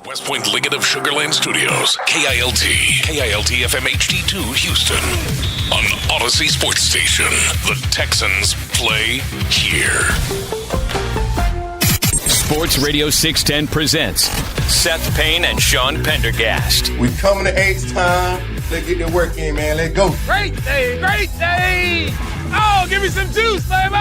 West Point Liggett of Sugarland Studios, KILT FM HD2 Houston. On Odyssey Sports Station, the Texans play here. Sports Radio 610 presents Seth Payne and Sean Pendergast. We coming to H-time. Let's get the work in, man. Let's go. Great day, great day. Oh, give me some juice, baby.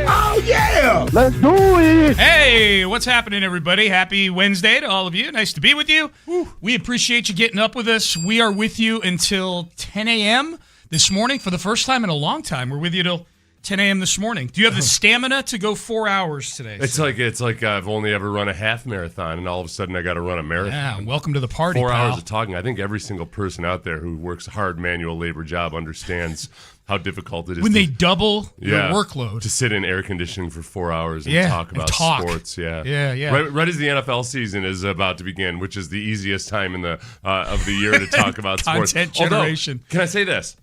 Oh, yeah. Let's do it. Hey, what's happening, everybody? Happy Wednesday to all of you. Nice to be with you. Woo. We appreciate you getting up with us. We are with you until 10 a.m. this morning for the first time in a long time. We're with you till 10 a.m. this morning. Do you have the stamina to go 4 hours today? It's like I've only ever run a half marathon, and all of a sudden I got to run a marathon. Yeah, welcome to the party, 4 pal. hours of talking. I think every single person out there who works a hard manual labor job understands how difficult it is when they double your yeah, worked to sit in air conditioning for 4 hours and talk about sports. Yeah. Right as the NFL season is about to begin, which is the easiest time in the of the year to talk about sports. Content generation. Although, can I say this?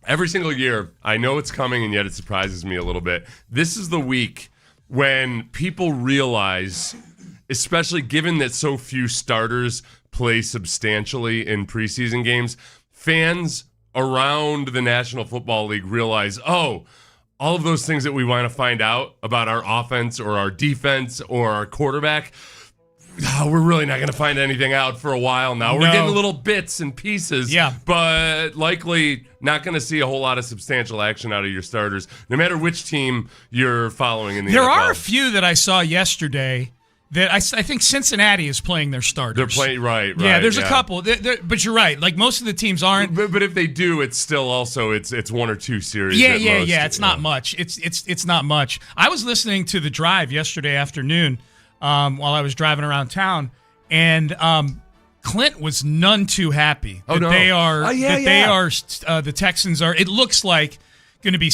Every single year, I know it's coming, and yet it surprises me a little bit. This is the week when people realize, especially given that so few starters play substantially in preseason games, fans around the National Football League realize, all of those things that we want to find out about our offense or our defense or our quarterback, we're really not going to find anything out for a while now. We're getting little bits and pieces, but likely not going to see a whole lot of substantial action out of your starters, no matter which team you're following in the NFL. There are a few that I saw yesterday that I think Cincinnati is playing their starters. They're playing, right. Yeah, there's a couple. But you're right. Like, most of the teams aren't. But if they do, it's still also, it's one or two series. Yeah. It's not much. It's not much. I was listening to The Drive yesterday afternoon while I was driving around town, and Clint was none too happy that they are. The Texans are. It looks like going to be.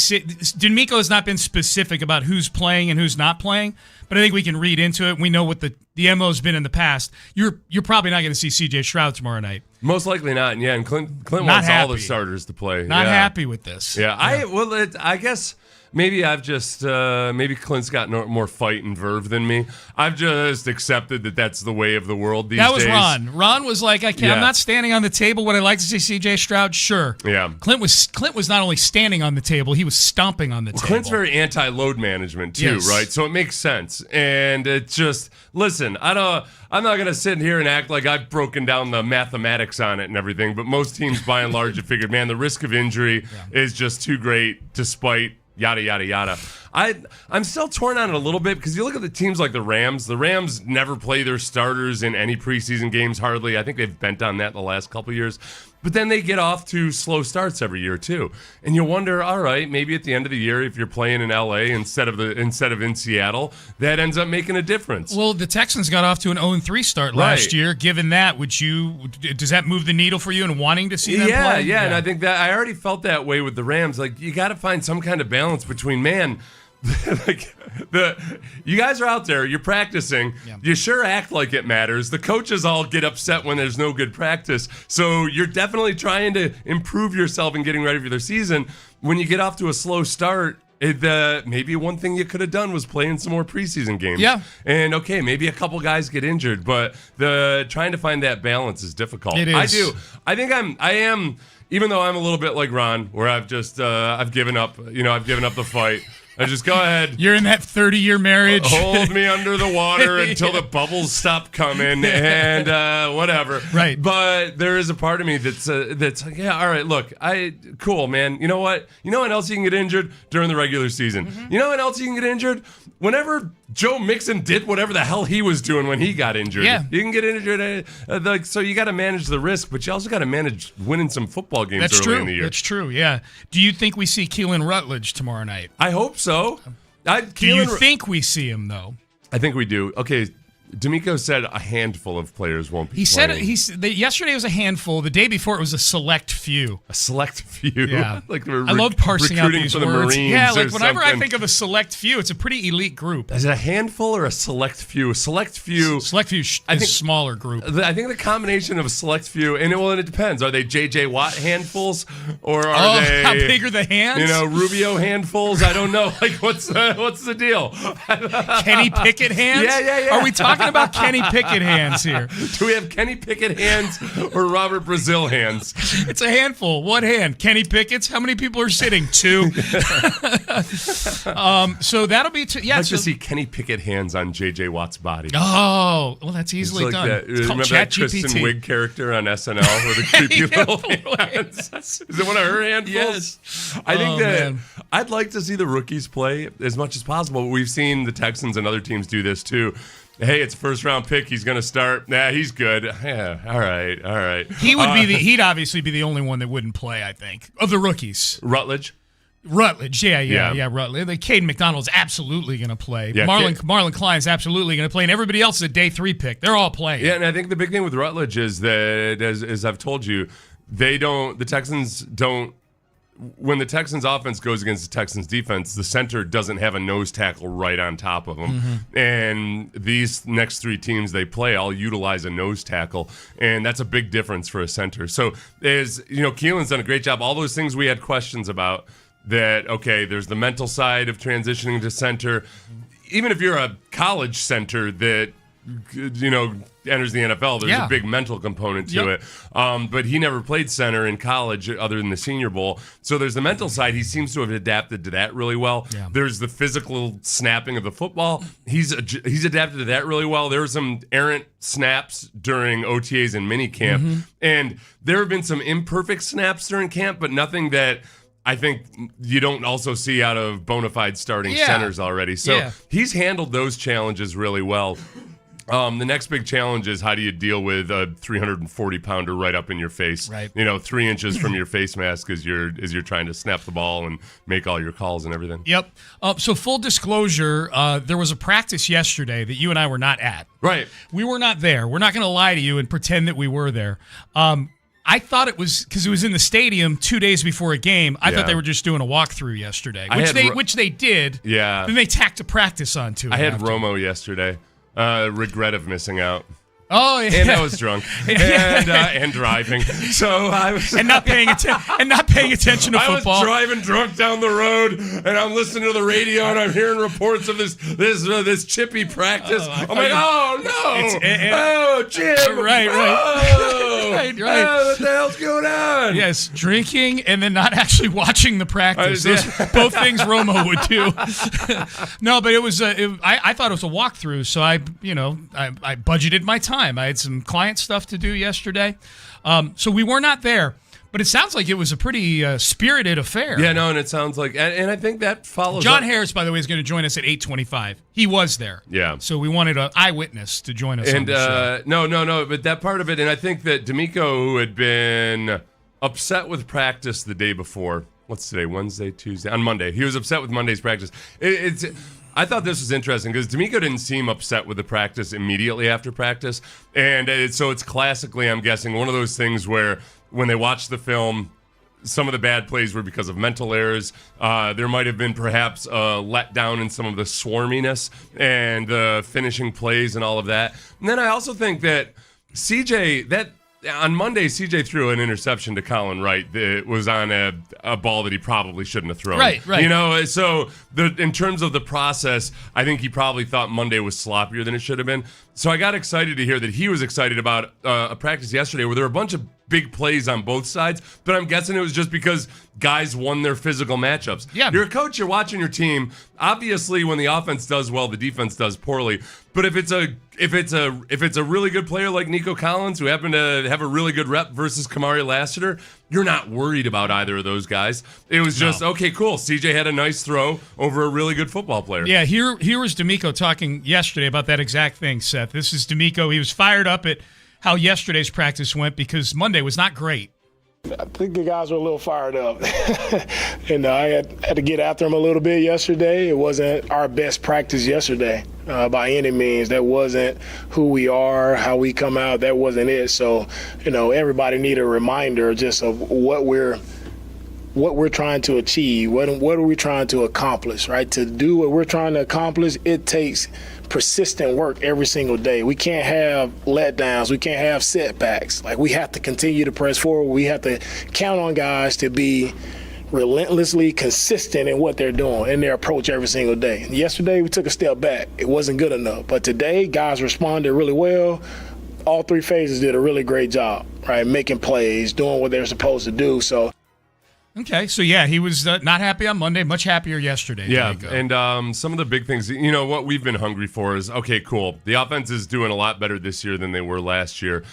D'Amico has not been specific about who's playing and who's not playing, but I think we can read into it. We know what the MO has been in the past. You're probably not going to see C.J. Stroud tomorrow night. Most likely not. Yeah, and Clint wants all the starters to play. Not happy with this. Yeah, I guess. Maybe I've just maybe Clint's got more fight and verve than me. I've just accepted that that's the way of the world these days. That was Ron. Ron was like, I'm not standing on the table. Would I like to see C.J. Stroud? Sure. Yeah. Clint was not only standing on the table, he was stomping on the table. Clint's very anti-load management too, right? So it makes sense. And it's just, listen, I'm not going to sit here and act like I've broken down the mathematics on it and everything, but most teams by and large have figured, man, the risk of injury is just too great despite yada, yada, yada. I'm still torn on it a little bit because you look at the teams like the Rams. The Rams never play their starters in any preseason games, hardly. I think they've bent on that the last couple of years. But then they get off to slow starts every year, too. And you wonder, all right, maybe at the end of the year, if you're playing in L.A. instead of in Seattle, that ends up making a difference. Well, the Texans got off to an 0-3 start last year. Given that, does that move the needle for you in wanting to see them play? Yeah, and I think that I already felt that way with the Rams. Like, you got to find some kind of balance between, you guys are out there, you're practicing, you sure act like it matters. The coaches all get upset when there's no good practice. So you're definitely trying to improve yourself and getting ready for their season. When you get off to a slow start, maybe one thing you could have done was playing some more preseason games. Yeah. And okay, maybe a couple guys get injured, but trying to find that balance is difficult. It is. I am, even though I'm a little bit like Ron, where I've just I've given up the fight. I just go ahead. You're in that 30-year marriage. Hold me under the water until the bubbles stop coming and whatever. Right. But there is a part of me that's like, yeah, all right, look, cool, man. You know what? You know when else you can get injured? During the regular season. Mm-hmm. You know when else you can get injured? Whenever Joe Mixon did whatever the hell he was doing when he got injured. Yeah. You can get injured. So you got to manage the risk, but you also got to manage winning some football games early in the year. That's true, yeah. Do you think we see Keelan Rutledge tomorrow night? I hope so. Do you think we see him, though? I think we do. Okay, D'Amico said a handful of players won't be playing. Yesterday it was a handful. The day before it was a select few. A select few? Yeah. Like I love parsing out these for the words. Marines Yeah, like whenever something. I think of a select few, it's a pretty elite group. Is it a handful or a select few? A select few. Select few is a smaller group. I think the combination of a select few, and it depends. Are they J.J. Watt handfuls? Or are they... how big are the hands? Rubio handfuls? I don't know. Like, what's the deal? Kenny Pickett hands? Yeah. Are we talking talking about Kenny Pickett hands here. Do we have Kenny Pickett hands or Robert Brazil hands? It's a handful. What hand? Kenny Pickett's? How many people are sitting? 2. So that'll be I'd like to see Kenny Pickett hands on J.J. Watt's body. Oh, well, that's easily done. It's remember that Kristen Wiig character on SNL with the creepy little hands? Is it one of her handfuls? Yes. I think that I'd like to see the rookies play as much as possible. We've seen the Texans and other teams do this too. Hey, it's a first-round pick. He's going to start. Nah, he's good. Yeah, all right. He'd obviously be the only one that wouldn't play, I think, of the rookies. Rutledge, yeah, Rutledge. Caden McDonald's absolutely going to play. Yeah, Marlon Klein's absolutely going to play, and everybody else is a day 3 pick. They're all playing. Yeah, and I think the big thing with Rutledge is that, as I've told you, the Texans don't. When the Texans offense goes against the Texans defense, the center doesn't have a nose tackle right on top of him. Mm-hmm. And these next 3 teams they play all utilize a nose tackle, and that's a big difference for a center. So Keelan's done a great job. All those things we had questions about, that, okay, there's the mental side of transitioning to center. Even if you're a college center that, enters the NFL, there's a big mental component to it. But he never played center in college other than the Senior Bowl. So there's the mental side. He seems to have adapted to that really well. Yeah. There's the physical snapping of the football. He's adapted to that really well. There were some errant snaps during OTAs and minicamp. Mm-hmm. And there have been some imperfect snaps during camp, but nothing that I think you don't also see out of bona fide starting centers already. So he's handled those challenges really well. The next big challenge is, how do you deal with a 340-pounder right up in your face? Right. 3 inches from your face mask as you're trying to snap the ball and make all your calls and everything. Yep. So full disclosure, there was a practice yesterday that you and I were not at. Right. We were not there. We're not going to lie to you and pretend that we were there. I thought it was because it was in the stadium 2 days before a game. I thought they were just doing a walkthrough yesterday, which they did. Yeah. Then they tacked a practice onto it. I had Romo yesterday. Regret of missing out. Oh, yeah. And I was drunk and driving. So I was and not paying attention to football. I was driving drunk down the road, and I'm listening to the radio, and I'm hearing reports of this chippy practice. I'm like, oh no, Jim, right. Right. What the hell's going on? Yes, drinking and then not actually watching the practice. Both things Romo would do. No, but it was. I thought it was a walkthrough, so I budgeted my time. I had some client stuff to do yesterday, so we were not there. But it sounds like it was a pretty spirited affair. Yeah, no, and it sounds like, and I think that follows. John Harris, by the way, is going to join us at 8:25. He was there. Yeah. So we wanted an eyewitness to join us on the show. No, but that part of it, and I think that D'Amico, who had been upset with practice the day before, what's today, Wednesday, Tuesday? On Monday. He was upset with Monday's practice. I thought this was interesting because D'Amico didn't seem upset with the practice immediately after practice. And so it's classically, I'm guessing, one of those things where when they watched the film, some of the bad plays were because of mental errors. There might have been perhaps a letdown in some of the swarminess and the finishing plays and all of that. And then I also think that on Monday, CJ threw an interception to Colin Wright that was on a ball that he probably shouldn't have thrown. Right. So in terms of the process, I think he probably thought Monday was sloppier than it should have been. So I got excited to hear that he was excited about a practice yesterday where there were a bunch of big plays on both sides, but I'm guessing it was just because guys won their physical matchups. Yeah. You're a coach, you're watching your team. Obviously, when the offense does well, the defense does poorly. But if it's a really good player like Nico Collins, who happened to have a really good rep versus Kamari Lassiter, you're not worried about either of those guys. It was just, okay, cool. CJ had a nice throw over a really good football player. Yeah, here was D'Amico talking yesterday about that exact thing, Seth. This is D'Amico. He was fired up at how yesterday's practice went because Monday was not great. I think the guys were a little fired up. And I had to get after them a little bit yesterday. It wasn't our best practice yesterday by any means. That wasn't who we are, how we come out. That wasn't it. So, everybody need a reminder just of what we're trying to achieve. What are we trying to accomplish, right? To do what we're trying to accomplish, it takes persistent work every single day. We can't have letdowns. We can't have setbacks. Like, we have to continue to press forward. We have to count on guys to be relentlessly consistent in what they're doing in their approach every single day. Yesterday, we took a step back. It wasn't good enough. But today, guys responded really well. All three phases did a really great job, right? Making plays, doing what they're supposed to do. So. Okay, so yeah, he was not happy on Monday, much happier yesterday. Yeah, and some of the big things, what we've been hungry for is, okay, cool. The offense is doing a lot better this year than they were last year.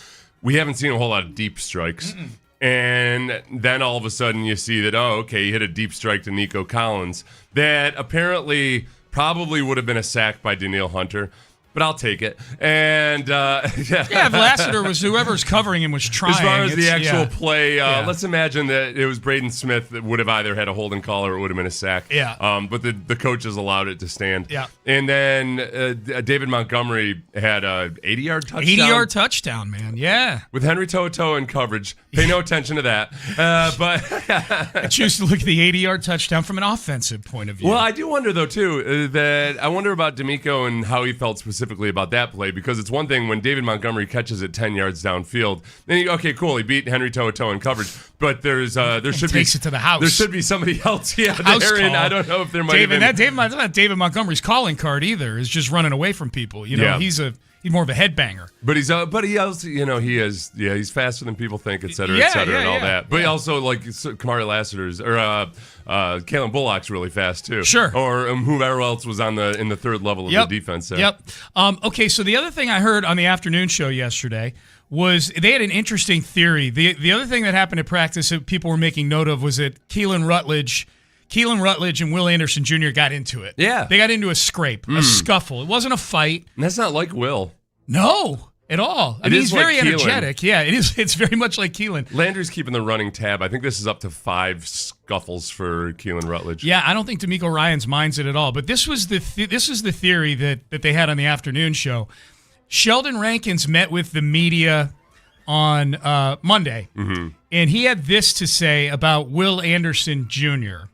We haven't seen a whole lot of deep strikes. Mm-mm. And then all of a sudden you see that, you hit a deep strike to Nico Collins that apparently probably would have been a sack by Danielle Hunter. But I'll take it. And Vlasitor was whoever's covering him was trying. As far as the actual play, let's imagine that it was Braden Smith that would have either had a holding call or it would have been a sack. Yeah. But the coaches allowed it to stand. Yeah. And then David Montgomery had a 80-yard touchdown. 80-yard touchdown, man. Yeah. With Henry To'oTo'o in coverage. Pay no attention to that. But I choose to look at the 80-yard touchdown from an offensive point of view. Well, I do wonder though too that I wonder about D'Amico and how he felt specifically about that play, because it's one thing when David Montgomery catches it 10 yards downfield, then he beat Henry To'oTo'o in coverage, but there should takes it to the house. There should be somebody else there, and I don't know if there might have been. That's not David Montgomery's calling card either. Is just running away from people. He's more of a headbanger. But he also, he's faster than people think, et cetera, and all that. But he also, like, Kamari Lassiter's, or Kalen Bullock's really fast, too. Sure. Or whoever else was in the third level of the defense there. Yep. Okay, so the other thing I heard on the afternoon show yesterday was they had an interesting theory. The other thing that happened at practice that people were making note of was that Keelan Rutledge and Will Anderson Jr. got into it. Yeah. They got into a scrape, a scuffle. It wasn't a fight. And that's not like Will. No, at all. I mean, he's very like energetic. Yeah, it is. It's very much like Keelan. Landry's keeping the running tab. I think this is up to 5 scuffles for Keelan Rutledge. Yeah, I don't think D'Amico Ryans minds it at all. But this was the theory that they had on the afternoon show. Sheldon Rankins met with the media on Monday, and he had this to say about Will Anderson Jr.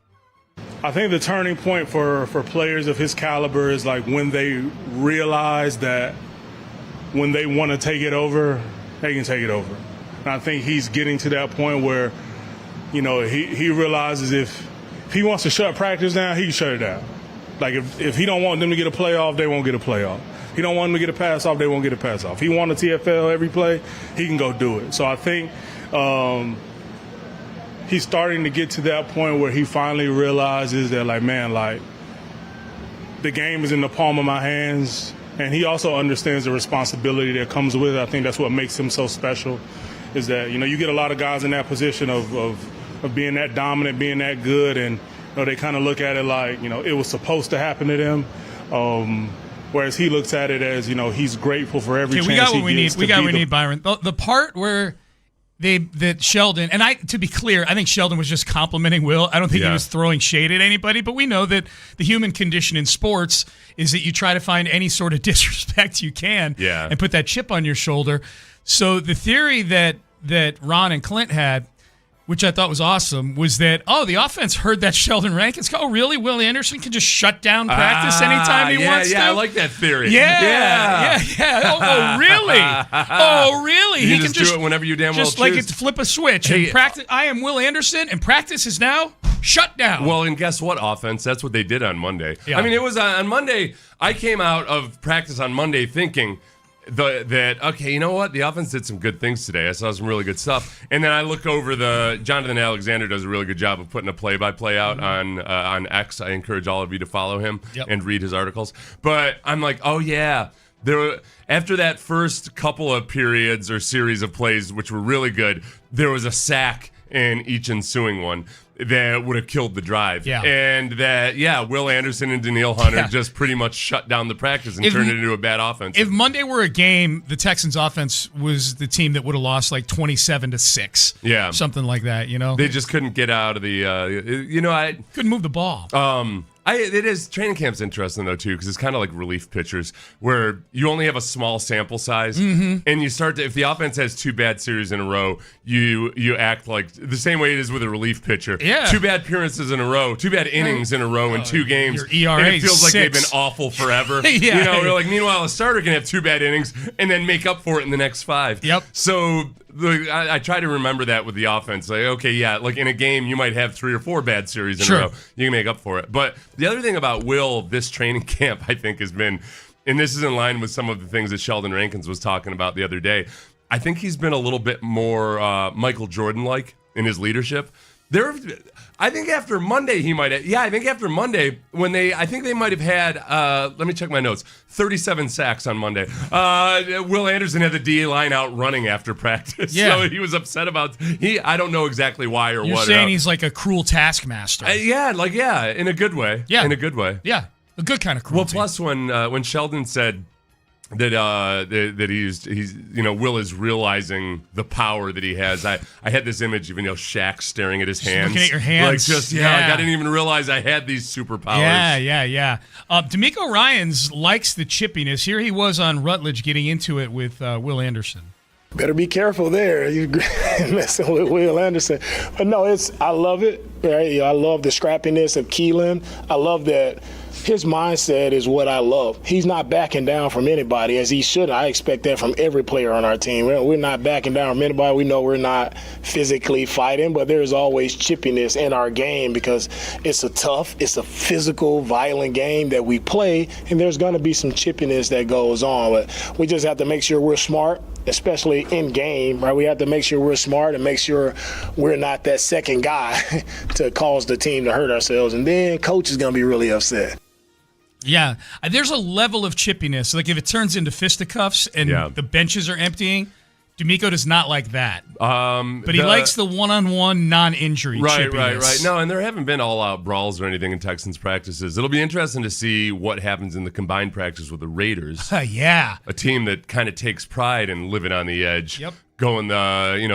I think the turning point for players of his caliber is like when they realize that when they want to take it over, they can take it over. And I think he's getting to that point where, he realizes if he wants to shut practice down, he can shut it down. Like if he don't want them to get a playoff, they won't get a playoff. He don't want them to get a pass off, they won't get a pass off. He want a TFL every play, he can go do it. So I think he's starting to get to that point where he finally realizes that, the game is in the palm of my hands. And he also understands the responsibility that comes with it. I think that's what makes him so special, is that, you get a lot of guys in that position of being that dominant, being that good, and they kind of look at it like, it was supposed to happen to them. Whereas he looks at it as, he's grateful for every chance he gets. We got what we need, Byron. The part where that Sheldon, and to be clear, I think Sheldon was just complimenting Will. I don't think he was throwing shade at anybody, but we know that the human condition in sports is that you try to find any sort of disrespect you can and put that chip on your shoulder. So the theory that Ron and Clint had, which I thought was awesome, was that, the offense heard that Sheldon Rankins go, oh, really? Will Anderson can just shut down practice anytime he wants to? Yeah, I like that theory. Yeah. Oh, really? Oh, really? He can just do it whenever you damn well choose. Just like it's flip a switch. And practice. I am Will Anderson, and practice is now shut down. Well, and guess what, offense? That's what they did on Monday. Yeah. I mean, it was on Monday. I came out of practice on Monday thinking okay, you know what? The offense did some good things today. I saw some really good stuff. And then I look over Jonathan Alexander does a really good job of putting a play-by-play out on X. I encourage all of you to follow him and read his articles. But I'm like, oh, yeah. After that first couple of periods or series of plays, which were really good, there was a sack in each ensuing one that would have killed the drive. Yeah. And Will Anderson and Danielle Hunter just pretty much shut down the practice and turned it into a bad offense. If Monday were a game, the Texans offense was the team that would have lost like 27-6. Yeah. Something like that, They just couldn't get out of the, couldn't move the ball. Training camp's interesting though too, because it's kind of like relief pitchers where you only have a small sample size, and you start to, if the offense has 2 bad series in a row, you act like the same way it is with a relief pitcher. Yeah. 2 bad appearances in a row, 2 bad innings in a row in 2 games. Your ERA and it feels 6. like they've been awful forever. Meanwhile, a starter can have 2 bad innings and then make up for it in the next 5. Yep. So I try to remember that with the offense. Like, okay, yeah, like in a game, you might have 3 or 4 bad series in a row. You can make up for it. But the other thing about Will this training camp, I think, has been, and this is in line with some of the things that Sheldon Rankins was talking about the other day, I think he's been a little bit more Michael Jordan-like in his leadership. I think after Monday he might have. Yeah, I think after Monday I think they might have had. Let me check my notes. 37 sacks on Monday. Will Anderson had the D line out running after practice. Yeah. So he was upset about. I don't know exactly why or what. You're saying he's like a cruel taskmaster. Yeah, in a good way. Yeah, in a good way. Yeah, a good kind of cruelty. Well, plus when Sheldon said that he's Will is realizing the power that he has. I had this image of Shaq staring at his hands, looking at your hands, like I didn't even realize I had these superpowers. Yeah. D'Amico Ryans likes the chippiness. Here he was on Rutledge getting into it with Will Anderson. Better be careful there. You're messing with Will Anderson. But no, I love it. Right? I love the scrappiness of Keelan. I love that his mindset is what I love. He's not backing down from anybody, as he should. I expect that from every player on our team. We're not backing down from anybody. We know we're not physically fighting, but there's always chippiness in our game because it's a physical, violent game that we play, and there's going to be some chippiness that goes on. But we just have to make sure we're smart, especially in game, right? We have to make sure we're smart and make sure we're not that second guy to cause the team to hurt ourselves. And then coach is going to be really upset. Yeah, there's a level of chippiness. Like if it turns into fisticuffs and the benches are emptying, D'Amico does not like that. But he likes the one-on-one, non-injury chippiness. Right. No, and there haven't been all-out brawls or anything in Texans practices. It'll be interesting to see what happens in the combined practice with the Raiders. Yeah. A team that kind of takes pride in living on the edge. Yep. Going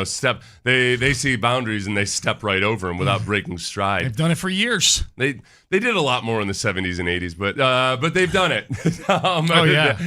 step. They see boundaries and they step right over them without breaking stride. They've done it for years. They did a lot more in the 70s and 80s, but they've done it.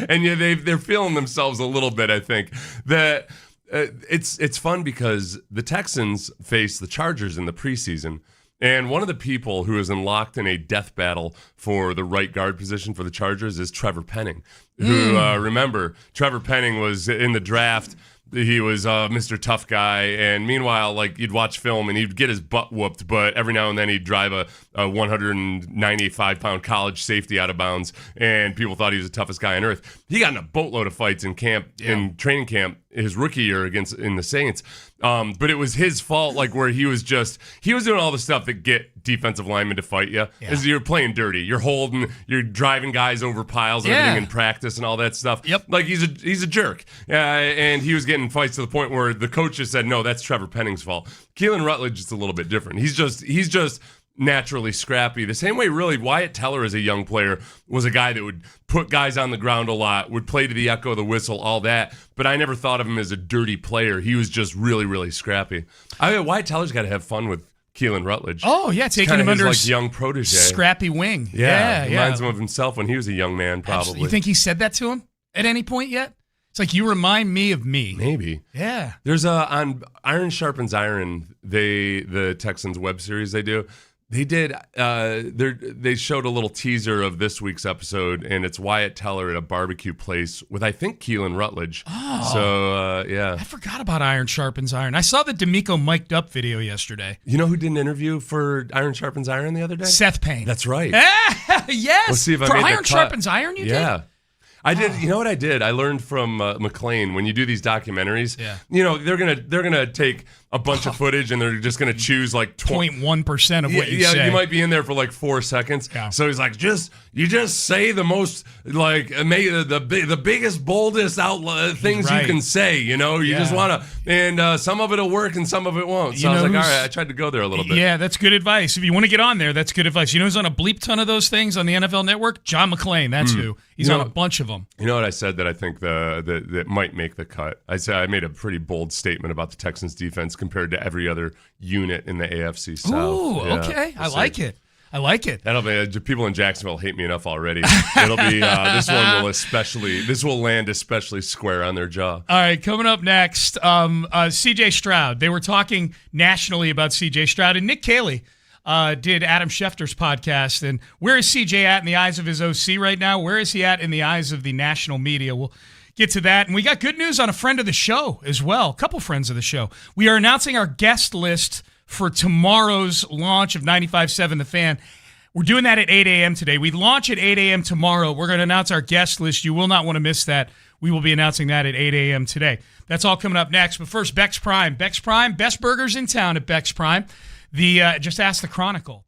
And they're feeling themselves a little bit. I think that it's fun because the Texans face the Chargers in the preseason. And one of the people who is locked in a death battle for the right guard position for the Chargers is Trevor Penning. Who, remember, Trevor Penning was in the draft. He was Mr. Tough Guy, and meanwhile, like you'd watch film and he'd get his butt whooped, but every now and then he'd drive a 195-pound college safety out of bounds, and people thought he was the toughest guy on earth. He got in a boatload of fights in training camp his rookie year in the Saints. But it was his fault, like where he was doing all the stuff that get defensive linemen to fight you. Is you're playing dirty. You're holding, you're driving guys over piles and everything in practice and all that stuff. Yep. Like he's a jerk. And he was getting fights to the point where the coach just said, no, that's Trevor Penning's fault. Keelan Rutledge is a little bit different. He's just naturally scrappy. The same way, really, Wyatt Teller as a young player was a guy that would put guys on the ground a lot, would play to the echo of the whistle, all that. But I never thought of him as a dirty player. He was just really, really scrappy. Wyatt Teller's got to have fun with Keelan Rutledge. Oh, yeah, taking him under his young protege. Scrappy wing. Reminds him of himself when he was a young man, probably. Absolutely. You think he said that to him at any point yet? It's like, you remind me of me. Maybe. Yeah. There's on Iron Sharpens Iron, the Texans web series they do. They did. They showed a little teaser of this week's episode, and it's Wyatt Teller at a barbecue place with, I think, Keelan Rutledge. Oh, so yeah. I forgot about Iron Sharpens Iron. I saw the D'Amico mic'd up video yesterday. You know who did an interview for Iron Sharpens Iron the other day? Seth Payne. That's right. Yes. Let's see if I for made Iron the cut. Sharpens Iron, you did? Yeah. I did. You know what I did? I learned from McLean, when you do these documentaries, they're gonna take a bunch of footage and they're just gonna choose like 0.1% of what you say. You might be in there for like 4 seconds. Yeah. So he's like, you just say the most, like, the biggest, boldest things you can say. You just want to, and some of it'll work and some of it won't. So I was like, all right, I tried to go there a little bit. Yeah, that's good advice. If you want to get on there, that's good advice. You know who's on a bleep ton of those things on the NFL Network? John McClain. That's who. He's on a bunch of them. You know what I said that I think that might make the cut? I said I made a pretty bold statement about the Texans defense compared to every other unit in the AFC South. Ooh, okay. I like it. That'll be, people in Jacksonville hate me enough already. It'll be this will land especially square on their jaw. All right, coming up next, CJ Stroud. They were talking nationally about CJ Stroud, and Nick Caley did Adam Schefter's podcast. And where is CJ at in the eyes of his OC right now? Where is he at in the eyes of the national media? We'll get to that. And we got good news on a friend of the show as well, a couple friends of the show. We are announcing our guest list for tomorrow's launch of 95.7 The Fan. We're doing that at 8 a.m. today. We launch at 8 a.m. tomorrow. We're going to announce our guest list. You will not want to miss that. We will be announcing that at 8 a.m. today. That's all coming up next. But first, Beck's Prime. Beck's Prime, best burgers in town at Beck's Prime. Just ask the Chronicle.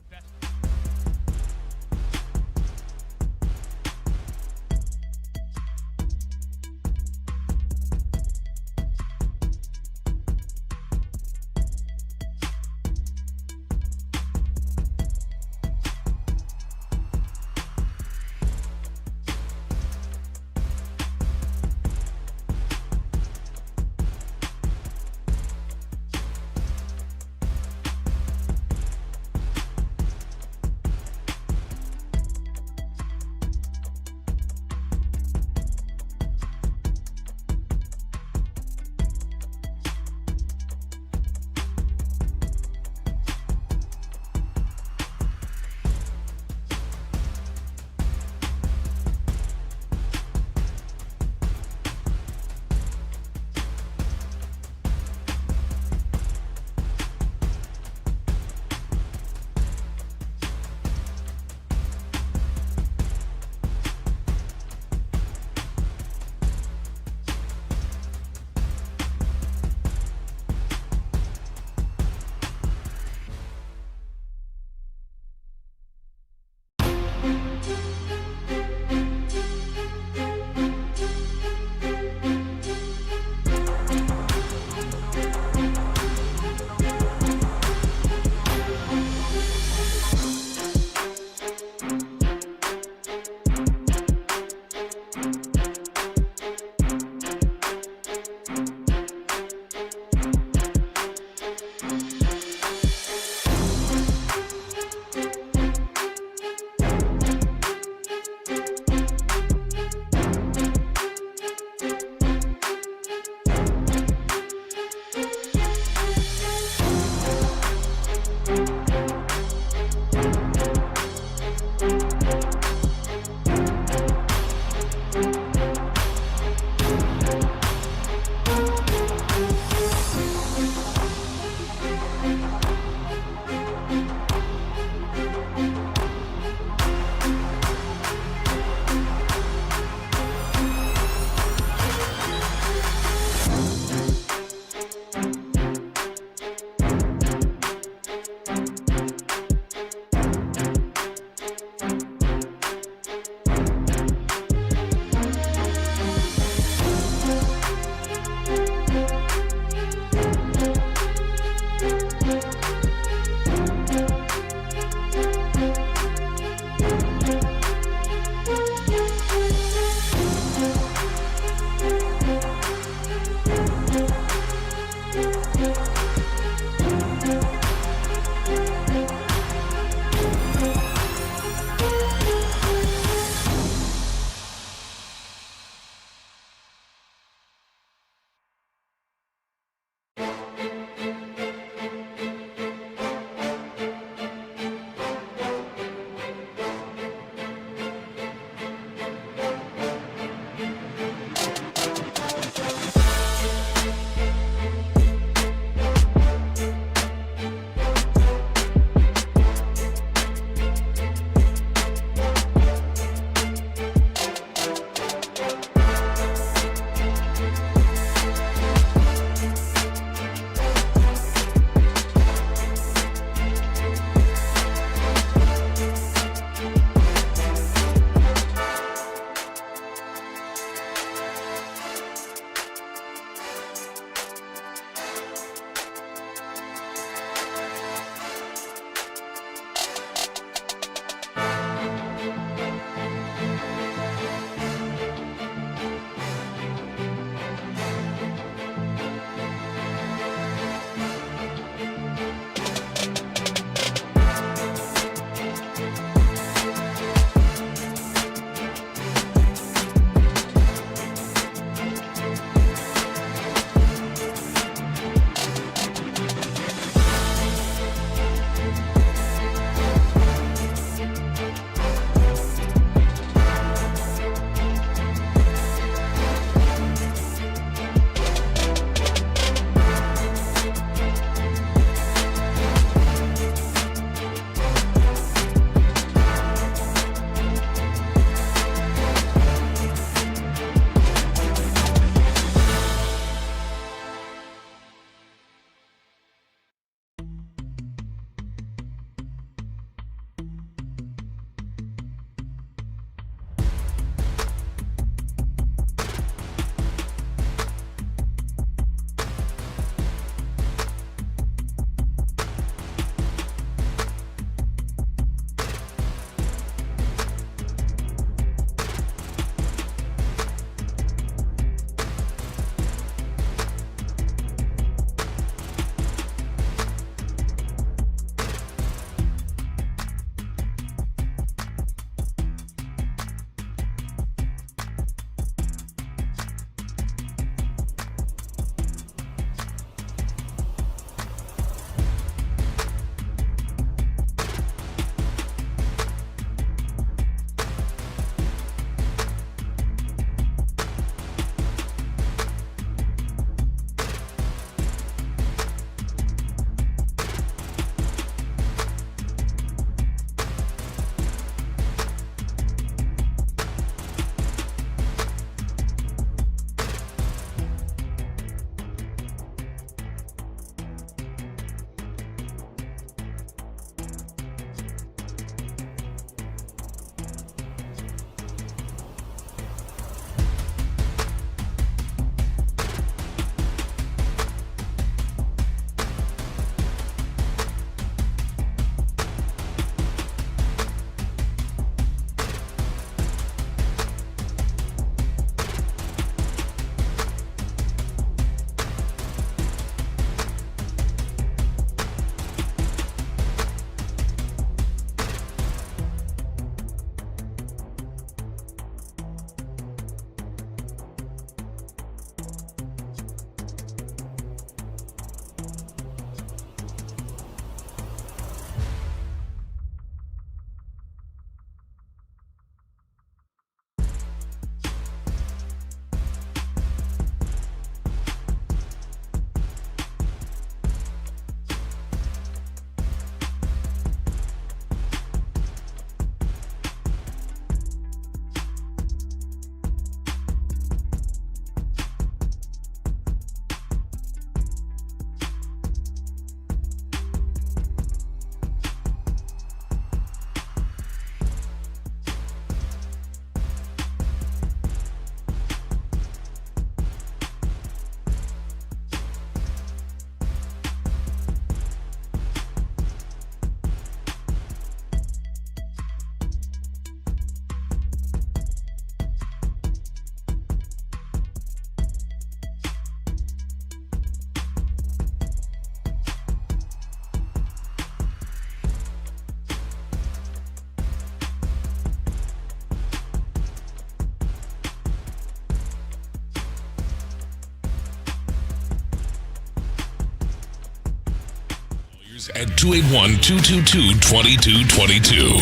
at 281-222-2222.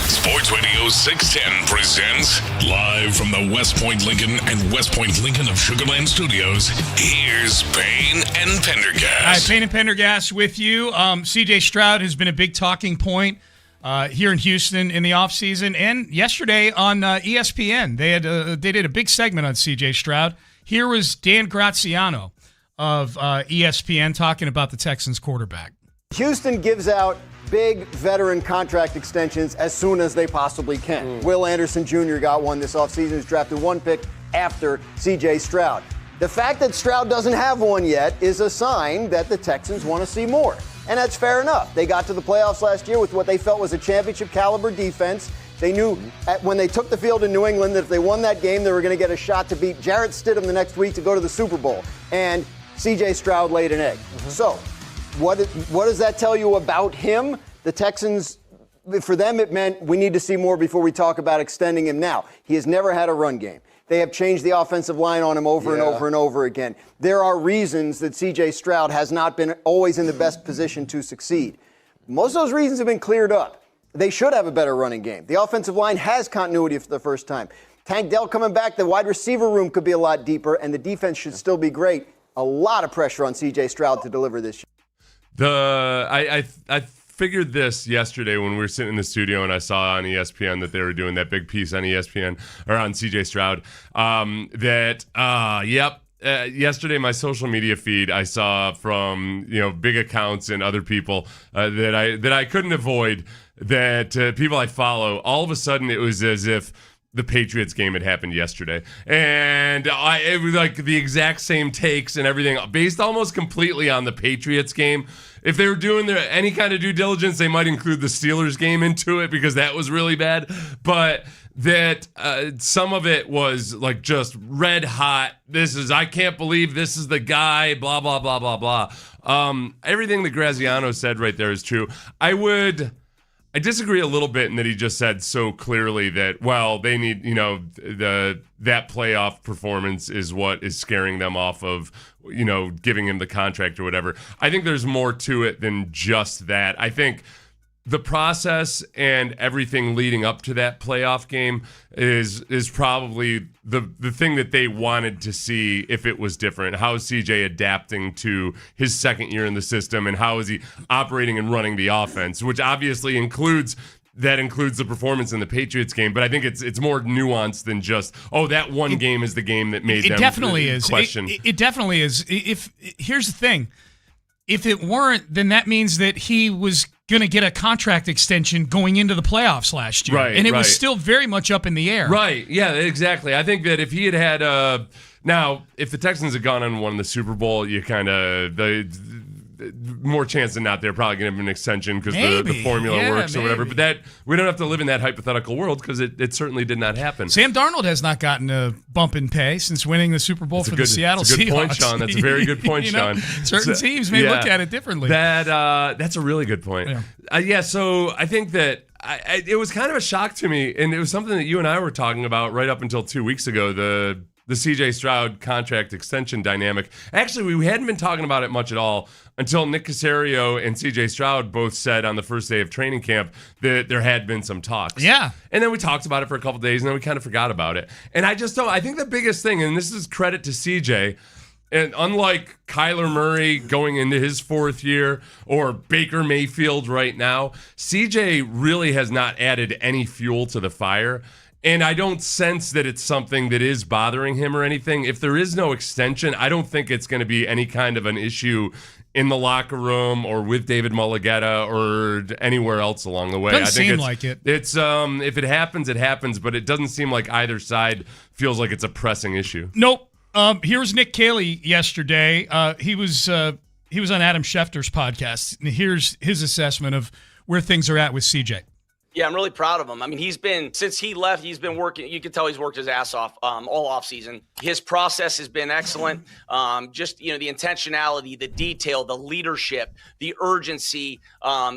Sports Radio 610 presents live from the West Point Lincoln and West Point Lincoln of Sugar Land Studios. Here's Payne and Pendergast. All right, Payne and Pendergast with you. C.J. Stroud has been a big talking point here in Houston in the offseason, and yesterday on ESPN. They did a big segment on C.J. Stroud. Here was Dan Graziano of ESPN talking about the Texans quarterback. Houston gives out big veteran contract extensions as soon as they possibly can. Will Anderson Jr. got one this offseason. He's drafted one pick after C.J. Stroud. The fact that Stroud doesn't have one yet is a sign that the Texans want to see more. And that's fair enough. They got to the playoffs last year with what they felt was a championship caliber defense. They knew when they took the field in New England that if they won that game, they were going to get a shot to beat Jarrett Stidham the next week to go to the Super Bowl. And C.J. Stroud laid an egg. So what does that tell you about him? The Texans, for them, it meant we need to see more before we talk about extending him now. He has never had a run game. They have changed the offensive line on him over and over and over again. There are reasons that C.J. Stroud has not been always in the best position to succeed. Most of those reasons have been cleared up. They should have a better running game. The offensive line has continuity for the first time. Tank Dell coming back, the wide receiver room could be a lot deeper, and the defense should still be great. A lot of pressure on C.J. Stroud to deliver this year. I figured this yesterday when we were sitting in the studio and I saw on ESPN that they were doing that big piece on ESPN or on CJ Stroud. Yesterday my social media feed I saw from big accounts and other people that I couldn't avoid, that people I follow. All of a sudden it was as if the Patriots game had happened yesterday. And it was like the exact same takes and everything based almost completely on the Patriots game. If they were doing any kind of due diligence, they might include the Steelers game into it because that was really bad. But that some of it was like just red hot. I can't believe this is the guy, blah, blah, blah, blah, blah. Everything that Graziano said right there is true. I disagree a little bit in that he just said so clearly that, well, they need, that playoff performance is what is scaring them off of, giving him the contract or whatever. I think there's more to it than just that. I think the process and everything leading up to that playoff game is probably the thing that they wanted to see if it was different. How is CJ adapting to his second year in the system, and how is he operating and running the offense, which obviously includes the performance in the Patriots game. But I think it's more nuanced than just, that one game is the game that made them definitely is. question. It definitely is. Here's the thing. If it weren't, then that means that he was going to get a contract extension going into the playoffs last year. Right, and it was still very much up in the air. Right, yeah, exactly. I think that if he had now, if the Texans had gone and won the Super Bowl, you kind of, more chance than not, they're probably going to have an extension because the formula works or whatever. But that we don't have to live in that hypothetical world because it certainly did not happen. Sam Darnold has not gotten a bump in pay since winning the Super Bowl for the Seattle Seahawks. That's a good point, Sean. That's a very good point, Sean. Certain teams may look at it differently. That's a really good point. Yeah. So I think that it was kind of a shock to me, and it was something that you and I were talking about right up until 2 weeks ago, the C.J. Stroud contract extension dynamic. Actually, we hadn't been talking about it much at all until Nick Caserio and C.J. Stroud both said on the first day of training camp that there had been some talks. Yeah. And then we talked about it for a couple of days, and then we kind of forgot about it. And I think the biggest thing, and this is credit to C.J., and unlike Kyler Murray going into his fourth year or Baker Mayfield right now, C.J. really has not added any fuel to the fire. And I don't sense that it's something that is bothering him or anything. If there is no extension, I don't think it's going to be any kind of an issue in the locker room or with David Mulligetta or anywhere else along the way. Doesn't seem like it. It's if it happens, it happens, but it doesn't seem like either side feels like it's a pressing issue. Nope. Here's Nick Caley yesterday. He was on Adam Schefter's podcast, and here's his assessment of where things are at with CJ. Yeah, I'm really proud of him. I mean, since he left, he's been working. You can tell he's worked his ass off all offseason. His process has been excellent. Just, the intentionality, the detail, the leadership, the urgency,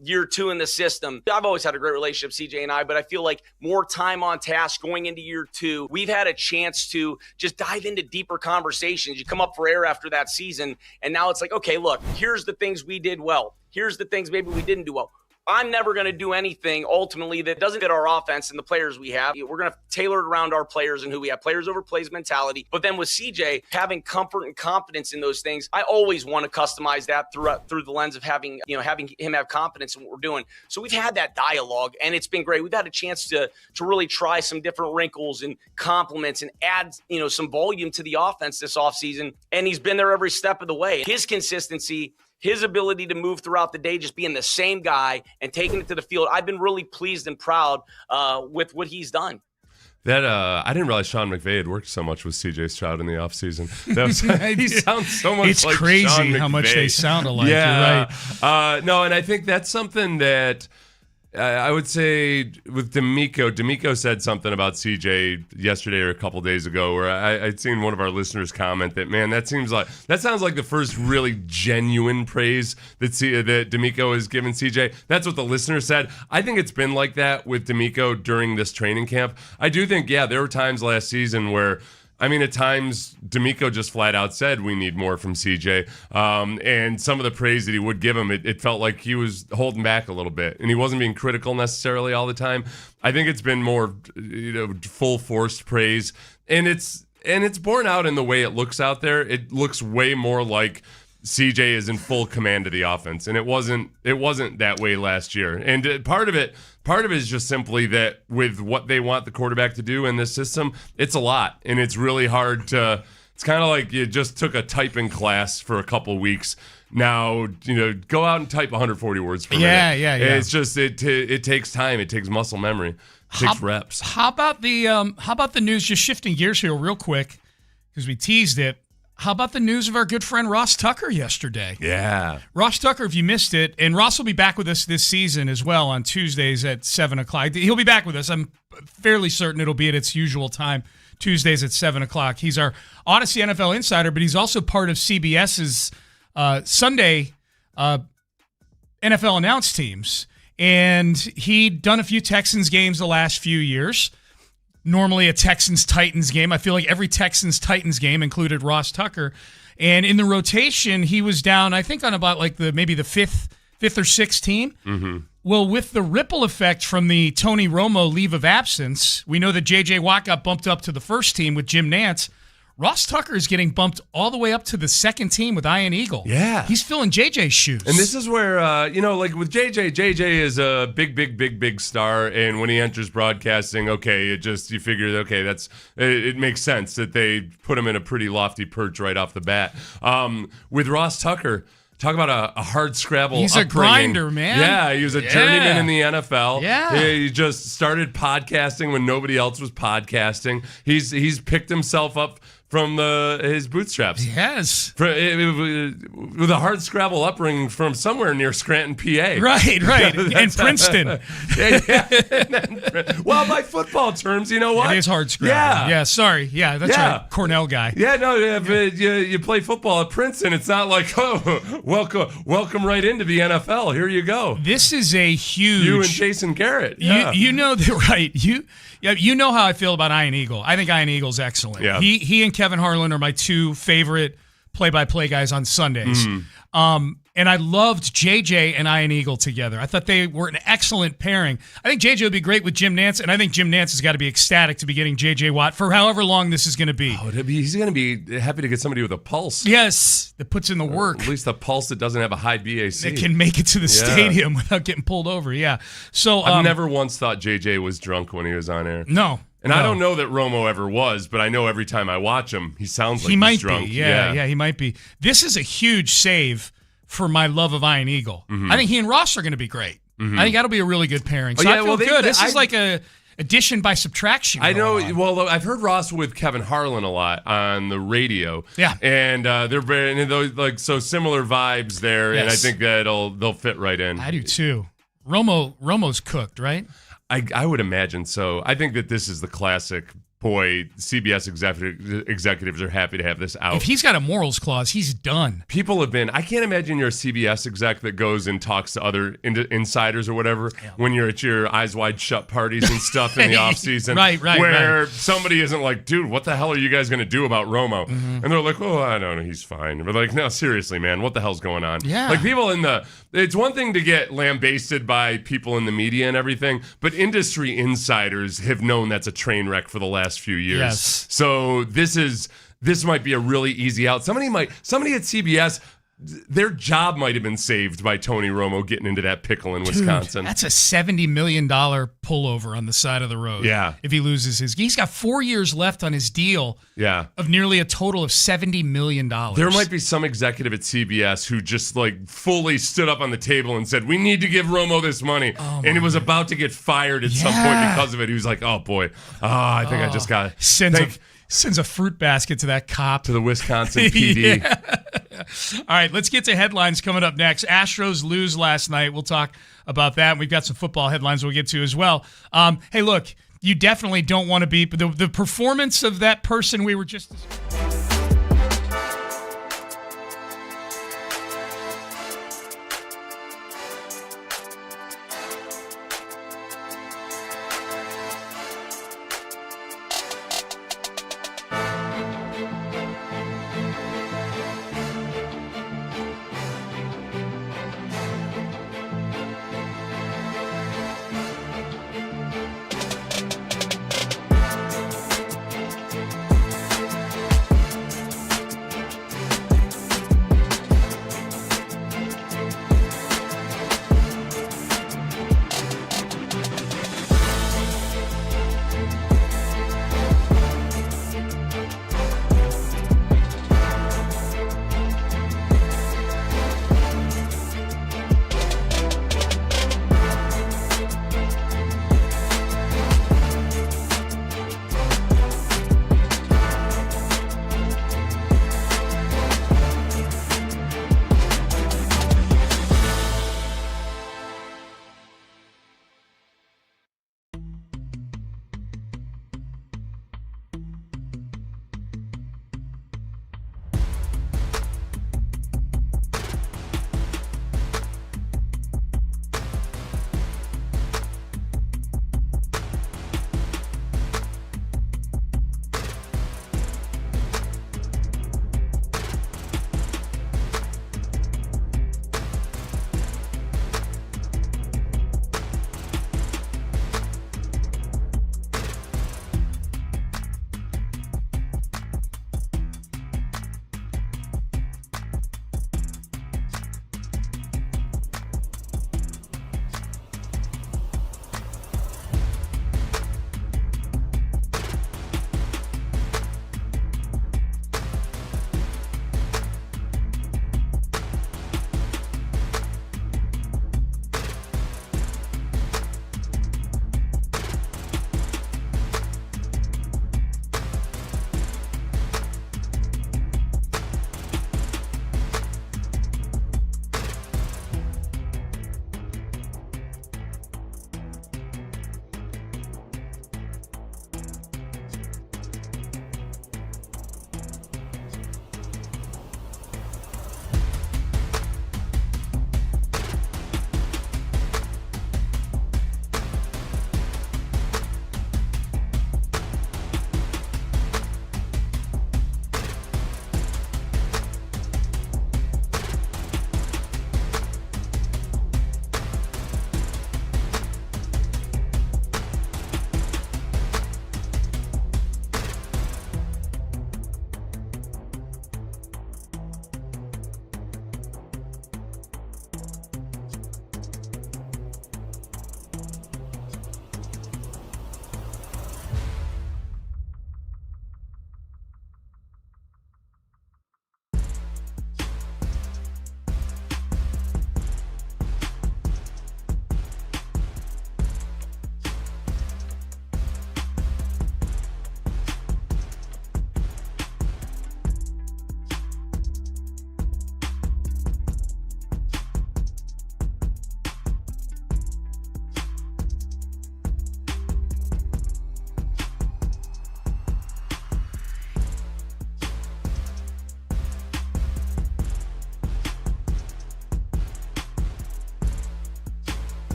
year 2 in the system. I've always had a great relationship, CJ and I, but I feel like more time on task going into year 2. We've had a chance to just dive into deeper conversations. You come up for air after that season, and now it's like, okay, look, here's the things we did well. Here's the things maybe we didn't do well. I'm never going to do anything ultimately that doesn't fit our offense and the players we have. We're going to tailor it around our players and who we have. Players over plays mentality. But then with CJ, having comfort and confidence in those things, I always want to customize that through the lens of having him have confidence in what we're doing. So we've had that dialogue, and it's been great. We've had a chance to really try some different wrinkles and compliments and add some volume to the offense this offseason. And he's been there every step of the way. His consistency, his ability to move throughout the day, just being the same guy and taking it to the field. I've been really pleased and proud with what he's done. That I didn't realize Sean McVay had worked so much with CJ Stroud in the offseason. He sounds so much it's like crazy Sean McVay. How much they sound alike. Yeah. You're right. No, and I think that's something that I would say with D'Amico said something about CJ yesterday or a couple days ago where I'd seen one of our listeners comment that, man, that sounds like the first really genuine praise that D'Amico has given CJ. That's what the listener said. I think it's been like that with D'Amico during this training camp. I do think, there were times last season where, at times, D'Amico just flat out said we need more from CJ. And some of the praise that he would give him, it felt like he was holding back a little bit. And he wasn't being critical necessarily all the time. I think it's been more full forced praise. And it's borne out in the way it looks out there. It looks way more like CJ is in full command of the offense. And it wasn't that way last year. And part of it is just simply that with what they want the quarterback to do in this system, it's a lot. And it's really hard to – it's kind of like you just took a typing class for a couple of weeks. Now, go out and type 140 words per minute. Yeah. It's just it takes time. It takes muscle memory. It takes reps. How about the news, just shifting gears here real quick because we teased it. How about the news of our good friend Ross Tucker yesterday? Yeah. Ross Tucker, if you missed it, and Ross will be back with us this season as well on Tuesdays at 7 o'clock. He'll be back with us. I'm fairly certain it'll be at its usual time, Tuesdays at 7 o'clock. He's our Odyssey NFL insider, but he's also part of CBS's Sunday NFL announce teams. And he'd done a few Texans games the last few years. Normally a Texans-Titans game. I feel like every Texans-Titans game included Ross Tucker. And in the rotation, he was down, I think, on about like maybe the fifth or sixth team. Mm-hmm. Well, with the ripple effect from the Tony Romo leave of absence, we know that J.J. Watt got bumped up to the first team with Jim Nantz. Ross Tucker is getting bumped all the way up to the second team with Ian Eagle. Yeah. He's filling JJ's shoes. And this is where, like with JJ is a big star. And when he enters broadcasting, you figure, it makes sense that they put him in a pretty lofty perch right off the bat. With Ross Tucker, talk about a hard scrabble He's upbringing. A grinder, man. Yeah, he was a journeyman in the NFL. Yeah. He just started podcasting when nobody else was podcasting. He's picked himself up from his bootstraps. Yes. With a hard scrabble upbringing from somewhere near Scranton, PA. Right. And Princeton. Well, by football terms, you know what? It is hard scrabble. Yeah, sorry. Yeah, that's right. Cornell guy. Yeah, no, you play football at Princeton. It's not like, welcome right into the NFL. Here you go. This is a huge... You and Jason Garrett. Yeah. You know that, right. You know how I feel about Ian Eagle. I think Ian Eagle's excellent. Yeah. He and Kevin Harlan are my two favorite play-by-play guys on Sundays. And I loved JJ and Ian Eagle together. I thought they were an excellent pairing. I think JJ would be great with Jim Nantz, and I think Jim Nantz has got to be ecstatic to be getting JJ Watt for however long this is going to be. He's going to be happy to get somebody with a pulse. Yes, that puts in the work. At least a pulse that doesn't have a high BAC. That can make it to the stadium without getting pulled over, yeah. So I've never once thought JJ was drunk when he was on air. No. And I don't know that Romo ever was, but I know every time I watch him, he sounds like he's drunk. Be. Yeah, he might be. This is a huge save for my love of Ian Eagle. Mm-hmm. I think he and Ross are going to be great. Mm-hmm. I think that'll be a really good pairing. So I feel good. This is like a addition by subtraction. I know. Well, I've heard Ross with Kevin Harlan a lot on the radio. Yeah, and they're very so similar vibes there, yes. And I think that they'll fit right in. I do too. Romo's cooked, right? I would imagine so. I think that this is the classic. Boy, CBS executives are happy to have this out. If he's got a morals clause, he's done. People have been. I can't imagine you're a CBS exec that goes and talks to other insiders or whatever when you're at your eyes wide shut parties and stuff in the offseason. Right. Where somebody isn't like, dude, what the hell are you guys going to do about Romo? Mm-hmm. And they're like, oh, I don't know, he's fine. But like, no, seriously, man, what the hell's going on? Yeah. Like people it's one thing to get lambasted by people in the media and everything, but industry insiders have known that's a train wreck for the last few years. Yes. So this might be a really easy out. Somebody at CBS, their job might have been saved by Tony Romo getting into that pickle in Wisconsin. That's a $70 million pullover on the side of the road. Yeah. If he loses he's got 4 years left on his deal. Yeah. Of nearly a total of $70 million. There might be some executive at CBS who just like fully stood up on the table and said, we need to give Romo this money. And it was about to get fired at some point because of it. He was like, oh boy, I think I just got sends a fruit basket to that cop. To the Wisconsin PD. All right, let's get to headlines coming up next. Astros lose last night. We'll talk about that. We've got some football headlines we'll get to as well. Hey, look, you definitely don't want to be the performance of that person we were just...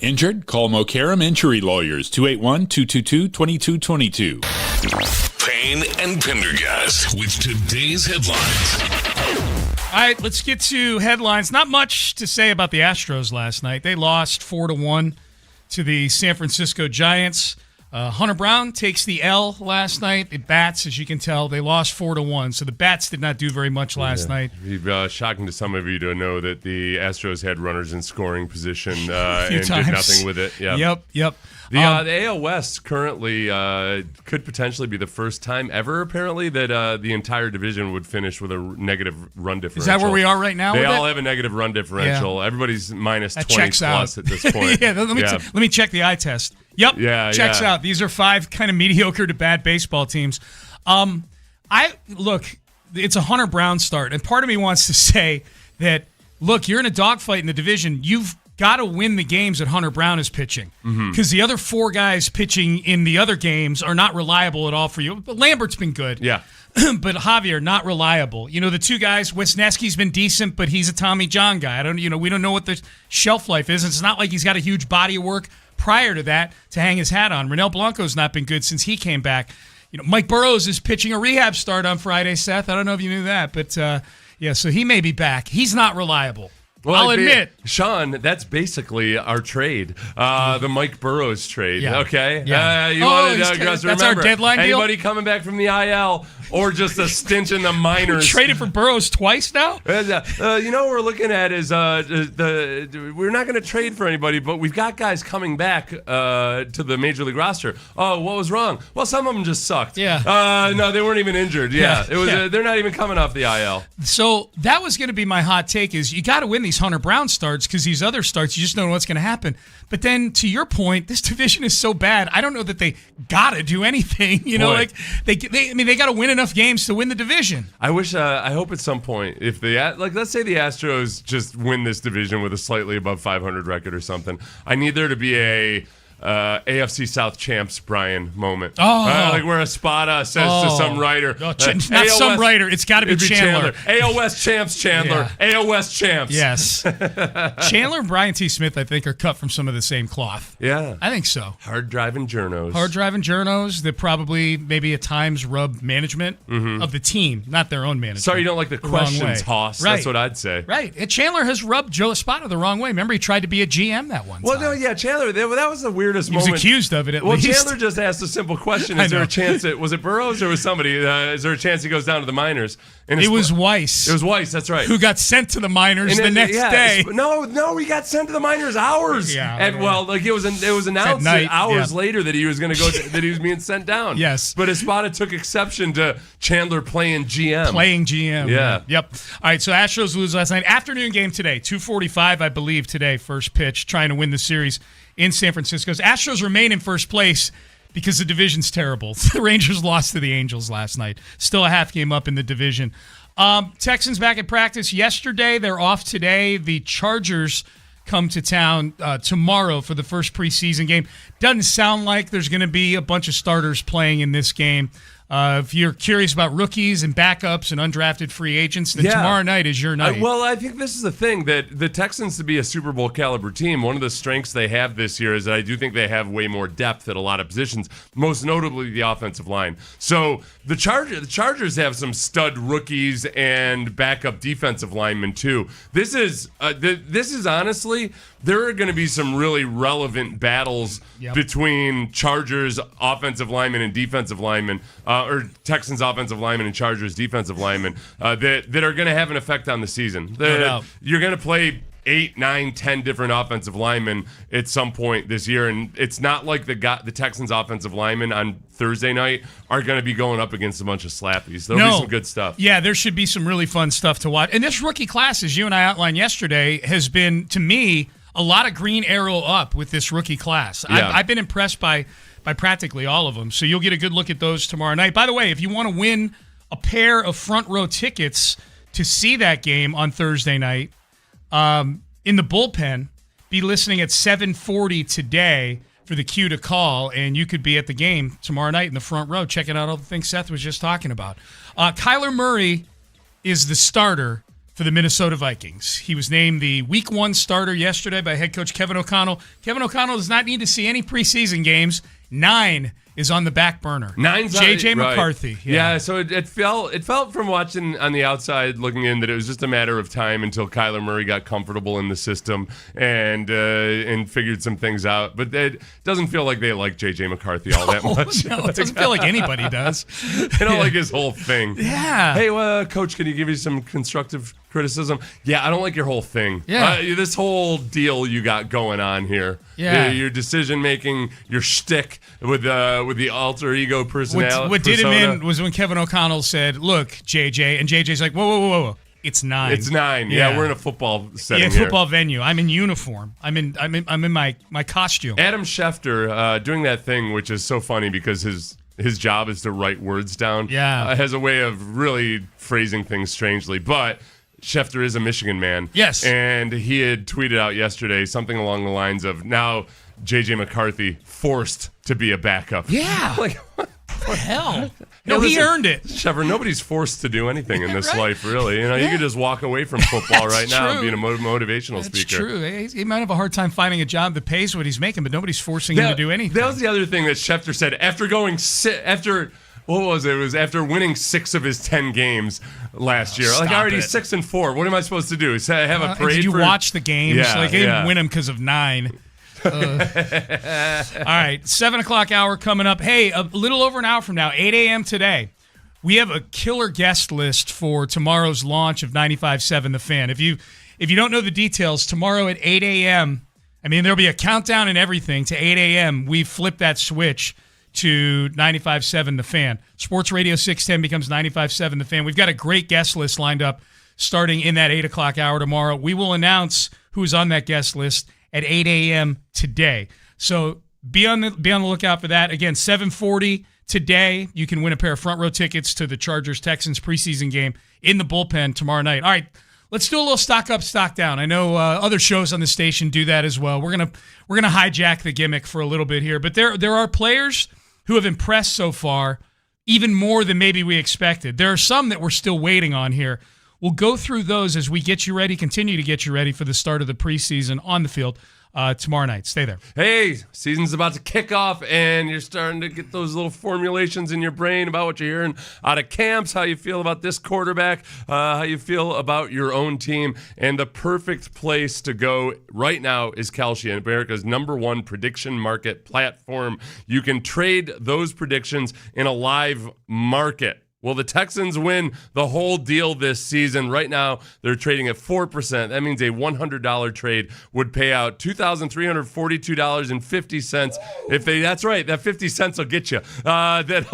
Injured? Call Mokaram Injury Lawyers, 281-222-2222. Payne and Pendergast with today's headlines. All right, let's get to headlines. Not much to say about the Astros last night. They lost 4-1 to the San Francisco Giants. Hunter Brown takes the L last night. The Bats, as you can tell, they lost 4-1. So the Bats did not do very much last night. Shocking to some of you to know that the Astros had runners in scoring position and did nothing with it. Yep. The AL West currently could potentially be the first time ever, apparently, that the entire division would finish with a negative run differential. Is that where we are right now? They all have a negative run differential. Yeah. Everybody's minus 20 plus at this point. Let me check the eye test. Yep. Checks out. These are 5 kind of mediocre to bad baseball teams. It's a Hunter Brown start, and part of me wants to say that, look, you're in a dogfight in the division. You've got to win the games that Hunter Brown is pitching, because the other 4 guys pitching in the other games are not reliable at all for you. But Lambert's been good. Yeah. But Javier, not reliable. You know, the 2 guys, Wisniewski's been decent, but he's a Tommy John guy. We don't know what the shelf life is. It's not like he's got a huge body of work prior to that to hang his hat on. Renell Blanco's not been good since he came back. Mike Burrows is pitching a rehab start on Friday, Seth. I don't know if you knew that, but so he may be back. He's not reliable. Well, I'll admit. Sean, that's basically our trade, the Mike Burrows trade, okay? Yeah. That's our deadline deal? Anybody coming back from the IL or just a stint in the minors? Traded for Burrows twice now? What we're looking at is we're not going to trade for anybody, but we've got guys coming back to the Major League roster. Oh, what was wrong? Well, some of them just sucked. Yeah. No, they weren't even injured. Yeah. It was. They're not even coming off the IL. So that was going to be my hot take is you got to win these Hunter Brown starts because these other starts, you just don't know what's going to happen. But then to your point, this division is so bad. I don't know that they got to do anything. They got to win enough games to win the division. I hope at some point if let's say the Astros just win this division with a slightly above 500 record or something. I need there to be a AFC South champs Brian moment. Like where Espada says to some writer. Not some writer. It's got to be Chandler. AL West champs Chandler. Yeah. AL West champs. Yes. Chandler and Brian T. Smith, I think, are cut from some of the same cloth. Yeah. I think so. Hard driving journos that probably maybe at times rub management of the team, not their own management. Sorry you don't like the questions, Hoss. Right. That's what I'd say. Right. And Chandler has rubbed Joe Espada the wrong way. Remember, he tried to be a GM that one time. Well, no, yeah, Chandler, that was the weirdest he moment. Was accused of it at least. Well, Chandler just asked a simple question. Is there a chance was it Burrows or was somebody? Is there a chance he goes down to the minors? And it was Weiss. It was Weiss, that's right. Who got sent to the minors the next day. No, he got sent to the minors hours. Yeah. And it was announced hours later that he was going to go that he was being sent down. Yes. But Espada took exception to Chandler playing GM. Yeah. Yep. All right, so Astros lose last night. Afternoon game today, 2:45, I believe, today, first pitch, trying to win the series in San Francisco. Astros remain in first place because the division's terrible. The Rangers lost to the Angels last night. Still a half game up in the division. Texans back at practice yesterday. They're off today. The Chargers come to town tomorrow for the first preseason game. Doesn't sound like there's going to be a bunch of starters playing in this game. If you're curious about rookies and backups and undrafted free agents, then tomorrow night is your night. I think this is the thing, that the Texans, to be a Super Bowl caliber team, one of the strengths they have this year is that I do think they have way more depth at a lot of positions, most notably the offensive line. So the Chargers have some stud rookies and backup defensive linemen too. This is honestly, there are going to be some really relevant battles between Chargers offensive linemen and defensive linemen, or Texans offensive linemen and Chargers defensive linemen that are going to have an effect on the season. You're going to play 8, 9, 10 different offensive linemen at some point this year, and it's not like the Texans offensive linemen on Thursday night are going to be going up against a bunch of slappies. There'll be some good stuff. Yeah, there should be some really fun stuff to watch. And this rookie class, as you and I outlined yesterday, has been, to me, a lot of green arrow up with this rookie class. Yeah. I've been impressed by practically all of them. So you'll get a good look at those tomorrow night. By the way, if you want to win a pair of front row tickets to see that game on Thursday night in the bullpen, be listening at 7:40 today for the cue to call, and you could be at the game tomorrow night in the front row, checking out all the things Seth was just talking about. Kyler Murray is the starter for the Minnesota Vikings. He was named the Week 1 starter yesterday by head coach Kevin O'Connell. Kevin O'Connell does not need to see any preseason games. 9 is on the back burner. 9's J.J. right. McCarthy. Yeah, so it felt from watching on the outside looking in that it was just a matter of time until Kyler Murray got comfortable in the system and figured some things out. But it doesn't feel like they like J.J. McCarthy all that much. No, it doesn't feel like anybody does. They don't like his whole thing. Yeah. Hey, Coach, can you give me some constructive criticism? Yeah, I don't like your whole thing. Yeah. This whole deal you got going on here. Yeah. Your decision making, your shtick with the alter ego personality. What did him in was when Kevin O'Connell said, "Look, JJ," and JJ's like, "Whoa. It's 9. It's 9. Yeah, we're in a football setting. Yeah, football venue. I'm in uniform. I'm in my costume." Adam Schefter doing that thing, which is so funny because his job is to write words down. Yeah. Has a way of really phrasing things strangely, but Schefter is a Michigan man. Yes. And he had tweeted out yesterday something along the lines of, now J.J. McCarthy forced to be a backup. Yeah. Like, what the hell? No, Hey, he listen, earned it. Schefter, nobody's forced to do anything in this Right. life, really. You could just walk away from football right now and true. be a motivational That's speaker. true. He might have a hard time finding a job that pays what he's making, but nobody's forcing him to do anything. That was the other thing that Schefter said after what was it? It was after winning 6 of his 10 games last year. Like, Stop already it. 6-4. What am I supposed to do? Say, have a parade? Did you for... watch the games? Yeah, Like, they didn't win them because of 9. All right, 7 o'clock hour coming up. Hey, a little over an hour from now, 8 a.m. today, we have a killer guest list for tomorrow's launch of 95.7 The Fan. If you don't know the details, tomorrow at 8 a.m., I mean, there'll be a countdown and everything to 8 a.m. We flip that switch to 95.7 The Fan. Sports Radio 610 becomes 95.7 The Fan. We've got a great guest list lined up starting in that 8 o'clock hour tomorrow. We will announce who's on that guest list at 8 a.m. today. So be on the lookout for that. Again, 7:40 today. You can win a pair of front row tickets to the Chargers-Texans preseason game in the bullpen tomorrow night. All right, let's do a little stock up, stock down. I know other shows on the station do that as well. We're gonna hijack the gimmick for a little bit here, but there are players who have impressed so far, even more than maybe we expected. There are some that we're still waiting on here. We'll go through those as we get you ready, continue to get you ready for the start of the preseason on the field tomorrow night. Stay there. Hey, season's about to kick off, and you're starting to get those little formulations in your brain about what you're hearing out of camps, how you feel about this quarterback, how you feel about your own team. And the perfect place to go right now is Kalshi, America's #1 prediction market platform. You can trade those predictions in a live market. Will the Texans win the whole deal this season? Right now, they're trading at 4%. That means a $100 trade would pay out $2,342.50. That's right, that 50 cents will get you. That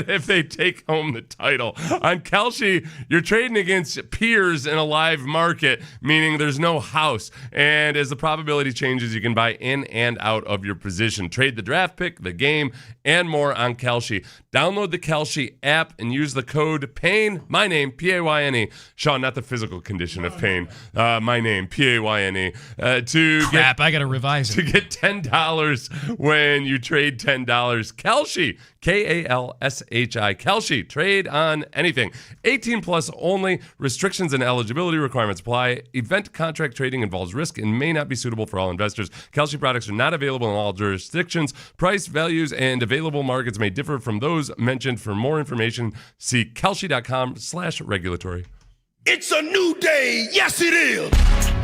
if they take home the title. On Kalshi, you're trading against peers in a live market, meaning there's no house. And as the probability changes, you can buy in and out of your position. Trade the draft pick, the game, and more on Kalshi. Download the Kalshi app and use the code PAYNE, my name, P-A-Y-N-E. Sean, not the physical condition of pain. My name, P-A-Y-N-E. I got to revise it. To get $10 when you trade $10. Kalshi, K-A-L-S-H-I. Kalshi, trade on anything. 18 plus only. Restrictions and eligibility requirements apply. Event contract trading involves risk and may not be suitable for all investors. Kalshi products are not available in all jurisdictions. Price, values, and available markets may differ from those mentioned. For more information, see kalshi.com/regulatory. It's a new day. Yes, it is.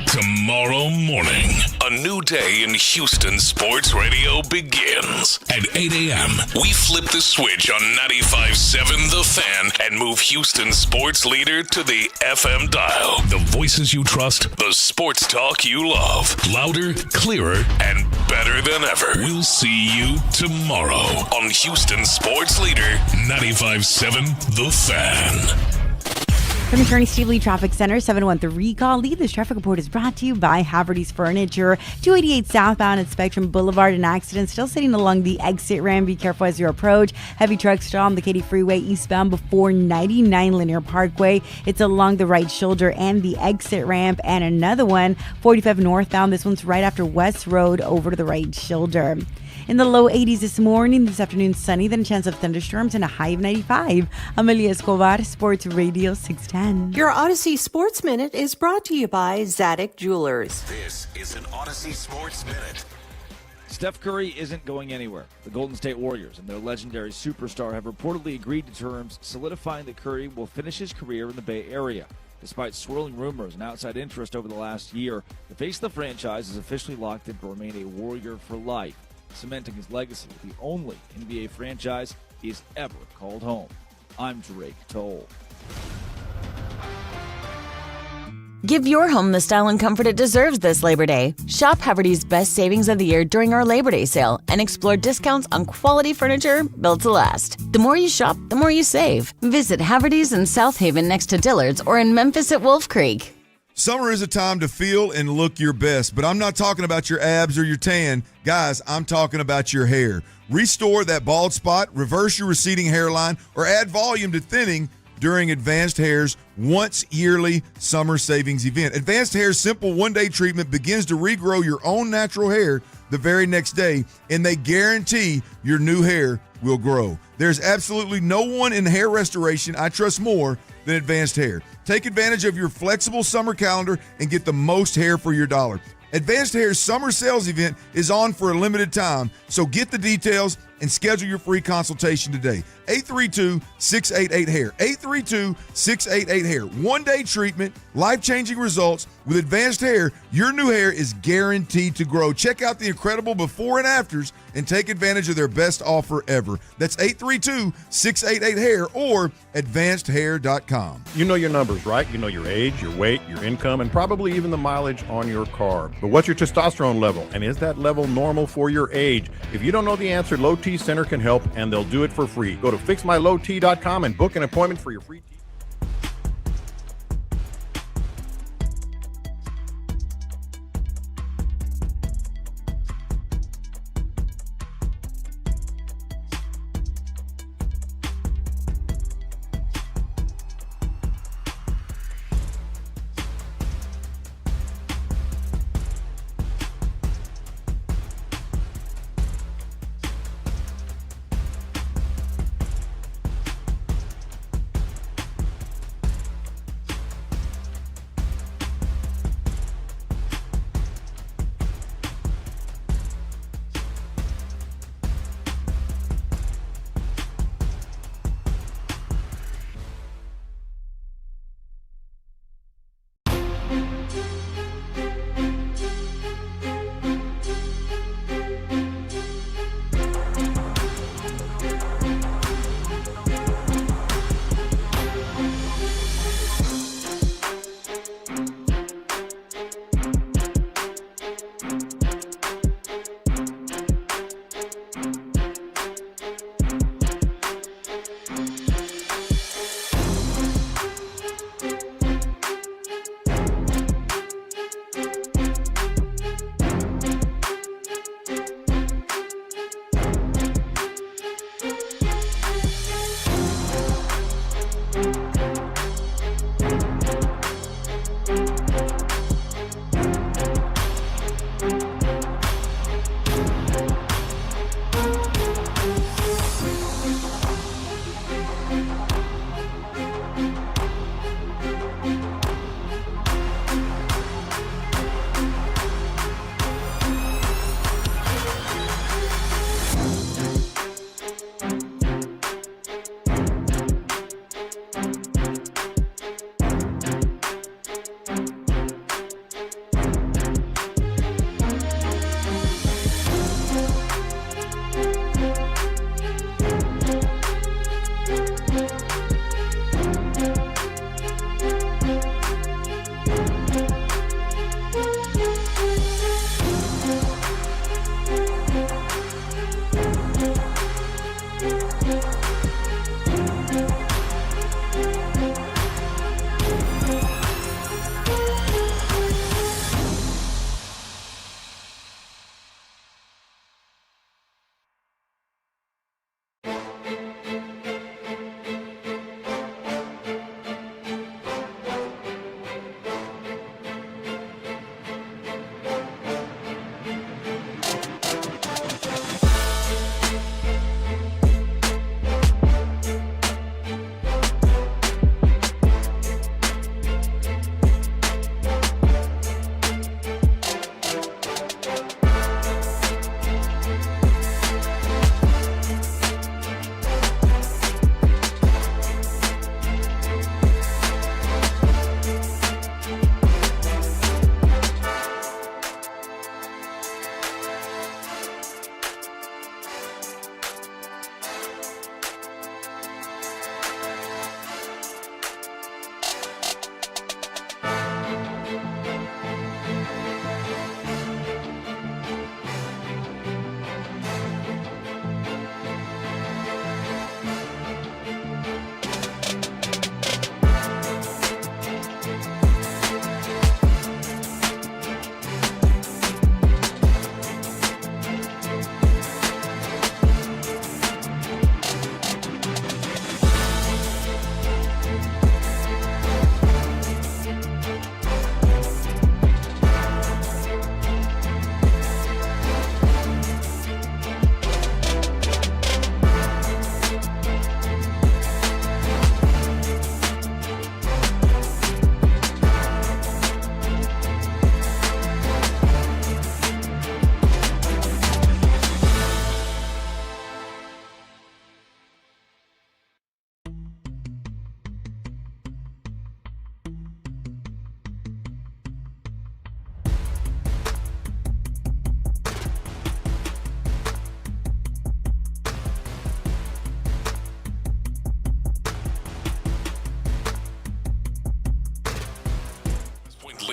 Tomorrow morning, a new day in Houston Sports Radio begins. At 8 a.m., we flip the switch on 95.7 The Fan and move Houston sports leader to the FM dial. The voices you trust, the sports talk you love. Louder, clearer, and better than ever. We'll see you tomorrow on Houston Sports Leader 95.7 The Fan. From the Kearney Stevely Traffic Center, 713 call. This traffic report is brought to you by Haverty's Furniture. 288 southbound at Spectrum Boulevard. An accident still sitting along the exit ramp. Be careful as you approach. Heavy trucks still on the Katy Freeway eastbound before 99 Linear Parkway. It's along the right shoulder and the exit ramp. And another one, 45 northbound. This one's right after West Road over to the right shoulder. In the low 80s this morning, this afternoon sunny, then a chance of thunderstorms and a high of 95. Amelia Escobar, Sports Radio 610. Your Odyssey Sports Minute is brought to you by Zadig Jewelers. This is an Odyssey Sports Minute. Steph Curry isn't going anywhere. The Golden State Warriors and their legendary superstar have reportedly agreed to terms solidifying that Curry will finish his career in the Bay Area. Despite swirling rumors and outside interest over the last year, the face of the franchise is officially locked in to remain a Warrior for life, cementing his legacy with the only NBA franchise he has ever called home. I'm Drake Toll. Give your home the style and comfort it deserves this Labor Day. Shop Haverty's best savings of the year during our Labor Day sale and explore discounts on quality furniture built to last. The more you shop, the more you save. Visit Haverty's in South Haven next to Dillard's or in Memphis at Wolf Creek. Summer is a time to feel and look your best, but I'm not talking about your abs or your tan. Guys, I'm talking about your hair. Restore that bald spot, reverse your receding hairline, or add volume to thinning during Advanced Hair's once yearly summer savings event. Advanced Hair's simple one-day treatment begins to regrow your own natural hair the very next day, and they guarantee your new hair will grow. There's absolutely no one in hair restoration I trust more than Advanced Hair. Take advantage of your flexible summer calendar and get the most hair for your dollar. Advanced Hair's summer sales event is on for a limited time, so get the details and schedule your free consultation today. 832-688-HAIR. 832-688-HAIR. One-day treatment, life-changing results. With Advanced Hair, your new hair is guaranteed to grow. Check out the incredible before and afters and take advantage of their best offer ever. That's 832-688-HAIR or advancedhair.com. You know your numbers, right? You know your age, your weight, your income, and probably even the mileage on your car. But what's your testosterone level? And is that level normal for your age? If you don't know the answer, Low T Center can help, and they'll do it for free. Go to fixmylowt.com and book an appointment for your free T.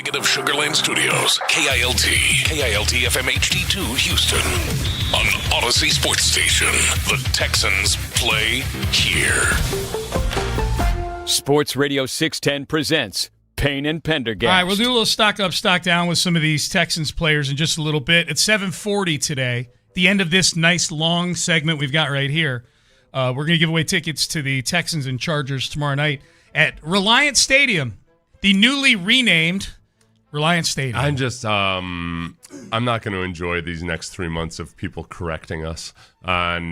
Liggett of Sugar Land Studios, KILT FM HD2 Houston. On Odyssey Sports Station, the Texans play here. Sports Radio 610 presents Payne and Pendergast. All right, we'll do a little stock up, stock down with some of these Texans players in just a little bit. It's 7:40 today. The end of this nice long segment we've got right here. We're going to give away tickets to the Texans and Chargers tomorrow night at Reliant Stadium, the newly renamed Reliant Stadium. I'm just, I'm not going to enjoy these next 3 months of people correcting us on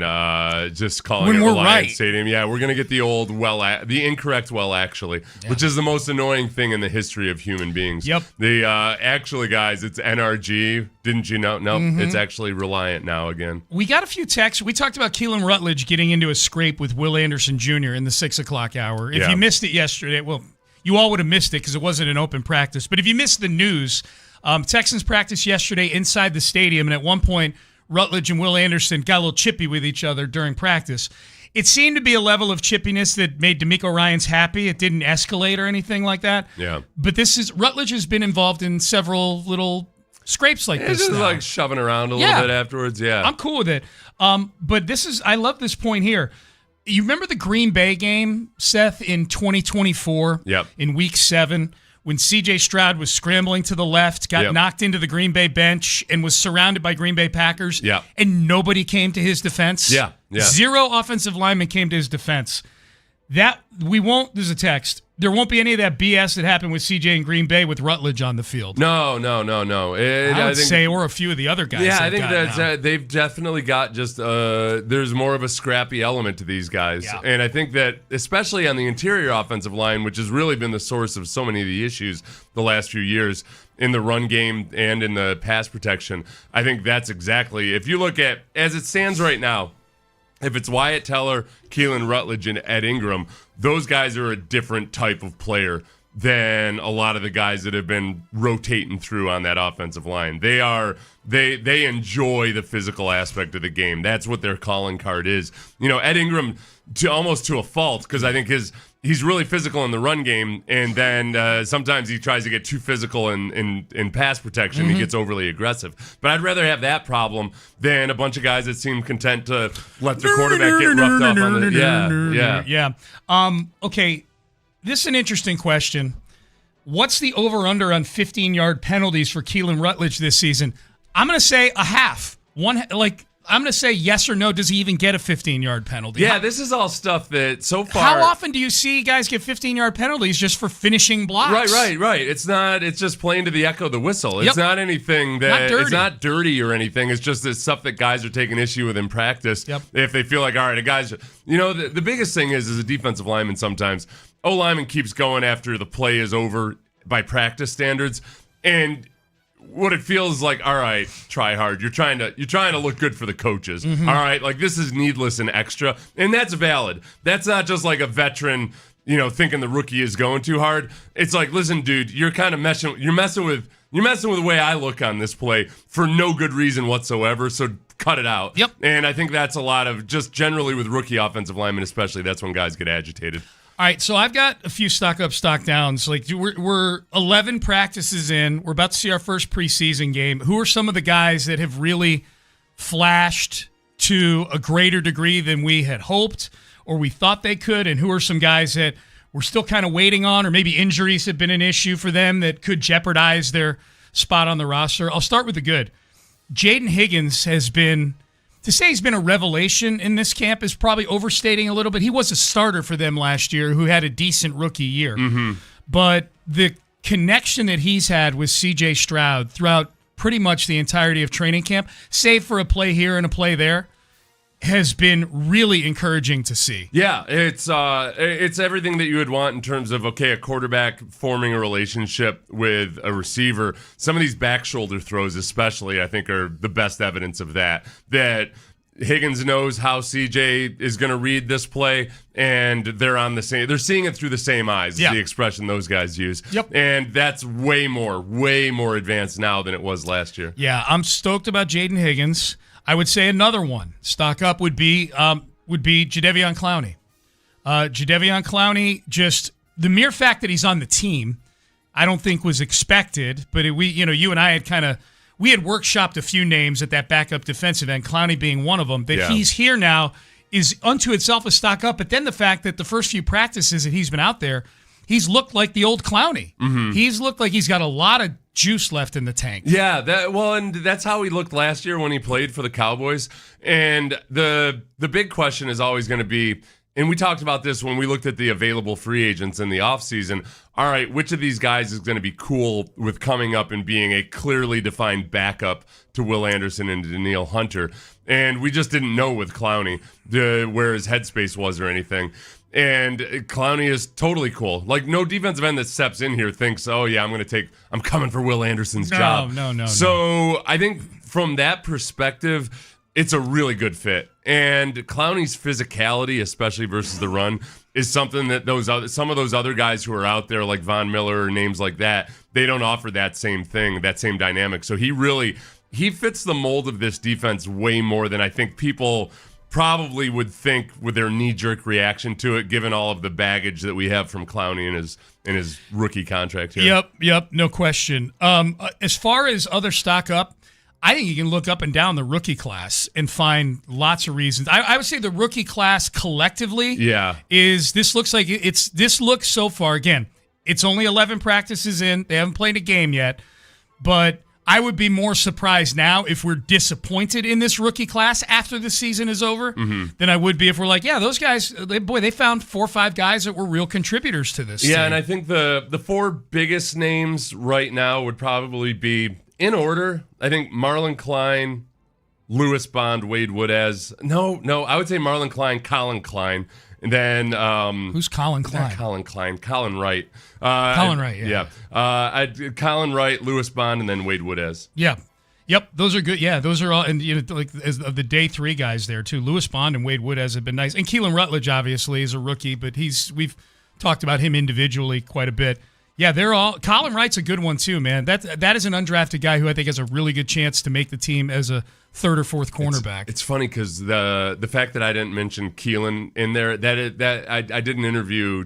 just calling When it we're Reliant right. Stadium. Yeah, we're going to get the old the incorrect actually, which is the most annoying thing in the history of human beings. Yep. The actually, guys, it's NRG. Didn't you know? Nope. It's actually Reliant now again. We got a few texts. We talked about Keelan Rutledge getting into a scrape with Will Anderson Jr. in the 6 o'clock hour. If you missed it yesterday, well, you all would have missed it because it wasn't an open practice. But if you missed the news, Texans practiced yesterday inside the stadium, and at one point, Rutledge and Will Anderson got a little chippy with each other during practice. It seemed to be a level of chippiness that made DeMeco Ryans happy. It didn't escalate or anything like that. Yeah. But Rutledge has been involved in several little scrapes like this. It's just now. like shoving around a little bit afterwards. Yeah. I'm cool with it. But I love this point here. You remember the Green Bay game, Seth, in 2024? Yep. In Week 7, when C.J. Stroud was scrambling to the left, got knocked into the Green Bay bench, and was surrounded by Green Bay Packers, and nobody came to his defense? Yeah. Zero offensive linemen came to his defense. There's a text. There won't be any of that BS that happened with CJ in Green Bay with Rutledge on the field. No. I would say, or a few of the other guys. Yeah, I think they've definitely got just there's more of a scrappy element to these guys. Yeah. And I think that especially on the interior offensive line, which has really been the source of so many of the issues the last few years in the run game and in the pass protection, I think that's exactly, if you look at, as it stands right now, if it's Wyatt Teller, Keelan Rutledge, and Ed Ingram, those guys are a different type of player than a lot of the guys that have been rotating through on that offensive line. They enjoy the physical aspect of the game. That's what their calling card is. Ed Ingram almost to a fault, because I think he's really physical in the run game, and then sometimes he tries to get too physical in pass protection. He gets overly aggressive. But I'd rather have that problem than a bunch of guys that seem content to let their quarterback get roughed off on the Yeah. Okay, this is an interesting question. What's the over-under on 15-yard penalties for Keelan Rutledge this season? I'm going to say a half. I'm going to say yes or no. Does he even get a 15-yard penalty? Yeah, this is all stuff that so far. How often do you see guys get 15-yard penalties just for finishing blocks? Right. It's just playing to the echo of the whistle. It's not anything that it's not dirty or anything. It's just this stuff that guys are taking issue with in practice. Yep. If they feel like, all right, the guys, the biggest thing is as a defensive lineman sometimes, O-lineman keeps going after the play is over by practice standards, and what it feels like, all right, try hard. You're trying to look good for the coaches. All right, like this is needless and extra, and that's valid. That's not just like a veteran, thinking the rookie is going too hard. It's like, listen, dude, you're kind of messing with the way I look on this play for no good reason whatsoever. So cut it out. Yep. And I think that's a lot of just generally with rookie offensive linemen, especially. That's when guys get agitated. All right, so I've got a few stock up, stock downs. Like we're 11 practices in. We're about to see our first preseason game. Who are some of the guys that have really flashed to a greater degree than we had hoped or we thought they could? And who are some guys that we're still kind of waiting on, or maybe injuries have been an issue for them that could jeopardize their spot on the roster? I'll start with the good. Jaden Higgins has been... To say he's been a revelation in this camp is probably overstating a little bit. He was a starter for them last year who had a decent rookie year. But the connection that he's had with C.J. Stroud throughout pretty much the entirety of training camp, save for a play here and a play there, has been really encouraging to see. Yeah, it's everything that you would want in terms of, a quarterback forming a relationship with a receiver. Some of these back shoulder throws especially, I think, are the best evidence of that. That Higgins knows how CJ is going to read this play, and they're seeing it through the same eyes, is the expression those guys use. Yep. And that's way more advanced now than it was last year. Yeah, I'm stoked about Jaden Higgins. I would say another one, stock up, would be Jadeveon Clowney. Jadeveon Clowney, just the mere fact that he's on the team, I don't think was expected, but you and I had we had workshopped a few names at that backup defensive end, Clowney being one of them. That he's here now is unto itself a stock up. But then the fact that the first few practices that he's been out there, he's looked like the old Clowney. Mm-hmm. He's looked like he's got a lot of juice left in the tank. Yeah, and that's how he looked last year when he played for the Cowboys. And the big question is always going to be, and we talked about this when we looked at the available free agents in the offseason. All right, which of these guys is going to be cool with coming up and being a clearly defined backup to Will Anderson and Danielle Hunter? And we just didn't know with Clowney where his headspace was or anything. And Clowney is totally cool. Like, no defensive end that steps in here thinks, oh, yeah, I'm coming for Will Anderson's job. No. So I think from that perspective, it's a really good fit. And Clowney's physicality, especially versus the run, is something that some of those other guys who are out there, like Von Miller or names like that, they don't offer that same thing, that same dynamic. So he fits the mold of this defense way more than I think people probably would think with their knee-jerk reaction to it, given all of the baggage that we have from Clowney in his rookie contract here. Yep, no question. As far as other stock up, I think you can look up and down the rookie class and find lots of reasons. I would say the rookie class collectively this looks so far, again, it's only 11 practices in. They haven't played a game yet, but I would be more surprised now if we're disappointed in this rookie class after the season is over than I would be if we're like, those guys, they found 4 or 5 guys that were real contributors to this team. And I think the 4 biggest names right now would probably be, in order, I think Marlon Klein, Lewis Bond, Wade Woodaz. No, I would say Marlon Klein, Colin Klein. And then who's Colin Klein? Not Colin Klein, Colin Wright. Colin Wright, Colin Wright, Lewis Bond, and then Wade Woodaz. Yep, those are good. Yeah, those are all, and like as of the day 3 guys there too. Lewis Bond and Wade Woodaz have been nice, and Keelan Rutledge obviously is a rookie, but we've talked about him individually quite a bit. Yeah, they're all. Colin Wright's a good one too, man. That is an undrafted guy who I think has a really good chance to make the team as a 3rd or 4th cornerback. It's funny because the fact that I didn't mention Keelan in there, I did an interview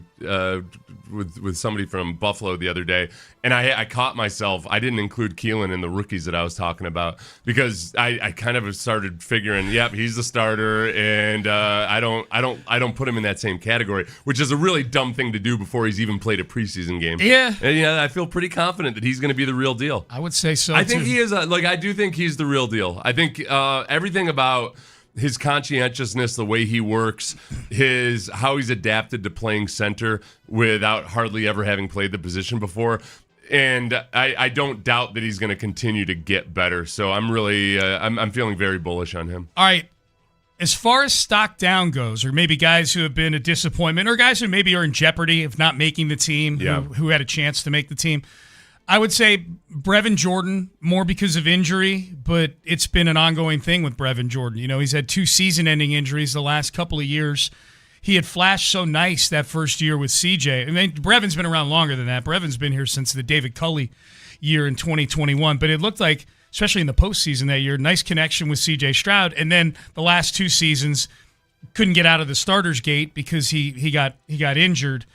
with somebody from Buffalo the other day, and I caught myself. I didn't include Keelan in the rookies that I was talking about because I kind of started figuring, he's the starter, and I don't put him in that same category, which is a really dumb thing to do before he's even played a preseason game. Yeah, and I feel pretty confident that he's going to be the real deal. I would say so. I think he is. I do think he's the real deal. I think everything about his conscientiousness, the way he works, how he's adapted to playing center without hardly ever having played the position before. And I don't doubt that he's going to continue to get better. So I'm really I'm feeling very bullish on him. All right. As far as stock down goes, or maybe guys who have been a disappointment, or guys who maybe are in jeopardy of not making the team, who had a chance to make the team, I would say Brevin Jordan, more because of injury, but it's been an ongoing thing with Brevin Jordan. He's had 2 season-ending injuries the last couple of years. He had flashed so nice that first year with CJ. I mean, Brevin's been around longer than that. Brevin's been here since the David Culley year in 2021, but it looked like, especially in the postseason that year, nice connection with CJ Stroud, and then the last 2 seasons couldn't get out of the starter's gate because he got injured.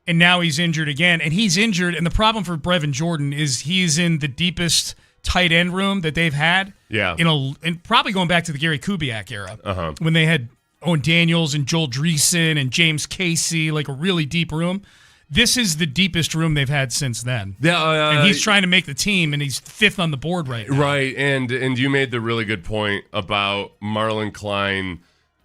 And now he's injured again, and he's injured. And the problem for Brevin Jordan is he's in the deepest tight end room that they've had. Yeah. And probably going back to the Gary Kubiak era when they had Owen Daniels and Joel Dreesen and James Casey, like a really deep room. This is the deepest room they've had since then. Yeah, and he's trying to make the team, and he's 5th on the board right now. Right, and you made the really good point about Marlon Klein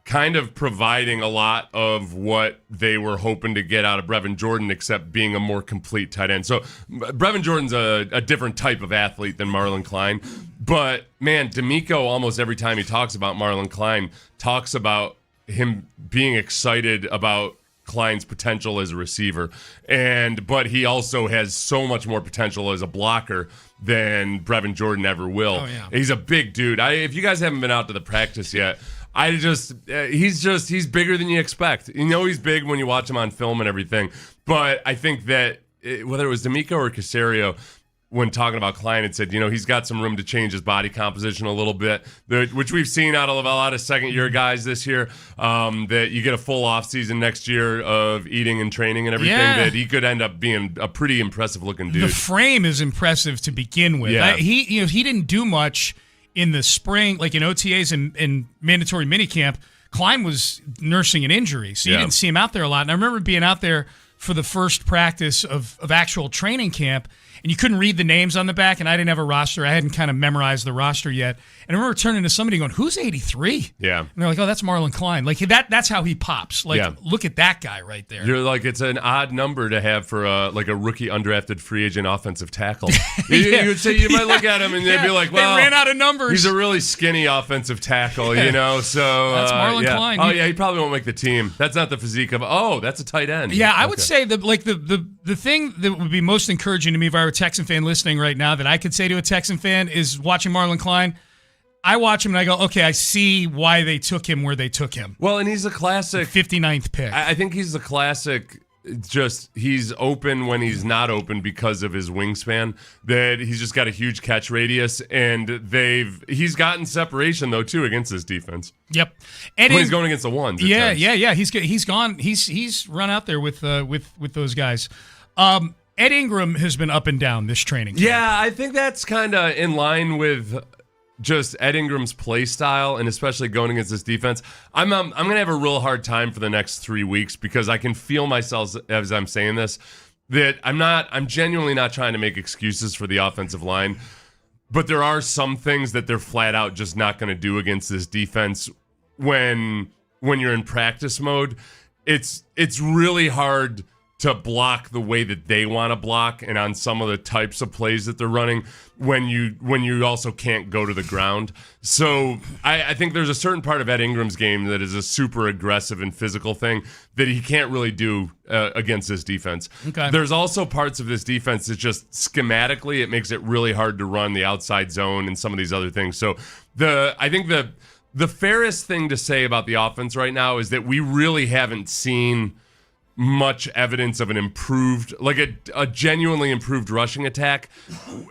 kind of providing a lot of what they were hoping to get out of Brevin Jordan, except being a more complete tight end. So Brevin Jordan's a different type of athlete than Marlon Klein. But, man, D'Amico, almost every time he talks about Marlon Klein, talks about him being excited about Klein's potential as a receiver. But he also has so much more potential as a blocker than Brevin Jordan ever will. Oh, yeah. He's a big dude. If you guys haven't been out to the practice yet, he's bigger than you expect. He's big when you watch him on film and everything. But I think that whether it was D'Amico or Caserio, when talking about Klein, had said, he's got some room to change his body composition a little bit, which we've seen out of a lot of second-year guys this year, that you get a full offseason next year of eating and training and everything, that he could end up being a pretty impressive-looking dude. The frame is impressive to begin with. Yeah. He didn't do much in the spring, like in OTAs and mandatory minicamp. Klein was nursing an injury, so you didn't see him out there a lot. And I remember being out there for the first practice of actual training camp, and you couldn't read the names on the back, and I didn't have a roster. I hadn't kind of memorized the roster yet. And I remember turning to somebody going, "Who's 83?" Yeah. And they're like, "Oh, that's Marlon Klein." Like that's how he pops. Like, look at that guy right there. You're like, it's an odd number to have for a rookie undrafted free agent offensive tackle. Yeah. You would say, you might look at him and they'd be like, well, they ran out of numbers. He's a really skinny offensive tackle, So that's Marlon Klein. Oh, yeah, he probably won't make the team. That's not the physique of, that's a tight end. Yeah, I would say that the thing that would be most encouraging to me if I were a Texan fan listening right now that I could say to a Texan fan is watching Marlon Klein. I watch him and I go, okay, I see why they took him where they took him. Well, and he's a classic 59th pick. I think he's the classic. Just he's open when he's not open because of his wingspan. That he's just got a huge catch radius, and he's gotten separation though too against this defense. Yep, and when he's going against the ones. Yeah. He's gone. He's run out there with those guys. Ed Ingram has been up and down this training camp. Yeah, I think that's kind of in line with just Ed Ingram's play style, and especially going against this defense. I'm going to have a real hard time for the next 3 weeks because I can feel myself as I'm saying this that I'm genuinely not trying to make excuses for the offensive line, but there are some things that they're flat out just not going to do against this defense when you're in practice mode. It's really hard to block the way that they want to block and on some of the types of plays that they're running when you also can't go to the ground. So I think there's a certain part of Ed Ingram's game that is a super aggressive and physical thing that he can't really do against this defense. Okay. There's also parts of this defense that just schematically it makes it really hard to run the outside zone and some of these other things. So I think the fairest thing to say about the offense right now is that we really haven't seen much evidence of an improved, like a genuinely improved rushing attack.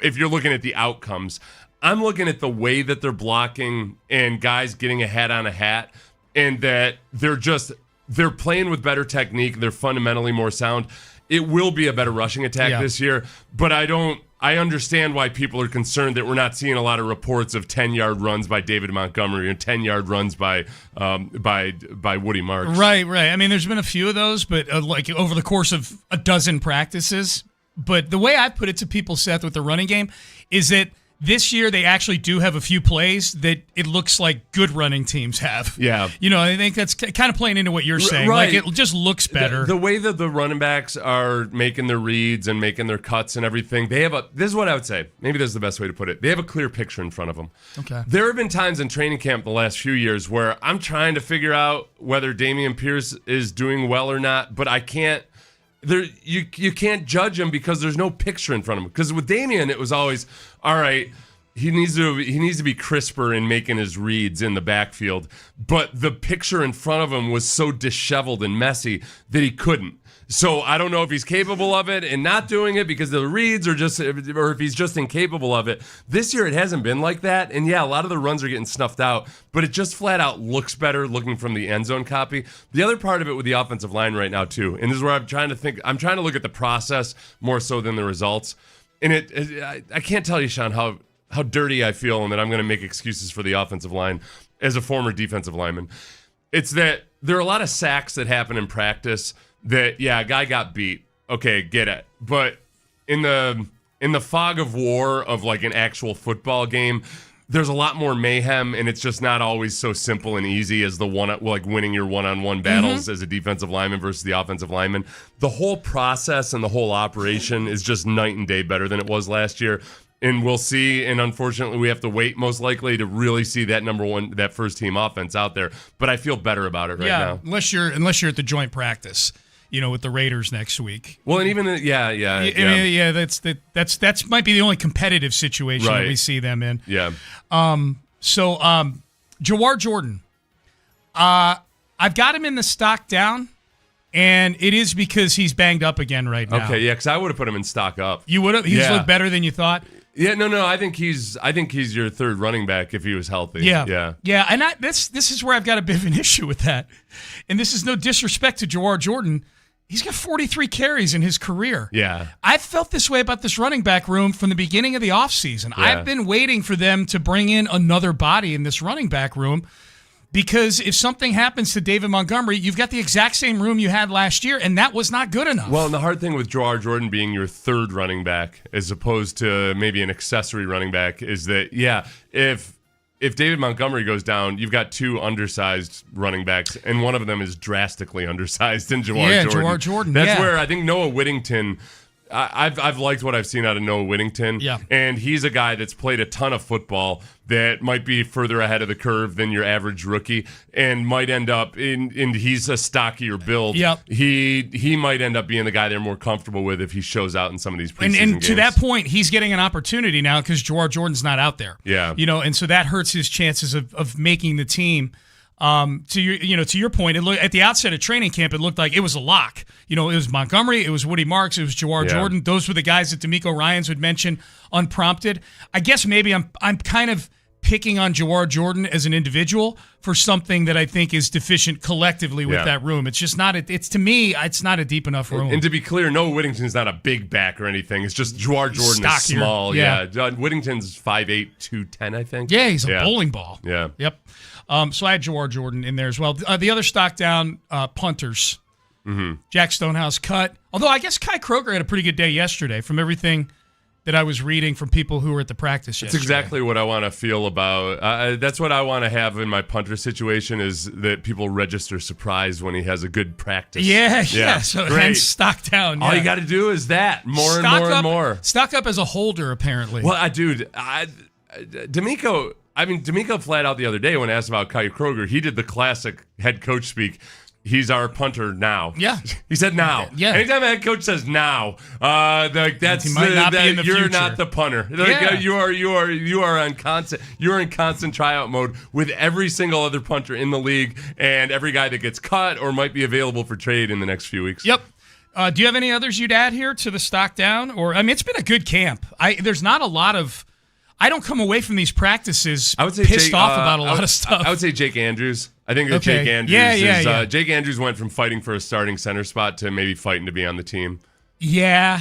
If you're looking at the outcomes, I'm looking at the way that they're blocking and guys getting a hat on a hat, and that they're playing with better technique. They're fundamentally more sound. It will be a better rushing attack this year, but I understand why people are concerned that we're not seeing a lot of reports of 10-yard runs by David Montgomery and 10-yard runs by Woody Marks. Right. I mean, there's been a few of those, but like over the course of a dozen practices. But the way I put it to people, Seth, with the running game is that this year they actually do have a few plays that it looks like good running teams have. Yeah. I think that's kind of playing into what you're saying. Right. Like it just looks better. The way that the running backs are making their reads and making their cuts and everything, this is what I would say. Maybe this is the best way to put it. They have a clear picture in front of them. Okay. There have been times in training camp the last few years where I'm trying to figure out whether Dameon Pierce is doing well or not, but I can't. You can't judge him because there's no picture in front of him. Because with Dameon, it was always, all right, he needs to be crisper in making his reads in the backfield. But the picture in front of him was so disheveled and messy that he couldn't. So I don't know if he's capable of it and not doing it because of the reads or if he's just incapable of it. This year it hasn't been like that. And yeah, a lot of the runs are getting snuffed out, but it just flat out looks better looking from the end zone copy. The other part of it with the offensive line right now too, and this is where I'm trying to look at the process more so than the results. And I can't tell you, Sean, how dirty I feel and that I'm going to make excuses for the offensive line as a former defensive lineman. It's that there are a lot of sacks that happen in practice that, yeah, a guy got beat. Okay, get it. But in the fog of war of like an actual football game, there's a lot more mayhem, and it's just not always so simple and easy as winning your one-on-one battles as a defensive lineman versus the offensive lineman. The whole process and the whole operation is just night and day better than it was last year. And we'll see, and unfortunately we have to wait most likely to really see that first team offense out there. But I feel better about it now. Unless you're at the joint practice, with the Raiders next week. Well, and even that's might be the only competitive situation that we see them in. Yeah. Jawar Jordan, I've got him in the stock down, And it is because he's banged up again right now. Okay, yeah, because I would have put him in stock up. You would have? He's looked better than you thought? Yeah, no. I think he's your third running back if he was healthy. Yeah. And this is where I've got a bit of an issue with that. And this is no disrespect to Jawar Jordan. He's got 43 carries in his career. Yeah. I've felt this way about this running back room from the beginning of the offseason. Yeah. I've been waiting for them to bring in another body in this running back room because if something happens to David Montgomery, you've got the exact same room you had last year, and that was not good enough. Well, and the hard thing with Jawar Jordan being your third running back as opposed to maybe an accessory running back is that, if David Montgomery goes down, you've got two undersized running backs, and one of them is drastically undersized in Jawar Jordan. Jawar Jordan. That's where I think Noah Whittington. I've liked what I've seen out of Noah Whittington. Yeah. And he's a guy that's played a ton of football that might be further ahead of the curve than your average rookie and might end up in he's a stockier build. Yep. He might end up being the guy they're more comfortable with if he shows out in some of these preseason games. And to that point, he's getting an opportunity now because Jawar Jordan's not out there. Yeah. And so that hurts his chances of making the team. To your point, at the outset of training camp, it looked like it was a lock. It was Montgomery, it was Woody Marks, it was Jawar Jordan. Those were the guys that D'Amico Ryans would mention unprompted. I guess maybe I'm kind of picking on Jawar Jordan as an individual for something that I think is deficient collectively with that room. It's just not. To me, it's not a deep enough room. And to be clear, Noah Whittington's not a big back or anything. It's just Jawar Jordan is small. Yeah. Whittington's 5'8", 210, I think. Yeah, he's a bowling ball. Yeah. Yep. So I had Jawar Jordan in there as well. The other stock down, punters. Mm-hmm. Jack Stonehouse cut. Although I guess Kai Kroger had a pretty good day yesterday from everything that I was reading from people who were at the practice yesterday. That's exactly what I want to feel about. That's what I want to have in my punter situation is that people register surprise when he has a good practice. Yeah. So great. hence stock down. All you got to do is that more and more. Stock up as a holder, apparently. Well, D'Amico flat out the other day when asked about Kai Kroger, he did the classic head coach speak. He's our punter now. Yeah. He said now. Yeah. Anytime a head coach says now, that's he might not be in the you're future. not the punter. You are on constant. You're in constant tryout mode with every single other punter in the league and every guy that gets cut or might be available for trade in the next few weeks. Yep. Do you have any others you'd add here to the stock down? Or it's been a good camp. There's not a lot of. I don't come away from these practices pissed off about a lot of stuff. I would say Jake Andrews. I think that Jake Andrews Jake Andrews went from fighting for a starting center spot to maybe fighting to be on the team. Yeah.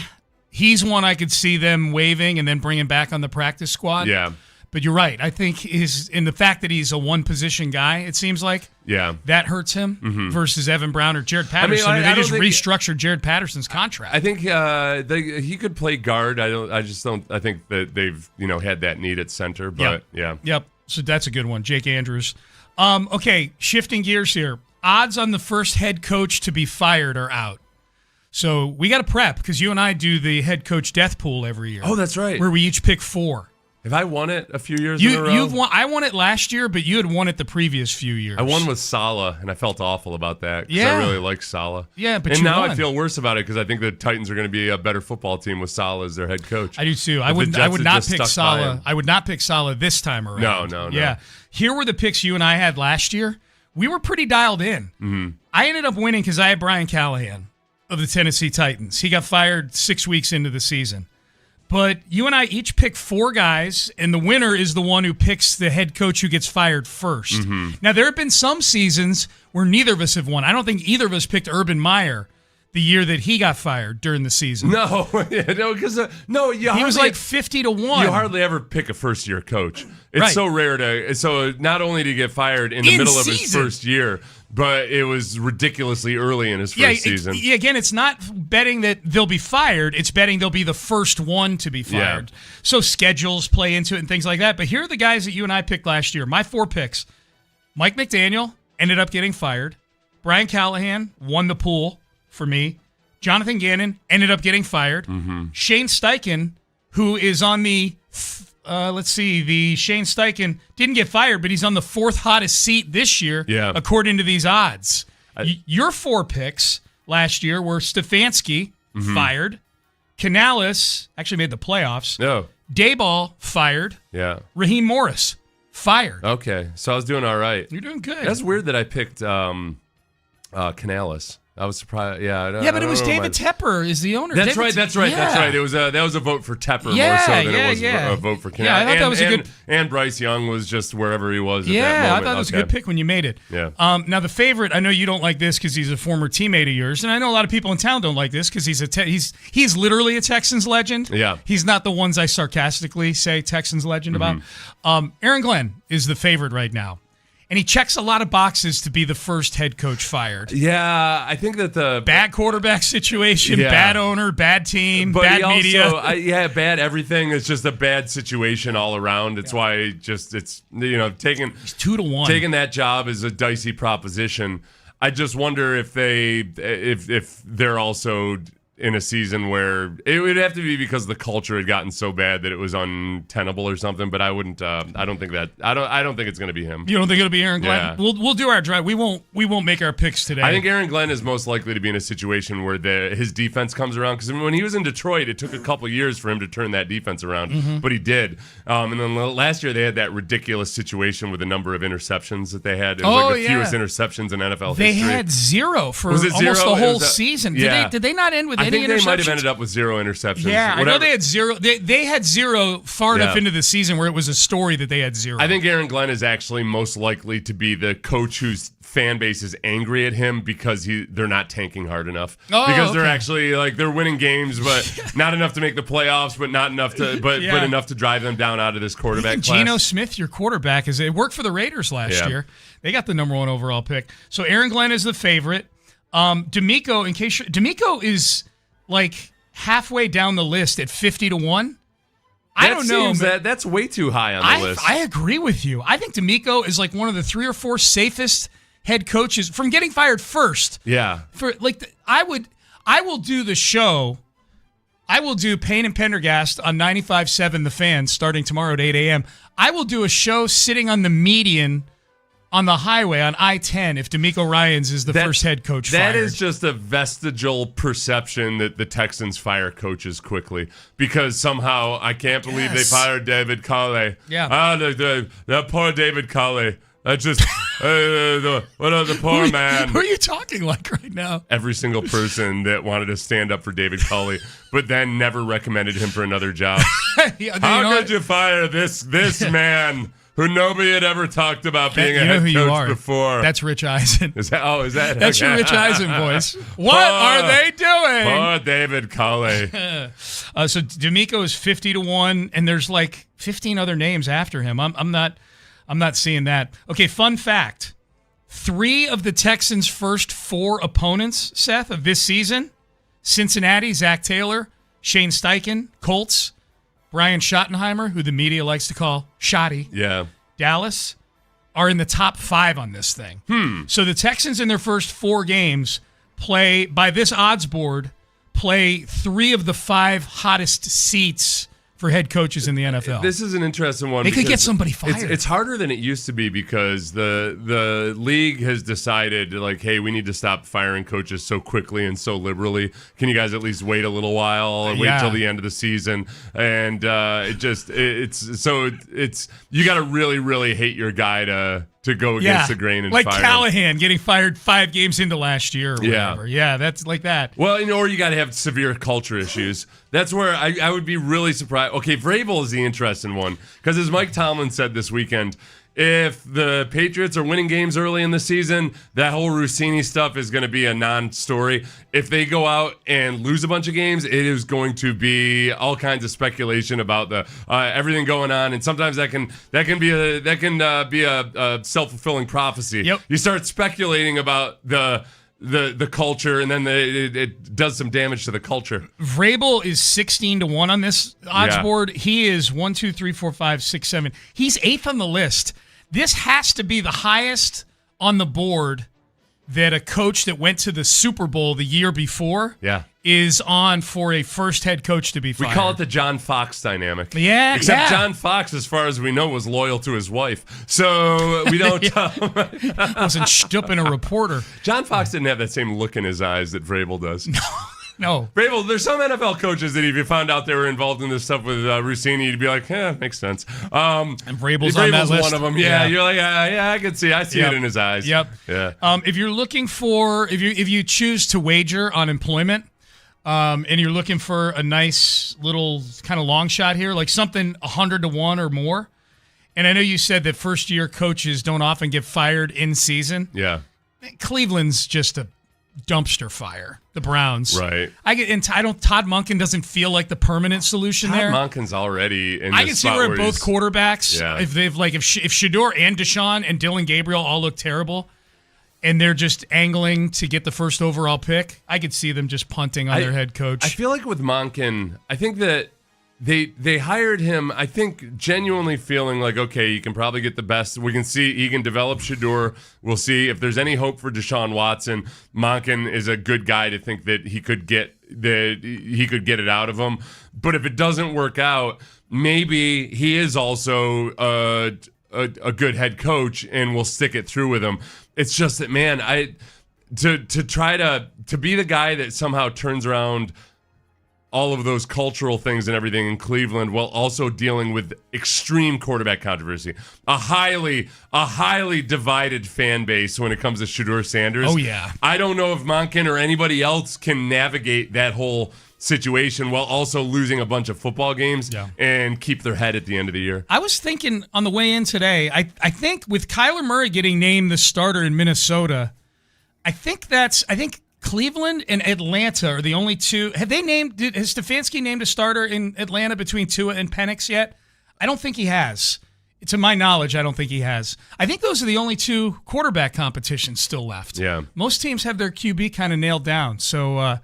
He's one I could see them waiving and then bringing back on the practice squad. Yeah. But you're right. I think in the fact that he's a one-position guy, it seems like that hurts him versus Evan Brown or Jared Patterson. They just restructured Jared Patterson's contract. I think he could play guard. I think that they've had that need at center. But Yep. So that's a good one, Jake Andrews. Okay, shifting gears here. Odds on the first head coach to be fired are out. So we got to prep because you and I do the head coach death pool every year. Oh, that's right. Where we each pick 4. Have I won it a few years in a row? You've won. I won it last year, but you had won it the previous few years. I won with Saleh, and I felt awful about that because I really like Saleh. Yeah, but and you now won. I feel worse about it because I think the Titans are going to be a better football team with Saleh as their head coach. I do too. I would not pick Saleh. I would not pick Saleh this time around. No. Yeah, here were the picks you and I had last year. We were pretty dialed in. Mm-hmm. I ended up winning because I had Brian Callahan of the Tennessee Titans. He got fired 6 weeks into the season. But you and I each pick 4 guys, and the winner is the one who picks the head coach who gets fired first. Mm-hmm. Now, there have been some seasons where neither of us have won. I don't think either of us picked Urban Meyer the year that he got fired during the season. No, because he was like 50-1. You hardly ever pick a first-year coach. It's so rare to. So not only to get fired in the middle of his first year, but it was ridiculously early in his first season. Again, it's not betting that they'll be fired. It's betting they'll be the first one to be fired. Yeah. So schedules play into it and things like that. But here are the guys that you and I picked last year. My 4 picks. Mike McDaniel ended up getting fired. Brian Callahan won the pool for me. Jonathan Gannon ended up getting fired. Mm-hmm. Shane Steichen, who is on the... the Shane Steichen didn't get fired, but he's on the 4th hottest seat this year, according to these odds. Your 4 picks last year were Stefanski, fired. Canales actually made the playoffs. No. Dayball, fired. Yeah. Raheem Morris, fired. Okay, so I was doing all right. You're doing good. That's weird that I picked Canales I was surprised. Yeah, but it was David Tepper is the owner. That's right. That's right. It was that was a vote for Tepper more so than it was a vote for Knapp. Yeah, I thought that was a good. And Bryce Young was just wherever he was. At that moment. I thought it was a good pick when you made it. Yeah. Now the favorite, I know you don't like this because he's a former teammate of yours, and I know a lot of people in town don't like this because he's literally a Texans legend. Yeah. He's not the ones I sarcastically say Texans legend about. Aaron Glenn is the favorite right now. And he checks a lot of boxes to be the first head coach fired. Yeah, I think that the bad quarterback situation, bad owner, bad team, bad media. Bad everything. It's just a bad situation all around. It's why it's taking 2-1. Taking that job is a dicey proposition. I just wonder if they're also in a season where it would have to be because the culture had gotten so bad that it was untenable or something. But I wouldn't. I don't think it's going to be him. You don't think it'll be Aaron Glenn? Yeah. We'll do our drive. We won't make our picks today. I think Aaron Glenn is most likely to be in a situation where his defense comes around, because when he was in Detroit, it took a couple years for him to turn that defense around, but he did. And then last year they had that ridiculous situation with the number of interceptions that they had. It was the fewest interceptions in NFL history. They had zero for almost the whole season. Did they not end with I any think interceptions? they might have ended up with 0 interceptions. Yeah, I know they had 0. They had 0 far enough into the season where it was a story that they had 0. I think Aaron Glenn is actually most likely to be the coach whose fan base is angry at him because they're not tanking hard enough. Because they're actually they're winning games, but not enough to make the playoffs, but not enough to but enough to drive them down out of this quarterback class. Geno Smith, your quarterback, it worked for the Raiders last year. They got the number 1 overall pick. So Aaron Glenn is the favorite. D'Amico, D'Amico is halfway down the list at 50-1. I don't know. That's way too high on the list. I agree with you. I think D'Amico is one of the 3 or 4 safest head coaches from getting fired first. Yeah. I will do the show. I will do Payne and Pendergast on 95.7 The Fan starting tomorrow at 8 a.m. I will do a show sitting on the median on the highway on I-10 if D'Amico Ryans is the first head coach fired. That is just a vestigial perception that the Texans fire coaches quickly because somehow I can't believe they fired David Culley. Yeah. The poor David Culley. That's just the poor man. Who are you talking like right now? Every single person that wanted to stand up for David Culley, but then never recommended him for another job. How could you fire this man who nobody had ever talked about being a head coach before? That's Rich Eisen. Is that? That's your Rich Eisen voice. What are they doing? Poor David Culley. So D'Amico is 50-1, and there's 15 other names after him. I'm not seeing that. Okay, fun fact. 3 of the Texans' first 4 opponents, Seth, of this season, Cincinnati, Zach Taylor, Shane Steichen, Colts, Brian Schottenheimer, who the media likes to call Shotty, Dallas, are in the top 5 on this thing. So the Texans in their first 4 games play, by this odds board, 3 of the 5 hottest seats for head coaches in the NFL. This is an interesting one. They could get somebody fired. It's harder than it used to be because the league has decided, hey, we need to stop firing coaches so quickly and so liberally. Can you guys at least wait a little while and wait till the end of the season? And it's you got to really, really hate your guy to go against the grain and fire Callahan getting fired 5 games into last year or whatever. Yeah, that's like that. Well, or you got to have severe culture issues. That's where I would be really surprised. Okay, Vrabel is the interesting one because as Mike Tomlin said this weekend, if the Patriots are winning games early in the season, that whole Rossini stuff is going to be a non-story. If they go out and lose a bunch of games, it is going to be all kinds of speculation about the everything going on, and sometimes that can be a self-fulfilling prophecy. Yep. You start speculating about the culture, and then it does some damage to the culture. Vrabel is 16-1 on this odds board. He is 1, 2, 3, 4, 5, 6, 7. He's 8th on the list. This has to be the highest on the board that a coach that went to the Super Bowl the year before is on for a first head coach to be fired. We call it the John Fox dynamic. Yeah, except John Fox, as far as we know, was loyal to his wife. So we don't wasn't stooping a reporter. John Fox didn't have that same look in his eyes that Vrabel does. No. No. Vrabel, there's some NFL coaches that if you found out they were involved in this stuff with Rossini, you'd be like, makes sense. And Vrabel's on that list. one of them. Yeah, you're like, I can see. I see it in his eyes. Yep. Yeah. If you're looking for, if you choose to wager on employment, and you're looking for a nice little kind of long shot here, like something 100-1 or more. And I know you said that first-year coaches don't often get fired in season. Yeah. Cleveland's just a dumpster fire. The Browns. Right. Todd Monken doesn't feel like the permanent solution there. Todd Monken's already in I this can see where spot both quarterbacks, Yeah. if Shador and Deshaun and Dylan Gabriel all look terrible, and they're just angling to get the first overall pick, I could see them just punting on their head coach. I feel like with Monken, I think that they hired him, I think, genuinely feeling like, okay, you can probably get the best. We can see he can develop Shador. We'll see if there's any hope for Deshaun Watson. Monken is a good guy to think that he could get it out of him. But if it doesn't work out, maybe he is also a good head coach and we'll stick it through with him. It's just that, man, to try to be the guy that somehow turns around all of those cultural things and everything in Cleveland while also dealing with extreme quarterback controversy. A highly divided fan base when it comes to Shador Sanders. Oh, yeah. I don't know if Monken or anybody else can navigate that whole situation while also losing a bunch of football games and keep their head at the end of the year. I was thinking on the way in today, I think with Kyler Murray getting named the starter in Minnesota, I think Cleveland and Atlanta are the only two. Has Stefanski named a starter in Atlanta between Tua and Penix yet? I don't think he has. To my knowledge, I don't think he has. I think those are the only two quarterback competitions still left. Yeah. Most teams have their QB kind of nailed down. So,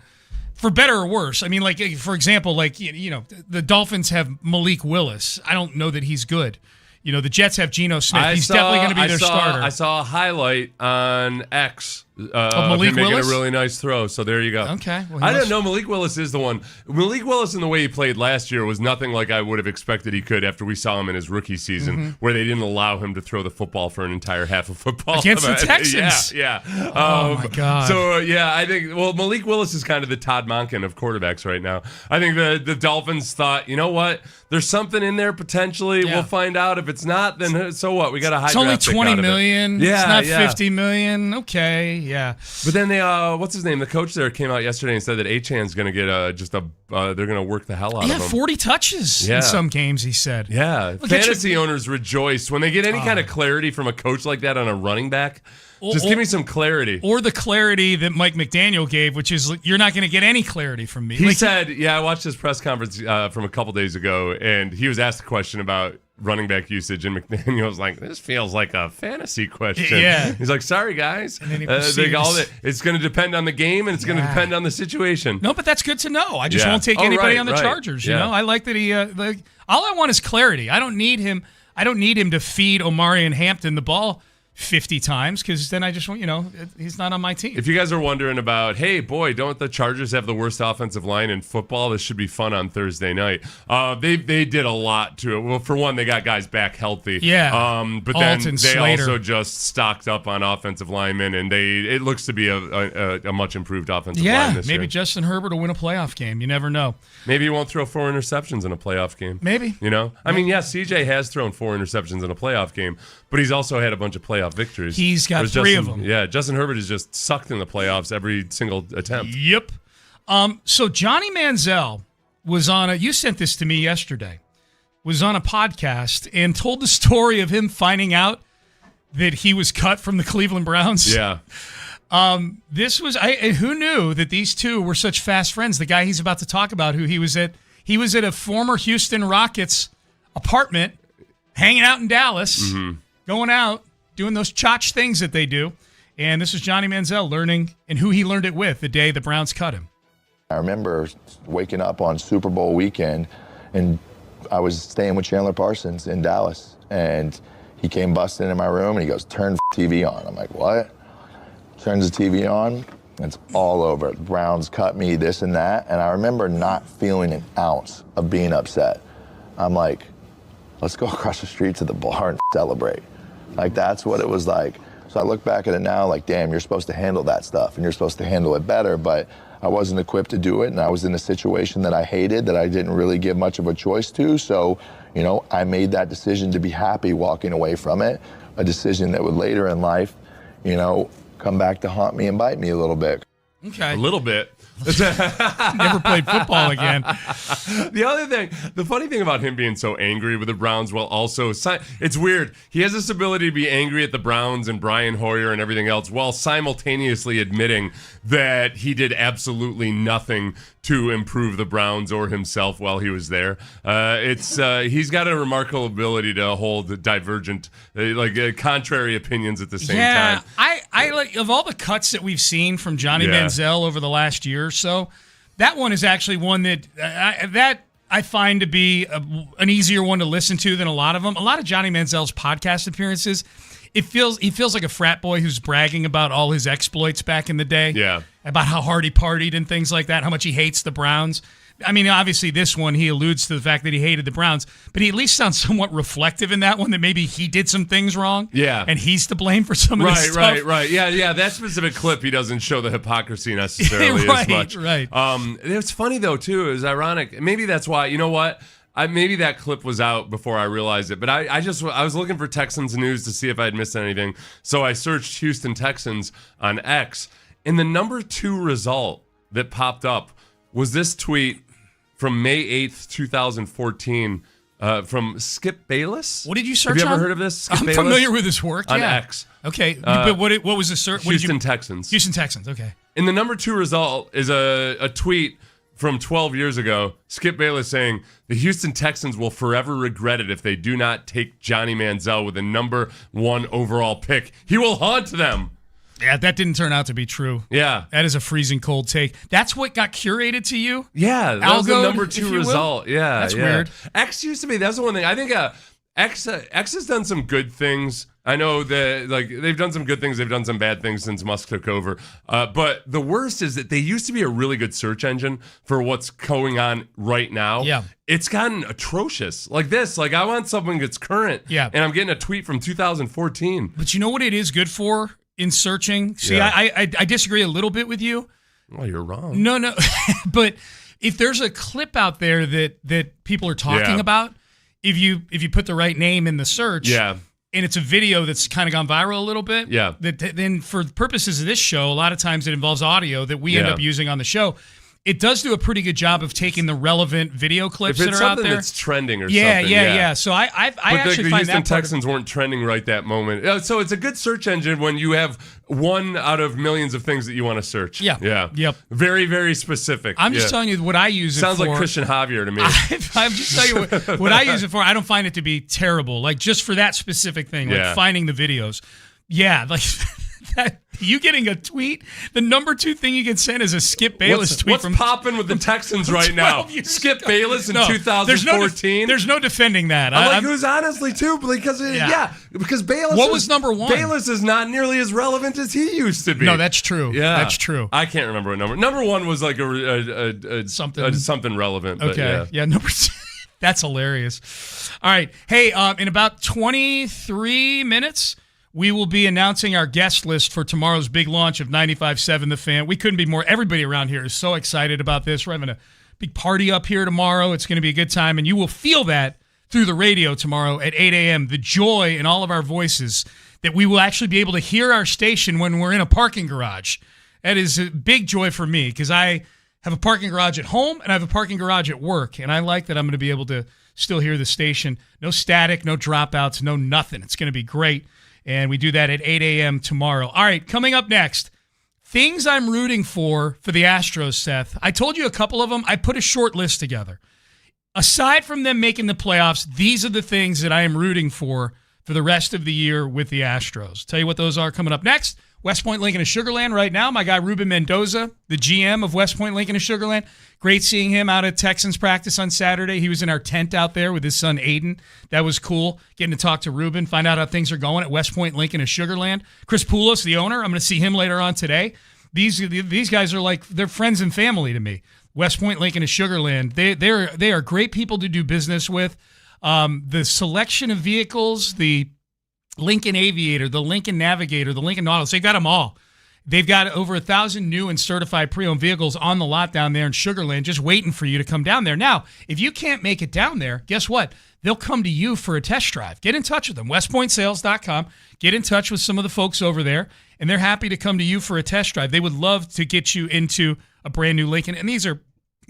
for better or worse, I mean, like, for example, like, the Dolphins have Malik Willis. I don't know that he's good. The Jets have Geno Smith. He's definitely going to be their starter. I saw a highlight on X of him Malik making Willis? a really nice throw. So there you go. Okay. Well, I didn't know Malik Willis is the one. Malik Willis in the way he played last year was nothing like I would have expected he could after we saw him in his rookie season where they didn't allow him to throw the football for an entire half of football. Against the Texans. Yeah. Oh, my God. So, I think, Malik Willis is kind of the Todd Monken of quarterbacks right now. I think the Dolphins thought, you know what? There's something in there potentially. Yeah. We'll find out. If it's not, then so what? We got a high It's only draft pick $20 out of it. million. Yeah, it's not $50 million. Okay, yeah. But then they, what's his name? The coach there came out yesterday and said that Achan's going to get they're going to work the hell out of him. 40 touches in some games, he said. Yeah. Fantasy owners rejoice when they get any kind of clarity from a coach like that on a running back. Just give me some clarity. Or the clarity that Mike McDaniel gave, which is you're not going to get any clarity from me. He said, I watched his press conference from a couple days ago, and he was asked a question about running back usage, and McDaniel was like, this feels like a fantasy question. Yeah. He's like, sorry, guys. And then he it's going to depend on the game, and it's going to depend on the situation. No, but that's good to know. I just won't take anybody on the Chargers. You know, I like that he. All I want is clarity. I don't need him. To feed Omari and Hampton the ball 50 times because then I just want, he's not on my team. If you guys are wondering about, hey, boy, don't the Chargers have the worst offensive line in football? This should be fun on Thursday night. They did a lot to it. Well, for one, they got guys back healthy. Yeah. But Alton, then they Slater. also just stocked up on offensive linemen, and it looks to be a much improved offensive line this year. Maybe Justin Herbert will win a playoff game. You never know. Maybe he won't throw 4 interceptions in a playoff game. Maybe. I mean, CJ has thrown 4 interceptions in a playoff game, but he's also had a bunch of playoff victories. He's got 3 of them. Yeah, Justin Herbert is just sucked in the playoffs every single attempt. Yep. So Johnny Manziel was you sent this to me yesterday, was on a podcast and told the story of him finding out that he was cut from the Cleveland Browns. Yeah. This was, who knew that these two were such fast friends? The guy he's about to talk about, who he was at a former Houston Rockets apartment, hanging out in Dallas, going out, doing those chotch things that they do. And this is Johnny Manziel learning and who he learned it with the day the Browns cut him. I remember waking up on Super Bowl weekend, and I was staying with Chandler Parsons in Dallas, and he came busting in my room, and he goes, turn TV on. I'm like, what? Turns the TV on, and it's all over. The Browns cut me, this and that, and I remember not feeling an ounce of being upset. I'm like, let's go across the street to the bar and celebrate. Like, that's what it was like. So I look back at it now like, damn, you're supposed to handle that stuff, and you're supposed to handle it better, but I wasn't equipped to do it, and I was in a situation that I hated, that I didn't really give much of a choice to. So, I made that decision to be happy walking away from it, a decision that would later in life, come back to haunt me and bite me a little bit. Okay. A little bit. Never played football again. The funny thing about him being so angry with the Browns, while also, it's weird. He has this ability to be angry at the Browns and Brian Hoyer and everything else, while simultaneously admitting that he did absolutely nothing to improve the Browns or himself while he was there. He's got a remarkable ability to hold divergent, contrary opinions at the same time. I like, of all the cuts that we've seen from Johnny Manziel over the last year or so, that one is actually one that I find to be an easier one to listen to than a lot of them. A lot of Johnny Manziel's podcast appearances, he feels like a frat boy who's bragging about all his exploits back in the day. Yeah. About how hard he partied and things like that, how much he hates the Browns. I mean, obviously this one, he alludes to the fact that he hated the Browns, but he at least sounds somewhat reflective in that one, that maybe he did some things wrong. Yeah. And he's to blame for some of this stuff. Right. Yeah, that specific clip, he doesn't show the hypocrisy necessarily as much. Right. It's funny, though, too. It was ironic. Maybe that's why, you know what? Maybe that clip was out before I realized it, but I was looking for Texans news to see if I'd missed anything. So I searched Houston Texans on X, and the number 2 result that popped up was this tweet from May 8th, 2014, from Skip Bayless. What did you search on? Have you ever heard of this? Skip I'm Bayless? familiar with his work. On yeah. X. Okay, but what was the search? Houston Texans. Houston Texans, okay. And the number 2 result is a tweet from 12 years ago, Skip Bayless saying, the Houston Texans will forever regret it if they do not take Johnny Manziel with the number 1 overall pick. He will haunt them. Yeah, that didn't turn out to be true. Yeah. That is a freezing cold take. That's what got curated to you? Yeah, that was the number 2 result. Yeah, That's weird. X used to be, that's the one thing. I think X has done some good things. I know that they've done some good things, they've done some bad things since Musk took over. But the worst is that they used to be a really good search engine for what's going on right now. Yeah. It's gotten atrocious. Like this, I want something that's current. Yeah. And I'm getting a tweet from 2014. But you know what it is good for in searching? See, Yeah. I disagree a little bit with you. Oh, you're wrong. No. But if there's a clip out there that people are talking about, if you put the right name in the search, and it's a video that's kind of gone viral a little bit, then for purposes of this show, a lot of times it involves audio that we end up using on the show. It does do a pretty good job of taking the relevant video clips that are out there. If it's something that's trending or something. Yeah. So I actually the find Houston that part Texans weren't trending right that moment. So it's a good search engine when you have one out of millions of things that you want to search. Yeah. Yep. Very, very specific. I'm just telling you what I use it for. Sounds like Christian Javier to me. I'm just telling you what I use it for. I don't find it to be terrible. Like just for that specific thing, like finding the videos. Yeah, like that. You getting a tweet? The number 2 thing you can send is a Skip Bayless tweet. What's popping with the Texans right now? Skip Bayless in 2014? There's no defending that. I'm who's honestly too, because Bayless. What was number 1? Bayless is not nearly as relevant as he used to be. No, that's true. Yeah, that's true. I can't remember what number. Number 1 was like something relevant. Okay, but yeah, number 2. That's hilarious. All right, hey, in about 23 minutes. We will be announcing our guest list for tomorrow's big launch of 95.7 The Fan. We couldn't be more. Everybody around here is so excited about this. We're having a big party up here tomorrow. It's going to be a good time, and you will feel that through the radio tomorrow at 8 a.m. The joy in all of our voices that we will actually be able to hear our station when we're in a parking garage. That is a big joy for me because I have a parking garage at home and I have a parking garage at work, and I like that I'm going to be able to still hear the station. No static, no dropouts, no nothing. It's going to be great. And we do that at 8 a.m. tomorrow. All right, coming up next, things I'm rooting for the Astros, Seth. I told you a couple of them. I put a short list together. Aside from them making the playoffs, these are the things that I am rooting for the rest of the year with the Astros. Tell you what those are coming up next. West Point Lincoln and Sugar Land right now. My guy Ruben Mendoza, the GM of West Point Lincoln and Sugar Land. Great seeing him out at Texans practice on Saturday. He was in our tent out there with his son Aiden. That was cool. Getting to talk to Ruben, find out how things are going at West Point Lincoln and Sugar Land. Chris Poulos, the owner, I'm going to see him later on today. These guys are like, they're friends and family to me. West Point Lincoln and Sugar Land. They are great people to do business with. The selection of vehicles, the Lincoln Aviator, the Lincoln Navigator, the Lincoln Nautilus, they got them all. They've got over 1,000 new and certified pre-owned vehicles on the lot down there in Sugar Land, just waiting for you to come down there. Now, if you can't make it down there, guess what? They'll come to you for a test drive. Get in touch with them, westpointsales.com. Get in touch with some of the folks over there, and they're happy to come to you for a test drive. They would love to get you into a brand new Lincoln, and these are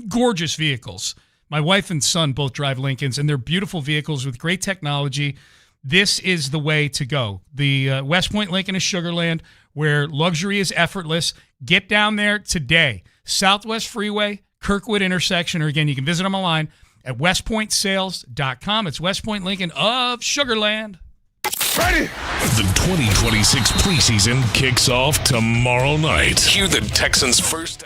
gorgeous vehicles. My wife and son both drive Lincolns, and they're beautiful vehicles with great technology. This is the way to go. The West Point Lincoln is Sugar Land, where luxury is effortless. Get down there today. Southwest Freeway, Kirkwood intersection, or again, you can visit them online at westpointsales.com. It's West Point Lincoln of Sugar Land. Ready? The 2026 preseason kicks off tomorrow night. Hear the Texans' first.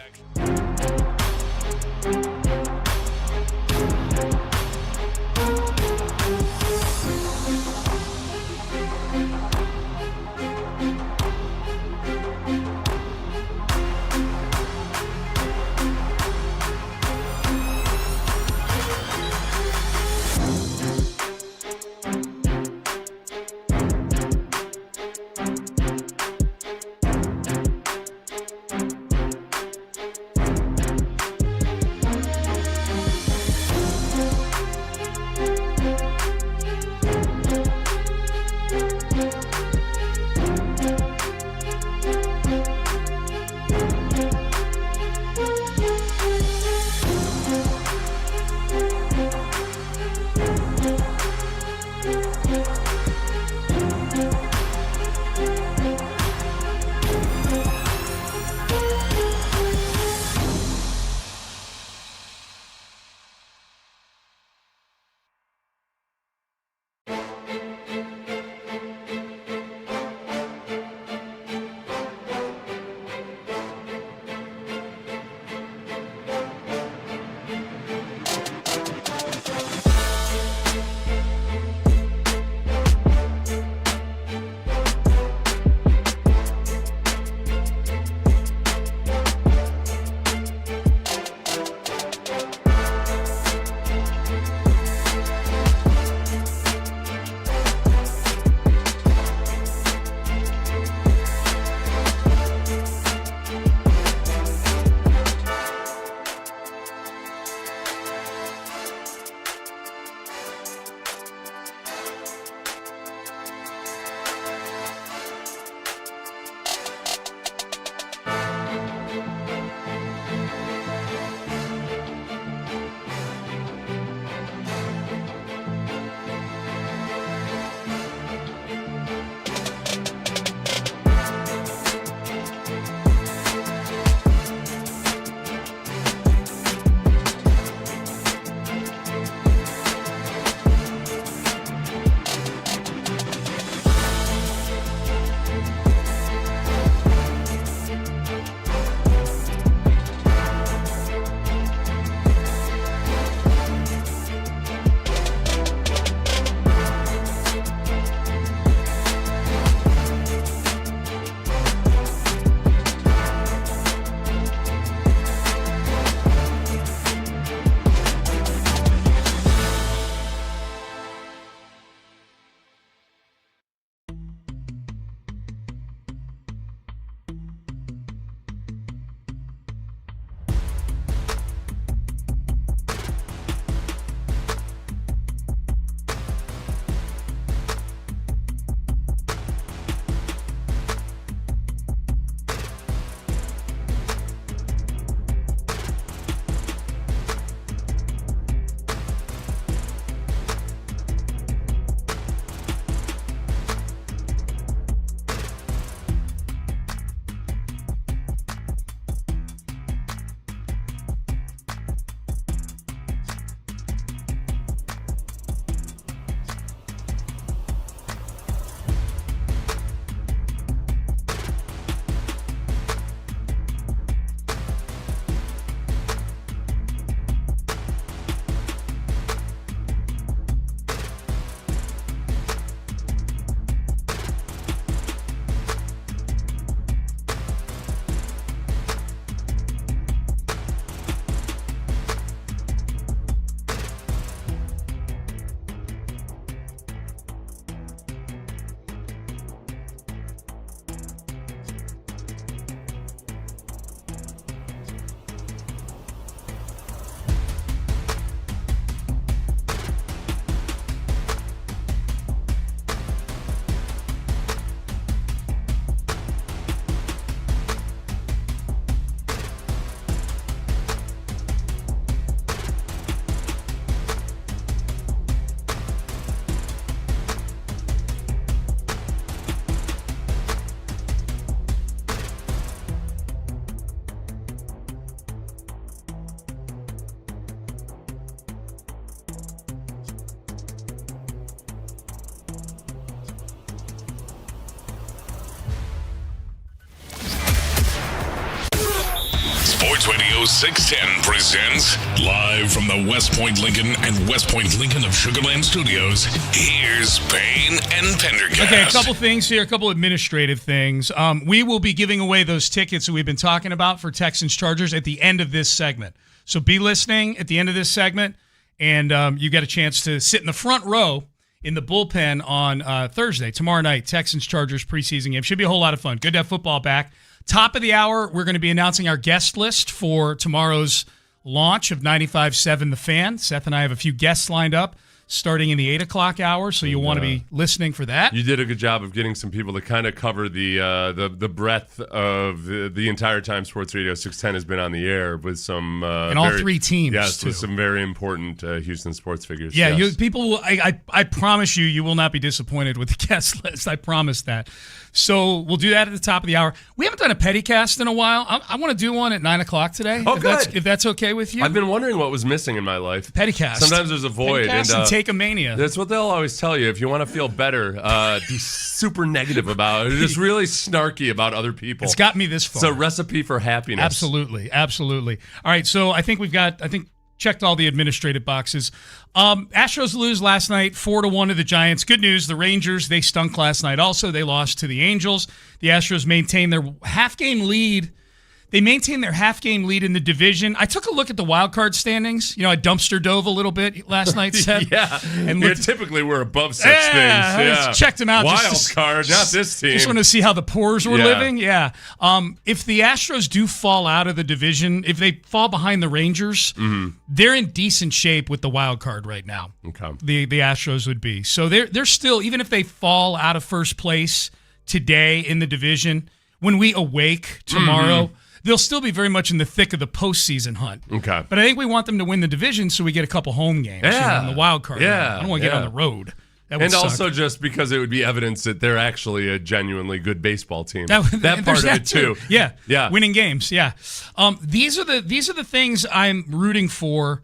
Sportsradio 610 presents live from the West Point Lincoln and West Point Lincoln of Sugarland Studios. Here's Payne and Pendergast. Okay, a couple things here, a couple administrative things. We will be giving away those tickets that we've been talking about for Texans Chargers at the end of this segment. So be listening at the end of this segment, and you get a chance to sit in the front row in the bullpen on Thursday, tomorrow night, Texans Chargers preseason game. Should be a whole lot of fun. Good to have football back. Top of the hour, we're going to be announcing our guest list for tomorrow's launch of 95.7 The Fan. Seth and I have a few guests lined up starting in the 8 o'clock hour, so you'll want to be listening for that. You did a good job of getting some people to kind of cover the breadth of the entire time Sports Radio 610 has been on the air with some and all three teams. Yes, too. with some very important Houston sports figures. Yeah, yes. people will. I promise you will not be disappointed with the guest list. I promise that. So we'll do that at the top of the hour. We haven't done a Pettycast in a while. I want to do one at 9 o'clock today. Oh, good. If that's okay with you. I've been wondering what was missing in my life. Pettycast. Sometimes there's a void. Pettycast and Take-A-Mania. That's what they'll always tell you. If you want to feel better, be super negative about it. Just really snarky about other people. It's got me this far. It's a recipe for happiness. Absolutely. All right, so I think checked all the administrative boxes. Astros lose last night, 4-1 to the Giants. Good news, the Rangers, they stunk last night also. They lost to the Angels. The Astros maintain their half-game lead. They maintain their half-game lead in the division. I took a look at the wild card standings. I dumpster dove a little bit last night, Seth. Yeah, and typically we're above such things. I just checked them out. Wild card, not this team. Just want to see how the Poors were living. Yeah. If the Astros do fall out of the division, if they fall behind the Rangers, they're in decent shape with the wild card right now. Okay. The Astros would be. So they're still, even if they fall out of first place today in the division, when we awake tomorrow, they'll still be very much in the thick of the postseason hunt. Okay. But I think we want them to win the division so we get a couple home games in the wild card. I don't want to get on the road. That would and suck. also just because it would be evidence that they're actually a genuinely good baseball team. That part of it too. Yeah. Winning games. Yeah. These are the things I'm rooting for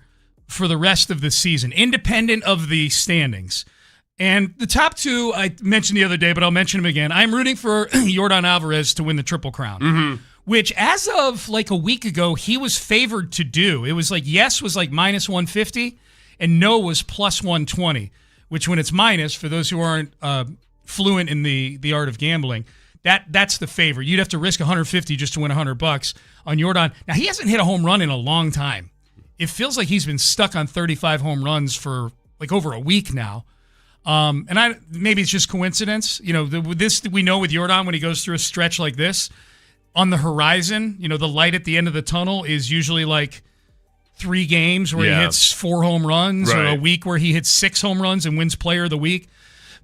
the rest of the season, independent of the standings. And the top two I mentioned the other day, but I'll mention them again. I'm rooting for Yordan Alvarez to win the Triple Crown. Which, as of like a week ago, he was favored to do. It was like yes was like minus 150, and no was plus 120. Which, when it's minus, for those who aren't fluent in the art of gambling, that's the favor. You'd have to risk 150 just to win $100 on Yordan. Now he hasn't hit a home run in a long time. It feels like he's been stuck on 35 home runs for like over a week now. And maybe it's just coincidence. This we know with Yordan when he goes through a stretch like this. On the horizon, the light at the end of the tunnel is usually like 3 games where he hits 4 home runs or a week where he hits 6 home runs and wins Player of the Week.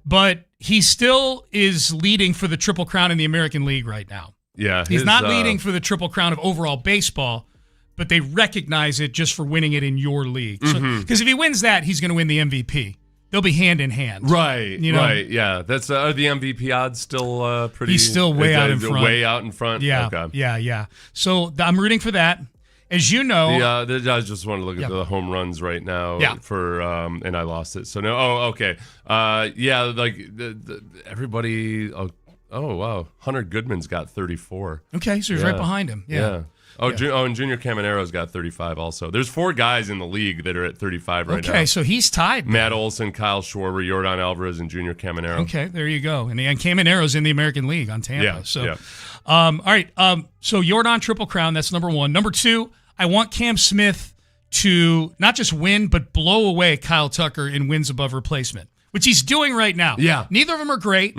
But he still is leading for the Triple Crown in the American League right now. Yeah. He's not leading for the Triple Crown of overall baseball, but they recognize it just for winning it in your league. Because if he wins that, he's going to win the MVP. They'll be hand in hand. Right, right, yeah. That's are the MVP odds still pretty... He's still way out in front. Way out in front? Yeah, okay. yeah. So I'm rooting for that. As you know... I just want to look at the home runs right now for... and I lost it. So, no. Oh, okay. Everybody... Oh, wow. Hunter Goodman's got 34. Okay, so he's right behind him. Yeah. And Junior Camanero's got 35 also. There's 4 guys in the league that are at 35 right now. Okay, so he's tied. Matt Olson, Kyle Schwarber, Yordan Alvarez, and Junior Caminero. Okay, there you go. And Camanero's in the American League on Tampa. All right. So Yordan Triple Crown, that's number 1. Number 2, I want Cam Smith to not just win, but blow away Kyle Tucker in wins above replacement, which he's doing right now. Yeah. Neither of them are great,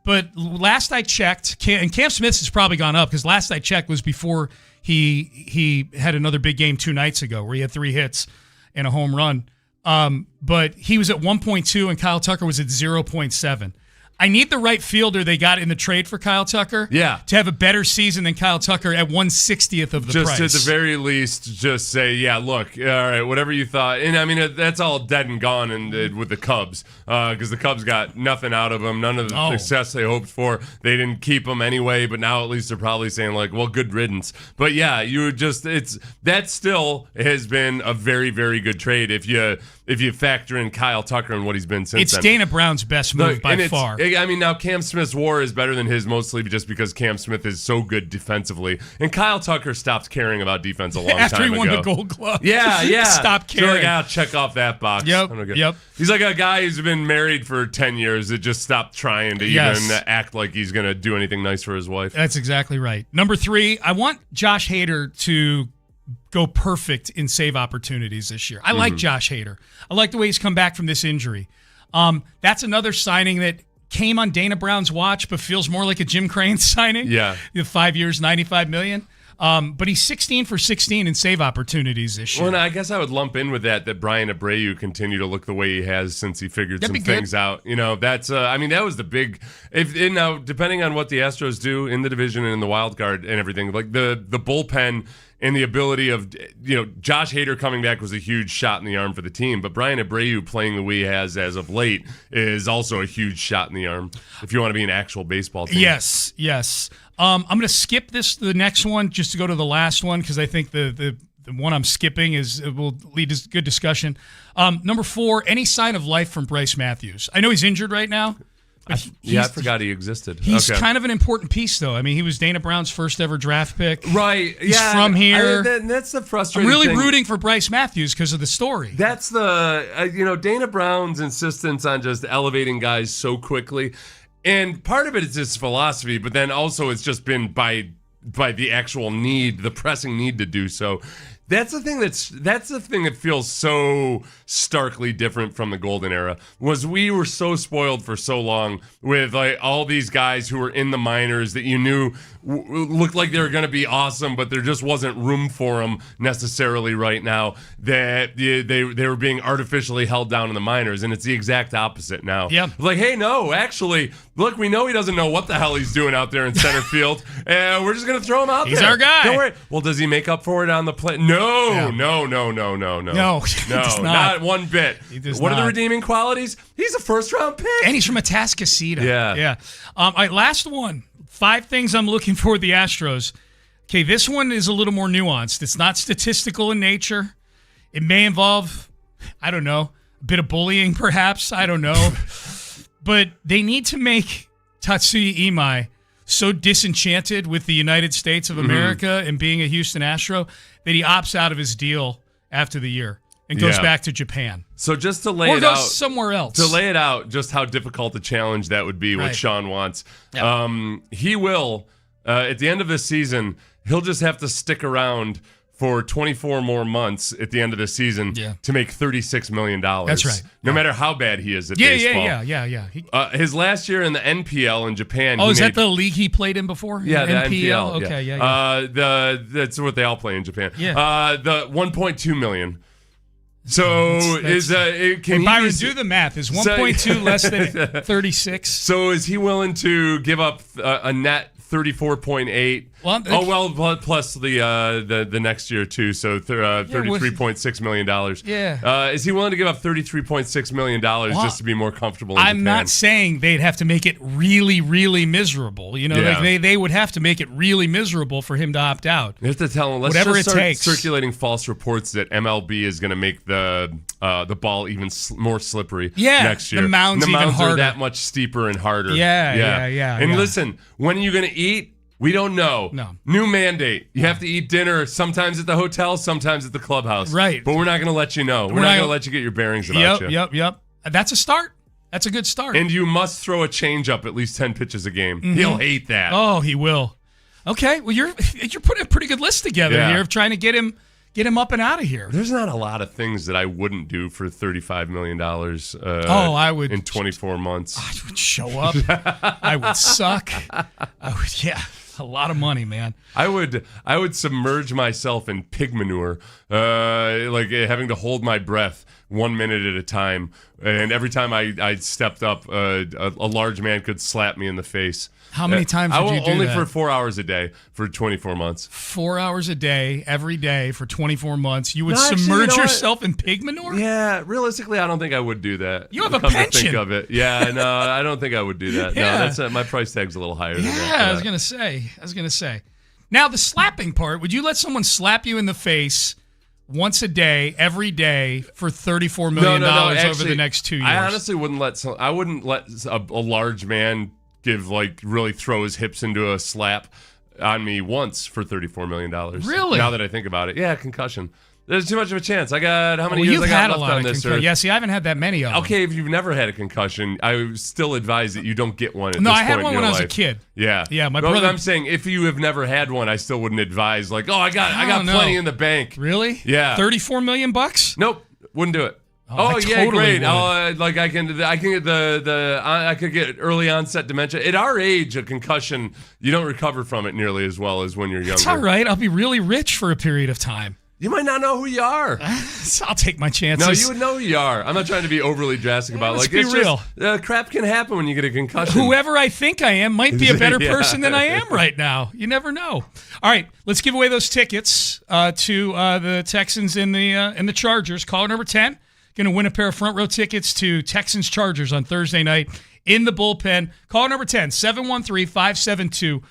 but last I checked, and Cam Smith's has probably gone up because last I checked was before he had another big game 2 nights ago where he had 3 hits and a home run. But he was at 1.2 and Kyle Tucker was at 0.7. I need the right fielder they got in the trade for Kyle Tucker to have a better season than Kyle Tucker at 1/60th of the price. Just at the very least, just say, look, all right, whatever you thought. And I mean, that's all dead and gone with the Cubs because the Cubs got nothing out of them, none of the success they hoped for. They didn't keep them anyway, but now at least they're probably saying like, well, good riddance. But yeah, that still has been a very, very good trade if you factor in Kyle Tucker and what he's been since then. It's Dana Brown's best move by far. I mean, now Cam Smith's WAR is better than his, mostly just because Cam Smith is so good defensively. And Kyle Tucker stopped caring about defense a long time ago. After he won the Gold Glove. Yeah. Stop caring. So like, I'll check off that box. Yep. He's like a guy who's been married for 10 years that just stopped trying to even act like he's going to do anything nice for his wife. That's exactly right. Number 3, I want Josh Hader to go perfect in save opportunities this year. I like Josh Hader. I like the way he's come back from this injury. That's another signing that came on Dana Brown's watch, but feels more like a Jim Crane signing. Yeah. 5 years, $95 million. But he's 16 for 16 in save opportunities this year. Well, and I guess I would lump in with that Brian Abreu continue to look the way he has since he figured some things out. That's that was the big. Now, depending on what the Astros do in the division and in the wild card and everything, like the bullpen and the ability of Josh Hader coming back was a huge shot in the arm for the team, but Brian Abreu playing the way he has as of late is also a huge shot in the arm if you want to be an actual baseball team. Yes. I'm going to skip the next one just to go to the last one because I think the one I'm skipping will lead to good discussion. Number 4, any sign of life from Bryce Matthews? I know he's injured right now. I forgot he existed. He's kind of an important piece, though. I mean, he was Dana Brown's first ever draft pick. Right. He's from here. That's the frustrating I'm really thing. rooting for Bryce Matthews because of the story. That's the, Dana Brown's insistence on just elevating guys so quickly. And part of it is his philosophy, but then also it's just been by the actual need, the pressing need to do so. That's the thing that feels so starkly different from the golden era, was we were so spoiled for so long with like all these guys who were in the minors that you knew looked like they were going to be awesome, but there just wasn't room for them necessarily right now, that they were being artificially held down in the minors, and it's the exact opposite now. Yeah. Like, hey, no, actually, look, we know he doesn't know what the hell he's doing out there in center field, and we're just going to throw him out there. He's our guy. Don't worry. Well, does he make up for it on the play? No, no, he does not one bit. What are the not. redeeming qualities? He's a first-round pick. And he's from Atascocita. Yeah. All right, last one. 5 things I'm looking for with the Astros. Okay, this one is a little more nuanced. It's not statistical in nature. It may involve, I don't know, a bit of bullying perhaps. I don't know. But they need to make Tatsuya Imai so disenchanted with the United States of America and being a Houston Astro that he opts out of his deal after the year and goes back to Japan. So just to lay or it goes out, somewhere else. To lay it out, just how difficult a challenge that would be, what Sean wants. Yeah. He will, at the end of this season, he'll just have to stick around for 24 more months at the end of the season to make $36 million. That's right. No matter how bad he is at baseball. Yeah. His last year in the NPL in Japan. Oh, is that the league he played in before? Yeah, the NPL. Okay, yeah. That's what they all play in Japan. Yeah. The $1.2 million. So can Byron, do the math. Is 1.2 less than 36? So is he willing to give up a net 34.8? Plus the next year too. So $33.6 million. Yeah. Is he willing to give up $33.6 million just to be more comfortable in I'm Japan? not saying they'd have to make it really, really miserable. Like they would have to make it really miserable for him to opt out. You have to tell him, let's whatever just it start takes. circulating false reports that MLB is going to make the ball even more slippery next year. The mounds and the even mounds harder. are that much steeper and harder. Yeah. And listen, when are you going to eat? We don't know. No. New mandate. You have to eat dinner sometimes at the hotel, sometimes at the clubhouse. Right. But we're not going to let you know. We're not going to let you get your bearings about you. Yep. That's a start. That's a good start. And you must throw a changeup at least 10 pitches a game. Mm-hmm. He'll hate that. Oh, he will. Okay. Well, you're putting a pretty good list together here of trying to get him up and out of here. There's not a lot of things that I wouldn't do for $35 million. I would in 24 months. I would show up. I would suck. A lot of money, man. I would submerge myself in pig manure, like having to hold my breath 1 minute at a time, and every time I stepped up, a large man could slap me in the face. How many times would you do only that? for 4 hours a day for 24 months. 4 hours a day, every day for 24 months. You would submerge yourself in pig manure? Yeah, realistically, I don't think I would do that. You have a Come to pension. think of it. Yeah, no, I don't think I would do that. Yeah. No, that's my price tag's a little higher than that. Yeah, I was gonna say. Now the slapping part. Would you let someone slap you in the face once a day, every day, for $34 million over the next 2 years. I honestly wouldn't let a large man really throw his hips into a slap on me once for $34 million. Really? Now that I think about it. Yeah, concussion. There's too much of a chance. I got how many years I got left on this earth? Yeah, see, I haven't had that many of them. Okay, if you've never had a concussion, I still advise that you don't get one at this point No, I had in one your when I life. was a kid. Yeah. Yeah, my brother. I'm saying if you have never had one, I still wouldn't advise I got plenty in the bank. Really? Yeah. $34 million? Nope. Wouldn't do it. I yeah, totally great. would. I could get early onset dementia. At our age, a concussion, you don't recover from it nearly as well as when you're younger. It's all right. I'll be really rich for a period of time. You might not know who you are. I'll take my chances. No, you would know who you are. I'm not trying to be overly drastic about it. Let's be real. Crap can happen when you get a concussion. Whoever I think I am might be a better person than I am right now. You never know. All right, let's give away those tickets to the Texans and the Chargers. Caller number 10, going to win a pair of front row tickets to Texans Chargers on Thursday night in the bullpen. Caller number 10, 713-572-4610.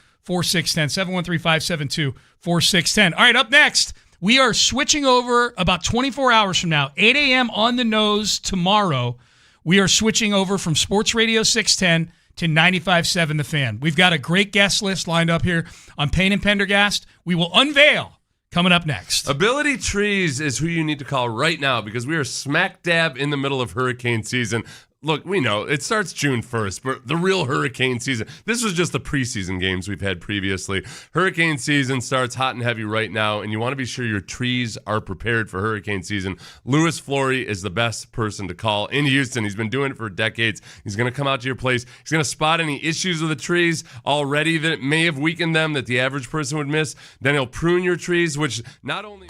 713-572-4610. All right, up next, we are switching over about 24 hours from now, 8 a.m. on the nose tomorrow. We are switching over from Sports Radio 610 to 95.7 The Fan. We've got a great guest list lined up here on Payne and Pendergast. We will unveil coming up next. Ability Trees is who you need to call right now because we are smack dab in the middle of hurricane season. Look, we know it starts June 1st, but the real hurricane season, this was just the preseason games we've had previously. Hurricane season starts hot and heavy right now, and you want to be sure your trees are prepared for hurricane season. Louis Flory is the best person to call in Houston. He's been doing it for decades. He's going to come out to your place. He's going to spot any issues with the trees already that may have weakened them that the average person would miss. Then he'll prune your trees, which not only...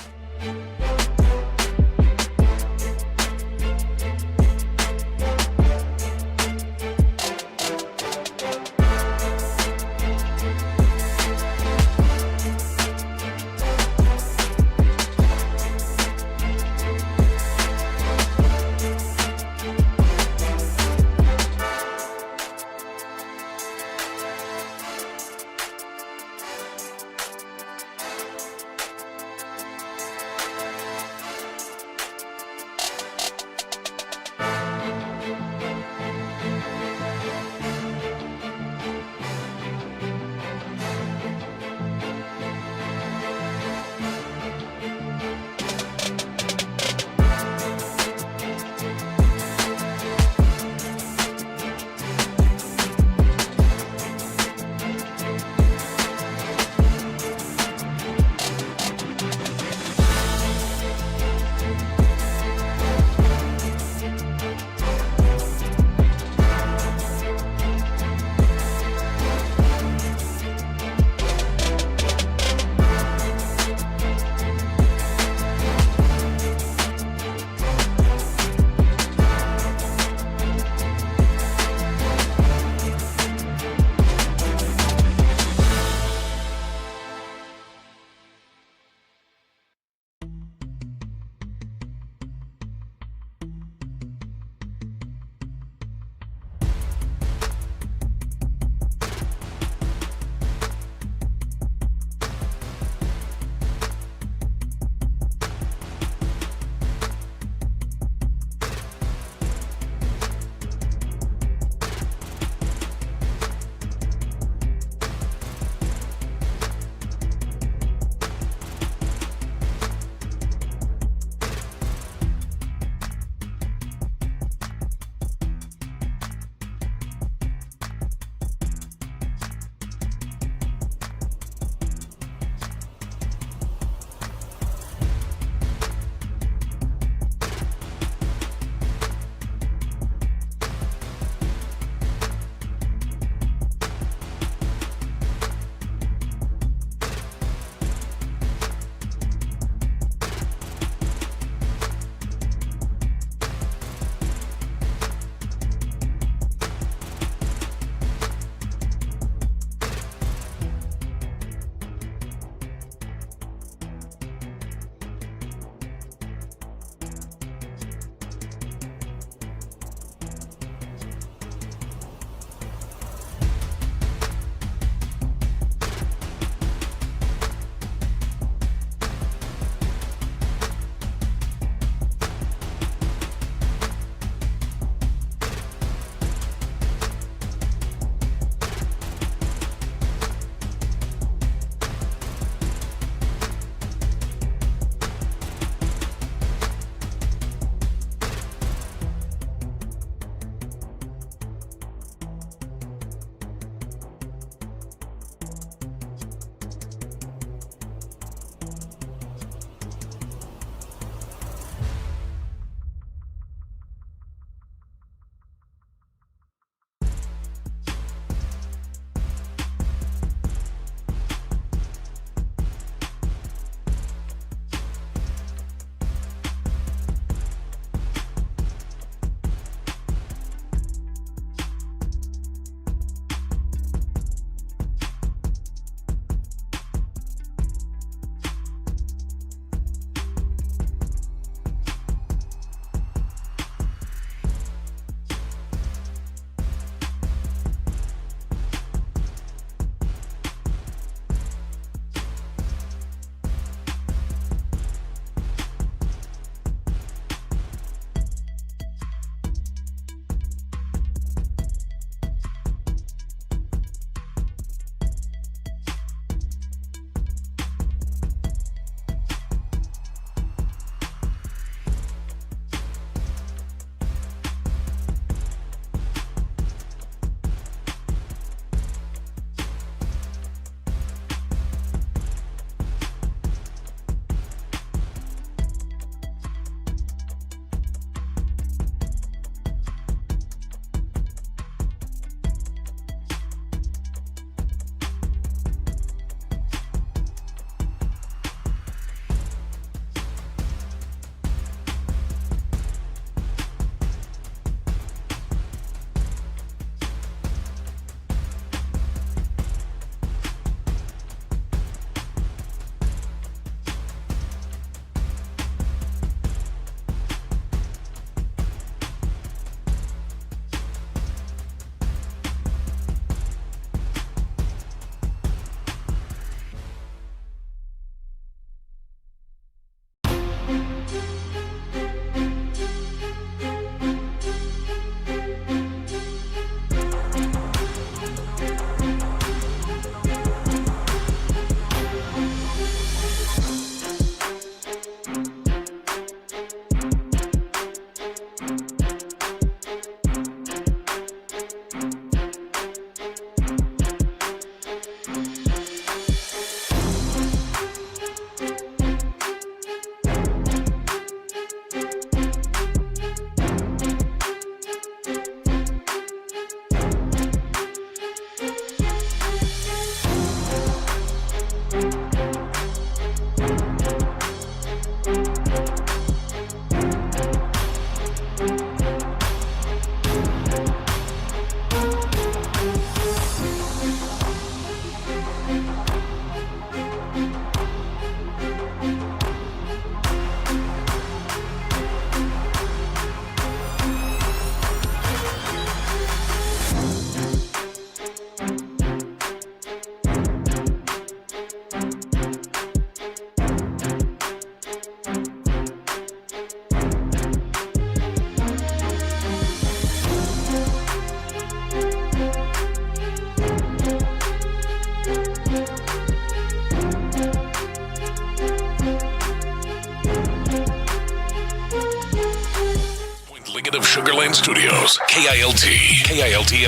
Studios, KILT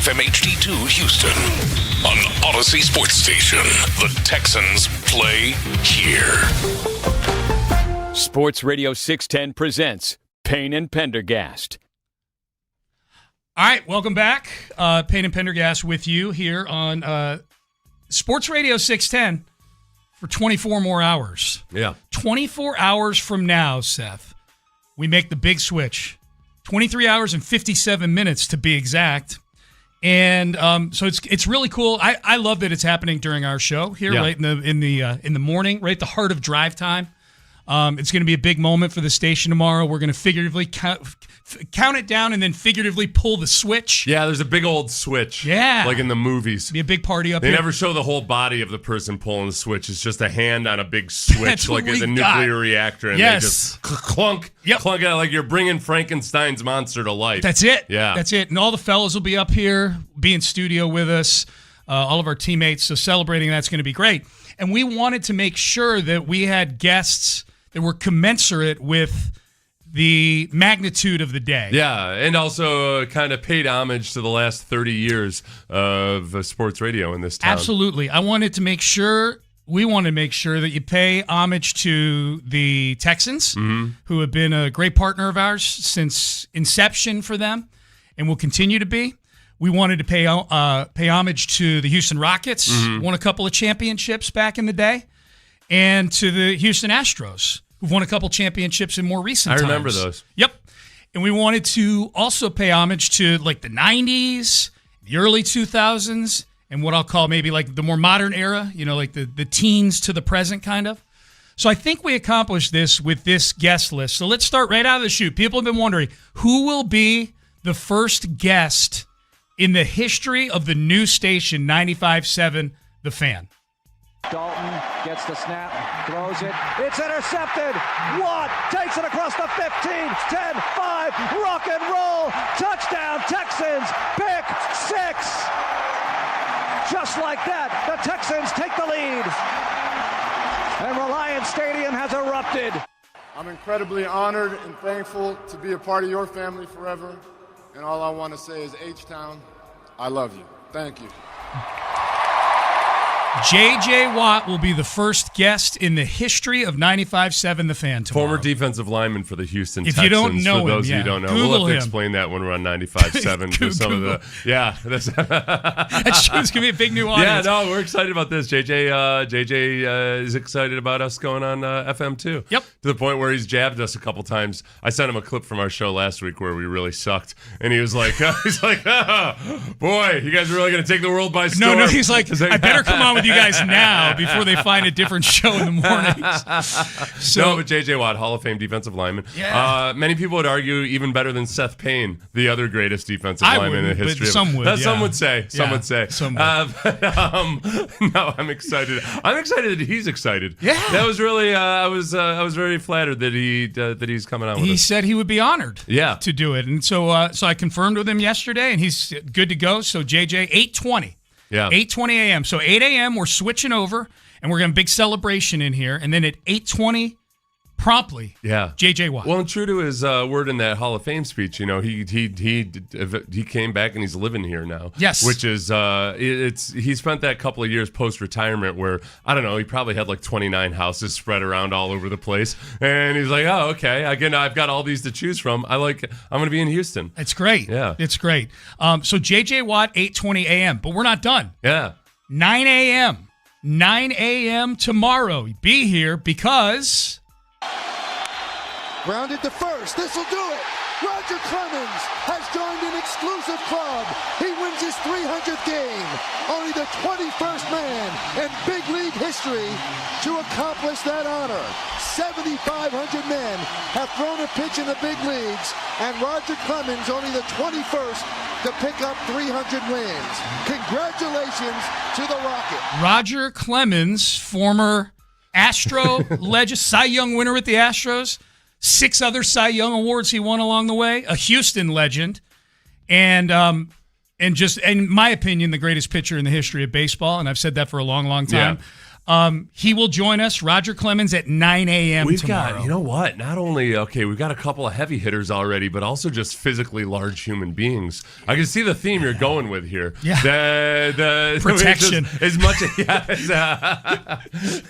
FM HD2 Houston. On Odyssey Sports Station, the Texans play here. Sports Radio 610 presents Payne and Pendergast. All right, welcome back. Payne and Pendergast with you here on Sports Radio 610 for 24 more hours. Yeah. 24 hours from now, Seth, we make the big switch. 23 hours and 57 minutes to be exact. And so it's really cool. I love that it's happening during our show here, right in the morning, right at the heart of drive time. It's going to be a big moment for the station tomorrow. We're going to figuratively count it down and then figuratively pull the switch. Yeah, there's a big old switch. Yeah. Like in the movies. Be a big party up They here. never show the whole body of the person pulling the switch. It's just a hand on a big switch, That's like what it's a we nuclear got. reactor, and Yes. they just clunk it like you're bringing Frankenstein's monster to life. That's it. Yeah. That's it. And all the fellas will be up here, be in studio with us, all of our teammates. So celebrating that's going to be great. And we wanted to make sure that we had guests that were commensurate with the magnitude of the day. Yeah, and also kind of paid homage to the last 30 years of sports radio in this town. Absolutely. We wanted to make sure that you pay homage to the Texans, who have been a great partner of ours since inception for them and will continue to be. We wanted to pay homage to the Houston Rockets, won a couple of championships back in the day, and to the Houston Astros, who've won a couple championships in more recent times. I remember those. Yep. And we wanted to also pay homage to like the 90s, the early 2000s, and what I'll call maybe like the more modern era, like the teens to the present kind of. So I think we accomplished this with this guest list. So let's start right out of the chute. People have been wondering, who will be the first guest in the history of the new station, 95.7 The Fan? Dalton gets the snap, throws it. It's intercepted. Watt takes it across the 15, 10, 5, rock and roll. Touchdown, Texans. Pick 6. Just like that, the Texans take the lead. And Reliance Stadium has erupted. I'm incredibly honored and thankful to be a part of your family forever. And all I want to say is, H-Town, I love you. Thank you. J.J. Watt will be the first guest in the history of 95.7 The Fan tomorrow. Former defensive lineman for the Houston If Texans. you don't know for those him, of you who don't know, Google we'll have to him. explain that when we're on 95.7. Some of the, That's true. It's going to be a big new audience. Yeah, no, we're excited about this. JJ is excited about us going on FM too. Yep. To the point where he's jabbed us a couple times. I sent him a clip from our show last week where we really sucked, and he was like, boy, you guys are really going to take the world by storm. No, he's like, I better come on with you guys now before they find a different show in the mornings. So, no, but J.J. Watt, Hall of Fame defensive lineman. Yeah. Many people would argue even better than Seth Payne, the other greatest defensive lineman in the history. But some would. Some would say. Some would say. Some would. No, I'm excited. I'm excited that he's excited. Yeah. That was really. I was very flattered that he's coming on with us. He said he would be honored. To do it, and so I confirmed with him yesterday, and he's good to go. So JJ, 8:20. Yeah. 8:20 a.m. So 8 a.m. we're switching over, and we're going to have a big celebration in here. And then at 8:20, promptly, J.J. Watt. Well, and true to his word in that Hall of Fame speech, he came back and he's living here now. Yes. Which is, he spent that couple of years post-retirement where, I don't know, he probably had like 29 houses spread around all over the place. And he's like, oh, okay, again, I've got all these to choose from. I'm going to be in Houston. It's great. Yeah. It's great. So J.J. Watt, 8:20 a.m. But we're not done. Yeah. 9 a.m. 9 a.m. tomorrow. Be here because... Grounded to first. This'll do it. Roger Clemens has joined an exclusive club. He wins his 300th game. Only the 21st man in big league history to accomplish that honor. 7,500 men have thrown a pitch in the big leagues, and Roger Clemens only the 21st to pick up 300 wins. Congratulations to the Rocket. Roger Clemens, former Astro legend, Cy Young winner with the Astros. 6 other Cy Young awards he won along the way. A Houston legend, and just in my opinion, the greatest pitcher in the history of baseball. And I've said that for a long, long time. He will join us, Roger Clemens, at 9 a.m. We've tomorrow. got, you know what? Not only, we've got a couple of heavy hitters already, but also just physically large human beings. I can see the theme you're going with here. Yeah. The protection. As much as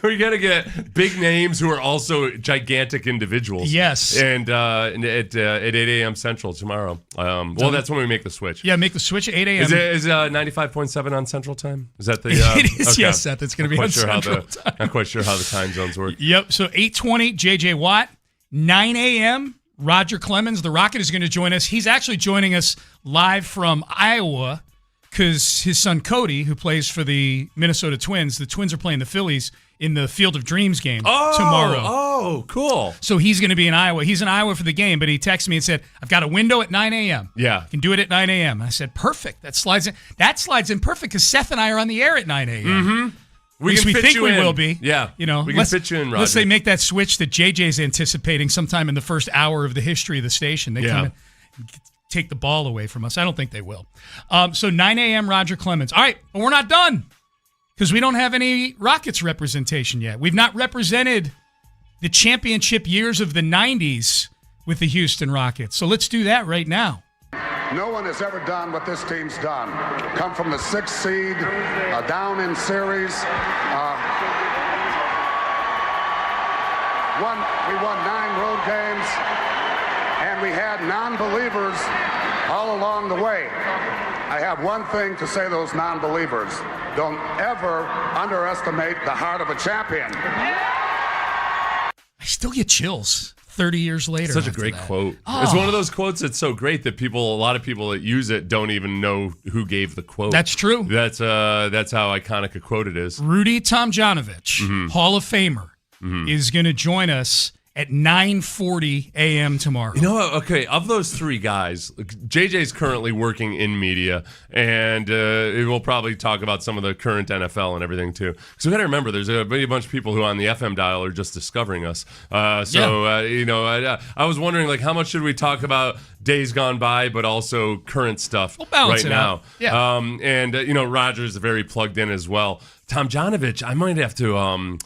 we're going to get big names who are also gigantic individuals. Yes. And at 8 a.m. Central tomorrow. Well, that's when we make the switch. Yeah, make the switch at 8 a.m. Is 95.7 on Central Time? Is that the... It is, okay. yes, Seth. It's going to be on Central Time. Not quite sure how the time zones work. Yep. So 8:20, J.J. Watt. 9 a.m., Roger Clemens. The Rocket is going to join us. He's actually joining us live from Iowa because his son Cody, who plays for the Minnesota Twins, the Twins are playing the Phillies in the Field of Dreams game tomorrow. Oh, cool. So he's going to be in Iowa. He's in Iowa for the game, but he texted me and said, I've got a window at 9 a.m. Yeah. Can do it at 9 a.m. I said, perfect. That slides in perfect because Seth and I are on the air at 9 a.m. Mm-hmm. At least we think we will be. Yeah. You know, we can fit you in, Roger. Unless they make that switch that JJ's anticipating sometime in the first hour of the history of the station. They come in and take the ball away from us. I don't think they will. So 9 a.m. Roger Clemens. All right, but we're not done because we don't have any Rockets representation yet. We've not represented the championship years of the 90s with the Houston Rockets. So let's do that right now. No one has ever done what this team's done. Come from the 6th seed, down in series. We won 9 road games, and we had non-believers all along the way. I have one thing to say to those non-believers. Don't ever underestimate the heart of a champion. I still get chills 30 years later. Such a great quote. Oh. It's one of those quotes that's so great that a lot of people that use it don't even know who gave the quote. That's true. That's how iconic a quote it is. Rudy Tomjanovich, Hall of Famer, is going to join us at 9:40 a.m. tomorrow. You know what? Okay, of those 3 guys, JJ's currently working in media, and we'll probably talk about some of the current NFL and everything too. So we got to remember, there's a bunch of people who on the FM dial are just discovering us. I was wondering, how much should we talk about days gone by, but also current stuff balance right it now? out. Yeah. Roger's very plugged in as well. Tomjanovich, I might have to,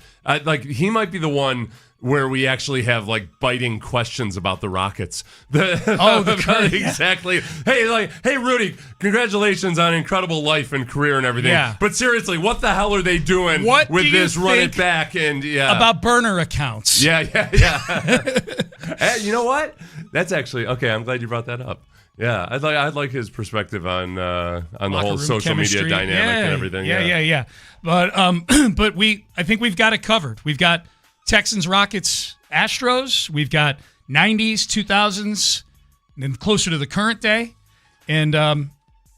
he might be the one where we actually have biting questions about the Rockets. Exactly. Hey, Rudy, congratulations on incredible life and career and everything. Yeah. But seriously, what the hell are they doing with this run it back and about burner accounts? Yeah. Hey, you know what? That's actually okay. I'm glad you brought that up. Yeah, I'd like his perspective on the whole social media dynamic and everything. Yeah. But I think we've got it covered. We've got Texans, Rockets, Astros. We've got 90s, 2000s, and then closer to the current day. And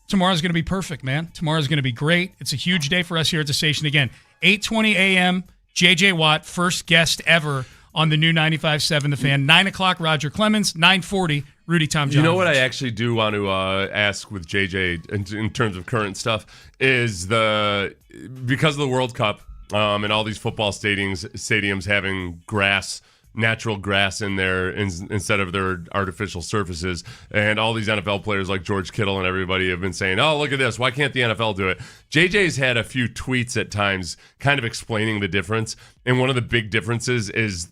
tomorrow's going to be perfect, man. Tomorrow's going to be great. It's a huge day for us here at the station. Again, 8:20 a.m., J.J. Watt, first guest ever on the new 95.7 The Fan. 9 o'clock, Roger Clemens. 9:40, Rudy Tomjanovich. You know what I actually do want to ask with JJ in terms of current stuff is because of the World Cup, and all these football stadiums having natural grass in there instead of their artificial surfaces, and all these NFL players like George Kittle and everybody have been saying, oh, look at this, why can't the NFL do it? JJ's had a few tweets at times kind of explaining the difference, and one of the big differences is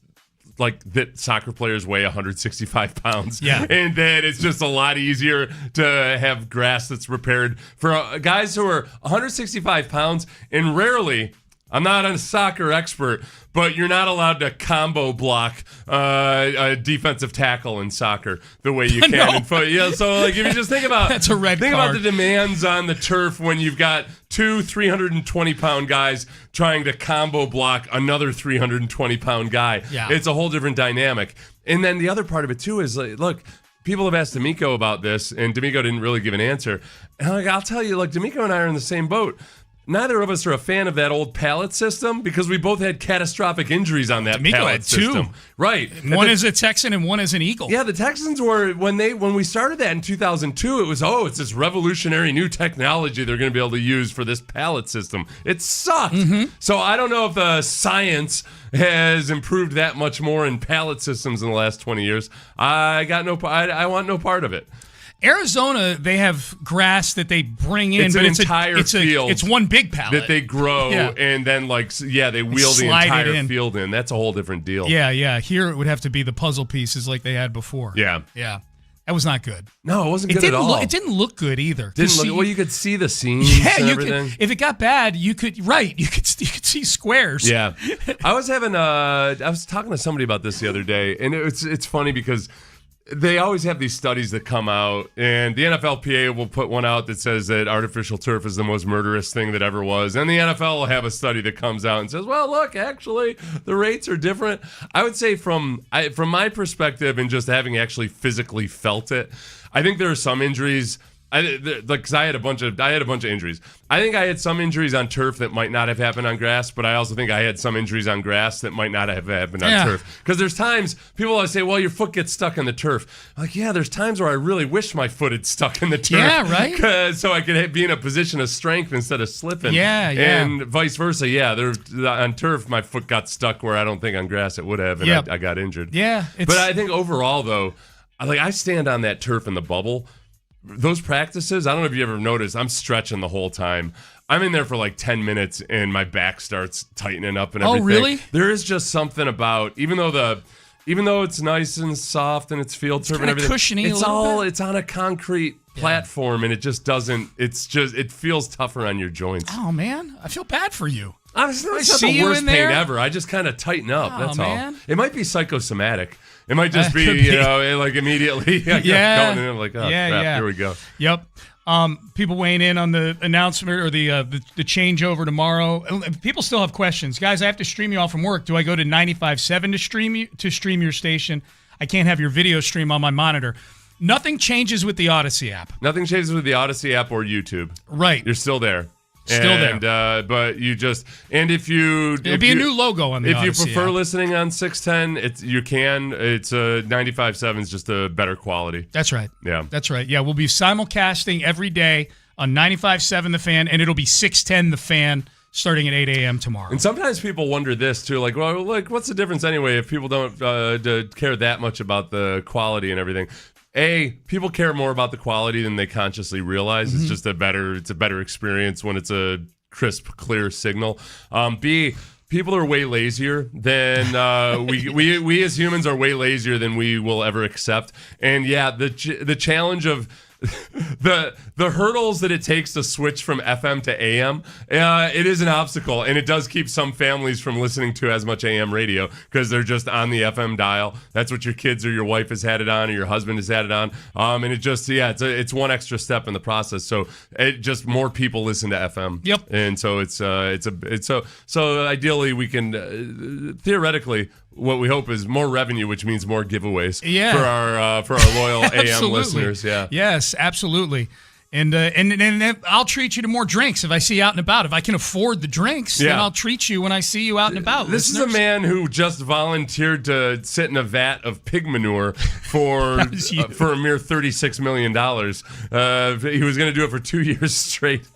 that soccer players weigh 165 pounds. Yeah. And that it's just a lot easier to have grass that's prepared for guys who are 165 pounds, and rarely, I'm not a soccer expert, but you're not allowed to combo block a defensive tackle in soccer the way you can in football. Yeah, so if you just think about that's a red think card. about the demands on the turf when you've got 2 320-pound guys trying to combo block another 320-pound guy. Yeah. It's a whole different dynamic. And then the other part of it too is look, people have asked D'Amico about this, and D'Amico didn't really give an answer. And I'll tell you, D'Amico and I are in the same boat. Neither of us are a fan of that old pallet system because we both had catastrophic injuries on that pallet system. Right. One is a Texan and one is an Eagle. Yeah, the Texans were, when we started that in 2002, it was, it's this revolutionary new technology they're going to be able to use for this pallet system. It sucked. So I don't know if the science has improved that much more in pallet systems in the last 20 years. I want no part of it. Arizona, they have grass that they bring in, It's but an it's entire field. It's one big pallet that they grow, and then they wheel the slide it entire in. field in. That's a whole different deal. Yeah. Here it would have to be the puzzle pieces like they had before. Yeah. That was not good. No, it wasn't good at all. It didn't look good either. Well, you could see the scenes and everything. If it got bad, you could see squares. Yeah. I was talking to somebody about this the other day, and it's funny because they always have these studies that come out, and the NFLPA will put one out that says that artificial turf is the most murderous thing that ever was. And the NFL will have a study that comes out and says, well, look, actually, the rates are different. I would say from my perspective and just having actually physically felt it, I think there are some injuries. Because I had a bunch of injuries. I think I had some injuries on turf that might not have happened on grass, but I also think I had some injuries on grass that might not have happened on turf. Because there's times people always say, well, your foot gets stuck in the turf. I'm like, yeah, there's times where I really wish my foot had stuck in the turf. Yeah, right. So I could be in a position of strength instead of slipping. Yeah. And vice versa. Yeah, on turf, my foot got stuck where I don't think on grass it would have, and I got injured. Yeah. But I think overall, though, I stand on that turf in the bubble. Those practices, I don't know if you ever noticed, I'm stretching the whole time. I'm in there for like 10 minutes and my back starts tightening up and everything. Oh, really? There is just something about, even though it's nice and soft and it's field turf and everything, cushiony it's on a concrete platform and it feels tougher on your joints. Oh, man. I feel bad for you. It's not the worst pain ever. I just kind of tighten up. That's all. It might be psychosomatic. It might just be, like immediately going in and I'm like, oh, crap, here we go. Yep. People weighing in on the announcement or the changeover tomorrow. People still have questions. Guys, I have to stream you all from work. Do I go to 95.7 to stream your station? I can't have your video stream on my monitor. Nothing changes with the Odyssey app. Nothing changes with the Odyssey app or YouTube. Right. You're still there. Still there. But you just, and It'll be a new logo on the Odyssey If you prefer app. listening on 610, you can. It's 95.7 is just a better quality. That's right. Yeah. That's right. Yeah, we'll be simulcasting every day on 95.7 The Fan, and it'll be 610 The Fan starting at 8 a.m. tomorrow. And sometimes people wonder this, too. Like, well, what's the difference anyway if people don't care that much about the quality and everything? People care more about the quality than they consciously realize. Mm-hmm. It's just a better experience when it's a crisp, clear signal. B, people are way lazier than we as humans are way lazier than we will ever accept. And the challenge of the hurdles that it takes to switch from FM to AM, it is an obstacle, and it does keep some families from listening to as much AM radio because they're just on the FM dial. That's what your kids or your wife has had it on, or your husband has had it on, and it just it's one extra step in the process. So it just more people listen to FM. Yep. And so so ideally we can theoretically. What we hope is more revenue, which means more giveaways for our loyal AM listeners. Yeah. Yes, absolutely. And I'll treat you to more drinks if I see you out and about. If I can afford the drinks, then I'll treat you when I see you out and about. This is a man who just volunteered to sit in a vat of pig manure for a mere $36 million. He was going to do it for 2 years straight.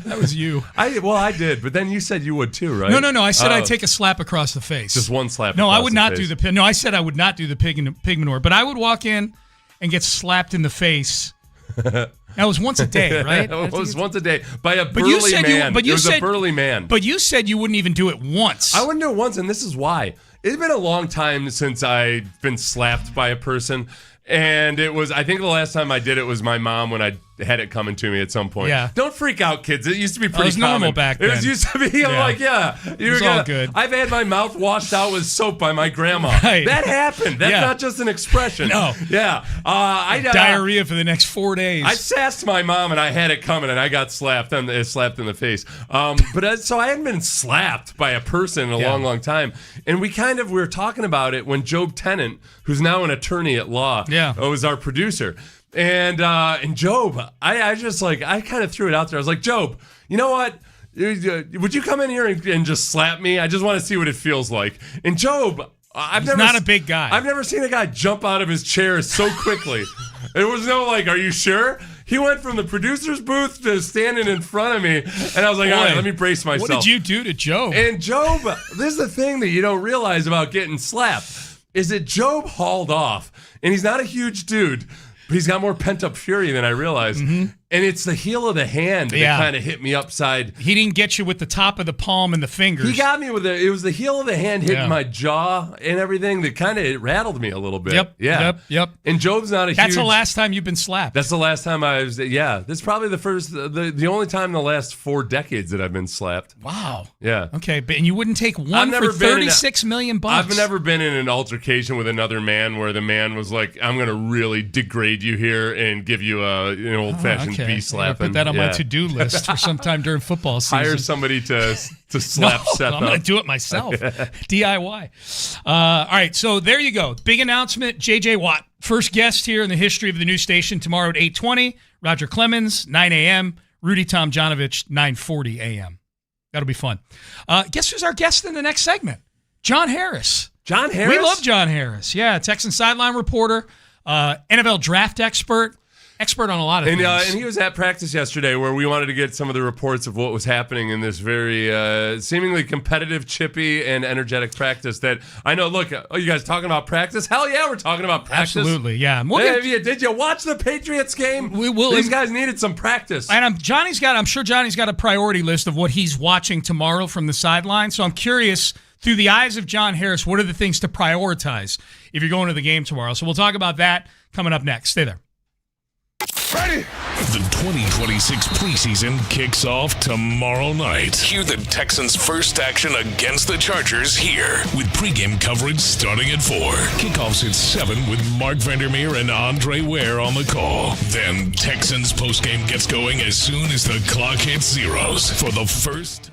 That was you. I did, but then you said you would too, right? No. I said I'd take a slap across the face. Just one slap. No, I would not do the pig. No, I said I would not do the pig manure, but I would walk in and get slapped in the face. That was once a day, right? It was once a day by a burly man. It was a burly man. But you said you wouldn't even do it once. I wouldn't do it once, and this is why. It's been a long time since I've been slapped by a person. And I think the last time I did it was my mom when I had it coming to me at some point. Yeah. Don't freak out, kids. It used to be pretty common. normal back then. It used to be, It's all good. I've had my mouth washed out with soap by my grandma. Right. That happened. That's not just an expression. No. Yeah. Diarrhea for the next 4 days. I sassed my mom and I had it coming and I got slapped in the face. So I hadn't been slapped by a person in a long, long time. And we were talking about it when Job Tennant, who's now an attorney at law, was our producer. And Job, I kind of threw it out there. I was like, Job, you know what? Would you come in here and just slap me? I just want to see what it feels like. And Job, He's not a big guy. I've never seen a guy jump out of his chair so quickly. There was no are you sure? He went from the producer's booth to standing in front of me, and I was like, all right, let me brace myself. What did you do to Job? And Job, this is the thing that you don't realize about getting slapped, is that Job hauled off, and he's not a huge dude. But he's got more pent-up fury than I realized. Mm-hmm. And it's the heel of the hand that kind of hit me upside. He didn't get you with the top of the palm and the fingers. He got me with it was the heel of the hand hitting my jaw and everything that kind of rattled me a little bit. Yep. And Job's not a That's the last time you've been slapped. That's the last time I was, This is probably the only time in the last 4 decades that I've been slapped. Wow. Yeah. Okay, and you wouldn't take one for $36 million bucks. I've never been in an altercation with another man where the man was like, I'm going to really degrade you here and give you an old-fashioned B-slapping. Put that on my to-do list for sometime during football season. Hire somebody to slap Seth up. I'm going to do it myself. DIY. All right, so there you go. Big announcement, J.J. Watt. First guest here in the history of the new station tomorrow at 8:20. Roger Clemens, 9 a.m. Rudy Tomjanovich, 9:40 a.m. That'll be fun. Guess who's our guest in the next segment? John Harris. John Harris? We love John Harris. Yeah, Texan sideline reporter, NFL draft expert on a lot of things. And he was at practice yesterday where we wanted to get some of the reports of what was happening in this very seemingly competitive, chippy, and energetic practice that I know, look, you guys talking about practice? Hell yeah, we're talking about practice. Absolutely, yeah. Did you watch the Patriots game? We will. These guys needed some practice. And I'm sure Johnny's got a priority list of what he's watching tomorrow from the sideline. So I'm curious, through the eyes of John Harris, what are the things to prioritize if you're going to the game tomorrow? So we'll talk about that coming up next. Stay there. Ready? The 2026 preseason kicks off tomorrow night. Hear the Texans' first action against the Chargers here with pregame coverage starting at 4. Kickoffs at 7 with Mark Vandermeer and Andre Ware on the call. Then Texans postgame gets going as soon as the clock hits zeros for the first time.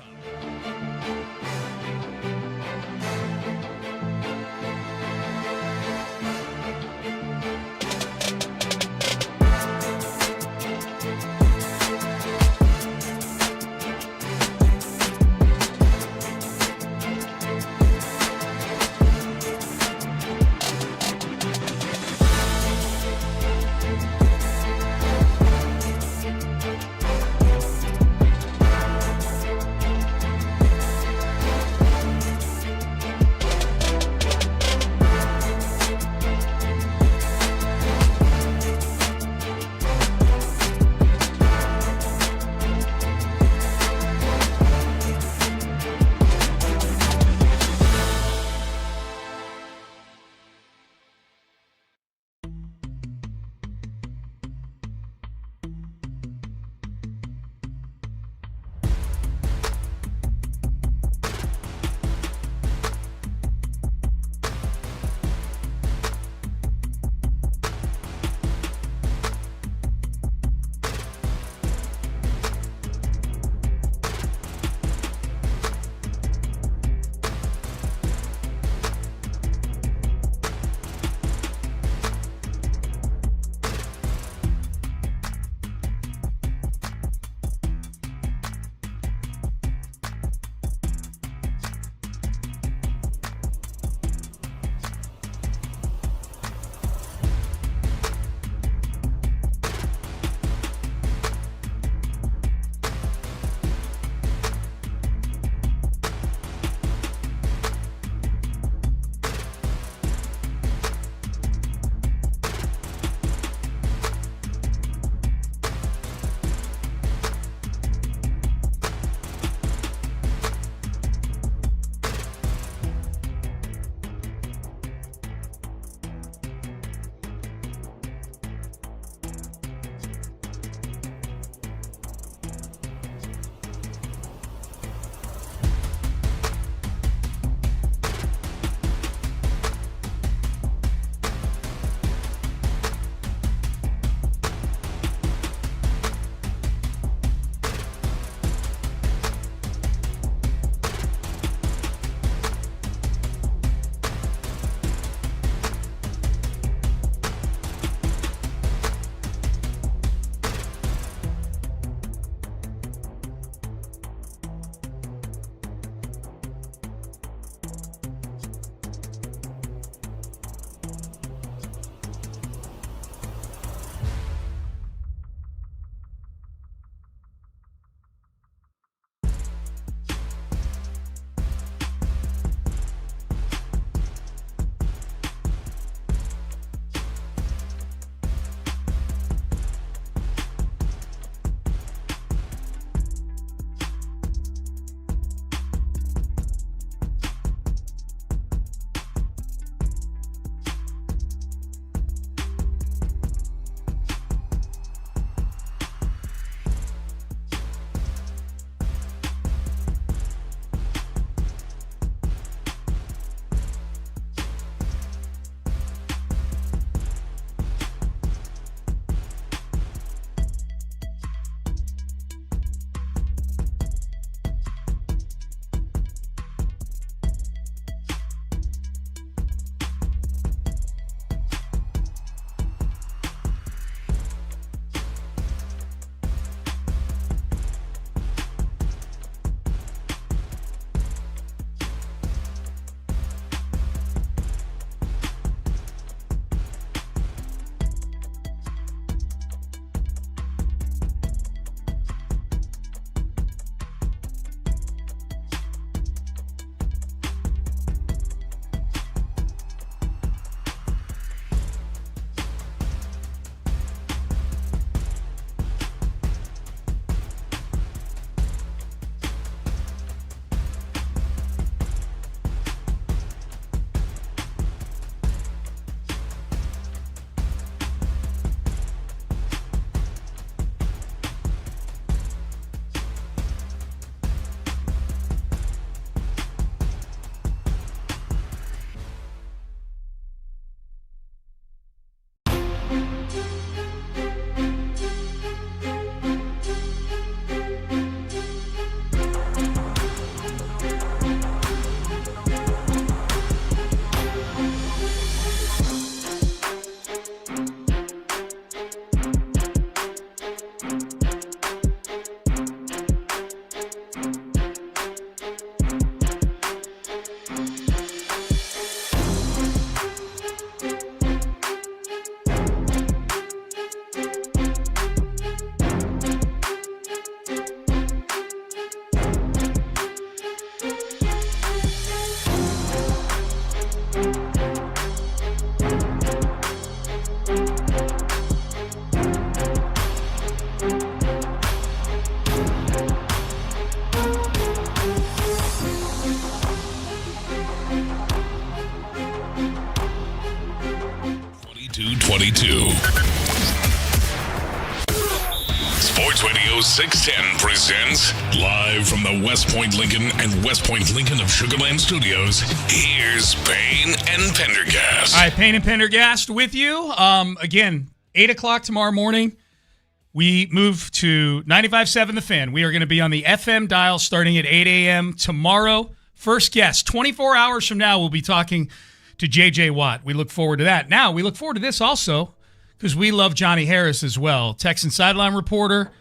Sports Radio 610 presents live from the West Point Lincoln and West Point Lincoln of Sugarland Studios. Here's Payne and Pendergast. All right, Payne and Pendergast with you. Again, 8 o'clock tomorrow morning. We move to 95.7 The Fan. We are going to be on the FM dial starting at 8 a.m. tomorrow. First guest, 24 hours from now, we'll be talking to J.J. Watt. We look forward to that. Now, we look forward to this also because we love Johnny Harris as well. Texan sideline reporter,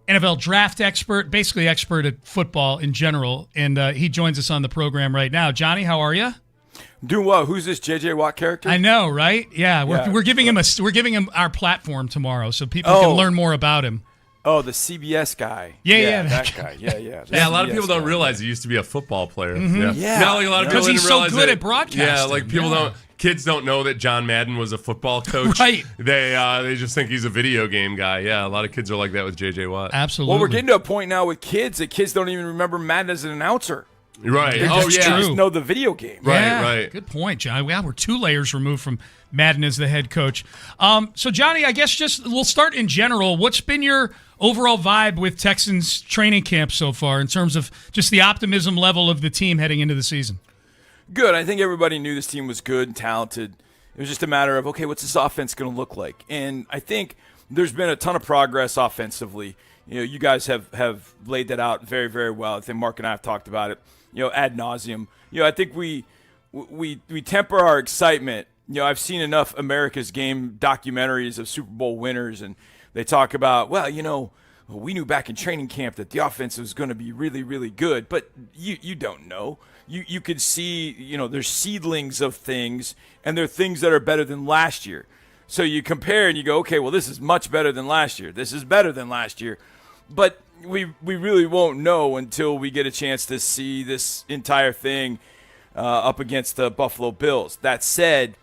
NFL draft expert, basically expert at football in general, and he joins us on the program right now. Johnny, how are you? Doing well. Who's this J.J. Watt character? I know, right? Yeah, we're giving him our platform tomorrow so people can learn more about him. Oh, the CBS guy. Yeah, that guy. Yeah. Yeah, a lot of people don't realize he used to be a football player. Mm-hmm. Yeah. Now, like, a lot of people because he's didn't so good realize at broadcasting. Yeah, like kids don't know that John Madden was a football coach. Right. They just think he's a video game guy. Yeah, a lot of kids are like that with J.J. Watt. Absolutely. Well, we're getting to a point now with kids that kids don't even remember Madden as an announcer. Right. They just know the video game. Right. Good point, John. Yeah, we're 2 layers removed from Madden as the head coach. So, Johnny, I guess we'll start in general. What's been your overall vibe with Texans training camp so far in terms of just the optimism level of the team heading into the season? Good. I think everybody knew this team was good and talented. It was just a matter of, okay, what's this offense going to look like? And I think there's been a ton of progress offensively. You guys have laid that out very, very well. I think Mark and I have talked about it, ad nauseum. I think we temper our excitement. I've seen enough America's Game documentaries of Super Bowl winners, and they talk about, we knew back in training camp that the offense was going to be really, really good, but you don't know. You could see, there's seedlings of things, and there are things that are better than last year. So you compare and you go, okay, well, this is much better than last year. This is better than last year. But we really won't know until we get a chance to see this entire thing up against the Buffalo Bills. That said,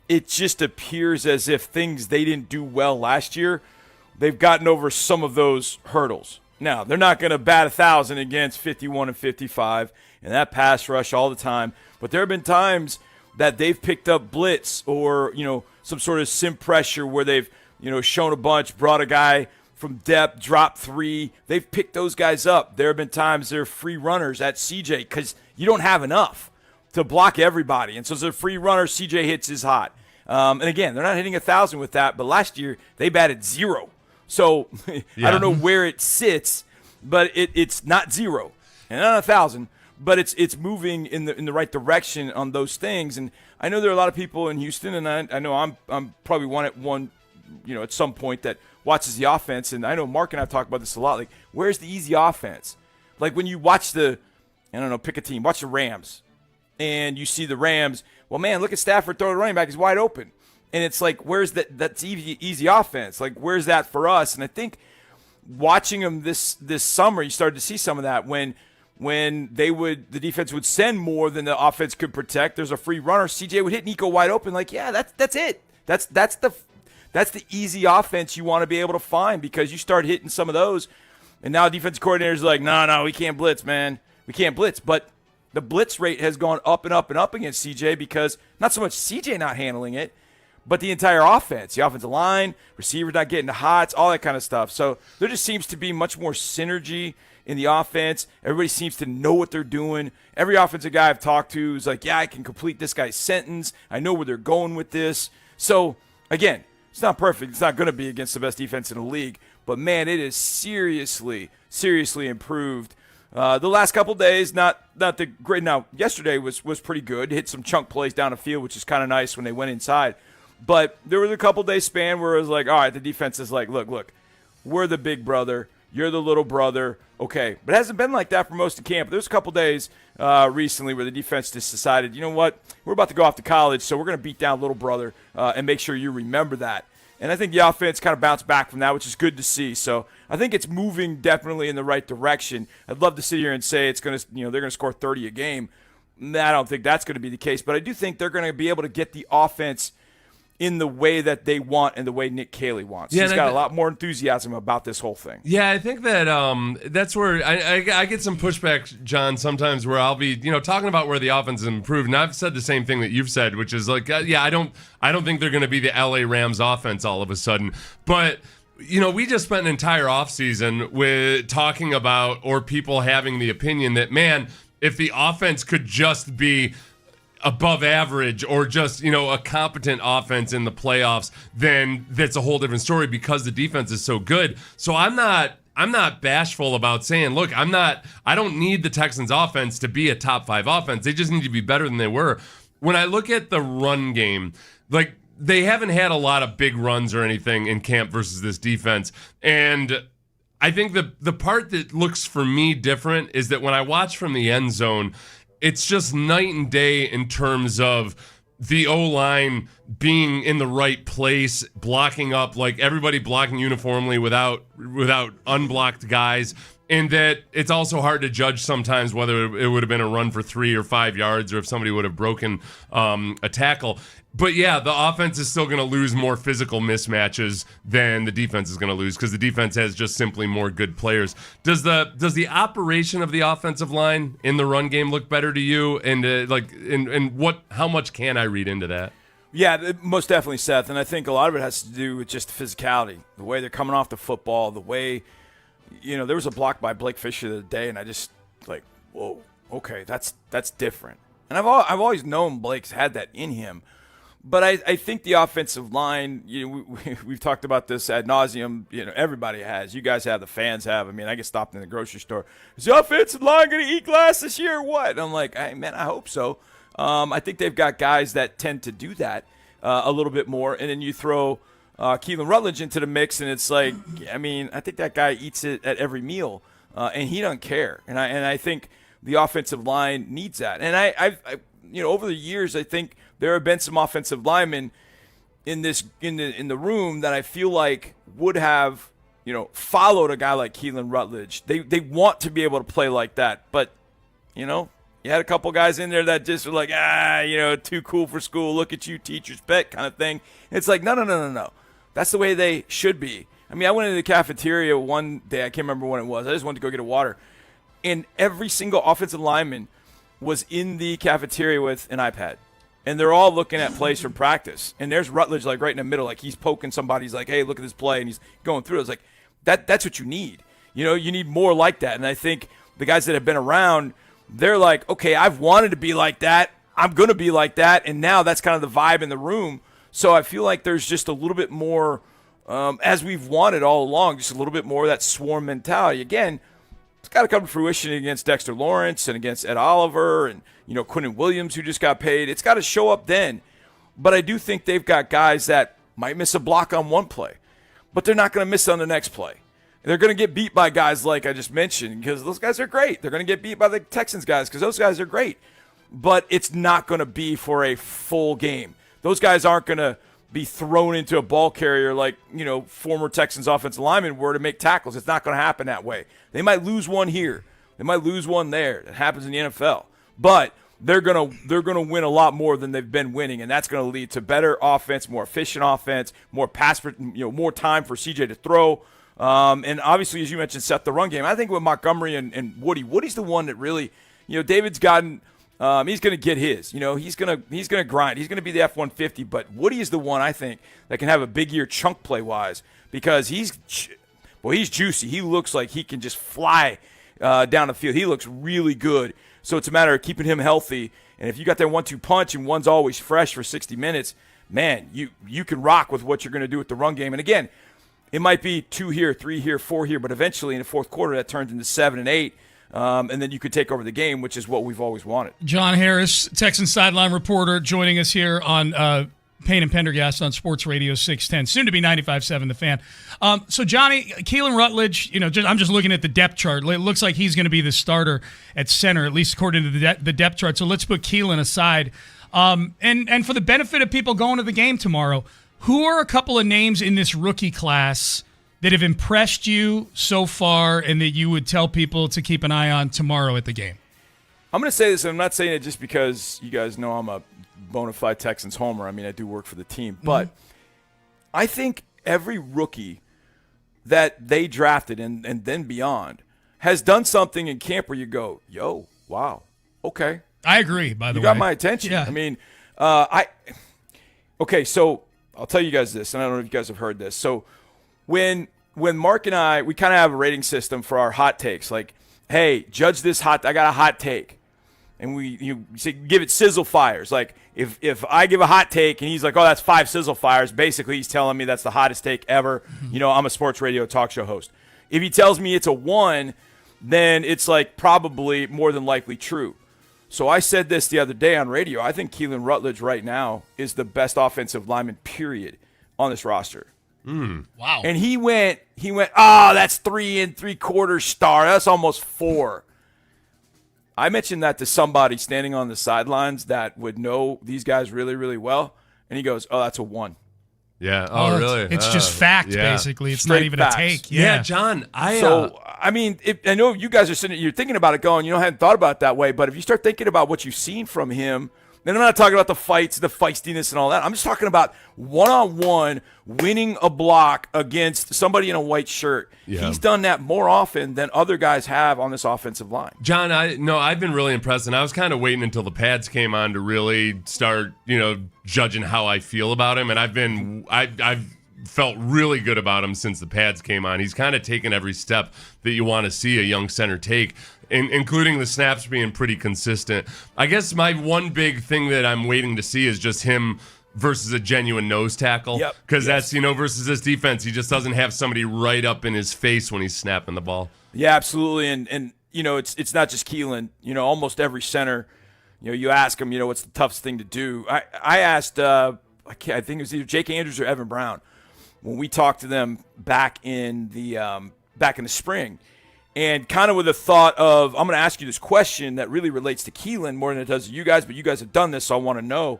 it just appears as if things they didn't do well last year, they've gotten over some of those hurdles. Now, they're not going to bat 1,000 against 51 and 55 and that pass rush all the time. But there have been times that they've picked up blitz or, some sort of sim pressure where they've, shown a bunch, brought a guy from depth, dropped 3. They've picked those guys up. There have been times they're free runners at CJ because you don't have enough to block everybody. And so as a free runner, CJ hits his hot. And again, they're not hitting 1,000 with that, but last year they batted 0. So I don't know where it sits, but it's not 0 and not 1,000, but it's moving in the right direction on those things. And I know there are a lot of people in Houston, and I know I'm probably one at some point that watches the offense, and I know Mark and I have talked about this a lot. Like, where's the easy offense? Like when you watch pick a team, watch the Rams, and you see the Rams. Well, man, look at Stafford throwing a running back; he's wide open. And it's like, where's that's easy offense? Like, where's that for us? And I think watching them this summer, you started to see some of that when the defense would send more than the offense could protect. There's a free runner. CJ would hit Nico wide open. Like, yeah, that's it. That's the easy offense you want to be able to find because you start hitting some of those. And now defensive coordinators are like, no, we can't blitz, man. We can't blitz. But the blitz rate has gone up and up and up against CJ because not so much CJ not handling it, but the entire offense, the offensive line, receivers not getting the hots, all that kind of stuff. So there just seems to be much more synergy in the offense. Everybody seems to know what they're doing. Every offensive guy I've talked to is like, yeah, I can complete this guy's sentence. I know where they're going with this. So, again, it's not perfect. It's not going to be against the best defense in the league. But, man, it is seriously, seriously improved. The last couple days, not the great. Now, yesterday was pretty good. Hit some chunk plays down the field, which is kind of nice when they went inside. But there was a couple-day span where it was like, all right, the defense is like, look, we're the big brother, you're the little brother. Okay, but it hasn't been like that for most of camp. There's a couple days recently where the defense just decided, you know what, we're about to go off to college, so we're going to beat down little brother and make sure you remember that. And I think the offense kind of bounced back from that, which is good to see. So I think it's moving definitely in the right direction. I'd love to sit here and say it's going to, they're going to score 30 a game. I don't think that's going to be the case, but I do think they're going to be able to get the offense in the way that they want and the way Nick Caley wants. He's got a lot more enthusiasm about this whole thing. Yeah, I think that that's where I get some pushback, John, sometimes where I'll be, talking about where the offense has improved, and I've said the same thing that you've said, which is like, I don't think they're going to be the LA Rams offense all of a sudden. But we just spent an entire offseason with talking about, or people having the opinion that, man, if the offense could just be above average or just, a competent offense in the playoffs, then that's a whole different story because the defense is so good. So I'm not bashful about saying, look, I don't need the Texans offense to be a top 5 offense. They just need to be better than they were. When I look at the run game, like, they haven't had a lot of big runs or anything in camp versus this defense. And I think the part that looks for me different is that when I watch from the end zone, it's just night and day in terms of the O-line being in the right place, blocking up, like everybody blocking uniformly without unblocked guys. And that it's also hard to judge sometimes whether it would have been a run for 3 or 5 yards or if somebody would have broken a tackle. But yeah, the offense is still going to lose more physical mismatches than the defense is going to lose because the defense has just simply more good players. Does the operation of the offensive line in the run game look better to you? And how much can I read into that? Yeah, most definitely, Seth. And I think a lot of it has to do with just the physicality, the way they're coming off the football, the way, there was a block by Blake Fisher the other day, and I just like, whoa, okay, that's different. And I've always known Blake's had that in him. But I think the offensive line, we've talked about this ad nauseum. Everybody has. You guys have. The fans have. I mean, I get stopped in the grocery store. Is the offensive line going to eat glass this year or what? And I'm like, hey, man, I hope so. I think they've got guys that tend to do that a little bit more. And then you throw Keelan Rutledge into the mix, and it's like, I think that guy eats it at every meal, and he doesn't care. And I think the offensive line needs that. And I over the years, I think there have been some offensive linemen in the room that I feel like would have, followed a guy like Keelan Rutledge. They want to be able to play like that, but you had a couple guys in there that just were like, too cool for school. Look at you, teacher's pet kind of thing. It's like, no. That's the way they should be. I mean, I went into the cafeteria one day. I can't remember when it was. I just wanted to go get a water, and every single offensive lineman was in the cafeteria with an iPad. And they're all looking at plays from practice. And there's Rutledge, like, right in the middle. Like, he's poking somebody. He's like, hey, look at this play. And he's going through it. It's like, that's what you need. You need more like that. And I think the guys that have been around, they're like, okay, I've wanted to be like that. I'm going to be like that. And now that's kind of the vibe in the room. So I feel like there's just a little bit more, as we've wanted all along, just a little bit more of that swarm mentality. Again, it's got to come to fruition against Dexter Lawrence and against Ed Oliver and, Quinnen Williams, who just got paid. It's got to show up then. But I do think they've got guys that might miss a block on one play, but they're not going to miss on the next play. They're going to get beat by guys like I just mentioned because those guys are great. They're going to get beat by the Texans guys because those guys are great. But it's not going to be for a full game. Those guys aren't going to be thrown into a ball carrier like, former Texans offensive linemen were to make tackles. It's not going to happen that way. They might lose one here. They might lose one there. That happens in the NFL. But they're gonna win a lot more than they've been winning, and that's going to lead to better offense, more efficient offense, more more time for CJ to throw. And obviously, as you mentioned, Seth, the run game. I think with Montgomery and Woody's the one that really, David's gotten. He's going to get his. He's going to grind. He's going to be the F-150. But Woody is the one I think that can have a big year chunk play wise because he's juicy. He looks like he can just fly down the field. He looks really good. So it's a matter of keeping him healthy. And if you got that 1-2 punch and one's always fresh for 60 minutes, man, you can rock with what you're going to do with the run game. And again, it might be 2 here, 3 here, 4 here, but eventually in the fourth quarter that turns into 7 and 8. And then you could take over the game, which is what we've always wanted. John Harris, Texans sideline reporter, joining us here on Payne and Pendergast on Sports Radio 610, soon to be 95.7 The Fan. So, Johnny, Keelan Rutledge, I'm just looking at the depth chart. It looks like he's going to be the starter at center, at least according to the depth chart. So let's put Keelan aside. And for the benefit of people going to the game tomorrow, who are a couple of names in this rookie class that have impressed you so far and that you would tell people to keep an eye on tomorrow at the game? I'm going to say this, and I'm not saying it just because you guys know I'm a bona fide Texans homer. I mean, I do work for the team. But I think every rookie that they drafted and then beyond has done something in camp where you go, yo, wow, okay. I agree, by the way. You got my attention. Yeah. I mean, okay, so I'll tell you guys this, and I don't know if you guys have heard this. So when Mark and I, we kind of have a rating system for our hot takes. Like, hey, judge this I got a hot take. And you say, give it sizzle fires. Like, if I give a hot take and he's like, oh, that's 5 sizzle fires, basically he's telling me that's the hottest take ever. I'm a sports radio talk show host. If he tells me it's a 1, then it's like probably more than likely true. So I said this the other day on radio. I think Keelan Rutledge right now is the best offensive lineman, period, on this roster. Wow. And he went, that's 3 3/4 star. That's almost 4. I mentioned that to somebody standing on the sidelines that would know these guys really, really well, and he goes, oh, that's a 1. Yeah. Oh, really? It's just fact, basically. It's Straight not even facts. a take. Yeah, John. I mean, I know you guys are sitting, you're thinking about it going, I hadn't thought about it that way, but if you start thinking about what you've seen from him, and I'm not talking about the fights, the feistiness and all that. I'm just talking about one-on-one winning a block against somebody in a white shirt. Yeah. He's done that more often than other guys have on this offensive line. John, I've been really impressed, and I was kind of waiting until the pads came on to really start, judging how I feel about him. And I've felt really good about him since the pads came on. He's kind of taken every step that you want to see a young center take, including the snaps being pretty consistent. I guess my one big thing that I'm waiting to see is just him versus a genuine nose tackle. Because that's, versus this defense, he just doesn't have somebody right up in his face when he's snapping the ball. Yeah, absolutely. And it's not just Keelan. Almost every center, you ask him, what's the toughest thing to do? I asked, I think it was either Jake Andrews or Evan Brown when we talked to them back in the spring. And kind of with the thought of, I'm going to ask you this question that really relates to Keelan more than it does to you guys, but you guys have done this, so I want to know.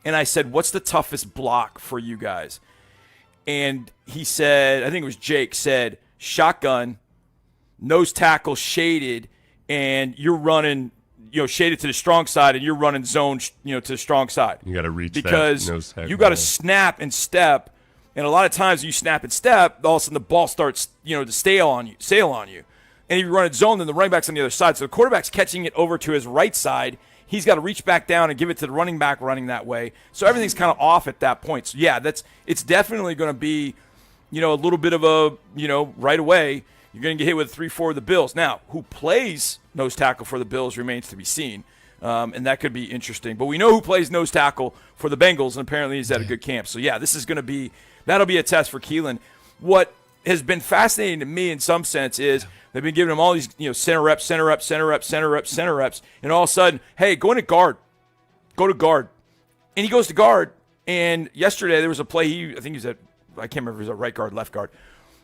And I said, what's the toughest block for you guys? And he said, I think it was Jake, said, shotgun, nose tackle shaded, and you're running, shaded to the strong side, and you're running zone, to the strong side. You got to reach because that nose tackle. You got to snap and step. And a lot of times you snap and step, all of a sudden the ball starts, to sail on you. And if you run it zone, then the running back's on the other side. So the quarterback's catching it over to his right side. He's got to reach back down and give it to the running back running that way. So everything's kind of off at that point. So, yeah, it's definitely going to be, a little bit of a, right away, you're going to get hit with 3-4 of the Bills. Now, who plays nose tackle for the Bills remains to be seen. And that could be interesting. But we know who plays nose tackle for the Bengals, and apparently he's at a good camp. So, yeah, this is going to be – that'll be a test for Keelan. What has been fascinating to me in some sense is they've been giving him all these, center reps, and all of a sudden, hey, go into guard. Go to guard. And he goes to guard, and yesterday there was a play, I think he was I can't remember if he was at right guard, left guard,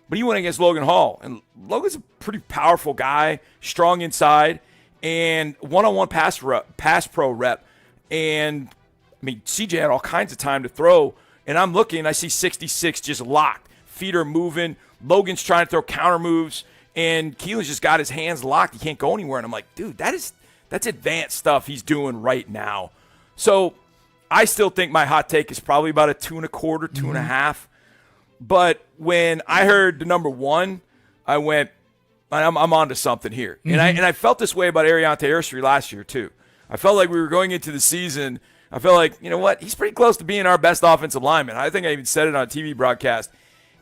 but he went against Logan Hall, and Logan's a pretty powerful guy, strong inside, and one-on-one pass pro rep, and, CJ had all kinds of time to throw, and I'm looking, I see 66 just locked, feet are moving, Logan's trying to throw counter moves, and Keelan's just got his hands locked. He can't go anywhere. And I'm like, dude, that's advanced stuff he's doing right now. So I still think my hot take is probably about a 2.25, 2.5. But when I heard the number 1, I went, I'm onto something here. And I felt this way about Ariante Aristry last year too. I felt like we were going into the season. I felt like, you know what, he's pretty close to being our best offensive lineman. I think I even said it on a TV broadcast.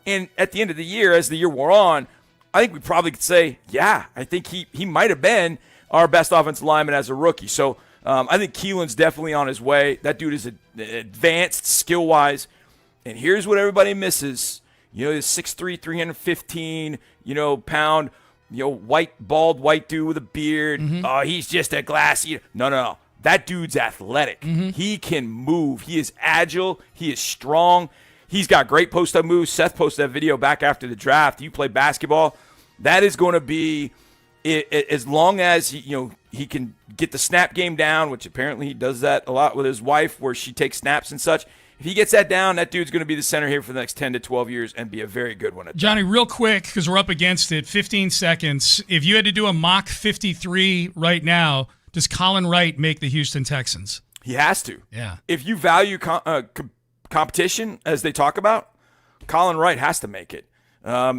And at the end of the year, as the year wore on, I think we probably could say, yeah, I think he might have been our best offensive lineman as a rookie. So I think Keelan's definitely on his way. That dude is advanced skill-wise. And here's what everybody misses. He's 6'3", 315, pound, bald white dude with a beard. Oh, he's just a glass eater. No. That dude's athletic. He can move. He is agile. He is strong. He's got great post-up moves. Seth posted that video back after the draft. You play basketball. That is going to be, as long as he can get the snap game down, which apparently he does that a lot with his wife, where she takes snaps and such. If he gets that down, that dude's going to be the center here for the next 10 to 12 years and be a very good one. Johnny, real quick, because we're up against it, 15 seconds. If you had to do a mock 53 right now, does Colin Wright make the Houston Texans? He has to. Yeah. If you value competition, as they talk about, Colin Wright has to make it.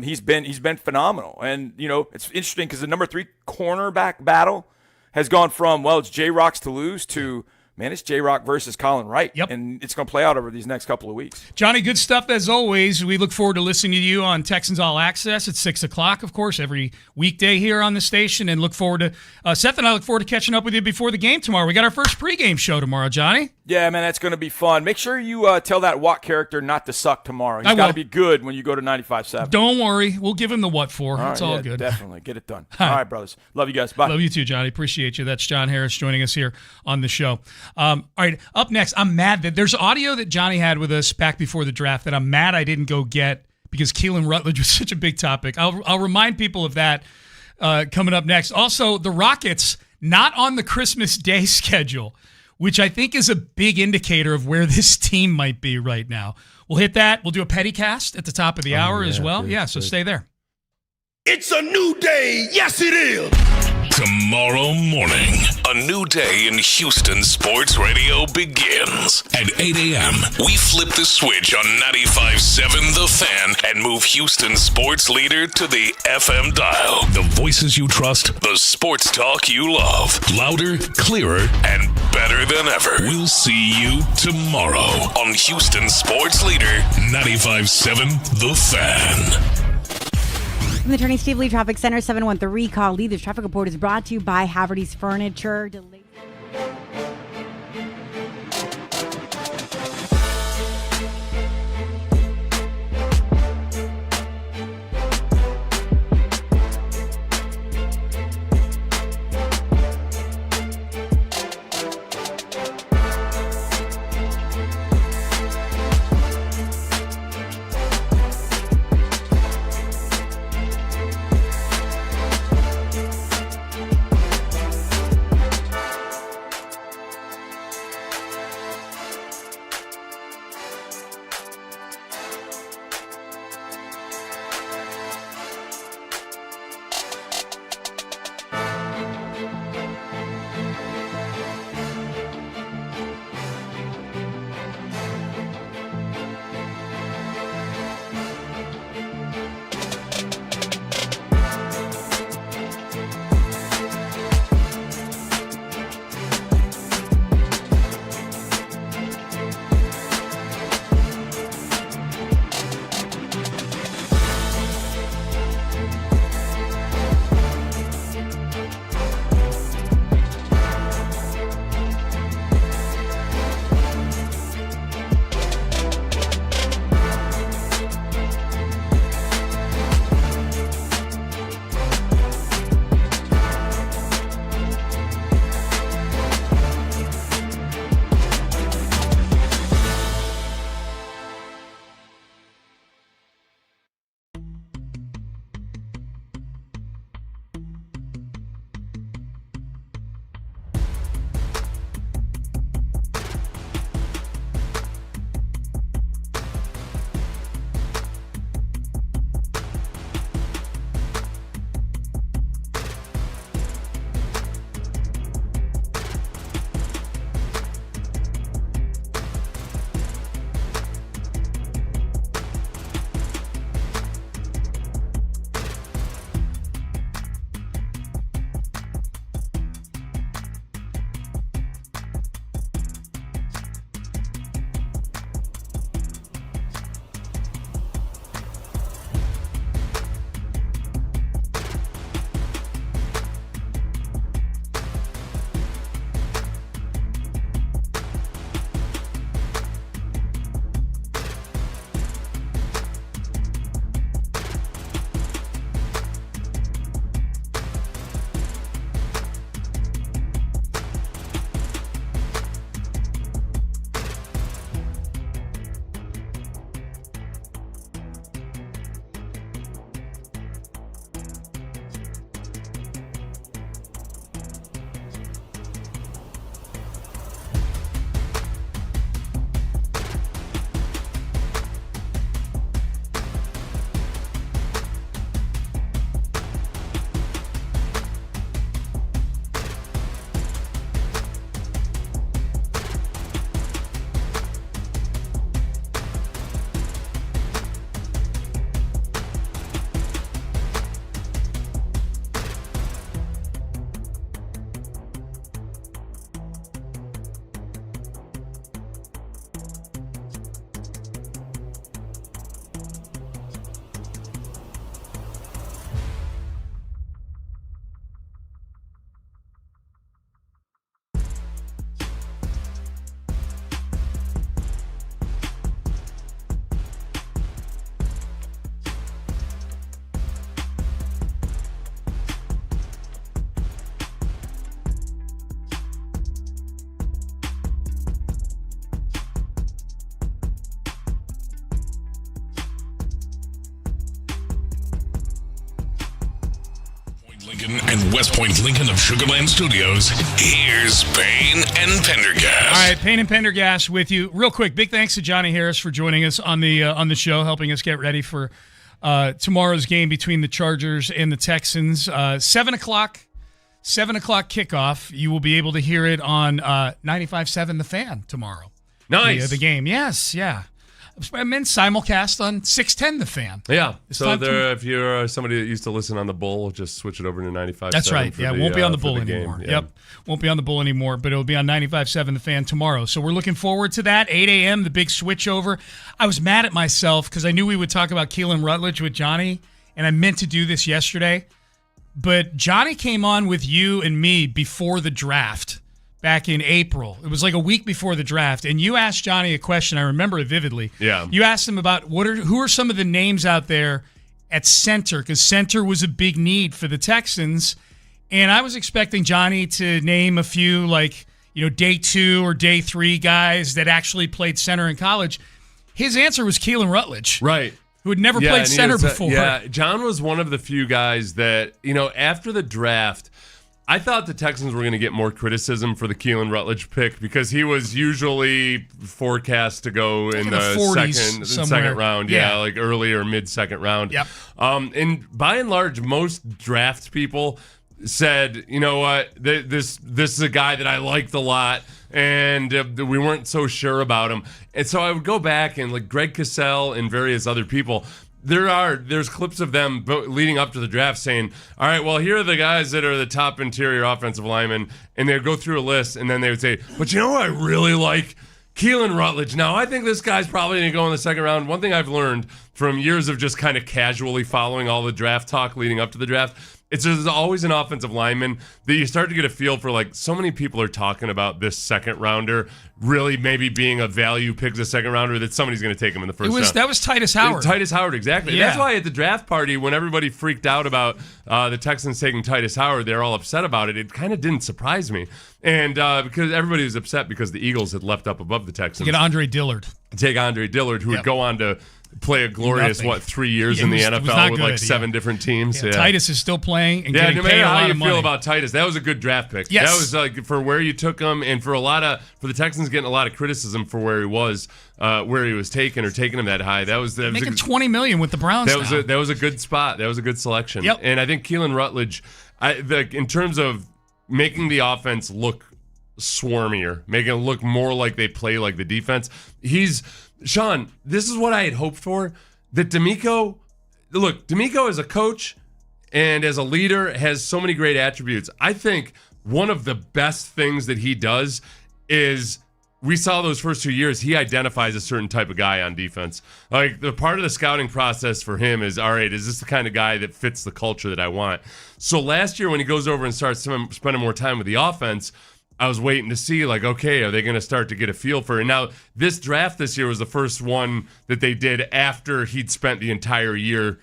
He's been phenomenal. And, it's interesting because the number 3 cornerback battle has gone from, it's J-Rock's to lose to, man, it's J-Rock versus Colin Wright. Yep. And it's going to play out over these next couple of weeks. Johnny, good stuff as always. We look forward to listening to you on Texans All Access at 6 o'clock, of course, every weekday here on the station. And look forward to, Seth and I look forward to catching up with you before the game tomorrow. We got our first pregame show tomorrow, Johnny. Yeah, man, that's going to be fun. Make sure you tell that Watt character not to suck tomorrow. He's got to be good when you go to 95.7. Don't worry. We'll give him the what for. It's all good. Definitely. Get it done. All right, brothers. Love you guys. Bye. Love you too, Johnny. Appreciate you. That's John Harris joining us here on the show. All right, up next, I'm mad that there's audio that Johnny had with us back before the draft that I'm mad I didn't go get because Keelan Rutledge was such a big topic. I'll remind people of that coming up next. Also, the Rockets not on the Christmas Day schedule, which I think is a big indicator of where this team might be right now. We'll hit that. We'll do a Pettycast at the top of the hour as well. So stay there. It's a new day. Yes, it is. Tomorrow morning, a new day in Houston Sports Radio begins. At 8 a.m., we flip the switch on 95.7 The Fan and move Houston sports leader to the FM dial. The voices you trust, the sports talk you love. Louder, clearer, and better than ever. We'll see you tomorrow on Houston Sports Leader 95.7 The Fan. From the Turning Steve Lee Traffic Center, 713 call. Lee, this traffic report is brought to you by Haverty's Furniture. Lincoln and West Point Lincoln of Sugar Land Studios, here's Payne and Pendergast. All right, Payne and Pendergast with you. Real quick, big thanks to Johnny Harris for joining us on the show, helping us get ready for tomorrow's game between the Chargers and the Texans. 7 o'clock kickoff. You will be able to hear it on 95.7 The Fan tomorrow. Nice. The game, yes, yeah. I'm in simulcast on 610 The Fan. Yeah. So if you're somebody that used to listen on the Bull, just switch it over to 95.7. That's right. Yeah, it won't be on the Bull anymore. Yeah. Yep. Won't be on the Bull anymore, but it'll be on 95.7 The Fan tomorrow. So we're looking forward to that. 8 a.m., the big switch over. I was mad at myself because I knew we would talk about Keelan Rutledge with Johnny, and I meant to do this yesterday. But Johnny came on with you and me before the draft. Back in April. It was like a week before the draft, and you asked Johnny a question. I remember it vividly. Yeah. You asked him about who are some of the names out there at center, because center was a big need for the Texans, and I was expecting Johnny to name a few, like, day 2 or day 3 guys that actually played center in college. His answer was Keelan Rutledge. Right. Who had never played center before. Yeah, John was one of the few guys that, after the draft, I thought the Texans were going to get more criticism for the Keelan Rutledge pick because he was usually forecast to go in the second round. Yeah, like early or mid-second round. Yep. And by and large, most draft people said, you know what, this is a guy that I liked a lot, and we weren't so sure about him. And so I would go back and, like, Greg Cassell and various other people, there's clips of them leading up to the draft saying, all right, well, here are the guys that are the top interior offensive linemen, and they'd go through a list, and then they would say, but you know what I really like? Keelan Rutledge. Now, I think this guy's probably going to go in the second round. One thing I've learned from years of just kind of casually following all the draft talk leading up to the draft, there's always an offensive lineman that you start to get a feel for, like, so many people are talking about this second rounder really maybe being a value pick as a second rounder that somebody's going to take him in the first round. That was Titus Howard. Titus Howard, exactly. Yeah. That's why at the draft party, when everybody freaked out about the Texans taking Titus Howard, they're all upset about it. It kind of didn't surprise me. And because everybody was upset because the Eagles had left up above the Texans. Get Andre Dillard. Take Andre Dillard, who would go on to play a glorious, 3 years in the NFL with like 7 different teams. Yeah. Titus is still playing and getting paid a lot of money. No matter how you feel about Titus, that was a good draft pick. Yes. That was like for where you took him, and for the Texans getting a lot of criticism for where he was taken or taking him that high. That was making $20 million with the Browns. That was a good spot. That was a good selection. Yep. And I think Keelan Rutledge, in terms of making the offense look swarmier, making it look more like they play like the defense, Sean, this is what I had hoped for. That D'Amico as a coach and as a leader has so many great attributes. I think one of the best things that he does is, we saw those first 2 years, he identifies a certain type of guy on defense. Like, the part of the scouting process for him is, all right, is this the kind of guy that fits the culture that I want? So last year when he goes over and starts spending more time with the offense, I was waiting to see, like, okay, are they going to start to get a feel for it? And now, this draft this year was the first one that they did after he'd spent the entire year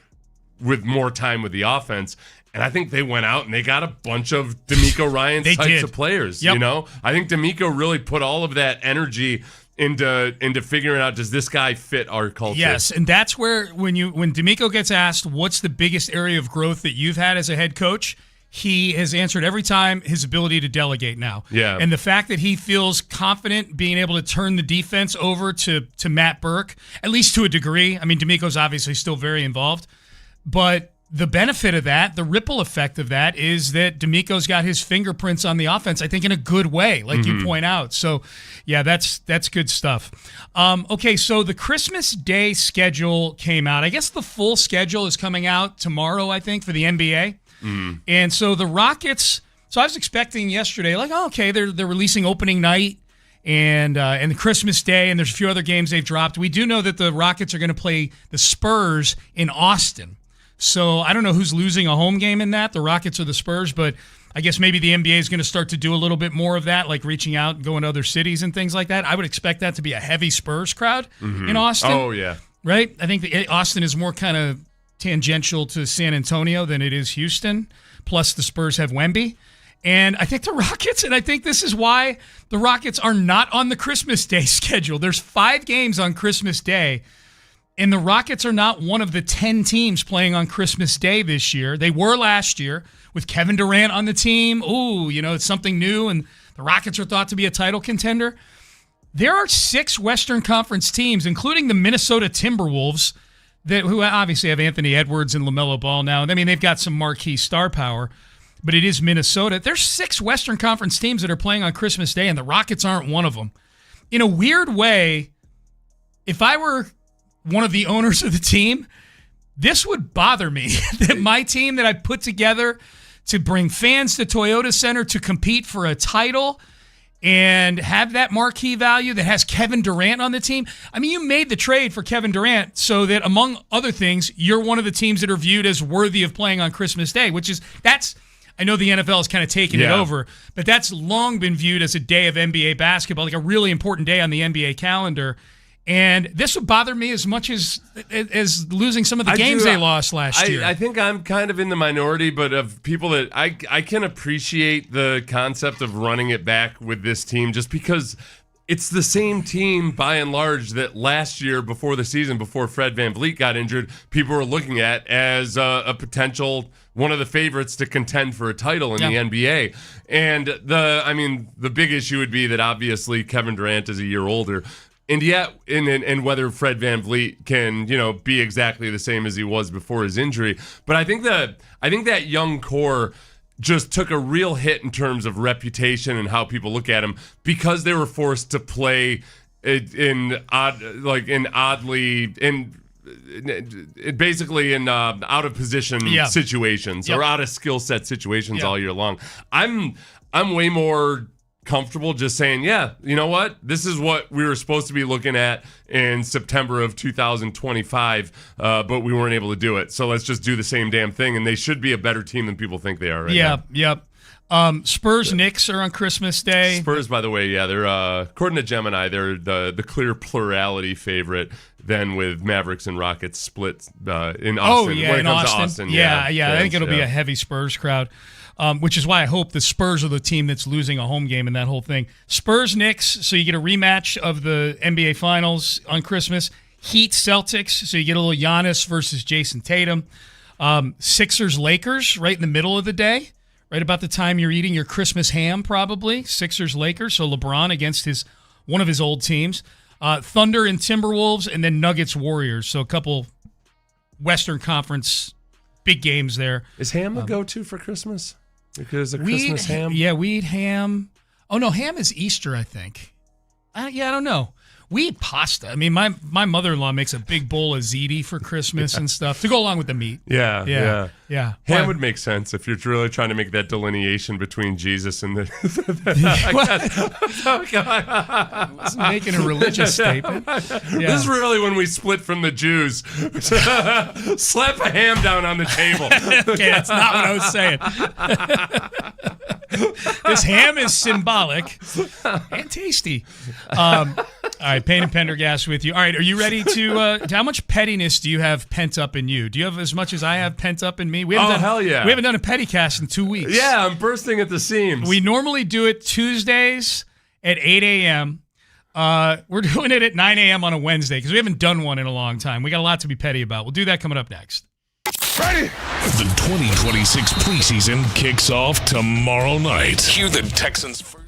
with more time with the offense. And I think they went out and they got a bunch of D'Amico Ryans types of players. Yep. I think D'Amico really put all of that energy into figuring out, does this guy fit our culture? Yes, and that's where when D'Amico gets asked what's the biggest area of growth that you've had as a head coach, he has answered every time his ability to delegate now. Yeah. And the fact that he feels confident being able to turn the defense over to Matt Burke, at least to a degree. I mean, D'Amico's obviously still very involved. But the benefit of that, the ripple effect of that, is that D'Amico's got his fingerprints on the offense, I think, in a good way, like you point out. So, yeah, that's good stuff. Okay, so the Christmas Day schedule came out. I guess the full schedule is coming out tomorrow, I think, for the NBA. And so the Rockets, so I was expecting yesterday, like, oh, okay, they're releasing opening night and the Christmas Day, and there's a few other games they've dropped. We do know that the Rockets are going to play the Spurs in Austin. So I don't know who's losing a home game in that, the Rockets or the Spurs, but I guess maybe the NBA is going to start to do a little bit more of that, like reaching out and going to other cities and things like that. I would expect that to be a heavy Spurs crowd in Austin. Oh, yeah. Right? I think Austin is more kind of tangential to San Antonio than it is Houston. Plus, the Spurs have Wemby. And I think the Rockets, and I think this is why the Rockets are not on the Christmas Day schedule. There's 5 games on Christmas Day. And the Rockets are not one of the 10 teams playing on Christmas Day this year. They were last year with Kevin Durant on the team. Ooh, it's something new, and the Rockets are thought to be a title contender. There are 6 Western Conference teams, including the Minnesota Timberwolves, who obviously have Anthony Edwards and LaMelo Ball now. I mean, they've got some marquee star power, but it is Minnesota. There's 6 Western Conference teams that are playing on Christmas Day, and the Rockets aren't one of them. In a weird way, if I were one of the owners of the team, this would bother me that my team that I put together to bring fans to Toyota Center to compete for a title and have that marquee value that has Kevin Durant on the team. I mean, you made the trade for Kevin Durant so that, among other things, you're one of the teams that are viewed as worthy of playing on Christmas Day, I know the NFL has kind of taken it over, but that's long been viewed as a day of NBA basketball, like a really important day on the NBA calendar. And this would bother me as much as losing some of the games they lost last year. I think I'm kind of in the minority, but of people that I can appreciate the concept of running it back with this team just because it's the same team by and large that last year before the season, before Fred VanVleet got injured, people were looking at as a potential one of the favorites to contend for a title in the NBA. And the big issue would be that obviously Kevin Durant is a year older. And yet, and whether Fred VanVleet can, be exactly the same as he was before his injury. But I think that young core just took a real hit in terms of reputation and how people look at him because they were forced to play in out of position situations or out of skill set situations all year long. I'm way more comfortable just saying, you know what? This is what we were supposed to be looking at in September of 2025, but we weren't able to do it. So let's just do the same damn thing, and they should be a better team than people think they are right now. Yep. Spurs Knicks are on Christmas Day. Spurs, by the way, they're according to Gemini, they're the clear plurality favorite. Then with Mavericks and Rockets split in Austin. Oh yeah, when it in comes Austin. To Austin, I think it'll be a heavy Spurs crowd. Which is why I hope the Spurs are the team that's losing a home game in that whole thing. Spurs Knicks, so you get a rematch of the NBA Finals on Christmas. Heat Celtics, so you get a little Giannis versus Jason Tatum. Sixers Lakers, right in the middle of the day, right about the time you're eating your Christmas ham, probably. Sixers Lakers, so LeBron against one of his old teams. Thunder and Timberwolves, and then Nuggets Warriors. So a couple Western Conference big games there. Is ham a go-to for Christmas? Because of Christmas ham? Yeah, we eat ham. Oh, no, ham is Easter, I think. I don't know. We eat pasta. I mean, my mother-in-law makes a big bowl of ziti for Christmas and stuff to go along with the meat. Yeah. Ham would make sense if you're really trying to make that delineation between Jesus and the... I wasn't making a religious statement. This is really when we split from the Jews. Slap a ham down on the table. Okay, that's not what I was saying. This ham is symbolic and tasty. All right, Payne and Pendergast with you. All right, are you ready to how much pettiness do you have pent up in you? Do you have as much as I have pent up in me? Hell yeah. We haven't done a Pettycast in 2 weeks. Yeah, I'm bursting at the seams. We normally do it Tuesdays at 8 a.m. We're doing it at 9 a.m. on a Wednesday because we haven't done one in a long time. We got a lot to be petty about. We'll do that coming up next. Ready? The 2026 preseason kicks off tomorrow night. Hear the Texans first.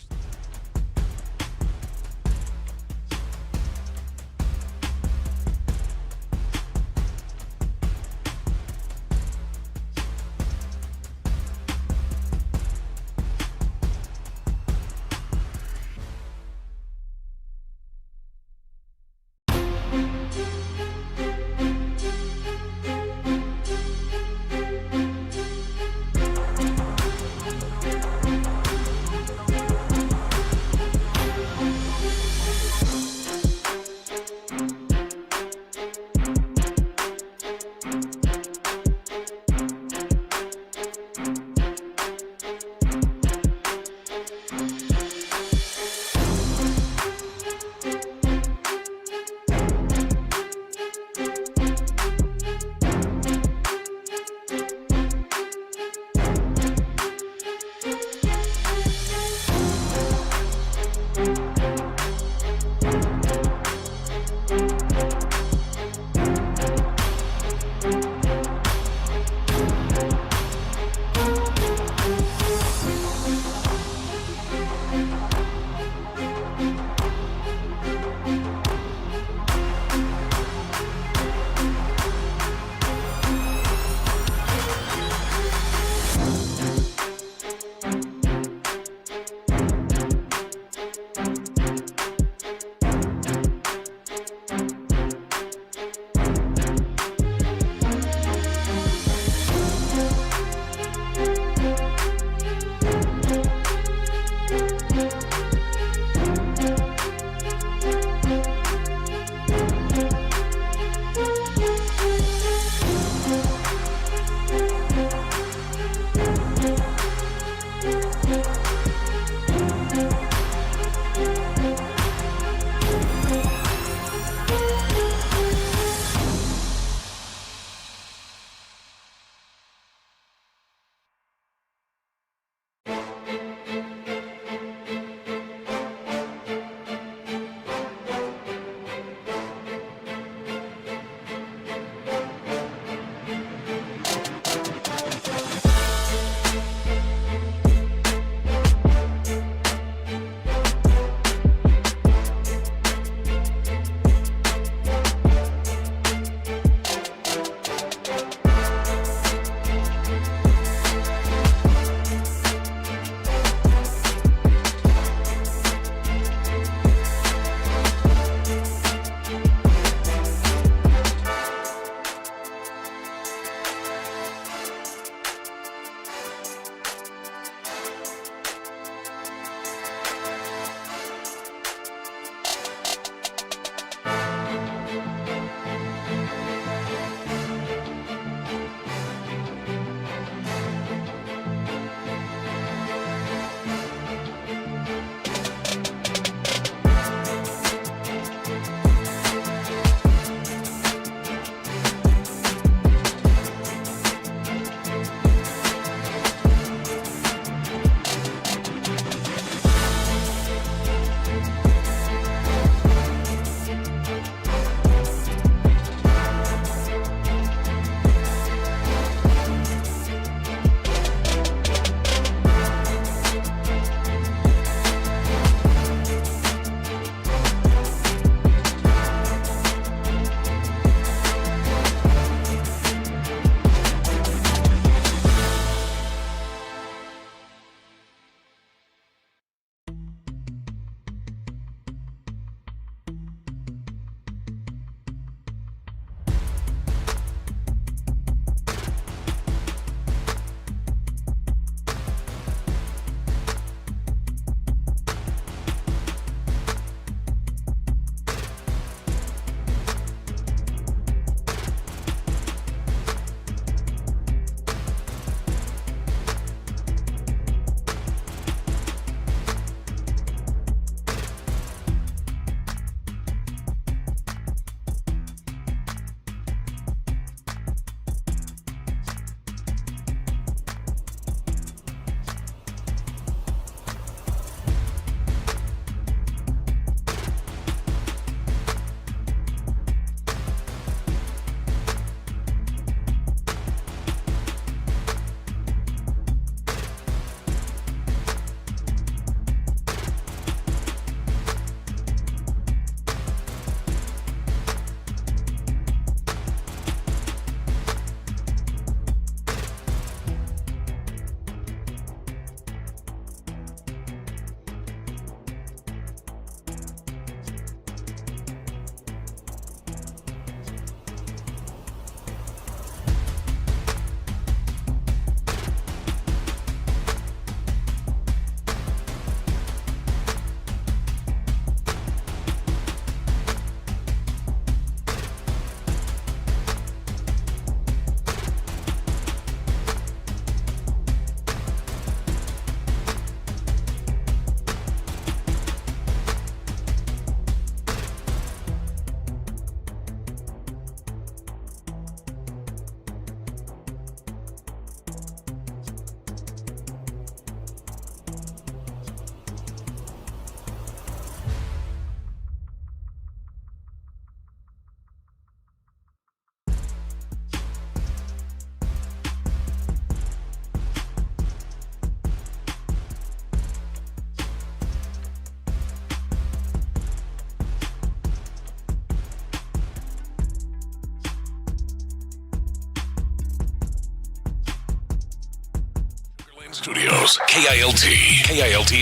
Studios, KILT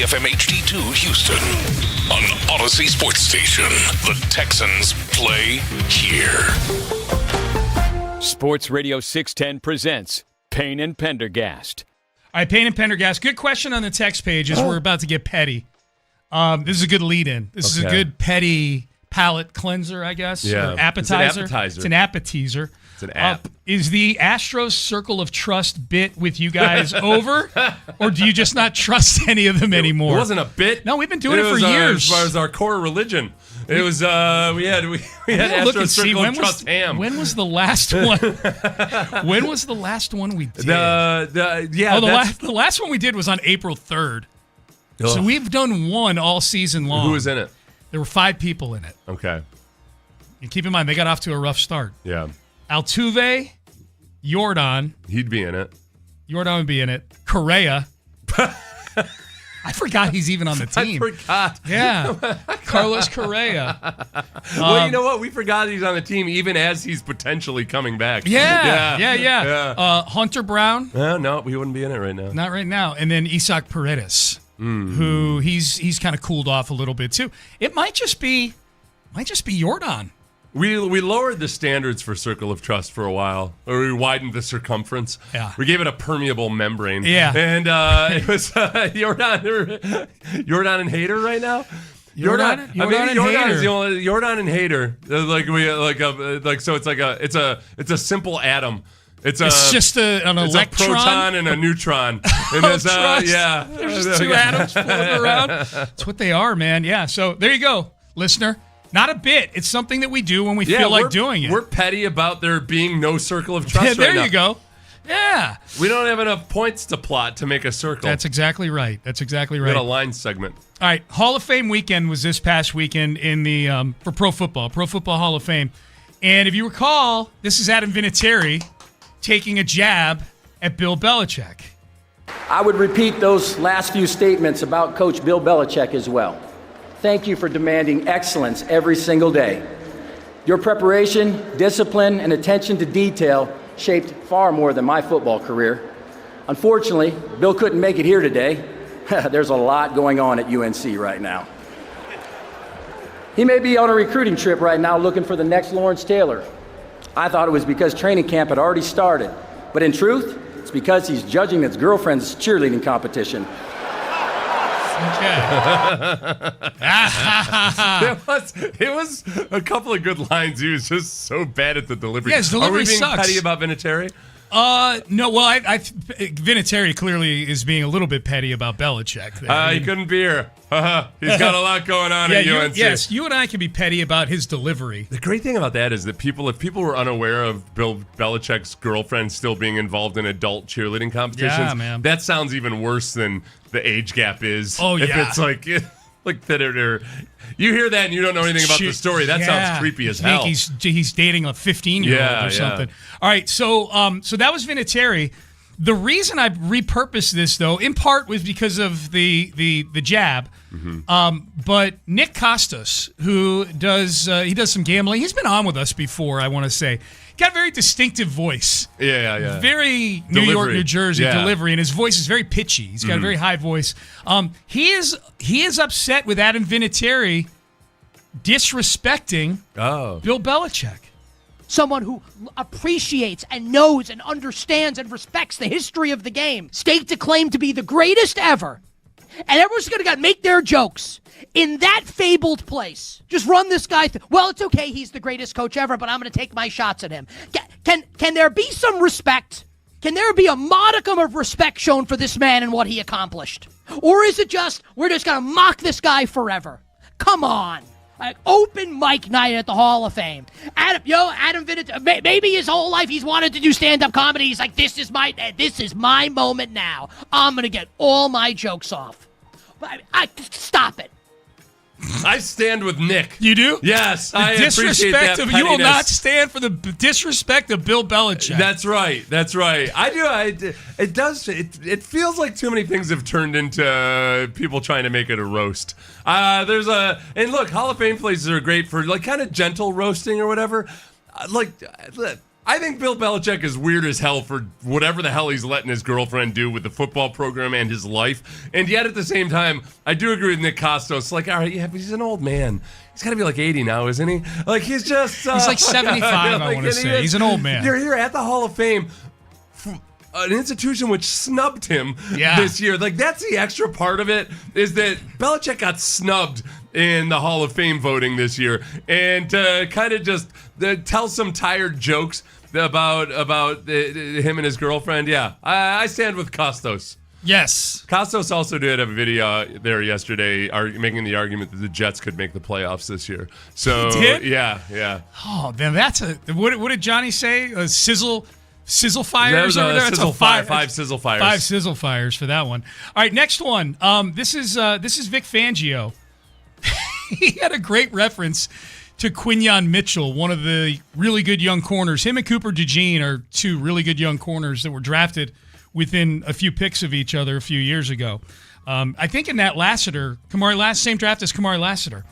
FM HD2 Houston. On Odyssey Sports Station, the Texans play here. Sports Radio 610 presents Payne and Pendergast. All right, Payne and Pendergast. Good question on the text page as we're about to get petty. This is a good lead-in. This is a good petty palate cleanser, I guess. Yeah. Or appetizer. It's an appetizer. It's an app. Is the Astros Circle of Trust bit with you guys over? Or do you just not trust any of them anymore? It wasn't a bit. No, we've been doing it for years. As far as our core religion. It was, we had Astros Circle of Trust ham. When was the last one? When was the last one we did? The last one we did was on April 3rd. Ugh. So we've done one all season long. Who was in it? There were 5 people in it. Okay. And keep in mind, they got off to a rough start. Yeah. Altuve, Jordan. He'd be in it. Jordan would be in it. Correa. I forgot he's even on the team. I forgot. Yeah. Carlos Correa. Well, you know what? We forgot he's on the team even as he's potentially coming back. Yeah. Hunter Brown. No, he wouldn't be in it right now. Not right now. And then Isaac Paredes, who he's kind of cooled off a little bit too. It might just be Jordan. We lowered the standards for Circle of Trust for a while, or we widened the circumference. Yeah. We gave it a permeable membrane. Yeah. And it was Jordan and Hader right now. Jordan and Hader. So it's a simple atom. It's just an electron, a proton and a neutron. And There's just 2 atoms floating around. That's what they are, man. Yeah. So there you go, listener. Not a bit. It's something that we do when we feel like doing it. We're petty about there being no Circle of Trust right now. There you go. Yeah. We don't have enough points to plot to make a circle. That's exactly right. We got a line segment. All right. Hall of Fame weekend was this past weekend in the for Pro Football Hall of Fame. And if you recall, this is Adam Vinatieri taking a jab at Bill Belichick. I would repeat those last few statements about Coach Bill Belichick as well. Thank you for demanding excellence every single day. Your preparation, discipline, and attention to detail shaped far more than my football career. Unfortunately, Bill couldn't make it here today. There's a lot going on at UNC right now. He may be on a recruiting trip right now looking for the next Lawrence Taylor. I thought it was because training camp had already started, but in truth, it's because he's judging his girlfriend's cheerleading competition. It was a couple of good lines. He was just so bad at the delivery. Yeah, his delivery Are we being sucks. petty about Vinatieri? No. Well, Vinatieri clearly is being a little bit petty about Belichick. He couldn't be here. He's got a lot going on at UNC. Yes, you and I can be petty about his delivery. The great thing about that is that if people were unaware of Bill Belichick's girlfriend still being involved in adult cheerleading competitions, Yeah, man. that sounds even worse than the age gap is. Oh, If yeah. it's like that, you hear that and you don't know anything about the story. That sounds creepy as hell. He's dating a 15-year-old or something. All right, so that was Vinatieri. The reason I repurposed this, though, in part was because of the jab. But Nick Costas, who does some gambling, he's been on with us before, I want to say. Got a very distinctive voice. Yeah. Very New York, New Jersey delivery, and his voice is very pitchy. He's got a very high voice. He is upset with Adam Vinatieri disrespecting Bill Belichick. Someone who appreciates and knows and understands and respects the history of the game, staked a claim to be the greatest ever. And everyone's going to make their jokes in that fabled place. Just run this guy through. Well, it's okay. He's the greatest coach ever, but I'm going to take my shots at him. Can there be some respect? Can there be a modicum of respect shown for this man and what he accomplished? Or is it just, we're just going to mock this guy forever? Come on. Open mic night at the Hall of Fame. Adam Vinatieri, maybe his whole life he's wanted to do stand-up comedy. He's like, this is my moment now. I'm going to get all my jokes off. Stop it. I stand with Nick. You do? Yes, I appreciate that pettiness. You will not stand for the disrespect of Bill Belichick. That's right. I do. It feels like too many things have turned into people trying to make it a roast. And look, Hall of Fame places are great for like kind of gentle roasting or whatever. I think Bill Belichick is weird as hell for whatever the hell he's letting his girlfriend do with the football program and his life. And yet at the same time, I do agree with Nick Kostos. Like, all right, yeah, but he's an old man. He's got to be like 80 now, isn't he? Like, he's just... he's like 75, I want to say. He's an old man. You're here at the Hall of Fame, an institution which snubbed him this year. Like, that's the extra part of it, is that Belichick got snubbed in the Hall of Fame voting this year. And kind of just tell some tired jokes about him and his girlfriend. Yeah, I stand with Kostos. Yes. Kostos also did have a video there yesterday making the argument that the Jets could make the playoffs this year. So, he did? Yeah. Oh, then that's what did Johnny say? A sizzle fires? That was over there? sizzle fire, 5 sizzle fires. 5 sizzle fires for that one. All right, next one. This is Vic Fangio. He had a great reference to Quinyon Mitchell, one of the really good young corners. Him and Cooper DeJean are 2 really good young corners that were drafted within a few picks of each other a few years ago. I think in that same draft as Kamari Lassiter.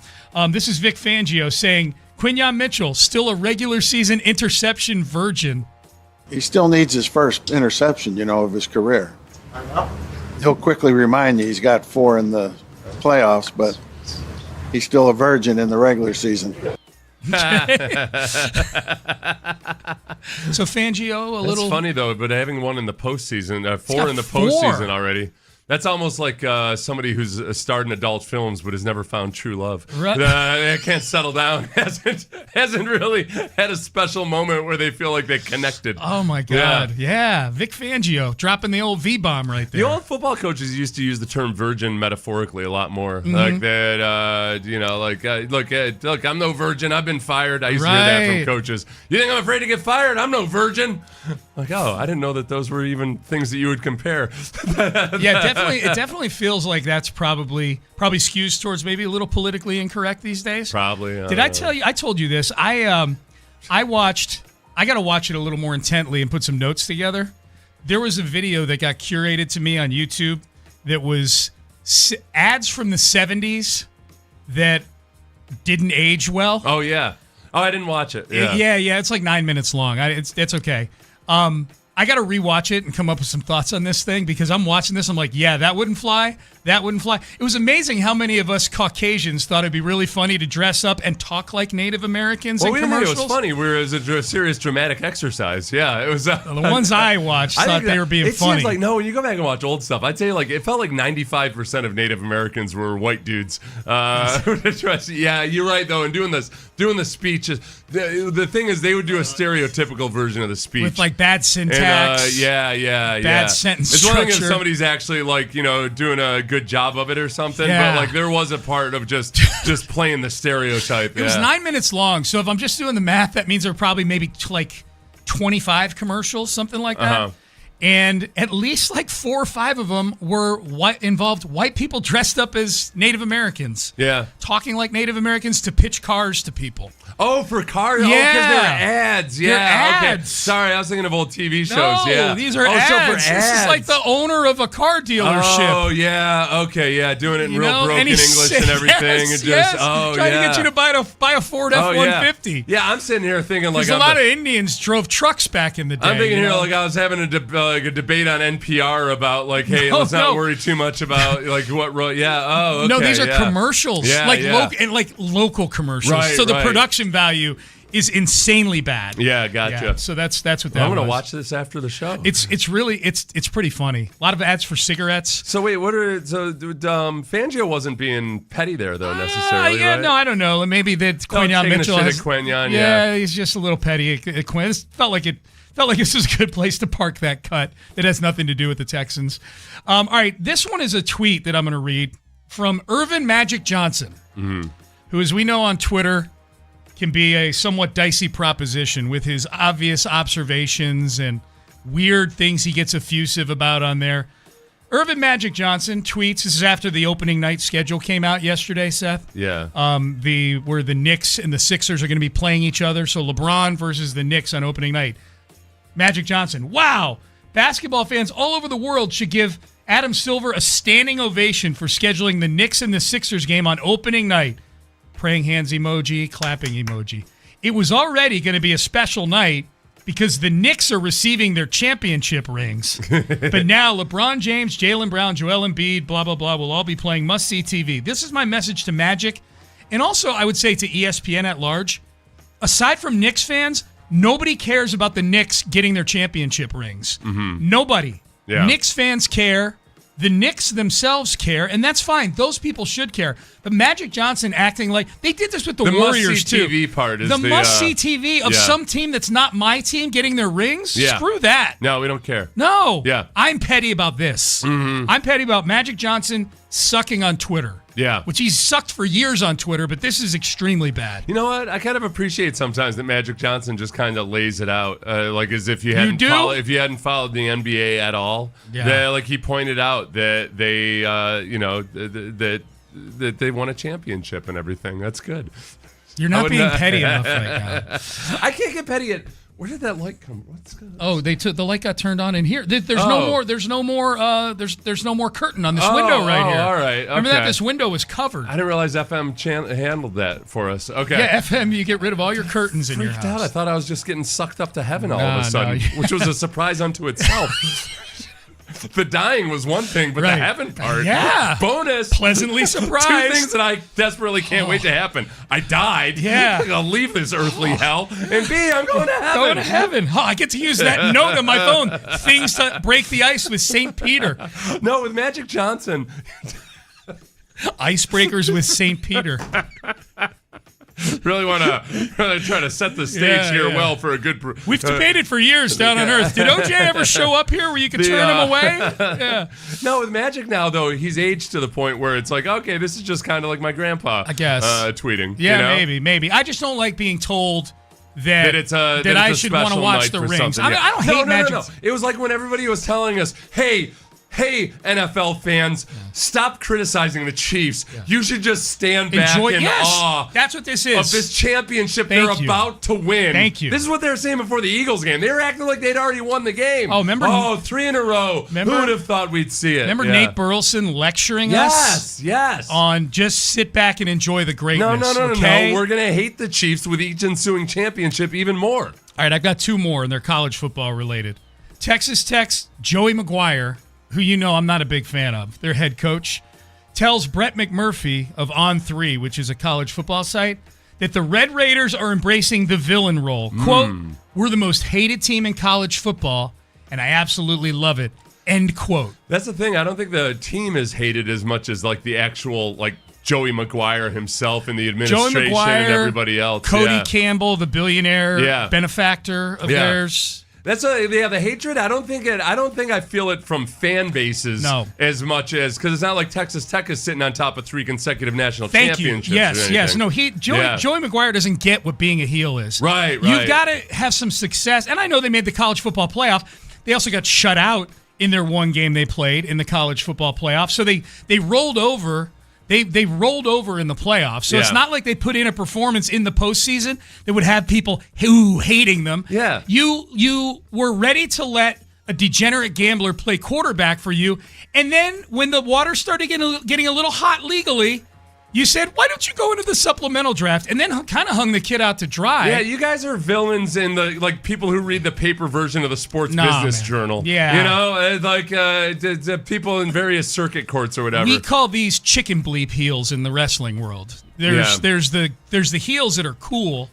This is Vic Fangio saying, Quinyon Mitchell, still a regular season interception virgin. He still needs his first interception, of his career. He'll quickly remind you he's got 4 in the playoffs, but he's still a virgin in the regular season. So Fangio, a little... That's funny, though, but having one in the postseason, 4 in the 4. postseason already. That's almost like somebody who's starred in adult films but has never found true love. Right. Can't settle down. Hasn't really had a special moment where they feel like they connected. Oh, my God. Yeah. Vic Fangio dropping the old V-bomb right there. The old football coaches used to use the term virgin metaphorically a lot more. Mm-hmm. Like that, look, I'm no virgin. I've been fired. I used to hear that from coaches. You think I'm afraid to get fired? I'm no virgin. Like, oh, I didn't know that those were even things that you would compare. Yeah, it definitely feels like that's probably skews towards maybe a little politically incorrect these days. Probably. Did I tell you? I told you this. I got to watch it a little more intently and put some notes together. There was a video that got curated to me on YouTube that was ads from the 70s that didn't age well. Oh, yeah. Oh, I didn't watch it. Yeah. It's like 9 minutes long. It's okay. I got to rewatch it and come up with some thoughts on this thing because I'm watching this. I'm like, yeah, that wouldn't fly. That wouldn't fly. It was amazing how many of us Caucasians thought it'd be really funny to dress up and talk like Native Americans in commercials. It was funny. It was a serious dramatic exercise. Yeah, it was. The ones I watched thought they were being funny. It seems like, no, when you go back and watch old stuff, I'd say it felt like 95% of Native Americans were white dudes. Yeah, you're right, though. And doing the speeches, the thing is they would do a stereotypical version of the speech. With like bad syntax. Bad sentence it's structure. It's one thing if somebody's actually doing a good job of it or something, but there was a part of just playing the stereotype. It was 9 minutes long, so if I'm just doing the math, that means there were probably maybe 25 commercials, something like that. Uh-huh. And at least 4 or 5 of them involved white people dressed up as Native Americans. Yeah. Talking like Native Americans to pitch cars to people. Oh, for cars? Yeah. Oh, because they were ads. Yeah. They're ads. Okay. Sorry, I was thinking of old TV shows. No, yeah. These are ads. So for ads. This is like the owner of a car dealership. Oh, yeah. Okay, yeah. Doing it in real broken English and everything. Trying to get you to buy a Ford F-150. Yeah, I'm sitting here thinking a lot of Indians drove trucks back in the day. I'm thinking here I was having a debate on NPR about let's not worry too much about what road. Yeah. Oh, okay. No, these are commercials. Yeah, local commercials. Right, so the production value is insanely bad. Yeah, gotcha. Yeah, so that's what that was. I'm going to watch this after the show. It's really pretty funny. A lot of ads for cigarettes. So wait, Fangio wasn't being petty there though necessarily. Yeah, right? No, I don't know. Maybe that Quinyon Mitchell Quinyon, he's just a little petty. It felt like this is a good place to park that cut that has nothing to do with the Texans. All right, this one is a tweet that I'm going to read from Irvin Magic Johnson, who, as we know on Twitter, can be a somewhat dicey proposition with his obvious observations and weird things he gets effusive about on there. Irvin Magic Johnson tweets, this is after the opening night schedule came out yesterday, Seth. Yeah. Where the Knicks and the Sixers are going to be playing each other. So LeBron versus the Knicks on opening night. Magic Johnson, wow, basketball fans all over the world should give Adam Silver a standing ovation for scheduling the Knicks and the Sixers game on opening night. Praying hands emoji, clapping emoji. It was already going to be a special night because the Knicks are receiving their championship rings. But now LeBron James, Jaylen Brown, Joel Embiid, blah, blah, blah, will all be playing must-see TV. This is my message to Magic, and also I would say to ESPN at large. Aside from Knicks fans, nobody cares about the Knicks getting their championship rings. Mm-hmm. Nobody. Yeah. Knicks fans care. The Knicks themselves care, and that's fine. Those people should care. But Magic Johnson acting like they did this with the Warriors too. The must-see TV part is the must-see TV of some team that's not my team getting their rings. Yeah. Screw that. No, we don't care. No. Yeah. I'm petty about this. Mm-hmm. I'm petty about Magic Johnson sucking on Twitter. Yeah. Which he's sucked for years on Twitter, but this is extremely bad. You know what? I kind of appreciate sometimes that Magic Johnson just kind of lays it out, like as if you hadn't followed the NBA at all. Yeah. That, like he pointed out that they, that they won a championship and everything. That's good. You're not being petty enough right now. I can't get petty at. Where did that light come? What's going on? Oh, the light got turned on in here. There's no more curtain on this window right here. All right. Okay. Remember that this window was covered. I didn't realize FM handled that for us. Okay. Yeah, FM, you get rid of all your curtains in your house. Out. I thought I was just getting sucked up to heaven all of a sudden, which was a surprise unto itself. The dying was one thing, but the heaven part, bonus. Pleasantly surprised. Two things that I desperately can't wait to happen. I died. Yeah. I'll leave this earthly hell. And B, I'm going to heaven. Going to heaven. Oh, I get to use that note on my phone. Things to break the ice with St. Peter. No, with Magic Johnson. Icebreakers with St. Peter. Really want to try to set the stage here well for a good. We've debated for years down on Earth. Did OJ ever show up here where you could turn him away? Yeah. No, with Magic now though, he's aged to the point where it's like, okay, this is just kind of like my grandpa. I guess tweeting. Yeah, you know? maybe. I just don't like being told that I should want to watch the rings. I don't hate Magic. No. It was like when everybody was telling us, Hey, NFL fans, stop criticizing the Chiefs. Yeah. You should just stand back in awe. That's what this is. Of this championship they're about to win. Thank you. This is what they were saying before the Eagles game. They were acting like they'd already won the game. Oh, remember? 3 in a row. Who would have thought we'd see it? Remember Nate Burleson lecturing us? Yes. On just sit back and enjoy the greatness. No. Okay? We're going to hate the Chiefs with each ensuing championship even more. All right, I've got two more, and they're college football related. Texas Tech's Joey McGuire, who you know I'm not a big fan of, their head coach, tells Brett McMurphy of On3, which is a college football site, that the Red Raiders are embracing the villain role. Quote, we're the most hated team in college football, and I absolutely love it. End quote. That's the thing. I don't think the team is hated as much as like the actual like Joey McGuire himself and the administration and everybody else. Cody Campbell, the billionaire benefactor of theirs. That's the hatred. I don't think I feel it from fan bases as much as because it's not like Texas Tech is sitting on top of 3 consecutive national championships. Yes. No, Joey McGuire doesn't get what being a heel is. Right. You've got to have some success, and I know they made the college football playoff. They also got shut out in their one game they played in the college football playoff. So they rolled over. They rolled over in the playoffs, so it's not like they put in a performance in the postseason that would have people hating them. Yeah, you were ready to let a degenerate gambler play quarterback for you, and then when the water started getting a little hot legally, you said, why don't you go into the supplemental draft? And then kind of hung the kid out to dry. Yeah, you guys are villains in the like people who read the paper version of the Sports Business Journal. Yeah. You know, like the people in various circuit courts or whatever. We call these chicken bleep heels in the wrestling world. There's the heels that are cool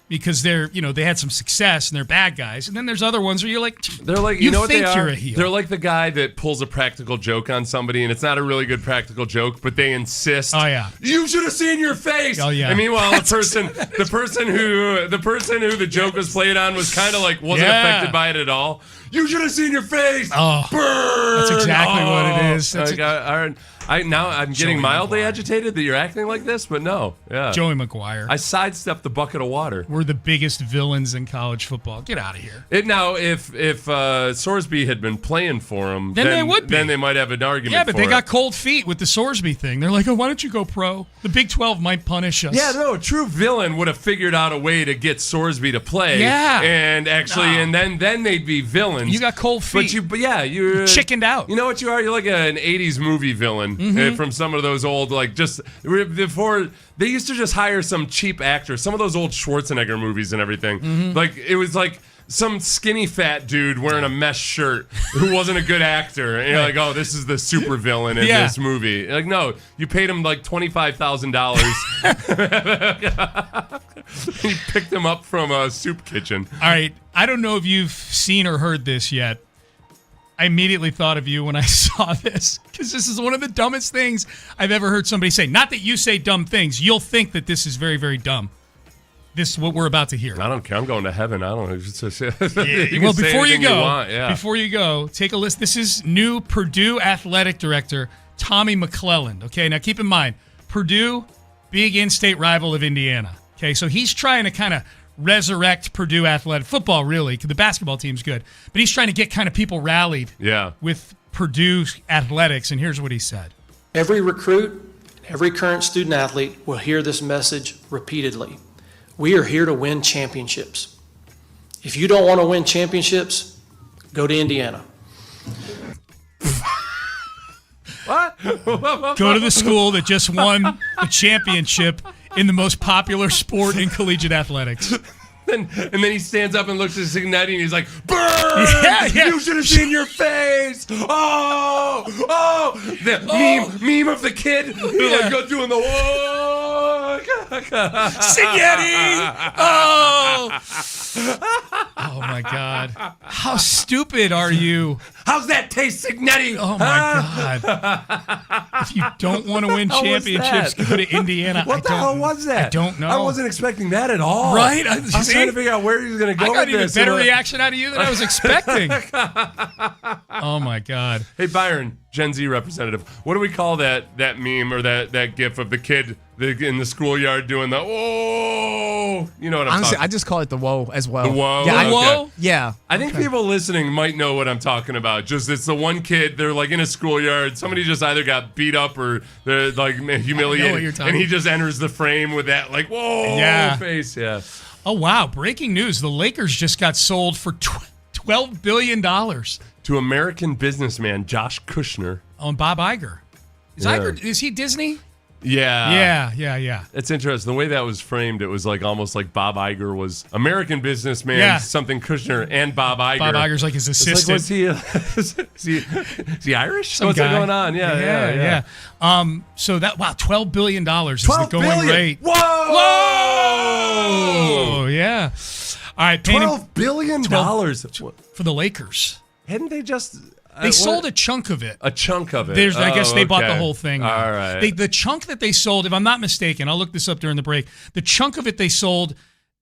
because they had some success and they're bad guys, and then there's other ones where you're like, you know what they are? You're a heel. They're like the guy that pulls a practical joke on somebody, and it's not a really good practical joke, but they insist. Oh yeah, you should have seen your face. Oh yeah. And meanwhile, the person who the joke was played on was kind of like wasn't affected by it at all. You should have seen your face. Oh, burn. That's exactly what it is. I'm getting mildly agitated that you're acting like this, but no. Yeah. Joey McGuire. I sidestepped the bucket of water. We're the biggest villains in college football. Get out of here. If Sorsby had been playing for him, then they would be. Then they might have an argument. Yeah, but they got cold feet with the Sorsby thing. They're like, oh, why don't you go pro? The Big 12 might punish us. Yeah, no, a true villain would have figured out a way to get Sorsby to play. Yeah. And actually, and then they'd be villains. You got cold feet. You chickened out. You know what you are? You're like an 80s movie villain from some of those old, like, just before they used to just hire some cheap actor, some of those old Schwarzenegger movies and everything. Like, it was like some skinny fat dude wearing a mesh shirt who wasn't a good actor. And you're like, oh, this is the supervillain in this movie. You're like, no, you paid him like $25,000. He picked him up from a soup kitchen. All right. I don't know if you've seen or heard this yet. I immediately thought of you when I saw this, because this is one of the dumbest things I've ever heard somebody say. Not that you say dumb things. You'll think that this is very, very dumb. This is what we're about to hear. I don't care. I'm going to heaven. I don't know. Well, before you go, take a list. This is new Purdue athletic director, Tommy McClelland. Okay, now keep in mind, Purdue, big in-state rival of Indiana. Okay, so he's trying to kind of resurrect Purdue athletic football, really, because the basketball team's good. But he's trying to get kind of people rallied with Purdue athletics, and here's what he said. Every recruit, every current student athlete will hear this message repeatedly. We are here to win championships. If you don't want to win championships, go to Indiana. What? Go to the school that just won the championship in the most popular sport in collegiate athletics. And then he stands up and looks at Signetti and he's like, burn! Yeah. You should have seen your face! Oh! The meme of the kid like doing the whoa! Signetti! Oh my God. How stupid are you? How's that taste, Signetti? Oh my God. If you don't want to win championships, go to Indiana. What the hell was that? I don't know. I wasn't expecting that at all. Right? I was trying to figure out where he was going to go I got with even this. better reaction out of you than I was expecting. Oh my God. Hey, Byron, Gen Z representative, what do we call that meme or that gif of the kid in the schoolyard doing the whoa? You know what I'm Honestly, talking I just call it the whoa as well. The whoa? Yeah, Okay. whoa? Yeah. I think people listening might know what I'm talking about. Just it's the one kid, they're like in a schoolyard. Somebody just either got beat up or they're like humiliated. And he just enters the frame with that like, whoa face. Yeah. Oh, wow. Breaking news. The Lakers just got sold for $12 billion. To American businessman Josh Kushner. Oh, and Bob Iger. Is he Disney? Yeah. Yeah. It's interesting. The way that was framed, it was like almost like Bob Iger was American businessman, something Kushner, and Bob Iger. Bob Iger's like his assistant. Is he Irish? What's guy. going on? Yeah. So that, $12 billion is the going rate. Whoa! Yeah. All right. $12 billion for the Lakers. Hadn't they just... They sold a chunk of it. A chunk of it. I guess they bought the whole thing. All right. The chunk that they sold, if I'm not mistaken, I'll look this up during the break. The chunk of it they sold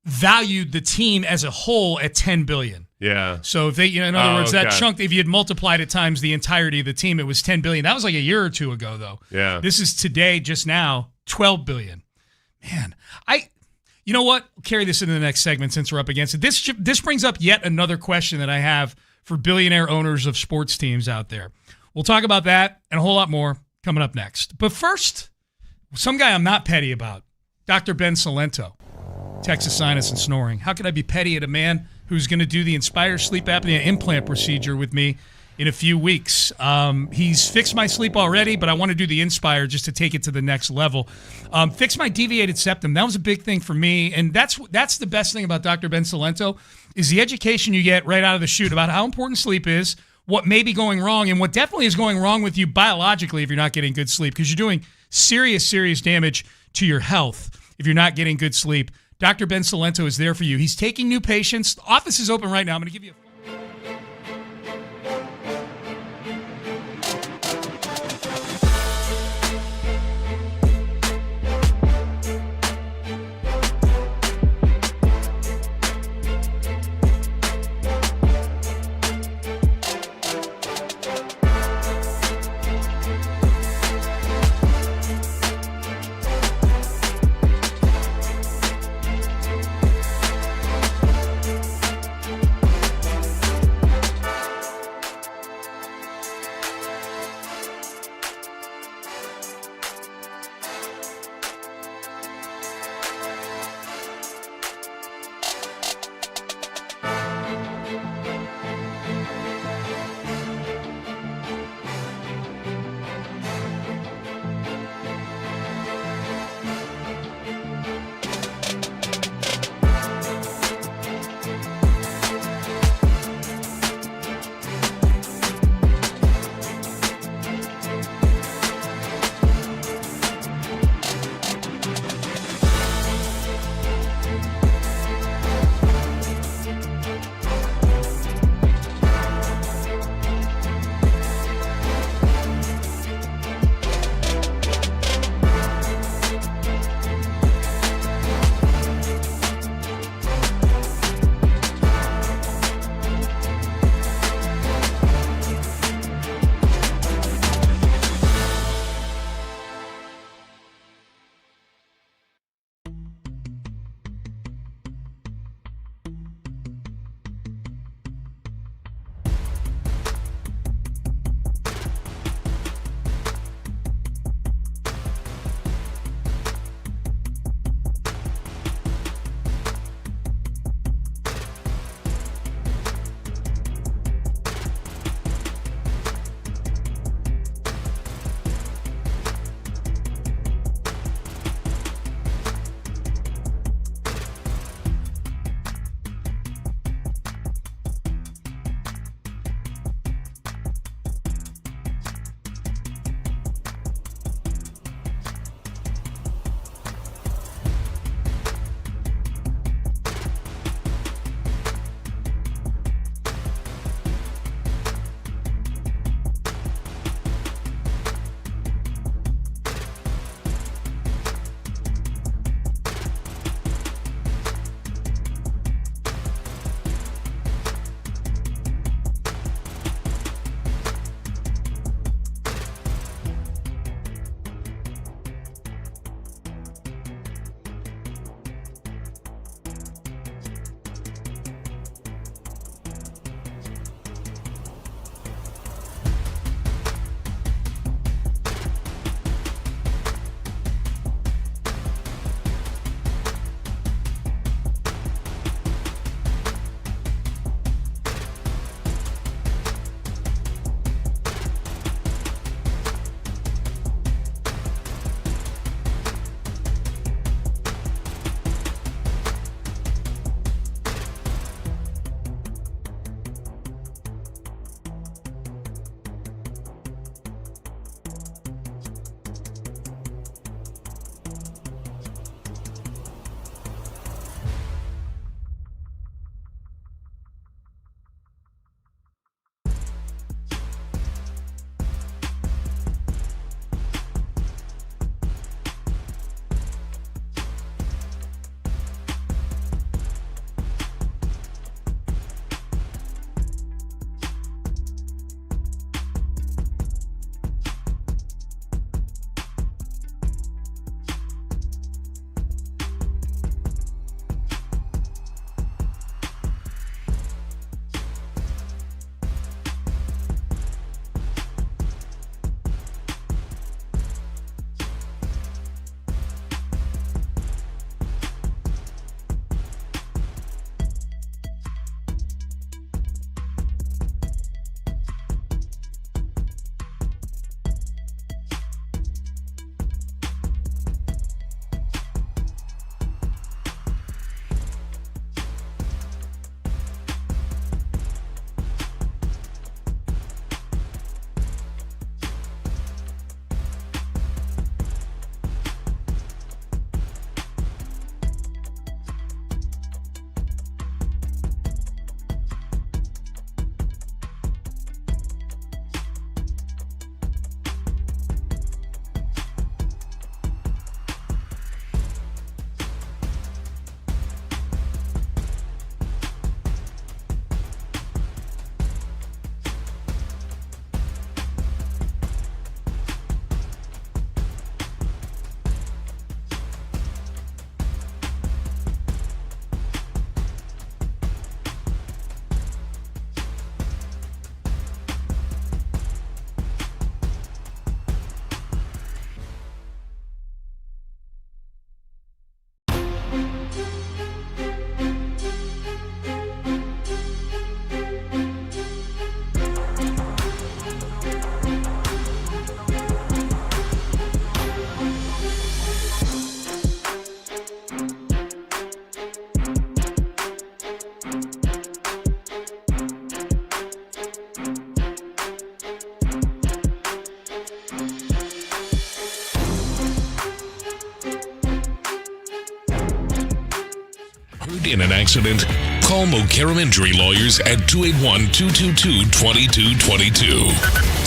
valued the team as a whole at $10 billion. Yeah. So if they, in other words, that chunk, if you had multiplied it times the entirety of the team, it was $10 billion. That was like a year or two ago, though. Yeah. This is today, just now, $12 billion. Man, you know what? I'll carry this into the next segment since we're up against it. This brings up yet another question that I have for billionaire owners of sports teams out there. We'll talk about that and a whole lot more coming up next. But first, some guy I'm not petty about, Dr. Ben Salento, Texas Sinus and Snoring. How could I be petty at a man who's going to do the Inspire sleep apnea implant procedure with me in a few weeks? He's fixed my sleep already, but I want to do the Inspire just to take it to the next level. Fix my deviated septum. That was a big thing for me, and that's the best thing about Dr. Ben Salento is the education you get right out of the chute about how important sleep is, what may be going wrong, and what definitely is going wrong with you biologically if you're not getting good sleep, because you're doing serious damage to your health if you're not getting good sleep. Dr. Ben Salento is there for you. He's taking new patients. The office is open right now. I'm going to give you a in an accident? Call Mokaram Injury Lawyers at 281-222-2222.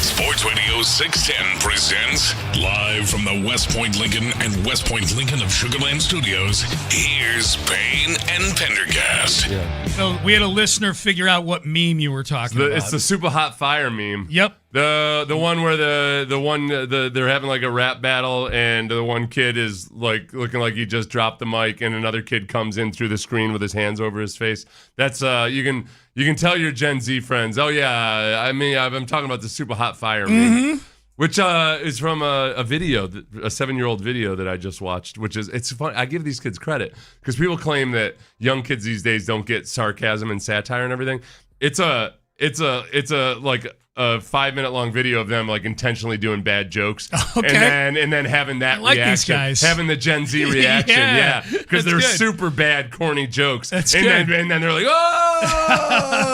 Sports Radio 610 presents live from the West Point Lincoln and West Point Lincoln of Sugar Land Studios. Here's Payne and Pendergast. So we had a listener figure out what meme you were talking about. It's the super hot fire meme. Yep. The one where they're having like a rap battle and the one kid is like looking like he just dropped the mic and another kid comes in through the screen with his hands over his face. That's you can tell your Gen Z friends. Oh yeah, I mean I'm talking about the super hot fire meme, which is from a video, a 7-year-old video that I just watched. It's fun. I give these kids credit because people claim that young kids these days don't get sarcasm and satire and everything. It's a like a 5-minute long video of them like intentionally doing bad jokes, Okay. and then having that I like reaction, these guys. having the Gen Z reaction, Yeah, because they're that's good. super bad, corny jokes. That's and good. Then they're like, oh,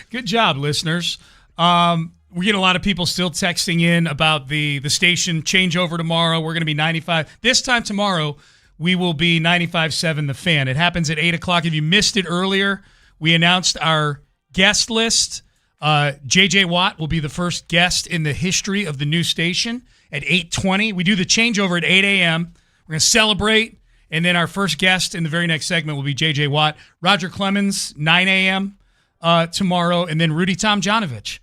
Good job, listeners. We get a lot of people still texting in about the station changeover tomorrow. We're going to be 95. This time tomorrow, we will be 95.7 The Fan. It happens at 8 o'clock. If you missed it earlier, we announced our guest list. J.J. Watt will be the first guest in the history of the new station at 8:20. We do the changeover at 8 a.m. We're going to celebrate, and then our first guest in the very next segment will be J.J. Watt. Roger Clemens, 9 a.m. Tomorrow, and then Rudy Tomjanovich,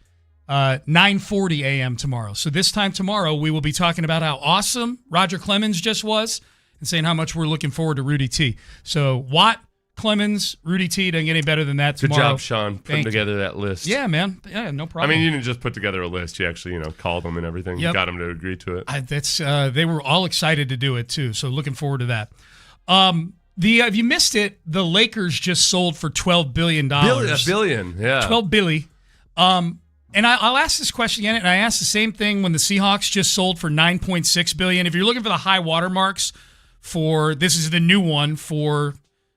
9:40 a.m. tomorrow. So this time tomorrow, we will be talking about how awesome Roger Clemens just was and saying how much we're looking forward to Rudy T. So Watt, Clemens, Rudy T, doesn't get any better than that tomorrow. good job, Sean, putting together that list. Yeah, man. Yeah, no problem. I mean, you didn't just put together a list. You actually, called them and everything. Yep. You got them to agree to it. They were all excited to do it too. So looking forward to that. If you missed it, the Lakers just sold for $12 billion. A billion, yeah. 12 billion. And I'll ask this question again, and I asked the same thing when the Seahawks just sold for $9.6 billion. If you're looking for the high watermarks this is the new one for,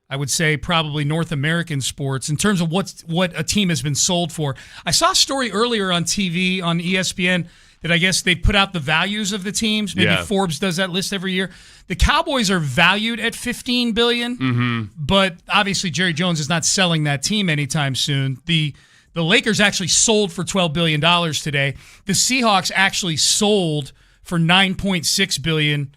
I would say, probably North American sports in terms of what a team has been sold for. I saw a story earlier on TV on ESPN that I guess they put out the values of the teams. Maybe Forbes does that list every year. The Cowboys are valued at $15 billion, but obviously Jerry Jones is not selling that team anytime soon. The Lakers actually sold for $12 billion today. The Seahawks actually sold for $9.6 billion.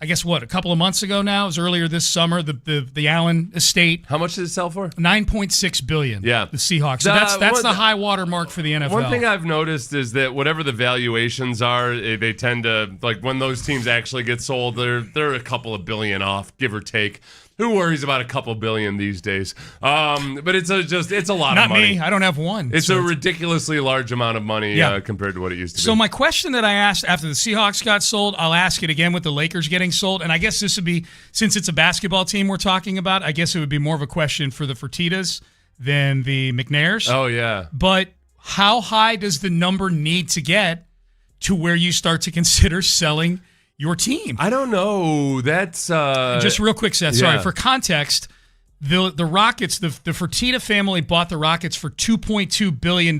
I guess a couple of months ago now? It was earlier this summer, the Allen estate. How much did it sell for? $9.6 billion. Yeah. The Seahawks. So that's the high water mark for the NFL. One thing I've noticed is that whatever the valuations are, they tend to, like when those teams actually get sold, they're a couple of billion off, give or take. Who worries about a couple billion these days? But it's a lot of money. Not me. I don't have one. It's a ridiculously large amount of money compared to what it used to be. So my question that I asked after the Seahawks got sold, I'll ask it again with the Lakers getting sold. And I guess this would be, since it's a basketball team we're talking about, I guess it would be more of a question for the Fertittas than the McNairs. Oh, yeah. But how high does the number need to get to where you start to consider selling your team? I don't know. That's just real quick, Seth. Sorry, for context, the Rockets, the Fertitta family bought the Rockets for $2.2 billion.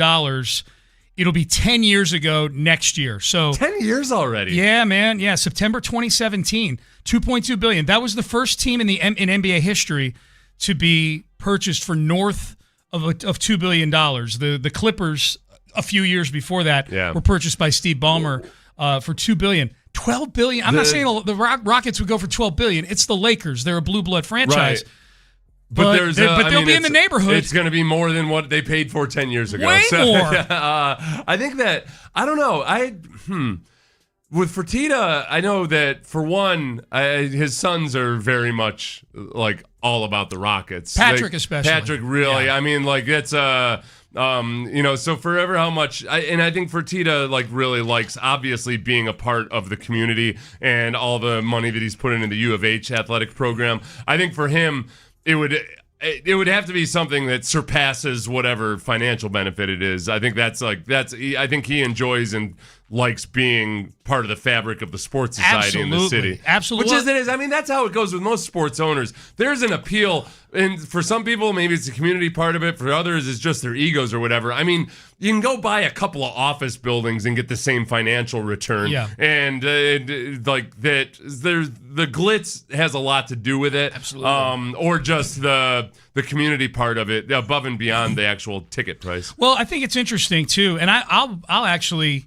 It'll be 10 years ago next year. So 10 years already. Yeah, man. Yeah, September 2017, $2.2 billion. That was the first team in NBA history to be purchased for north of $2 billion. The Clippers a few years before that were purchased by Steve Ballmer for $2 billion. $12 billion. I'm not saying the Rockets would go for $12 billion. It's the Lakers. They're a blue blood franchise. Right. But they'll be in the neighborhood. It's going to be more than what they paid for 10 years ago. Way more. I think that, I don't know. With Fertitta, I know that for one, his sons are very much like all about the Rockets. Patrick especially. Patrick really. Yeah. I mean, like it's so forever how much, I think Fertitta like really likes obviously being a part of the community and all the money that he's put into the U of H athletic program. I think for him, it would have to be something that surpasses whatever financial benefit it is. I think I think he enjoys and likes being part of the fabric of the sports society in the city. Absolutely. Which is, I mean, that's how it goes with most sports owners. There's an appeal, and for some people, maybe it's the community part of it. For others, it's just their egos or whatever. I mean, you can go buy a couple of office buildings and get the same financial return. Yeah. And like that, the glitz has a lot to do with it. Absolutely. Or just the community part of it, above and beyond the actual ticket price. Well, I think it's interesting too, and I'll actually.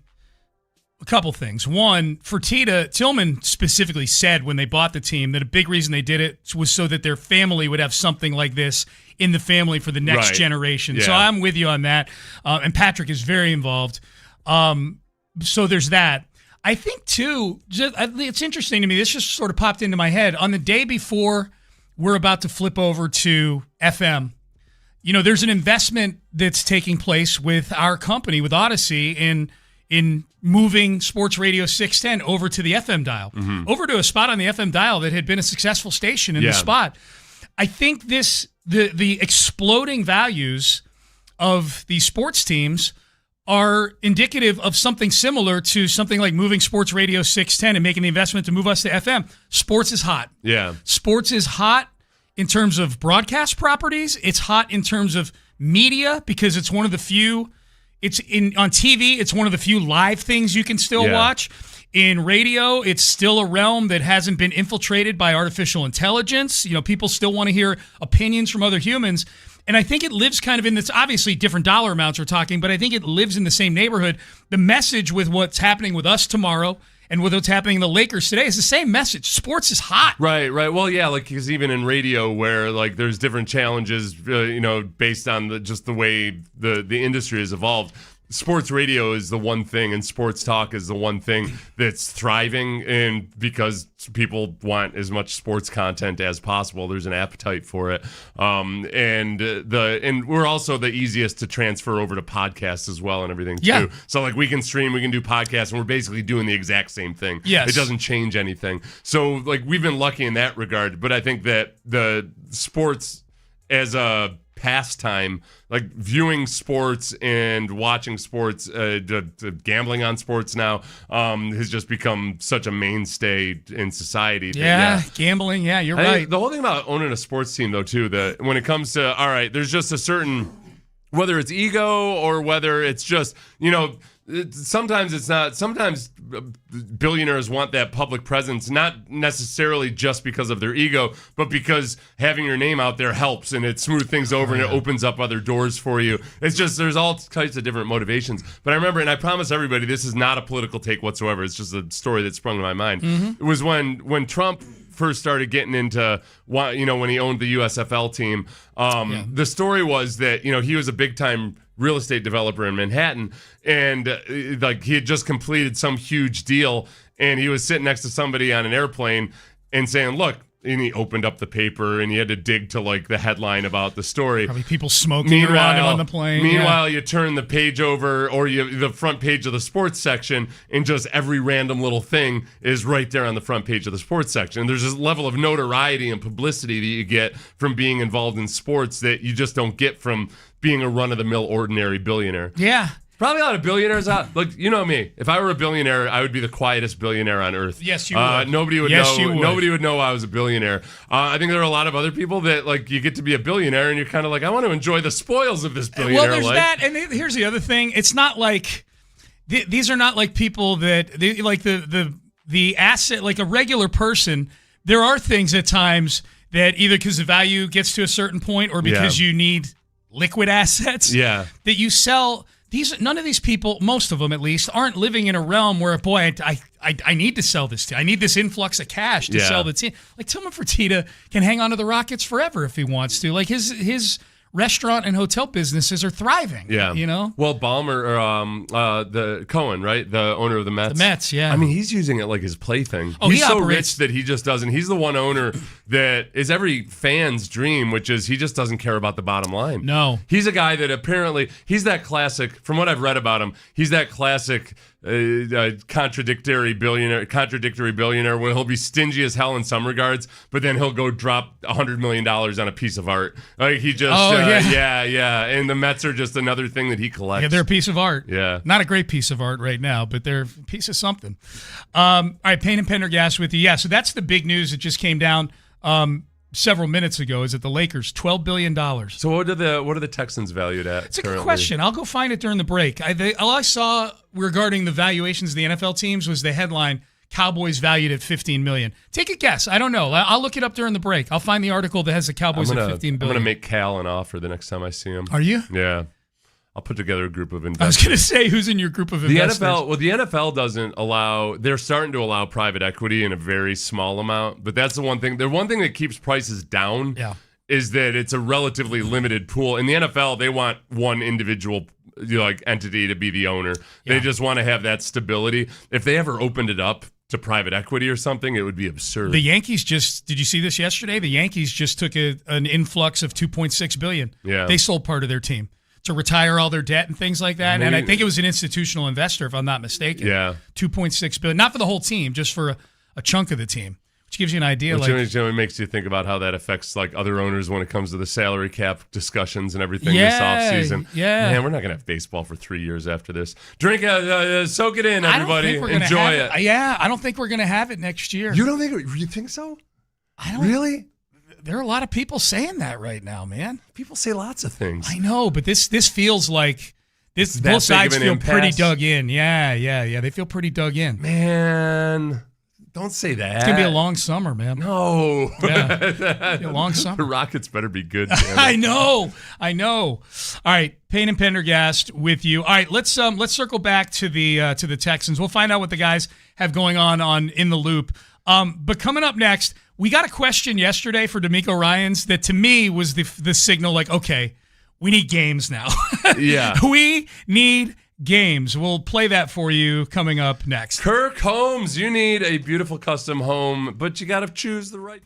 A couple things. One, Fertitta, Tillman specifically said when they bought the team that a big reason they did it was so that their family would have something like this in the family for the next generation. Yeah. So I'm with you on that. And Patrick is very involved. So there's that. I think, too, it's interesting to me. This just sort of popped into my head. On the day before we're about to flip over to FM, you know, there's an investment that's taking place with our company, with Odyssey, in moving Sports Radio 610 over to the FM dial, over to a spot on the FM dial that had been a successful station in the spot. I think the exploding values of these sports teams are indicative of something similar to something like moving Sports Radio 610 and making the investment to move us to FM. Sports is hot. Yeah. Sports is hot in terms of broadcast properties. It's hot in terms of media because it's one of the few. On TV, it's one of the few live things you can still watch. In radio, it's still a realm that hasn't been infiltrated by artificial intelligence. You know, people still want to hear opinions from other humans. And I think it lives kind of in this, obviously different dollar amounts we're talking, but I think it lives in the same neighborhood. The message with what's happening with us tomorrow and with what's happening in the Lakers today is the same message. Sports is hot. Right. Well, yeah, like because even in radio where like there's different challenges, based on just the way the industry has evolved. Sports radio is the one thing, and sports talk is the one thing that's thriving, and because people want as much sports content as possible, there's an appetite for it. And we're also the easiest to transfer over to podcasts as well and everything too. Yeah. So like we can stream, we can do podcasts, and we're basically doing the exact same thing. Yes. It doesn't change anything. So like we've been lucky in that regard, but I think that the sports as a pastime, like viewing sports and watching sports, gambling on sports now has just become such a mainstay in society. Gambling. Yeah, you're I think right. the whole thing about owning a sports team, though, too, that when it comes to, all right, there's just a certain, whether it's ego or whether it's just, sometimes it's not. Sometimes billionaires want that public presence, not necessarily just because of their ego, but because having your name out there helps and it smooths things over and it opens up other doors for you. It's just there's all types of different motivations. But I remember, and I promise everybody, this is not a political take whatsoever. It's just a story that sprung to my mind. It was when Trump first started getting into, when he owned the USFL team. The story was that he was a big time real estate developer in Manhattan, and like he had just completed some huge deal, and he was sitting next to somebody on an airplane and saying, "Look." And he opened up the paper and he had to dig to like the headline about the story. Probably people smoking around him on the plane. Meanwhile, you turn the page over or the front page of the sports section, and just every random little thing is right there on the front page of the sports section. And there's this level of notoriety and publicity that you get from being involved in sports that you just don't get from being a run-of-the-mill ordinary billionaire. Yeah. Probably a lot of billionaires out. Look, you know me. If I were a billionaire, I would be the quietest billionaire on earth. Yes, you would. Nobody would Yes, know. you would. Nobody would know I was a billionaire. I think there are a lot of other people that like you get to be a billionaire and you're kind of like, I want to enjoy the spoils of this billionaire Well, there's life. that, and here's the other thing. It's not like these are not like people that like the asset, like a regular person. There are things at times that either because the value gets to a certain point or because you need liquid assets that you sell. None of these people, most of them at least, aren't living in a realm where, boy, I need to sell this team. I need this influx of cash to sell the team. Like Tillman Fertitta can hang on to the Rockets forever if he wants to. Like his restaurant and hotel businesses are thriving. Yeah. Well, Ballmer, the Cohen, right? The owner of the Mets. The Mets, yeah. I mean, he's using it like his plaything. Oh, he's he so operates- rich that he just doesn't. He's the one owner that is every fan's dream, which is he just doesn't care about the bottom line. No. He's a guy that apparently, he's that classic, from what I've read about him, he's that classic contradictory billionaire where he'll be stingy as hell in some regards, but then he'll go drop $100 million on a piece of art. Like he just, yeah. And the Mets are just another thing that he collects. Yeah, they're a piece of art. Yeah. Not a great piece of art right now, but they're a piece of something. All right, Payne and Pendergast with you. Yeah, so that's the big news that just came down several minutes ago, is that the Lakers, $12 billion. So what are the Texans valued at? It's a good question. I'll go find it during the break. All I saw regarding the valuations of the NFL teams was the headline, Cowboys valued at $15 million. Take a guess. I don't know. I'll look it up during the break. I'll find the article that has the Cowboys at $15 billion. I'm going to make Cal an offer the next time I see him. Are you? Yeah. I'll put together a group of investors. I was going to say, who's in your group of investors? The NFL doesn't allow, they're starting to allow private equity in a very small amount, but that's the one thing. The one thing that keeps prices down is that it's a relatively limited pool. In the NFL, they want one individual entity to be the owner. They just want to have that stability. If they ever opened it up to private equity or something, it would be absurd. The Yankees did you see this yesterday? The Yankees just took an influx of $2.6 billion. Yeah. They sold part of their team to retire all their debt and things like that. And I think it was an institutional investor, if I'm not mistaken. Yeah. $2.6 billion. Not for the whole team, just for a chunk of the team, which gives you an idea. Which makes you think about how that affects other owners when it comes to the salary cap discussions and everything this offseason. Yeah. Man, we're not going to have baseball for 3 years after this. Drink, soak it in, everybody. Enjoy it. Yeah, I don't think we're going to have it next year. You think so? I don't. Really? There are a lot of people saying that right now, man. People say lots of things. I know, but this feels like both sides feel pretty dug in. Yeah. They feel pretty dug in. Man, don't say that. It's going to be a long summer, man. No. Yeah. Be a long summer. The Rockets better be good. I know. All right, Payne and Pendergast with you. All right, let's circle back to the Texans. We'll find out what the guys have going on In the Loop. But coming up next, we got a question yesterday for D'Amico Ryans that to me was the signal okay, we need games now. Yeah. We need games. We'll play that for you coming up next. Kirk Holmes, you need a beautiful custom home, but you got to choose the right.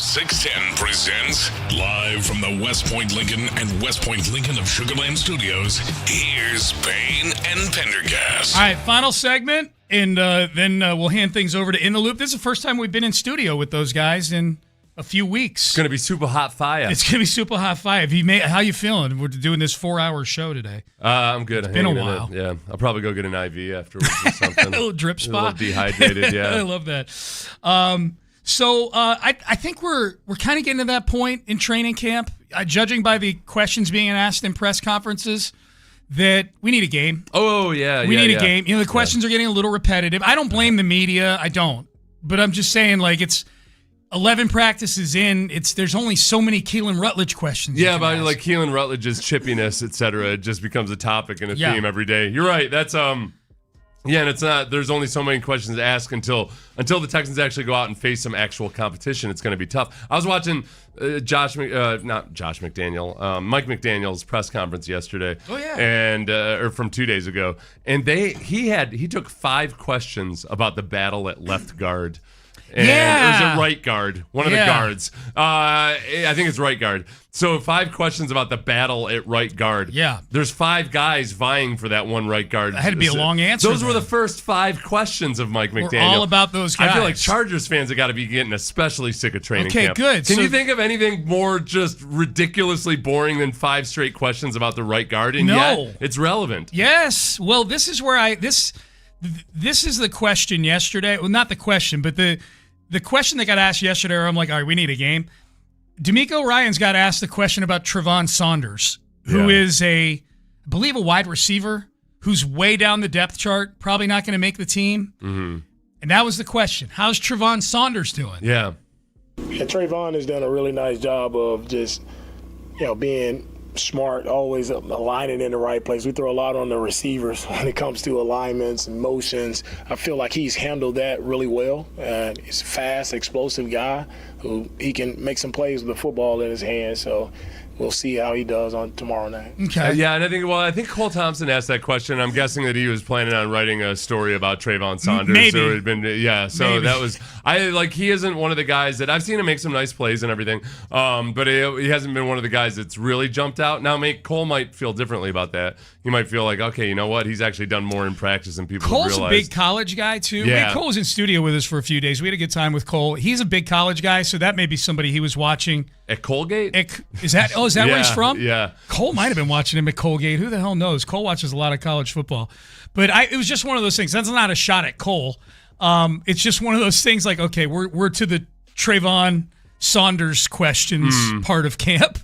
Studio 610 presents live from the West Point Lincoln and West Point Lincoln of Sugarland Studios. Here's Payne and Pendergast. All right, final segment, and then we'll hand things over to In the Loop. This is the first time we've been in studio with those guys in a few weeks. It's going to be super hot fire. It's going to be super hot fire. How you feeling? We're doing this 4-hour show today. I'm good. It's been a while. Yeah, I'll probably go get an IV afterwards or something. A little drip spot. A little dehydrated, yeah. I love that. So I think we're kind of getting to that point in training camp, judging by the questions being asked in press conferences, that we need a game. Oh, yeah. We need a game. The questions are getting a little repetitive. I don't blame the media. I don't. But I'm just saying, it's 11 practices in. There's only so many Keelan Rutledge questions. Yeah, but ask. Keelan Rutledge's chippiness, et cetera, it just becomes a topic and a theme every day. You're right. That's Yeah, and it's not. There's only so many questions to ask until the Texans actually go out and face some actual competition. It's going to be tough. I was watching Mike McDaniel's press conference yesterday. Oh yeah, and or from 2 days ago, and he took 5 questions about the battle at left guard. Or is it right guard? One of the guards. I think it's right guard. So 5 questions about the battle at right guard. Yeah. There's 5 guys vying for that one right guard. That had to be a long answer. Those were the first 5 questions of Mike McDaniel. We're all about those guys. I feel like Chargers fans have got to be getting especially sick of training camp. Okay, good. Can you think of anything more just ridiculously boring than 5 straight questions about the right guard? And yet it's relevant. Yes. Well, this is where this is the question yesterday. Well, not the question, but the question that got asked yesterday, where I'm like, all right, we need a game. D'Amico Ryans got asked the question about Trevon Saunders, who is I believe a wide receiver who's way down the depth chart, probably not going to make the team. Mm-hmm. And that was the question. How's Trevon Saunders doing? Yeah. Trevon has done a really nice job of just, being smart, always aligning in the right place. We throw a lot on the receivers when it comes to alignments and motions. I feel like he's handled that really well. He's a fast, explosive guy who he can make some plays with the football in his hand. So we'll see how he does on tomorrow night. Okay. Yeah, and I think Cole Thompson asked that question. I'm guessing that he was planning on writing a story about Trevon Saunders. Maybe. So it had been, Maybe. That was he isn't one of the guys that I've seen him make some nice plays and everything. But he hasn't been one of the guys that's really jumped out. Now, Cole might feel differently about that. He might feel like, okay, you know what? He's actually done more in practice than people realize. Cole's a big college guy too. Yeah. Cole was in studio with us for a few days. We had a good time with Cole. He's a big college guy, so that may be somebody he was watching at Colgate. Is that where he's from? Yeah. Cole might have been watching him at Colgate. Who the hell knows? Cole watches a lot of college football. But it was just one of those things. That's not a shot at Cole. It's just one of those things like, okay, we're to the Trevon Saunders questions part of camp.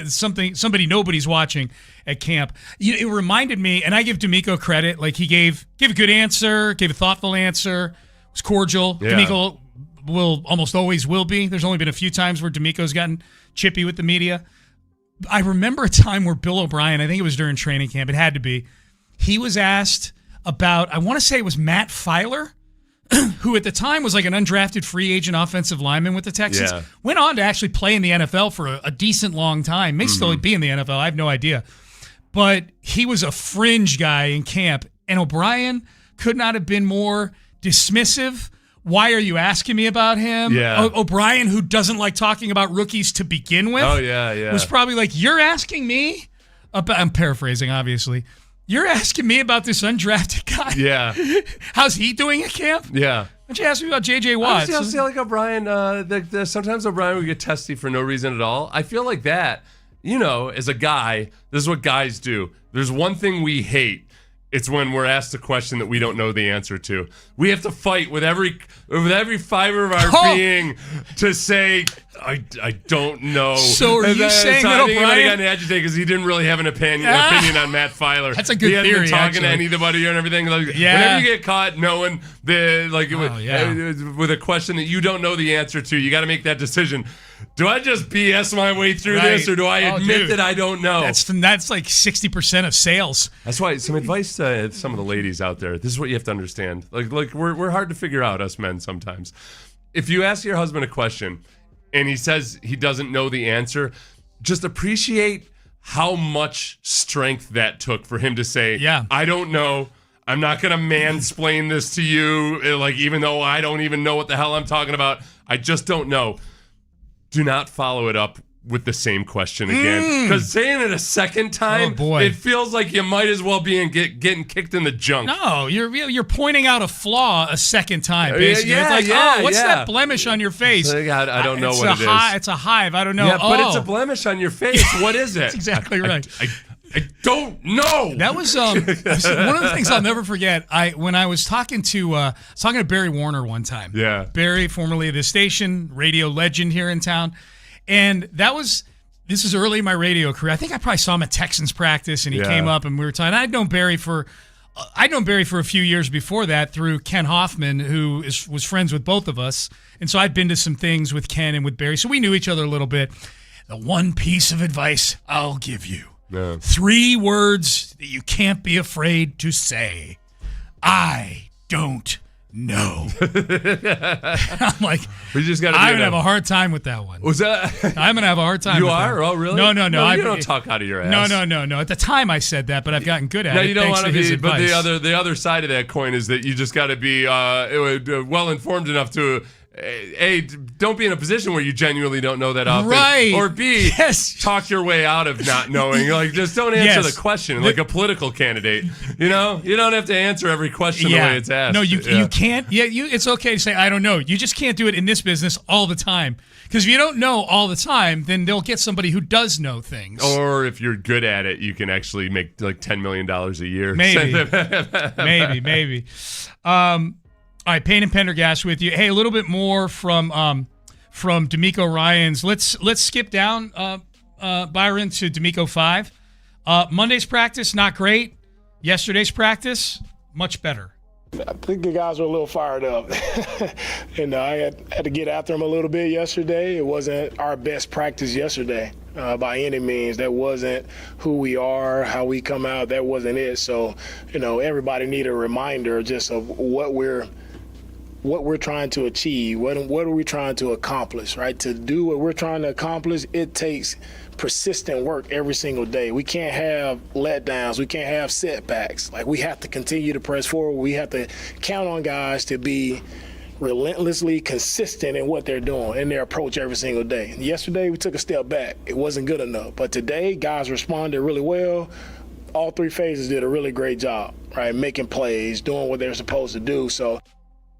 Somebody nobody's watching at camp. It reminded me, and I give D'Amico credit, like he gave a good answer, gave a thoughtful answer, was cordial. Yeah. D'Amico almost always will be. There's only been a few times where D'Amico's gotten chippy with the media. I remember a time where Bill O'Brien, I think it was during training camp, it had to be, he was asked about, I want to say it was Matt Filer, who at the time was like an undrafted free agent offensive lineman with the Texans, went on to actually play in the NFL for a decent long time, may still be in the NFL, I have no idea. But he was a fringe guy in camp, and O'Brien could not have been more dismissive. Why are you asking me about him? Yeah. O'Brien, who doesn't like talking about rookies to begin with, was probably like, you're asking me about, I'm paraphrasing, obviously. You're asking me about this undrafted guy? Yeah. How's he doing at camp? Yeah. Why don't you ask me about J.J. Watt? I feel like O'Brien, sometimes O'Brien would get testy for no reason at all. I feel like that, as a guy, this is what guys do. There's one thing we hate. It's when we're asked a question that we don't know the answer to. We have to fight with every fiber of our being to say, I don't know. So are you saying that O'Brien got agitated because he didn't really have an opinion on Matt Filer. That's a good theory. He hadn't been talking to actually. anybody or everything. Whenever you get caught knowing with a question that you don't know the answer to, you got to make that decision. Do I just BS my way through this, or do I admit that I don't know? That's like 60% of sales. That's why some advice to some of the ladies out there. This is what you have to understand. Like we're hard to figure out, us men sometimes. If you ask your husband a question and he says he doesn't know the answer, just appreciate how much strength that took for him to say, I don't know. I'm not going to mansplain this to you, even though I don't even know what the hell I'm talking about. I just don't know. Do not follow it up with the same question again, because saying it a second time, it feels like you might as well be getting kicked in the junk. No, you're pointing out a flaw a second time. Basically, it's like, what's that blemish on your face? I don't know what it is. It's a hive. I don't know. Yeah, but it's a blemish on your face. What is it? That's exactly right. I don't know. That was one of the things I'll never forget. When I was talking to Barry Warner one time. Yeah, Barry, formerly of the station, radio legend here in town. And this is early in my radio career. I think I probably saw him at Texans practice, and he came up and we were talking. I'd known Barry for a few years before that through Ken Hoffman, who was friends with both of us. And so I'd been to some things with Ken and with Barry, so we knew each other a little bit. The one piece of advice I'll give you: 3 words that you can't be afraid to say. I don't know. I'm like, we just got. I'm gonna have a hard time with that one. Was that? I'm gonna have a hard time. You with are? That. Oh, really? No. You don't talk out of your ass. No. At the time, I said that, but I've gotten good at it. No, you don't want to be. But advice. the other side of that coin is that you just got to be well informed enough to. A, don't be in a position where you genuinely don't know that often. Right. Or B, talk your way out of not knowing. Like, just don't answer the question like a political candidate. You know? You don't have to answer every question the way it's asked. No, you can't. Yeah, it's okay to say, I don't know. You just can't do it in this business all the time. Because if you don't know all the time, then they'll get somebody who does know things. Or if you're good at it, you can actually make like $10 million a year. Maybe. All right, Payne and Pendergast with you. Hey, a little bit more from D'Amico Ryans. Let's skip down, Byron, to D'Amico 5. Monday's practice, not great. Yesterday's practice, much better. I think the guys were a little fired up. And I had to get after them a little bit yesterday. It wasn't our best practice yesterday by any means. That wasn't who we are, how we come out. That wasn't it. So, everybody need a reminder just of what we're trying to achieve, what are we trying to accomplish, right? To do what we're trying to accomplish, it takes persistent work every single day. We can't have letdowns. We can't have setbacks. Like, we have to continue to press forward. We have to count on guys to be relentlessly consistent in what they're doing, in their approach every single day. Yesterday, we took a step back. It wasn't good enough. But today, guys responded really well. All 3 phases did a really great job, right? Making plays, doing what they're supposed to do. So,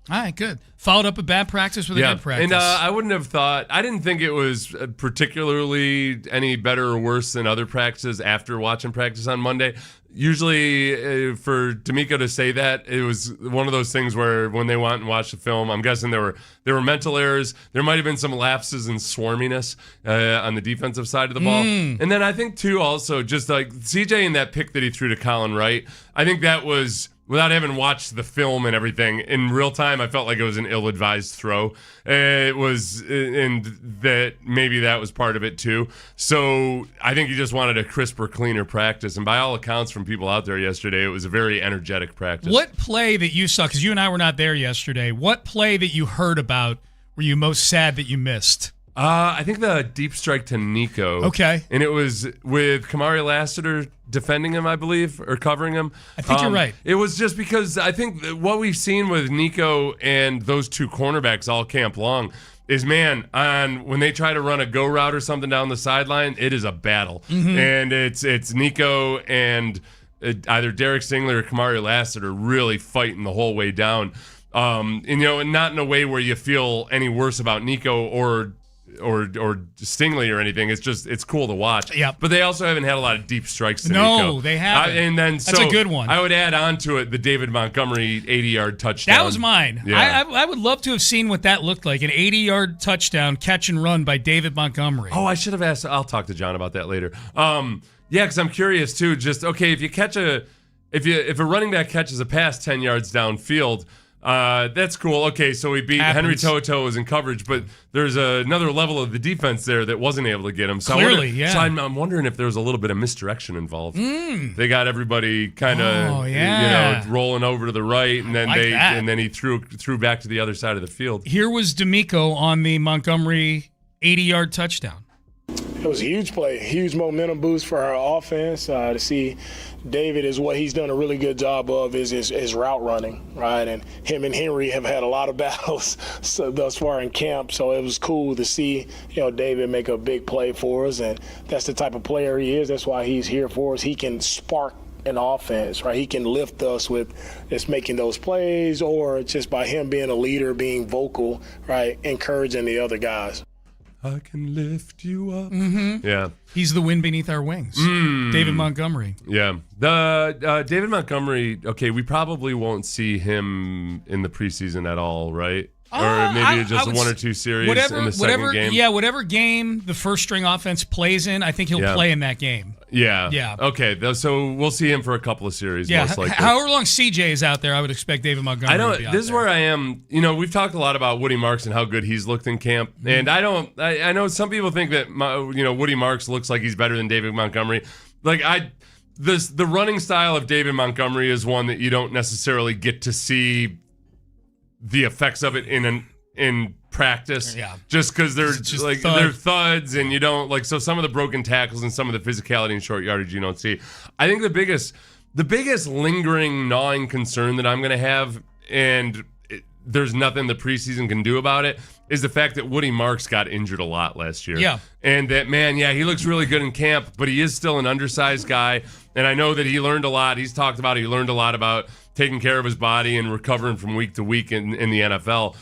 all right, good. Followed up a bad practice with a good practice. And I didn't think it was particularly any better or worse than other practices after watching practice on Monday. Usually for D'Amico to say that, it was one of those things where when they went and watched the film, I'm guessing there were mental errors. There might have been some lapses in swarminess on the defensive side of the ball. And then I think, too, also, just like CJ in that pick that he threw to Colin Wright, I think that was, without having watched the film and everything, in real time, I felt like it was an ill-advised throw. It was, and that maybe that was part of it too. So I think he just wanted a crisper, cleaner practice. And by all accounts from people out there yesterday, it was a very energetic practice. What play that you saw, because you and I were not there yesterday, what play that you heard about were you most sad that you missed? I think the deep strike to Nico. Okay. And it was with Kamari Lassiter defending him, I believe, or covering him. I think you're right. It was just because I think what we've seen with Nico and those 2 cornerbacks all camp long is, man, when they try to run a go route or something down the sideline, it is a battle. Mm-hmm. And it's Nico and either Derek Stingley or Kamari Lassiter really fighting the whole way down. And not in a way where you feel any worse about Nico or Stingley or anything. It's cool to watch. Yep. But they also haven't had a lot of deep strikes to Nico. No, they haven't. And then that's a good one. I would add on to it the David Montgomery 80-yard touchdown. That was mine. Yeah. I would love to have seen what that looked like. An 80-yard touchdown, catch and run by David Montgomery. Oh, I should have asked. I'll talk to John about that later. Yeah, because I'm curious too. Just, okay, if a running back catches a pass 10 yards downfield, that's cool. Okay, so we beat Henry Toto was in coverage, but there's another level of the defense there that wasn't able to get him. So clearly, So I'm wondering if there was a little bit of misdirection involved. They got everybody kind of rolling over to the right, and then he threw back to the other side of the field. Here was D'Amico on the Montgomery 80-yard touchdown. was a huge play, huge momentum boost for our offense. To see David is what he's done a really good job of is route running, right? And him and Henry have had a lot of battles thus far in camp, so it was cool to see, David make a big play for us, and that's the type of player he is. That's why he's here for us. He can spark an offense, right? He can lift us with just making those plays, or just by him being a leader, being vocal, right, encouraging the other guys. I can lift you up. Mm-hmm. Yeah. He's the wind beneath our wings. David Montgomery. Yeah. The David Montgomery, okay, we probably won't see him in the preseason at all, right? Or maybe just one or two series in the second game. Yeah, whatever game the first string offense plays in, I think he'll play in that game. Yeah. Yeah. Okay, so we'll see him for a couple of series, most likely. However long CJ is out there, I would expect David Montgomery to be out this is there. where I am. We've talked a lot about Woody Marks and how good he's looked in camp. And I know some people think that, Woody Marks looks like he's better than David Montgomery. The running style of David Montgomery is one that you don't necessarily get to see the effects of it in practice, just because they're thuds, and you don't so some of the broken tackles and some of the physicality and short yardage you don't see. I think the biggest lingering gnawing concern that I'm going to have, and there's nothing the preseason can do about it, is the fact that Woody Marks got injured a lot last year. Yeah. And that, he looks really good in camp, but he is still an undersized guy. And I know that he learned a lot. He's talked about he learned a lot about taking care of his body and recovering from week to week in the NFL.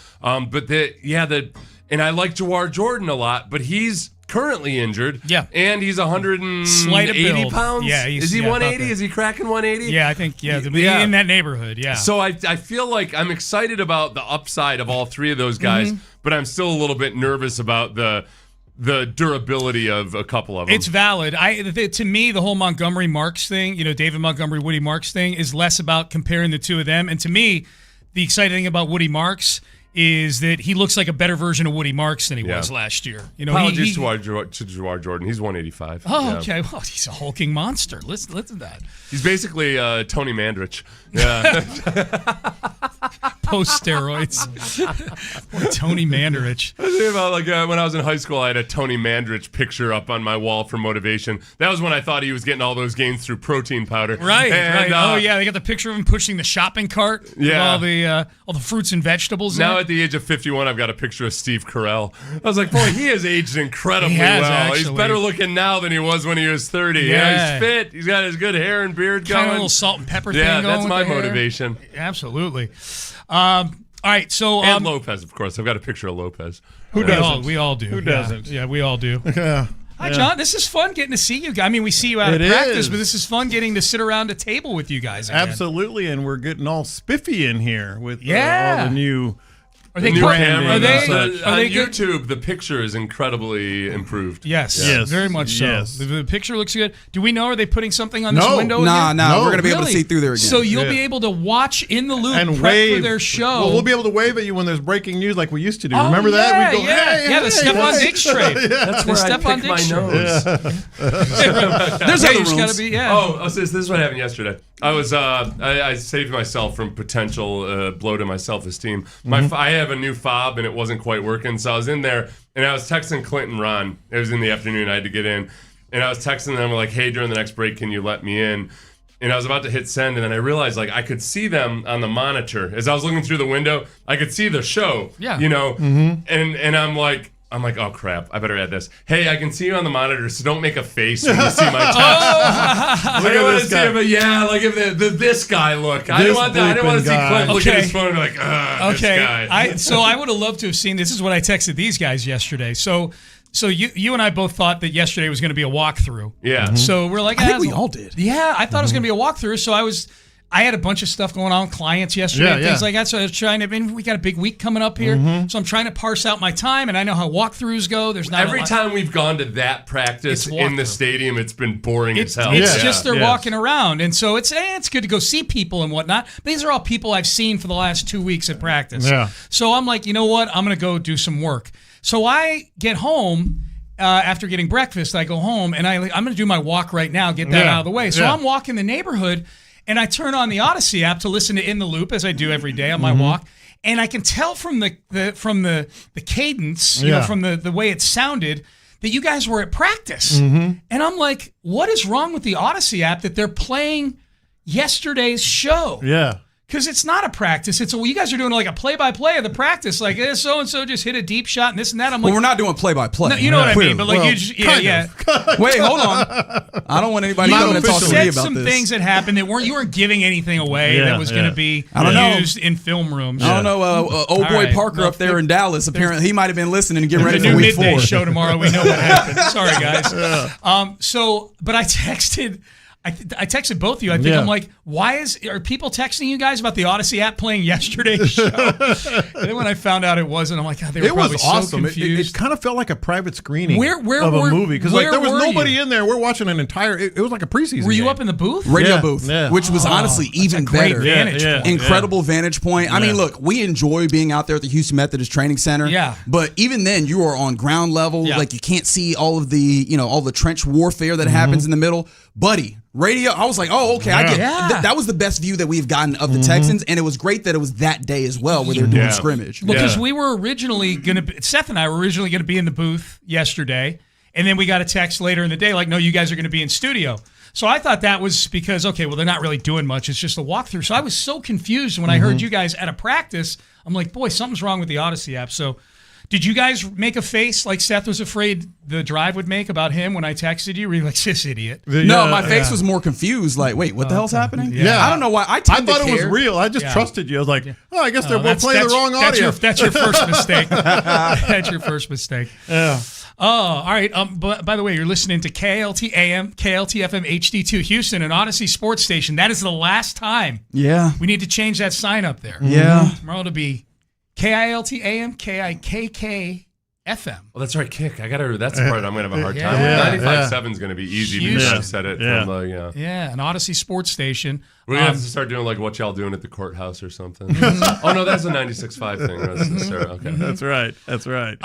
And I like Jawar Jordan a lot, but he's currently injured. Yeah. And he's 180 pounds. Yeah. Is he 180? Is he cracking 180? Yeah, I think, in that neighborhood, yeah. So I feel like I'm excited about the upside of all three of those guys, but I'm still a little bit nervous about the durability of a couple of them. It's valid. To me, the whole Montgomery Marks thing, David Montgomery, Woody Marks thing, is less about comparing the two of them. And to me, the exciting thing about Woody Marks is that he looks like a better version of Woody Marks than he was last year. Apologies to Jawar Jordan. He's 185. Oh, okay. Well, he's a hulking monster. Listen to that. He's basically Tony Mandrich. Yeah. Post steroids. Boy, Tony Mandrich. I was thinking about when I was in high school, I had a Tony Mandrich picture up on my wall for motivation. That was when I thought he was getting all those gains through protein powder. Right. They got the picture of him pushing the shopping cart with all the fruits and vegetables. Now at the age of 51, I've got a picture of Steve Carell. I was like, boy, he has aged incredibly well. Actually. He's better looking now than he was when he was 30. Yeah. He's fit. He's got his good hair and beard going. Kind of a little salt and pepper thing going. Yeah, that's my with the motivation. Hair. Absolutely. All right, so and Lopez, of course. I've got a picture of Lopez. Who doesn't? We all do. Who doesn't? Yeah, we all do. Yeah. Hi, John. This is fun getting to see you guys. I mean, we see you out of practice, but this is fun getting to sit around a table with you guys again. Absolutely, and we're getting all spiffy in here with all the new. Are they cameras? On YouTube, the picture is incredibly improved. Yes, very much so. Yes. The picture looks good. Do we know, are they putting something on this window? No, we're going to be able to see through there again. So you'll be able to watch in the loop and prep wave for their show. Well, we'll be able to wave at you when there's breaking news like we used to do. Remember that? We go, hey, the Stephon Diggs trade. That's where I pick my nose. There's other rules. This is what happened yesterday. I saved myself from potential blow to my self-esteem. I have a new fob, and it wasn't quite working, so I was in there, and I was texting Clint and Ron. It was in the afternoon. I had to get in, and I was texting them like, hey, during the next break, can you let me in? And I was about to hit send, and then I realized I could see them on the monitor. As I was looking through the window, I could see the show, and I'm like, oh, crap, I better add this. Hey, I can see you on the monitor, so don't make a face when you see my text. Look at this guy. But if this guy look. I didn't want to see Clint look at his phone and be like, this guy. I would have loved to have seen, this is what I texted these guys yesterday. So you and I both thought that yesterday was going to be a walkwalkthrough. Yeah. Mm-hmm. So we're like, I think we all did. Yeah, I thought it was going to be a walkthrough, so I had a bunch of stuff going on with clients yesterday, things like that. So I was trying to. We got a big week coming up here, so I'm trying to parse out my time, and I know how walkthroughs go. There's not every time we've gone to that practice in the stadium, it's been boring as hell. It's just they're walking around, and so it's good to go see people and whatnot. But these are all people I've seen for the last 2 weeks at practice. Yeah. So I'm like, you know what? I'm going to go do some work. So I get home. After getting breakfast, I go home, and I'm going to do my walk right now, get that out of the way. So I'm walking the neighborhood, and I turn on the Odyssey app to listen to In the Loop, as I do every day on my walk, and I can tell from the cadence, from the way it sounded, that you guys were at practice. Mhm. And I'm like, what is wrong with the Odyssey app that they're playing yesterday's show? Yeah. Because it's not a practice. You guys are doing like a play-by-play of the practice. Like, so-and-so just hit a deep shot and this and that. I'm like, Well, we're not doing play-by-play. No, you know what I mean, but like, you just, yeah. Wait, hold on. I don't want anybody coming to talk to me said about some this. things that happened that you weren't giving anything away that was going to be used in film rooms. I don't know. Old boy Parker up there in Dallas, apparently he might have been listening and getting ready for week 4. The new midday show tomorrow. We know what happened. Sorry, guys. But I texted. I texted both of you. I think I'm like, are people texting you guys about the Odyssey app playing yesterday's show? And then when I found out it wasn't, I'm like, God, they were probably so awesome. confused. It kind of felt like a private screening Where of a were- movie because where there was were nobody you? in there. We're watching an entire. It was like a preseason. Were you game. up in the booth? Radio Yeah, booth, yeah. which was honestly that's even a great better. vantage point. Incredible vantage point. I mean, look, we enjoy being out there at the Houston Methodist Training Center. Yeah. But even then, you are on ground level. Yeah. Like you can't see all of the, all the trench warfare that happens in the middle. Buddy, radio. I was like, oh, okay, I get. That was the best view that we've gotten of the Texans, and it was great that it was that day as well where they're doing scrimmage. Because we were originally going to, Seth and I were originally going to be in the booth yesterday, and then we got a text later in the day like, no, you guys are going to be in studio. So I thought that was because, okay, well, they're not really doing much. It's just a walkthrough. So I was so confused when I heard you guys at a practice. I'm like, boy, something's wrong with the Odyssey app. So did you guys make a face like Seth was afraid the drive would make about him when I texted you? Were you like, this idiot? No, my face was more confused. Like, wait, what the hell's happening? Yeah. I don't know why. I thought to it was care. real. I just trusted you. I was like, I guess they're both playing the wrong audio. That's your first mistake. That's your first mistake. Yeah. Oh, all right. But by the way, you're listening to KLT AM, KLT FM HD2 Houston, an Odyssey sports station. That is the last time. Yeah. We need to change that sign up there. Yeah. Tomorrow it'll be KILT AM, KIKK FM. Well, that's right, kick. That's the part I'm going to have a hard time with. 95.7 is going to be easy because I said it from the, Yeah, an Odyssey sports station. We're going to have to start doing like what y'all doing at the courthouse or something. Oh, no, that's a 96.5 thing. Okay. That's right. That's right.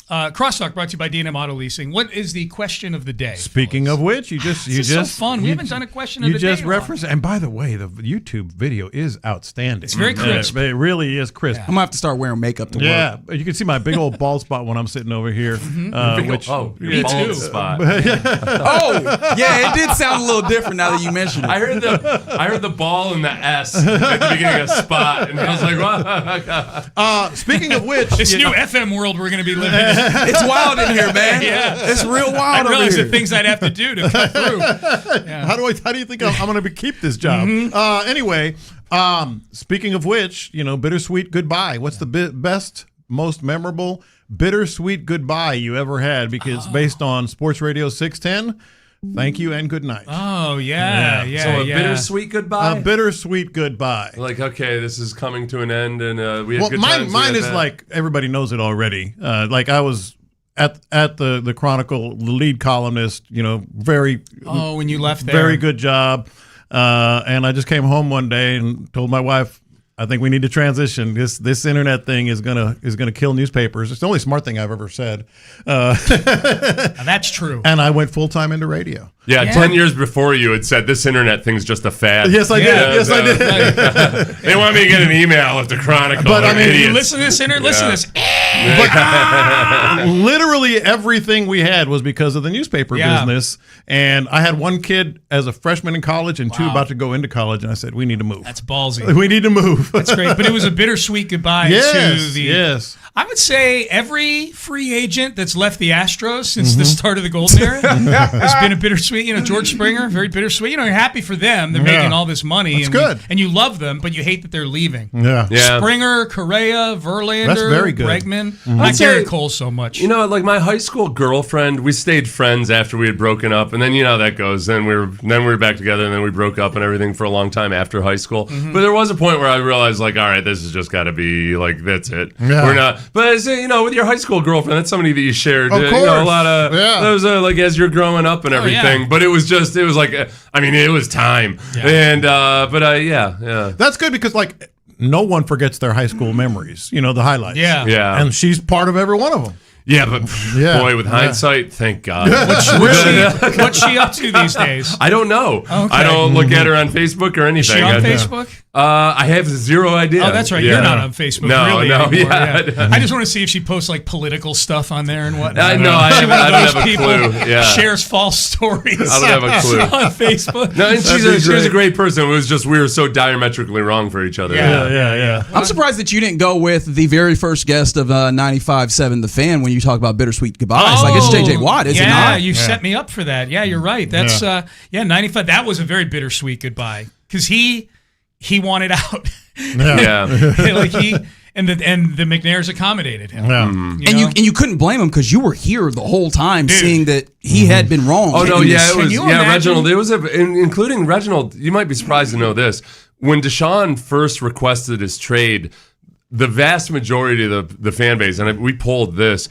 Crosstalk brought to you by D&M Auto Leasing. What is the question of the day? Speaking of which, this is so fun. We haven't done a question of the day. You just referenced, and by the way, the YouTube video is outstanding. It's very crisp. It really is crisp. I'm gonna have to start wearing makeup to work. Yeah, you can see my big old bald spot when I'm sitting over here. Me too. Spot. Oh, yeah, it did sound a little different now that you mentioned it. I heard the ball and the S at the beginning of spot, and I was like, what? Speaking of which, this new FM world we're going to be living in. It's wild in here, man. Yeah. It's real wild. I realize over the here. things I'd have to do to cut through. Yeah. How do you think I'm going to keep this job? Anyway, speaking of which, bittersweet goodbye. What's the best, most memorable bittersweet goodbye you ever had? Because based on Sports Radio 610, thank you and good night. Oh, yeah. So a bittersweet goodbye? A bittersweet goodbye. Like, okay, this is coming to an end, and we had good mine, times. Mine is like, everybody knows it already. Like I was at the Chronicle, the lead columnist, very... Oh, when you left there. Very good job. And I just came home one day and told my wife, I think we need to transition. This internet thing is gonna kill newspapers. It's the only smart thing I've ever said. That's true. And I went full time into radio. Yeah, 10 years before you had said this internet thing's just a fad. Yes, I did. Yes, I did. They want me to get an email at the Chronicle. But I mean, you listen to this internet. Listen to this. But literally everything we had was because of the newspaper business. And I had one kid as a freshman in college and two about to go into college. And I said, we need to move. That's ballsy. We need to move. That's great. But it was a bittersweet goodbye to the... Yes. I would say every free agent that's left the Astros since the start of the Golden Era has been a bittersweet. George Springer, very bittersweet. You're happy for them. They're making all this money. That's good. And you love them, but you hate that they're leaving. Yeah. Springer, Correa, Verlander, That's very good. Bregman. I'd Not say, Garrett Cole so much. Like my high school girlfriend, we stayed friends after we had broken up, and then how that goes. Then we were back together, and then we broke up and everything for a long time after high school. But there was a point where I realized, all right, this has just got to be that's it. Yeah. We're not. But with your high school girlfriend, that's somebody that you shared. Of course. A lot of those as you're growing up and everything. Yeah. But it was like it was time. Yeah. And That's good because no one forgets their high school memories. The highlights. Yeah. And she's part of every one of them. Yeah, but boy, with hindsight, thank God. What's she up to these days? I don't know. Okay. I don't look at her on Facebook or anything. Is she on Facebook? I have zero idea. Oh, that's right. Yeah. You're not on Facebook really anymore. Yeah. I just want to see if she posts like political stuff on there and whatnot. No, I don't have a clue. Yeah. Shares false stories. I don't have a clue on Facebook. No, and she was a great person. It was just we were so diametrically wrong for each other. Yeah. I'm surprised that you didn't go with the very first guest of 95.7 The Fan when you talk about bittersweet goodbyes. Like it's JJ Watt, is it not? Yeah, you set me up for that. Yeah, you're right. That's 95. That was a very bittersweet goodbye because he wanted out. Like he and the McNairs accommodated him. And you couldn't blame him because you were here the whole time seeing that he had been wrong. Oh no, it was Reginald. It was including Reginald. You might be surprised to know this. When Deshaun first requested his trade, the vast majority of the fan base, and we polled this,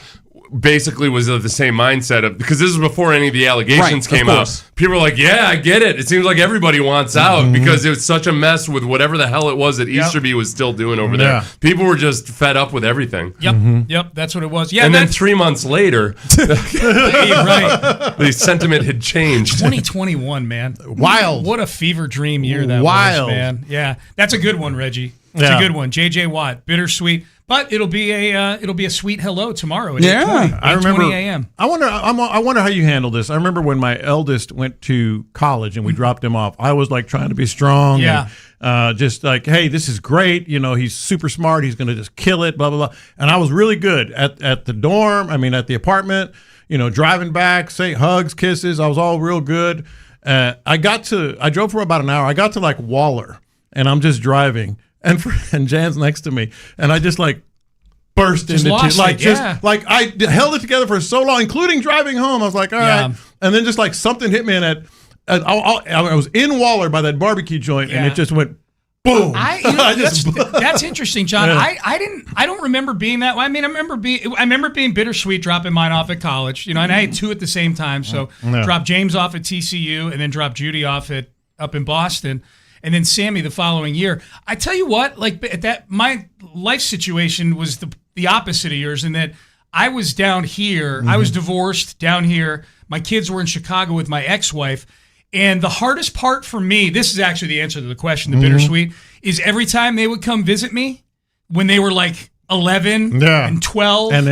basically was of the same mindset of, because this was before any of the allegations came out. People were like, yeah, I get it. It seems like everybody wants out because it was such a mess with whatever the hell it was that Easterby was still doing over there. People were just fed up with everything. Yep, that's what it was. Yeah, and then 3 months later, the sentiment had changed. 2021, man. Wild. What a fever dream year that was, man. Yeah, that's a good one, Reggie. It's a good one. JJ Watt, bittersweet. But it'll be a sweet hello tomorrow at 8:20 I remember. a.m. I wonder how you handle this. I remember when my eldest went to college and we dropped him off. I was like trying to be strong. Yeah. And, just like, hey, this is great. You know, he's super smart. He's going to just kill it. Blah blah blah. And I was really good at the dorm. I mean, at the apartment. You know, driving back, saying hugs, kisses. I was all real good. I drove for about an hour. I got to like Waller, and I'm just driving. And Jan's next to me, and I just like burst into tears. Like I held it together for so long, including driving home. I was like, all right. And then just like something hit me, and I was in Waller by that barbecue joint, and it just went boom. That's interesting, John. Yeah. I don't remember being that way. I mean, I remember being bittersweet dropping mine off at college. You know, and I had two at the same time. So dropped James off at TCU, and then dropped Judy off up in Boston. And then Sammy the following year. I tell you what, like at that, my life situation was the opposite of yours in that I was down here. I was divorced down here. My kids were in Chicago with my ex-wife. And the hardest part for me, this is actually the answer to the question, the bittersweet, is every time they would come visit me when they were like 11 and 12. And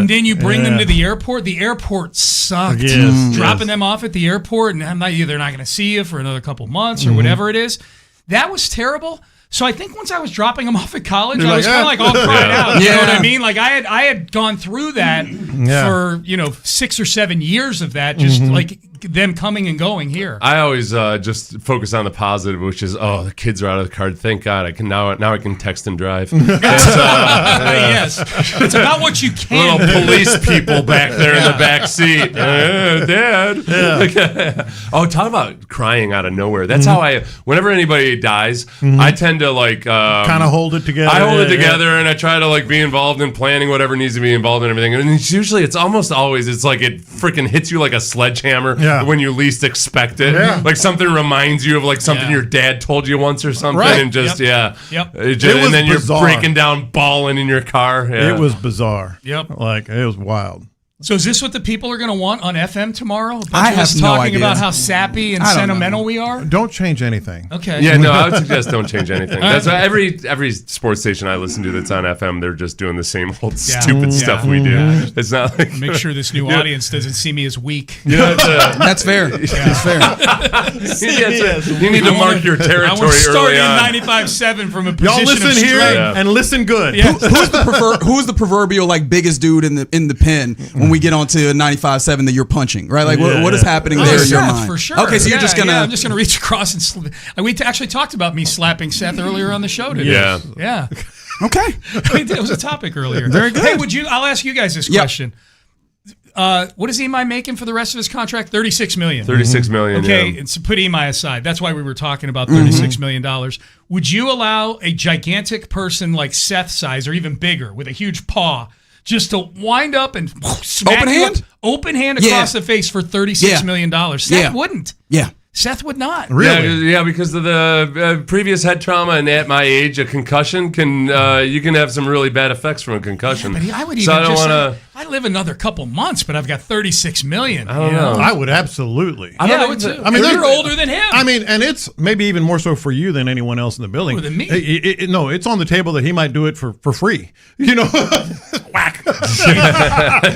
then you bring them to the airport. The airport sucked. Dropping them off at the airport, and they're not going to see you for another couple months or whatever it is. That was terrible. So I think once I was dropping them off at college, I was kind of like all cried out. You know what I mean? Like I had gone through that for 6 or 7 years of that, just like them coming and going here. I always just focus on the positive, which is the kids are out of the car. Thank God I can now I can text and drive. Yes, it's about what you can. Little police people back there in the back seat. Dad. Yeah. Talk about crying out of nowhere. That's how whenever anybody dies, I tend to like kind of hold it together. I hold it together and I try to like be involved in planning whatever needs to be involved in everything. And it's almost always it's like it freaking hits you like a sledgehammer when you least expect it. Like something reminds you of like something your dad told you once or something, and just and then you're breaking down, bawling in your car. It was bizarre. Like it was wild. So is this what the people are going to want on FM tomorrow? I have no talking idea. about how sappy and sentimental we are? Don't change anything. Okay. Yeah, no, I would suggest don't change anything. That's why every sports station I listen to that's on FM, they're just doing the same old stupid stuff we do. Yeah. It's not like make sure this new audience doesn't see me as weak. That's fair. That's fair. You need to mark your territory I was starting early on. 95.7 from a position Y'all listen of here strength. and listen good. Yeah. Who's the proverbial like biggest dude in the pen when we get onto 95.7 that you're punching, right? Like what is happening there in your mind? For sure. Okay, so you're just gonna. I'm just gonna reach across and we actually talked about me slapping Seth earlier on the show today. Yeah. Okay. It was a topic earlier. Very good. Hey, I'll ask you guys this question. What is Imai making for the rest of his contract? $36 million. $36 million. Okay, and so put Imai aside. That's why we were talking about $36 million. Would you allow a gigantic person like Seth size or even bigger with a huge paw just to wind up and smack open hand across the face for $36 million? Seth wouldn't. Yeah. Seth would not. Really? Yeah, because of the previous head trauma, and at my age, a concussion can you can have some really bad effects from a concussion. Yeah, but I would so even I live another couple months, but I've got $36 million. I don't know. I would absolutely. I would too. I mean, you're older than him. I mean, and it's maybe even more so for you than anyone else in the building. More than me. No, it's on the table that he might do it for free. Whack.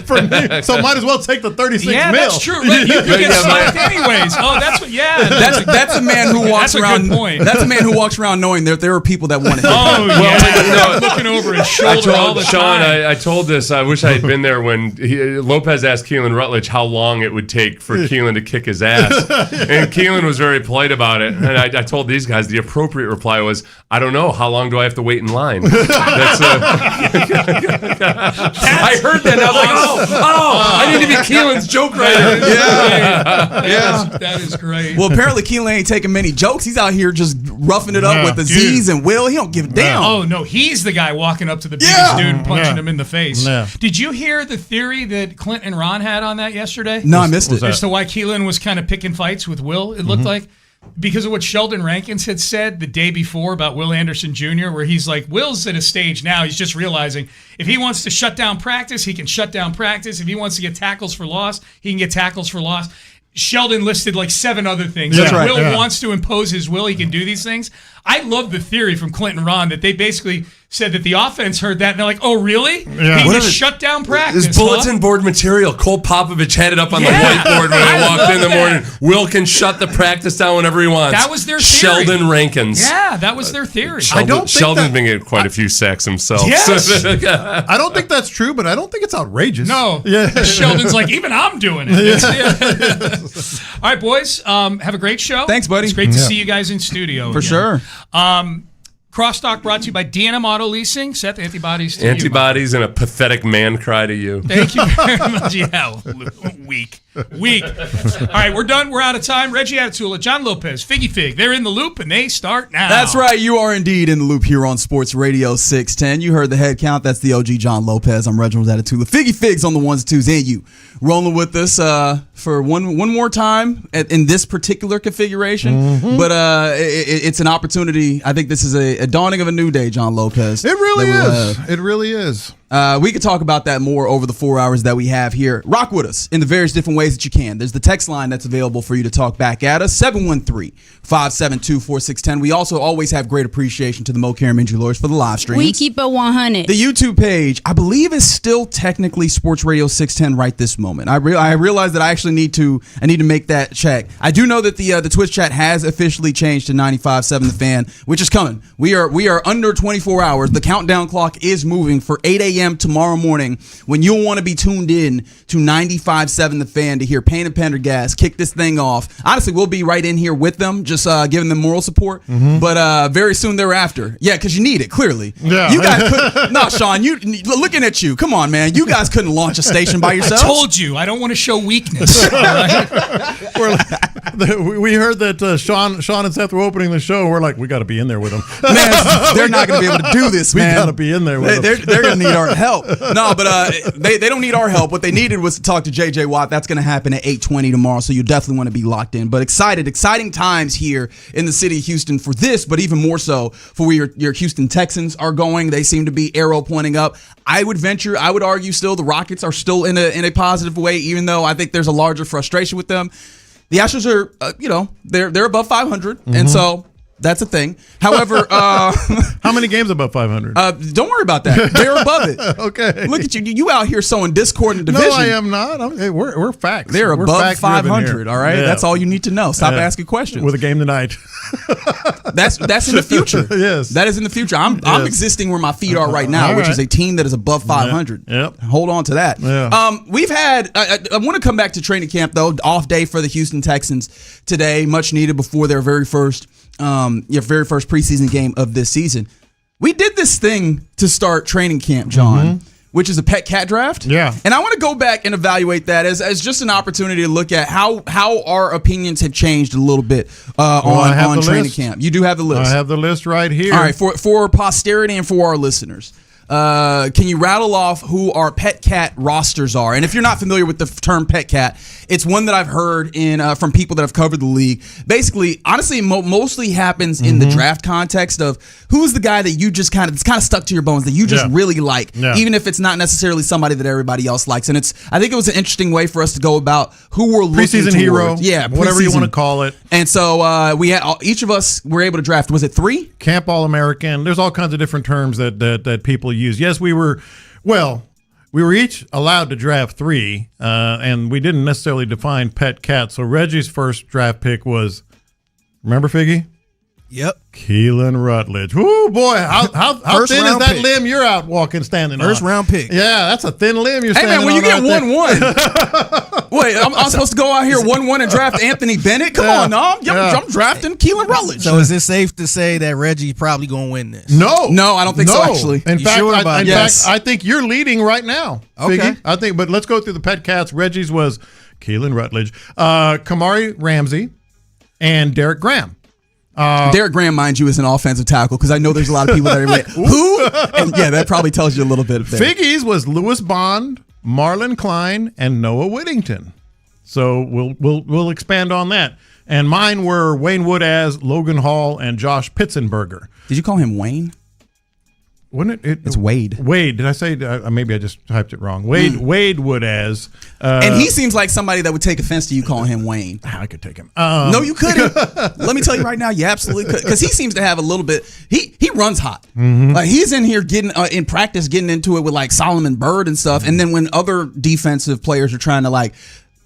For me. So might as well take the 36 mil. Yeah, that's true. Right? You could get slapped anyways. Oh, that's what. Yeah, that's a man who walks around. Good point. That's a man who walks around knowing that there are people that want to hit. Oh yeah, looking over his shoulder all the Sean, time. I told this. I wish I had been there when Lopez asked Keelan Rutledge how long it would take for Keelan to kick his ass, and Keelan was very polite about it. And I told these guys the appropriate reply was, "I don't know. How long do I have to wait in line?" I heard that. And I was like, I need to be Keelan's joke writer. Yeah. That is great. Well, apparently Keelan ain't taking many jokes. He's out here just roughing it up with Aziz and Will. He don't give a damn. Oh no, he's the guy walking up to the biggest dude and punching him in the face. Yeah. Did you hear the theory that Clint and Ron had on that yesterday? No, I missed it. As to why Keelan was kind of picking fights with Will, it looked like. Because of what Sheldon Rankins had said the day before about Will Anderson Jr., where he's like, Will's at a stage now, he's just realizing if he wants to shut down practice, he can shut down practice. If he wants to get tackles for loss, he can get tackles for loss. Sheldon listed like 7 other things. Yeah, If right, Will wants to impose his will, he can do these things. I love the theory from Clint and Ron that they basically said that the offense heard that and they're like, oh, really? Yeah. He just shut down practice. This bulletin board material. Cole Popovich had it up on the whiteboard when I walked in the morning. Will can shut the practice down whenever he wants. That was their theory. Sheldon Rankins. Yeah, that was their theory. Sheldon's been getting quite a few sacks himself. Yes. I don't think that's true, but I don't think it's outrageous. No. Yeah. Sheldon's like, even I'm doing it. All right, boys. Have a great show. Thanks, buddy. It's great to see you guys in studio. For again. sure. Crosstalk brought to you by D&M Auto Leasing. Seth, antibodies to you. Antibodies and a pathetic man cry to you. Thank you very much. Yeah, weak. All right, we're done. We're out of time. Reggie Attitula, John Lopez, Figgy Fig. They're in the loop, and they start now. That's right. You are indeed in the loop here on Sports Radio 610. You heard the head count. That's the OG John Lopez. I'm Reginald Attitula. Figgy Figs on the ones, twos, and you rolling with us for one more time in this particular configuration. But it's an opportunity. I think this is a dawning of a new day, John Lopez. It really is. It really is. We could talk about that more over the 4 hours that we have here. Rock with us in the various different ways that you can. There's the text line that's available for you to talk back at us, 713-572-4610. We also always have great appreciation to the Mo Karam Injury Lawyers for the live streams. We keep it 100. The YouTube page, I believe, is still technically Sports Radio 610 right this moment. I realize that I actually need to make that check. I do know that the Twitch chat has officially changed to 95.7 The Fan, which is coming. We are under 24 hours. The countdown clock is moving for 8 a.m. tomorrow morning when you'll want to be tuned in to 95.7 The Fan to hear Payne and Pendergast kick this thing off. Honestly, we'll be right in here with them, just giving them moral support. But very soon thereafter, because you need it, clearly. Yeah. You guys couldn't. No, Sean, looking at you. Come on, man. You guys couldn't launch a station by yourselves. I told you. I don't want to show weakness. All right? We heard that Sean and Seth were opening the show. We're like, we got to be in there with them. Man, they're not going to be able to do this, man. We got to be in there with them. They're going to need our help. No, but they don't need our help. What they needed was to talk to JJ Watt. That's going to happen at 8:20 tomorrow, so you definitely want to be locked in. But exciting times here in the city of Houston for this, but even more so for where your Houston Texans are going. They seem to be arrow pointing up. I would argue still the Rockets are still in a positive way, even though I think there's a larger frustration with them. The Astros are, they're above 500, and so that's a thing. However, how many games above 500? Don't worry about that. They're above it. Okay. Look at you. You out here sowing discord in the division. No, I am not. We're facts. They're above facts 500. All right. Yeah. That's all you need to know. Stop asking questions. With a game tonight. That's in the future. Yes. That is in the future. I'm existing where my feet are right now, which is a team that is above 500. Yep. Hold on to that. Yeah. We've had. I want to come back to training camp though. Off day for the Houston Texans today. Much needed before their very first preseason game of this season. We did this thing to start training camp, John, which is a pet cat draft. Yeah. And I want to go back and evaluate that as just an opportunity to look at how our opinions have changed a little bit on training camp. You do have the list. I have the list right here. All right, for posterity and for our listeners. Can you rattle off who our pet cat rosters are? And if you're not familiar with the term pet cat, it's one that I've heard from people that have covered the league. Basically, honestly, mostly happens in the draft context of who's the guy that you just kind of stuck to your bones that you just really like, even if it's not necessarily somebody that everybody else likes. And I think it was an interesting way for us to go about who we're looking preseason hero, whatever you want to call it. And so we had each of us were able to draft. Was it 3? Camp All-American. There's all kinds of different terms that people use. Yes, we were each allowed to draft 3, and we didn't necessarily define pet cat. So Reggie's first draft pick was, remember Figgy? Yep. Keelan Rutledge. Woo, boy, how thin is that limb you're out standing on? First round pick. Yeah, that's a thin limb you're standing on. Hey, man, when you get 1-1. Wait, I'm supposed to go out here 1-1 and draft Anthony Bennett? Come on, no. I'm drafting Keelan Rutledge. So is it safe to say that Reggie's probably going to win this? No, I don't think so, actually. In fact, I think you're leading right now, okay. Figgy. But let's go through the pet cats. Reggie's was Keelan Rutledge, Kamari Ramsey, and Derek Graham. Derek Graham, mind you, is an offensive tackle because I know there's a lot of people that are like, who? And yeah, that probably tells you a little bit. Figgy's was Lewis Bond, Marlon Klein, and Noah Whittington. So we'll expand on that. And mine were Wayne Woodaz, Logan Hall, and Josh Pitzenberger. Did you call him Wayne? Wouldn't it? It's Wade. Wade. Did I say? Maybe I just typed it wrong. Wade Woodaz. And he seems like somebody that would take offense to you calling him Wayne. I could take him. No, you couldn't. Let me tell you right now, you absolutely could. Because he seems to have a little bit. He runs hot. Mm-hmm. Like he's in here getting in practice, getting into it with like Solomon Byrd and stuff. And then when other defensive players are trying to like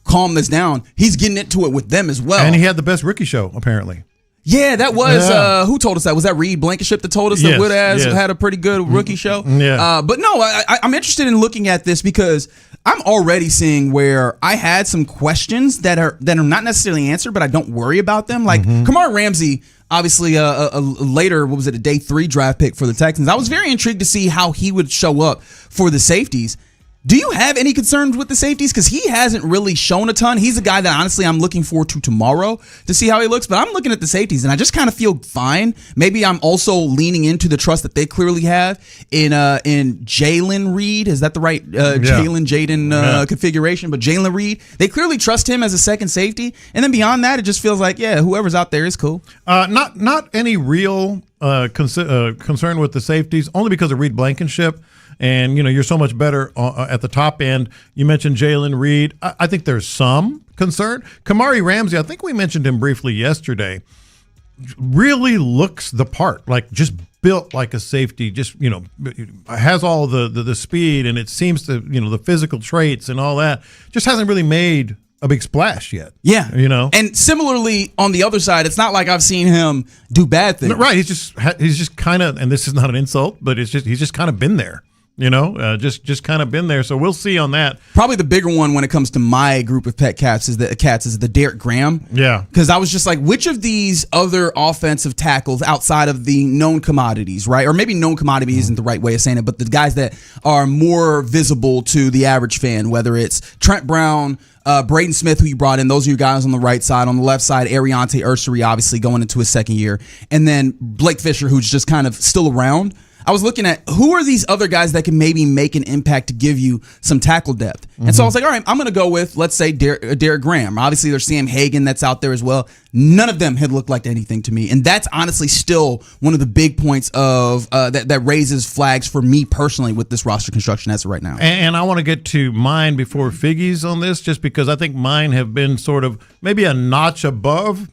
calm this down, he's getting into it with them as well. And he had the best rookie show apparently. Yeah, that was who told us that? Was that Reed Blankenship that told us that Woodaz had a pretty good rookie show? Yeah. But no, I'm interested in looking at this because I'm already seeing where I had some questions that are not necessarily answered, but I don't worry about them. Like Kamari Ramsey, obviously a later, what was it, a day 3 draft pick for the Texans. I was very intrigued to see how he would show up for the safeties. Do you have any concerns with the safeties? Because he hasn't really shown a ton. He's a guy that honestly I'm looking forward to tomorrow to see how he looks. But I'm looking at the safeties and I just kind of feel fine. Maybe I'm also leaning into the trust that they clearly have in Jalen Reed. Is that the right Jaden configuration? But Jalen Reed, they clearly trust him as a second safety. And then beyond that, it just feels like whoever's out there is cool. Not any real concern with the safeties, only because of Reed Blankenship. And, you're so much better at the top end. You mentioned Jalen Reed. I think there's some concern. Kamari Ramsey, I think we mentioned him briefly yesterday, really looks the part, like just built like a safety, just, has all the speed and it seems to, the physical traits and all that. Just hasn't really made a big splash yet. Yeah. And similarly, on the other side, it's not like I've seen him do bad things. Right. He's just kind of, and this is not an insult, but he's just kind of been there. Just kind of been there. So we'll see on that. Probably the bigger one when it comes to my group of pet cats is the Derek Graham. Yeah. Because I was just like, which of these other offensive tackles outside of the known commodities, right? Or maybe known commodity isn't the right way of saying it, but the guys that are more visible to the average fan, whether it's Trent Brown, Braden Smith, who you brought in, those are your guys on the right side. On the left side, Ariante Ursary, obviously going into his second year. And then Blake Fisher, who's just kind of still around. I was looking at who are these other guys that can maybe make an impact to give you some tackle depth. And so I was like, all right, I'm going to go with, let's say, Derek Graham. Obviously, there's Sam Hagan that's out there as well. None of them had looked like anything to me. And that's honestly still one of the big points of that raises flags for me personally with this roster construction as of right now. And I want to get to mine before Figgy's on this, just because I think mine have been sort of maybe a notch above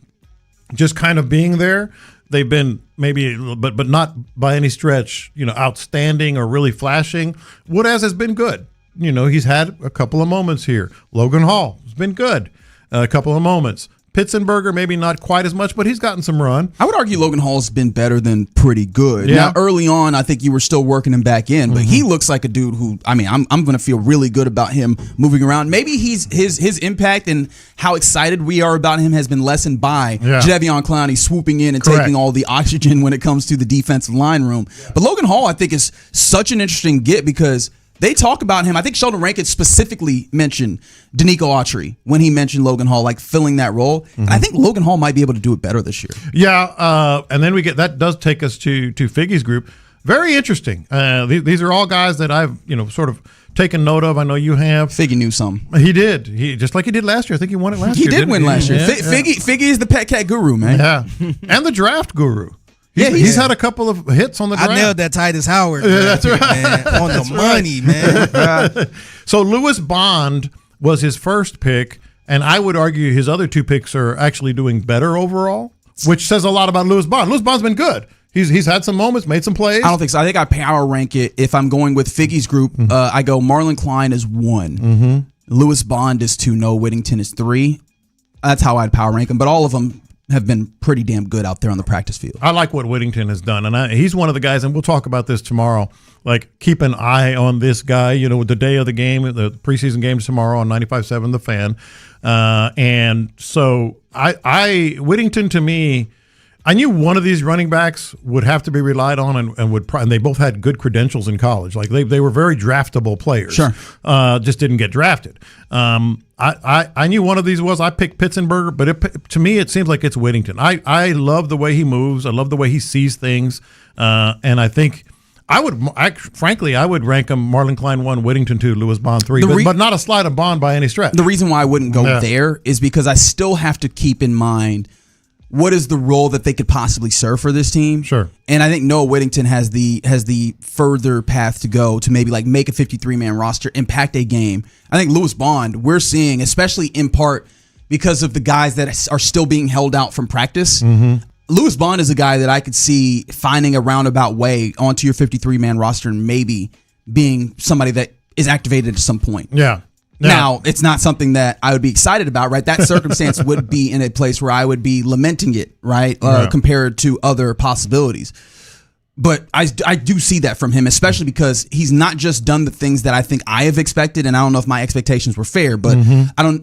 just kind of being there. They've been maybe, but not by any stretch, outstanding or really flashing. Woodaz has been good. He's had a couple of moments here. Logan Hall has been good. A couple of moments. Pitzenberger, maybe not quite as much, but he's gotten some run. I would argue Logan Hall's been better than pretty good. Yeah. Now, early on, I think you were still working him back in, but he looks like a dude who, I'm going to feel really good about him moving around. Maybe his impact and how excited we are about him has been lessened by Jadeveon Clowney swooping in and taking all the oxygen when it comes to the defensive line room. Yeah. But Logan Hall, I think, is such an interesting get because they talk about him. I think Sheldon Rankins specifically mentioned Danico Autry when he mentioned Logan Hall, like filling that role. And I think Logan Hall might be able to do it better this year. Yeah, and then that does take us to Figgy's group. very interesting. These are all guys that I've sort of taken note of. I know you have. Figgy knew some. He did. He just like he did last year. I think he won it last year. He did win last year. Yeah, Figgy is the pet cat guru, man. Yeah, and the draft guru. He's had a couple of hits on the draft. I nailed that Titus Howard. Yeah, that's right. Man, on the money, man. So Lewis Bond was his first pick, and I would argue his other two picks are actually doing better overall, which says a lot about Lewis Bond. Lewis Bond's been good. He's had some moments, made some plays. I don't think so. I think I power rank it. If I'm going with Figgy's group, I go Marlon Klein is 1, Lewis Bond is 2, Noah Whittington is 3. That's how I'd power rank him. But all of them have been pretty damn good out there on the practice field. I like what Whittington has done, and he's one of the guys, and we'll talk about this tomorrow. Like, keep an eye on this guy, with the day of the game, the preseason games tomorrow on 95.7 The Fan. And so Whittington, to me, I knew one of these running backs would have to be relied on, and they both had good credentials in college. Like they were very draftable players. Sure, just didn't get drafted. I knew one of these was. I picked Pitzenberger, but to me it seems like it's Whittington. I love the way he moves. I love the way he sees things, and I think I would rank him Marlon Klein 1, Whittington 2, Lewis Bond 3, but not a slide of Bond by any stretch. The reason why I wouldn't go there is because I still have to keep in mind what is the role that they could possibly serve for this team. Sure. And I think Noah Whittington has the further path to go to maybe like make a 53-man roster, impact a game. I think Lewis Bond, we're seeing, especially in part because of the guys that are still being held out from practice. Lewis Bond is a guy that I could see finding a roundabout way onto your 53-man roster and maybe being somebody that is activated at some point. Yeah. Now, it's not something that I would be excited about, right? That circumstance would be in a place where I would be lamenting it, right? Compared to other possibilities. But I do see that from him, especially because he's not just done the things that I think I have expected, and I don't know if my expectations were fair, but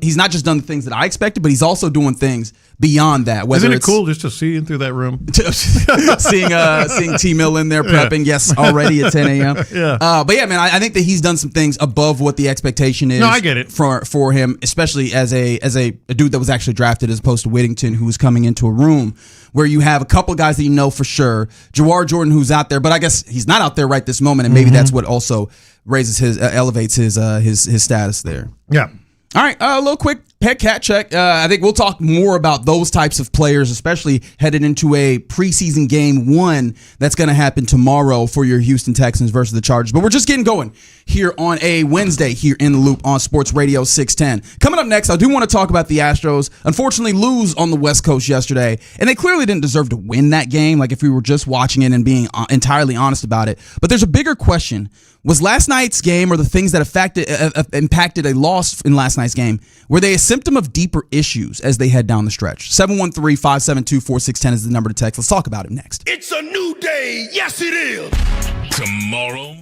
he's not just done the things that I expected, but he's also doing things beyond that. Isn't it cool just to see him through that room? seeing T Mill in there prepping, yes, already at 10 a.m. But yeah, man, I think that he's done some things above what the expectation is. No, I get it. For him, especially as a dude that was actually drafted as opposed to Whittington, who was coming into a room where you have a couple of guys that you know for sure. Jawar Jordan, who's out there, but I guess he's not out there right this moment, and maybe that's what also raises elevates his status there. Yeah. All right, a little quick pet cat check. I think we'll talk more about those types of players, especially headed into a preseason game 1 that's going to happen tomorrow for your Houston Texans versus the Chargers. But we're just getting going here on a Wednesday here in the Loop on Sports Radio 610. Coming up next, I do want to talk about the Astros. Unfortunately, lose on the West Coast yesterday, and they clearly didn't deserve to win that game, like if we were just watching it and being entirely honest about it. But there's a bigger question. Was last night's game, or the things that impacted a loss in last night's game, were they a symptom of deeper issues as they head down the stretch? 713-572-4610 is the number to text. Let's talk about it next. It's a new day. Yes, it is. Tomorrow.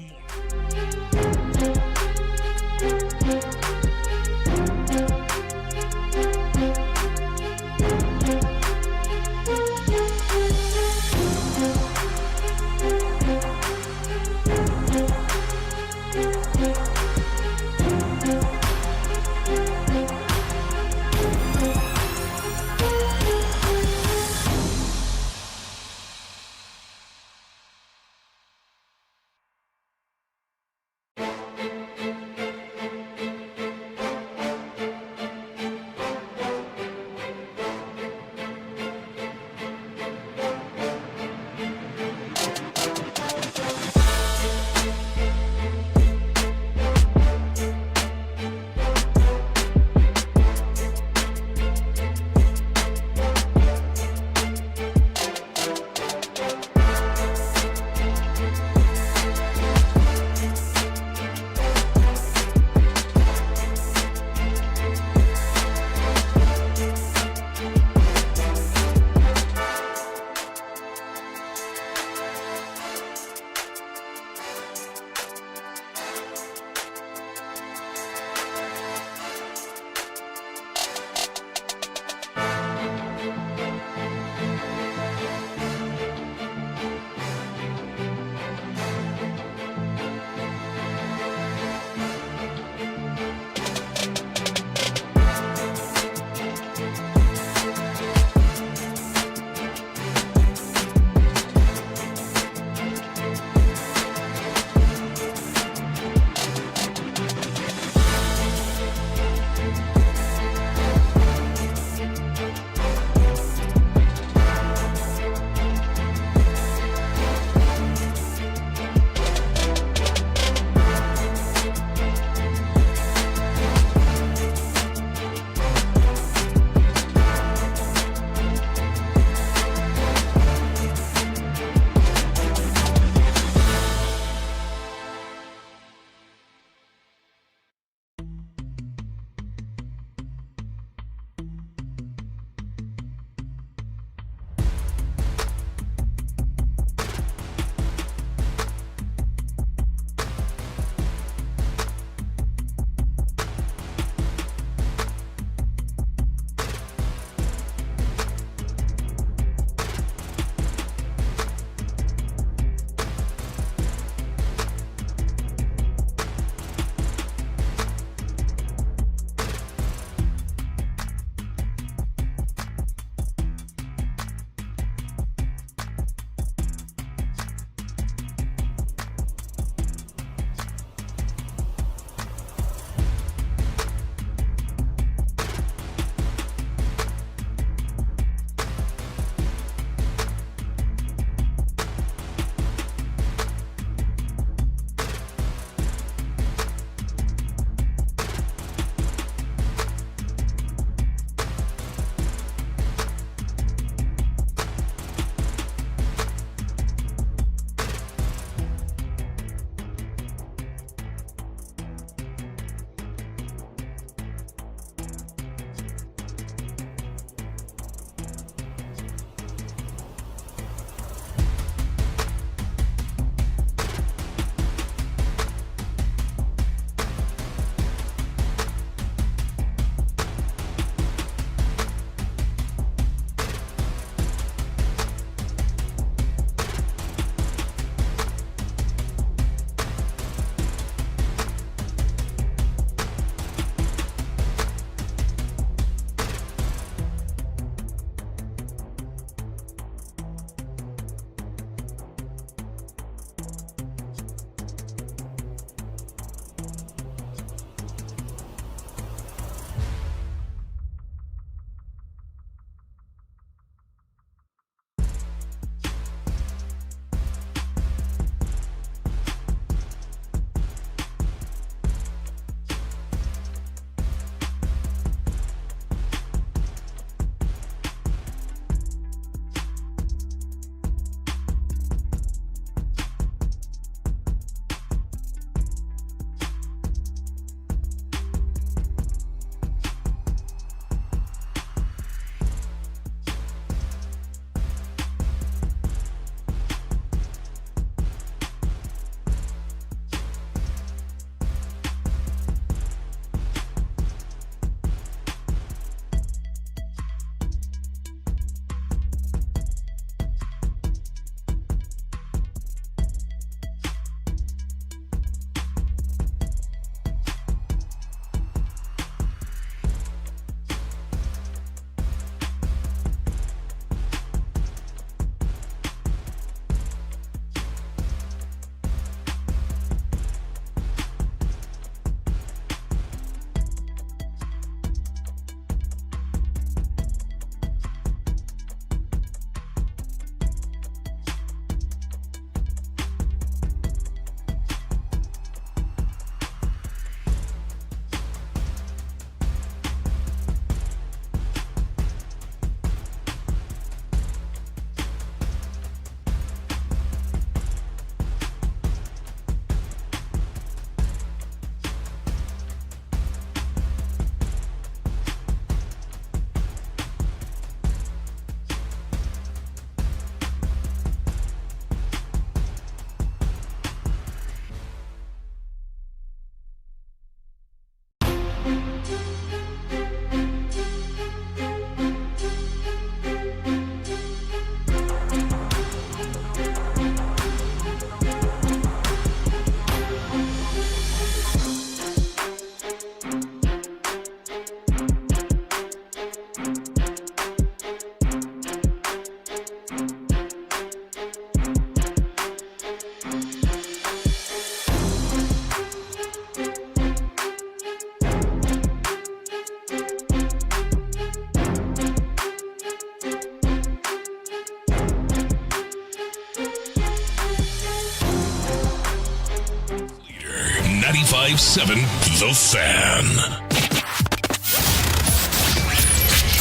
95.7 The Fan.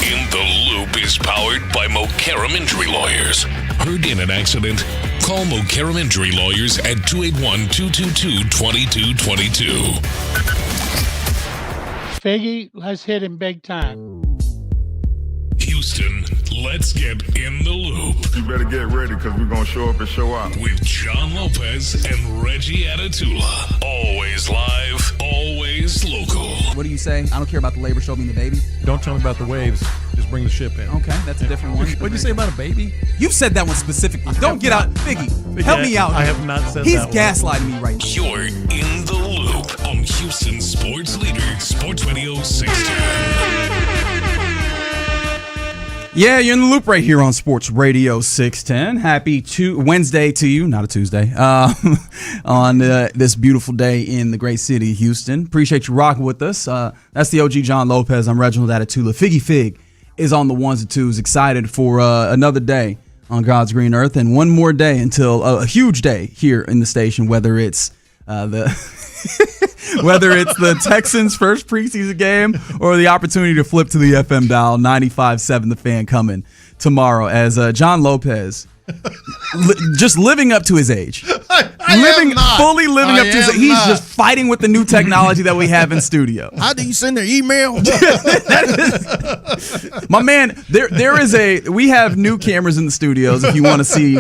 In the Loop is powered by Mokaram Injury Lawyers. Heard in an accident? Call Mokaram Injury Lawyers at 281-222-2222. Figgy, let's hit him big time. Houston, let's get in the loop. You better get ready because we're going to show up and show out. With John Lopez and Reggie Atatula. Always live, always local. What do you say? I don't care about the labor, show me the baby. Don't tell me about the waves. Just bring the ship in. Okay, that's a different one. What'd you say about a baby? You said that one specifically. Don't get out. Biggie, help me out. I have not said He's that one. gaslighting me right now. You're in the loop on Houston Sports Leader, Sports Radio 610. Yeah, you're in the loop right here on Sports Radio 610. Happy Wednesday to you, not a Tuesday, on this beautiful day in the great city of Houston. Appreciate you rocking with us. That's the OG John Lopez. I'm Reginald Atatula. Figgy Fig is on the ones and twos. Excited for another day on God's green earth and one more day until a huge day here in the station, whether it's whether it's the Texans' first preseason game or the opportunity to flip to the FM dial, 95.7 The Fan coming tomorrow as John Lopez just living up to his age. Fully living up to his age. He's just fighting with the new technology that we have in studio. How do you send their email? My man, we have new cameras in the studios if you want to see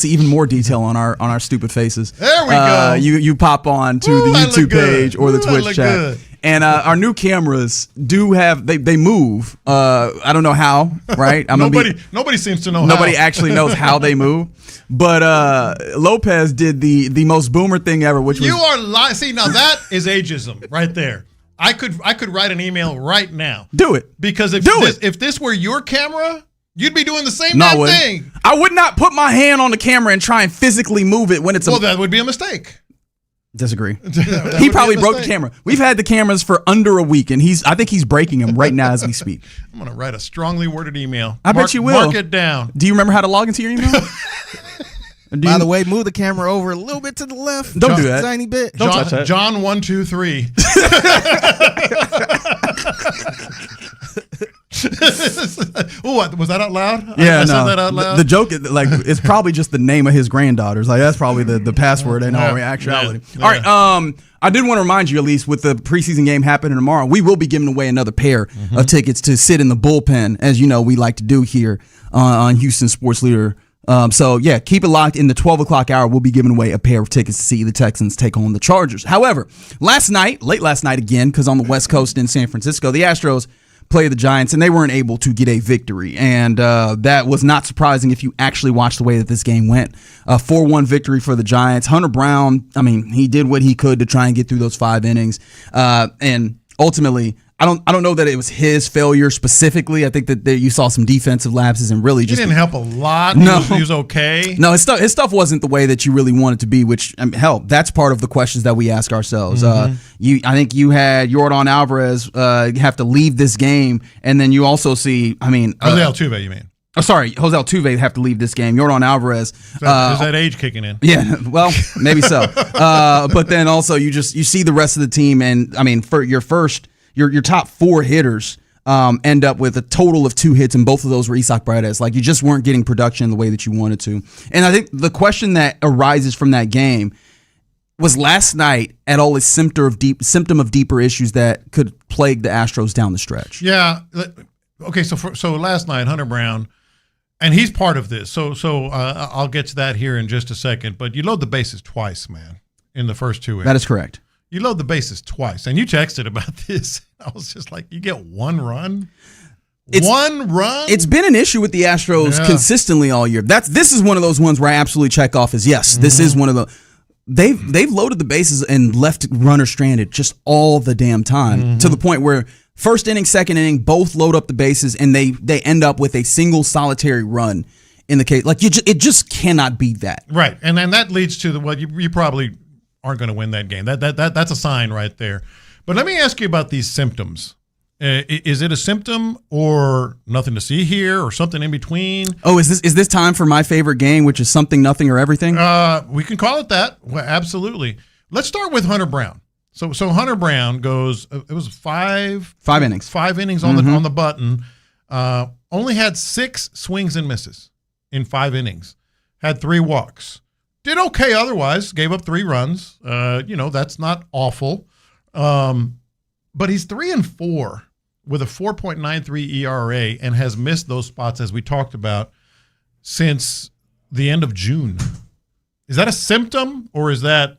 even more detail on our stupid faces. There we go. You pop on to the YouTube page or the Twitch chat. Good. And our new cameras do have they move. I don't know how, right? Nobody seems to know. Nobody actually knows how they move. But Lopez did the most boomer thing ever, which was You are lying. See, now that is ageism right there. I could write an email right now. Do it. Because if this were your camera, you'd be doing the same thing. I would not put my hand on the camera and try and physically move it when it's that would be a mistake. Disagree. He probably broke the camera. We've had the cameras for under a week, and I think he's breaking them right now as we speak. I'm going to write a strongly worded email. I bet you will. Mark it down. Do you remember how to log into your email? By the way, move the camera over a little bit to the left. Don't do that. A tiny bit. Don't touch that. John 1 2 3. What was that out loud? Yeah, I said that out loud. The joke is it's probably just the name of his granddaughters. That's probably the password in all actuality. Yeah. All right. I did want to remind you, at least with the preseason game happening tomorrow, we will be giving away another pair of tickets to sit in the bullpen, as you know we like to do here on Houston Sports Leader. So yeah, keep it locked. In the 12 o'clock hour, we'll be giving away a pair of tickets to see the Texans take on the Chargers. However, late last night again, because on the West Coast in San Francisco, the Astros play the Giants, and they weren't able to get a victory. And that was not surprising if you actually watched the way that this game went. A 4-1 victory for the Giants. Hunter Brown, he did what he could to try and get through those 5 innings. And ultimately, I don't know that it was his failure specifically. I think that you saw some defensive lapses and really just... He didn't help a lot. No. He was okay. No, his stuff wasn't the way that you really want it to be, which, hell, that's part of the questions that we ask ourselves. I think you had Yordan Alvarez have to leave this game, and then you also see, Jose Altuve, you mean? Oh, sorry, Jose Altuve have to leave this game. Yordan Alvarez. Is that age kicking in? Yeah, well, maybe so. But then also you see the rest of the team, and for your top 4 hitters end up with a total of 2 hits, and both of those were Isak Paredes. You just weren't getting production the way that you wanted to. And I think the question that arises from that game was last night at all a symptom of deeper issues that could plague the Astros down the stretch. Yeah. Okay. So last night, Hunter Brown, and he's part of this. So I'll get to that here in just a second. But you load the bases twice, man, in the first 2 innings. That is correct. You load the bases twice, and you texted about this. I was just like, you get 1 run? One run? It's been an issue with the Astros consistently all year. This is one of those ones where I absolutely check off as yes, this is one of the... They've loaded the bases and left runners stranded just all the damn time to the point where first inning, second inning, both load up the bases, and they end up with a single solitary run in the case. It just cannot be that. Right, and then that leads to you probably aren't going to win that game. That's a sign right there. But let me ask you about these symptoms. Is it a symptom or nothing to see here or something in between? Oh, is this time for my favorite game, which is something, nothing, or everything? We can call it that. Well, absolutely. Let's start with Hunter Brown. So Hunter Brown goes. It was five innings. 5 innings on the button. Only had 6 swings and misses in 5 innings. Had 3 walks. Did okay otherwise. Gave up 3 runs. That's not awful. But he's 3-4 with a 4.93 ERA and has missed those spots, as we talked about, since the end of June. Is that a symptom, or is that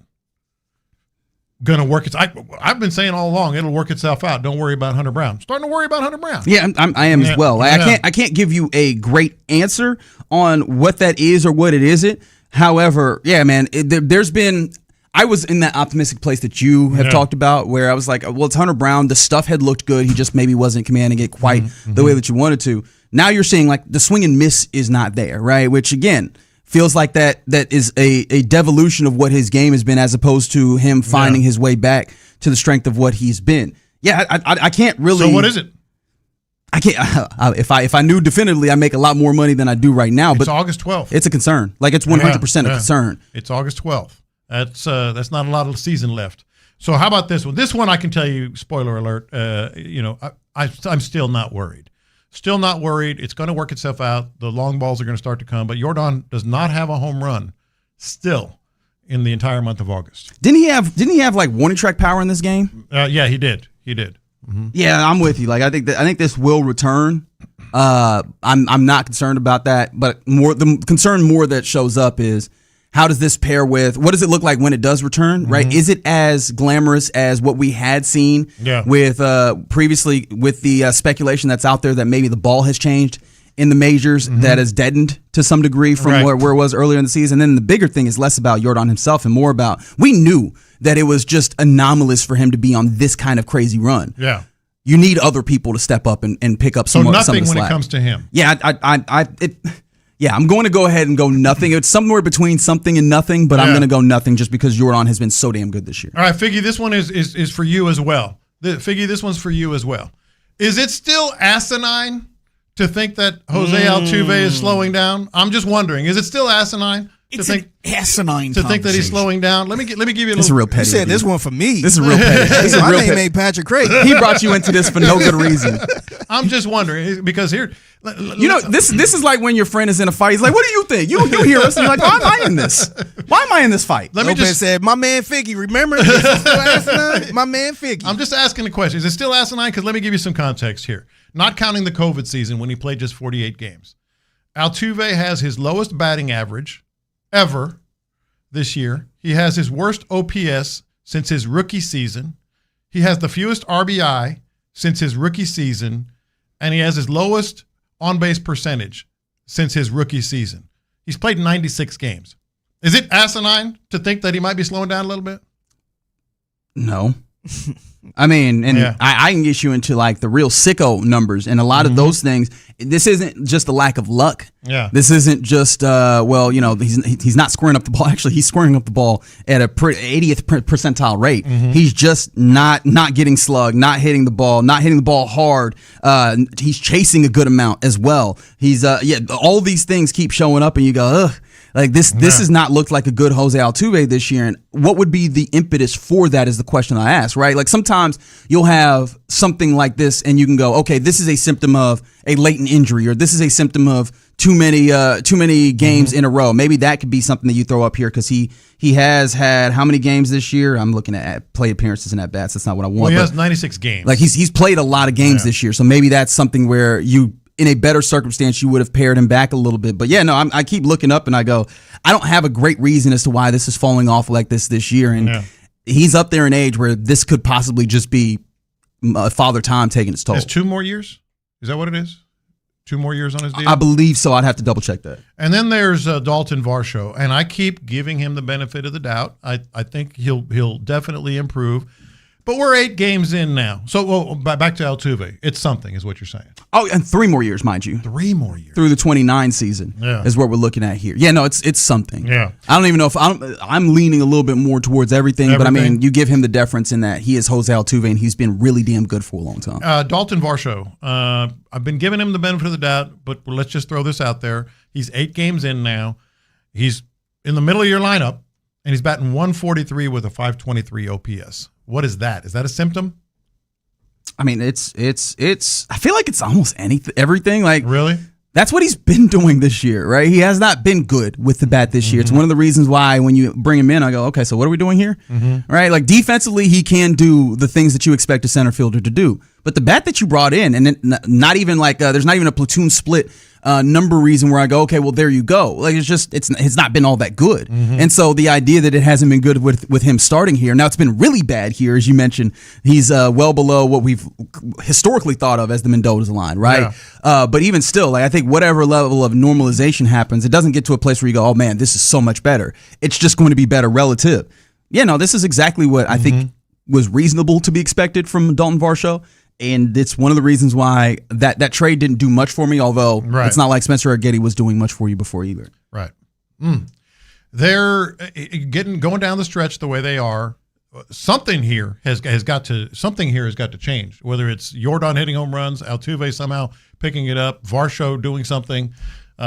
going to work? I've been saying all along it'll work itself out. Don't worry about Hunter Brown. Starting to worry about Hunter Brown. Yeah, I am as well. I can't give you a great answer on what that is or what it isn't. However, yeah, man, there's been. I was in that optimistic place that you have talked about, where I was like, well, it's Hunter Brown. The stuff had looked good. He just maybe wasn't commanding it quite the way that you wanted to. Now you're seeing like the swing and miss is not there, right? Which again feels like that is a devolution of what his game has been, as opposed to him finding his way back to the strength of what he's been. Yeah, I can't really. So what is it? I can't. If I knew definitively, I make a lot more money than I do right now. It's but August 12th. It's a concern. Like it's 100% a concern. It's August 12th. That's not a lot of the season left. So how about this one? This one I can tell you. Spoiler alert. I'm still not worried. Still not worried. It's going to work itself out. The long balls are going to start to come. But Jordan does not have a home run still in the entire month of August. Didn't he have like warning track power in this game? Yeah, he did. He did. Mm-hmm. Yeah, I'm with you. Like I think this will return. I'm not concerned about that, but the concern that shows up is how does this pair with what does it look like when it does return? Right? Is it as glamorous as what we had seen with previously with the speculation that's out there that maybe the ball has changed in the majors that has deadened to some degree from where it was earlier in the season? And then the bigger thing is less about Jordan himself and more about we knew that it was just anomalous for him to be on this kind of crazy run. Yeah. You need other people to step up and pick up some of the slack. So nothing when it comes to him. Yeah, I'm going to go ahead and go nothing. It's somewhere between something and nothing, but I'm going to go nothing just because Jordan has been so damn good this year. All right, Figgy, this one is for you as well. Figgy, this one's for you as well. Is it still asinine to think that Jose Altuve is slowing down? I'm just wondering. Is it still asinine? Asinine to think that he's slowing down. Let me give you a little. This is real petty. You said this one for me. This is real petty. My name ain't Patrick Creighton. He brought you into this for no good reason. I'm just wondering because here, this is like when your friend is in a fight. He's like, "What do you think? You hear us?" And you're like, "Why am I in this? Why am I in this fight?" Let me just said, "My man Figgy, remember this is still asinine? My man Figgy." I'm just asking the question: is it still asinine? Because let me give you some context here. Not counting the COVID season when he played just 48 games, Altuve has his lowest batting average ever. This year, he has his worst OPS since his rookie season. He has the fewest RBI since his rookie season, and he has his lowest on-base percentage since his rookie season. He's played 96 games. Is it asinine to think that he might be slowing down a little bit? No. I mean, and I can get you into like the real sicko numbers and a lot of those things. This isn't just a lack of luck. Yeah. This isn't just he's not squaring up the ball. Actually, he's squaring up the ball at a 80th percentile rate. He's just not getting slugged, not hitting the ball hard. He's chasing a good amount as well. He's all these things keep showing up, and you go, ugh. Like this has not looked like a good Jose Altuve this year. And what would be the impetus for that is the question I ask, right? Like sometimes you'll have something like this and you can go, okay, this is a symptom of a latent injury, or this is a symptom of too many games in a row. Maybe that could be something that you throw up here because he has had how many games this year? I'm looking at play appearances and at bats. That's not what I want. Well, he has 96 games. Like he's played a lot of games this year. So maybe that's something where in a better circumstance, you would have pared him back a little bit. But yeah, no, I keep looking up and I go, I don't have a great reason as to why this is falling off like this year. And he's up there in age where this could possibly just be father time taking its toll. Has 2 more years? Is that what it is? 2 more years on his deal? I believe so. I'd have to double check that. And then there's Dalton Varsho, and I keep giving him the benefit of the doubt. I think he'll definitely improve. But we're 8 games in now. So back to Altuve. It's something is what you're saying. Oh, and 3 more years, mind you. 3 more years. Through the 29 season is what we're looking at here. Yeah, no, it's something. Yeah. I don't even know if I'm leaning a little bit more towards everything, but I mean, you give him the deference in that he is Jose Altuve and he's been really damn good for a long time. Dalton Varsho. I've been giving him the benefit of the doubt, but let's just throw this out there. He's 8 games in now. He's in the middle of your lineup. and he's batting 143 with a 523 OPS. What is that? Is that a symptom? I mean, it's. I feel like it's almost everything. Like, really? That's what he's been doing this year, right? He has not been good with the bat this year. It's one of the reasons why when you bring him in, I go, okay, so what are we doing here? Right? Like defensively, he can do the things that you expect a center fielder to do. But the bat that you brought in, and not even like there's not even a platoon split number reason where I go, okay, well, there you go. Like it's not been all that good. And so the idea that it hasn't been good with him starting here, now it's been really bad here, as you mentioned. He's well below what we've historically thought of as the Mendoza line, right? Yeah. But even still, like I think whatever level of normalization happens, it doesn't get to a place where you go, oh man, this is so much better. It's just going to be better relative. Yeah, no, this is exactly what I think was reasonable to be expected from Dalton Varsho. And it's one of the reasons why that trade didn't do much for me, although it's not like Spencer Arguetti was doing much for you before either. Right. They're going down the stretch the way they are. Something here has got to change. Whether it's Jordan hitting home runs, Altuve somehow picking it up, Varsho doing something,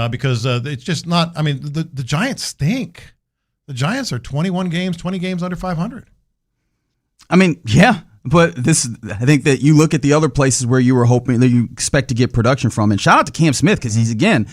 because it's just not. I mean, the Giants stink. The Giants are 20 games under 500. I mean, yeah. But I think that you look at the other places where you were hoping that you expect to get production from, and shout out to Cam Smith because he's again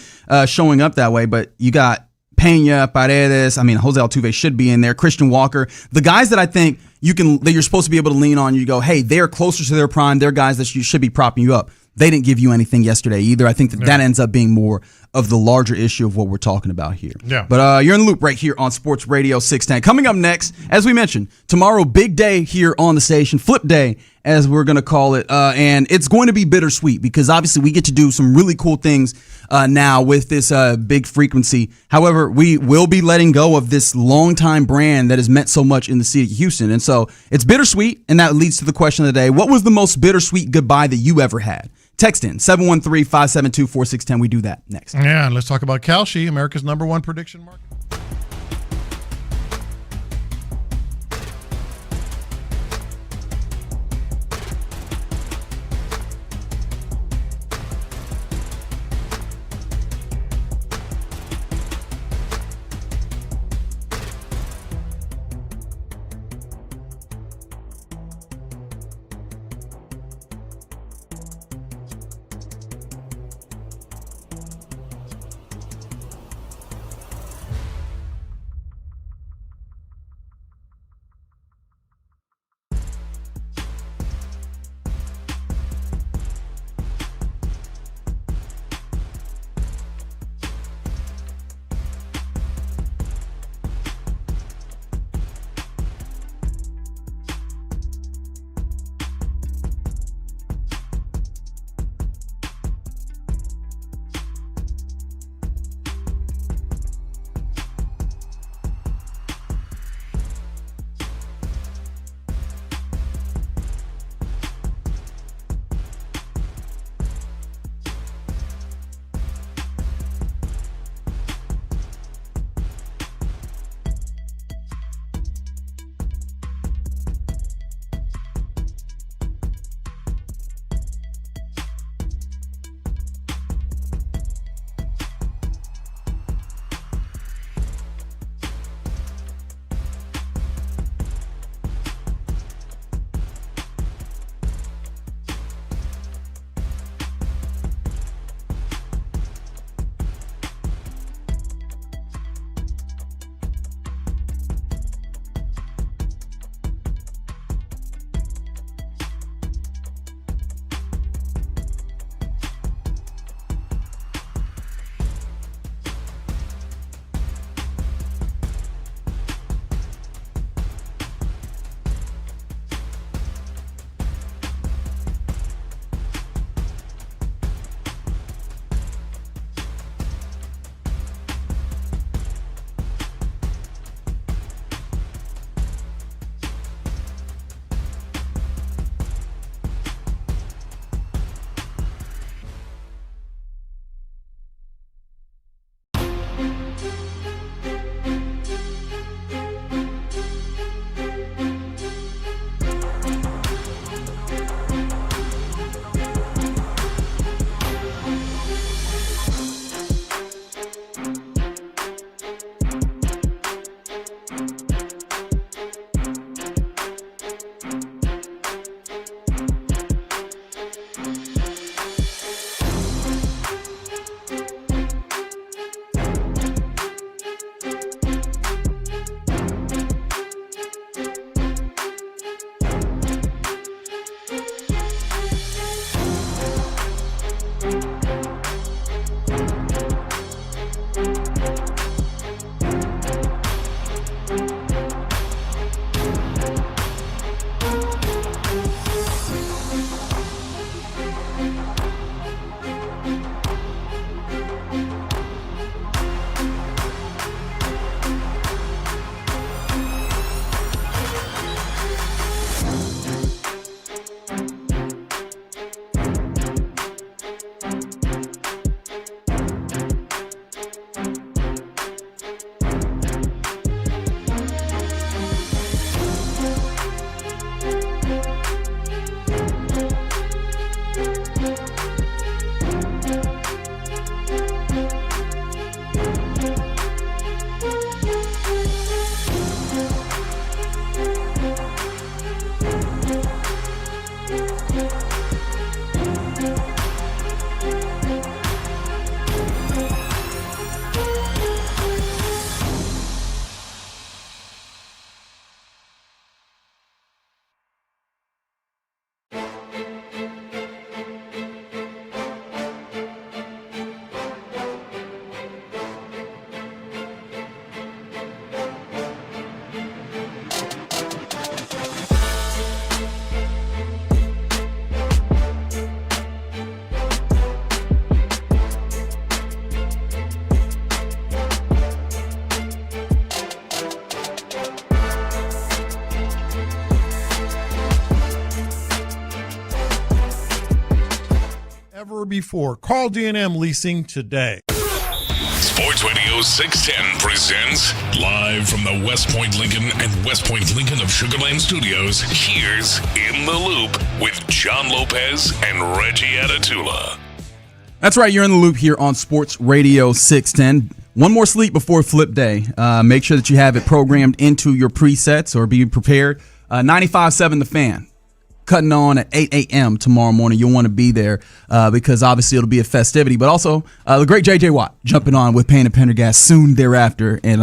showing up that way. But you got Pena, Paredes. I mean, Jose Altuve should be in there. Christian Walker, the guys that I think that you're supposed to be able to lean on. You go, hey, they're closer to their prime. They're guys that should be propping you up. They didn't give you anything yesterday either. I think that ends up being more of the larger issue of what we're talking about here. Yeah. But you're in the loop right here on Sports Radio 610. Coming up next, as we mentioned, tomorrow, big day here on the station, flip day, as we're going to call it. And it's going to be bittersweet because obviously we get to do some really cool things now with this big frequency. However, we will be letting go of this longtime brand that has meant so much in the city of Houston. And so it's bittersweet, and that leads to the question of the day. What was the most bittersweet goodbye that you ever had? Text in 713-572-4610. We do that next. Yeah, and let's talk about Kalshi, America's #1 prediction market. ever before. Call D&M Leasing today. Sports Radio 610 presents live from the West Point Lincoln and West Point Lincoln of Sugar Land Studios. Here's In the Loop with John Lopez and Reggie Atatula. That's right. You're in the loop here on Sports Radio 610. One more sleep before flip day. Make sure that you have it programmed into your presets or be prepared. 95.7 The Fan. Cutting on at 8 a.m. tomorrow morning. You'll want to be there because obviously it'll be a festivity. But also the great J.J. Watt jumping on with Payne and Pendergast soon thereafter. And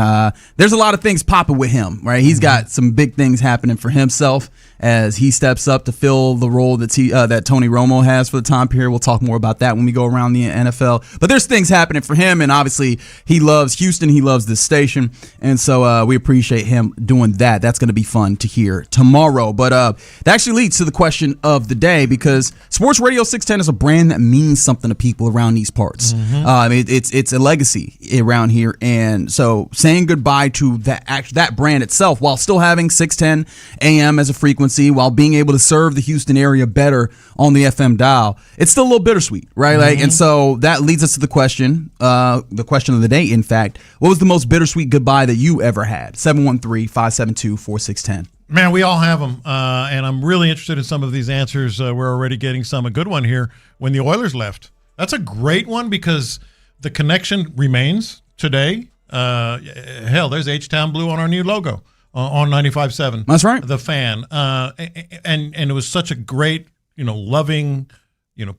there's a lot of things popping with him, right? He's got some big things happening for himself as he steps up to fill the role that Tony Romo has for the time period. We'll talk more about that when we go around the NFL. But there's things happening for him, and obviously he loves Houston. He loves this station, and so we appreciate him doing that. That's going to be fun to hear tomorrow. But that actually leads to the question of the day, because Sports Radio 610 is a brand that means something to people around these parts. It's a legacy around here, and so saying goodbye to that brand itself while still having 610 AM as a frequency, while being able to serve the Houston area better on the FM dial, it's still a little bittersweet, right? And so that leads us to the question of the day, in fact. What was the most bittersweet goodbye that you ever had? 713-572-4610. Man, we all have them, and I'm really interested in some of these answers. We're already getting some. A good one here, when the Oilers left. That's a great one because the connection remains today. Hell, there's H-Town Blue on our new logo. On 95.7. That's right. The Fan. And it was such a great, loving,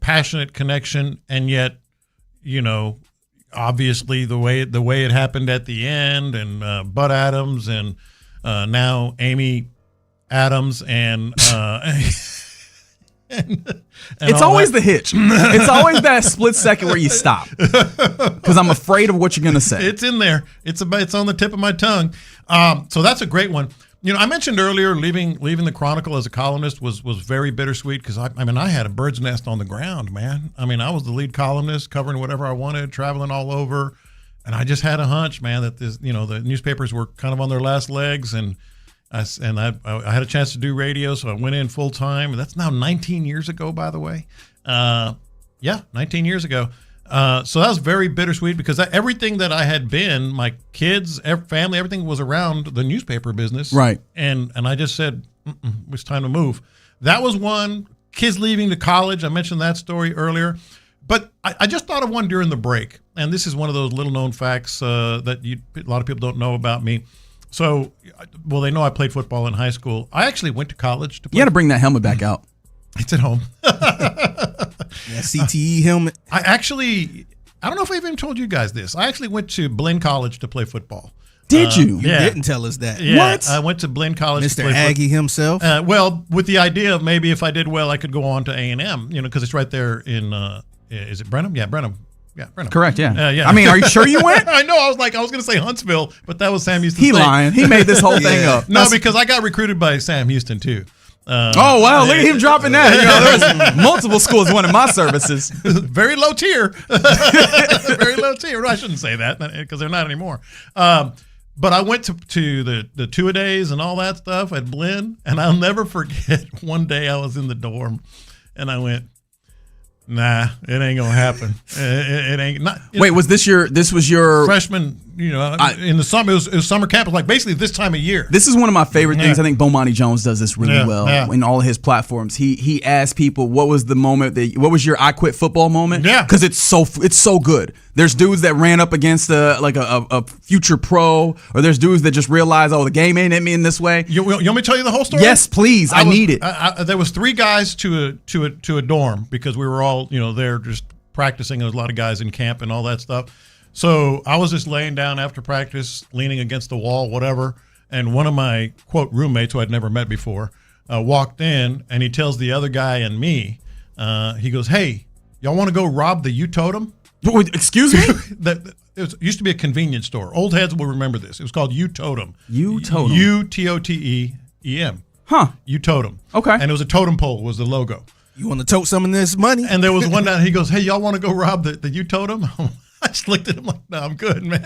passionate connection. And yet, obviously the way it happened at the end, and Bud Adams and now Amy Adams and it's always the hitch. It's always that split second where you stop because I'm afraid of what you're going to say. It's in there. It's on the tip of my tongue. So that's a great one. I mentioned earlier leaving the Chronicle as a columnist was very bittersweet because I had a bird's nest on the ground, man. I was the lead columnist covering whatever I wanted, traveling all over, and I just had a hunch, man, that the newspapers were kind of on their last legs, and I had a chance to do radio, so I went in full time. That's now 19 years ago, by the way. 19 years ago. So that was very bittersweet because everything that I had been, my kids, family, everything was around the newspaper business. Right. And I just said, it's time to move. That was one. Kids leaving to college. I mentioned that story earlier. But I just thought of one during the break. And this is one of those little known facts that a lot of people don't know about me. So, they know I played football in high school. I actually went to college to play. You got to bring that helmet back out. It's at home. CTE helmet. I don't know if I even told you guys this. I actually went to Blinn College to play football. Did you? You didn't tell us that. Yeah, what? I went to Blinn College Mr. to play Aggie himself? With the idea of maybe if I did well, I could go on to A&M, because it's right there in, is it Brenham? Yeah, Brenham. Yeah, Brenham. Correct, yeah. Yeah. Are you sure you went? I know. I was going to say Huntsville, but that was Sam Houston's thing. He lying. He made this whole thing up. No, because I got recruited by Sam Houston, too. Oh, wow. Look at him dropping that. There's multiple schools wanted my services. Very low tier. Very low tier. I shouldn't say that because they're not anymore. But I went to the two-a-days and all that stuff at Blinn, and I'll never forget one day I was in the dorm, and I went, nah, it ain't gonna happen. It ain't not. Wait, was this was your freshman? In the summer, it was summer camp. It was like basically this time of year. This is one of my favorite things. I think Bomani Jones does this really well in all of his platforms. He asks people, what was the moment what was your I quit football moment? Yeah, because it's so good. There's dudes that ran up against a future pro, or there's dudes that just realized, the game ain't at me in this way. You want me to tell you the whole story? Yes, please. I need it. There was 3 guys to a dorm because we were all there just practicing. There was a lot of guys in camp and all that stuff. So I was just laying down after practice, leaning against the wall, whatever. And one of my quote roommates, who I'd never met before, walked in, and he tells the other guy and me, he goes, "Hey, y'all want to go rob the U-Totem?" Excuse me? It used to be a convenience store. Old heads will remember this. It was called U-Totem. U-Totem. U-Totem. Huh. U-Totem. Okay. And it was a totem pole was the logo. You want to tote some of this money? And there was one night he goes, "Hey, y'all want to go rob the U-Totem?" I just looked at him like, no, I'm good, man.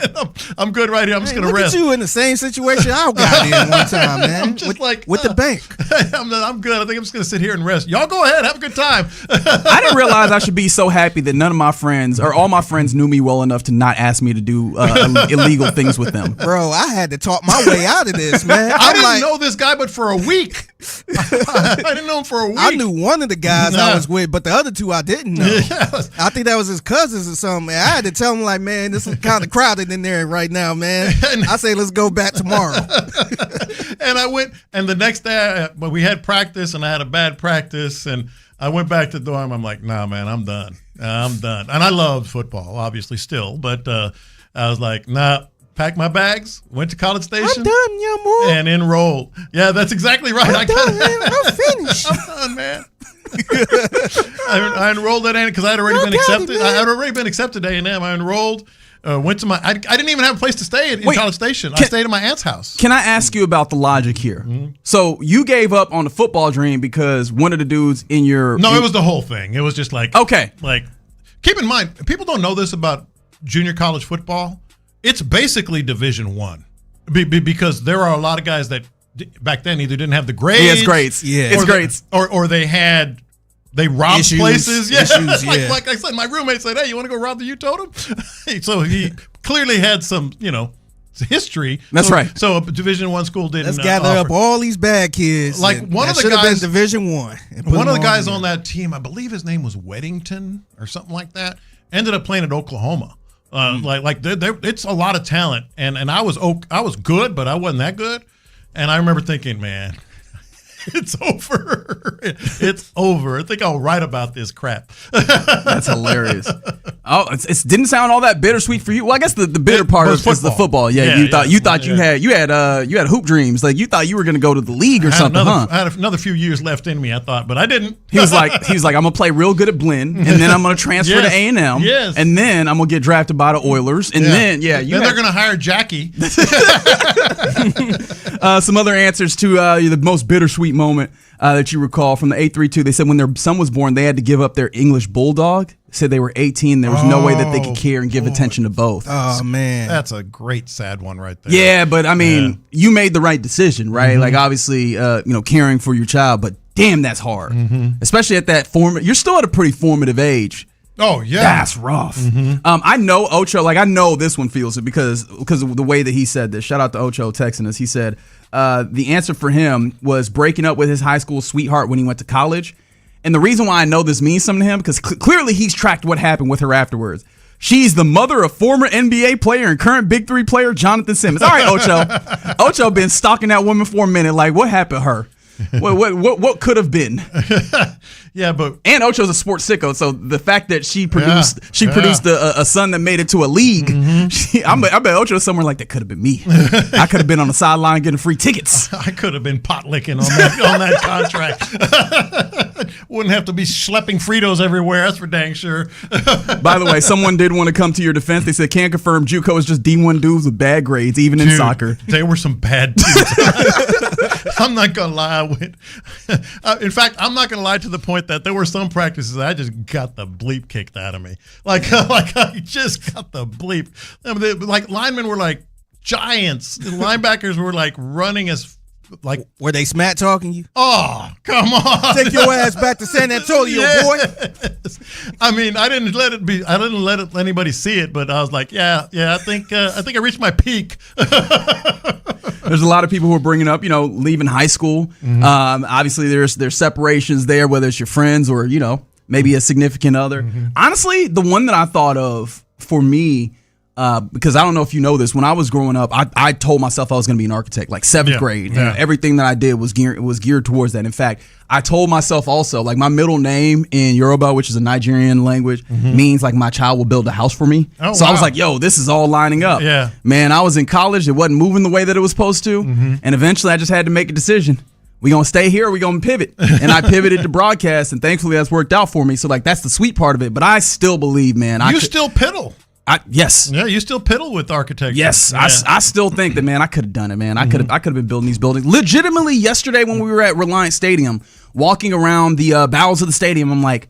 I'm good right here. I'm just going to rest. Look at you in the same situation I got in one time, man. I'm just with the bank. I'm good. I think I'm just going to sit here and rest. Y'all go ahead. Have a good time. I didn't realize I should be so happy that none of my friends or all my friends knew me well enough to not ask me to do illegal things with them. Bro, I had to talk my way out of this, man. I didn't know this guy but for a week. I didn't know him for a week. I knew one of the guys I was with, but the other two I didn't know. Yes. I think that was his cousins or something. Man. I had to tell him, like, man, this is kind of crowded in there right now, man. I say, let's go back tomorrow. And I went, and the next day, we had practice, and I had a bad practice, and I went back to the dorm. I'm like, nah, man, I'm done. I'm done. And I love football, obviously, still, but I was like, nah. Packed my bags, went to College Station. I'm done, young boy. And enrolled. Yeah, that's exactly right. I'm done, man. I'm finished. I'm done, man. I enrolled at A&M because I had already been accepted. I had already been accepted at A&M. I enrolled. Went to I didn't even have a place to stay in College Station. I stayed at my aunt's house. Can I ask you about the logic here? Mm-hmm. So you gave up on the football dream because one of the dudes in your... No, it was the whole thing. It was just like... Okay. Like, keep in mind, people don't know this about junior college football. It's basically Division I because there are a lot of guys that back then either didn't have the grades. Yeah, it's grades. Yeah, it's grades. Or they robbed issues, places. Yeah. Issues, yeah. Like I said, my roommate said, hey, you want to go rob the U-Totem? So he clearly had some, history. That's right. So a Division I school didn't Let's gather up all these bad kids. Like one of the been guys, Division I. One of the guys on that team, I believe his name was Weddington or something like that, ended up playing at Oklahoma. It's a lot of talent, and I was good, but I wasn't that good. And I remember thinking, man, it's over. It's over. I think I'll write about this crap. That's hilarious. Oh, it didn't sound all that bittersweet for you. Well, I guess the bitter part is the football. Yeah, you thought you had hoop dreams. Like you thought you were going to go to the league or something. I had another few years left in me, I thought, but I didn't. He was like, I'm gonna play real good at Blinn, and then I'm gonna transfer to A&M, and then I'm gonna get drafted by the Oilers, and then they're gonna hire Jackie. Some other answers to the most bittersweet moment that you recall from the 832. They said when their son was born, they had to give up their English bulldog. Said they were 18. There was no way that they could care and give attention to both. Oh, man. That's a great sad one right there. Yeah, but I mean, you made the right decision, right? Mm-hmm. Like obviously, caring for your child, but damn, that's hard. Mm-hmm. Especially at that you're still at a pretty formative age. Oh, yeah. That's rough. Mm-hmm. I know Ocho, I know this one feels it because of the way that he said this. Shout out to Ocho texting us. He said the answer for him was breaking up with his high school sweetheart when he went to college. And the reason why I know this means something to him, because clearly he's tracked what happened with her afterwards. She's the mother of former NBA player and current Big Three player Jonathan Simmons. All right, Ocho. Ocho been stalking that woman for a minute. Like, what happened to her? What could have been? Yeah, but Ocho's a sports sicko, so the fact that she produced a son that made it to a league, I bet Ocho's somewhere like that could have been me. I could have been on the sideline getting free tickets. I could have been pot licking on that contract. Wouldn't have to be schlepping Fritos everywhere. That's for dang sure. By the way, someone did want to come to your defense. They said can't confirm JUCO is just D1 dudes with bad grades, even in soccer. There were some bad dudes. I'm not gonna lie. In fact, I'm not gonna lie to the point that there were some practices I just got the bleep kicked out of me. Like I just got the bleep. I mean, like linemen were like giants. The linebackers were like running as like. Were they smack talking you? Oh, come on! Take your ass back to San Antonio, boy. I mean, I didn't let anybody see it, but I was like, yeah. I think I reached my peak. There's a lot of people who are bringing up, leaving high school. Mm-hmm. Obviously, there's separations there, whether it's your friends or, maybe a significant other. Mm-hmm. Honestly, the one that I thought of for me, because I don't know if you know this, when I was growing up, I told myself I was going to be an architect, like seventh grade. Yeah. Everything that I did was geared towards that. In fact, I told myself also, like my middle name in Yoruba, which is a Nigerian language, means like my child will build a house for me. Oh, so wow. I was like, yo, this is all lining up. Yeah. Man, I was in college. It wasn't moving the way that it was supposed to. Mm-hmm. And eventually I just had to make a decision. We going to stay here or we going to pivot? And I pivoted to broadcast, and thankfully that's worked out for me. So like that's the sweet part of it. But I still believe, man. You still piddle. Yes. Yeah, you still piddle with architecture. Yes, yeah. I still think that, man, I could have done it, man. I could have been building these buildings. Legitimately, yesterday when we were at Reliant Stadium, walking around the bowels of the stadium, I'm like,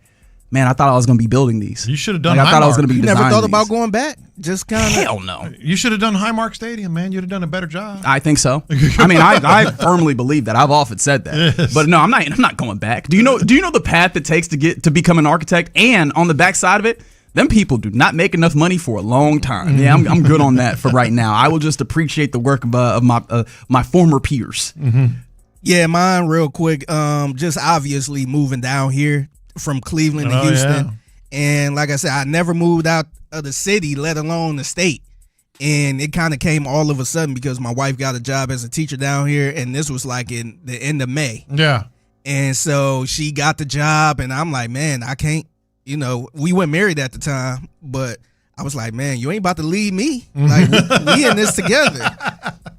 man, I thought I was going to be building these. You should have done I thought I was going to be You never designing thought these. about going back? Just kind of. Hell no. You should have done Highmark Stadium, man. You'd have done a better job. I think so. I mean, I firmly believe that. I've often said that. Yes. But no, I'm not going back. Do you know the path it takes to become an architect? And on the backside of it, them people do not make enough money for a long time. Yeah, I'm good on that for right now. I will just appreciate the work of my former peers. Mm-hmm. Yeah, mine real quick. Just obviously moving down here from Cleveland to Houston. Yeah. And like I said, I never moved out of the city, let alone the state. And it kind of came all of a sudden because my wife got a job as a teacher down here, and this was like in the end of May. Yeah. And so she got the job, and I'm like, man, I can't, we weren't married at the time, but I was like, man, you ain't about to leave me. Like, we in this together.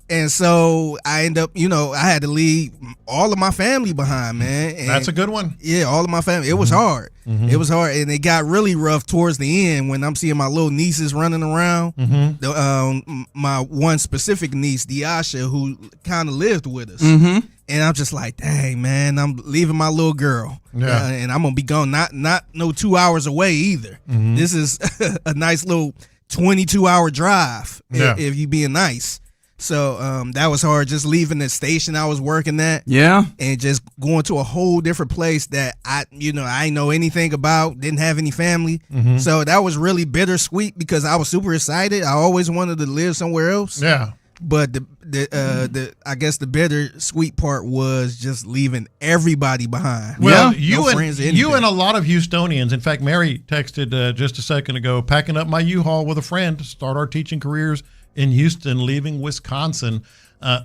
And so I end up, I had to leave all of my family behind, man. And that's a good one. Yeah, all of my family. It was hard. Mm-hmm. It was hard, and it got really rough towards the end when I'm seeing my little nieces running around. Mm-hmm. My one specific niece, Diasha, who kind of lived with us. Mm-hmm. And I'm just like, dang, man, I'm leaving my little girl. Yeah. And I'm going to be gone not no 2 hours away either. Mm-hmm. This is a nice little 22-hour drive if you being nice. So that was hard, just leaving the station I was working at. Yeah. And just going to a whole different place that I ain't know anything about, didn't have any family. Mm-hmm. So that was really bittersweet because I was super excited. I always wanted to live somewhere else. Yeah. But the I guess the bittersweet part was just leaving everybody behind. Well, no friends or anything. you and a lot of Houstonians. In fact, Mary texted just a second ago, packing up my U-Haul with a friend to start our teaching careers in Houston, leaving Wisconsin.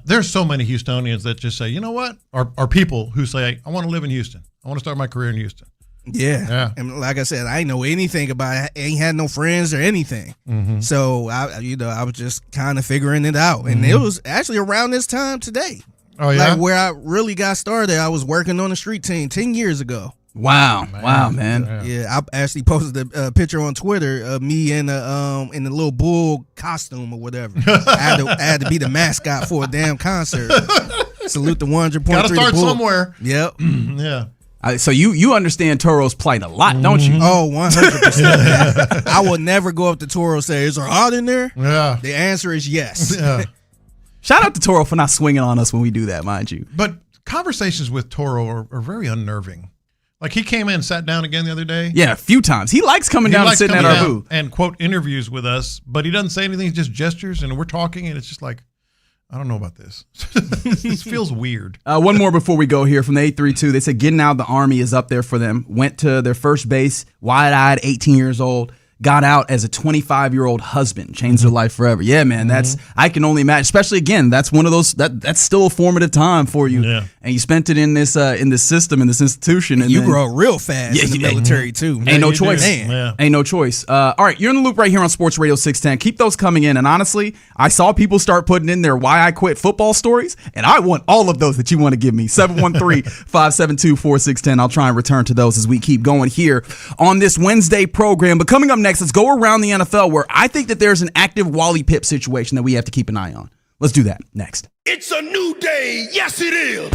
There's so many Houstonians that just say, you know what? Or people who say, I want to live in Houston. I want to start my career in Houston. Yeah. And like I said, I ain't know anything about it. I ain't had no friends or anything. Mm-hmm. So I was just kind of figuring it out. And it was actually around this time today. Oh, yeah? Like where I really got started, I was working on the street team 10 years ago. Wow, man. Yeah, I actually posted a picture on Twitter of me in the little bull costume or whatever. I had to be the mascot for a damn concert. Salute the 100.3. Gotta start somewhere. Yep. Yeah. So you understand Toro's plight a lot, don't you? Oh, 100%. I will never go up to Toro and say, is there hot in there? Yeah. The answer is yes. Yeah. Shout out to Toro for not swinging on us when we do that, mind you. But conversations with Toro are very unnerving. Like he came in and sat down again the other day. Yeah, a few times. He likes coming down and sitting at our booth. And, quote, interviews with us, but he doesn't say anything. He just gestures, and we're talking, and it's just like, I don't know about this. This feels weird. One more before we go here from the 832. They said getting out of the Army is up there for them. Went to their first base, wide-eyed, 18 years old. Got out as a 25-year-old husband, changed their life forever. Yeah, man, I can only imagine. Especially again, that's one of those that's still a formative time for you, and you spent it in this system, in this institution, and you grow real fast in the military too. Ain't no choice. Ain't no choice. All right, you're in the loop right here on Sports Radio 610. Keep those coming in, and honestly, I saw people start putting in their why I quit football stories, and I want all of those that you want to give me. 713-572-4610. I'll try and return to those as we keep going here on this Wednesday program. But coming up next, let's go around the NFL where I think that there's an active Wally Pipp situation that we have to keep an eye on. Let's do that next. It's a new day. Yes, it is.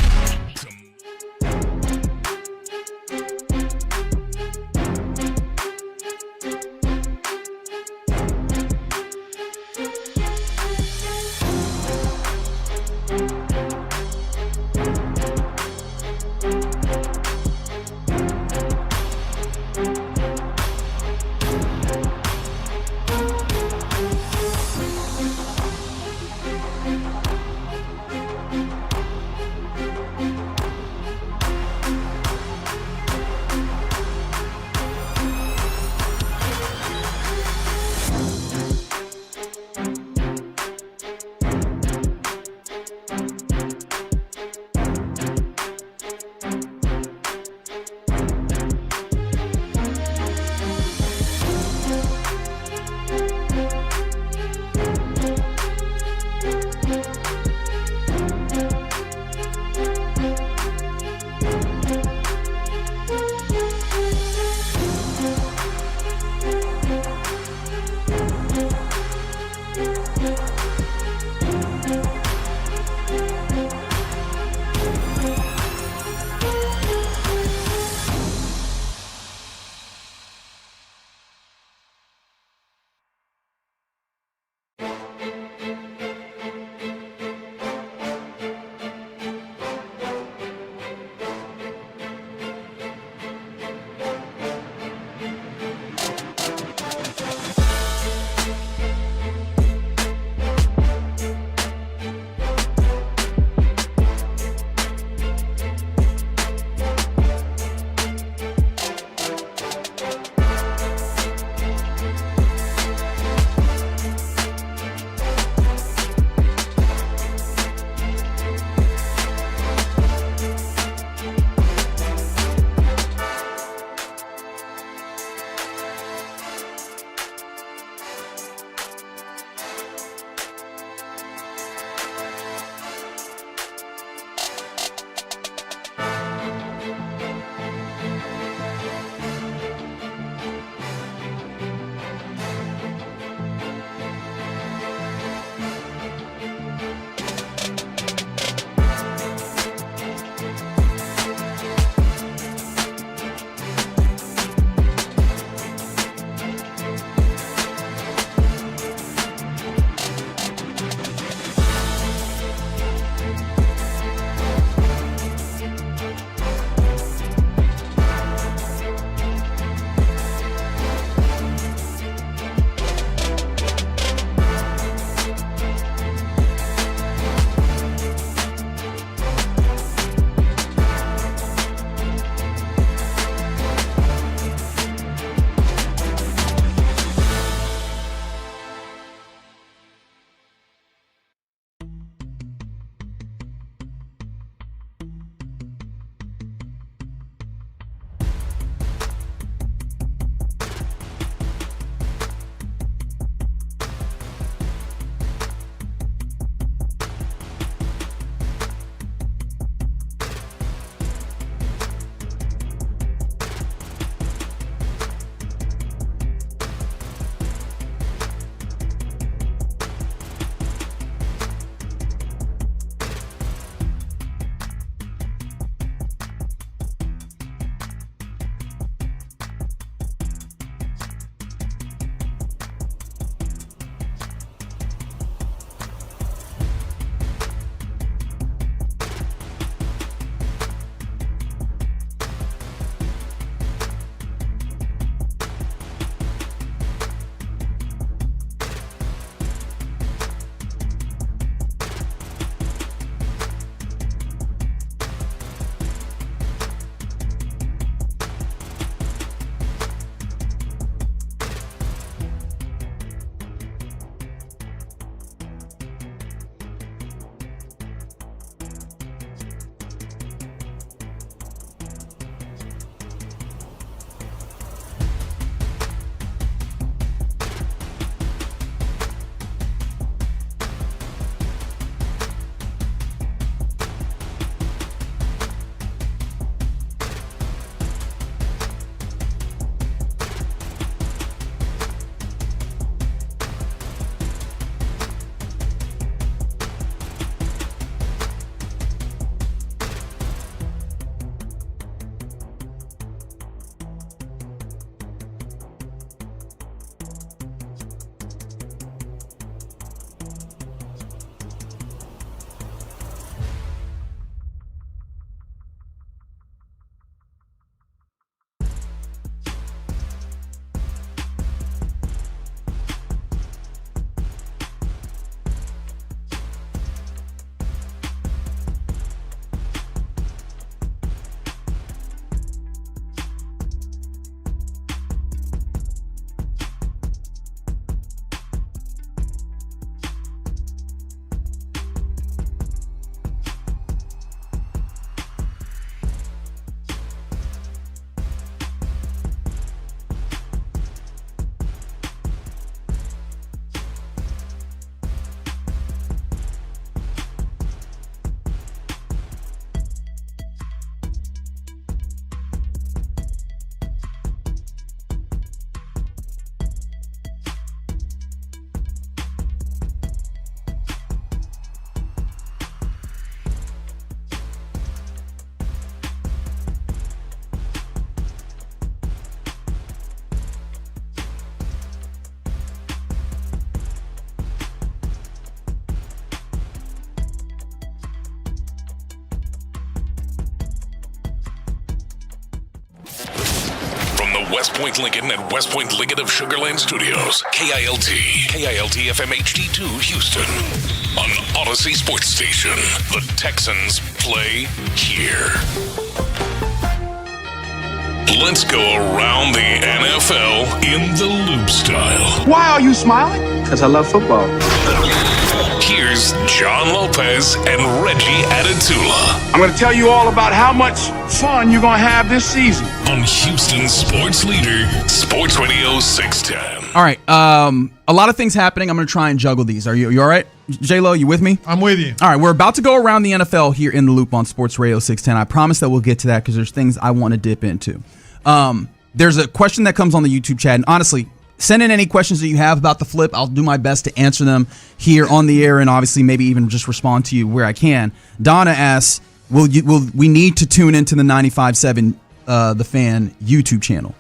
West Point Lincoln and West Point Liggett of Sugar Land Studios. KILT FM HD2 Houston. On Odyssey Sports Station. The Texans play here. Let's go around the NFL in the loop style. Why are you smiling? Because I love football. Here's John Lopez and Reggie Adetula. I'm going to tell you all about how much fun you're going to have this season. On Houston Sports Leader, Sports Radio 610. All right. A lot of things happening. I'm going to try and juggle these. You all right? J-Lo, you with me? I'm with you. All right. We're about to go around the NFL here in the loop on Sports Radio 610. I promise that we'll get to that because there's things I want to dip into. There's a question that comes on the YouTube chat. And honestly, send in any questions that you have about the flip. I'll do my best to answer them here on the air and obviously maybe even just respond to you where I can. Donna asks, will we need to tune into the 95.7 The Fan YouTube channel?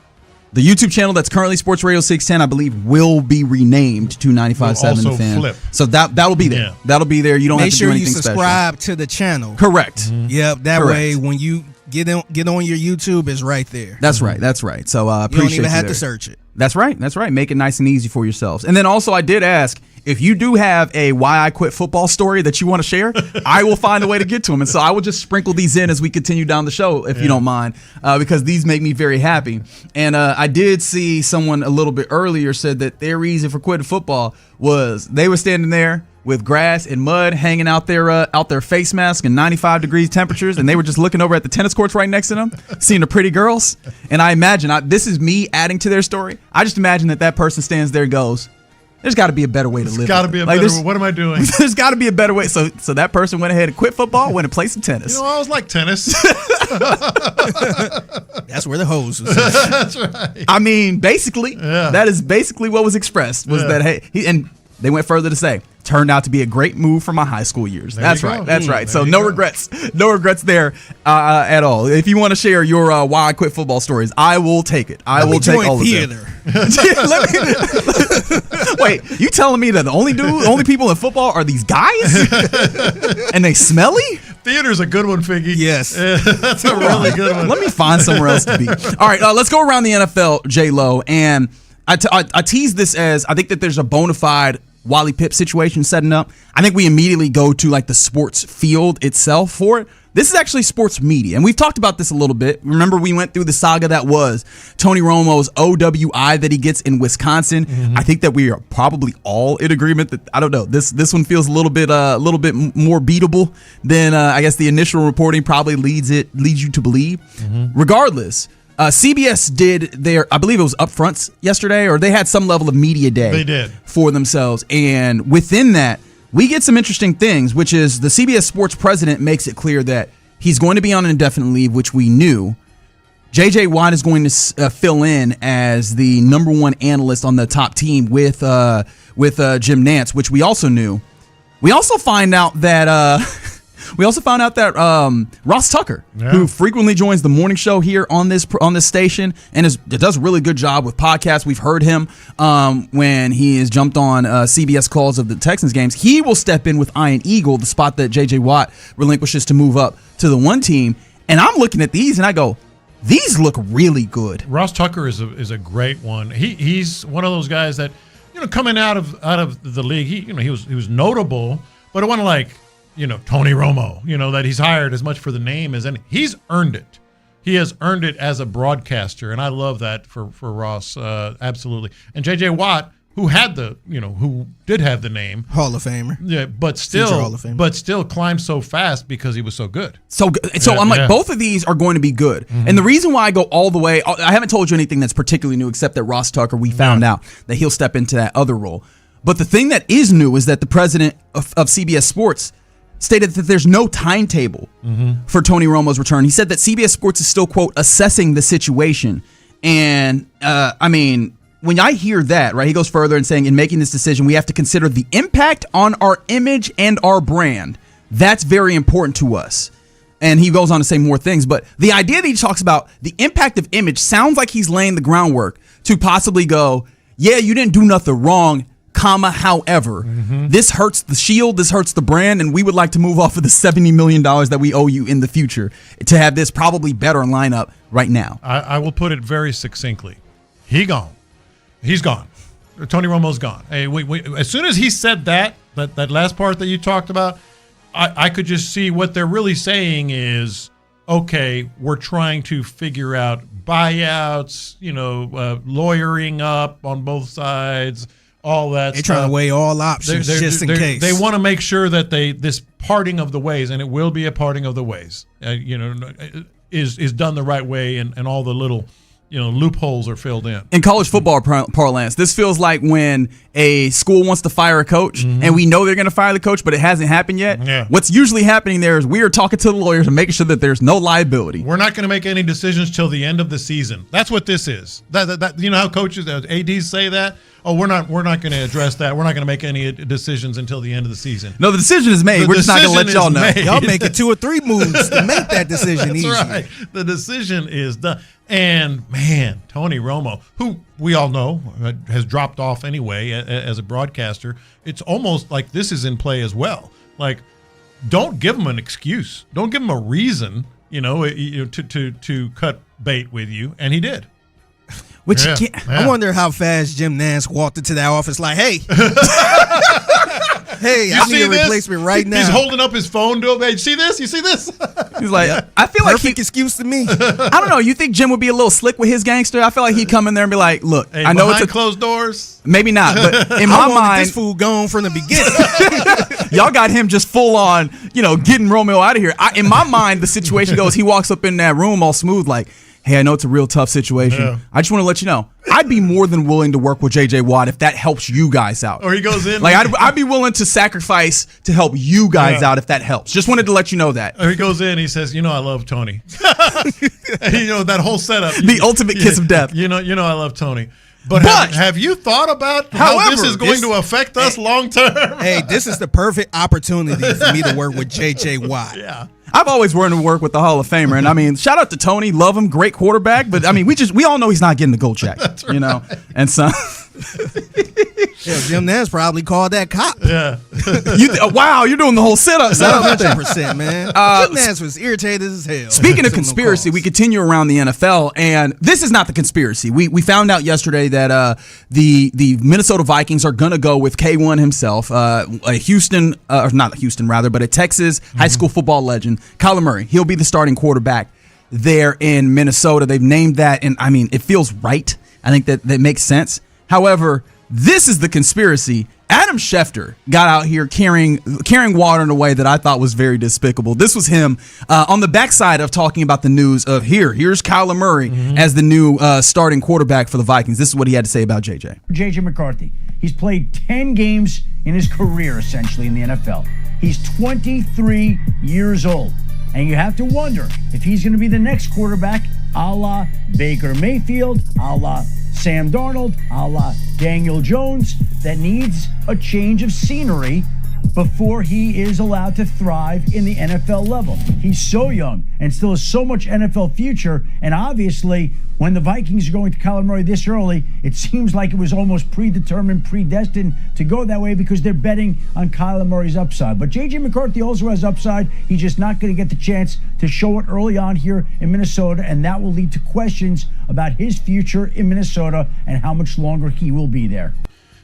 The YouTube channel that's currently Sports Radio 610, I believe, will be renamed to 95.7 The Fan. Flip. So that'll be there. Yeah. That'll be there. You don't have to do anything special. Make sure you subscribe to the channel. Correct. Mm-hmm. Yep. That way, when you get on your YouTube, it's right there. That's right. That's right. So appreciate you don't even have to search it. That's right. That's right. Make it nice and easy for yourselves. And then also, I did ask, if you do have a why I quit football story that you want to share, I will find a way to get to them. And so I will just sprinkle these in as we continue down the show, if you don't mind, because these make me very happy. And I did see someone a little bit earlier said that their reason for quitting football was they were standing there with grass and mud hanging out their face mask and 95 degrees temperatures, and they were just looking over at the tennis courts right next to them, seeing the pretty girls. And I imagine, this is me adding to their story, I just imagine that person stands there and goes, there's got to be a better way to live. There's got to be a better way. What am I doing? There's got to be a better way. So that person went ahead and quit football, went and played some tennis. I always like tennis. That's where the hose was. That's right. I mean, basically, that is basically what was expressed, was that, hey, and they went further to say, turned out to be a great move for my high school years. That's right. That's right. So no regrets. No regrets there at all. If you want to share your why I quit football stories, I will take it. I will take all of them. Wait, you telling me that the only people in football are these guys? And they smelly? Theater's a good one, Figgy. Yes. That's a really good one. Let me find somewhere else to be. All right, let's go around the NFL, J-Lo. And I tease this as I think that there's a bona fide Wally Pipp situation setting up. I think we immediately go to like the sports field itself for it. This is actually sports media, and we've talked about this a little bit. Remember, we went through the saga that was Tony Romo's OWI that he gets in Wisconsin. Mm-hmm. I think that we are probably all in agreement that, I don't know, this one feels a little bit more beatable than I guess the initial reporting probably leads you to believe. Mm-hmm. Regardless, CBS did I believe it was upfronts yesterday, or they had some level of media day. They did. For themselves, and within that, we get some interesting things, which is the CBS Sports president makes it clear that he's going to be on an indefinite leave, which we knew. J.J. Watt is going to fill in as the number one analyst on the top team with Jim Nantz, which we also knew. We also find out that Ross Tucker, who frequently joins the morning show here on this station and does a really good job with podcasts. We've heard him when he has jumped on CBS calls of the Texans games. He will step in with Iron Eagle, the spot that J.J. Watt relinquishes to move up to the one team. And I'm looking at these and I go, these look really good. Ross Tucker is a great one. He's one of those guys that, coming out of the league, he was notable, but it wasn't like, Tony Romo, that he's hired as much for the name as any. He's earned it. He has earned it as a broadcaster, and I love that for Ross, absolutely. And J.J. Watt, who did have the name. Hall of Famer. Yeah, but still climbed so fast because he was so good. So I'm like, both of these are going to be good. Mm-hmm. And the reason why I go all the way, I haven't told you anything that's particularly new, except that Ross Tucker, we found out that he'll step into that other role. But the thing that is new is that the president of CBS Sports stated that there's no timetable for Tony Romo's return. He said that CBS Sports is still, quote, assessing the situation. And, when I hear that, right, he goes further and saying, in making this decision, we have to consider the impact on our image and our brand. That's very important to us. And he goes on to say more things. But the idea that he talks about the impact of image sounds like he's laying the groundwork to possibly go, yeah, you didn't do nothing wrong, however, this hurts the shield, this hurts the brand, and we would like to move off of the $70 million that we owe you in the future to have this probably better lineup right now. I will put it very succinctly. He's gone. Tony Romo's gone. Hey, as soon as he said that last part that you talked about, I could just see what they're really saying is, okay, we're trying to figure out buyouts, lawyering up on both sides, all that They're stuff. trying to weigh all options just in case. They want to make sure that this parting of the ways, and it will be a parting of the ways, is done the right way, and all the little loopholes are filled in. In college football parlance, this feels like when a school wants to fire a coach, and we know they're going to fire the coach, but it hasn't happened yet. Yeah. What's usually happening there is we are talking to the lawyers and making sure that there's no liability. We're not going to make any decisions till the end of the season. That's what this is. That you know how coaches, ADs say that? Oh, we're not going to address that. We're not going to make any decisions until the end of the season. No, the decision is made. We're just not going to let y'all know. Y'all making 2 or 3 moves to make that decision easy. That's right. The decision is done. And, man, Tony Romo, who we all know has dropped off anyway as a broadcaster, it's almost like this is in play as well. Like, don't give him an excuse. Don't give him a reason, to cut bait with you. And he did. Which I wonder how fast Jim Nantz walked into that office like, hey. Hey, I need a replacement right now. He's holding up his phone to him. Hey, you see this? You see this? He's like, I feel like excuse to me. I don't know. You think Jim would be a little slick with his gangster? I feel like he'd come in there and be like, look, hey, I know it's closed doors. Maybe not, but in my mind, this fool gone from the beginning. Y'all got him just full on, getting Romeo out of here. In my mind, the situation goes, he walks up in that room all smooth like, hey, I know it's a real tough situation. Yeah. I just want to let you know, I'd be more than willing to work with J.J. Watt if that helps you guys out. Or he goes in. Like, I'd be willing to sacrifice to help you guys out if that helps. Just wanted to let you know that. Or he goes in, he says, I love Tony. That whole setup. The ultimate kiss of death. I love Tony. But have you thought about how this is going to affect us long term? Hey, this is the perfect opportunity for me to work with J.J. Watt. Yeah. I've always wanted to work with the Hall of Famer, and shout out to Tony, love him, great quarterback, but we all know he's not getting the gold check, right. And so Jim Nantz probably called that cop. Yeah. Wow, you're doing the whole setup. 100%, man. Jim Nantz was irritated as hell. Speaking of conspiracy, we continue around the NFL, and this is not the conspiracy. We found out yesterday that the Minnesota Vikings are going to go with K1 himself, a Texas high school football legend, Kyler Murray. He'll be the starting quarterback there in Minnesota. They've named that, and it feels right. I think that makes sense. However, this is the conspiracy. Adam Schefter got out here carrying water in a way that I thought was very despicable. This was him on the backside of talking about the news of here's Kyler Murray as the new starting quarterback for the Vikings. This is what he had to say about JJ. JJ McCarthy. He's played 10 games in his career, essentially, in the NFL. He's 23 years old. And you have to wonder if he's going to be the next quarterback, a la Baker Mayfield, a la Sam Darnold, a la Daniel Jones, that needs a change of scenery before he is allowed to thrive in the NFL level. He's so young and still has so much NFL future, and obviously when the Vikings are going to Kyler Murray this early, it seems like it was almost predetermined, predestined to go that way because they're betting on Kyler Murray's upside. But J.J. McCarthy also has upside. He's just not going to get the chance to show it early on here in Minnesota, and that will lead to questions about his future in Minnesota and how much longer he will be there.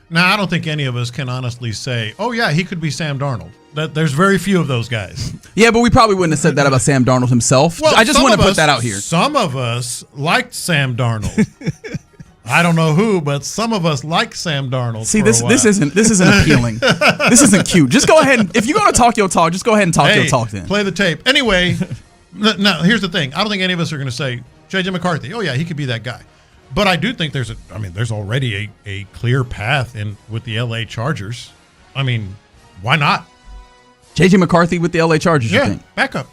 Now, I don't think any of us can honestly say, oh, yeah, he could be Sam Darnold. There's very few of those guys. Yeah, but we probably wouldn't have said that about Sam Darnold himself. Well, I just want to put that out here. Some of us liked Sam Darnold. I don't know who, but some of us like Sam Darnold. See, this isn't appealing. This isn't cute. Just go ahead and if you're going to talk your talk, just go ahead and talk your talk then. Play the tape. Anyway, now here's the thing. I don't think any of us are going to say J.J. McCarthy. Oh yeah, he could be that guy. But I do think there's already a clear path with the LA Chargers. I mean, why not? J.J. McCarthy with the LA Chargers, you think? Backup.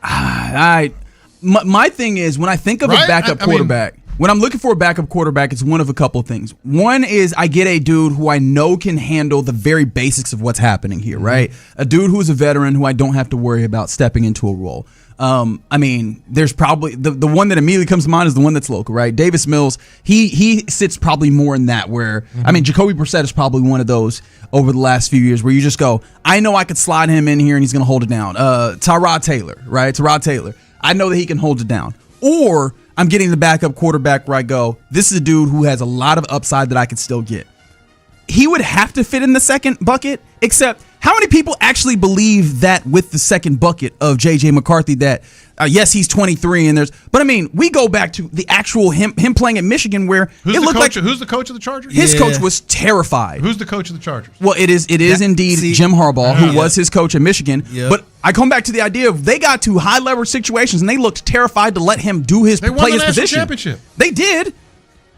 My thing is, when I think of a backup quarterback, when I'm looking for a backup quarterback, it's one of a couple of things. One is I get a dude who I know can handle the very basics of what's happening here, right? A dude who's a veteran who I don't have to worry about stepping into a role. There's probably the one that immediately comes to mind is the one that's local, right? Davis Mills, he sits probably more in that where, Jacoby Brissett is probably one of those over the last few years where you just go, I know I could slide him in here and he's going to hold it down. Tyrod Taylor, right? I know that he can hold it down. Or I'm getting the backup quarterback where I go, this is a dude who has a lot of upside that I can still get. He would have to fit in the second bucket, except how many people actually believe that with the second bucket of J.J. McCarthy that, yes, he's 23 and but I mean, we go back to the actual him playing at Michigan where who's it looked like. Who's the coach of the Chargers? His coach was terrified. Who's the coach of the Chargers? Well, it is indeed Jim Harbaugh, who was his coach at Michigan. Yep. But I come back to the idea of they got to high level situations and they looked terrified to let him do his play his position. Championship. They did.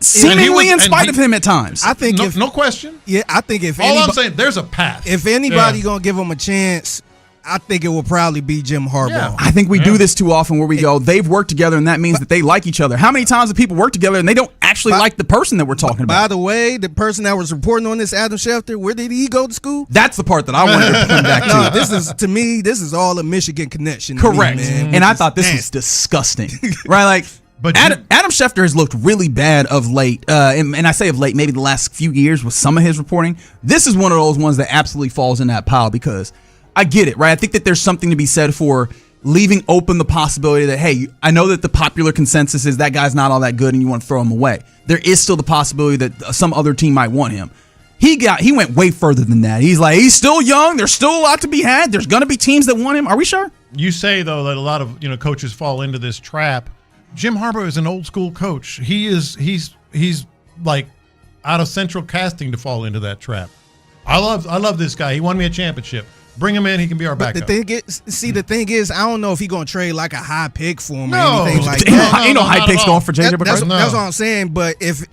Seemingly in spite of him at times. I think no question. Yeah, I think if I'm saying there's a path. If anybody gonna give him a chance, I think it will probably be Jim Harbaugh. Yeah. I think we do this too often where we go, they've worked together and that means that they like each other. How many times have people worked together and they don't actually like the person that we're talking about? By the way, the person that was reporting on this, Adam Schefter, where did he go to school? That's the part that I wanted to come back to. No, this is all a Michigan connection. Correct. Me, man. And I thought this was disgusting. Right? Like, but Adam Schefter has looked really bad of late, and I say of late, maybe the last few years with some of his reporting. This is one of those ones that absolutely falls in that pile because I get it, right? I think that there's something to be said for leaving open the possibility that, hey, I know that the popular consensus is that guy's not all that good and you want to throw him away. There is still the possibility that some other team might want him. He went way further than that. He's like, he's still young. There's still a lot to be had. There's going to be teams that want him. Are we sure? You say, though, that a lot of coaches fall into this trap. Jim Harbaugh is an old school coach. He's like out of central casting to fall into that trap. I love this guy. He won me a championship. Bring him in. He can be our backup. The thing is, I don't know if he's going to trade like a high pick for him or anything like that. Ain't no high picks going for J.J. McCarthy. That's what I'm saying. But if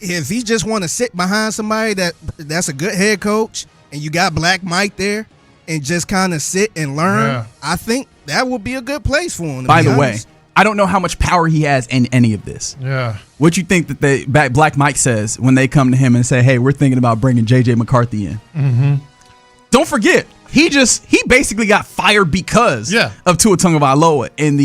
he just want to sit behind somebody that's a good head coach and you got Black Mike there and just kind of sit and learn, I think that would be a good place for him. By the way, I don't know how much power he has in any of this. Yeah. What you think that Black Mike says when they come to him and say, hey, we're thinking about bringing J.J. McCarthy in? Mm-hmm. Don't forget, he basically got fired because of Tua Tagovailoa and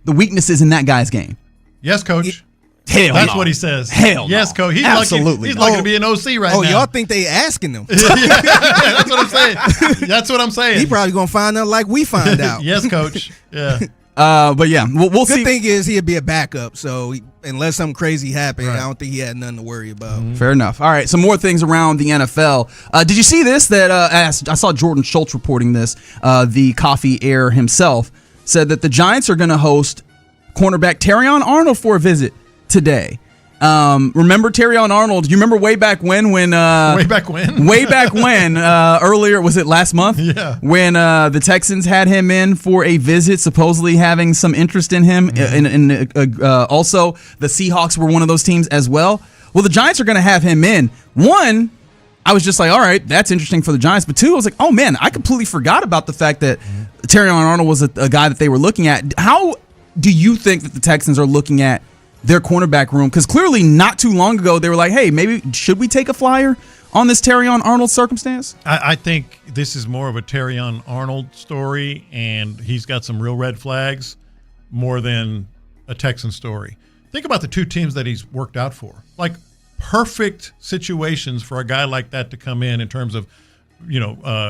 the weaknesses in that guy's game. Yes, coach. That's what he says. Hell yes, no. coach. He's absolutely. He's lucky to be an OC right now. Oh, y'all think they asking him? That's what I'm saying. That's what I'm saying. He probably gonna find out like we find out. Yes, coach. Yeah. But yeah, we'll see. Good thing is he'd be a backup, so unless something crazy happened, I don't think he had nothing to worry about. Mm-hmm. Fair enough. All right, some more things around the NFL. Did you see this? That I saw Jordan Schultz reporting this. The coffee heir himself said that the Giants are going to host cornerback Terrion Arnold for a visit today. Remember Terrion Arnold? You remember way back when earlier, was it last month? Yeah. When the Texans had him in for a visit, supposedly having some interest in him. And also the Seahawks were one of those teams as well. Well, the Giants are going to have him in. One, I was just like, all right, that's interesting for the Giants. But two, I was like, oh man, I completely forgot about the fact that Terrion Arnold was a guy that they were looking at. How do you think that the Texans are looking at their cornerback room? Because clearly not too long ago they were like, hey, maybe should we take a flyer on this Terrion Arnold circumstance? I think this is more of a Terrion Arnold story, and he's got some real red flags more than a Texan story. Think about the two teams that he's worked out for. Like perfect situations for a guy like that to come in terms of,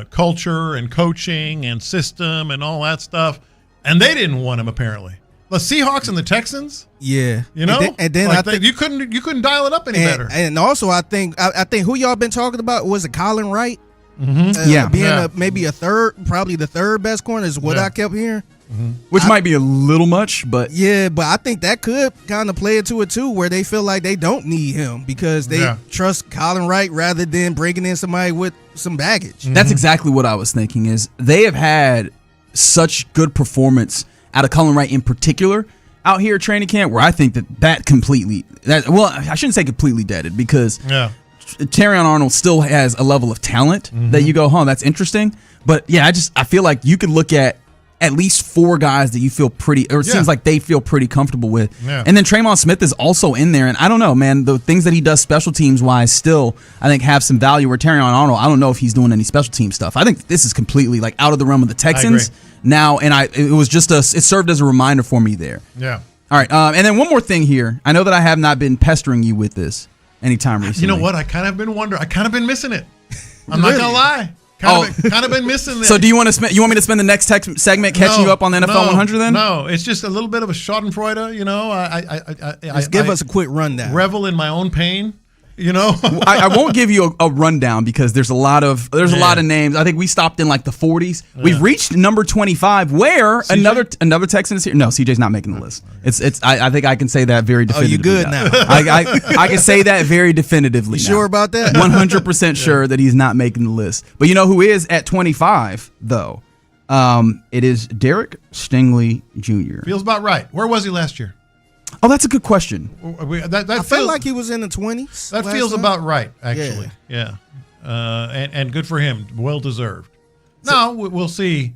culture and coaching and system and all that stuff. And they didn't want him apparently. The Seahawks and the Texans, and then like I think you couldn't dial it up any better. And also, I think who y'all been talking about was it Colin Wright? Mm-hmm. Being maybe probably the third best corner is what I kept hearing. Mm-hmm. Which might be a little much, but but I think that could kind of play into it too, where they feel like they don't need him because they trust Colin Wright rather than bringing in somebody with some baggage. Mm-hmm. That's exactly what I was thinking. Is they have had such good performance out of Colin Wright in particular out here at training camp, where I think that I shouldn't say completely deaded, because Terrion Arnold still has a level of talent that you go, that's interesting. But yeah, I feel like you could look at least four guys that you feel pretty, or it seems like they feel pretty comfortable with. Yeah. And then Traymon Smith is also in there. And I don't know, man, the things that he does special teams wise still, I think, have some value, where Terrion Arnold, I don't know if he's doing any special team stuff. I think this is completely like out of the realm of the Texans now. And it served as a reminder for me there. Yeah. All right. And then one more thing here. I know that I have not been pestering you with this anytime recently. You know what? I kind of been missing it. I'm not going to lie. Kind of been missing that. So do you want me to spend the next segment catching you up on the NFL 100 then? No, it's just a little bit of a schadenfreude, you know. Just give us a quick rundown. Revel in my own pain. You know, I won't give you a rundown because there's a lot of names. I think we stopped in like the 40s. Yeah. We've reached number 25, where CJ? another Texan is here. No, CJ's not making the list. I think I can say that very definitively. Oh, you good now? I can say that very definitively. You sure about that? 100% sure that he's not making the list. But you know who is at 25 though? It is Derek Stingley Jr. Feels about right. Where was he last year? Oh, that's a good question. I felt like he was in the 20s. That feels about right, actually. Yeah. And good for him. Well deserved. Now we'll see.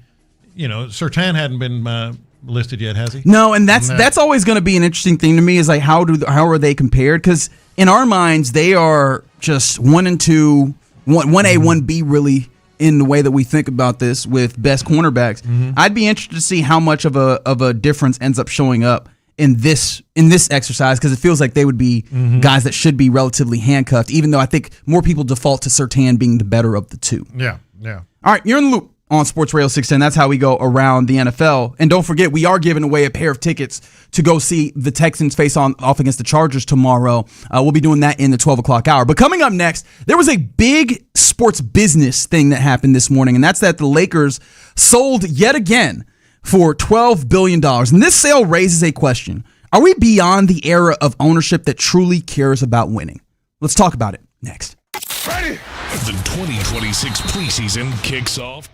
You know, Surtain hadn't been listed yet, has he? No, and that's always going to be an interesting thing to me. Is like how are they compared? Because in our minds they are just 1 and 2, 1A, 1B really in the way that we think about this with best cornerbacks. Mm-hmm. I'd be interested to see how much of a difference ends up showing up in this exercise, because it feels like they would be guys that should be relatively handcuffed, even though I think more people default to Surtain being the better of the two. Yeah. All right, you're in the loop on Sports Radio 610. That's how we go around the NFL. And don't forget, we are giving away a pair of tickets to go see the Texans face off against the Chargers tomorrow. We'll be doing that in the 12 o'clock hour. But coming up next, there was a big sports business thing that happened this morning, and that's that the Lakers sold yet again for $12 billion. And this sale raises a question. Are we beyond the era of ownership that truly cares about winning? Let's talk about it next. Ready? The 2026 preseason kicks off.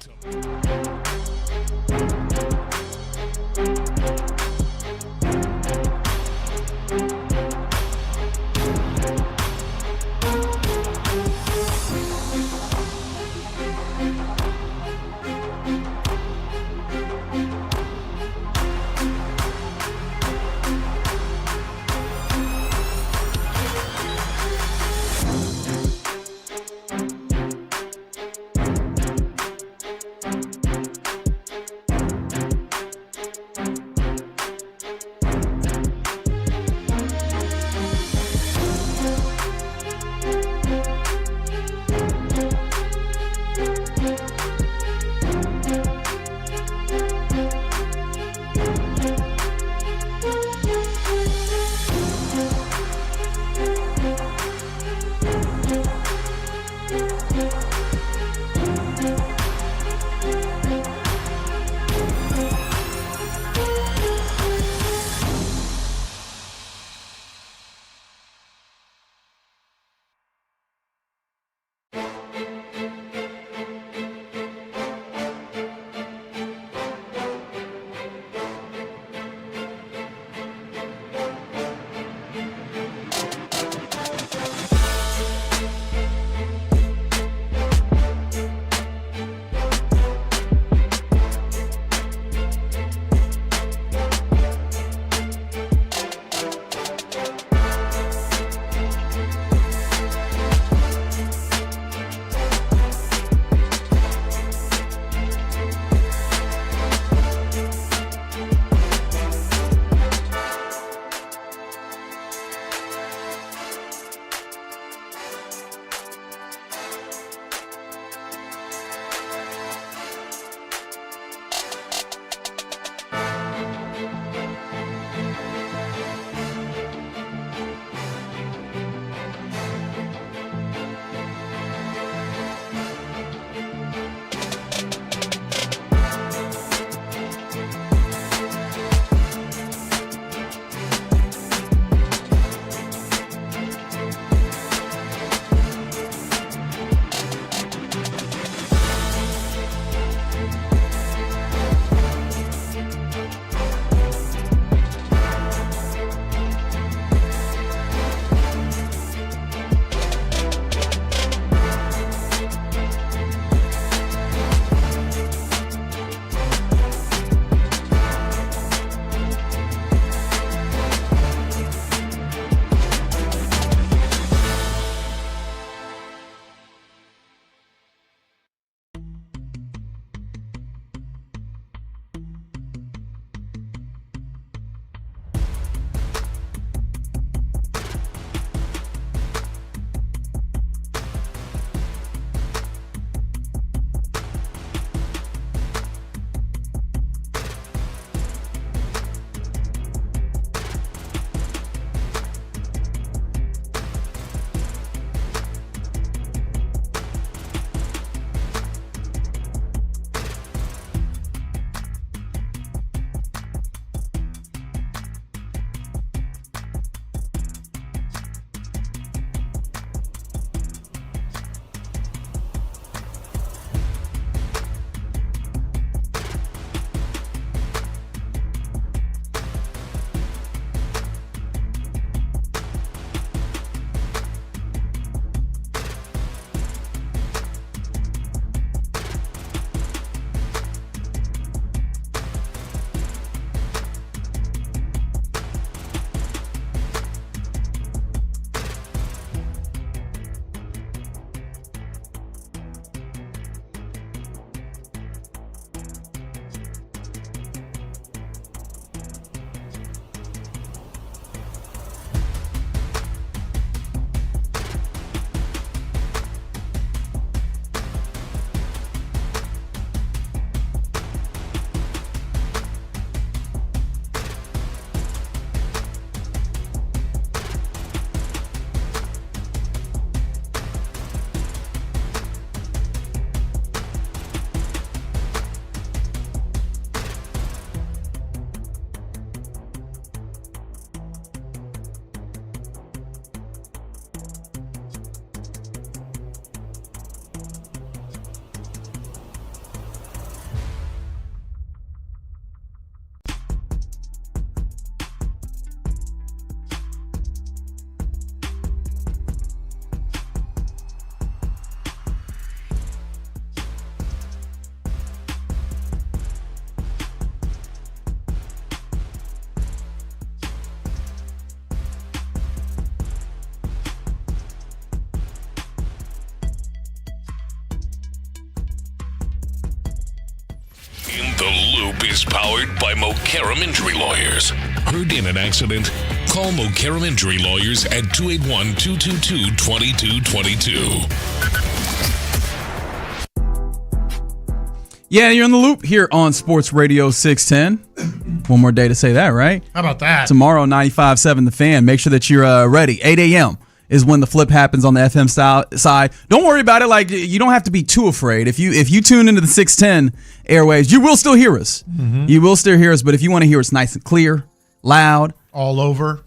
is powered by Mokaram Injury Lawyers. Heard in an accident? Call Mokaram Injury Lawyers at 281-222-2222. Yeah, you're in the loop here on Sports Radio 610. One more day to say that, right? How about that? Tomorrow, 95.7 The Fan. Make sure that you're ready. 8 a.m. is when the flip happens on the FM side. Don't worry about it. Like, you don't have to be too afraid. If you tune into the 610 airwaves, you will still hear us. Mm-hmm. You will still hear us, but if you want to hear us nice and clear, loud, all over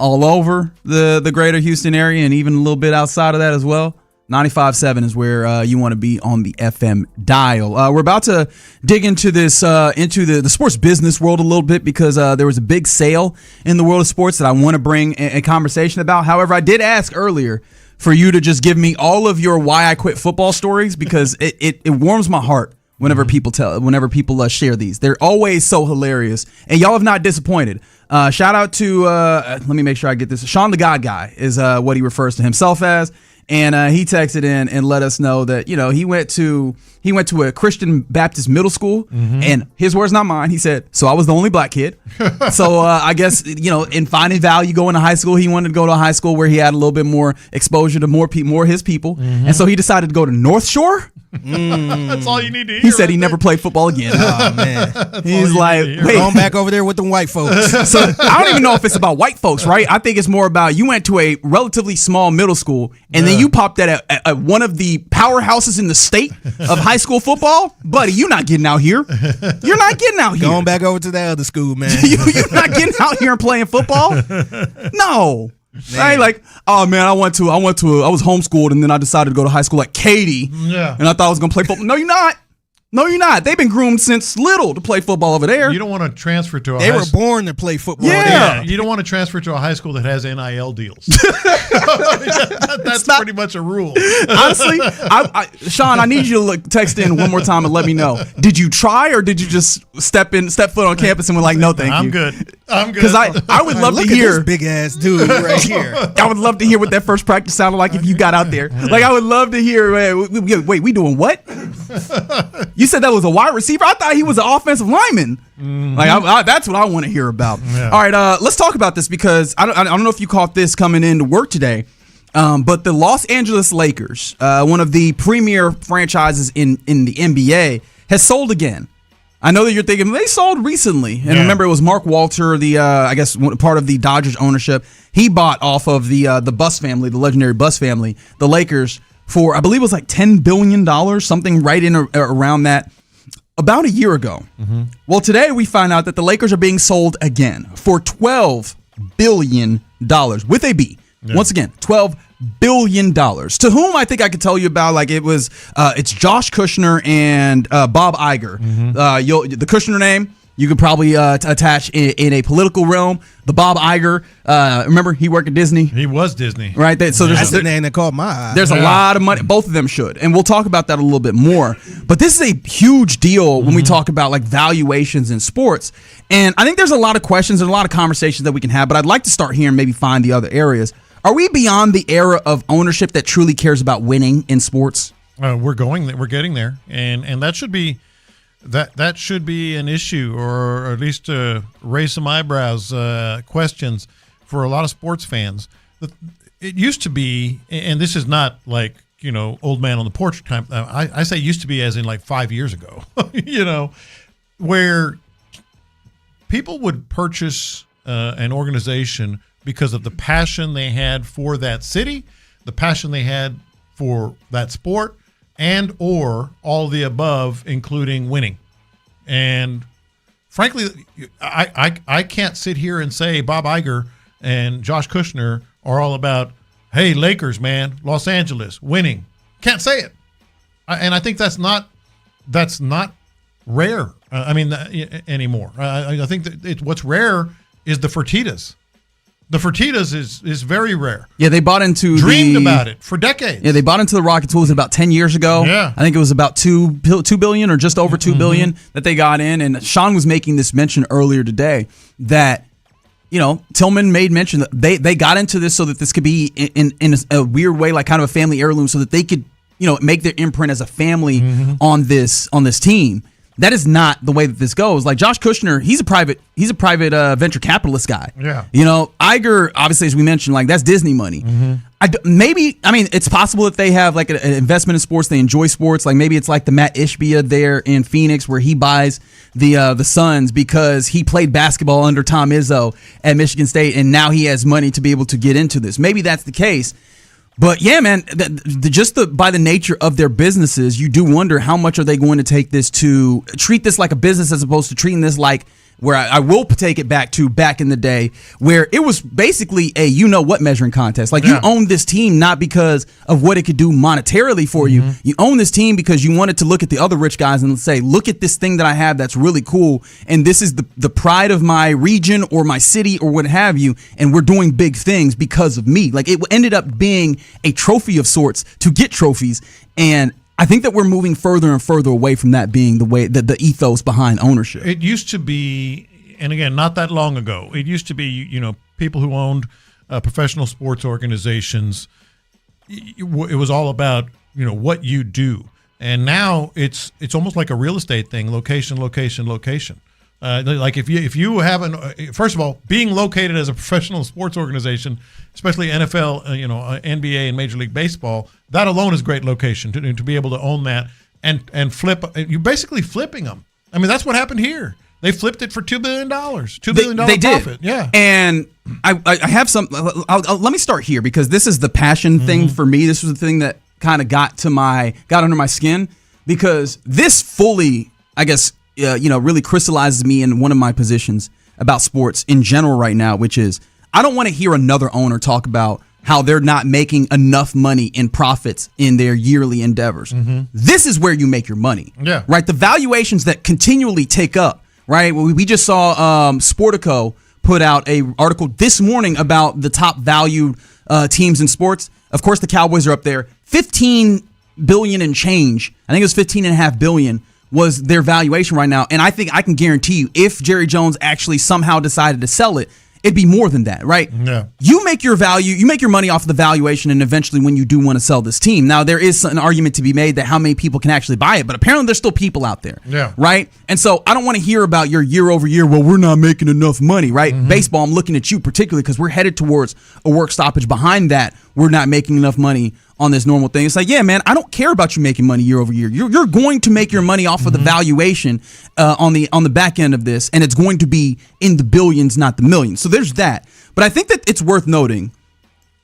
the greater Houston area and even a little bit outside of that as well, 95.7 is where you want to be on the FM dial. We're about to dig into this, into the sports business world a little bit because there was a big sale in the world of sports that I want to bring a conversation about. However, I did ask earlier for you to just give me all of your why I quit football stories because it warms my heart whenever people share these. They're always so hilarious, and y'all have not disappointed. Shout out to let me make sure I get this. Sean the God Guy is what he refers to himself as. And he texted in and let us know that, he went to a Christian Baptist middle school, and his words, not mine. He said, so I was the only black kid. So I guess, in finding value going to high school, he wanted to go to a high school where he had a little bit more exposure to more his people. And so he decided to go to North Shore. That's all you need to hear. He said he never played football again. Oh, man. He's like, wait. Going back over there with the white folks. So I don't even know if it's about white folks, right? I think it's more about you went to a relatively small middle school, and then you popped at one of the powerhouses in the state of high school football. Buddy, you're not getting out here. You're not getting out here. Going back over to that other school, man. You're not getting out here and playing football? No. Right? Like, oh man, I was homeschooled and then I decided to go to high school like Katie. Yeah. And I thought I was gonna play football. No, you're not. No, you're not. They've been groomed since little to play football over there. You don't want to transfer to a They were born to play football. Yeah. You don't want to transfer to a high school that has NIL deals. That's pretty much a rule. Honestly, Sean, I need you to text in one more time and let me know. Did you try or did you just step foot on campus and were like, no, thank you? I'm good. Because I would love to hear. Look at this big ass dude right here. I would love to hear what that first practice sounded like if you got out there. Like, I would love to hear, wait, we doing what? You said that was a wide receiver? I thought he was an offensive lineman. Like, that's what I want to hear about. Yeah. All right, let's talk about this because I don't know if you caught this coming into work today, but the Los Angeles Lakers, one of the premier franchises in the NBA, has sold again. I know that you're thinking they sold recently, and remember it was Mark Walter, the I guess part of the Dodgers ownership. He bought off of the Buss family, the legendary Buss family, the Lakers, for I believe it was like $10 billion, something right in around that, about a year ago. Well, today we find out that the Lakers are being sold again for $12 billion with a B. Yeah. Once again, $12 billion. To whom I think I could tell you about, like it's Josh Kushner and Bob Iger. The Kushner name you could probably attach in a political realm. The Bob Iger, remember he worked at Disney. He was Disney, right? So that's the name that caught my eye. There's a lot of money. Both of them should, and we'll talk about that a little bit more. But this is a huge deal when we talk about like valuations in sports. And I think there's a lot of questions and a lot of conversations that we can have. But I'd like to start here and maybe find the other areas. Are we beyond the era of ownership that truly cares about winning in sports? We're getting there, and that should be. That should be an issue, or at least raise some eyebrows, questions for a lot of sports fans. It used to be, and this is not like old man on the porch time. I say used to be as in like 5 years ago, where people would purchase an organization because of the passion they had for that city, the passion they had for that sport, and or all the above, including winning. And frankly, I can't sit here and say Bob Iger and Josh Kushner are all about, hey, Lakers, man, Los Angeles, winning. Can't say it. And I think that's not rare. Anymore. I think that what's rare is the Fertittas. The Fertittas is very rare. Yeah, they bought into dreamed about it for decades. Yeah, they bought into the Rockets. What was it, about 10 years ago? Yeah, I think it was about $2 billion or just over $2 billion that they got in. And Sean was making this mention earlier today that Tillman made mention that they got into this so that this could be in a weird way, like kind of a family heirloom, so that they could make their imprint as a family on this team. That is not the way that this goes. Like Josh Kushner, he's a private venture capitalist guy. Yeah. Iger, obviously, as we mentioned, like that's Disney money. It's possible that they have like an investment in sports. They enjoy sports. Like maybe it's like the Matt Ishbia there in Phoenix where he buys the Suns because he played basketball under Tom Izzo at Michigan State, and now he has money to be able to get into this. Maybe that's the case. But yeah, man, by the nature of their businesses, you do wonder how much are they going to treat this like a business as opposed to treating this like where I will take it back in the day where it was basically a you-know-what measuring contest. Like you own this team not because of what it could do monetarily for you. You own this team because you wanted to look at the other rich guys and say, look at this thing that I have that's really cool, and this is the pride of my region or my city or what have you, and we're doing big things because of me. Like it ended up being a trophy of sorts to get trophies, and I think that we're moving further and further away from that being the way that the ethos behind ownership. It used to be, and again, not that long ago, it used to be, people who owned professional sports organizations. It was all about, what you do. And now it's almost like a real estate thing, location. Like if you haven't, first of all, being located as a professional sports organization, especially NFL, NBA and Major League Baseball, that alone is great location to be able to own that and flip. You're basically flipping them. I mean, that's what happened here. They flipped it for $2 billion. $2 billion profit. Yeah. And I have some. Let me start here because this is the passion thing for me. This was the thing that kind of got under my skin because this fully, I guess, really crystallizes me in one of my positions about sports in general right now, which is I don't want to hear another owner talk about how they're not making enough money in profits in their yearly endeavors. This is where you make your money. Yeah. Right? The valuations that continually take up, right? We just saw Sportico put out an article this morning about the top valued teams in sports. Of course, the Cowboys are up there. $15 billion and change. I think it was $15.5 billion was their valuation right now. And I think I can guarantee you if Jerry Jones actually somehow decided to sell it, it'd be more than that, right? Yeah. You make your money off of the valuation and eventually when you do want to sell this team. Now, there is an argument to be made that how many people can actually buy it, but apparently there's still people out there, right? And so I don't want to hear about your year over year, well, we're not making enough money, right? Baseball, I'm looking at you particularly because we're headed towards a work stoppage. Behind that, we're not making enough money on this normal thing. It's like, yeah, man, I don't care about you making money year over year. You're going to make your money off of the valuation on the back end of this, and it's going to be in the billions, not the millions. So there's that. But I think that it's worth noting,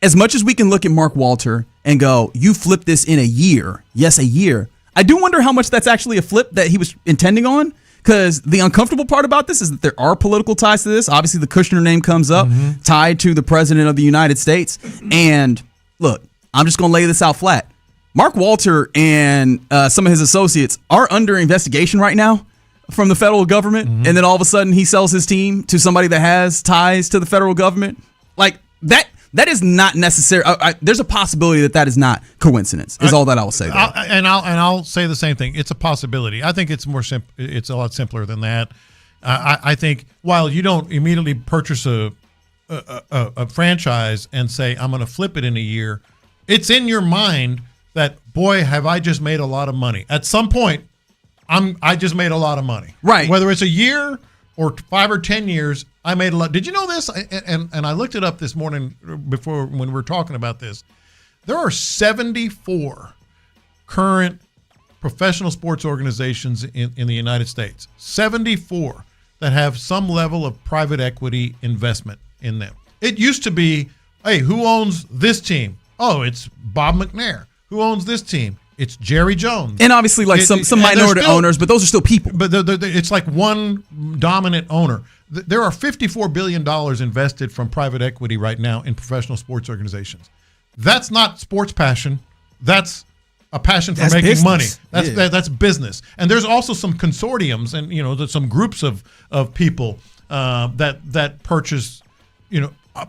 as much as we can look at Mark Walter and go, you flipped this in a year. Yes, a year. I do wonder how much that's actually a flip that he was intending on. Because the uncomfortable part about this is that there are political ties to this. Obviously, the Kushner name comes up, tied to the president of the United States. And look, I'm just going to lay this out flat. Mark Walter and some of his associates are under investigation right now from the federal government. And then all of a sudden he sells his team to somebody that has ties to the federal government. Like that is not necessary. There's a possibility that is not coincidence. Is all that I will say. I'll say the same thing. It's a possibility. I think it's more simple. It's a lot simpler than that. I think while you don't immediately purchase a franchise and say I'm going to flip it in a year, it's in your mind that, boy, have I just made a lot of money. At some point, I just made a lot of money. Right. Whether it's a year or 5 or 10 years, I made a lot. Did you know this? And I looked it up this morning before when we were talking about this. There are 74 current professional sports organizations in the United States. 74 that have some level of private equity investment in them. It used to be, hey, who owns this team? Oh, it's Bob McNair. Who owns this team? It's Jerry Jones. And obviously, like some minority owners, but those are still people. But it's like one dominant owner. There are $54 billion invested from private equity right now in professional sports organizations. That's not sports passion. That's a passion for making business. Money. That's business. And there's also some consortiums and some groups of people that purchase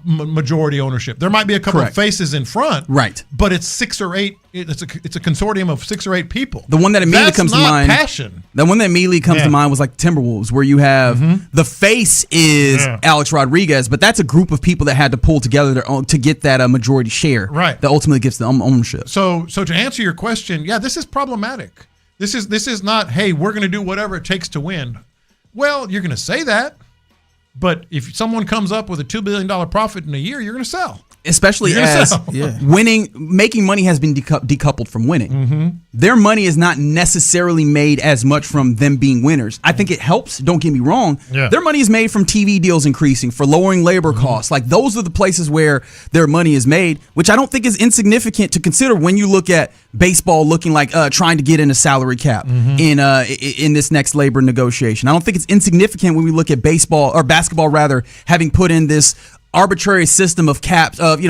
majority ownership. There might be a couple of faces in front, right? But it's 6 or 8. It's a consortium of 6 or 8 people. The one that immediately comes to mind. Passion. The one that immediately comes to mind was like Timberwolves, where you have the face is Alex Rodriguez, but that's a group of people that had to pull together to get that majority share, right? That ultimately gets the ownership. So to answer your question, this is problematic This is not, hey, we're going to do whatever it takes to win. Well, you're going to say that, but if someone comes up with a $2 billion profit in a year, you're going to sell. Especially as making money has been decoupled from winning. Mm-hmm. Their money is not necessarily made as much from them being winners. I think it helps, don't get me wrong. Yeah. Their money is made from TV deals increasing, for lowering labor costs. Like, those are the places where their money is made, which I don't think is insignificant to consider when you look at baseball looking like trying to get in a salary cap in this next labor negotiation. I don't think it's insignificant when we look at baseball, or basketball rather, having put in this arbitrary system of caps of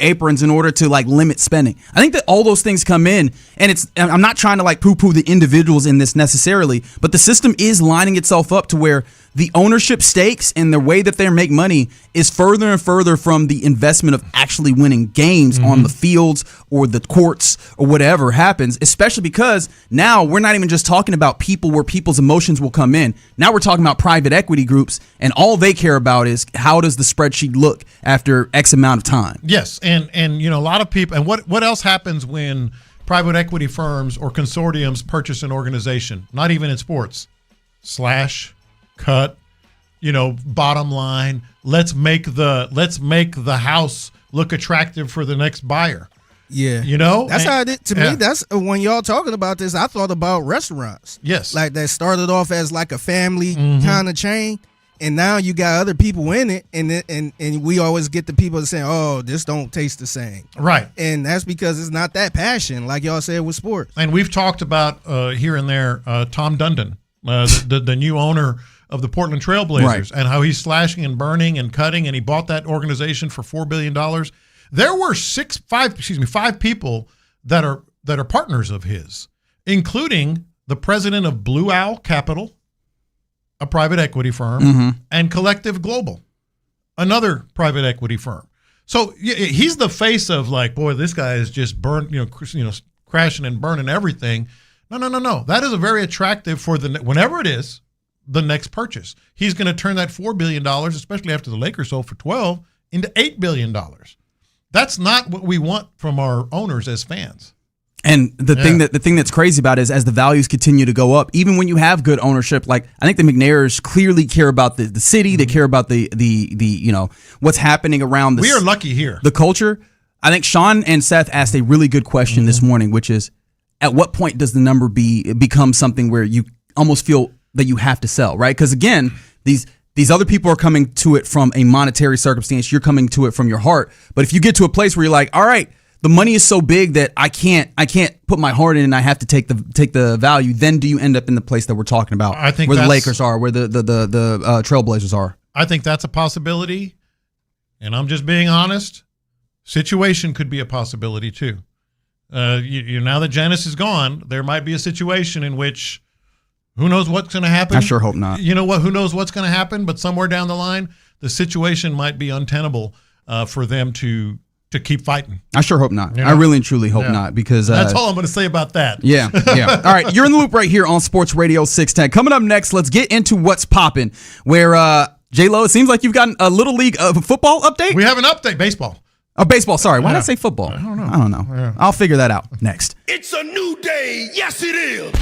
aprons in order to like limit spending. I think that all those things come in, and I'm not trying to like poo-poo the individuals in this necessarily, but the system is lining itself up to where the ownership stakes and the way that they make money is further and further from the investment of actually winning games on the fields or the courts or whatever happens, especially because now we're not even just talking about people where people's emotions will come in. Now we're talking about private equity groups, and all they care about is how does the spreadsheet look after X amount of time. Yes, and a lot of people, and what else happens when private equity firms or consortiums purchase an organization? Not even in sports. Slash, cut, bottom line. Let's make the house look attractive for the next buyer. Yeah. That's how it is. To me, that's when y'all talking about this, I thought about restaurants. Yes. Like, that started off as like a family kind of chain, and now you got other people in it, and we always get the people saying, oh, this don't taste the same. Right. And that's because it's not that passion, like y'all said with sports. And we've talked about here and there Tom Dundon, the new owner of the Portland Trailblazers, and how he's slashing and burning and cutting, and he bought that organization for $4 billion. There were five people that are partners of his, including the president of Blue Owl Capital, a private equity firm, and Collective Global, another private equity firm. So he's the face of like, boy, this guy is just crashing and burning everything. No. That is a very attractive for whenever it is the next purchase. He's going to turn that $4 billion, especially after the Lakers sold for $12, into $8 billion. That's not what we want from our owners as fans. And the thing that's crazy about it is, as the values continue to go up, even when you have good ownership, like I think the McNairs clearly care about the city, they care about the what's happening around the. We are lucky here. The culture. I think Sean and Seth asked a really good question this morning, which is, at what point does the number become something where you almost feel that you have to sell, right? Because again, these other people are coming to it from a monetary circumstance. You're coming to it from your heart. But if you get to a place where you're like, all right, the money is so big that I can't put my heart in, and I have to take the value, then do you end up in the place that we're talking about? I think where the Lakers are, where the Trailblazers are. I think that's a possibility, and I'm just being honest. Situation could be a possibility too. Now that Janice is gone, there might be a situation in which who knows what's going to happen. I sure hope not. You know what? Who knows what's going to happen? But somewhere down the line, the situation might be untenable for them to keep fighting. I sure hope not. I really and truly hope not, because that's all I'm going to say about that. Yeah. All right, you're in the loop right here on Sports Radio 610. Coming up next, let's get into what's popping. Where J-Lo, it seems like you've gotten a Little League football update. We have an update. Baseball. Oh, baseball. Sorry. Why did I say football? I don't know. Yeah. I'll figure that out next. It's a new day. Yes, it is.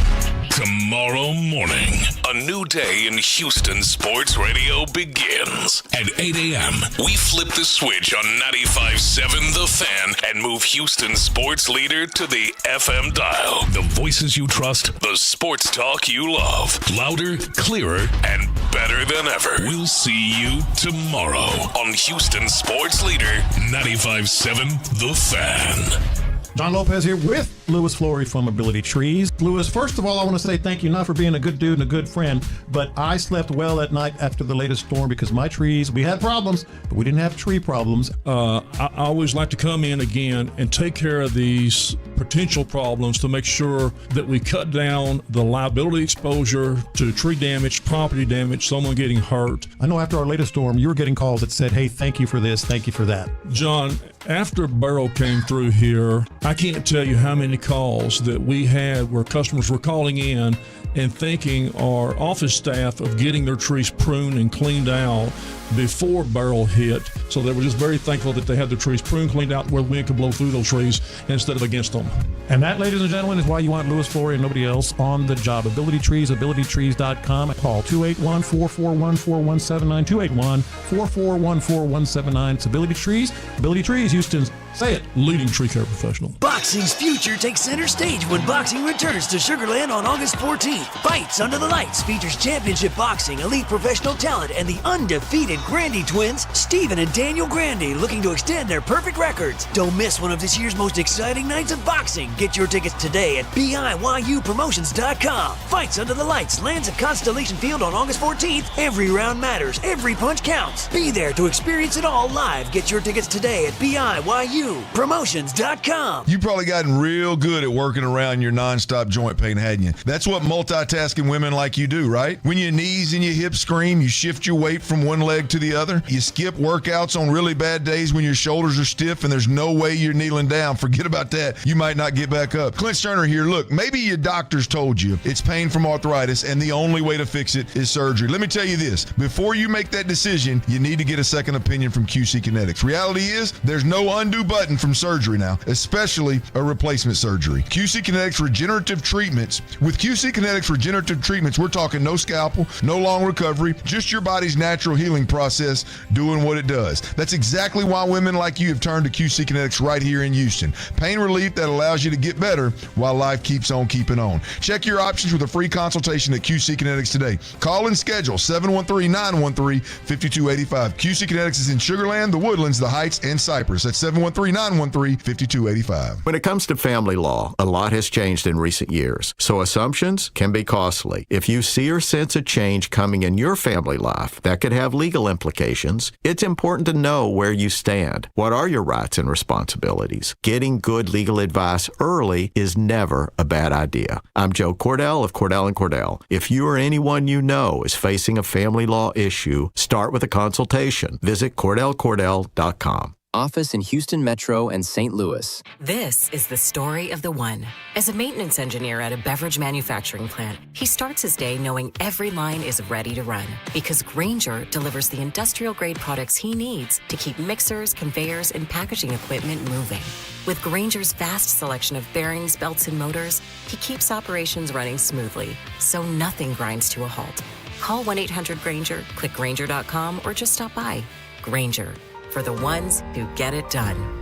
Tomorrow morning, a new day in Houston Sports Radio begins. At 8 a.m., we flip the switch on 95.7 The Fan and move Houston sports leader to the FM dial. The voices you trust, the sports talk you love. Louder, clearer, and better than ever. We'll see you tomorrow on Houston Sports Leader 95.7 The Fan. John Lopez here with Louis Flory from Ability Trees. Louis, first of all, I want to say thank you, not for being a good dude and a good friend, but I slept well at night after the latest storm because my trees, we had problems, but we didn't have tree problems. I always like to come in again and take care of these potential problems to make sure that we cut down the liability exposure to tree damage, property damage, someone getting hurt. I know after our latest storm, you were getting calls that said, hey, thank you for this, thank you for that. John, After Burrow came through here, I can't tell you how many calls that we had where customers were calling in and thanking our office staff of getting their trees pruned and cleaned out before Burrow hit. So they were just very thankful that they had their trees pruned, cleaned out where the wind could blow through those trees instead of against them. And that, ladies and gentlemen, is why you want Louis Flory and nobody else on the job. Ability Trees, abilitytrees.com. Call 281-441-4179, 281-441-4179. It's Ability Trees. Ability Trees, Houston's, say it, leading tree care professional. Boxing's future takes center stage when boxing returns to Sugar Land on August 14th. Fights Under the Lights features championship boxing, elite professional talent, and the undefeated Grandy twins, Stephen and Daniel Grandy, looking to extend their perfect records. Don't miss one of this year's most exciting nights of boxing. Get your tickets today at BIYUpromotions.com. Fights Under the Lights lands at Constellation Field on August 14th. Every round matters. Every punch counts. Be there to experience it all live. Get your tickets today at BIYUpromotions.com. You've probably gotten real good at working around your nonstop joint pain, hadn't you? That's what multitasking women like you do, right? When your knees and your hips scream, you shift your weight from one leg to the other. You skip workouts on really bad days when your shoulders are stiff and there's no way you're kneeling down. Forget about that. You might not get back up. Clint Stoerner here. Look, maybe your doctors told you it's pain from arthritis and the only way to fix it is surgery. Let me tell you this. Before you make that decision, you need to get a second opinion from QC Kinetics. Reality is there's no undo button from surgery now, especially a replacement surgery. QC Kinetics regenerative treatments. With QC Kinetics regenerative treatments, we're talking no scalpel, no long recovery, just your body's natural healing process doing what it does. That's exactly why women like you have turned to QC Kinetics right here in Houston. Pain relief that allows you to get better while life keeps on keeping on. Check your options with a free consultation at QC Kinetics today. Call and schedule 713-913-5285. QC Kinetics is in Sugar Land, the Woodlands, the Heights, and Cypress. That's 713-913-5285. When it comes to family law, a lot has changed in recent years, so assumptions can be costly. If you see or sense a change coming in your family life that could have legal implications, it's important to know where you stand. What are your rights and responsibilities? Getting good legal advice early is never a bad idea. I'm Joe Cordell of Cordell & Cordell. If you or anyone you know is facing a family law issue, start with a consultation. Visit CordellCordell.com. Office in Houston Metro and St. Louis. This is the story of the one. As a maintenance engineer at a beverage manufacturing plant, he starts his day knowing every line is ready to run because Grainger delivers the industrial-grade products he needs to keep mixers, conveyors, and packaging equipment moving. With Grainger's vast selection of bearings, belts, and motors, he keeps operations running smoothly, so nothing grinds to a halt. Call 1-800-GRAINGER, click Grainger.com, or just stop by. Grainger, for the ones who get it done.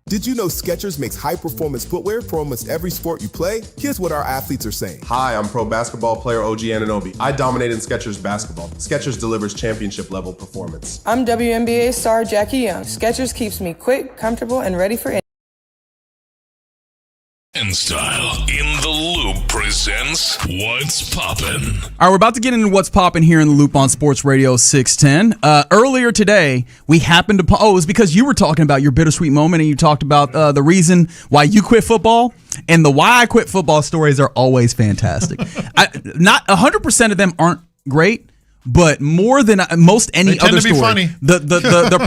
Did you know Skechers makes high-performance footwear for almost every sport you play? Here's what our athletes are saying. Hi, I'm pro basketball player OG Anunoby. I dominate in Skechers basketball. Skechers delivers championship-level performance. I'm WNBA star Jackie Young. Skechers keeps me quick, comfortable, and ready for And Style in the Loop presents What's Poppin'. All right, we're about to get into What's Poppin' here in the Loop on Sports Radio 610. Earlier today, we happened to... it was because you were talking about your bittersweet moment, and you talked about the reason why you quit football. And the why I quit football stories are always fantastic. Not 100% of them aren't great, but more than most any other story. Funny. The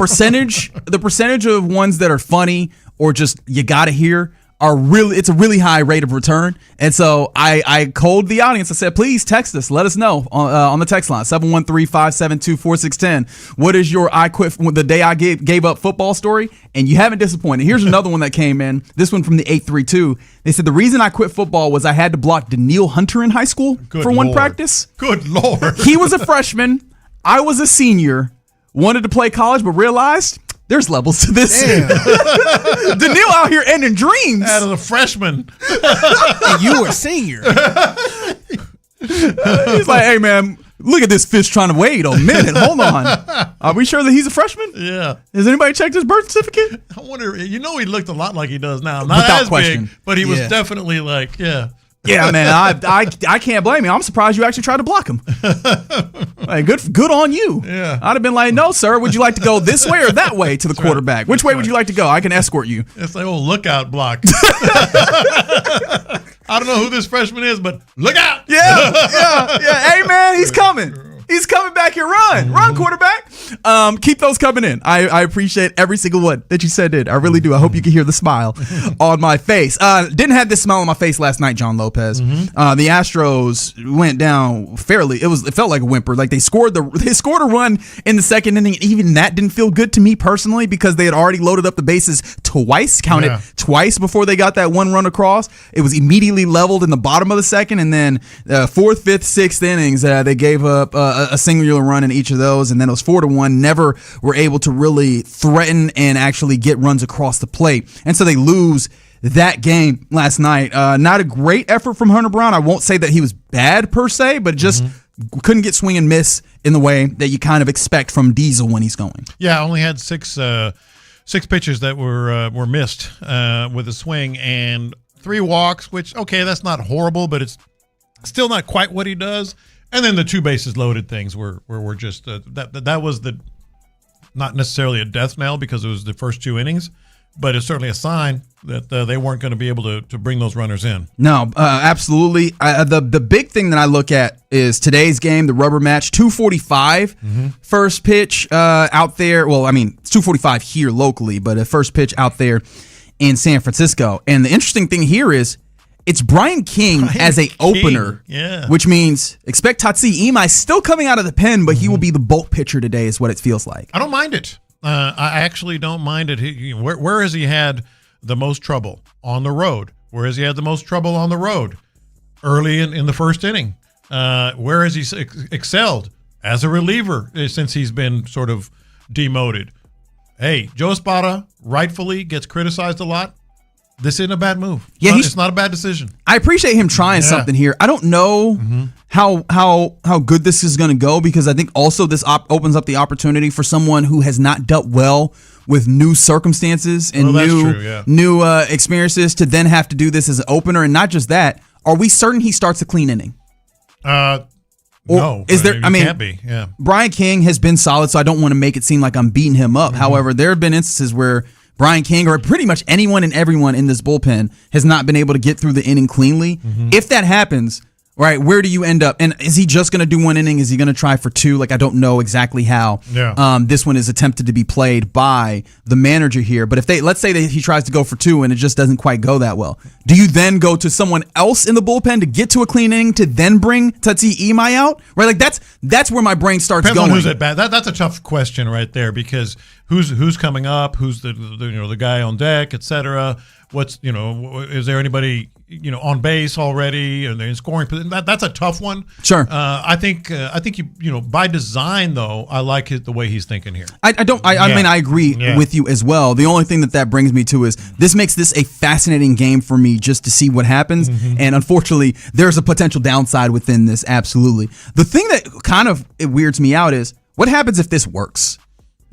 percentage of ones that are funny or just you got to hear it's a really high rate of return. And so I called the audience. I said, please text us. Let us know on the text line, 713-572-4610. What is your I quit the day I gave up football story? And you haven't disappointed. Here's another one that came in. This one from the 832. They said the reason I quit football was I had to block Daniil Hunter in high school for one practice. Good Lord. He was a freshman. I was a senior. Wanted to play college, but realized there's levels to this. Daniil out here ending dreams. Out of the freshman. And you were a senior. He's like, hey, man, look at this fish trying to wait a minute. Hold on. Are we sure that he's a freshman? Yeah. Has anybody checked his birth certificate? I wonder, he looked a lot like he does now. Not Without as question. big, but he was definitely like, yeah. Yeah, man, I can't blame you. I'm surprised you actually tried to block him. Like, good on you. Yeah. I'd have been like, no, sir, would you like to go this way or that way to the quarterback? Which way would you like to go? I can escort you. It's like, lookout block. I don't know who this freshman is, but look out. Yeah. Hey, man, he's coming. He's coming back here. Run, quarterback. Keep those coming in. I appreciate every single one that you sent in. I really do. I hope you can hear the smile on my face. Didn't have this smile on my face last night, John Lopez. The Astros went down fairly. It felt like a whimper. Like they scored a run in the second inning. Even that didn't feel good to me personally because they had already loaded up the bases twice, twice before they got that one run across. It was immediately leveled in the bottom of the second, and then fourth, fifth, sixth innings, they gave up a singular run in each of those, and then it was 4-1. Never were able to really threaten and actually get runs across the plate, and so they lose that game last night. Not a great effort from Hunter Brown. I won't say that he was bad per se, but just couldn't get swing and miss in the way that you kind of expect from Diesel when he's going. Yeah, only had six pitches that were missed with a swing and 3 walks, which, okay, that's not horrible, but it's still not quite what he does. And then the 2 bases loaded things were just that was not necessarily a death knell because it was the first 2 innings, but it's certainly a sign that they weren't going to be able to bring those runners in. No, absolutely. The big thing that I look at is today's game, the rubber match, 2:45 first pitch out there. Well, I mean, it's 2:45 here locally, but a first pitch out there in San Francisco. And the interesting thing here is it's Brian King as a opener, which means expect Tatsi Imai still coming out of the pen, but he will be the bulk pitcher today is what it feels like. I don't mind it. I actually don't mind it. Where has he had the most trouble? On the road. Where has he had the most trouble on the road? Early in the first inning. Where has he excelled? As a reliever since he's been sort of demoted. Hey, Joe Espada rightfully gets criticized a lot. This isn't a bad move. It's not a bad decision. I appreciate him trying something here. I don't know how good this is going to go because I think also this opens up the opportunity for someone who has not dealt well with new circumstances and new experiences to then have to do this as an opener. And not just that, are we certain he starts a clean inning? No, is there? I mean, can't be. Yeah. Brian King has been solid, so I don't want to make it seem like I'm beating him up. However, there have been instances where Brian King or pretty much anyone and everyone in this bullpen has not been able to get through the inning cleanly. If that happens, right, where do you end up? And is he just going to do 1 inning? Is he going to try for 2? Like, I don't know exactly how this one is attempted to be played by the manager here. But if let's say that he tries to go for 2 and it just doesn't quite go that well, do you then go to someone else in the bullpen to get to a clean inning to then bring Tatsi Imai out? Right, like that's where my brain starts Depends going. On who's at bat. That's a tough question right there because who's coming up? Who's the guy on deck, etc. What's is there anybody on base already? Are they in scoring position? That's a tough one. Sure. I think you by design though I like the way he's thinking here. I mean I agree with you as well. The only thing that brings me to is this makes this a fascinating game for me just to see what happens. And unfortunately, there's a potential downside within this. Absolutely. The thing that kind of it weirds me out is what happens if this works?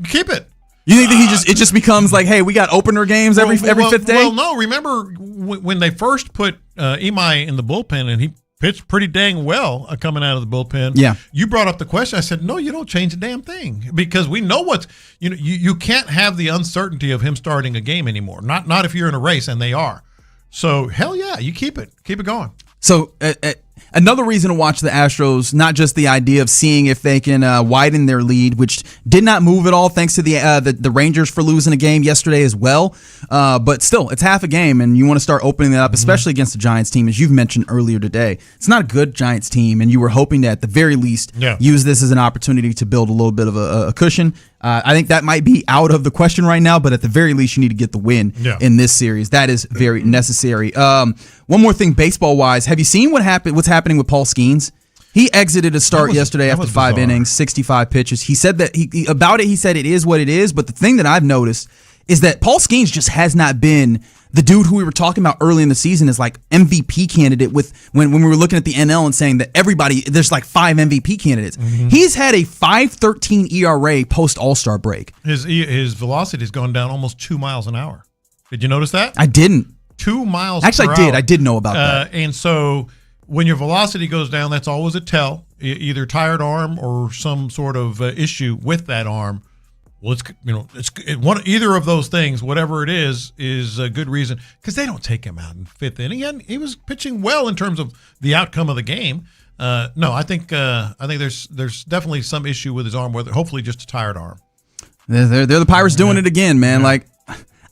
Keep it. You think that it just becomes like, hey, we got opener games every fifth day? Well, no. Remember when they first put Imai in the bullpen and he pitched pretty dang well coming out of the bullpen. Yeah. You brought up the question. I said, no, you don't change a damn thing because we know you can't have the uncertainty of him starting a game anymore. Not if you're in a race, and they are. So hell yeah, you keep it going. So another reason to watch the Astros, not just the idea of seeing if they can widen their lead, which did not move at all thanks to the Rangers for losing a game yesterday as well. But still, it's half a game, and you want to start opening that up, especially against the Giants team, as you've mentioned earlier today. It's not a good Giants team, and you were hoping to, at the very least, use this as an opportunity to build a little bit of a cushion. I think that might be out of the question right now, but at the very least, you need to get the win in this series. That is very necessary. One more thing, baseball-wise, have you seen what's happening with Paul Skeens? He exited a start yesterday after 5 innings, 65 pitches. He said that he said it is what it is, but the thing that I've noticed is that Paul Skeens just has not been the dude who we were talking about early in the season is like MVP candidate when we were looking at the NL and saying that there's like 5 MVP candidates. He's had a 5.13 ERA post All-Star break. His velocity has gone down almost 2 miles an hour. Did you notice that? I didn't. 2 miles Actually, per I did. hour. I did know about that. And so when your velocity goes down, that's always a tell, either tired arm or some sort of issue with that arm. Well, either of those things, whatever it is a good reason because they don't take him out in 5th inning. And he was pitching well in terms of the outcome of the game. No, I think there's definitely some issue with his arm, whether hopefully just a tired arm. They're the Pirates doing it again, man. Yeah. Like,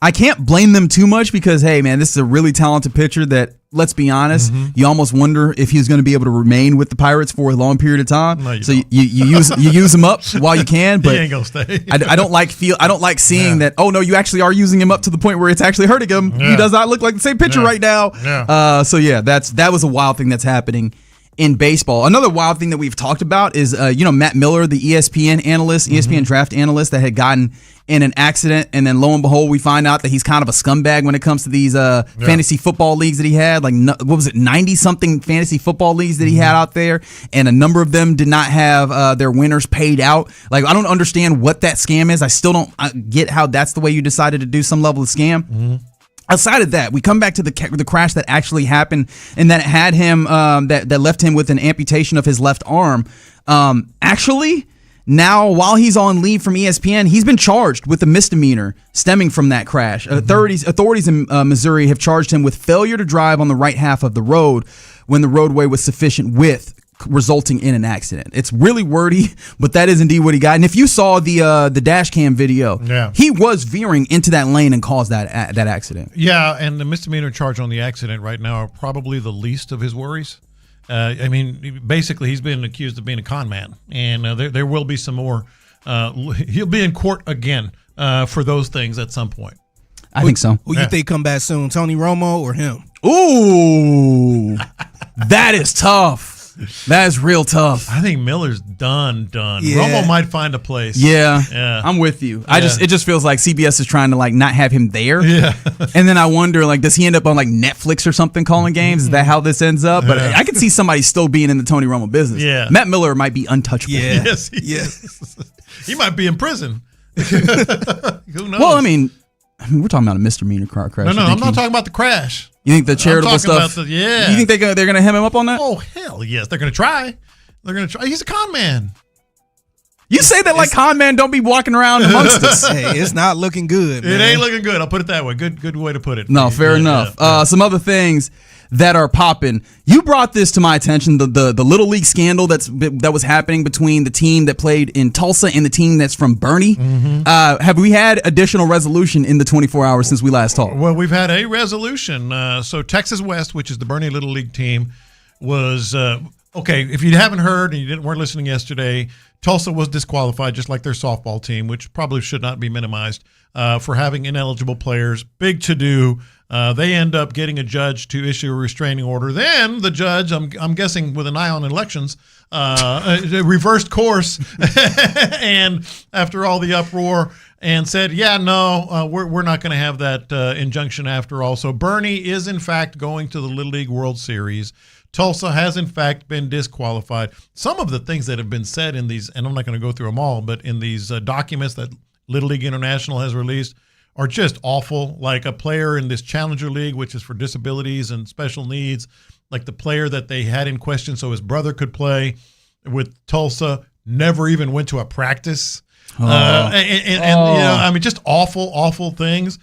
I can't blame them too much because, hey, man, this is a really talented pitcher that, let's be honest, you almost wonder if he's going to be able to remain with the Pirates for a long period of time. No, so you use him up while you can, but he ain't gonna stay. I don't like seeing that. Oh no, you actually are using him up to the point where it's actually hurting him. He does not look like the same pitcher right now. That was a wild thing that's happening in baseball. Another wild thing that we've talked about is, Matt Miller, the ESPN analyst, ESPN draft analyst that had gotten in an accident, and then lo and behold, we find out that he's kind of a scumbag when it comes to these fantasy football leagues that he had. Like, what was it, 90-something fantasy football leagues that he had out there, and a number of them did not have their winners paid out. Like, I don't understand what that scam is. I still don't get how that's the way you decided to do some level of scam. Outside of that, we come back to the crash that actually happened, and that it had him that left him with an amputation of his left arm. Actually, now while he's on leave from ESPN, he's been charged with a misdemeanor stemming from that crash. Authorities in Missouri have charged him with failure to drive on the right half of the road when the roadway was sufficient width, resulting in an accident. It's really wordy, but that is indeed what he got. And if you saw the dash cam video, he was veering into that lane and caused that accident. Yeah, and the misdemeanor charge on the accident right now are probably the least of his worries. Basically, he's been accused of being a con man, and there will be some more. He'll be in court again for those things at some point. I think so. Who you think come back soon, Tony Romo or him? Ooh, that is tough. That is real tough. I think Miller's done. Yeah. Romo might find a place. Yeah. I'm with you. Yeah. It just feels like CBS is trying to like not have him there. Yeah. And then I wonder, like, does he end up on like Netflix or something calling games? Is that how this ends up? But I can see somebody still being in the Tony Romo business. Yeah. Matt Miller might be untouchable. Yeah. Yes. He might be in prison. Who knows? Well, I mean, we're talking about a misdemeanor car crash. No, I'm not talking about the crash. You think the charitable stuff? Yeah. You think they're gonna hem him up on that? Oh, hell yes. They're gonna try. He's a con man. You say that like con man don't be walking around amongst us. Hey, it's not looking good, man. It ain't looking good. I'll put it that way. Good way to put it. No, fair enough. Yeah. Some other things that are popping. You brought this to my attention, the Little League scandal that was happening between the team that played in Tulsa and the team that's from Bernie. Have we had additional resolution in the 24 hours since we last talked? Well, we've had a resolution. So Texas West, which is the Bernie Little League team, was okay. If you haven't heard and you weren't listening yesterday, Tulsa was disqualified, just like their softball team, which probably should not be minimized, for having ineligible players. Big to do. They end up getting a judge to issue a restraining order. Then the judge, I'm guessing with an eye on elections, reversed course, and after all the uproar, and said, we're not going to have that injunction after all. So Bernie is in fact going to the Little League World Series. Tulsa has in fact been disqualified. Some of the things that have been said in these, and I'm not going to go through them all, but in these documents that Little League International has released are just awful. Like a player in this Challenger League, which is for disabilities and special needs, like the player that they had in question so his brother could play with Tulsa, never even went to a practice. Just awful things.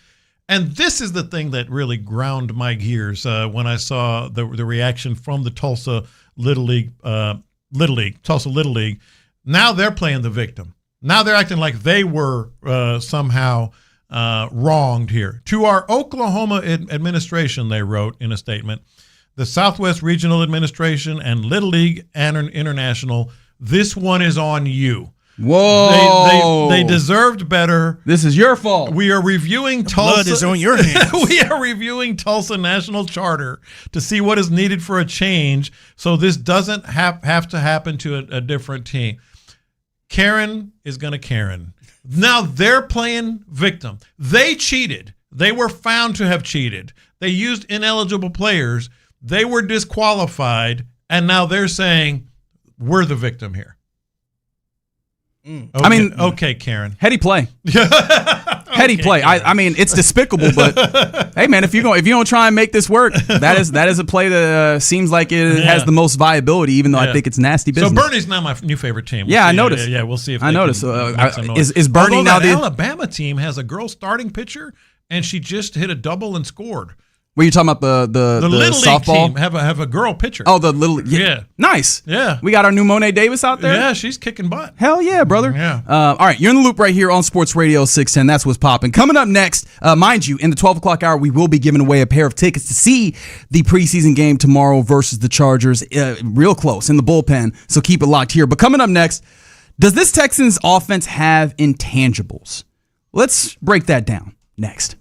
And this is the thing that really ground my gears when I saw the reaction from the Tulsa Tulsa Little League. Now they're playing the victim. Now they're acting like they were somehow wronged here. To our Oklahoma administration, they wrote in a statement, the Southwest Regional Administration and Little League International, this one is on you. Whoa! They deserved better. This is your fault. We are reviewing Tulsa. Blood is on your hands. We are reviewing Tulsa National Charter to see what is needed for a change, so this doesn't have to happen to a different team. Karen is going to Karen. Now they're playing victim. They cheated. They were found to have cheated. They used ineligible players. They were disqualified, and now they're saying we're the victim here. Okay. Okay, Karen. Heady play. Heady play. I mean, it's despicable, but hey, man, if you don't try and make this work, that is a play that seems like it has the most viability, even though I think it's nasty business. So Bernie's now my new favorite team. I noticed. Yeah, we'll see if I noticed. Is Bernie now the the Alabama team has a girl starting pitcher, and she just hit a double and scored. Were you talking about the little softball league team have a girl pitcher. Oh, the little yeah. Nice. Yeah. We got our new Monet Davis out there. Yeah, she's kicking butt. Hell yeah, brother. Yeah. All right, you're in the loop right here on Sports Radio 610. That's what's popping. Coming up next, mind you, in the 12 o'clock hour, we will be giving away a pair of tickets to see the preseason game tomorrow versus the Chargers. Real close in the bullpen, so keep it locked here. But coming up next, does this Texans offense have intangibles? Let's break that down next.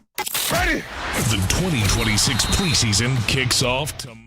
Ready? The 2026 preseason kicks off tomorrow.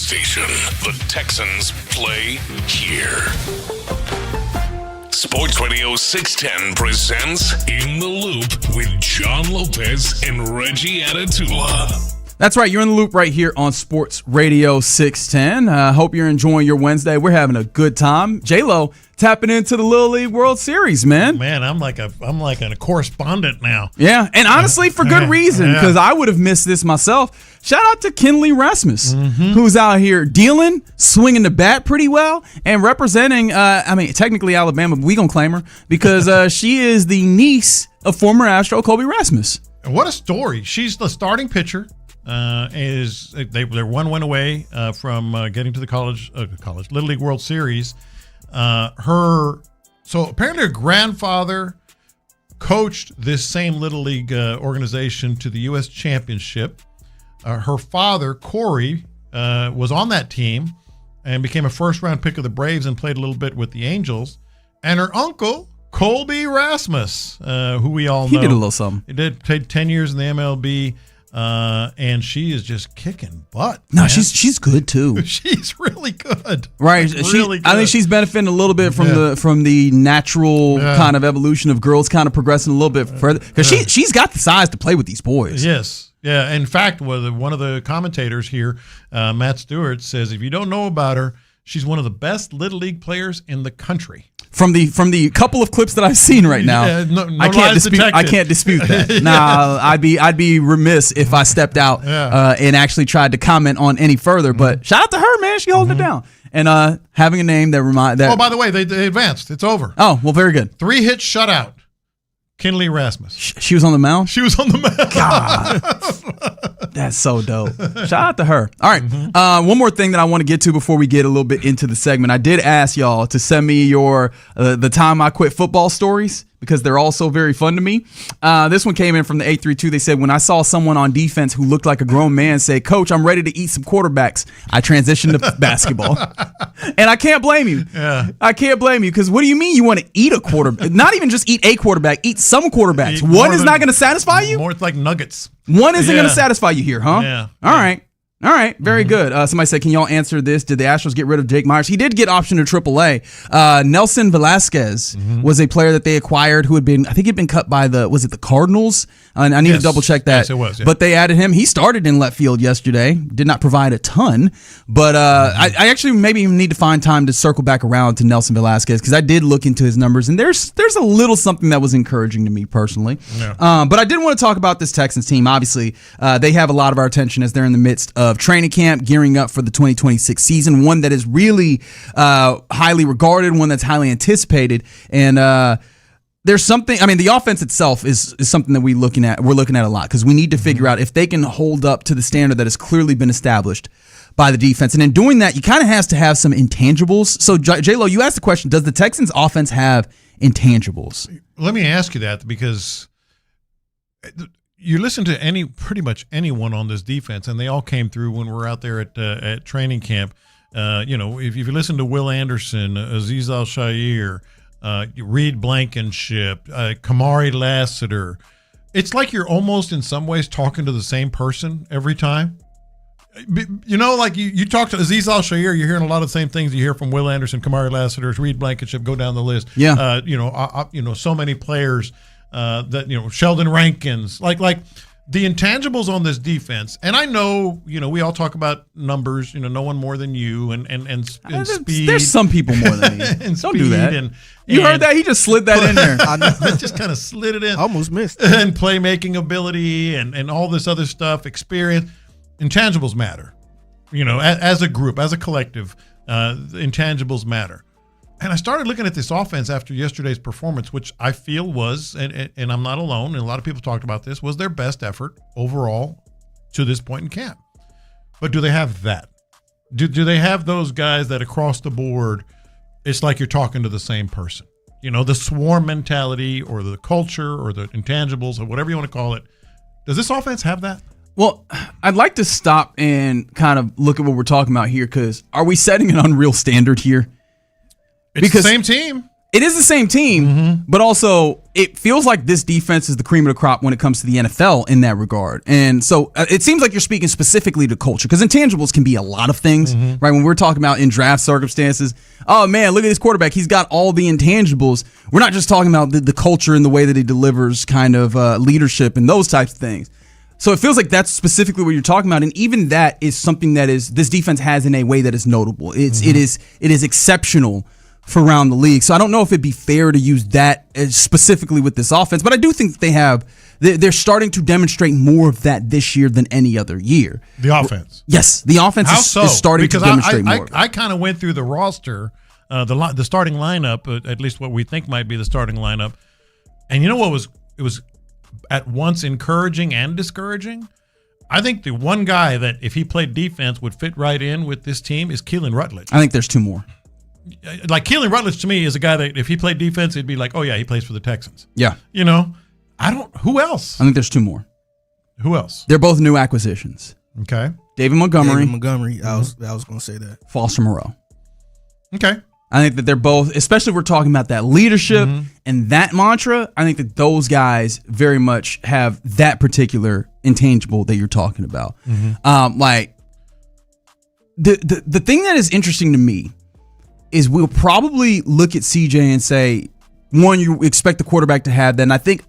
station. The Texans play here. Sports Radio 610 presents In the Loop with John Lopez and Reggie Atatula. That's right. You're in the loop right here on Sports Radio 610. Hope you're enjoying your Wednesday. We're having a good time. J-Lo tapping into the Little League World Series, man. Man, I'm like a correspondent now. Yeah, and honestly, for good reason, because I would have missed this myself. Shout out to Kenley Rasmus, who's out here dealing, swinging the bat pretty well, and representing, technically Alabama, but we gonna claim her because she is the niece of former Astro Kobe Rasmus. What a story. She's the starting pitcher. They're one win away from getting to the Little League World Series. So apparently her grandfather coached this same Little League organization to the U.S. Championship. Her father, Corey, was on that team and became a first-round pick of the Braves and played a little bit with the Angels. And her uncle, Colby Rasmus, who we all know. He did a little something. He did take 10 years in the MLB. And she is just kicking butt. No, man. She's good too. She's really good. Right. Really good. I think she's benefiting a little bit from the natural kind of evolution of girls kind of progressing a little bit further because she's got the size to play with these boys. Yes. Yeah. In fact, one of the commentators here, Matt Stewart, says if you don't know about her, she's one of the best Little League players in the country. From the couple of clips that I've seen right now, no I can't dispute that. Nah, I'd be remiss if I stepped out and actually tried to comment on any further. But shout out to her, man. She holding it down and having a name that remind that. Oh, by the way, they advanced. It's over. Oh, well, very good. 3-hit shutout. Kenley Rasmus. She was on the mound? She was on the mound. God. That's so dope. Shout out to her. All right. One more thing that I want to get to before we get a little bit into the segment. I did ask y'all to send me your the time I quit football stories because they're all so very fun to me. This one came in from the 832. They said, when I saw someone on defense who looked like a grown man say, Coach, I'm ready to eat some quarterbacks, I transitioned to basketball. And I can't blame you. Yeah. I can't blame you because what do you mean you want to eat a quarterback? Not even just eat a quarterback, eat some quarterbacks. One is not going to satisfy you? More like nuggets. One isn't going to satisfy you here, huh? Yeah. All right. Very good. Somebody said, can y'all answer this? Did the Astros get rid of Jake Myers? He did get optioned to AAA. Nelson Velasquez was a player that they acquired who had been, I think he'd been cut by the Cardinals? I need to double check that. Yes, it was. Yeah. But they added him. He started in left field yesterday. Did not provide a ton. But I actually maybe even need to find time to circle back around to Nelson Velasquez because I did look into his numbers and there's a little something that was encouraging to me personally. Yeah. But I did want to talk about this Texans team. Obviously, they have a lot of our attention as they're in the midst of training camp, gearing up for the 2026 season, one that is really highly regarded, one that's highly anticipated, and there's something. I mean, the offense itself is something that we're looking at a lot because we need to figure out if they can hold up to the standard that has clearly been established by the defense, and in doing that, you kind of has to have some intangibles. So, J-Lo, you asked the question: does the Texans offense have intangibles? Let me ask you that because you listen to pretty much anyone on this defense, and they all came through when we were out there at training camp. If you listen to Will Anderson, Azeez Al-Shaair, Reed Blankenship, Kamari Lassiter, it's like you're almost in some ways talking to the same person every time. Like you talk to Azeez Al-Shaair, you're hearing a lot of the same things you hear from Will Anderson, Kamari Lassiter, Reed Blankenship, go down the list. Yeah. So many players. Sheldon Rankins, like the intangibles on this defense, and I know, we all talk about numbers, no one more than you, and speed. There's some people more than me. And Don't do that. And you heard that? He just slid that in there. I know. Just kind of slid it in. Almost missed. And playmaking ability and all this other stuff, experience. Intangibles matter. As a group, as a collective, intangibles matter. And I started looking at this offense after yesterday's performance, which I feel was, and I'm not alone, and a lot of people talked about this, was their best effort overall to this point in camp. But do they have that? Do they have those guys that across the board, it's like you're talking to the same person? The swarm mentality or the culture or the intangibles or whatever you want to call it. Does this offense have that? Well, I'd like to stop and kind of look at what we're talking about here because are we setting an unreal standard here? It's the same team. It is the same team, but also it feels like this defense is the cream of the crop when it comes to the NFL in that regard. And so it seems like you're speaking specifically to culture, because intangibles can be a lot of things, right? When we're talking about in draft circumstances, oh man, look at this quarterback. He's got all the intangibles. We're not just talking about the culture and the way that he delivers kind of leadership and those types of things. So it feels like that's specifically what you're talking about. And even that is something that this defense has in a way that is notable. It is exceptional for around the league. So I don't know if it'd be fair to use that specifically with this offense, but I do think that they're starting to demonstrate more of that this year than any other year. The offense. Yes, the offense is starting to demonstrate more. I kind of went through the roster, the starting lineup, at least what we think might be the starting lineup. And you know what it was at once encouraging and discouraging? I think the one guy that if he played defense would fit right in with this team is Keelan Rutledge. I think there's two more. Like Keelan Rutledge to me is a guy that if he played defense, it'd be like, oh yeah, he plays for the Texans. Yeah. You know, who else? I think there's two more. Who else? They're both new acquisitions. Okay. David Montgomery. I was going to say that. Foster Moreau. Okay. I think that they're both, especially if we're talking about that leadership and that mantra, I think that those guys very much have that particular intangible that you're talking about. Like the thing that is interesting to me is we'll probably look at CJ and say, one, you expect the quarterback to have that. And I think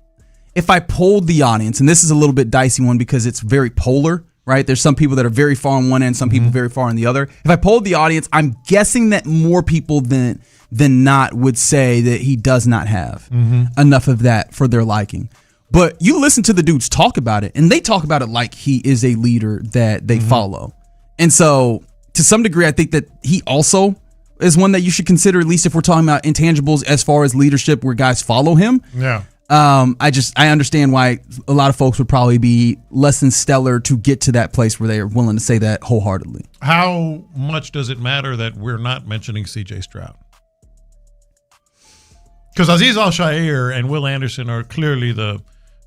if I polled the audience, and this is a little bit dicey one because it's very polar, right? There's some people that are very far on one end, some people very far on the other. If I polled the audience, I'm guessing that more people than not would say that he does not have enough of that for their liking. But you listen to the dudes talk about it, and they talk about it like he is a leader that they follow. And so to some degree, I think that he also is one that you should consider, at least if we're talking about intangibles as far as leadership where guys follow him. Yeah. I understand why a lot of folks would probably be less than stellar to get to that place where they are willing to say that wholeheartedly. How much does it matter that we're not mentioning CJ Stroud? Because Azeez Al-Shaair and Will Anderson are clearly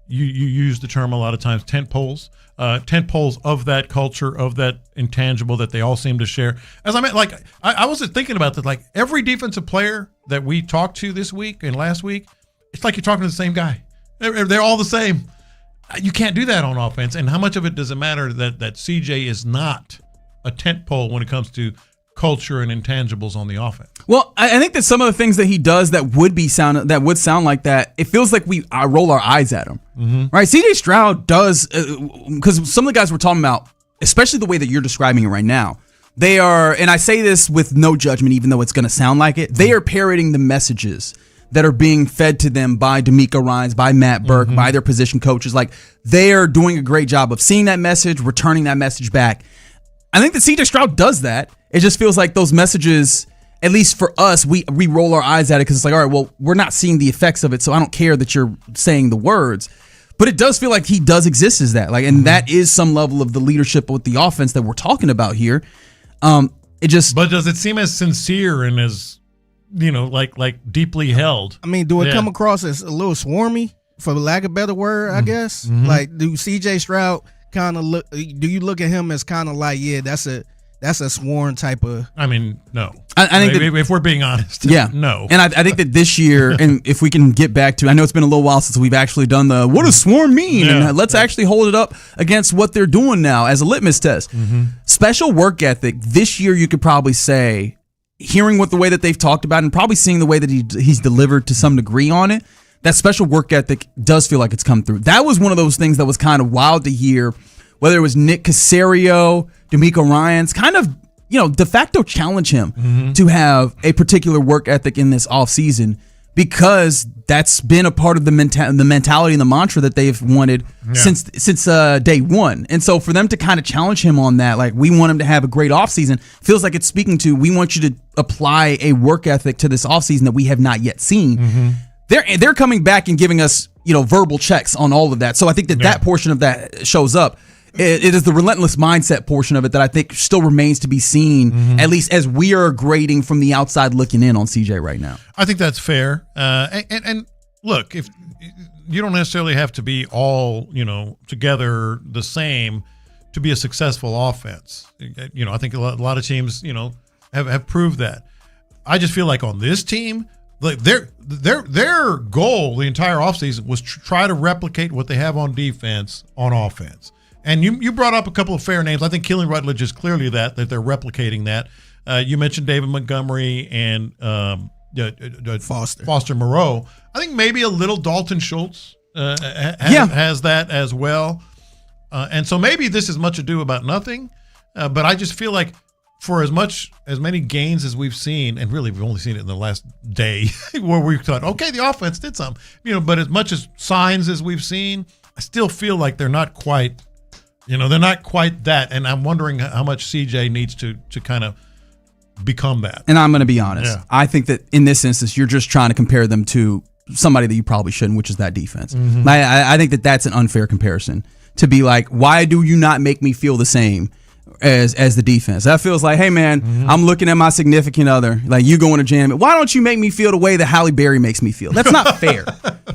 you use the term a lot of times, tent poles of that culture, of that intangible that they all seem to share. As I meant, like, I was thinking about that, like every defensive player that we talked to this week and last week, it's like you're talking to the same guy. They're all the same. You can't do that on offense. And how much of it does it matter that CJ is not a tent pole when it comes to culture and intangibles on the offense? Well, I think that some of the things that he does that would sound like that, it feels like I roll our eyes at him, right? CJ Stroud does, because some of the guys we're talking about, especially the way that you're describing it right now, they are, and I say this with no judgment, even though it's going to sound like it, they are parroting the messages that are being fed to them by D'Amico Ryans, by Matt Burke, by their position coaches. Like, they are doing a great job of seeing that message, returning that message back. I think that CJ Stroud does that. It just feels like those messages, at least for us, we roll our eyes at it because it's like, all right, well, we're not seeing the effects of it, so I don't care that you're saying the words. But it does feel like he does exist as that. Like, and that is some level of the leadership with the offense that we're talking about here. But does it seem as sincere and as, like deeply held? I mean, do it come across as a little swarmy, for lack of a better word, I guess? Like, do CJ Stroud kind of look, do you look at him as kind of like, yeah, that's a sworn type of... I mean, no. I think that, if we're being honest, no. And I think that this year, and if we can get back to, I know it's been a little while since we've actually done what does sworn mean? Yeah. And let's actually hold it up against what they're doing now as a litmus test. Special work ethic, this year you could probably say, hearing the way that they've talked about and probably seeing the way that he's delivered to some degree on it, that special work ethic does feel like it's come through. That was one of those things that was kind of wild to hear, whether it was Nick Caserio, D'Amico Ryans, kind of, de facto challenge him to have a particular work ethic in this offseason, because that's been a part of the mentality and the mantra that they've wanted since day one. And so for them to kind of challenge him on that, like, we want him to have a great offseason, feels like it's speaking to, we want you to apply a work ethic to this offseason that we have not yet seen. They're coming back and giving us, verbal checks on all of that. So I think that portion of that shows up. It is the relentless mindset portion of it that I think still remains to be seen, at least as we are grading from the outside looking in on CJ right now. I think that's fair. And look, if you don't necessarily have to be all, together the same to be a successful offense. I think a lot of teams, have proved that. I just feel like on this team, like their goal the entire offseason was try to replicate what they have on defense on offense. And you brought up a couple of fair names. I think Keelan Rutledge is clearly that they're replicating that. You mentioned David Montgomery and Foster Moreau. I think maybe a little Dalton Schultz has that as well. And so maybe this is much ado about nothing. But I just feel like for as many gains as we've seen, and really we've only seen it in the last day where we thought, okay, the offense did something, but as much as signs as we've seen, I still feel like they're not quite, they're not quite that. And I'm wondering how much CJ needs to kind of become that. And I'm going to be honest. Yeah. I think that in this instance, you're just trying to compare them to somebody that you probably shouldn't, which is that defense. Mm-hmm. I think that that's an unfair comparison to be like, why do you not make me feel the same as the defense? That feels like, hey man, I'm looking at my significant other, like you going to jam it. Why don't you make me feel the way that Halle Berry makes me feel? That's not fair.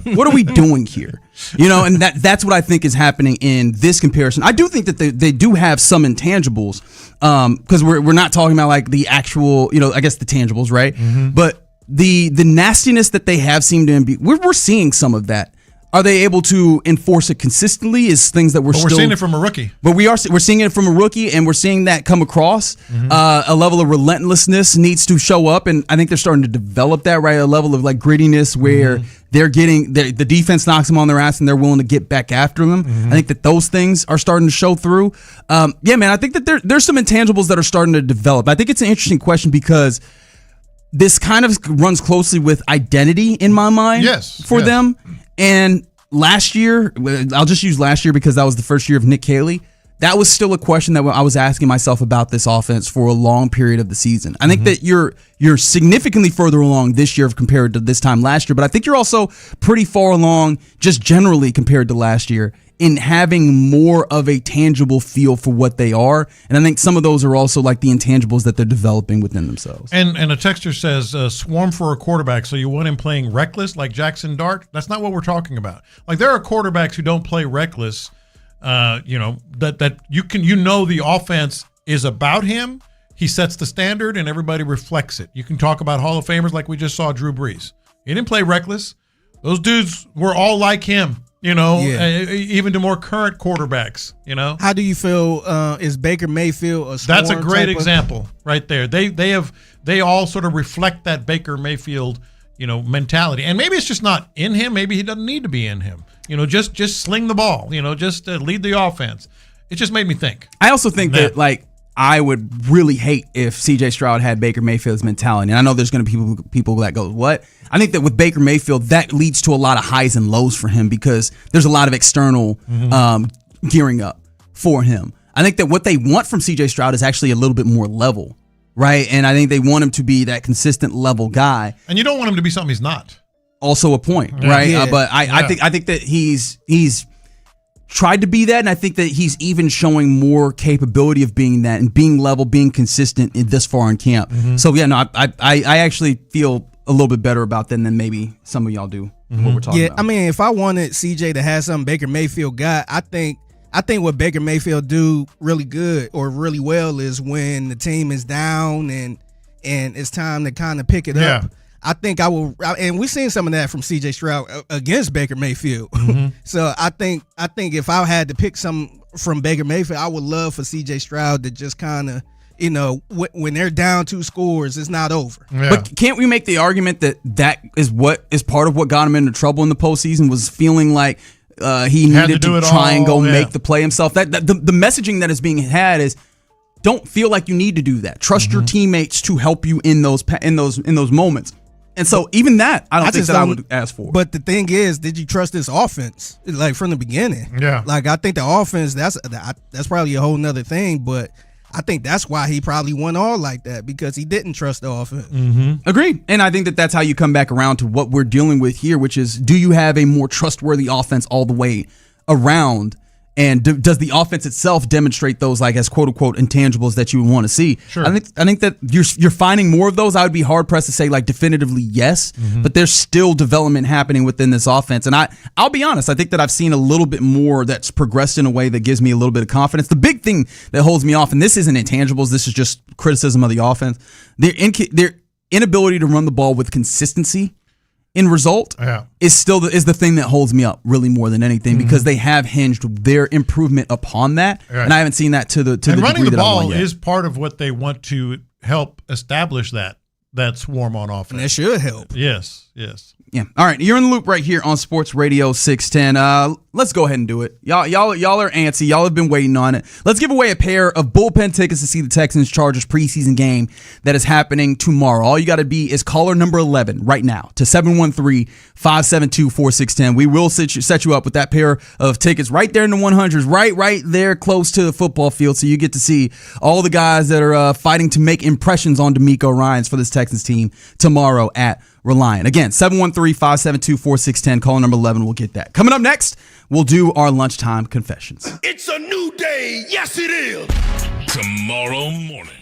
What are we doing here? And that's what I think is happening in this comparison. I do think that they do have some intangibles, because we're not talking about like the actual, I guess the tangibles, right? Mm-hmm. But the nastiness that they have seemed to be, we're seeing some of that. Are they able to enforce it consistently? Is things that we're seeing it from a rookie. But we're seeing it from a rookie, and we're seeing that come across. Mm-hmm. A level of relentlessness needs to show up, and I think they're starting to develop that, right? A level of like grittiness where they're getting the defense knocks them on their ass, and they're willing to get back after them. Mm-hmm. I think that those things are starting to show through. Yeah, man, I think that there's some intangibles that are starting to develop. I think it's an interesting question because this kind of runs closely with identity in my mind. For them. And last year, I'll just use last year because that was the first year of Nick Caley. That was still a question that I was asking myself about this offense for a long period of the season. I think that you're significantly further along this year compared to this time last year, but I think you're also pretty far along just generally compared to last year in having more of a tangible feel for what they are. And I think some of those are also like the intangibles that they're developing within themselves. And a texter says, swarm for a quarterback, so you want him playing reckless like Jackson Dart? That's not what we're talking about. Like there are quarterbacks who don't play reckless, that the offense is about him. He sets the standard and everybody reflects it. You can talk about Hall of Famers like we just saw Drew Brees. He didn't play reckless. Those dudes were all like him. Even to more current quarterbacks, How do you feel, is Baker Mayfield a swarm? That's a great example right there. They all sort of reflect that Baker Mayfield, mentality. And maybe it's just not in him. Maybe he doesn't need to be in him. Just sling the ball, just lead the offense. It just made me think. I also think that I would really hate if CJ Stroud had Baker Mayfield's mentality. And I know there's going to be people that go, what? I think that with Baker Mayfield, that leads to a lot of highs and lows for him because there's a lot of external gearing up for him. I think that what they want from CJ Stroud is actually a little bit more level, right? And I think they want him to be that consistent level guy. And you don't want him to be something he's not. Also a point, right? Yeah. But I think that he's tried to be that, and I think that he's even showing more capability of being that and being level, being consistent this far in camp. Mm-hmm. So I actually feel a little bit better about that than maybe some of y'all do. What we're talking about. I mean, if I wanted CJ to have something Baker Mayfield got, I think what Baker Mayfield do really good or really well is when the team is down and it's time to kind of pick it up. I think I will, and we've seen some of that from CJ Stroud against Baker Mayfield. Mm-hmm. So I think if I had to pick some from Baker Mayfield, I would love for CJ Stroud to just kind of, when they're down 2 scores, it's not over. Yeah. But can't we make the argument that is what is part of what got him into trouble in the postseason was feeling like he needed to try and go make the play himself? That the messaging that is being had is, don't feel like you need to do that. Trust your teammates to help you in those moments. And so even that, I don't think that I would ask for. But the thing is, did you trust this offense like from the beginning? Yeah. Like I think the offense, that's probably a whole nother thing. But I think that's why he probably went all like that, because he didn't trust the offense. Mm-hmm. Agreed. And I think that that's how you come back around to what we're dealing with here, which is, do you have a more trustworthy offense all the way around? And does the offense itself demonstrate those, like, as quote unquote intangibles that you would want to see? Sure. I think that you're finding more of those. I would be hard pressed to say like definitively yes, but there's still development happening within this offense. And I'll be honest, I think that I've seen a little bit more that's progressed in a way that gives me a little bit of confidence. The big thing that holds me off, and this isn't intangibles, this is just criticism of the offense. inability to run the ball with consistency in result is the thing that holds me up really more than anything, because they have hinged their improvement upon that, and I haven't seen that to the degree running the that I ball want yet. is part of what they want to help establish that swarm on offense. And that should help. Yes. Yeah. All right. You're in the loop right here on Sports Radio 610. Let's go ahead and do it. Y'all are antsy. Y'all have been waiting on it. Let's give away a pair of bullpen tickets to see the Texans Chargers preseason game that is happening tomorrow. All you got to be is caller number 11 right now to 713-572-4610. We will set you up with that pair of tickets right there in the 100s, right there close to the football field, so you get to see all the guys that are fighting to make impressions on DeMeco Ryans for this Texans team tomorrow at Reliant. Again, 713-572-4610. Caller number 11 will get that. Coming up next, we'll do our lunchtime confessions. It's a new day. Yes, it is. Tomorrow morning.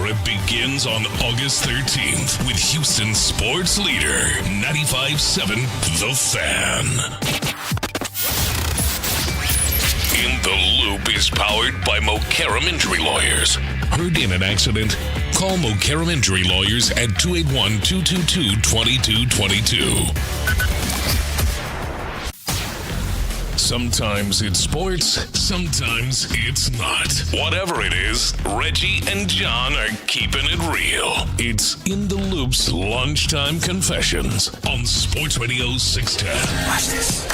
it begins on August 13th with Houston's sports leader, 95.7 The Fan. In the Loop is powered by Mokaram Injury Lawyers. Heard in an accident? Call Mokaram Injury Lawyers at 281-222-2222. Sometimes it's sports, sometimes it's not. Whatever it is, Reggie and John are keeping it real. It's In the Loop's Lunchtime Confessions on Sports Radio 610. Watch this.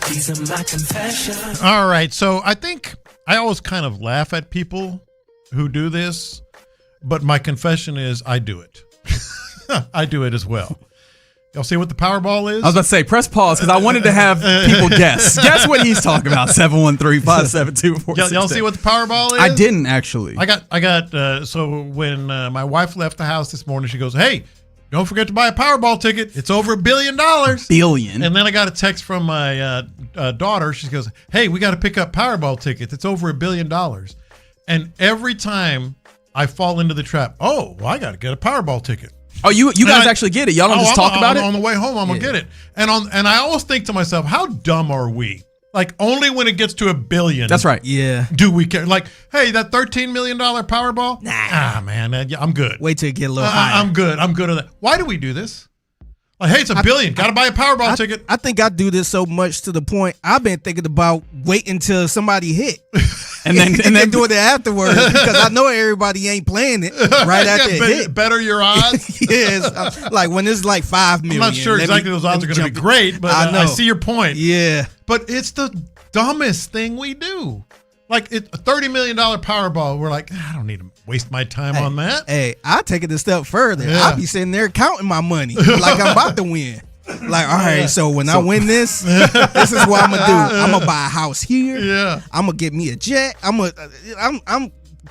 These are my confessions. All right, so I think I always kind of laugh at people who do this, but my confession is I do it. I do it as well. Y'all see what the Powerball is? I was about to say, press pause, because I wanted to have people guess. Guess what he's talking about, 713-572-4610. Y'all see what the Powerball is? I didn't, actually. I got. So when my wife left the house this morning, she goes, hey, don't forget to buy a Powerball ticket. It's over $1 billion. Billion. And then I got a text from my daughter. She goes, hey, we got to pick up Powerball tickets. It's over $1 billion. And every time I fall into the trap, oh, well, I got to get a Powerball ticket. Oh, you guys actually get it. Y'all don't just talk about it? On the way home, I'm going to get it. And I always think to myself, how dumb are we? Like, only when it gets to $1 billion. That's right. Yeah. Do we care? Like, hey, that $13 million Powerball? Nah, man, I'm good. Wait till you get a little higher. I'm good at that. Why do we do this? Like, hey, it's $1 billion. Got to buy a Powerball ticket. I think I do this so much to the point I've been thinking about waiting till somebody hit. and then doing it afterwards, because I know everybody ain't playing it right after it hit. Better your odds? Yes. Like when it's like 5 million. I'm not sure exactly those odds are going to be great, but I see your point. Yeah. But it's the dumbest thing we do. Like a $30 million Powerball, we're like, I don't need to waste my time on that. Hey, I take it a step further. Yeah. I'll be sitting there counting my money like I'm about to win. Like, all right, so when I win this, this is what I'm gonna do. I'm gonna buy a house here. Yeah. I'm gonna get me a jet. I'm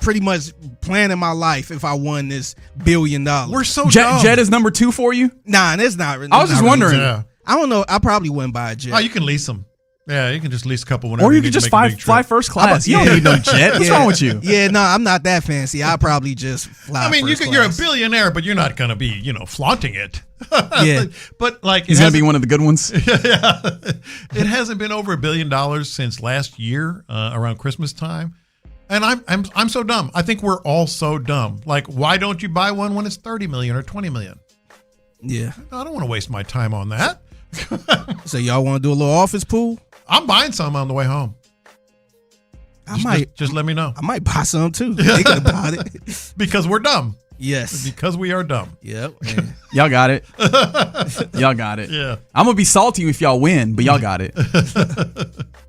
pretty much planning my life if I won this $1 billion. We're so dumb. Jet is number 2 for you? Nah, that's not. I was just wondering. Yeah. I don't know. I probably wouldn't buy a jet. Oh, you can lease them. Yeah, you can just lease a couple whenever. Or you could just fly first class. You don't need no jet. What's wrong with you? Yeah, no, I'm not that fancy. I'll probably just fly. I mean, first you're a class. billionaire, but you're not going to be, flaunting it. Yeah. But like, he's going to be one of the good ones. Yeah. It hasn't been over $1 billion since last year around Christmas time. And I'm so dumb. I think we're all so dumb. Like, why don't you buy one when it's 30 million or 20 million? Yeah. I don't want to waste my time on that. So y'all want to do a little office pool? I'm buying some on the way home. Just let me know. I might buy some too. Thinking about it. Because we're dumb. Yes. Because we are dumb. Yep. Y'all got it. Y'all got it. Yeah. I'm going to be salty if y'all win, but y'all got it.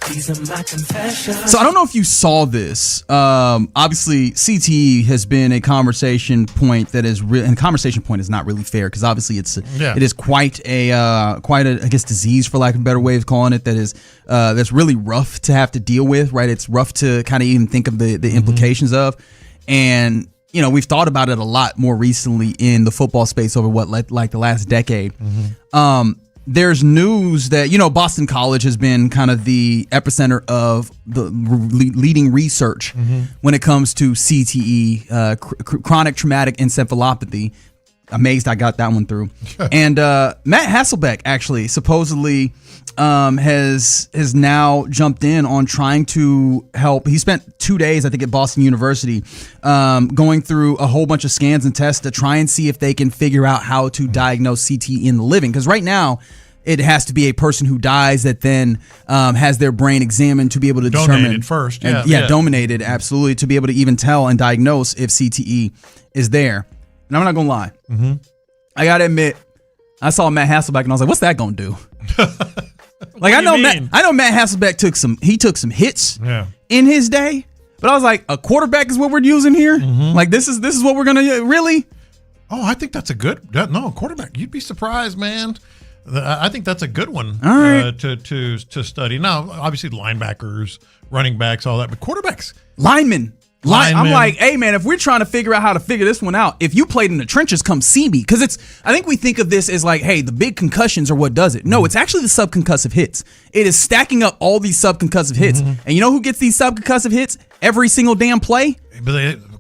These are my confessions. So I don't know if you saw this. Obviously, CTE has been a conversation point that is and conversation point is not really fair because obviously it is quite a I guess disease, for lack of a better way of calling it, that is that's really rough to have to deal with, right? It's rough to kind of even think of the implications of, and we've thought about it a lot more recently in the football space over like the last decade. There's news that, Boston College has been kind of the epicenter of the leading research when it comes to CTE, chronic traumatic encephalopathy. Amazed I got that one through. And Matt Hasselbeck actually supposedly has now jumped in on trying to help. He spent 2 days, I think, at Boston University going through a whole bunch of scans and tests to try and see if they can figure out how to diagnose CTE in the living. Because right now, it has to be a person who dies that then has their brain examined to be able to determine. Donated first. Donated, absolutely, to be able to even tell and diagnose if CTE is there. And I'm not going to lie. I got to admit, I saw Matt Hasselbeck and I was like, what's that going to do? Like, I know Matt Hasselbeck took some hits in his day, but I was like, a quarterback is what we're using here? Like, this is what we're going to really? Oh, I think that's a good quarterback. You'd be surprised, man. I think that's a good one to study. Now, obviously, linebackers, running backs, all that, but quarterbacks. Linemen. I'm like, hey, man, if we're trying to figure out how to figure this one out, if you played in the trenches, come see me. Because I think we think of this as like, hey, the big concussions are what does it. No, it's actually the subconcussive hits. It is stacking up all these subconcussive hits. And you know who gets these subconcussive hits every single damn play?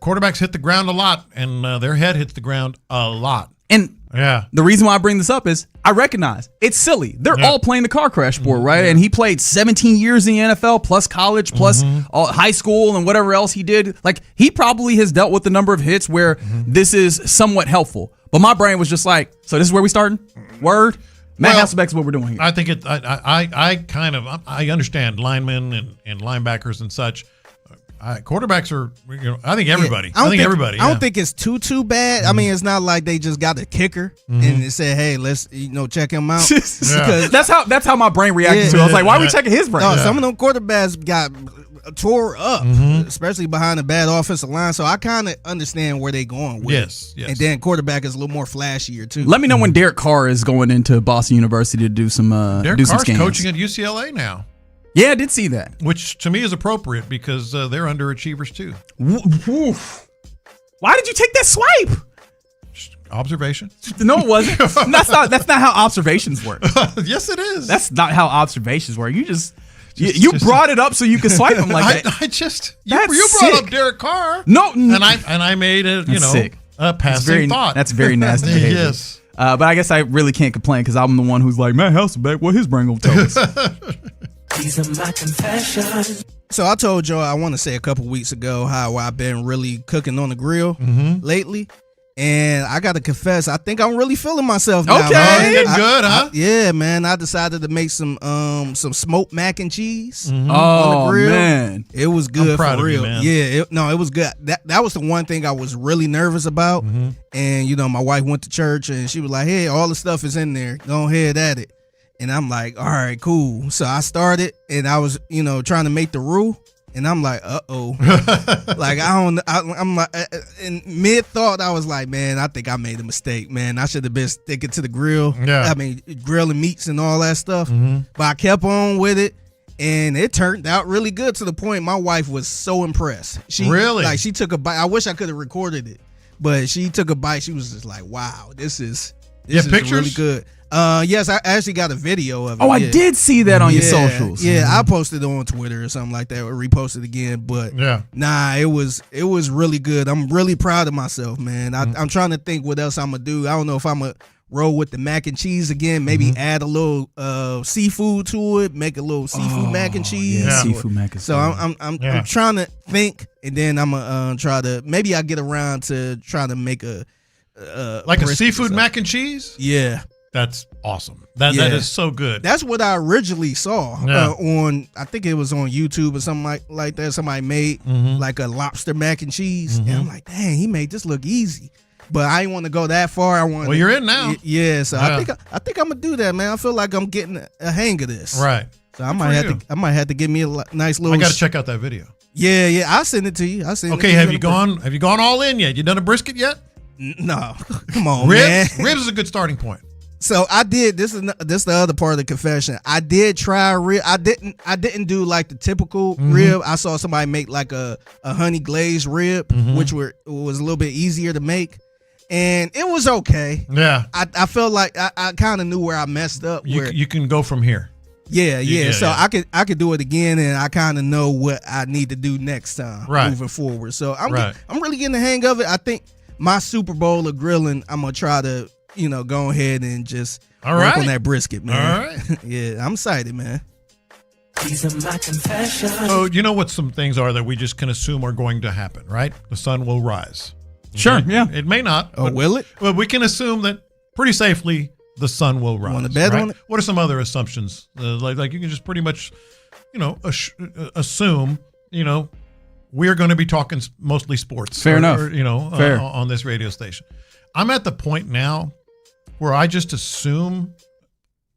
quarterbacks hit the ground a lot, and their head hits the ground a lot. And yeah, the reason why I bring this up is I recognize it's silly. They're all playing the car crash sport, right? And he played 17 years in the NFL, plus college, plus all, high school, and whatever else he did. Like, he probably has dealt with a number of hits where this is somewhat helpful. But my brain was just like, so this is where we starting? Word? Matt Hasselbeck's what we're doing here. I think I understand linemen and linebackers and such. Quarterbacks are, I think everybody. I don't Yeah. think it's too bad. I mean, it's not like they just got a kicker and they said, "Hey, let's check him out." Because that's how my brain reacted to it. I was like, "Why are we checking his brain?" No, some of them quarterbacks got tore up, especially behind a bad offensive line. So I kind of understand where they going with. Yes. And then quarterback is a little more flashier too. Let me know when Derek Carr is going into Boston University to do some Derek some Carr's scans. coaching at UCLA now. Yeah, I did see that. Which to me is appropriate because they're underachievers too. Why did you take that swipe? Observation. No, it wasn't. That's not how observations work. Yes, it is. That's not how observations work. You brought it up so you could swipe him like that. You brought up Derek Carr. No, and I made a sick. A passing thought. That's very nasty behavior. Yes. But I guess I really can't complain because I'm the one who's like, Matt Hasselbeck, what his brain gonna tell us? These are my confessions. So I told y'all I want to say a couple weeks ago how I've been really cooking on the grill lately. And I got to confess, I think I'm really feeling myself now. Okay. Man. Getting good, huh? Yeah, man. I decided to make some smoked mac and cheese on Oh, the grill. man. It was good I'm proud for of you, real. man. Yeah, it was good. That was the one thing I was really nervous about. And, my wife went to church and she was like, hey, all the stuff is in there. Go ahead at it. And I'm like, all right, cool. So I started and I was, trying to make the roux. And I'm like, uh-oh. Like, I'm like, in mid-thought, I was like, man, I think I made a mistake, man. I should have been sticking to the grill. Yeah. I mean, grilling meats and all that stuff. But I kept on with it. And it turned out really good to the point my wife was so impressed. Really? Like, she took a bite. I wish I could have recorded it. But she took a bite. She was just like, wow, this is pictures? really good. Yes, I actually got a video of it. Oh, I did see that on your socials. Yeah, I posted it on Twitter or something like that, or reposted again. But nah, it was really good. I'm really proud of myself, man. I'm trying to think what else I'm gonna do. I don't know if I'm gonna roll with the mac and cheese again. Maybe add a little seafood to it. Make a little seafood mac and cheese. Yeah, seafood mac and cheese. So I'm trying to think, and then I'm gonna try to. Maybe I get around to trying to make a seafood mac and cheese. Yeah. That's awesome. That is so good. That's what I originally saw on. I think it was on YouTube or something like that. Somebody made like a lobster mac and cheese, and I'm like, dang, he made this look easy. But I didn't want to go that far. Well, you're in now. Yeah, so I think I'm gonna do that, man. I feel like I'm getting a hang of this. Right. So I might have to give me a nice little. I got to check out that video. Yeah. I'll send it to you. Okay, have you gone all in yet? You done a brisket yet? No. Come on, ribs? man. Ribs is a good starting point. So I did. This is the other part of the confession. I did try rib. I didn't do like the typical rib. I saw somebody make like a honey glazed rib, which was a little bit easier to make, and it was okay. Yeah. I felt like I kind of knew where I messed up. You can go from here. Yeah. So I could do it again, and I kind of know what I need to do next time moving forward. So I'm really getting the hang of it. I think my Super Bowl of grilling, I'm gonna try to. Go ahead and just work on that brisket, man. All right. Yeah, I'm excited, man. These are my confessions. So you know what some things are that we just can assume are going to happen, right? The sun will rise. Sure, yeah. It may not. Oh, will it? Well, we can assume that pretty safely the sun will rise. Want to bet on it? What are some other assumptions? Like you can just pretty much, assume, we're going to be talking mostly sports. Fair enough. Fair. On this radio station. I'm at the point now where I just assume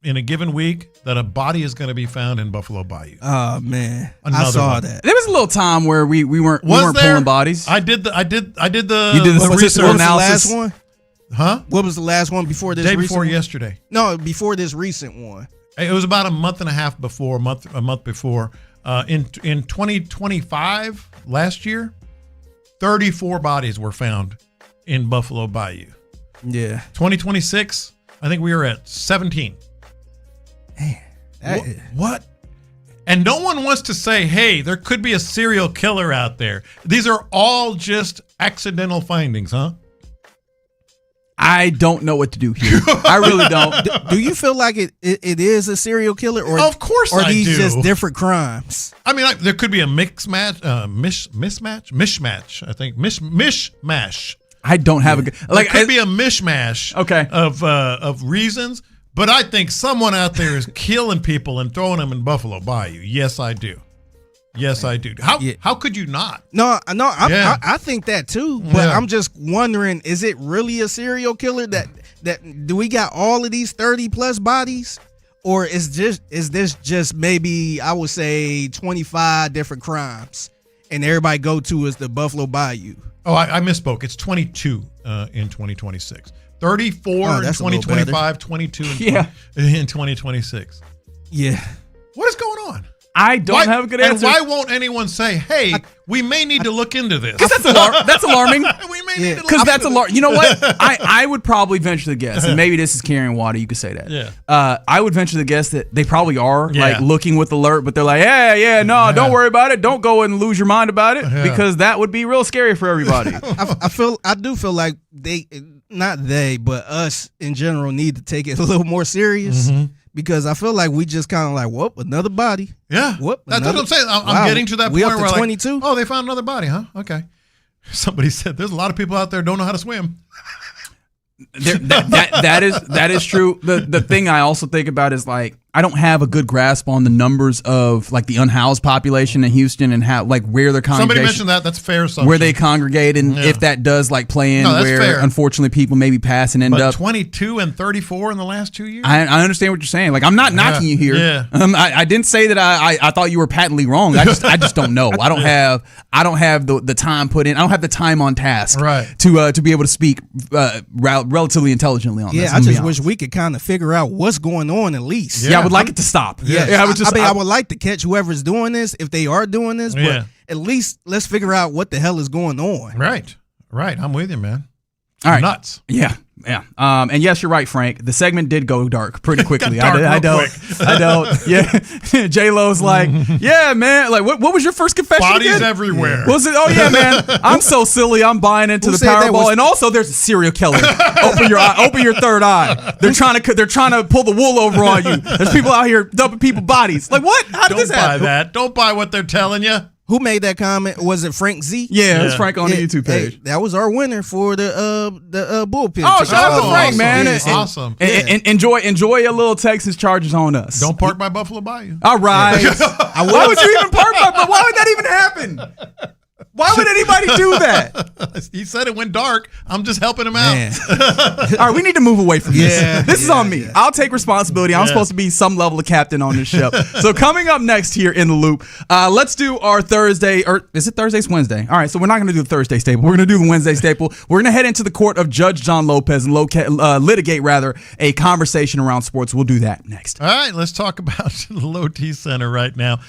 in a given week that a body is going to be found in Buffalo Bayou. Oh man, Another I saw one. that. There was a little time where we weren't pulling bodies. I did the You did the research. What was the last one? Huh? What was the last one before this? Day recent before one? yesterday. No, before this recent one. It was about a month and a half before, a month before. In 2025, last year, 34 bodies were found in Buffalo Bayou. Yeah. 2026, I think we were at 17. Man, What? And no one wants to say, hey, there could be a serial killer out there. These are all just accidental findings, huh? I don't know what to do here. I really don't. Do you feel like it is a serial killer, or of course, or I these do. just different crimes? I mean, there could be a mishmash. I think mishmash. I don't have a good. Like, it could be a mishmash. Okay. Of reasons, but I think someone out there is killing people and throwing them in Buffalo Bayou. Yes, I do. Yes, I do. How could you not? No, I think that too. But Yeah. I'm just wondering, is it really a serial killer? That do we got all of these 30 plus bodies, or is this just maybe, I would say, 25 different crimes, and everybody go to is the Buffalo Bayou? Oh, I misspoke. It's 22 in 2026. 34 in that's a little 2025, 22 in 2026. Yeah. What is going on? I don't have a good answer. And why won't anyone say, hey, we may need to look into this? Because that's alarming. We may need to look Because that's into alarming. You know what? I would probably venture to guess, and maybe this is carrying water. You could say that. Yeah. I would venture to guess that they probably are Yeah. looking with alert, but they're like, don't worry about it. Don't go and lose your mind about it, because that would be real scary for everybody. I do feel like but us in general need to take it a little more serious. Mm-hmm. Because I feel like we just kind of like, whoop, another body. Yeah. Whoop. That's what I'm saying. I'm Wow, getting to that we point up to where 22? like, oh, they found another body, huh? Okay. Somebody said there's a lot of people out there don't know how to swim. That is true. The thing I also think about is, like, I don't have a good grasp on the numbers of, like, the unhoused population in Houston and how, like, where their congregation. Somebody mentioned that. That's a fair assumption. Where they congregate, and if that does, like, play in where fair. Unfortunately people maybe pass and end But up 22 and 34 in the last 2 years. I understand what you're saying. Like, I'm not knocking you here. Yeah. I didn't say that I thought you were patently wrong. I just don't know. I don't have the time put in. I don't have the time on task to be able to speak relatively intelligently on this. Yeah, I just wish we could kind of figure out what's going on at least. Yeah, I would like it to stop. I would like to catch whoever's doing this, if they are doing this, but at least let's figure out what the hell is going on. Right. I'm with you, man. All right. Nuts. Yeah. And yes, you're right, Frank. The segment did go dark pretty quickly. I don't. Yeah. J-Lo's like, yeah, man. Like, what was your first confession Bodies again? Everywhere. What was it? Oh yeah, man. I'm so silly. I'm buying into the Powerball, and also there's a serial killer. Open your eye. Open your third eye. They're trying to pull the wool over on you. There's people out here dumping people's bodies. Like, what? How did this happen? Don't buy that. Don't buy what they're telling you. Who made that comment? Was it Frank Z? Yeah, it's Frank on the YouTube page. Hey, that was our winner for the bullpen. Oh, shout out to Frank, awesome. man! Yeah, awesome. And enjoy a little Texas Chargers on us. Don't park by Buffalo Bayou. All right. Why would you even park by? Why would that even happen? Why would anybody do that? He said it went dark. I'm just helping him out. All right, we need to move away from this. This is on me. I'll take responsibility. I'm supposed to be some level of captain on this show. So coming up next here in the loop, let's do our Thursday, or is it Thursday? It's Wednesday. All right, so we're not going to do the Thursday staple. We're going to do the Wednesday staple. We're going to head into the court of Judge John Lopez and litigate a conversation around sports. We'll do that next. All right, let's talk about the Low T Center right now.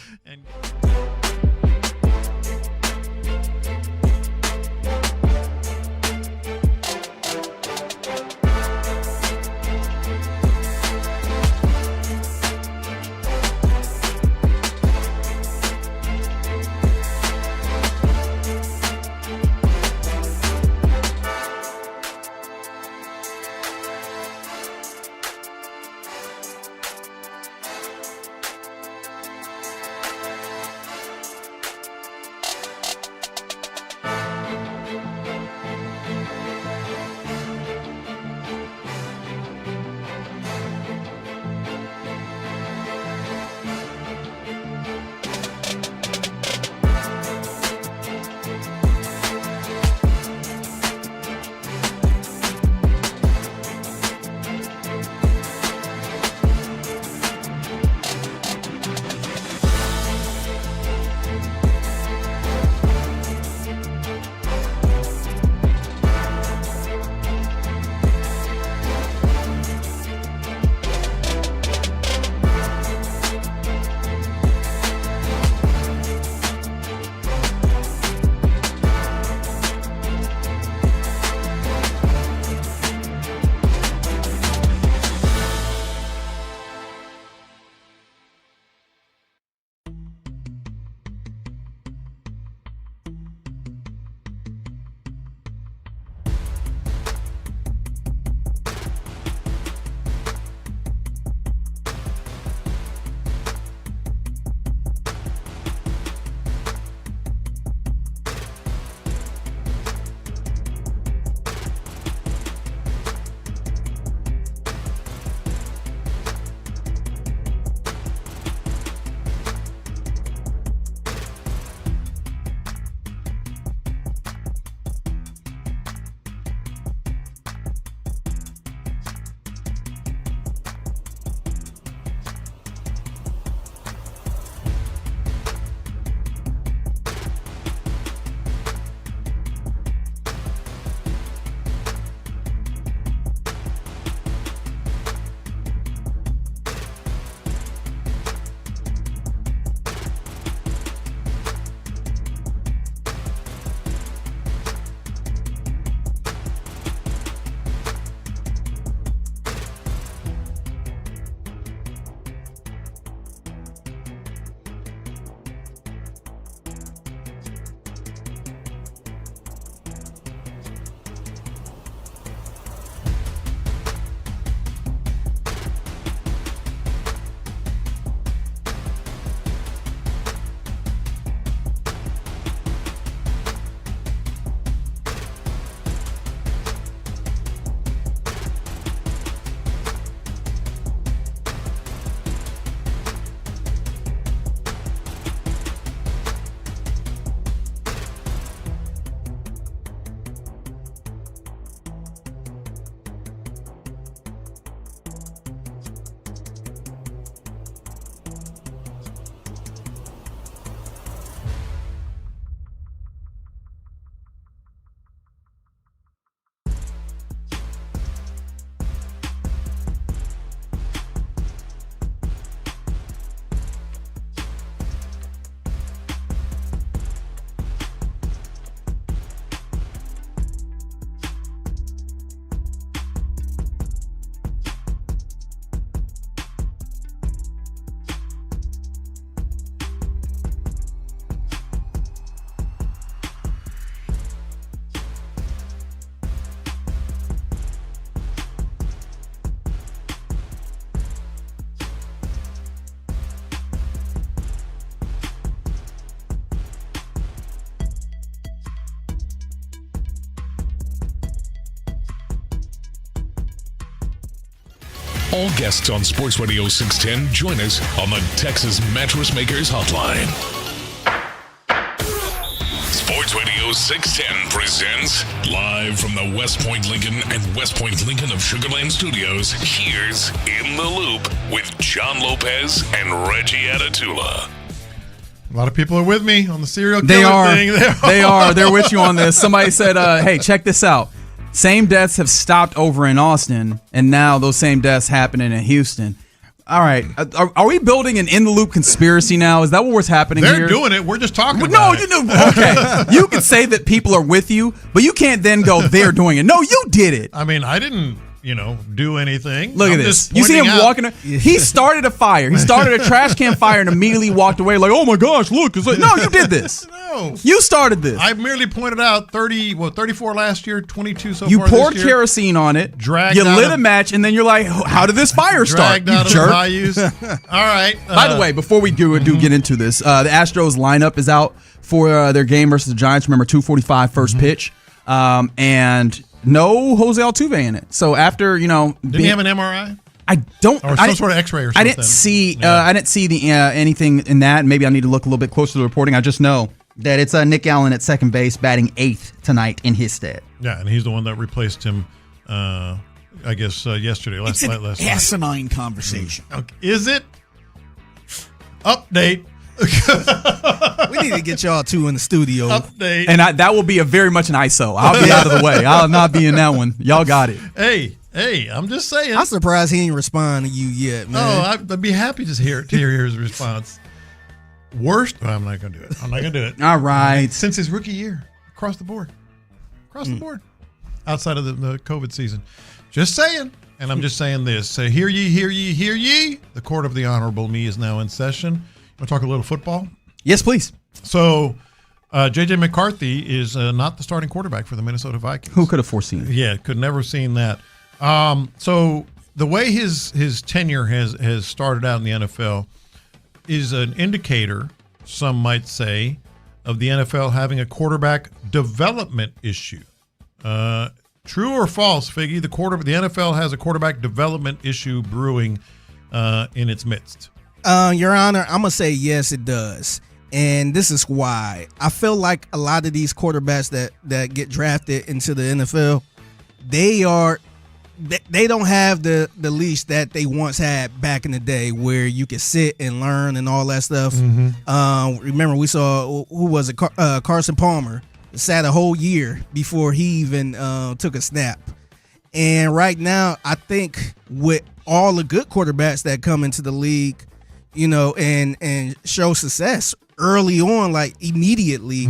All guests on Sports Radio 610 join us on the Texas Mattress Makers Hotline. Sports Radio 610 presents live from the West Point Lincoln and West Point Lincoln of Sugar Land Studios. Here's In the Loop with John Lopez and Reggie Atatula. A lot of people are with me on the serial killer They are. thing. They are. They're with you on this. Somebody said, hey, check this out. Same deaths have stopped over in Austin, and now those same deaths happening in Houston. All right. Are we building an in-the-loop conspiracy now? Is that what's happening here? They're doing it. We're just talking about it. Okay. You can say that people are with you, but you can't then go, they're doing it. No, you did it. I mean, I didn't, do anything. Look at this. You see him walking. He started a fire. He started a trash can fire and immediately walked away like, oh my gosh, look. It's like, no, you did this. No. You started this. I merely pointed out 34 last year, 22 so you far poured this year. Kerosene on it. Dragged you out lit a match, and then you're like, how did this fire start? Dragged out of jerk. the bayous. All right. By the way, before we do get into this, the Astros lineup is out for their game versus the Giants. Remember, 2:45 first pitch. And no Jose Altuve in it. So after, Didn't he have an MRI? I don't. Or some sort of X-ray or something. I didn't see. I didn't see the anything in that. Maybe I need to look a little bit closer to the reporting. I just know that it's Nick Allen at second base, batting 8th tonight in his stead. Yeah, and he's the one that replaced him. I guess yesterday. It's an asinine conversation. Okay. Is it? Update. We need to get y'all two in the studio. Update. And that will be very much an ISO. I'll be out of the way. I'll not be in that one. Y'all got it. Hey, I'm just saying. I'm surprised he ain't respond to you yet, man. Oh, I'd be happy to hear his response. Worst? I'm not going to do it. I'm not going to do it. All right. Since his rookie year, across the board. Across the board. Outside of the COVID season. Just saying. And I'm just saying this. Say, hear ye, hear ye, hear ye. The court of the honorable me is now in session. Want to talk a little football? Yes, please. So, J.J. McCarthy is not the starting quarterback for the Minnesota Vikings. Who could have foreseen it? Yeah, could never have seen that. So the way his tenure has started out in the NFL is an indicator, some might say, of the NFL having a quarterback development issue. True or false, Figgy? The NFL has a quarterback development issue brewing in its midst. Your Honor, I'm gonna say yes, it does, and this is why. I feel like a lot of these quarterbacks that get drafted into the NFL, they don't have the leash that they once had back in the day, where you could sit and learn and all that stuff. Remember, we saw who was it? Carson Palmer sat a whole year before he even took a snap. And right now, I think with all the good quarterbacks that come into the league, and show success early on, like immediately,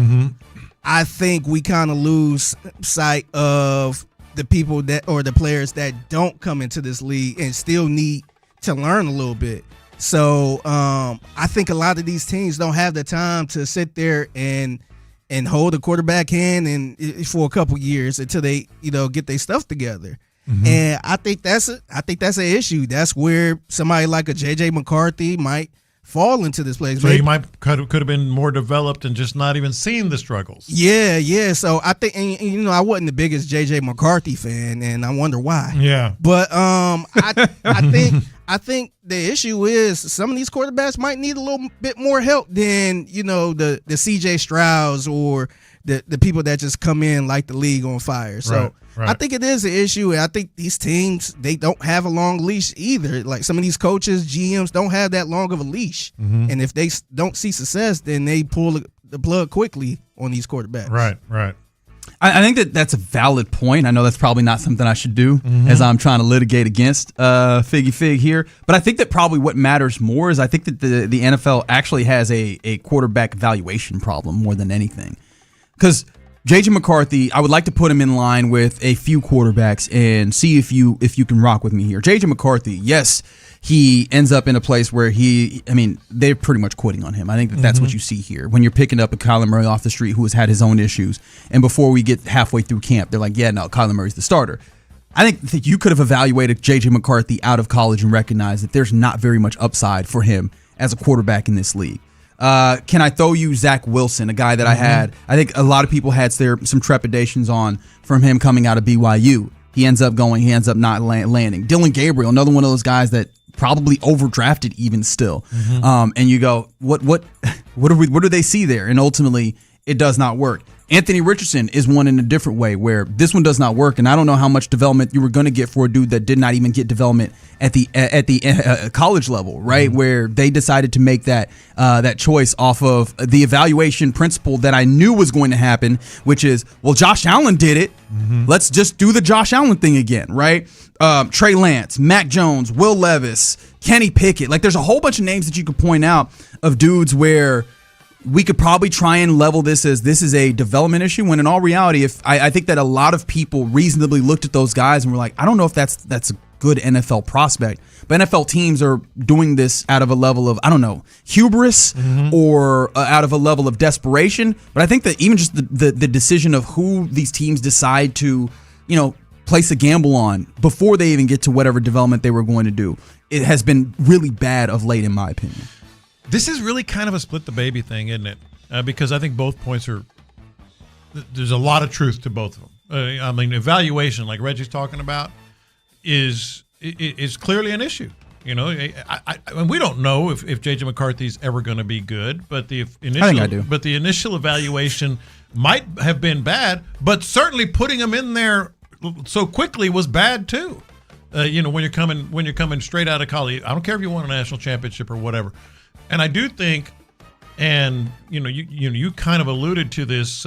I think we kind of lose sight of the people the players that don't come into this league and still need to learn a little bit. So I think a lot of these teams don't have the time to sit there and hold a quarterback hand and for a couple years until they get their stuff together. And I think that's an issue. That's where somebody like a J.J. McCarthy might fall into this place. So he could have been more developed and just not even seen the struggles. Yeah. So I think, and I wasn't the biggest J.J. McCarthy fan, and I wonder why. Yeah. But I think the issue is some of these quarterbacks might need a little bit more help than the C.J. Strouds or the people that just come in like the league on fire. So I think it is an issue, and I think these teams, they don't have a long leash either. Like some of these coaches, GMs don't have that long of a leash, and if they don't see success, then they pull the plug quickly on these quarterbacks. Right. I think that's a valid point. I know that's probably not something I should do as I'm trying to litigate against Figgy Fig here. But I think that probably what matters more is I think that the NFL actually has a quarterback evaluation problem more than anything. Because J.J. McCarthy, I would like to put him in line with a few quarterbacks and see if you can rock with me here. J.J. McCarthy, yes, he ends up in a place where they're pretty much quitting on him. I think that's what you see here. When you're picking up a Kyler Murray off the street who has had his own issues, and before we get halfway through camp, they're like, yeah, no, Kyler Murray's the starter. I think that you could have evaluated J.J. McCarthy out of college and recognized that there's not very much upside for him as a quarterback in this league. Can I throw you Zach Wilson, a guy that I think a lot of people had some trepidations on from him coming out of BYU. He ends up going. He ends up not landing. Dylan Gabriel, another one of those guys that probably overdrafted even still. And you go, what do they see there? And ultimately, it does not work. Anthony Richardson is one in a different way where this one does not work, and I don't know how much development you were going to get for a dude that did not even get development at the college level, right? Where they decided to make that choice off of the evaluation principle that I knew was going to happen, which is, well, Josh Allen did it. Let's just do the Josh Allen thing again, right? Trey Lance, Mac Jones, Will Levis, Kenny Pickett. Like, there's a whole bunch of names that you could point out of dudes where we could probably try and level this as this is a development issue, when in all reality, if I think that a lot of people reasonably looked at those guys and were like, I don't know if that's a good NFL prospect. But NFL teams are doing this out of a level of, I don't know, hubris or out of a level of desperation. But I think that even just the decision of who these teams decide to, place a gamble on before they even get to whatever development they were going to do, it has been really bad of late, in my opinion. This is really kind of a split the baby thing, isn't it? Because I think both points there's a lot of truth to both of them. I mean, evaluation, like Reggie's talking about, is clearly an issue. And we don't know if J.J. McCarthy's ever going to be good, but the initial, I think I do. But the initial evaluation might have been bad, but certainly putting him in there so quickly was bad too. When you're coming straight out of college, I don't care if you won a national championship or whatever. And I do think, and you kind of alluded to this,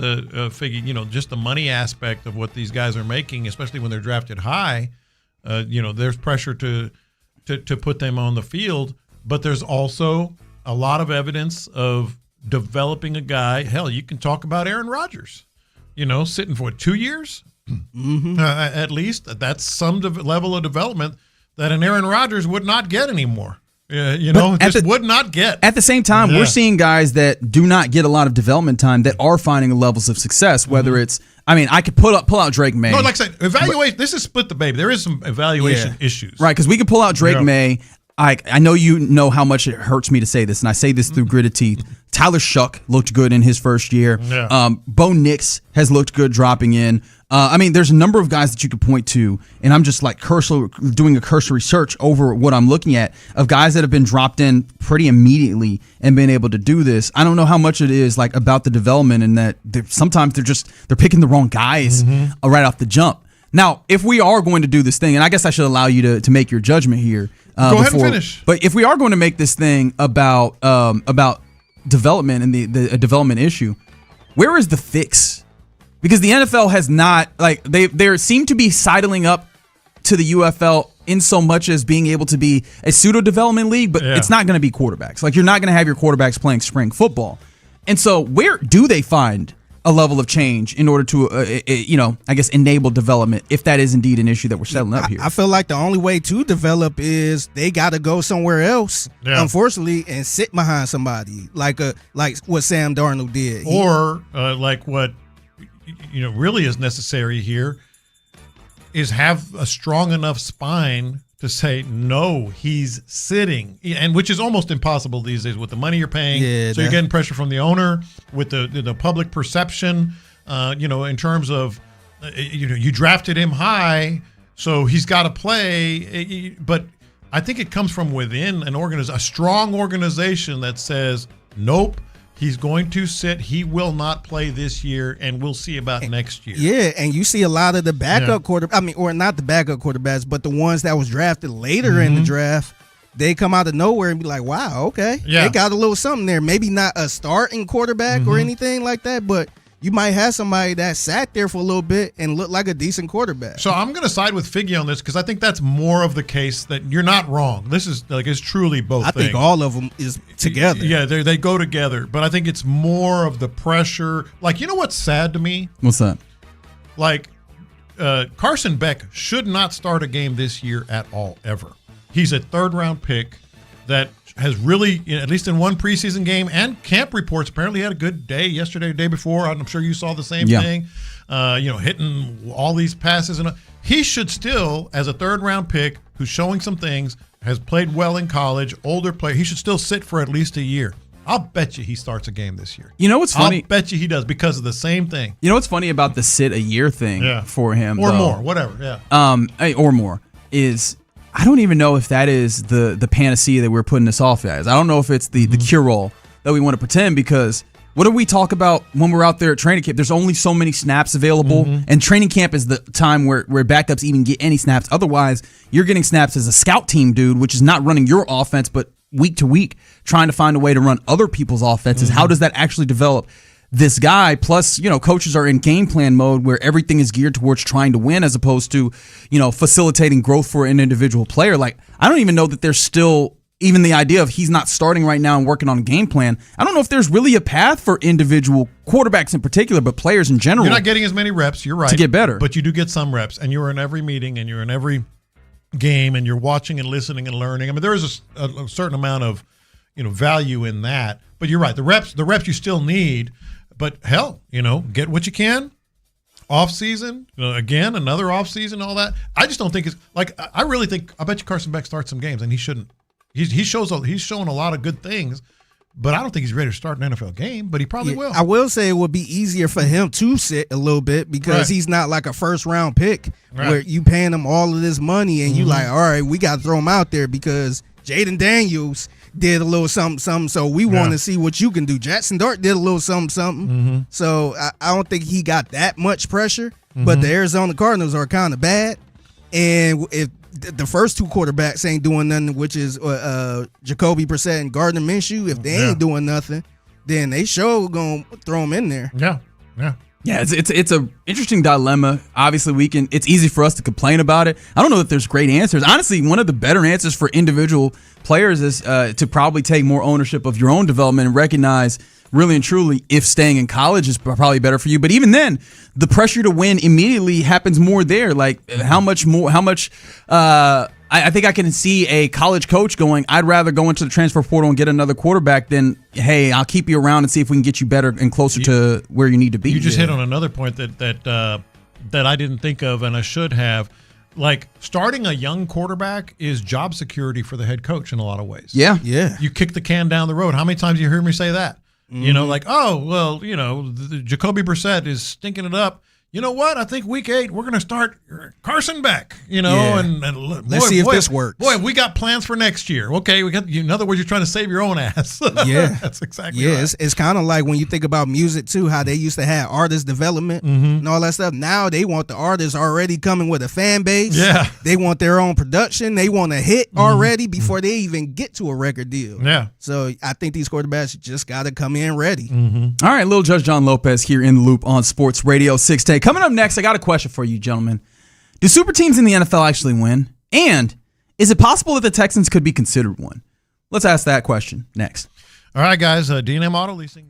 figure, just the money aspect of what these guys are making, especially when they're drafted high. There's pressure to put them on the field, but there's also a lot of evidence of developing a guy. Hell, you can talk about Aaron Rodgers, sitting for 2 years, at least. That's some level of development that an Aaron Rodgers would not get anymore. Would not get. At the same time, we're seeing guys that do not get a lot of development time that are finding levels of success, whether it's, I could pull out Drake May. No, like I said, evaluation, this is split the baby. There is some evaluation issues. Right, because we could pull out Drake May. I know you know how much it hurts me to say this, and I say this through gritted teeth. Tyler Shuck looked good in his first year. Bo Nix has looked good dropping in. There's a number of guys that you could point to, and I'm just like doing a cursory search over what I'm looking at of guys that have been dropped in pretty immediately and been able to do this. I don't know how much it is like about the development, and that sometimes they're picking the wrong guys right off the jump. Now, if we are going to do this thing, and I guess I should allow you to make your judgment here. Go ahead and finish. But if we are going to make this thing about development and the development issue, where is the fix? Because the NFL has not, they seem to be sidling up to the UFL in so much as being able to be a pseudo-development league, but it's not going to be quarterbacks. Like, you're not going to have your quarterbacks playing spring football. And so where do they find a level of change in order to, enable development, if that is indeed an issue that we're settling up here? I feel like the only way to develop is they got to go somewhere else, unfortunately, and sit behind somebody, like what Sam Darnold did. Or like what really is necessary here is have a strong enough spine to say, no, he's sitting, and which is almost impossible these days with the money you're paying. So you're getting pressure from the owner, with the public perception, in terms of, you drafted him high, so he's got to play. But I think it comes from within a strong organization that says, nope, he's going to sit. He will not play this year, and we'll see about next year. Yeah, and you see a lot of the backup or not the backup quarterbacks, but the ones that was drafted later in the draft, they come out of nowhere and be like, wow, okay. They got a little something there. Maybe not a starting quarterback or anything like that, but you might have somebody that sat there for a little bit and looked like a decent quarterback. So I'm going to side with Figgy on this because I think that's more of the case. That you're not wrong. This is it's truly both things. I think all of them is together. Yeah, they go together. But I think it's more of the pressure. Like, you know what's sad to me? What's that? Like, Carson Beck should not start a game this year at all, ever. He's a third-round pick that has really, at least in one preseason game, and camp reports, apparently had a good day yesterday, the day before. I'm sure you saw the same thing. Hitting all these passes. And he should still, as a third-round pick who's showing some things, has played well in college, older player, he should still sit for at least a year. I'll bet you he starts a game this year. You know what's funny? I'll bet you he does because of the same thing. You know what's funny about the sit a year thing for him, or though, more, whatever. Yeah. Or more is I don't even know if that is the panacea that we're putting this off as. I don't know if it's the cure-all that we want to pretend, because what do we talk about when we're out there at training camp? There's only so many snaps available, and training camp is the time where backups even get any snaps. Otherwise, you're getting snaps as a scout team, dude, which is not running your offense, but week to week trying to find a way to run other people's offenses. How does that actually develop this guy? Plus, coaches are in game plan mode where everything is geared towards trying to win as opposed to, facilitating growth for an individual player. Like, I don't even know that there's still even the idea of he's not starting right now and working on a game plan. I don't know if there's really a path for individual quarterbacks in particular, but players in general. You're not getting as many reps, you're right. To get better. But you do get some reps, and you're in every meeting, and you're in every game, and you're watching and listening and learning. I mean, there is a certain amount of value in that. But you're right. The reps you still need. But hell, get what you can. Off season, again, another off season, all that. I just don't think it's like, I really think, I bet you Carson Beck starts some games, and he shouldn't. He's showing a lot of good things, but I don't think he's ready to start an NFL game, but he probably will. I will say it would be easier for him to sit a little bit because he's not like a first round pick where you paying him all of this money and you like, all right, we got to throw him out there because Jaden Daniels did a little something, so we want to see what you can do. Jackson Dart did a little something. So I don't think he got that much pressure, but the Arizona Cardinals are kind of bad. And if the first two quarterbacks ain't doing nothing, which is Jacoby Brissett and Gardner Minshew, if they ain't doing nothing, then they sure gonna throw them in there. Yeah, it's a interesting dilemma. Obviously, it's easy for us to complain about it. I don't know that there's great answers. Honestly, one of the better answers for individual players is to probably take more ownership of your own development and recognize really and truly if staying in college is probably better for you. But even then, the pressure to win immediately happens more there. Like how much I think I can see a college coach going, I'd rather go into the transfer portal and get another quarterback than, hey, I'll keep you around and see if we can get you better and closer to where you need to be. You just hit on another point that I didn't think of and I should have. Like, starting a young quarterback is job security for the head coach in a lot of ways. Yeah. You kick the can down the road. How many times do you hear me say that? Like, Jacoby Brissett is stinking it up. You know what? I think week 8 we're going to start Carson Beck. And let's see if this works. Boy, we got plans for next year. Okay, we got. In other words, you're trying to save your own ass. Yeah, that's exactly right. It's kind of like when you think about music too, how they used to have artist development and all that stuff. Now they want the artists already coming with a fan base. Yeah, they want their own production. They want a hit already before they even get to a record deal. Yeah. So I think these quarterbacks just got to come in ready. All right, little Judge John Lopez here in the loop on Sports Radio 610. Coming up next, I got a question for you, gentlemen. Do super teams in the NFL actually win? And is it possible that the Texans could be considered one? Let's ask that question next. All right, guys. D&M Auto Leasing.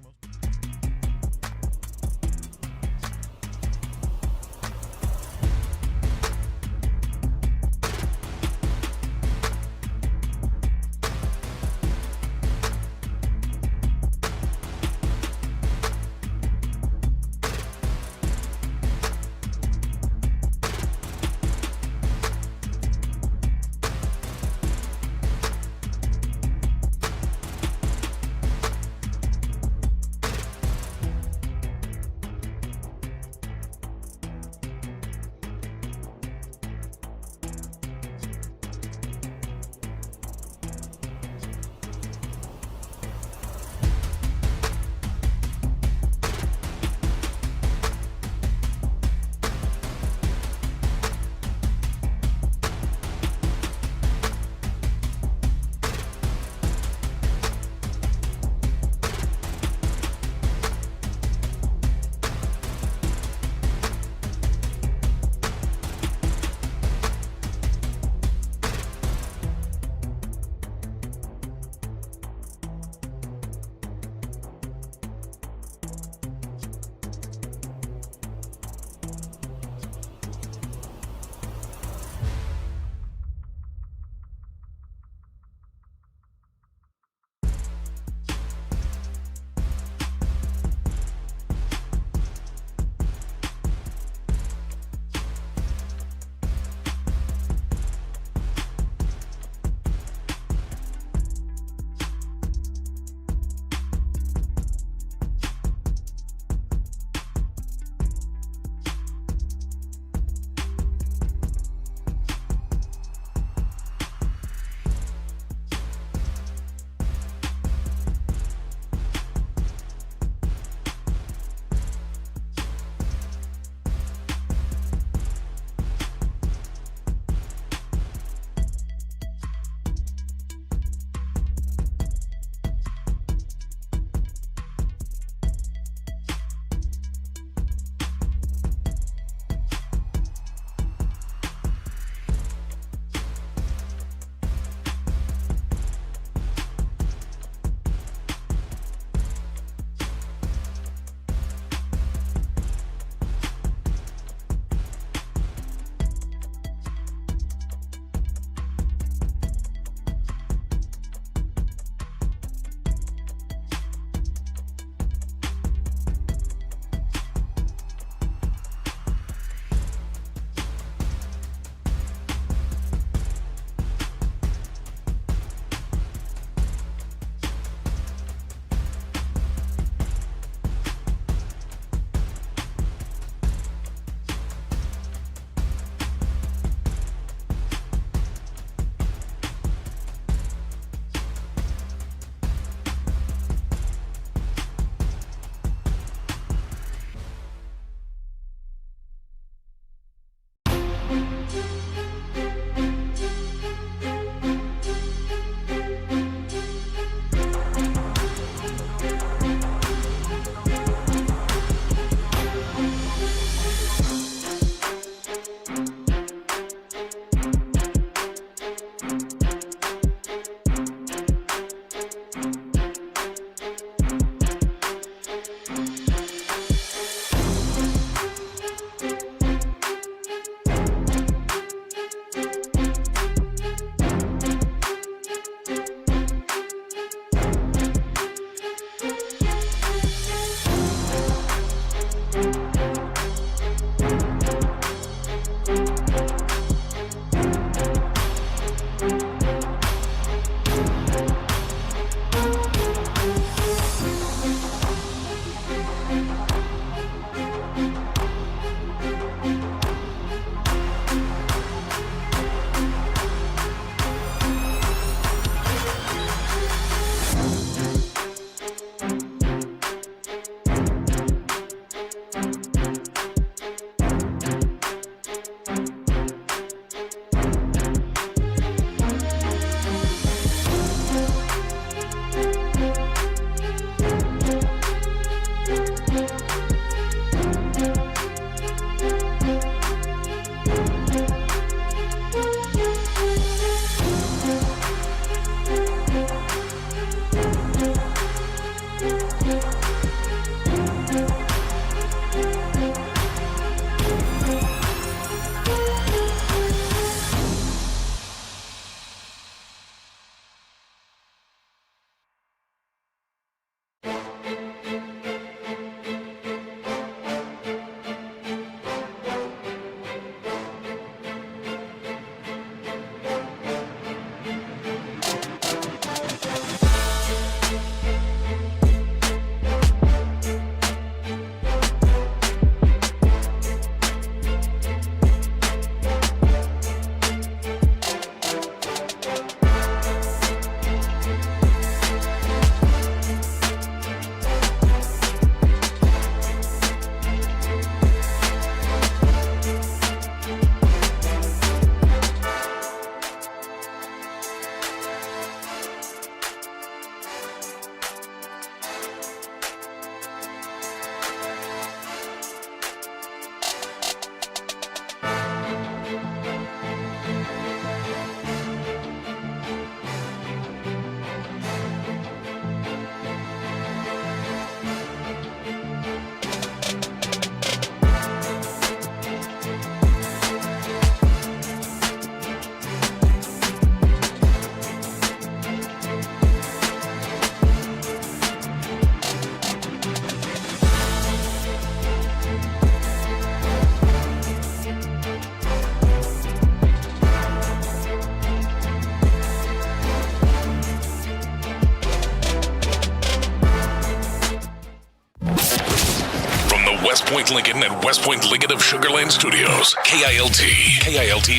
Point Lincoln at West Point Lincoln of Sugar Land Studios. KILT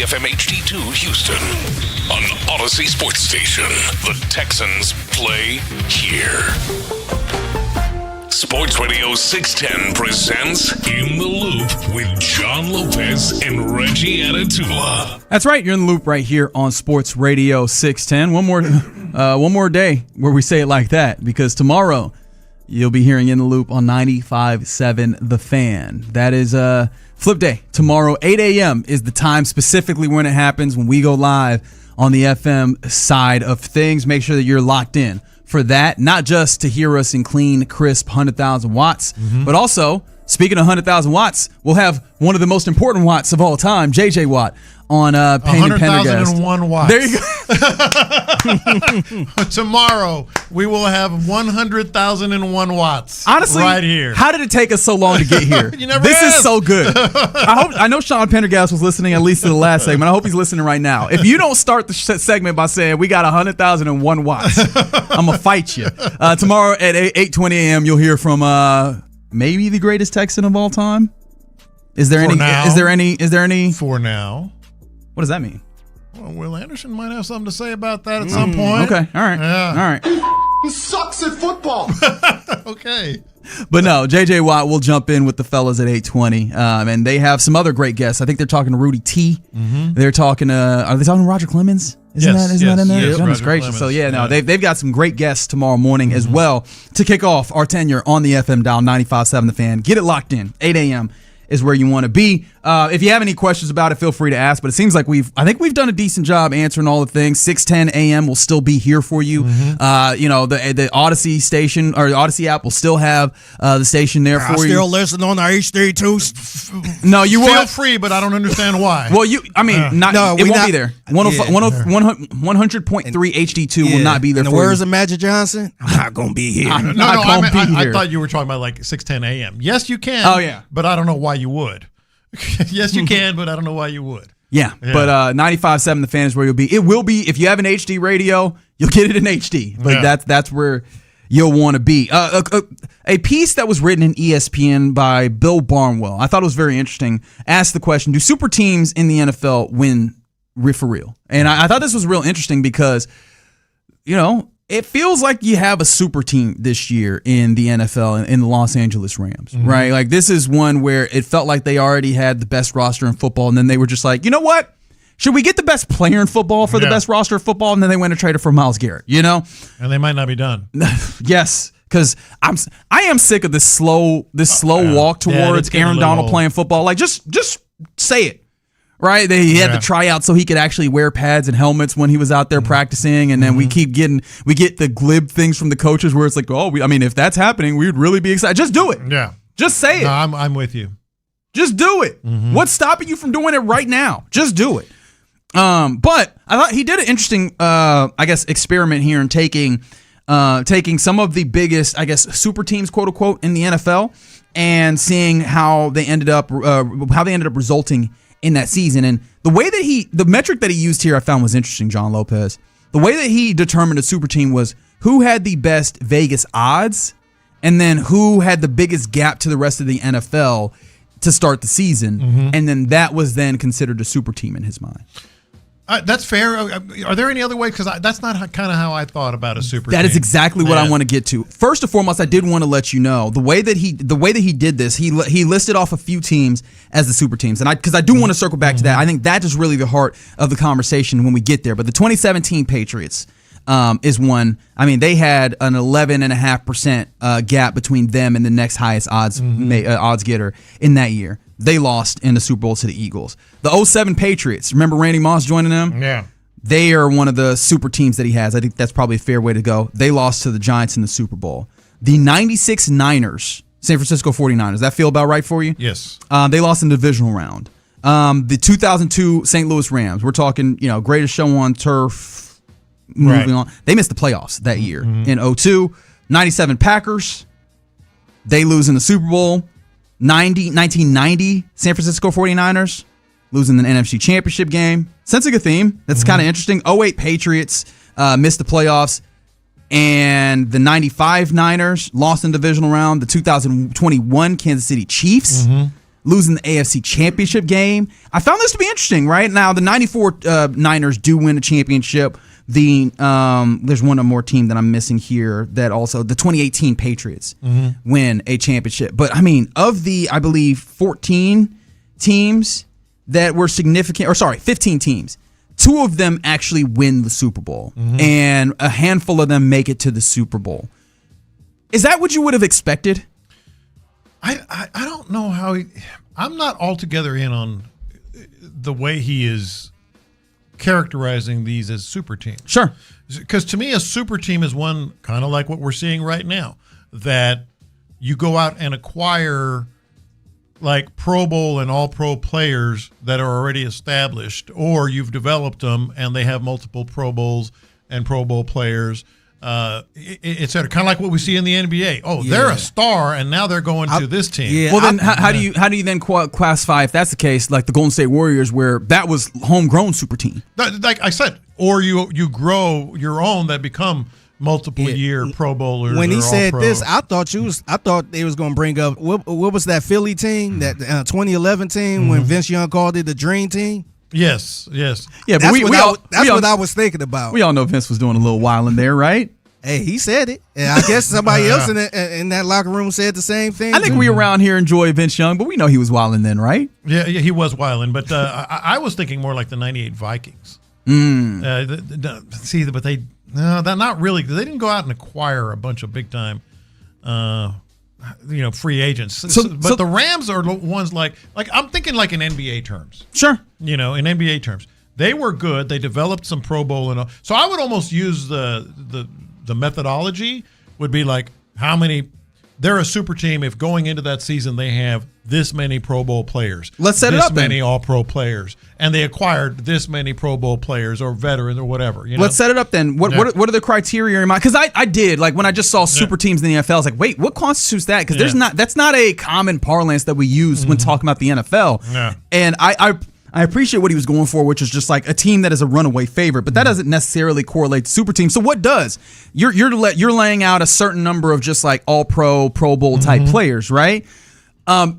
FM HD2 Houston. On Odyssey Sports Station. The Texans play here. Sports Radio 610 presents In the Loop with John Lopez and Reggie Atatula. That's right. You're in the loop right here on Sports Radio 610. One more day where we say it like that, because tomorrow you'll be hearing In the Loop on 95.7 The Fan. That is Flip Day. Tomorrow, 8 a.m. is the time specifically when it happens, when we go live on the FM side of things. Make sure that you're locked in for that, not just to hear us in clean, crisp 100,000 watts, but also, speaking of 100,000 watts, we'll have one of the most important watts of all time, JJ Watt, on Payne and Pendergast. 100,001 watts. There you go. Tomorrow, we will have 100,001 watts. Honestly, right here. How did it take us so long to get here? You never This asked. is so good. I know Sean Pendergast was listening at least to the last segment. I hope he's listening right now. If you don't start the segment by saying we got 100,001 watts, I'm gonna fight you. Tomorrow at 8:20 a.m., you'll hear from maybe the greatest Texan of all time. Is there any? For now. What does that mean? Well, Will Anderson might have something to say about that at some point. Okay. All right. Yeah. All right. He sucks at football. Okay. But no, JJ Watt will jump in with the fellas at 8:20, and they have some other great guests. I think they're talking to Rudy T. They're talking to. Are they talking to Roger Clemens? Isn't that in there? Yes, Goodness Roger gracious. Clemens. So yeah, they've got some great guests tomorrow morning as well to kick off our tenure on the FM dial 95.7 The Fan. Get it locked in. 8 a.m. is where you want to be. If you have any questions about it, feel free to ask. But it seems like I think we've done a decent job answering all the things. 6:10 a.m. will still be here for you. The Odyssey station or the Odyssey app will still have the station there for you. Still listen on the HD2. No, you feel free, but I don't understand why. Well, it won't be there. 100.3 HD2 will not be there. In the words of Magic Johnson, I'm not gonna be here. I thought you were talking about like 6:10 a.m. Yes, you can. Oh yeah, but I don't know why you would. Yes, you can, but I don't know why you would. Yeah. But 95.7 The Fan is where you'll be. It will be, if you have an HD radio, you'll get it in HD. But that's where you'll want to be. A piece that was written in ESPN by Bill Barnwell, I thought it was very interesting, asked the question, do super teams in the NFL win for real? And I thought this was real interesting because, it feels like you have a super team this year in the NFL in the Los Angeles Rams, right? Like, this is one where it felt like they already had the best roster in football, and then they were just like, you know what? Should we get the best player in football for the best roster of football? And then they went and traded for Myles Garrett, And they might not be done. Yes, because I am sick of this slow walk towards Aaron Donald playing football. Like, just say it. Right, he had to try out so he could actually wear pads and helmets when he was out there practicing, and then we get the glib things from the coaches where it's like, if that's happening, we would really be excited. Just do it. Yeah, just say it. No, I'm with you. Just do it. What's stopping you from doing it right now? Just do it. But I thought he did an interesting, experiment here in taking some of the biggest, super teams, quote unquote, in the NFL, and seeing how they ended up resulting in that season. And the metric that he used here I found was interesting, John Lopez. The way that he determined a super team was who had the best Vegas odds and then who had the biggest gap to the rest of the NFL to start the season. And then that was then considered a super team in his mind. That's fair. Are there any other way? Because that's not kind of how I thought about a super team. That is exactly what I want to get to. First and foremost, I did want to let you know the way that he did this. He listed off a few teams as the super teams, and because I do want to circle back to that. I think that is really the heart of the conversation when we get there. But the 2017 Patriots is one. I mean, they had an 11.5% gap between them and the next highest odds getter in that year. They lost in the Super Bowl to the Eagles. The 2007 Patriots, remember Randy Moss joining them? Yeah. They are one of the super teams that he has. I think that's probably a fair way to go. They lost to the Giants in the Super Bowl. The 96 Niners, San Francisco 49ers, that feel about right for you? Yes. They lost in the divisional round. The 2002 St. Louis Rams, we're talking, greatest show on turf. Moving on. They missed the playoffs that year in 2002. 97 Packers, they lose in the Super Bowl. 1990 San Francisco 49ers losing the NFC Championship game. Sense of a theme. That's kind of interesting. 08 Patriots missed the playoffs. and the 95 Niners lost in the divisional round. The 2021 Kansas City Chiefs losing the AFC Championship game. I found this to be interesting, right? Now, the 94 Niners do win a championship. There's one more team that I'm missing here that also, the 2018 Patriots win a championship. But, I mean, of the, I believe, 14 teams that were significant, 15 teams, 2 of them actually win the Super Bowl, and a handful of them make it to the Super Bowl. Is that what you would have expected? I don't know how I'm not altogether in on the way he is characterizing these as super teams. Sure. Because to me, a super team is one kind of like what we're seeing right now, that you go out and acquire like Pro Bowl and All-Pro players that are already established, or you've developed them and they have multiple Pro Bowls and Pro Bowl players, etc. Kind of like what we see in the NBA. Oh, they're a star, and now they're going to this team. Yeah, well, then how do you then classify, if that's the case, like the Golden State Warriors, where that was homegrown super team? Like I said, or you grow your own that become multiple year Pro Bowlers. When he said All-Pro. this, I thought they was going to bring up what was that Philly team, that 2011 team when Vince Young called it the Dream Team. Yes. Yeah, but that's what I was thinking about. We all know Vince was doing a little while in there, right? Hey, he said it, and I guess somebody else in that locker room said the same thing. I think we around here enjoy Vince Young, but we know he was wilding then, right? Yeah, he was wilding, but I was thinking more like the '98 Vikings. But they're not really. They didn't go out and acquire a bunch of big time, free agents. But the Rams are the ones like I'm thinking like in NBA terms. Sure. In NBA terms, they were good. They developed some Pro Bowl and all. So I would almost use the methodology would be like how many. They're a super team if going into that season they have this many Pro Bowl players. Let's set it up then. This many All-Pro players. And they acquired this many Pro Bowl players or veterans or whatever. Let's set it up then. What are the criteria in mind? Because I did, like when I just saw super teams in the NFL, I was like, wait, what constitutes that? Because that's not a common parlance that we use when talking about the NFL. Yeah. And I appreciate what he was going for, which is just like a team that is a runaway favorite, but that doesn't necessarily correlate to super team. So what does? You're laying out a certain number of just like All-Pro, Pro Bowl type players, right?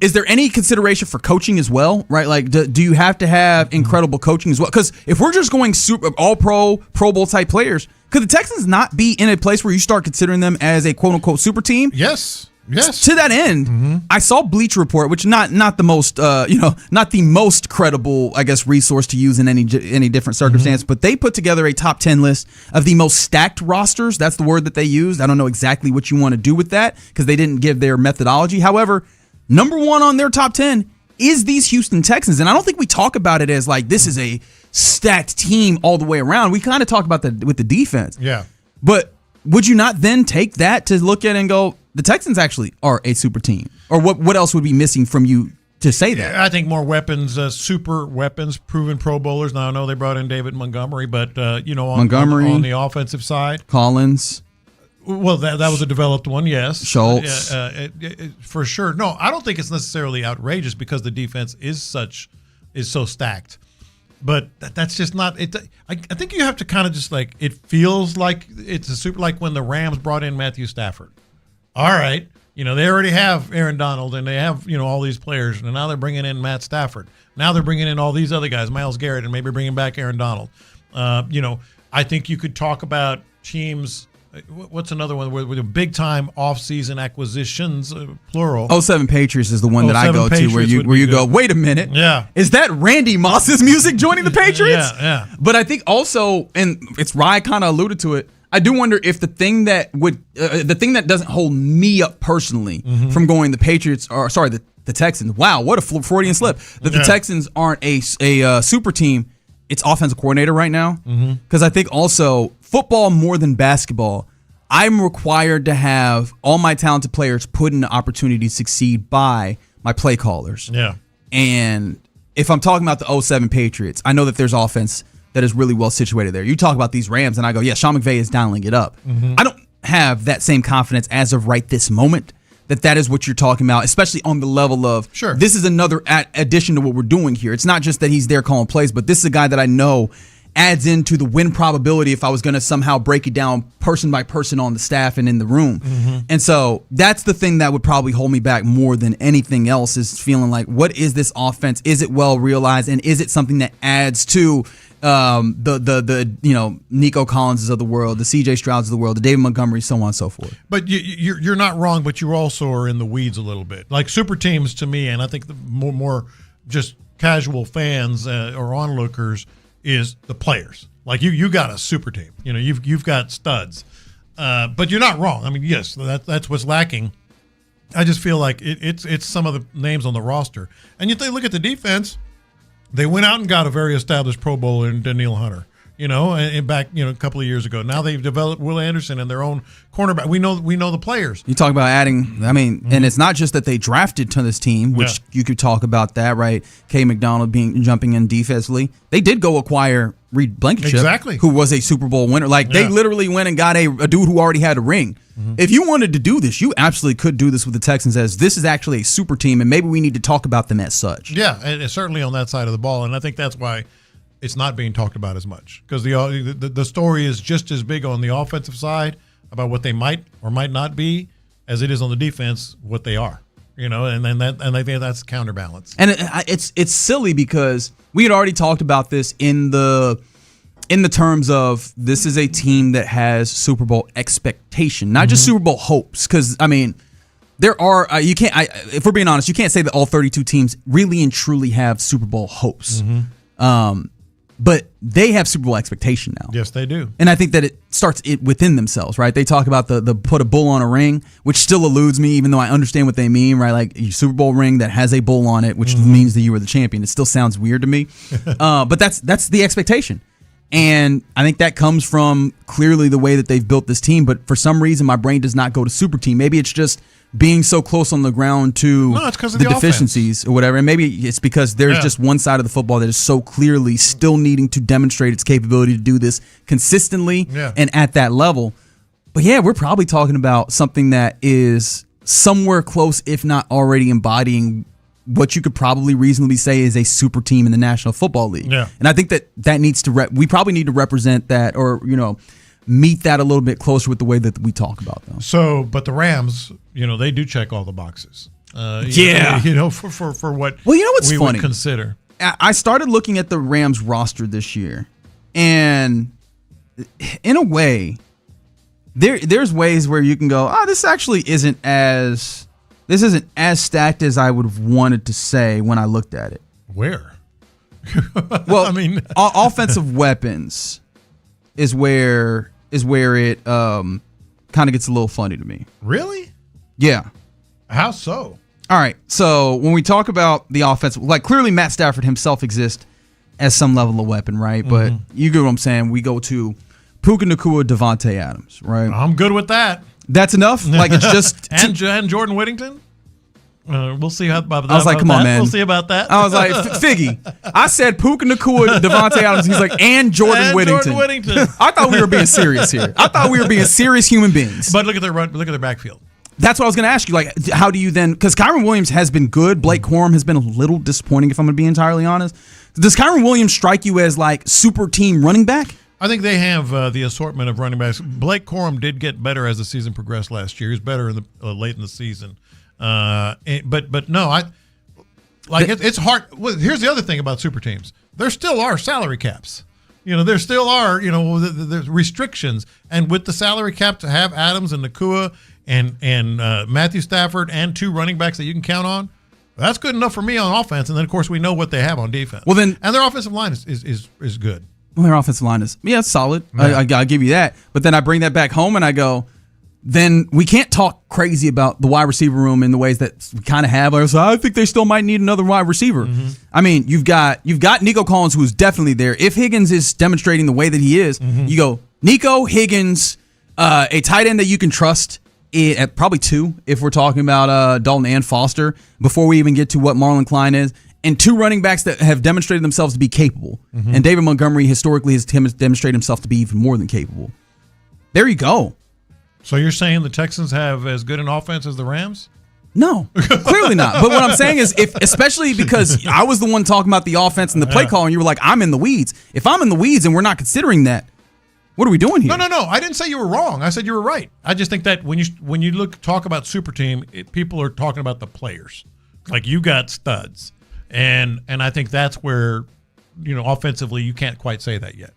Is there any consideration for coaching as well, right? Like, do you have to have incredible coaching as well? Because if we're just going super All-Pro, Pro Bowl type players, could the Texans not be in a place where you start considering them as a quote unquote super team? Yes. To that end, I saw Bleacher Report, which not the most not the most credible, I guess, resource to use in any different circumstance, but they put together a top 10 list of the most stacked rosters. That's the word that they used. I don't know exactly what you want to do with that because they didn't give their methodology. However, number 1 on their top 10 is these Houston Texans, and I don't think we talk about it as like this is a stacked team all the way around. We kind of talk about with the defense. Yeah, but would you not then take that to look at and go, the Texans actually are a super team? Or what else would be missing from you to say that? I think more weapons, super weapons, proven Pro Bowlers. Now, I know they brought in David Montgomery, but, Montgomery, on the offensive side. Collins. Well, that was a developed one, yes. Schultz. For sure. No, I don't think it's necessarily outrageous because the defense is so stacked. But that's just not it. I think you have to kind of just like it feels like it's a super, like when the Rams brought in Matthew Stafford. All right, they already have Aaron Donald and they have all these players, and now they're bringing in Matt Stafford. Now they're bringing in all these other guys, Myles Garrett, and maybe bringing back Aaron Donald. I think you could talk about teams. What's another one with the big time off-season acquisitions, plural? 07 Patriots is the one that I go to where you go, wait a minute. Yeah. Is that Randy Moss's music joining the Patriots? Yeah. But I think also, and it's Rye kind of alluded to it, I do wonder if the thing that doesn't hold me up personally from going the Patriots, the Texans. Wow, what a Freudian slip. That the Texans aren't a super team. It's offensive coordinator right now. Because I think also football more than basketball, I'm required to have all my talented players put in the opportunity to succeed by my play callers. Yeah. And if I'm talking about the 07 Patriots, I know that there's offense that is really well situated there. You talk about these Rams, and I go, yeah, Sean McVay is dialing it up. I don't have that same confidence as of right this moment that is what you're talking about, especially on the level of, this is another addition to what we're doing here. It's not just that he's there calling plays, but this is a guy that I know adds into the win probability if I was going to somehow break it down person by person on the staff and in the room. And so that's the thing that would probably hold me back more than anything else, is feeling like, what is this offense? Is it well realized? And is it something that adds to the Nico Collinses of the world, the CJ Strouds of the world, the David Montgomery, so on and so forth. But you're not wrong, but you also are in the weeds a little bit. Like super teams to me, and I think the more just casual fans or onlookers is the players. Like you got a super team. You've got studs. But you're not wrong. I mean, yes, that's what's lacking. I just feel like it's some of the names on the roster. And you look at the defense. They went out and got a very established Pro Bowler in Danielle Hunter, and back, a couple of years ago. Now they've developed Will Anderson and their own cornerback. We know the players. You talk about adding, and it's not just that they drafted to this team, which you could talk about that, right? K. McDonald jumping in defensively. They did go acquire Reed Blankenship, exactly, who was a Super Bowl winner. They literally went and got a dude who already had a ring. If you wanted to do this, you absolutely could do this with the Texans, as this is actually a super team, and maybe we need to talk about them as such. Yeah, and certainly on that side of the ball, and I think that's why it's not being talked about as much, because the story is just as big on the offensive side about what they might or might not be as it is on the defense what they are. And I think that's counterbalance. And it's silly because we had already talked about this in the terms of, this is a team that has Super Bowl expectation, not just Super Bowl hopes. Because there are if we're being honest, you can't say that all 32 teams really and truly have Super Bowl hopes. But they have Super Bowl expectation now. Yes, they do. And I think that it starts within themselves, right? They talk about the put a bull on a ring, which still eludes me, even though I understand what they mean, right? Like a Super Bowl ring that has a bull on it, which means that you were the champion. It still sounds weird to me. But that's the expectation. And I think that comes from clearly the way that they've built this team. But for some reason, my brain does not go to super team. Maybe it's just being so close on the ground to the deficiencies or whatever. And maybe it's because there's just one side of the football that is so clearly still needing to demonstrate its capability to do this consistently and at that level. But yeah, we're probably talking about something that is somewhere close, if not already embodying what you could probably reasonably say is a super team in the National Football League. Yeah. And I think that needs to we probably need to represent that, or meet that a little bit closer with the way that we talk about them. So, but the Rams, they do check all the boxes. For what what's we funny? Would consider. I started looking at the Rams roster this year, and in a way, there's ways where you can go, this actually isn't as stacked as I would have wanted to say when I looked at it. Where? Well, offensive weapons is where it kind of gets a little funny to me. Really? Yeah. How so? All right. So when we talk about the offense, like clearly Matt Stafford himself exists as some level of weapon, right? But you get what I'm saying. We go to Puka Nacua, Devontae Adams, right? I'm good with that. That's enough? Like it's just... and Jordan Whittington? We'll see about that. I was like, come on, man. We'll see about that. I was like, Figgy. I said Puka Nacua, Devontae Adams. He's like, and Jordan Whittington. I thought we were being serious here. I thought we were being serious human beings. But look at their backfield. That's what I was going to ask you. Like, how do you then... Because Kyron Williams has been good. Blake Corum has been a little disappointing, if I'm going to be entirely honest. Does Kyron Williams strike you as, like, super team running back? I think they have the assortment of running backs. Blake Corum did get better as the season progressed last year. He was better in the late in the season. But no, it's hard. Well, here's the other thing about super teams. There still are salary caps. There still are, there's restrictions. And with the salary cap, to have Adams and Nacua and Matthew Stafford and two running backs that you can count on, that's good enough for me on offense. And then, of course, we know what they have on defense. Well, then, and their offensive line is good. Well, their offensive line is, solid. Yeah. I'll give you that. But then I bring that back home and I go, then we can't talk crazy about the wide receiver room in the ways that we kind of have. I think they still might need another wide receiver. I mean, you've got Nico Collins, who's definitely there. If Higgins is demonstrating the way that he is, you go Nico, Higgins, a tight end that you can trust at probably 2, if we're talking about Dalton and Foster, before we even get to what Marlon Klein is, and 2 running backs that have demonstrated themselves to be capable. And David Montgomery historically has demonstrated himself to be even more than capable. There you go. So you're saying the Texans have as good an offense as the Rams? No, clearly not. But what I'm saying is, especially because I was the one talking about the offense and the play call, and you were like, I'm in the weeds. If I'm in the weeds and we're not considering that, what are we doing here? No. I didn't say you were wrong. I said you were right. I just think that when you talk about super team, people are talking about the players. Like, you got studs, and I think that's where, offensively, you can't quite say that yet.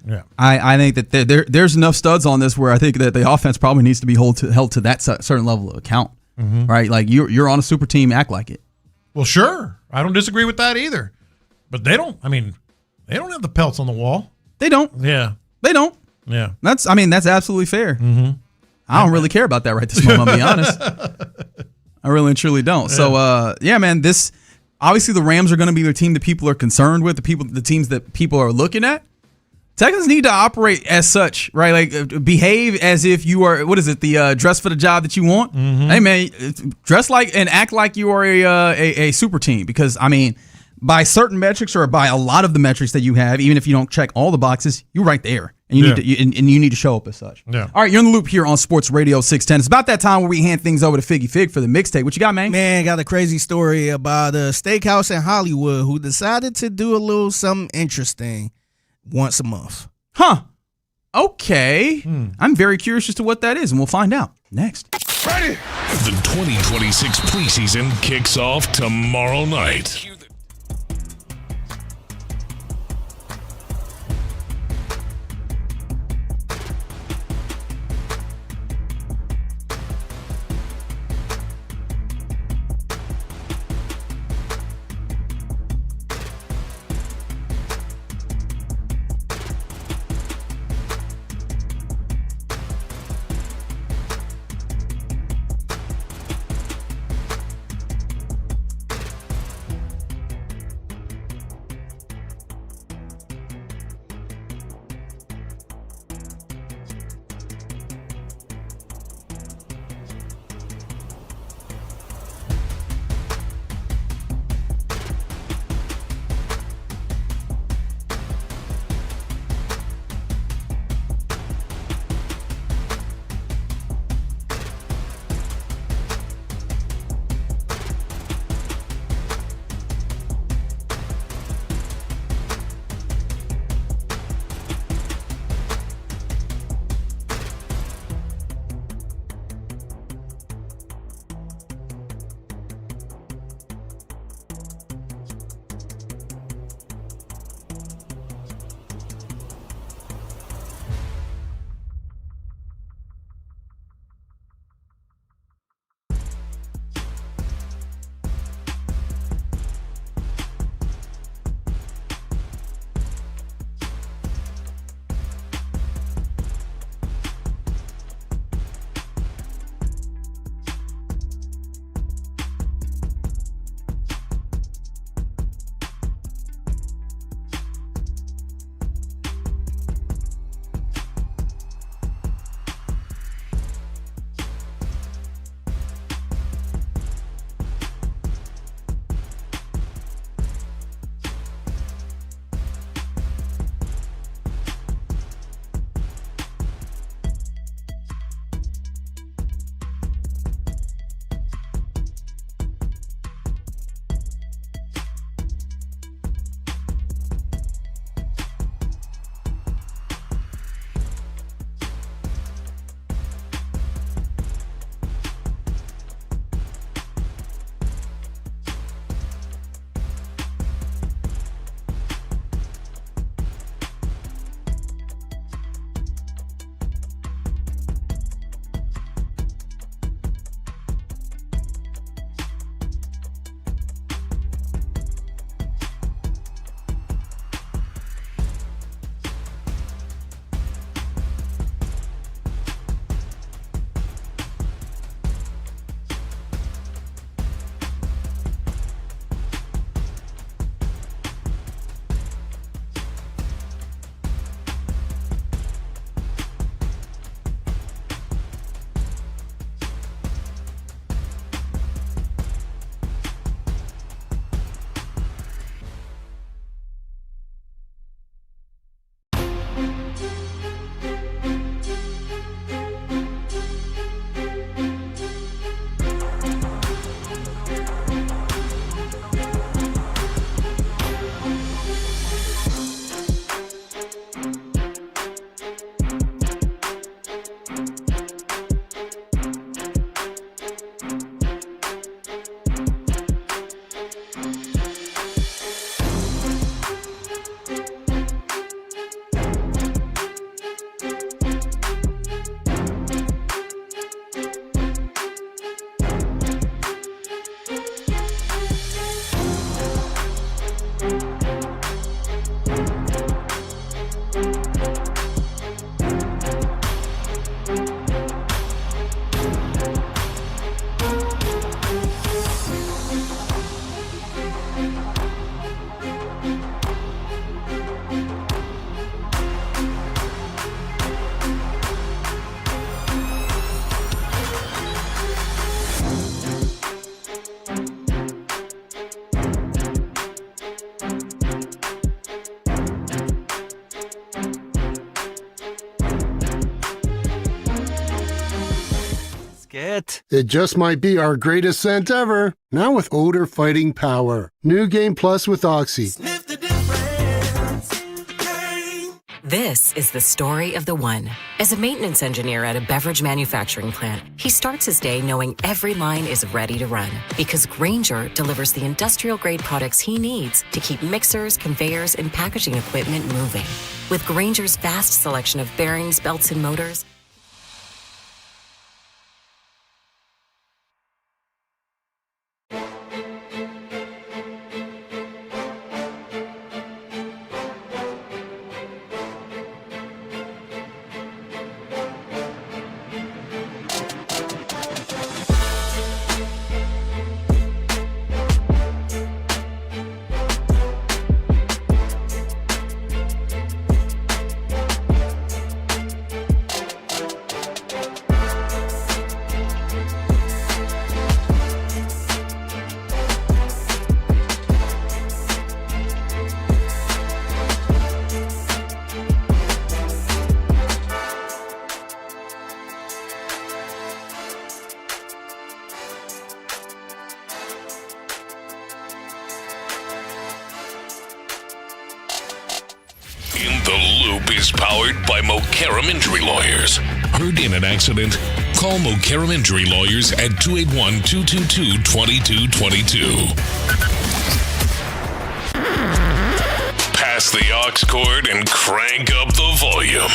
Yeah, I think that there's enough studs on this where I think that the offense probably needs to be held to that certain level of account, right? Like, you're on a super team, act like it. Well, sure, I don't disagree with that either, but they don't have the pelts on the wall. They don't. Yeah, they don't. Yeah, that's absolutely fair. Mm-hmm. I don't really care about that right this moment. I'll be honest. I really and truly don't. Yeah. So, man, this obviously the Rams are going to be the team that people are concerned with, the teams that people are looking at. Texans need to operate as such, right? Like, behave as if you are, the dress for the job that you want? Mm-hmm. Hey, man, dress like and act like you are a super team, because, by certain metrics or by a lot of the metrics that you have, even if you don't check all the boxes, you're right there. And you need to show up as such. Yeah. All right, you're in the loop here on Sports Radio 610. It's about that time where we hand things over to Figgy Fig for the mixtape. What you got, man? Man, got a crazy story about a steakhouse in Hollywood who decided to do a little something interesting once a month. Huh. Okay. I'm very curious as to what that is, and we'll find out next. Ready? The 2026 preseason kicks off tomorrow night. Get. It just might be our greatest scent ever. Now with odor fighting power. New Game Plus with Oxy. Sniff the difference. This is the story of the one. As a maintenance engineer at a beverage manufacturing plant, he starts his day knowing every line is ready to run because Grainger delivers the industrial-grade products he needs to keep mixers, conveyors, and packaging equipment moving. With Grainger's vast selection of bearings, belts, and motors, In the Loop is powered by Mokaram Injury Lawyers. Heard in an accident? Call Mokaram Injury Lawyers at 281-222-2222. Pass the aux cord and crank up the volume.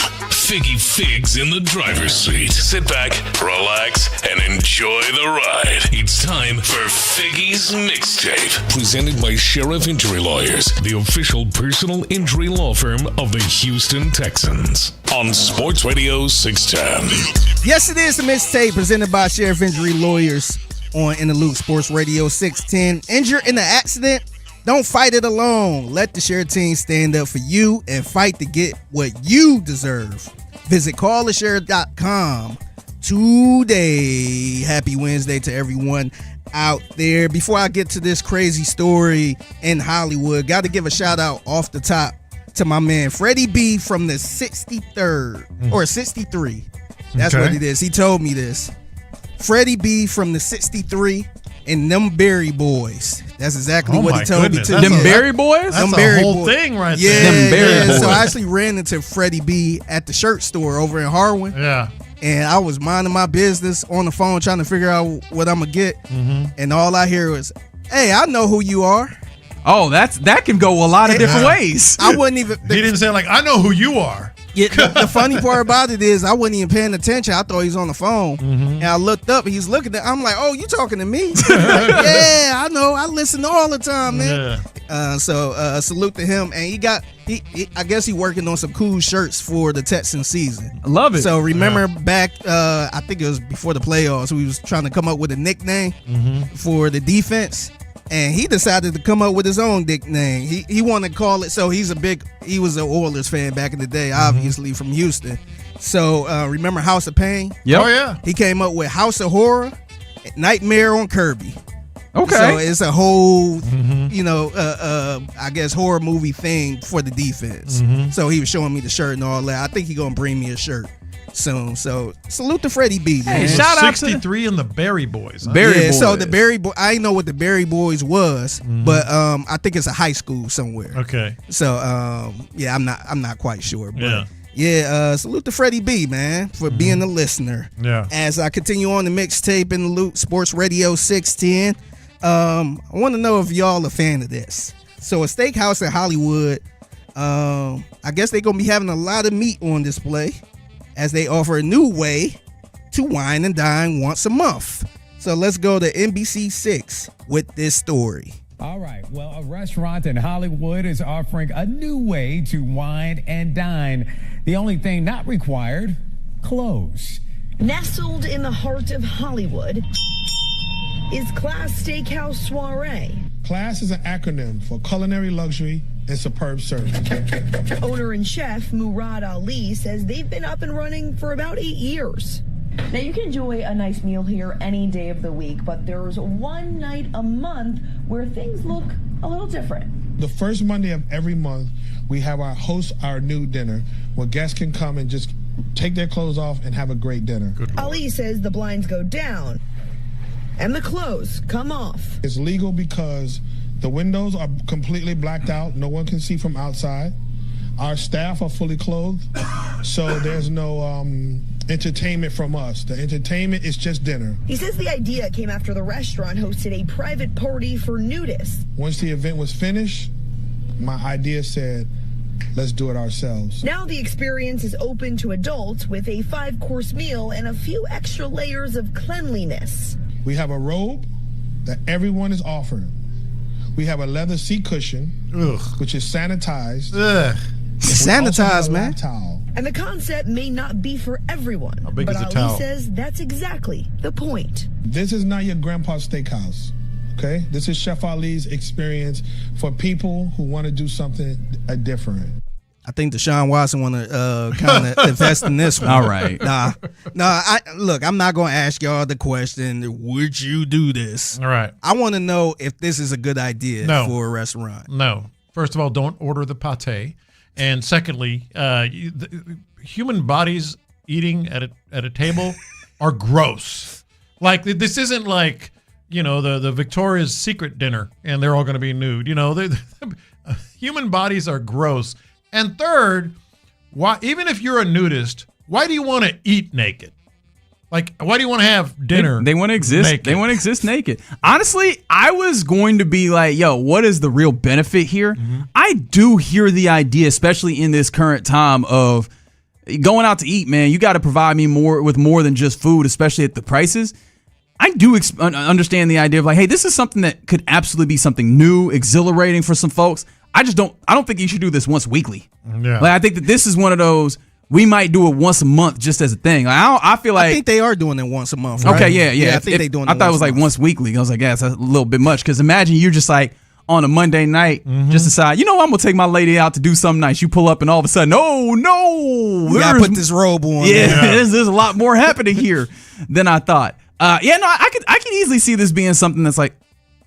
Figgy Figs in the driver's seat. Sit back, relax, and enjoy the ride. It's time for Figgy's Mixtape. Presented by Sheriff Injury Lawyers, the official personal injury law firm of the Houston Texans. On Sports Radio 610. Yes, it is the Mixtape presented by Sheriff Injury Lawyers on In the Loop Sports Radio 610. Injured in an accident? Don't fight it alone. Let the Sheriff team stand up for you and fight to get what you deserve. Visit callthesheriff.com today. Happy Wednesday to everyone out there. Before I get to this crazy story in Hollywood, got to give a shout out off the top to my man Freddie B from the 63rd or 63. That's what it is. He told me this. Freddie B from the 63 and them Berry Boys. That's exactly what he told me too. Them Berry Boys? That's a whole thing right there. Them Berry Boys. So I actually ran into Freddie B at the shirt store over in Harwin. Yeah. And I was minding my business on the phone trying to figure out what I'm going to get. And all I hear was, hey, I know who you are. Oh, that can go a lot of different ways. I wouldn't even. He didn't say like, I know who you are. Yeah, the funny part about it is I wasn't even paying attention. I thought he was on the phone. And I looked up and he's looking at, I'm like, oh, you talking to me? Yeah, I know. I listen all the time, man. Yeah. So salute to him. And he I guess he working on some cool shirts for the Texans season. I love it. So remember back, I think it was before the playoffs, we was trying to come up with a nickname for the defense. And he decided to come up with his own nickname. He wanted to call it, so he was an Oilers fan back in the day, obviously from Houston. So remember House of Pain? Yep. Oh, yeah. He came up with House of Horror, Nightmare on Kirby. Okay. So it's a whole, I guess horror movie thing for the defense. So he was showing me the shirt and all that. I think he's going to bring me a shirt soon. So salute to Freddie B, man. Hey, shout out 63 and the Berry Boys. Huh? Boys. So the Berry Boy, I didn't know what the Berry Boys was, but I think it's a high school somewhere. Okay. So I'm not quite sure, but salute to Freddie B, man, for being a listener. Yeah. As I continue on the mixtape in the Loop Sports Radio 610, I want to know if y'all a fan of this. So a steakhouse in Hollywood, I guess they're gonna be having a lot of meat on display, as they offer a new way to wine and dine once a month. So let's go to NBC6 with this story. All right. Well, a restaurant in Hollywood is offering a new way to wine and dine. The only thing not required, clothes. Nestled in the heart of Hollywood is Class Steakhouse Soiree. CLASS is an acronym for culinary luxury and superb service. Owner and chef Murad Ali says they've been up and running for about 8 years. Now, you can enjoy a nice meal here any day of the week, but there's one night a month where things look a little different. The first Monday of every month, we have our new dinner where guests can come and just take their clothes off, and have a great dinner. Ali says the blinds go down and the clothes come off. It's legal because the windows are completely blacked out. No one can see from outside. Our staff are fully clothed, so there's no entertainment from us. The entertainment is just dinner. He says the idea came after the restaurant hosted a private party for nudists. Once the event was finished, my idea said, let's do it ourselves. Now the experience is open to adults with a 5-course meal and a few extra layers of cleanliness. We have a robe that everyone is offered. We have a leather seat cushion, which is sanitized. Sanitized, man. Towel. And the concept may not be for everyone. How big but is the Ali towel? says that's exactly the point. This is not your grandpa's steakhouse, okay? This is Chef Ali's experience for people who want to do something different. I think Deshaun Watson want to kind of invest in this one. All right. Look, I'm not going to ask y'all the question, would you do this? All right. I want to know if this is a good idea for a restaurant. No. First of all, don't order the pate. And secondly, human bodies eating at a table are gross. Like, this isn't like, the Victoria's Secret dinner and they're all going to be nude. Human bodies are gross. And third, why, even if you're a nudist, why do you want to eat naked? Like, why do you want to have dinner? They want to exist. Naked? They want to exist naked. Honestly, I was going to be like, yo, what is the real benefit here? Mm-hmm. I do hear the idea, especially in this current time of going out to eat, man. You got to provide me with more than just food, especially at the prices. I do understand the idea of like, hey, this is something that could absolutely be something new, exhilarating for some folks. I don't think you should do this once weekly. Yeah. Like, I think that this is one of those, we might do it once a month just as a thing. Like, I feel like, I think they are doing it once a month. Right? Okay, yeah. I think they're doing it. I thought it was like once weekly. I was like, yeah, it's a little bit much. Because imagine you're just like on a Monday night, just decide, I'm going to take my lady out to do something nice. You pull up and all of a sudden, no. You got to put this robe on. Yeah, there's a lot more happening here than I thought. I could easily see this being something that's like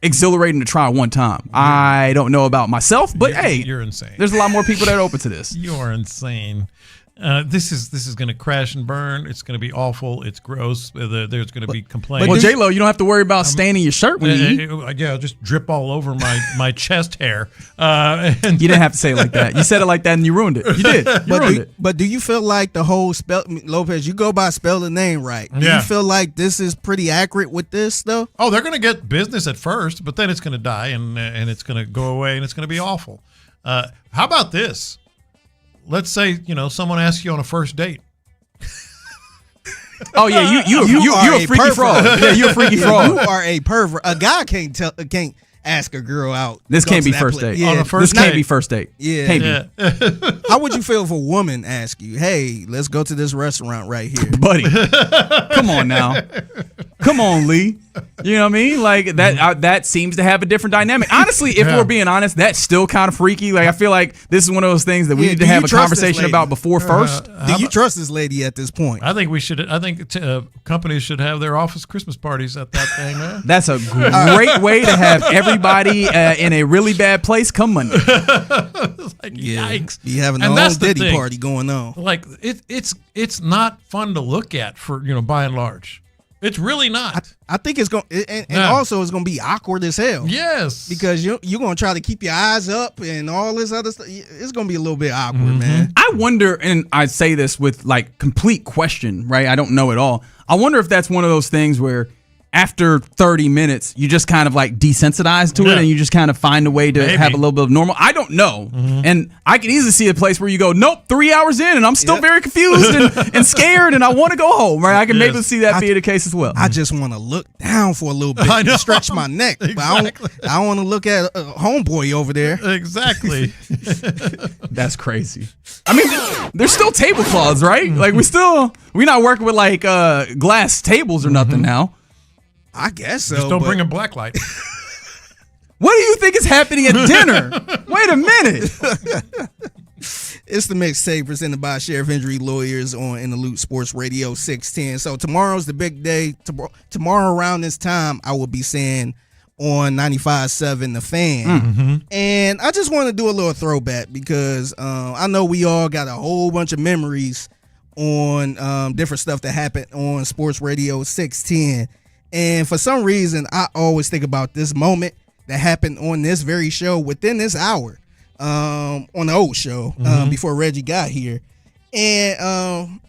exhilarating to try one time. I don't know about myself, but you're insane. There's a lot more people that are open to this. You're insane. This is going to crash and burn. It's going to be awful. It's gross. There's going to be complaints. Well, J-Lo, you don't have to worry about staining your shirt when you eat. Yeah, just drip all over my chest hair. You didn't have to say it like that. You said it like that and you ruined it. You did. You ruined it. But do you feel like the whole Lopez, you go by spell the name right. Do you feel like this is pretty accurate with this, though? Oh, they're going to get business at first, but then it's going to die and it's going to go away and it's going to be awful. How about this? Let's say, someone asks you on a first date. Oh yeah, you're a freaky fraud. Yeah, you're a freaky fraud. You are a pervert. A guy can't ask a girl out. This can't be first date. Yeah. This can't be first date. Yeah. Can't be. How would you feel if a woman asked you, "Hey, let's go to this restaurant right here, buddy"? Come on now. Come on, Lee. You know what I mean? Like that seems to have a different dynamic. Honestly, if we're being honest, that's still kind of freaky. Like I feel like this is one of those things that we need to have a conversation about before first. Do you trust this lady at this point? I think we should. I think companies should have their office Christmas parties at that thing. Man. That's a great way to have everybody in a really bad place come Monday. Yikes! You having the whole Diddy party going on. Like it's not fun to look at for by and large. It's really not. I think it's going and also it's going to be awkward as hell. Yes. Because you're going to try to keep your eyes up and all this other stuff. It's going to be a little bit awkward, man. I wonder, and I say this with like complete question, right? I don't know at all. I wonder if that's one of those things where after 30 minutes, you just kind of like desensitized to it and you just kind of find a way to have a little bit of normal. I don't know. And I can easily see a place where you go, nope, 3 hours in and I'm still very confused and scared and I want to go home, right? I can maybe see that being the case as well. I just want to look down for a little bit and stretch my neck. Exactly. But I don't want to look at a homeboy over there. Exactly. That's crazy. I mean, there's still tablecloths, right? Like we're not working with like glass tables or nothing now. I guess so. Just don't bring a black light. What do you think is happening at dinner? Wait a minute. It's the mixtape presented by Sheriff Injury Lawyers on In the Loop Sports Radio 610. So tomorrow's the big day. Tomorrow around this time, I will be saying on 95.7 The Fan. And I just want to do a little throwback because I know we all got a whole bunch of memories on different stuff that happened on Sports Radio 610. And for some reason, I always think about this moment that happened on this very show within this hour on the old show before Reggie got here. And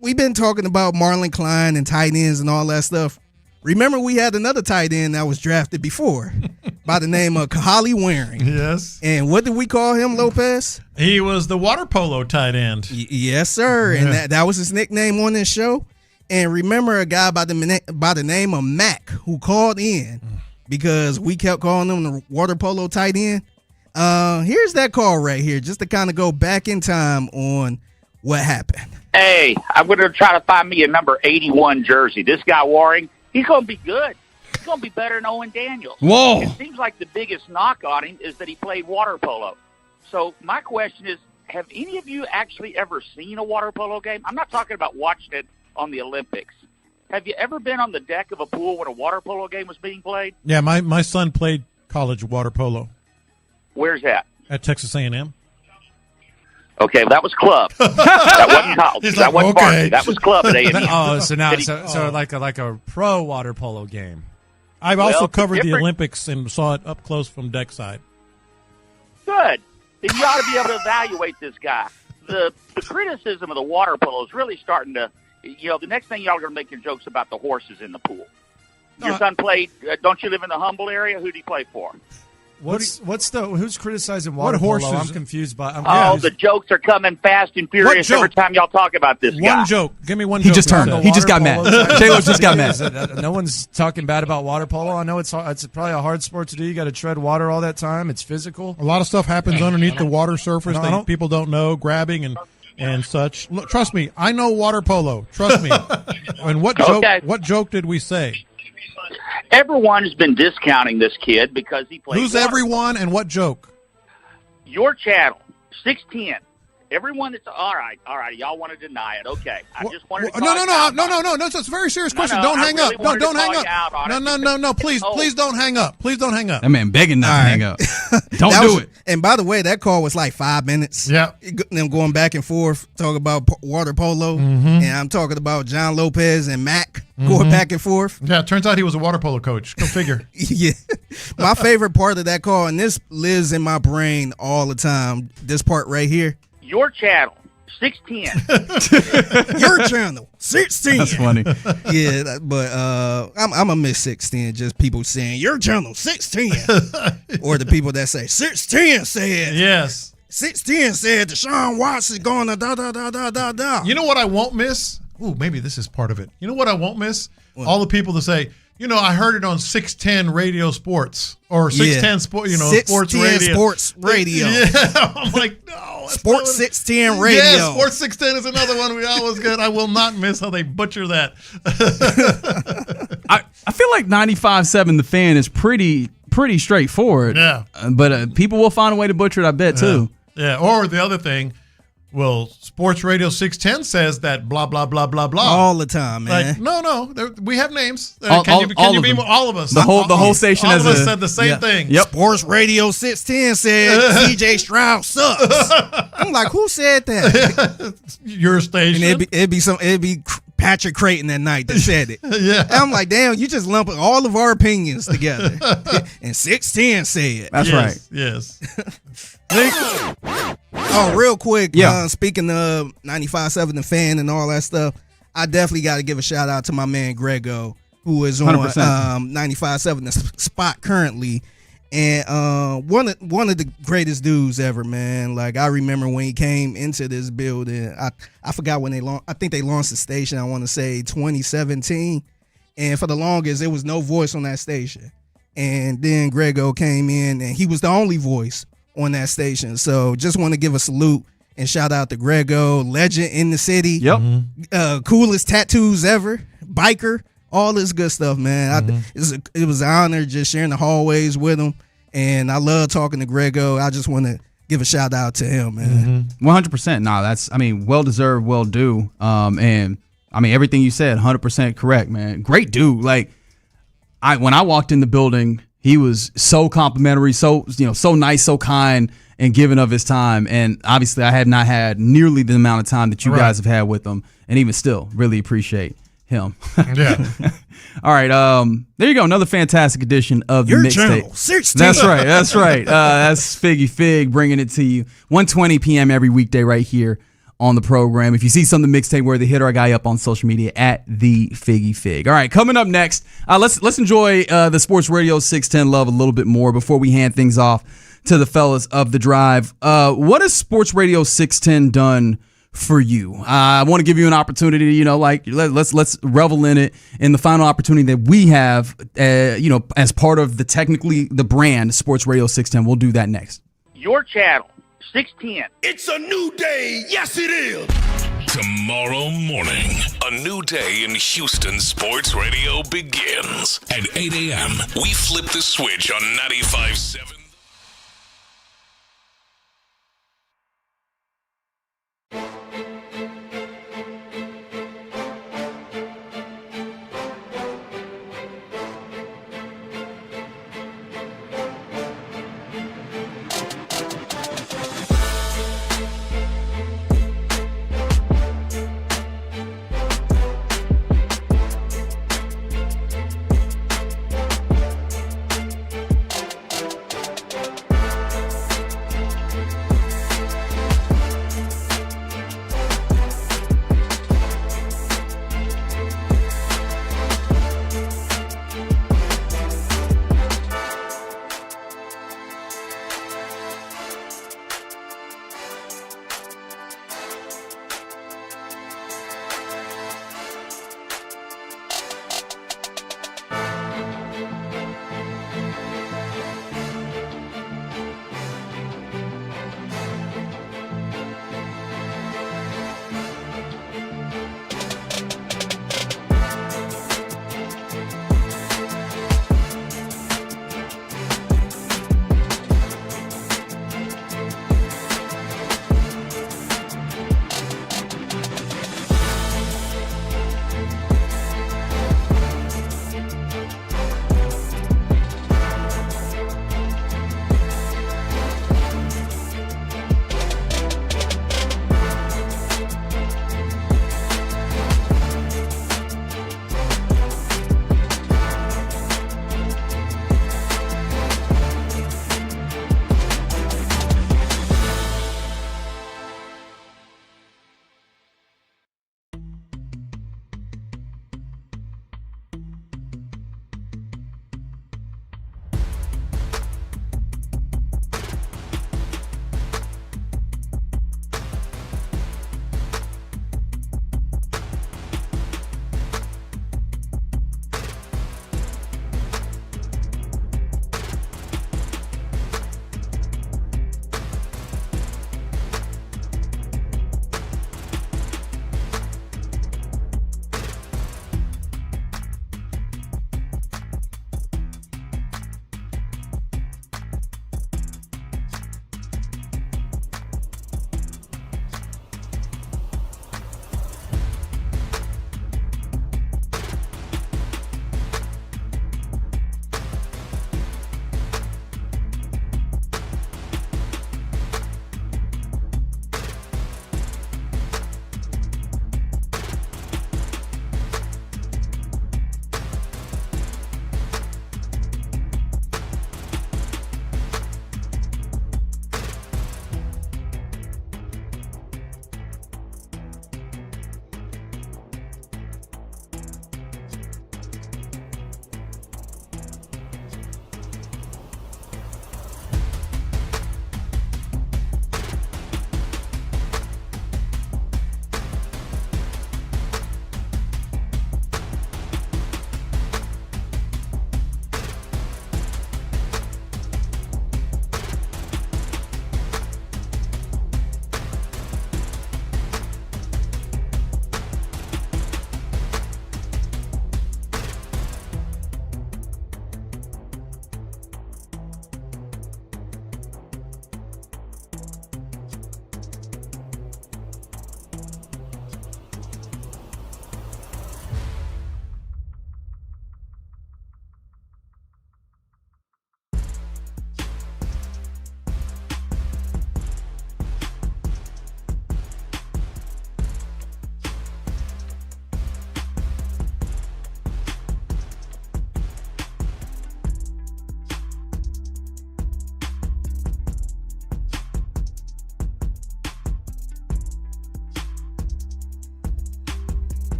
we've been talking about Marlon Klein and tight ends and all that stuff. Remember, we had another tight end that was drafted before by the name of Kahali Waring. Yes. And what did we call him, Lopez? He was the water polo tight end. Yes, sir. Yeah. And that was his nickname on this show. And remember a guy by the name of Mac who called in because we kept calling him the water polo tight end. Here's that call right here, just to kind of go back in time on what happened. Hey, I'm going to try to find me a number 81 jersey. This guy Waring, he's going to be good. He's going to be better than Owen Daniels. Whoa. It seems like the biggest knock on him is that he played water polo. So my question is, have any of you actually ever seen a water polo game? I'm not talking about watching it on the Olympics. Have you ever been on the deck of a pool when a water polo game was being played? Yeah, my son played college water polo. Where's that? At Texas A&M. Okay, that was club. That wasn't college. That wasn't varsity. That was club at A&M. Oh, so now so like a pro water polo game. I've also Well, covered the different- Olympics and saw it up close from deck side. Good. Then you ought to be able to evaluate this guy. The criticism of the water polo is really starting to, the next thing y'all are going to make your jokes about the horses in the pool. Your son played, don't you live in the Humble area? Who did he play for? Who's criticizing water What horses? polo? I'm confused by. The jokes are coming fast and furious every time y'all talk about this guy. One joke. Give me one He joke. just turned. He just got mad. Taylor just got mad. No one's talking bad about water polo. I know it's probably a hard sport to do. You got to tread water all that time. It's physical. A lot of stuff happens underneath the water surface that people don't know, grabbing and such. Look, trust me, I know water polo. Trust me. And what joke did we say? Everyone has been discounting this kid because he plays Who's water. everyone and what joke? Your channel, 610. Everyone that's all right. Y'all want to deny it? Okay, I just wanted to. No. That's a very serious question. Don't hang up. No, don't hang up. No. Please don't hang up. Please don't hang up. That man begging not to hang up. Don't do it. And by the way, that call was like 5 minutes. Yeah. Them going back and forth, talking about water polo. And I'm talking about John Lopez and Mac going back and forth. Yeah, it turns out he was a water polo coach. Go figure. Yeah. My favorite part of that call, and this lives in my brain all the time, this part right here. Your channel, 610. Your channel, 610. That's funny. Yeah, but I'm gonna miss 610. Just people saying your channel 610, or the people that say 610 said. Yes. 610 said Deshaun Watson going to da. You know what I won't miss? Ooh, maybe this is part of it. You know what I won't miss? What? All the people that say, I heard it on 610 Radio Sports or 610 Sports, 610 Sports Radio. Sports Radio. Yeah, I'm like, no. Sports 610 Radio. Yeah, Sports 610 is another one we always get. I will not miss how they butcher that. I feel like 95.7 The Fan is pretty straightforward. Yeah. But people will find a way to butcher it, I bet, too. Yeah, or the other thing, well, Sports Radio 610 says that blah, blah, blah, blah, blah. All the time, man. Like, no, we have names. All Can you be of more? them. All of us. The whole station all has of us said the same thing. Yep. Sports Radio 610 said CJ Stroud sucks. I'm like, who said that? Your station. And it'd be Patrick Creighton that night that said it. Yeah. And I'm like, damn, you just lumping all of our opinions together. And 610 said. That's right. Yes. Oh, real quick. Yeah. Speaking of 95.7 The Fan and all that stuff, I definitely got to give a shout out to my man Grego, who is on 95.7 The Spot currently. And one of the greatest dudes ever, man. Like, I remember when he came into this building. I forgot when I think they launched the station, I want to say 2017. And for the longest, there was no voice on that station. And then Grego came in, and he was the only voice on that station. So just want to give a salute and shout out to Grego, legend in the city. Yep. Coolest tattoos ever, biker, all this good stuff, man. It was an honor just sharing the hallways with him, and I love talking to Grego. I just want to give a shout out to him, man. 100%. No, that's, well deserved, well due. And everything you said, 100% correct, man. Great dude. Like, when I walked in the building, He was so complimentary, so nice, so kind, and giving of his time. And obviously, I have not had nearly the amount of time that you guys have had with him, and even still, really appreciate him. Yeah. All right. There you go. Another fantastic edition of the Your mixtape. channel, 16. That's right. That's right. That's Figgy Fig bringing it to you. 1:20 p.m. every weekday right here on the program. If you see something mixtape worthy, hit our guy up on social media at the Figgy Fig. All right. Coming up next, let's enjoy the Sports Radio 610 love a little bit more before we hand things off to the fellas of the drive. What has Sports Radio 610 done for you? I want to give you an opportunity, let's revel in it. In the final opportunity that we have, as part of the brand Sports Radio 610. We'll do that next. Your channel, 610. It's a new day. Yes, it is. Tomorrow morning, a new day in Houston Sports Radio begins. At 8 a.m., we flip the switch on 95.7.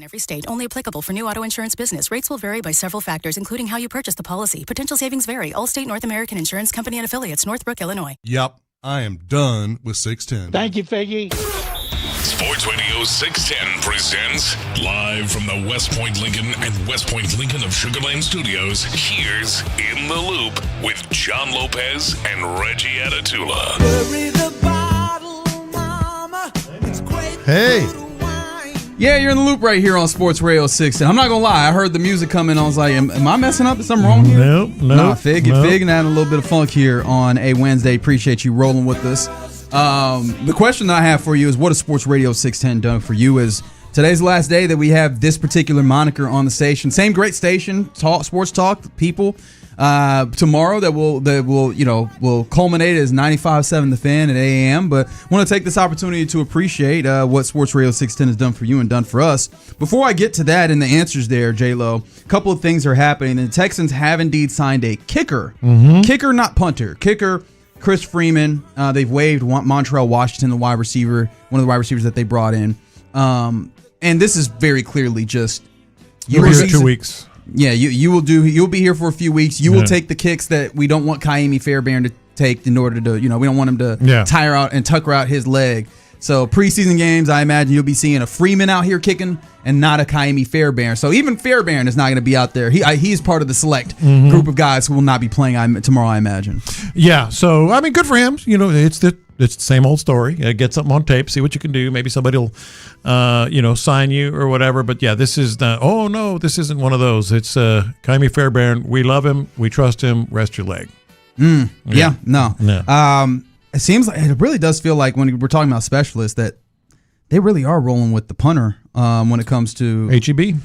Every state. Only applicable for new auto insurance business. Rates will vary by several factors, including how you purchase the policy. Potential savings vary. Allstate North American Insurance Company and affiliates, Northbrook, Illinois. Yep, I am done with 610. Thank you, Figgy. Sports Radio 610 presents live from the West Point Lincoln and West Point Lincoln of Sugarland Studios. Here's In the Loop with John Lopez and Reggie Atatula. Hey. Yeah, you're in the loop right here on Sports Radio 610. I'm not going to lie. I heard the music coming. I was like, am I messing up? Is something wrong here? Nope. Nah, Fig and adding a little bit of funk here on a Wednesday. Appreciate you rolling with us. The question that I have for you is, what has Sports Radio 610 done for you? Is today's the last day that we have this particular moniker on the station. Same great station, sports talk, people. Tomorrow that will culminate as 95.7 The Fan at 8 a.m. But I want to take this opportunity to appreciate what Sports Radio 610 has done for you and done for us. Before I get to that and the answers there, J-Lo, a couple of things are happening. The Texans have indeed signed a kicker. Kicker, not punter. Kicker, Chris Freeman. They've waived Montrell Washington, the wide receiver, one of the wide receivers that they brought in. And this is very clearly just... You'll be here 2 weeks. Yeah, you'll be here for a few weeks. You will take the kicks that we don't want Kaimi Fairbairn to take in order to, we don't want him to tire out and tucker out his leg. So preseason games, I imagine you'll be seeing a Freeman out here kicking and not a Kaimi Fairbairn. So even Fairbairn is not going to be out there. He's part of the select group of guys who will not be playing tomorrow, I imagine. Yeah, so, I mean, good for him. It's the same old story. Get something on tape, see what you can do. Maybe somebody will, sign you or whatever. But, yeah, this is this isn't one of those. It's Kaimi Fairbairn. We love him. We trust him. Rest your leg. Yeah, no. It seems like it really does feel like when we're talking about specialists that they really are rolling with the punter when it comes to HEB.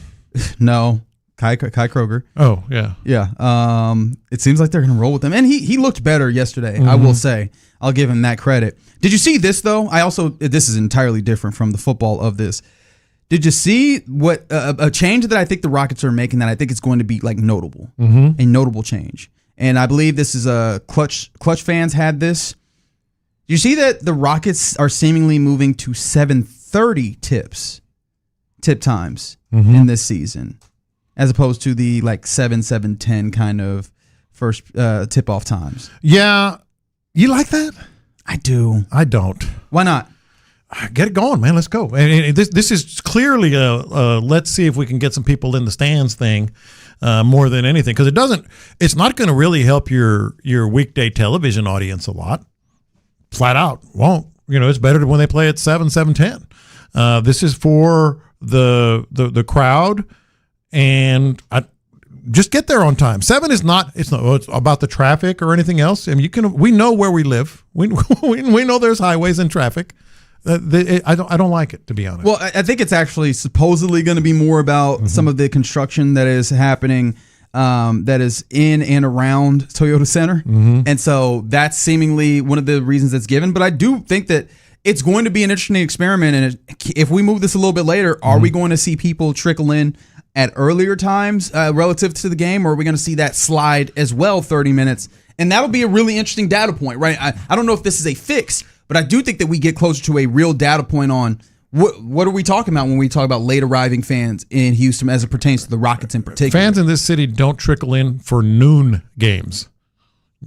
No, Kai Kroger. Oh yeah, yeah. It seems like they're going to roll with them, and he looked better yesterday. I will say, I'll give him that credit. Did you see this though? This is entirely different from the football of this. Did you see what a change that I think the Rockets are making that I think it's going to be like notable, a notable change, and I believe this is a Clutch fans had this. You see that the Rockets are seemingly moving to 7:30 tip times in this season, as opposed to the like 7:10 kind of first tip off times. Yeah, you like that? I do. I don't. Why not? Get it going, man. Let's go. And this is clearly let's see if we can get some people in the stands thing more than anything, because it's not going to really help your weekday television audience a lot. Flat out won't. It's better when they play at 7:10. This is for the crowd, and just get there on time. 7 is not. It's about the traffic or anything else. I mean, we know where we live. We know there's highways and traffic. I don't like it, to be honest. Well, I think it's actually supposedly going to be more about some of the construction that is happening. That is in and around Toyota Center. And so that's seemingly one of the reasons that's given. But I do think that it's going to be an interesting experiment. And if we move this a little bit later, are we going to see people trickle in at earlier times relative to the game? Or are we going to see that slide as well 30 minutes? And that'll be a really interesting data point, right? I don't know if this is a fix, but I do think that we get closer to a real data point on what are we talking about when we talk about late arriving fans in Houston as it pertains to the Rockets in particular? Fans in this city don't trickle in for noon games.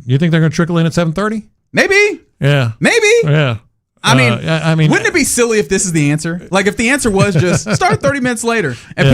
You think they're going to trickle in at 7:30? Maybe. Yeah. Maybe. Yeah. I mean, wouldn't it be silly if this is the answer? Like if the answer was just start 30 minutes later and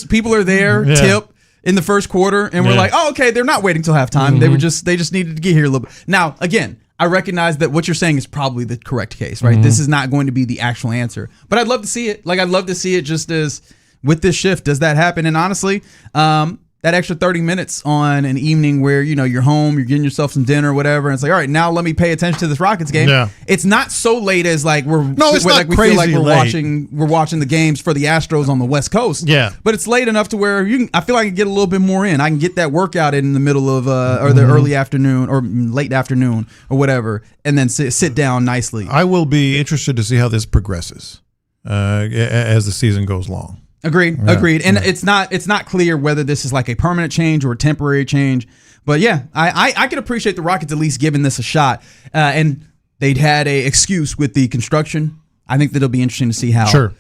people are there, tip in the first quarter, and we're like, oh, okay, they're not waiting till halftime. They just needed to get here a little bit. Now, again, I recognize that what you're saying is probably the correct case, right? This is not going to be the actual answer, but I'd love to see it. Like, I'd love to see it just as with this shift. Does that happen? And honestly, that extra 30 minutes on an evening where, you're home, you're getting yourself some dinner or whatever, and it's like, all right, now let me pay attention to this Rockets game. Yeah. It's not so late as like we crazy feel like late. we're watching the games for the Astros on the West Coast. Yeah. But it's late enough to where I feel like I can get a little bit more in. I can get that workout in the middle of or the early afternoon or late afternoon or whatever, and then sit down nicely. I will be interested to see how this progresses as the season goes long. Agreed. And it's not clear whether this is like a permanent change or a temporary change. But yeah, I can appreciate the Rockets at least giving this a shot. And they'd had a excuse with the construction. I think that it'll be interesting to see how. Sure.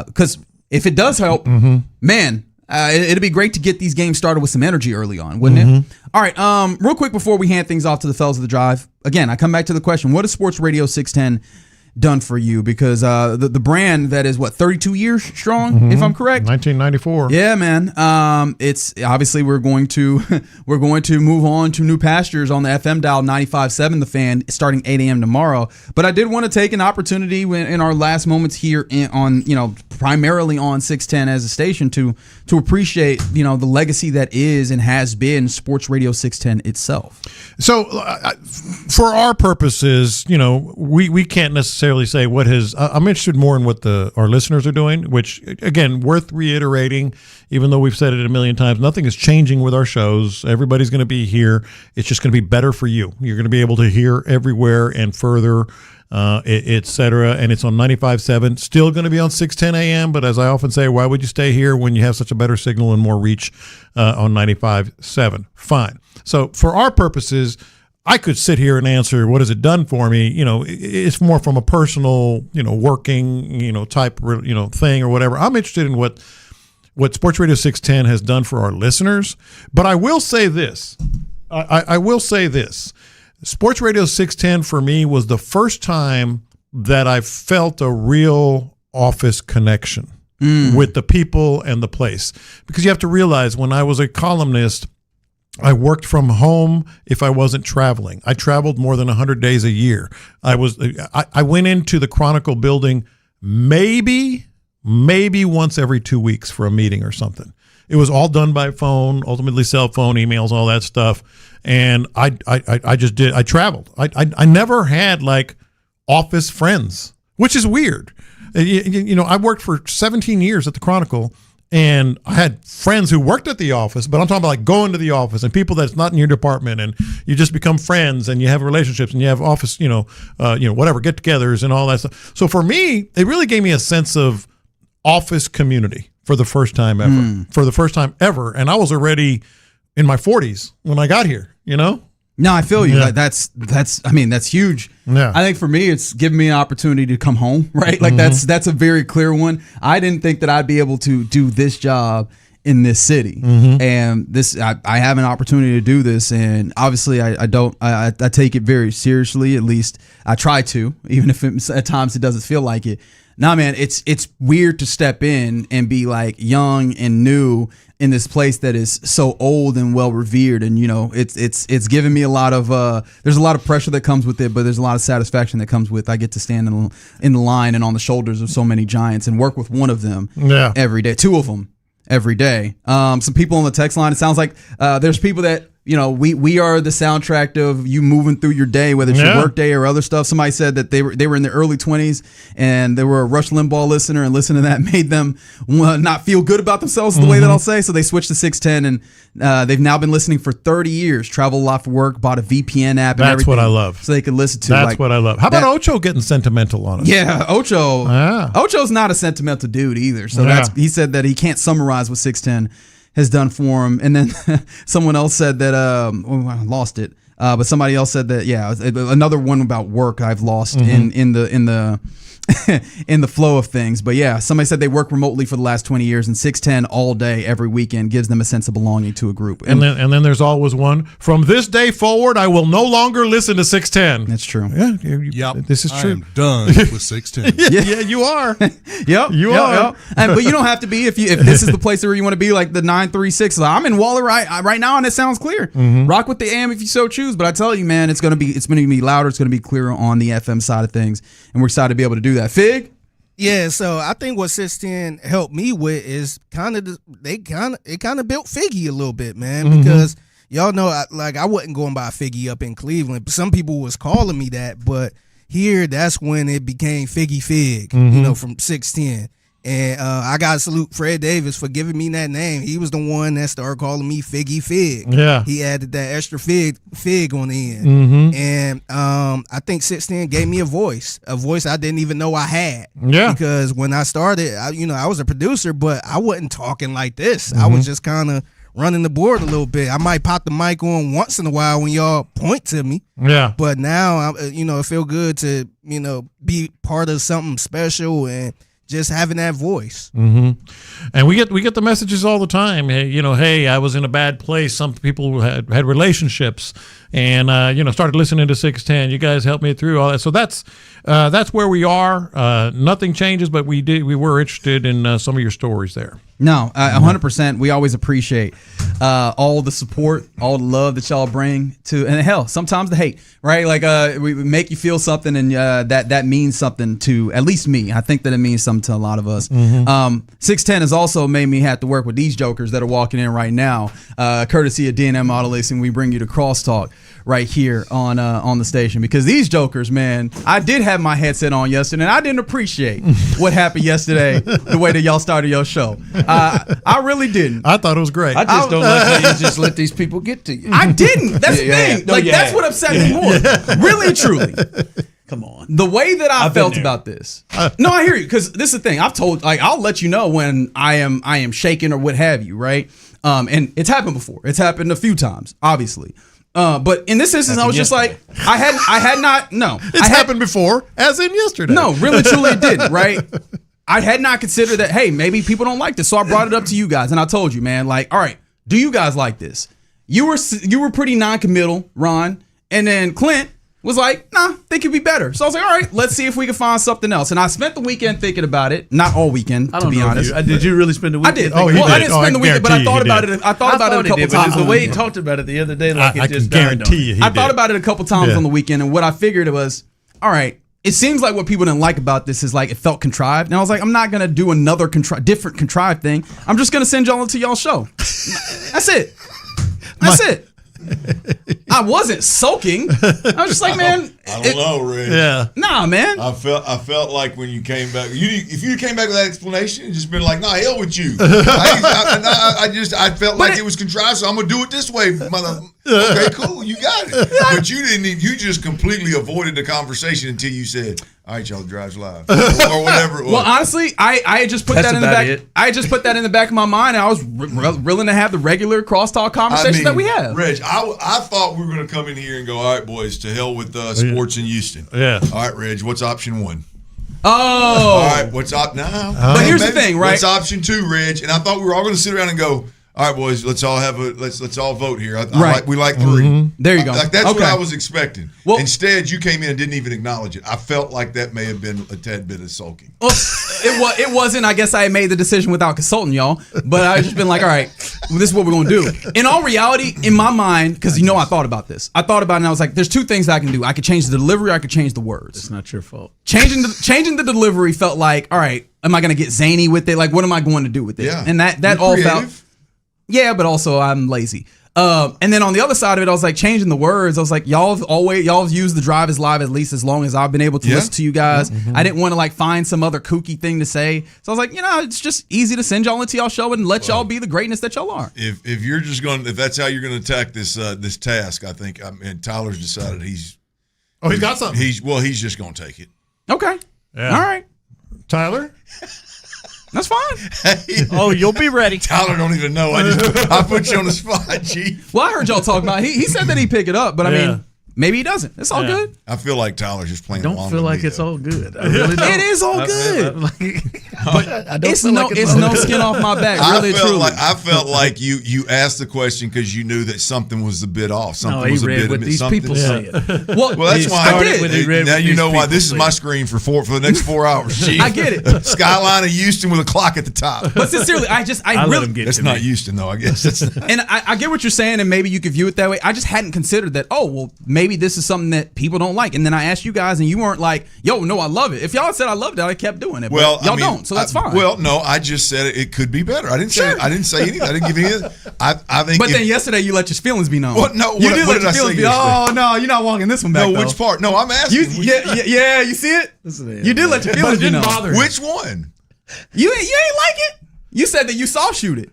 Because if it does help, man, it'd be great to get these games started with some energy early on, wouldn't it? All right. Real quick before we hand things off to the fellas of the drive. Again, I come back to the question: what is Sports Radio 610 done for you? Because the brand that is 32 years strong, if I'm correct, 1994. Yeah, man. It's obviously we're going to move on to new pastures on the FM dial 95.7 The Fan starting 8 a.m. tomorrow. But I did want to take an opportunity in our last moments here on primarily on 610 as a station to appreciate the legacy that is and has been Sports Radio 610 itself. So for our purposes, we can't necessarily say what his. I'm interested more in what our listeners are doing, which again, worth reiterating. Even though we've said it a million times, nothing is changing with our shows. Everybody's going to be here. It's just going to be better for you. You're going to be able to hear everywhere and further, et cetera. And it's on 95.7. Still going to be on 6:10 a.m. But as I often say, why would you stay here when you have such a better signal and more reach on 95.7? Fine. So for our purposes, I could sit here and answer what has it done for me. It's more from a personal, working, type, thing or whatever. I'm interested in what Sports Radio 610 has done for our listeners. But I will say this. I will say this. Sports Radio 610 for me was the first time that I felt a real office connection with the people and the place. Because you have to realize when I was a columnist, I worked from home if I wasn't traveling. I traveled more than 100 days a year. I went into the Chronicle building maybe once every 2 weeks for a meeting or something. It was all done by phone, ultimately cell phone, emails, all that stuff. And I just did. I traveled. I never had like office friends, which is weird. I worked for 17 years at the Chronicle. And I had friends who worked at the office, but I'm talking about like going to the office and people that's not in your department, and you just become friends and you have relationships and you have office, whatever, get-togethers and all that stuff. So for me, it really gave me a sense of office community for the first time ever. And I was already in my 40s when I got here, No, I feel you. Yeah. Like that's huge. Yeah. I think for me, it's given me an opportunity to come home, right? Like that's a very clear one. I didn't think that I'd be able to do this job in this city, and I have an opportunity to do this, and obviously I take it very seriously. At least I try to, even if at times it doesn't feel like it. Nah, man, it's weird to step in and be like young and new in this place that is so old and well revered, and it's given me a lot of there's a lot of pressure that comes with it, but there's a lot of satisfaction that comes with I get to stand in the line and on the shoulders of so many giants and work with one of them every day, two of them every day. Some people on the text line, it sounds like there's people that we are the soundtrack of you moving through your day, whether it's your work day or other stuff. Somebody said that they were in their early 20s and they were a Rush Limbaugh listener, and listening to that made them not feel good about themselves, the way that I'll say. So they switched to 610, and they've now been listening for 30 years, travel a lot for work, bought a VPN app and everything. That's what I love. So they could listen to. That's what I love. How about Ocho getting sentimental on us? Yeah, Ocho. Ocho's not a sentimental dude either. So he said that he can't summarize what 610 has done for him. And then someone else said that I lost it, but somebody else said that another one about work I've lost in the in the flow of things. But yeah, somebody said they work remotely for the last 20 years, and 610 all day, every weekend gives them a sense of belonging to a group. And then there's always one. From this day forward, I will no longer listen to 610. That's true. Yeah, this is true. I am done with 610. Yeah, you are. Yep, you are. But you don't have to be if this is the place where you want to be, like the 936. I'm in Waller right now, and it sounds clear. Mm-hmm. Rock with the AM if you so choose. But I tell you, man, it's going to be louder. It's going to be clearer on the FM side of things, and we're excited to be able to do that. Fig? Yeah, so I think what 610 helped me with is it kind of built Figgy a little bit, man, because y'all know I wasn't going by Figgy up in Cleveland. Some people was calling me that, but here that's when it became Figgy Fig, from 610. And I got to salute Fred Davis for giving me that name. He was the one that started calling me Figgy Fig. Yeah. He added that extra fig on the end. Mm-hmm. And I think 610 gave me a voice I didn't even know I had. Yeah. Because when I started, I was a producer, but I wasn't talking like this. I was just kind of running the board a little bit. I might pop the mic on once in a while when y'all point to me. Yeah. But now, it feel good to, be part of something special and just having that voice. And we get the messages all the time. Hey, I was in a bad place. Some people had relationships, and started listening to 610. You guys helped me through all that. So that's where we are. Nothing changes, but we were interested in some of your stories there. No, 100%. We always appreciate all the support, all the love that y'all bring to, and hell, sometimes the hate, right? Like we make you feel something, and that means something to at least me. I think that it means something to a lot of us. 610 has also made me have to work with these jokers that are walking in right now, courtesy of D&M Auto Leasing. We bring you to Crosstalk right here on the station, because these jokers, man, I did have my headset on yesterday, and I didn't appreciate what happened yesterday, the way that y'all started your show. I really didn't. I thought it was great. I just don't like how you just let these people get to you. I didn't. That's the thing. That's what upset me more. Really and truly. Come on. The way that I felt about this. No, I hear you, because this is the thing. I've told, I'll let you know when I am shaking or what have you, right? And it's happened before. It's happened a few times, obviously. But in this instance, I was just like, I had not. It's happened before, as in yesterday. No, really, truly, it didn't, right? I had not considered that, hey, maybe people don't like this. So I brought it up to you guys, and I told you, man, like, all right, do you guys like this? You were pretty non-committal, Ron, and then Clint was like, nah, think it'd be better. So I was like, all right, let's see if we can find something else. And I spent the weekend thinking about it. Not all weekend, to be honest. Did you really spend the weekend? I did. I didn't spend the weekend, but I thought about it. I thought about it a couple times. The way he talked about it the other day, like I it just can guarantee you he I thought did. about it a couple times on the weekend, and what I figured was, all right, it seems like what people didn't like about this is like it felt contrived. And I was like, I'm not going to do another different contrived thing. I'm just going to send y'all into y'all show. That's it. That's it. I wasn't sulking. I was just like, man. I don't know, Rich. Yeah. Nah, man. I felt like when you came back, if you came back with that explanation, and just been like, nah, hell with you. I felt like it was contrived, so I'm gonna do it this way, mother. Okay, cool, you got it. But you didn't. You just completely avoided the conversation until you said, "All right, y'all, drives live," or whatever it was. Well, honestly, I had just put that in the back. I just put that in the back of my mind, and I was willing to have the regular crosstalk conversation that we have. Reg, I thought we were going to come in here and go, all right, boys, to hell with sports in Houston. Yeah. All right, Reg, what's option one? Oh. All right, what's up now? But here's the thing, right? What's option two, Reg? And I thought we were all going to sit around and go, all right, boys, let's all vote here. We like three. There you go. That's what I was expecting. Well, instead, you came in and didn't even acknowledge it. I felt like that may have been a tad bit of sulking. Well, it wasn't. I guess I made the decision without consulting y'all. But I just been like, all right, this is what we're going to do. In all reality, in my mind, because I thought about this. I thought about it and I was like, there's two things that I can do. I could change the delivery. I could change the words. It's not your fault. Changing the delivery felt like, all right, am I going to get zany with it? Like, what am I going to do with it? Yeah. And that all felt. Yeah, but also I'm lazy. And then on the other side of it, I was like changing the words. I was like, y'all have used the drive is live at least as long as I've been able to listen to you guys. Mm-hmm. I didn't want to like find some other kooky thing to say. So I was like, it's just easy to send y'all into y'all show and let y'all be the greatness that y'all are. If you're just going, if that's how you're going to attack this task, I think, and Tyler's decided he's got something. He's just going to take it. Okay. Yeah. All right. Tyler. That's fine. Hey, you'll be ready. Tyler don't even know. I put you on the spot, Chief. Well, I heard y'all talk about. He said that he'd pick it up, but I mean, maybe he doesn't. It's all good. I feel like Tyler's just playing. Don't feel like it's all good. I really don't. It is all good. But I don't it's feel no, like it's no skin off my back. Really, truly. I felt like you asked the question because you knew that something was a bit off. Something was a bit. What these people say. Well, that's why I did. Now you know why this is say. my screen for the next 4 hours. Chief. I get it. Skyline of Houston with a clock at the top. But sincerely, I really get that's not Houston though. I guess. And I get what you're saying, and maybe you could view it that way. I just hadn't considered that. Oh, well, maybe this is something that people don't like. And then I asked you guys, and you weren't like, "Yo, no, I love it." If y'all had said I loved it, I kept doing it. Well, but y'all don't, so that's fine. Well, no, I just said it could be better. I didn't say anything. I didn't give you anything. I think. But then yesterday you let your feelings be known. What? No, you what, did what let did your I feelings say be. Oh no, you're not walking this one back. No, which part? No, I'm asking. Yeah, you see it? You did let your feelings be known. Which one? You ain't like it. You said that you soft shoot it.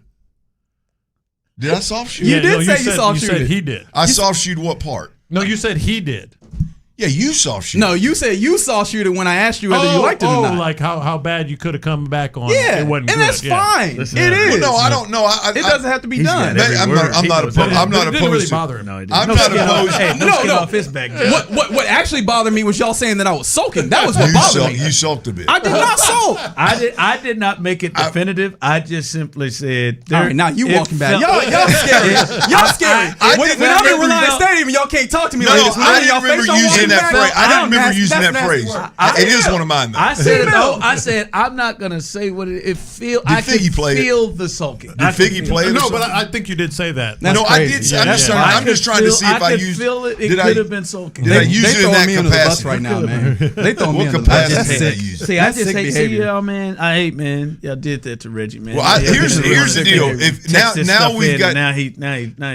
Did I soft shoot? You did say you soft shoot it. He did. I soft shoot what part? No, you said he did. Yeah, you soft shoot. No, you said you soft shoot it when I asked you whether you liked it or not. Like how bad you could have come back on. Yeah, it wasn't and good. that's fine. Listen, it is. Well, no, I don't know. It doesn't have to be done. I'm not opposed. It didn't really bother him. No, it I'm didn't. not opposed. Hey, no skin off his back. What actually bothered me was y'all saying that I was sulking. That was what bothered me. You sulked a bit. I did not sulk. I did not make it definitive. I just simply said. All right, now you walking back. Y'all scary. Y'all scary. When I'm in Reliance Stadium, y'all can't talk to me like this. I didn't remember using that phrase. I didn't remember using that phrase. It is one of mine, though. I said it though. I said I'm not gonna say what it feel. I can feel the sulking. Did Figgy play it? No, but I think you did say that. No, I did. I'm just trying to see if I used. Feel it. It could have been sulking. Did I use it in that capacity right now, man? They throw me what under the bus. capacity did I use? See, I just hate. See, y'all, man. I hate, man. Y'all did that to Reggie, man. Well, here's the deal. If now we've got now he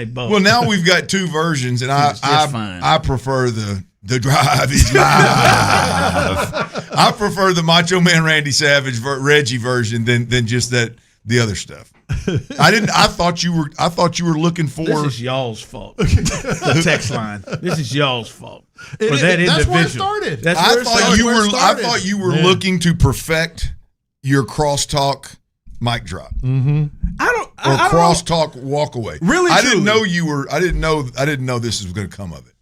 both. Well, now we've got two versions, and I prefer the drive is live. I prefer the Macho Man Randy Savage Reggie version than just the other stuff. I thought you were looking for. This is y'all's fault. The text line. This is y'all's fault. For that individual. That's where it started. I thought you were looking to perfect your crosstalk mic drop. Mm-hmm. Or crosstalk walk away. Really, I didn't know you were. I didn't know this was going to come of it.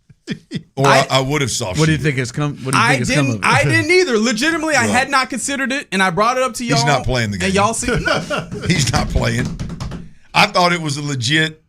Or I would have soft. What do you think has come? What do you think has come of it? I didn't either. Legitimately, I had not considered it, and I brought it up to y'all. He's not playing the game. And y'all see, he's not playing. I thought it was a legit,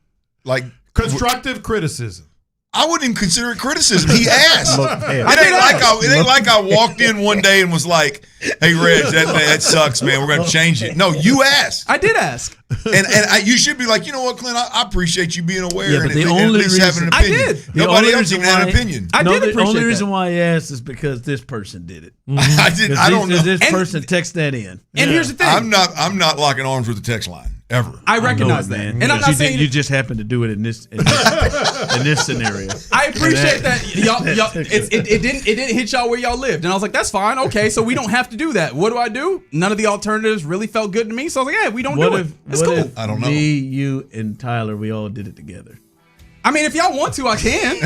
constructive criticism. I wouldn't even consider it criticism. He asked. It ain't like I walked in one day and was like, "Hey, Reg, that sucks, man. We're going to change it." No, you asked. I did ask, and you should be like, you know what, Clint? I appreciate you being aware but and at least having an opinion. I did. Nobody else even had an opinion. I did appreciate that. The only reason why I asked is because this person did it. I did. I don't know. This person texted that in. And here's the thing: I'm not locking arms with the text line. Ever. I recognize that. And I'm not saying you just happen to do it in this scenario. I appreciate that. Y'all it didn't hit y'all where y'all lived. And I was like, that's fine. Okay, so we don't have to do that. What do? None of the alternatives really felt good to me. So I was like, yeah, we don't do it. It's cool. I don't know. Me, you, and Tyler, we all did it together. I mean, if y'all want to, I can.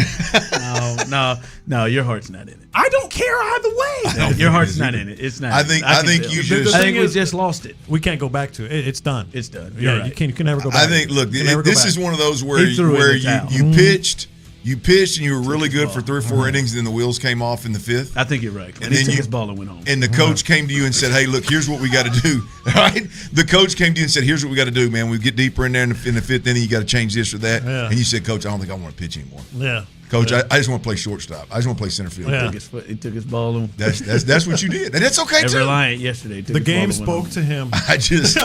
No, your heart's not in it. I don't care either way. Your heart's not in it. It's not. I think we just lost it. We can't go back to it. It's done. It's done. Yeah, right. you can never go back. I think. Look, this is one of those where you pitched. You pitched and you were really good for 3 or 4 innings, and then the wheels came off in the 5th. I think you're right. And then he took his ball and went home. And the coach came to you and said, "Hey, look, here's what we got to do." Right? The coach came to you and said, "Here's what we got to do, man. We get deeper in there in the 5th inning. You got to change this or that." Yeah. And you said, "Coach, I don't think I want to pitch anymore." Yeah. Coach, I just want to play shortstop. I just want to play center field. Yeah. He took his ball and that's what you did, and that's okay too. Reliant yesterday. The game spoke to him. I just.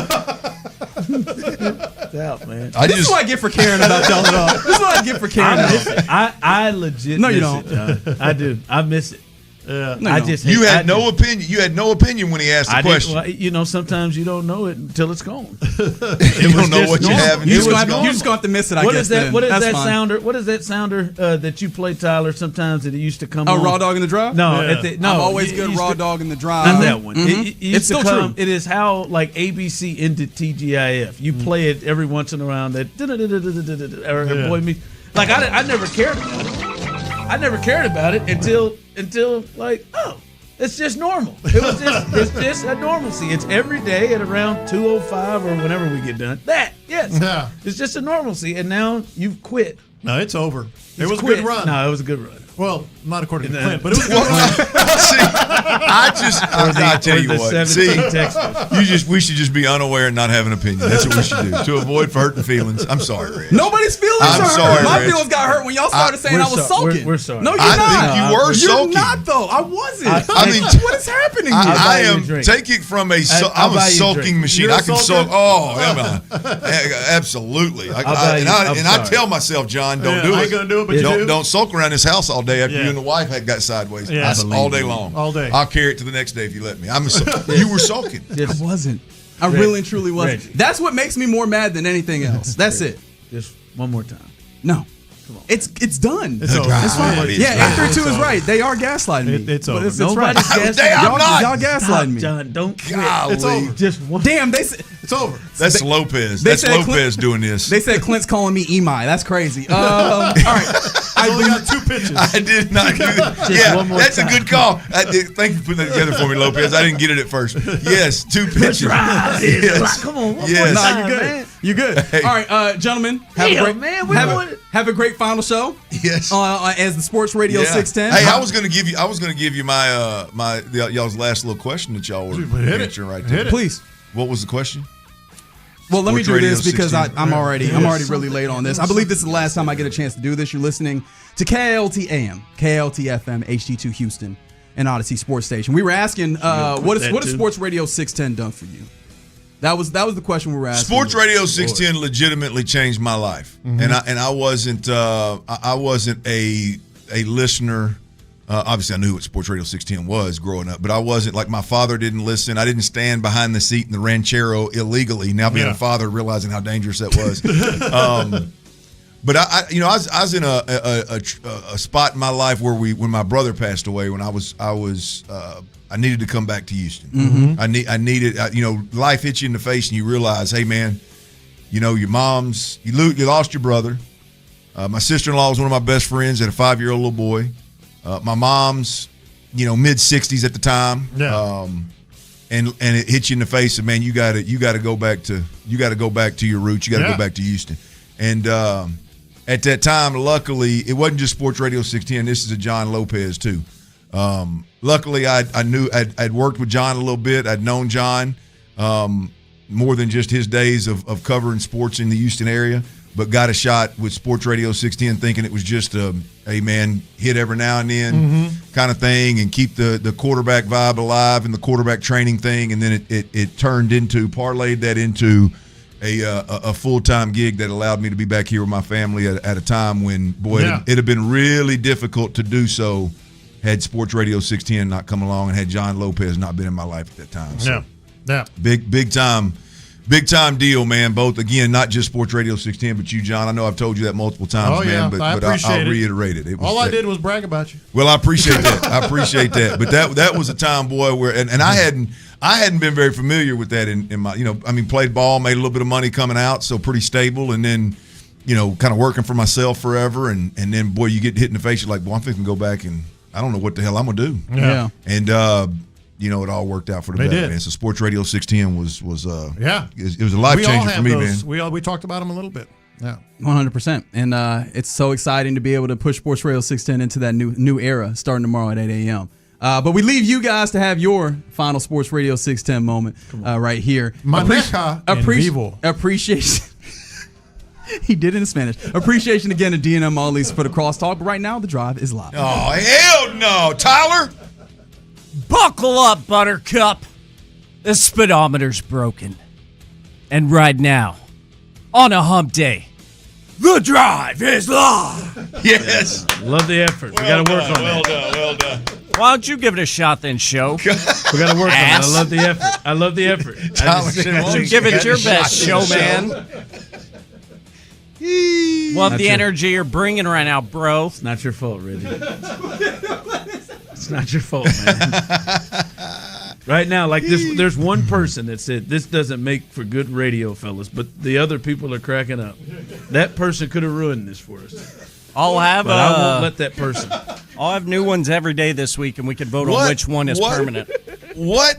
Out, man. This is what I get for caring about y'all at all. This is what I get for caring about. I legit no, you miss don't. it, John. I do. I miss it. Yeah. No, you had no opinion. You had no opinion when he asked the question. Well, sometimes you don't know it until it's gone. You don't know what you have until it's gone. You're just going to have to miss it, I guess. What is that sounder? What is that sounder that you play, Tyler, sometimes that it used to come on? Raw Dog in the Drive? No. I'm always good Raw Dog in the Drive. Not that one. Mm-hmm. It's still true. It is how, like, ABC ended TGIF. You play it every once in a while. That boy me. Like, I never cared about it. I never cared about it until like, oh, it's just normal. It's just a normalcy. It's every day at around 2:05 or whenever we get done. It's just a normalcy. And now you've quit. No, it's over. It was a good run. No, it was a good run. Well, not according to Clint, but it was I tell you what. See, we should just be unaware and not have an opinion. That's what we should do to avoid hurting feelings. I'm sorry, Rich. Nobody's feelings I'm are sorry, hurt. My Rich. feelings got hurt when y'all started saying I was sulking. We're sorry. No, you're I not. think you were sulking. You're not, though. I wasn't. I mean, what is happening here? I am taking from I'm a sulking machine. I can sulk. Oh, absolutely. I tell myself, John, don't do it. I ain't gonna do it, but don't sulk around this house all day after you and the wife had got sideways. Yeah. All day long. All day. I'll carry it to the next day if you let me. You were sulking. I wasn't. I really and truly wasn't. That's what makes me more mad than anything else. That's it. Just one more time. No. Come on. It's done. It's over. It's fine. Yeah, 832 is right. They are gaslighting me. It's over. It's right. Y'all gaslighting me. John, don't quit. Golly. It's over. Just one. Damn, they said It's over. That's Lopez. That's Lopez doing this. They said Clint's calling me Emai. That's crazy. All right. I only got 2 pitches. I did not do that. That's a good call. Thank you for putting that together for me, Lopez. I didn't get it at first. Yes, 2 pitches. Yes. Come on. Yes. Nah, you're good. Man. You're good. Hey. All right, gentlemen. Have a great final show. Yes. As the Sports Radio 610. Hey, I was going to give you my y'all's last little question that y'all were answering right there. Please. What was the question? Well, let me do Radio this because 16. I'm already really late on this. I believe this is the last time I get a chance to do this. You're listening to KILT AM, KILT FM, HD2 Houston, and Odyssey Sports Station. We were asking, what has Sports Radio 610 done for you? That was the question we were asking. Sports Radio 610 legitimately changed my life, and I wasn't a listener. Obviously, I knew what Sports Radio 610 was growing up, but I wasn't like my father didn't listen. I didn't stand behind the seat in the Ranchero illegally. Now being a father, realizing how dangerous that was. But I was in a spot in my life where when my brother passed away, when I needed to come back to Houston. Mm-hmm. I needed life hits you in the face and you realize, hey man, your mom's you lost your brother. My sister-in-law was one of my best friends, had a 5-year-old little boy. My mom's, mid-60s at the time. Yeah. And it hits you in the face of, man, you got to go back to your roots. You got to go back to Houston. And at that time, luckily, it wasn't just Sports Radio 610. This is a John Lopez too. Luckily, I'd worked with John a little bit. I'd known John more than just his days of covering sports in the Houston area, but got a shot with Sports Radio 610 thinking it was just a man hit every now and then kind of thing and keep the quarterback vibe alive and the quarterback training thing. And then it parlayed that into a full-time gig that allowed me to be back here with my family at a time when, it'd have been really difficult to do so had Sports Radio 610 not come along and had John Lopez not been in my life at that time. So big time deal, man. Both, again, not just Sports Radio 610, but you, John. I know I've told you that multiple times, man, but I'll reiterate it. All I did was brag about you. Well, I appreciate that. But that was a time, boy, where and I hadn't been very familiar with that in my, played ball, made a little bit of money coming out, so pretty stable, and then, kind of working for myself forever, and then, boy, you get hit in the face, you're like, boy, I'm thinking to go back and I don't know what the hell I'm going to do. Yeah. And, it all worked out for the better, man. So Sports Radio 610 was it was a life changer for me, man. We talked about them a little bit. Yeah, 100%. And it's so exciting to be able to push Sports Radio 610 into that new era starting tomorrow at 8 a.m. But we leave you guys to have your final Sports Radio 610 moment right here. Appreciation. He did it in Spanish. Appreciation again to D&M All-Lease for the crosstalk. But right now, the drive is live. Oh, hell no. Tyler? Buckle up, Buttercup. The speedometer's broken. And right now, on a hump day, the drive is live. Yes. Love the effort. We got to work on that. Well done. Why don't you give it a shot then, show? We got to work on that. I love the effort. You give it your best, show, man. Love the energy you're bringing right now, bro. It's not your fault, Reggie. It's not your fault, man. Right now, like this, there's one person that said this doesn't make for good radio, fellas, but the other people are cracking up. That person could have ruined this for us. I won't let that person. I'll have new ones every day this week, and we can vote on which one is permanent. What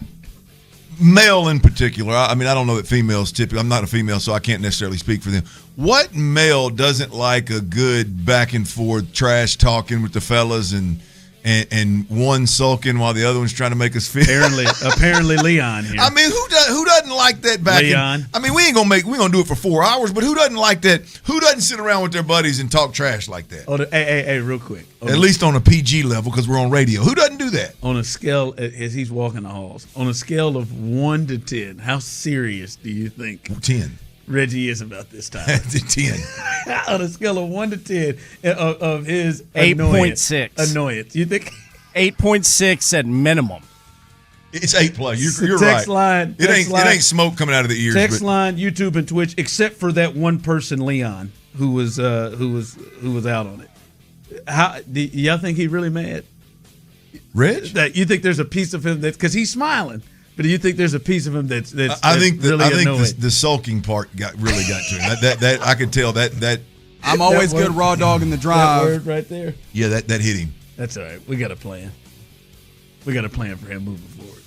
male in particular, I mean, I don't know that females typically, I'm not a female, so I can't necessarily speak for them. What male doesn't like a good back and forth trash talking with the fellas and one sulking while the other one's trying to make us feel? Apparently Leon here. I mean, who doesn't like that back? Leon. I mean, we're gonna do it for 4 hours, but who doesn't like that? Who doesn't sit around with their buddies and talk trash like that? Hey, real quick. At least on a PG level, because we're on radio. Who doesn't do that? On a scale, as he's walking the halls, on a scale of 1 to 10, how serious do you think 10 Reggie is about this time? 10. On a scale of 1 to 10 of his 8.6 annoyance. You think 8.6 at minimum? It's 8+. You're text right. Line, it ain't smoke coming out of the ears. Text line, YouTube, and Twitch, except for that one person, Leon, who was out on it. How do y'all think he's really mad? Reg? That you think there's a piece of him that, because he's smiling, but do you think there's a piece of him that's I think really the sulking part really got to him. That I could tell that. I'm always good raw dog in the drive. That word right there. Yeah, that hit him. That's all right. We got a plan. We got a plan for him moving forward.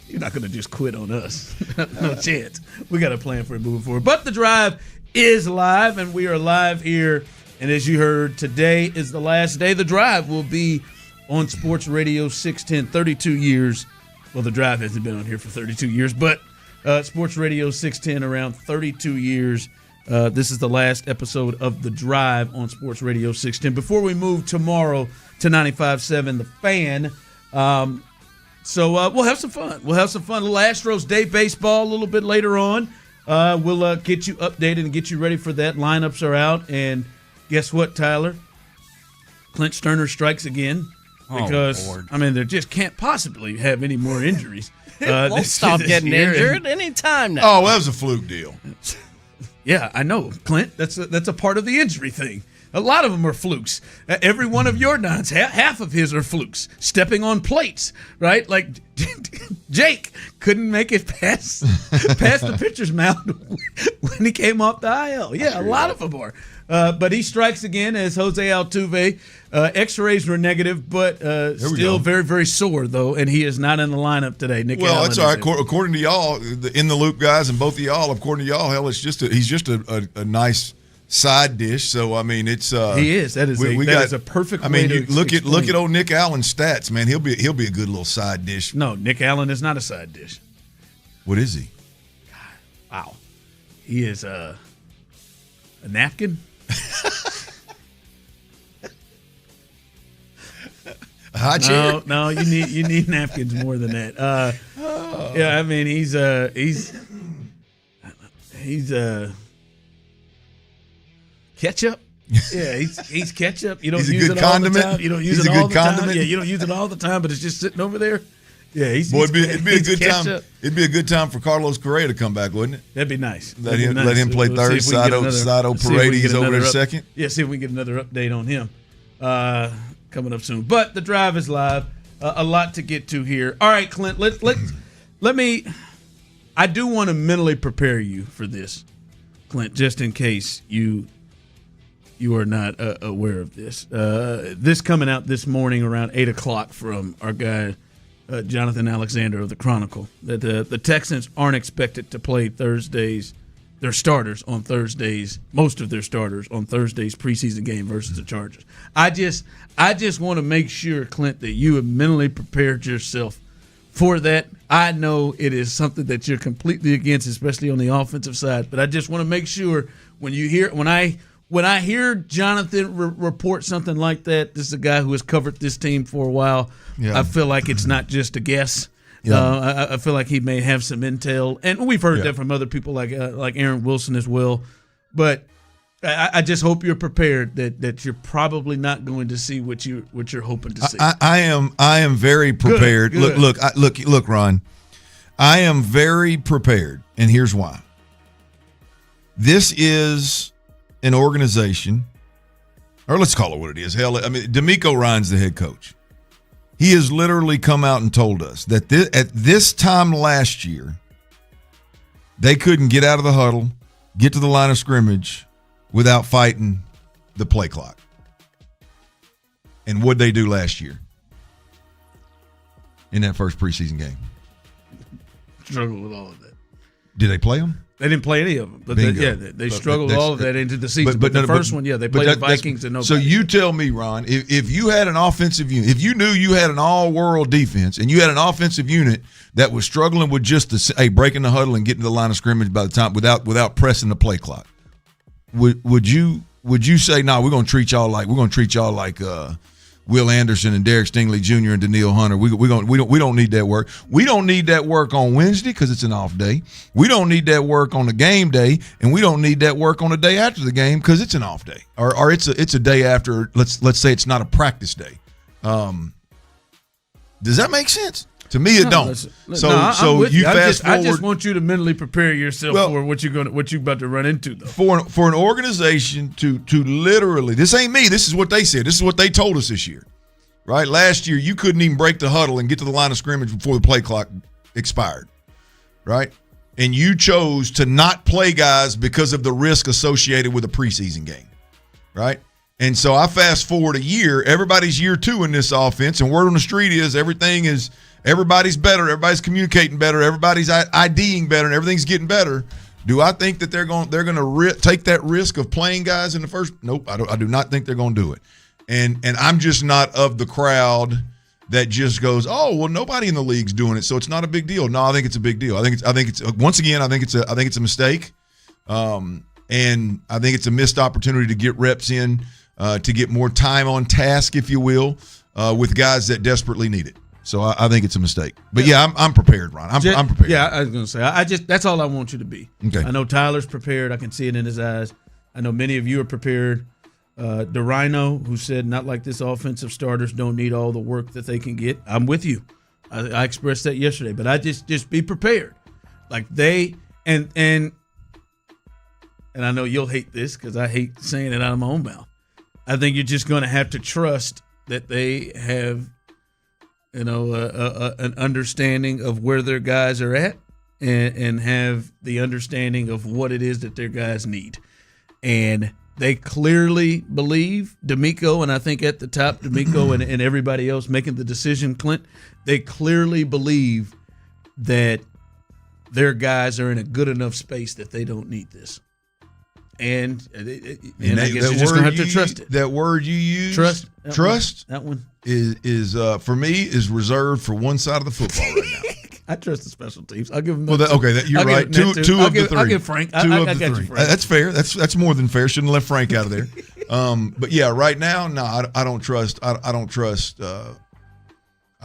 You're not going to just quit on us. No chance. We got a plan for him moving forward. But the drive is live, and we are live here. And as you heard, today is the last day. The drive will be on Sports Radio 610, 32 years. Well, the drive hasn't been on here for 32 years, but Sports Radio 610 around 32 years. This is the last episode of The Drive on Sports Radio 610. Before we move tomorrow to 95.7 The Fan, so we'll have some fun. We'll have some fun. A little Astros Day baseball a little bit later on. We'll get you updated and get you ready for that. Lineups are out, and guess what, Tyler? Clint Stoerner strikes again because, I mean, there just can't possibly have any more injuries. We'll stop getting injured anytime now. Oh, that was a fluke deal. Yeah, I know, Clint. That's a part of the injury thing. A lot of them are flukes. Every one of your nines, half of his are flukes. Stepping on plates, right? Like Jake couldn't make it past the pitcher's mound when he came off the IL. Yeah, a lot of them are. But he strikes again as Jose Altuve. X-rays were negative, but still very, very sore, though, and he is not in the lineup today. Nick Allen, that's all right. According to y'all, the in the loop guys and both of y'all, according to y'all, hell, he's just a nice side dish. So I mean, it's he is. That is a perfect. I mean, way to look explain. at old Nick Allen's stats, man. He'll be a good little side dish. No, Nick Allen is not a side dish. What is he? Wow, he is a napkin. High chair? No, you need napkins more than that. Yeah, I mean he's ketchup. Yeah, he's ketchup. You don't use it all the time. You don't use it all the time. Yeah, you don't use it all the time, but it's just sitting over there. Yeah, it'd be a good time. It'd be a good time for Carlos Correa to come back, wouldn't it? That'd be nice. Let him play third. Sato Paredes over there second. Yeah, see if we can get another update on him coming up soon. But the drive is live. A lot to get to here. All right, Clint. Let me. I do want to mentally prepare you for this, Clint, just in case you are not aware of this. This coming out this morning around 8:00 from our guy. Jonathan Alexander of the Chronicle, that the Texans aren't expected to play their starters on Thursdays, most of their starters on Thursday's preseason game versus the Chargers. I just want to make sure, Clint, that you have mentally prepared yourself for that. I know it is something that you're completely against, especially on the offensive side, but I just want to make sure when I hear Jonathan report something like that, this is a guy who has covered this team for a while. Yeah. I feel like it's not just a guess. Yeah. I feel like he may have some intel, and we've heard that from other people like Aaron Wilson as well. But I just hope you're prepared that you're probably not going to see what you're hoping to see. I am very prepared. Good. Look, Ron. I am very prepared, and here's why. This is an organization, or let's call it what it is. Hell, I mean, D'Amico Ryan's the head coach. He has literally come out and told us that at this time last year, they couldn't get out of the huddle, get to the line of scrimmage without fighting the play clock. And what'd they do last year in that first preseason game? struggled with all of that. Did they play them? They didn't play any of them, but they struggled with all of that into the season. But the first one, they played the Vikings and nobody. So you tell me, Ron, if you had an offensive unit, if you knew you had an all-world defense, and you had an offensive unit that was struggling with just breaking the huddle and getting to the line of scrimmage by the time without pressing the play clock, would you say, no, we're going to treat y'all like Will Anderson and Derek Stingley Jr. and Daniil Hunter. We don't need that work. We don't need that work on Wednesday because it's an off day. We don't need that work on the game day, and we don't need that work on the day after the game because it's an off day, or it's a day after. Let's say it's not a practice day. Does that make sense? To me, it don't. So you fast forward. I just want you to mentally prepare yourself for what you're about to run into, though. For an organization to literally, this ain't me. This is what they said. This is what they told us this year, right? Last year, you couldn't even break the huddle and get to the line of scrimmage before the play clock expired, right? And you chose to not play guys because of the risk associated with a preseason game, right? And so I fast forward a year. Everybody's year 2 in this offense, and word on the street is everybody's better, everybody's communicating better, everybody's IDing better, and everything's getting better. Do I think that they're going to take that risk of playing guys in the first? Nope, I do not think they're going to do it. And I'm just not of the crowd that just goes, oh well, nobody in the league's doing it, so it's not a big deal. No, I think it's a big deal. I think it's once again, I think it's a mistake, and I think it's a missed opportunity to get reps in, to get more time on task, if you will, with guys that desperately need it. So I think it's a mistake. But yeah, I'm prepared, Ron. I'm prepared. Yeah, I was going to say, that's all I want you to be. Okay. I know Tyler's prepared. I can see it in his eyes. I know many of you are prepared. The Rhino, who said, not like this, offensive starters don't need all the work that they can get. I'm with you. I expressed that yesterday. But I just be prepared. Like they, and I know you'll hate this because I hate saying it out of my own mouth. I think you're just going to have to trust that they have an understanding of where their guys are at and have the understanding of what it is that their guys need. And they clearly believe, D'Amico, and I think at the top, D'Amico and everybody else making the decision, Clint, they clearly believe that their guys are in a good enough space that they don't need this. And I guess you're just going to have to trust it. That word you use, trust. That one is for me is reserved for one side of the football right now. I trust the special teams. I'll give them. You're right. Two of the 3. I'll give Frank. Two of the 3. You, Frank. That's fair. That's more than fair. Shouldn't have left Frank out of there. But yeah, right now, no, I don't trust. I don't trust.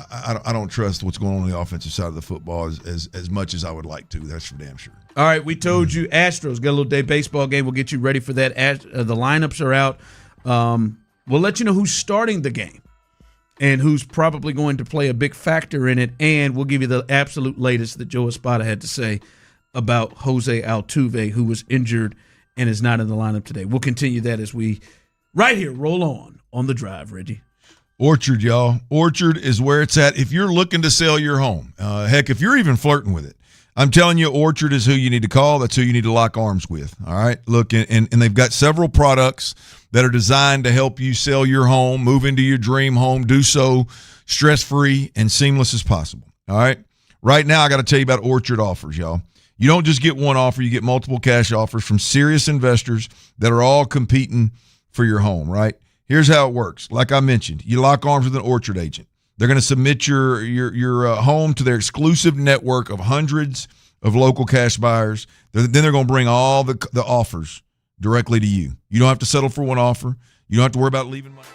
I don't trust what's going on the offensive side of the football as much as I would like to. That's for damn sure. All right, we told you Astros got a little day baseball game. We'll get you ready for that. The lineups are out. We'll let you know who's starting the game and who's probably going to play a big factor in it, and we'll give you the absolute latest that Joe Espada had to say about Jose Altuve, who was injured and is not in the lineup today. We'll continue that as we right here roll on The Drive, Reggie. Orchard, y'all. Orchard is where it's at. If you're looking to sell your home, heck, if you're even flirting with it, I'm telling you, Orchard is who you need to call. That's who you need to lock arms with. All right? Look, and they've got several products that are designed to help you sell your home, move into your dream home, do so stress-free and seamless as possible. All right? Right now, I got to tell you about Orchard offers, y'all. You don't just get one offer. You get multiple cash offers from serious investors that are all competing for your home, right? Here's how it works. Like I mentioned, you lock arms with an Orchard agent. They're going to submit your home to their exclusive network of hundreds of local cash buyers. Then they're going to bring all the offers directly to you. You don't have to settle for one offer. You don't have to worry about leaving money.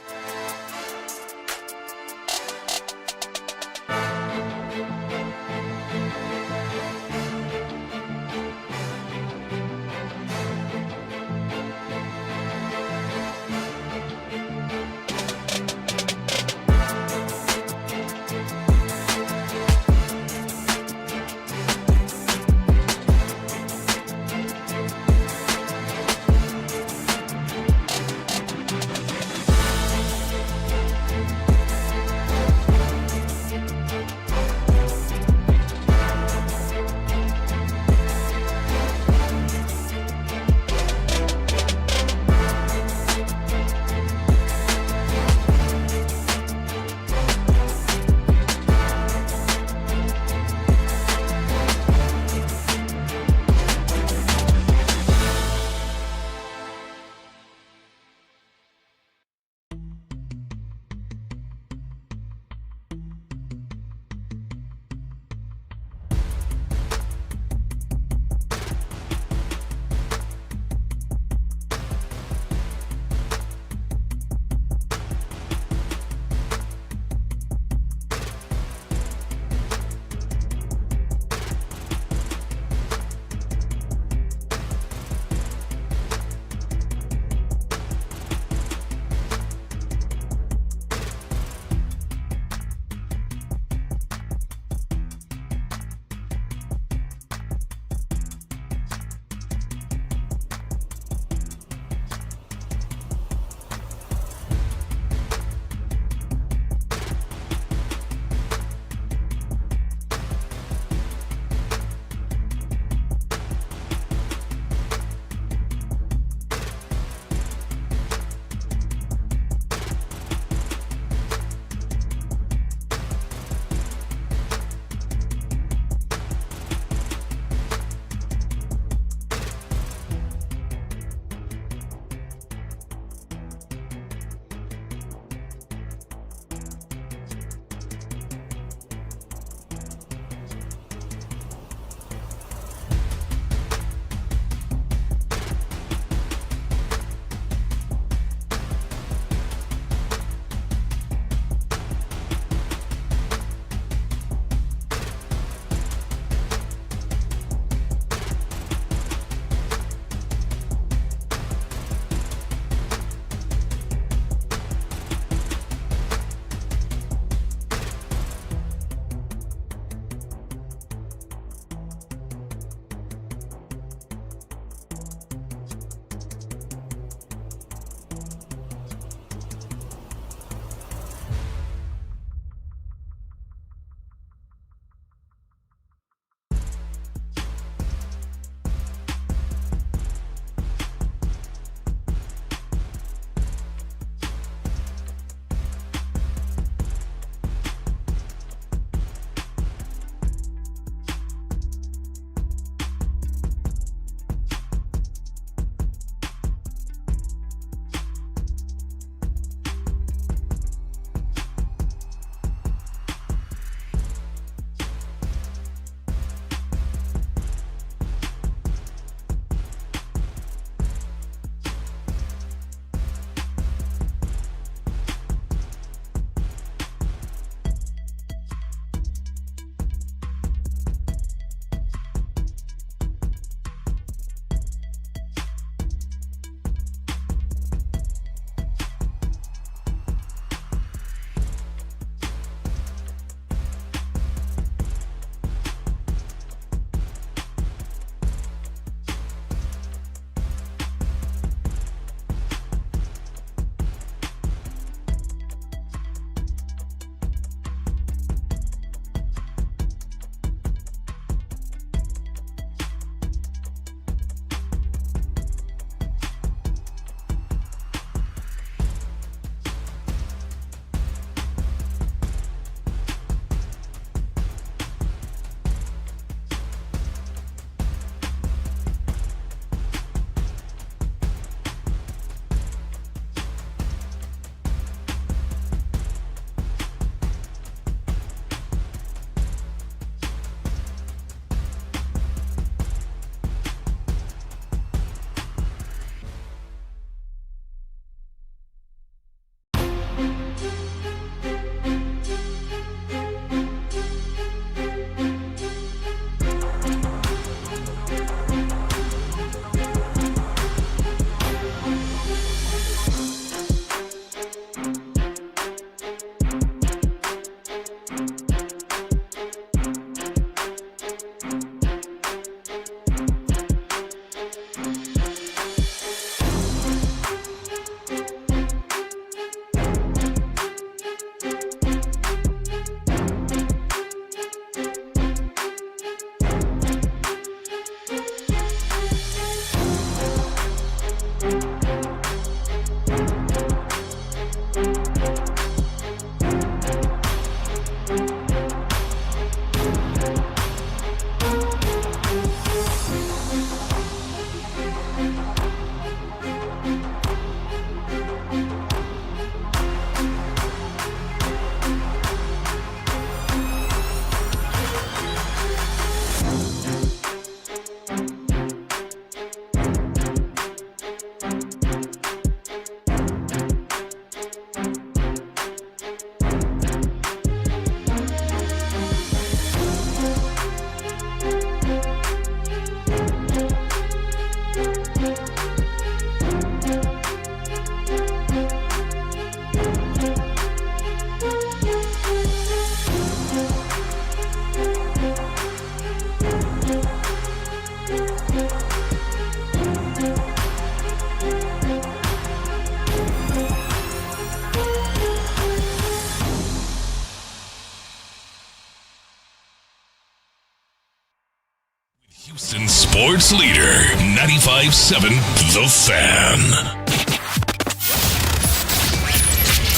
Houston sports leader, 95.7 The Fan.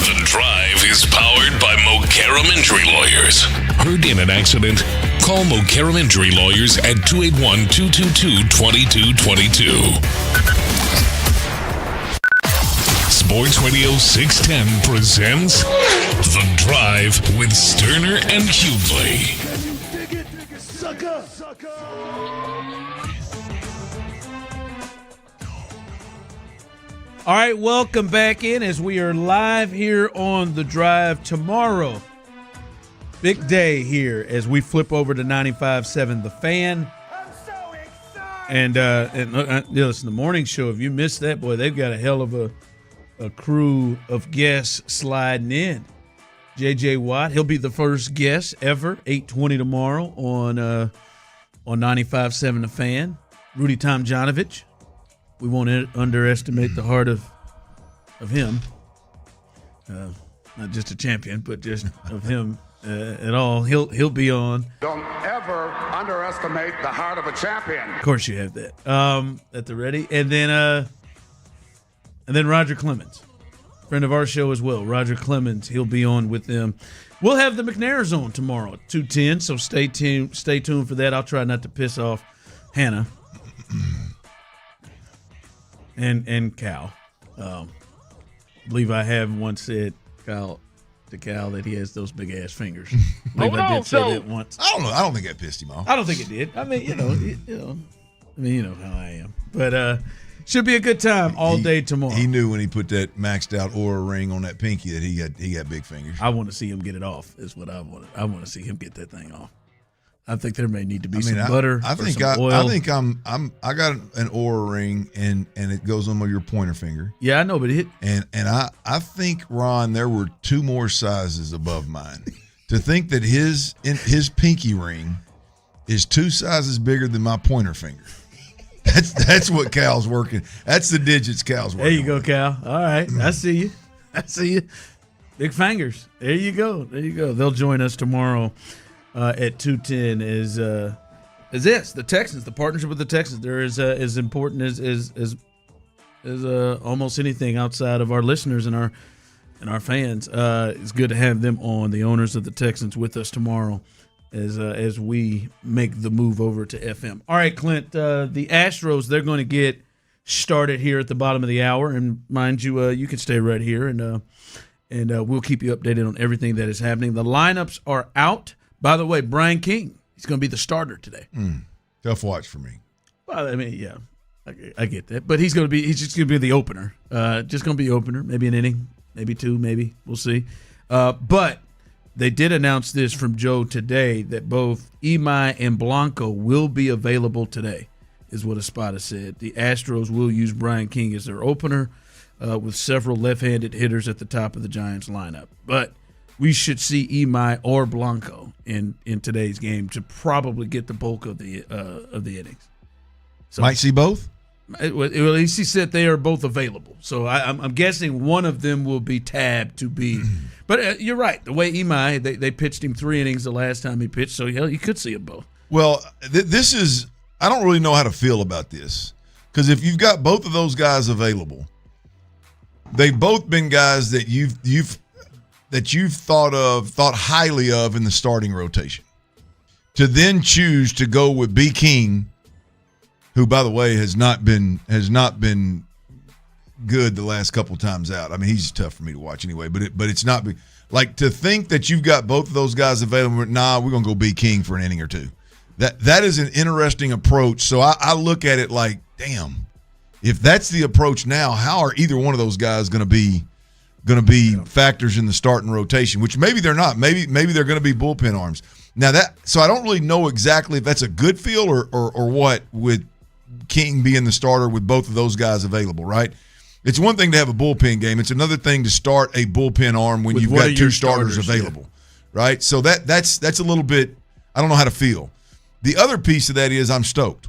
The Drive is powered by Mokaram Injury Lawyers. Heard in an accident? Call Mokaram Injury Lawyers at 281-222-2222. Sports Radio 610 presents The Drive with Stoerner and Hughley. All right, welcome back in as we are live here on The Drive tomorrow. Big day here as we flip over to 95.7 The Fan. And listen, the morning show, if you missed that, boy, they've got a hell of a crew of guests sliding in. J.J. Watt, he'll be the first guest ever, 8:20 tomorrow on 95.7 The Fan. Rudy Tomjanovich. We won't underestimate the heart of him. Not just a champion, but just of him at all. He'll be on. Don't ever underestimate the heart of a champion. Of course you have that. At the ready. And then Roger Clemens, friend of our show as well. Roger Clemens, he'll be on with them. We'll have the McNair's on tomorrow at 2:10, so stay tuned for that. I'll try not to piss off Hannah. And Cal. I believe I have once said to Cal that he has those big ass fingers. I believe I did say that once. I don't know. I don't think that pissed him off. I don't think it did. I mean, you know how I am. But should be a good time all day tomorrow. He knew when he put that maxed out Oura ring on that pinky that he got big fingers. I want to see him get it off. Is what I wanted. I want to see him get that thing off. I think there may need to be some butter. I think oil. I got an Oura ring and it goes on your pointer finger. Yeah, I know, but I think, Ron, there were two more sizes above mine. To think that his pinky ring is two sizes bigger than my pointer finger. That's what Cal's working. That's the digits Cal's working. There you go, Cal. All right, I see you. Big fingers. There you go. They'll join us tomorrow. At 2:10 is this the Texans, the partnership with the Texans. They're as important as almost anything outside of our listeners and our fans. It's good to have them on, the owners of the Texans, with us tomorrow as we make the move over to FM. All right, Clint, the Astros, they're going to get started here at the bottom of the hour, and mind you, you can stay right here and we'll keep you updated on everything that is happening. The lineups are out. By the way, Brian King, he's going to be the starter today. Tough watch for me. Well, I mean, yeah, I get that. But he's just going to be the opener. Just going to be opener, maybe an inning, maybe two, maybe. We'll see. But they did announce this from Joe today that both Imai and Blanco will be available today, is what Espada said. The Astros will use Brian King as their opener with several left-handed hitters at the top of the Giants lineup. But we should see Imai or Blanco in today's game to probably get the bulk of the innings. So, might see both? Well, at least he said they are both available. So I'm guessing one of them will be tabbed to be. But you're right. The way Imai, they pitched him 3 innings the last time he pitched, so you could see them both. Well, this is – I don't really know how to feel about this because if you've got both of those guys available, they've both been guys that you've thought highly of in the starting rotation. To then choose to go with B. King, who, by the way, has not been good the last couple times out. I mean, he's tough for me to watch anyway, but it's not like to think that you've got both of those guys available. Nah, we're gonna go B. King for an inning or two. That is an interesting approach. So I look at it like, damn, if that's the approach now, how are either one of those guys going to be factors in the starting rotation? Which maybe they're not. Maybe they're going to be bullpen arms. Now so I don't really know exactly if that's a good feel or what with King being the starter with both of those guys available, right? It's one thing to have a bullpen game. It's another thing to start a bullpen arm when you've got two starters available, right? So that's a little bit. I don't know how to feel. The other piece of that is I'm stoked.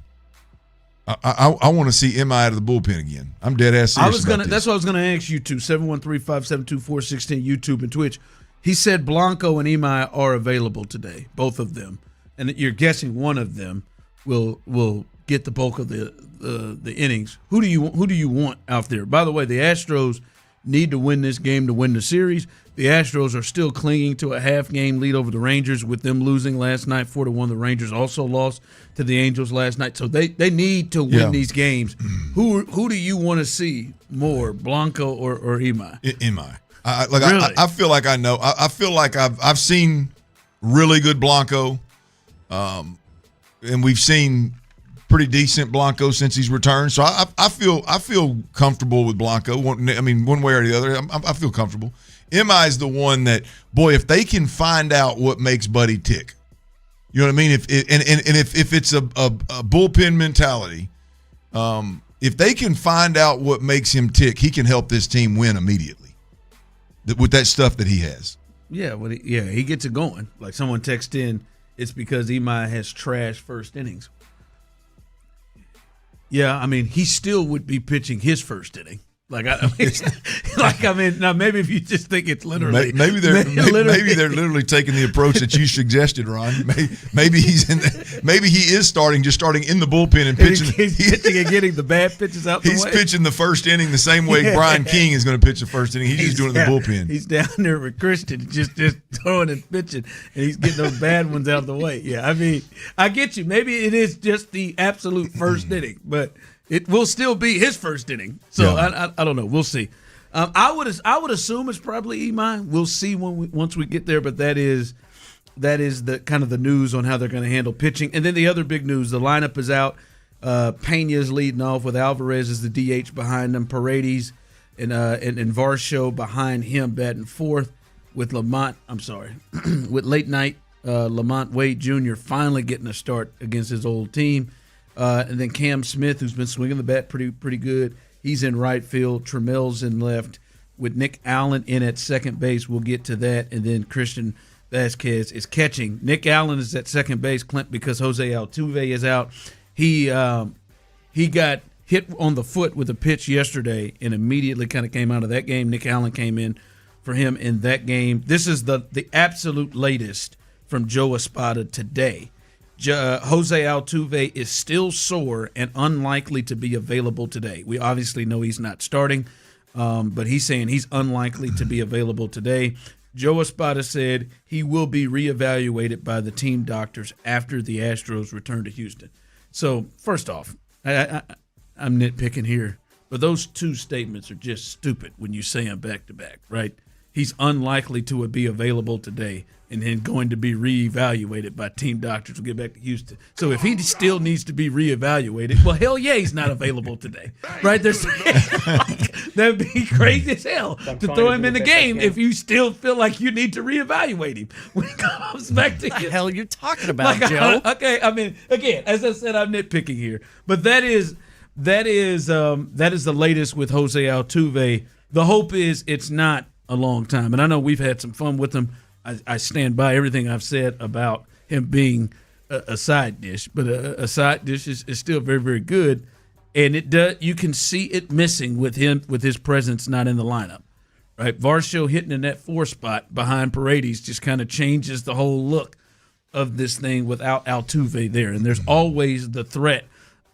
I want to see Imai out of the bullpen again. I'm dead ass serious about this. That's what I was going to ask you too. 713-572-4610, YouTube and Twitch. He said Blanco and Imai are available today, both of them, and you're guessing one of them will get the bulk of the innings. Who do you want out there? By the way, the Astros need to win this game to win the series. The Astros are still clinging to a half-game lead over the Rangers with them losing last night 4-1. The Rangers also lost to the Angels last night, so they need to win these games. Who do you want to see more, Blanco or Imai? Imai. Really? I feel like I know. I feel like I've seen really good Blanco, and we've seen pretty decent Blanco since he's returned. So I feel comfortable with Blanco. I mean, one way or the other, I feel comfortable. Imai is the one that, boy, if they can find out what makes Buddy tick, you know what I mean? If it's a bullpen mentality, if they can find out what makes him tick, he can help this team win immediately with that stuff that he has. Yeah, he gets it going. Like someone texted in, it's because Imai has trash first innings. Yeah, I mean, he still would be pitching his first inning. Now maybe if you just think it's literally maybe they're literally taking the approach that you suggested, Ron. Maybe he is starting in the bullpen and pitching. He's pitching and getting the bad pitches out the way. He's pitching the first inning the same way Brian King is going to pitch the first inning. He's just doing it in the bullpen. He's down there with Christian, just throwing and pitching, and he's getting those bad ones out of the way. Yeah, I mean, I get you. Maybe it is just the absolute first inning, but it will still be his first inning. So yeah. I don't know. We'll see. I would assume it's probably Imai. We'll see once we get there. But that is the kind of the news on how they're going to handle pitching. And then the other big news: the lineup is out. Pena's leading off with Alvarez as the DH behind him. Paredes and Varsho behind him batting fourth with with late night Lamont Wade Jr. finally getting a start against his old team. And then Cam Smith, who's been swinging the bat pretty good. He's in right field. Trammell's in left with Nick Allen in at second base. We'll get to that. And then Christian Vasquez is catching. Nick Allen is at second base, Clint, because Jose Altuve is out. He got hit on the foot with a pitch yesterday and immediately kind of came out of that game. Nick Allen came in for him in that game. This is the absolute latest from Joe Espada today. Jose Altuve is still sore and unlikely to be available today. We obviously know he's not starting, but he's saying he's unlikely to be available today. Joe Espada said he will be reevaluated by the team doctors after the Astros return to Houston. So, first off, I'm nitpicking here, but those two statements are just stupid when you say them back to back, right? He's unlikely to be available today and then going to be reevaluated by team doctors. We'll get back to Houston. So if he still needs to be reevaluated, well, hell yeah, he's not available today, right? That'd be crazy as hell to throw him in the game if you still feel like you need to reevaluate him when he comes back to Houston. What the hell are you talking about, Joe? Okay, I mean, again, as I said, I'm nitpicking here, but that is the latest with Jose Altuve. The hope is it's not a long time, and I know we've had some fun with him. I stand by everything I've said about him being a side dish, but a side dish is still very, very good, and you can see it missing with his presence not in the lineup, right? Varsho hitting in that 4 spot behind Paredes just kind of changes the whole look of this thing without Altuve there, and there's always the threat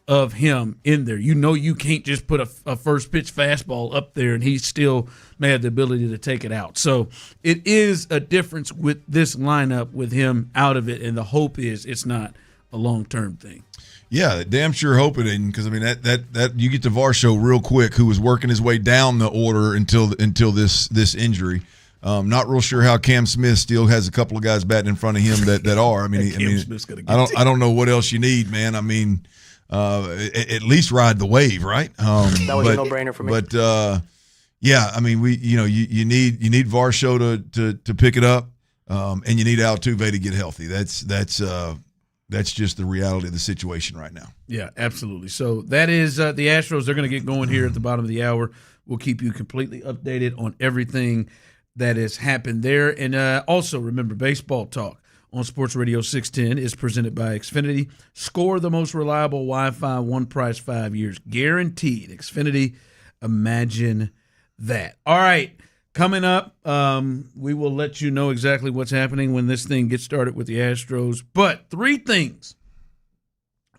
of him in there. You know you can't just put a first pitch fastball up there and he still may have the ability to take it out. So it is a difference with this lineup with him out of it, and the hope is it's not a long-term thing. Yeah, damn sure hope it isn't, because I mean that you get to Varsho real quick, who was working his way down the order until this injury. Not real sure how Cam Smith still has a couple of guys batting in front of him that are. I mean, I don't know what else you need, man. I mean, at least ride the wave, right? That was a no-brainer for me. But yeah, I mean, you need Varsho to pick it up, and you need Altuve to get healthy. That's just the reality of the situation right now. Yeah, absolutely. So that is the Astros. They're going to get going here at the bottom of the hour. We'll keep you completely updated on everything that has happened there, and also remember, Baseball Talk on Sports Radio 610 is presented by Xfinity. Score the most reliable Wi-Fi, one price, 5 years guaranteed. Xfinity, imagine that. All right, coming up, we will let you know exactly what's happening when this thing gets started with the Astros. But 3 things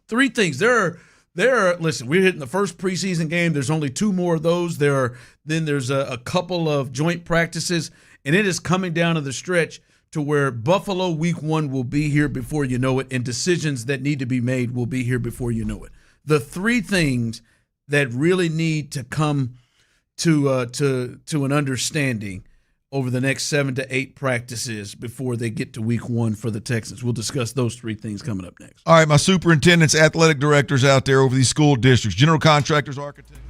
Three things. There are. Listen, we're hitting the first preseason game. There's only 2 more of those. There's a couple of joint practices, and it is coming down to the stretch to where Buffalo week 1 will be here before you know it, and decisions that need to be made will be here before you know it. The 3 things that really need to come to an understanding over the next 7 to 8 practices before they get to week 1 for the Texans. We'll discuss those 3 things coming up next. All right, my superintendents, athletic directors out there over these school districts, general contractors, architects.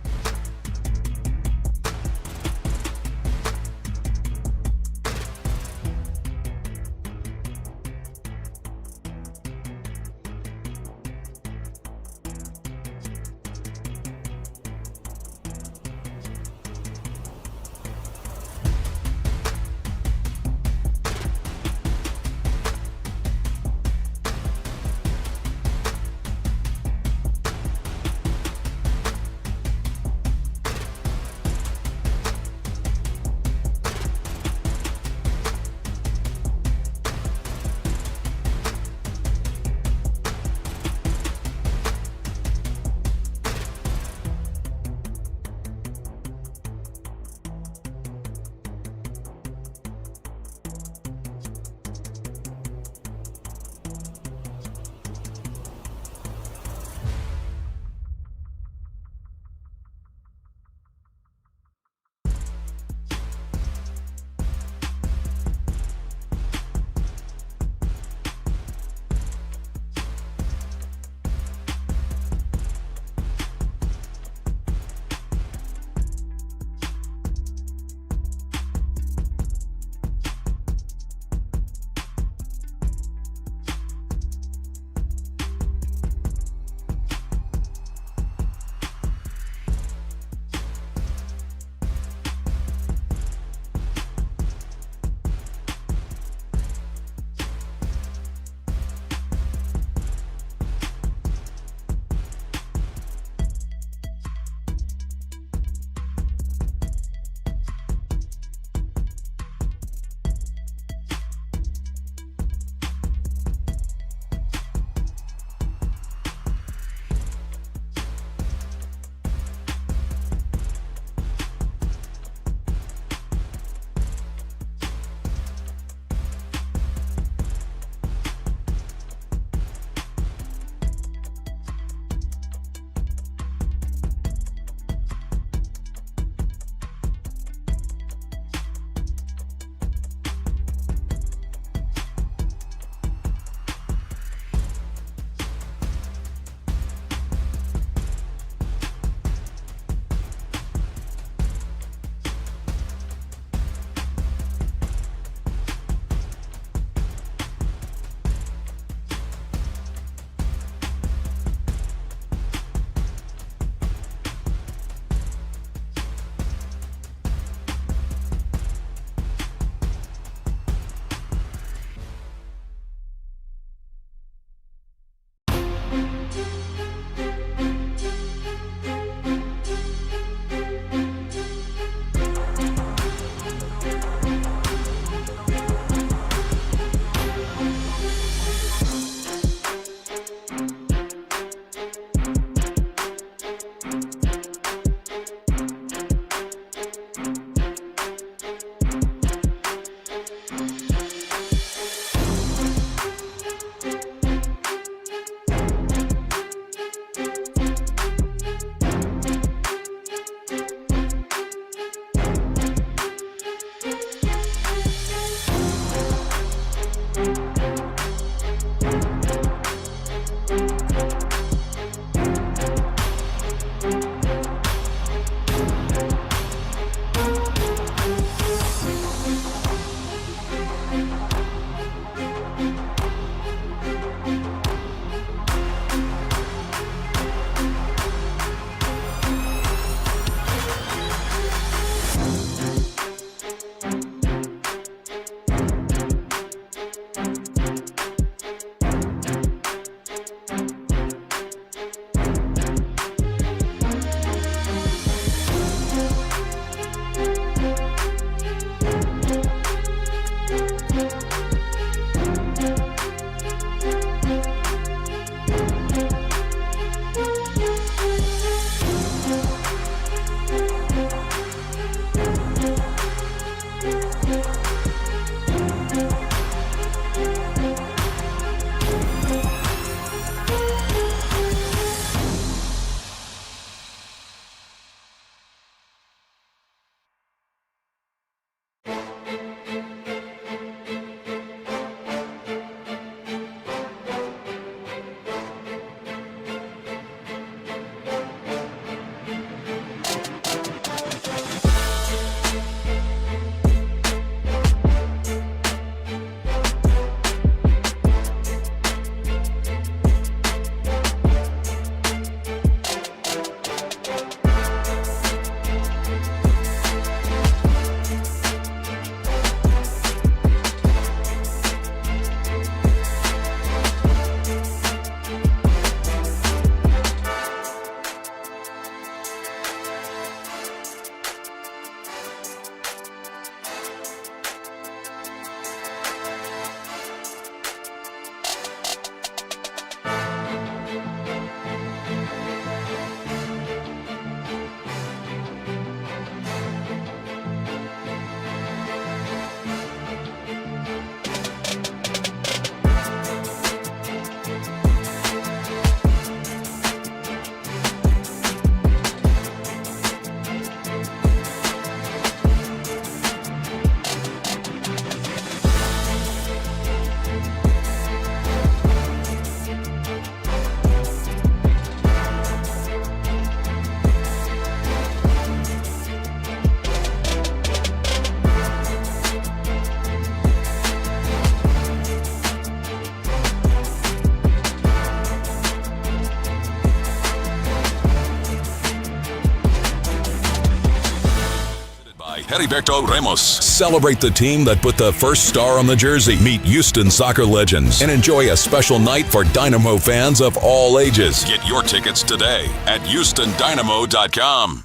Heriberto Ramos. Celebrate the team that put the first star on the jersey. Meet Houston soccer legends and enjoy a special night for Dynamo fans of all ages. Get your tickets today at HoustonDynamo.com.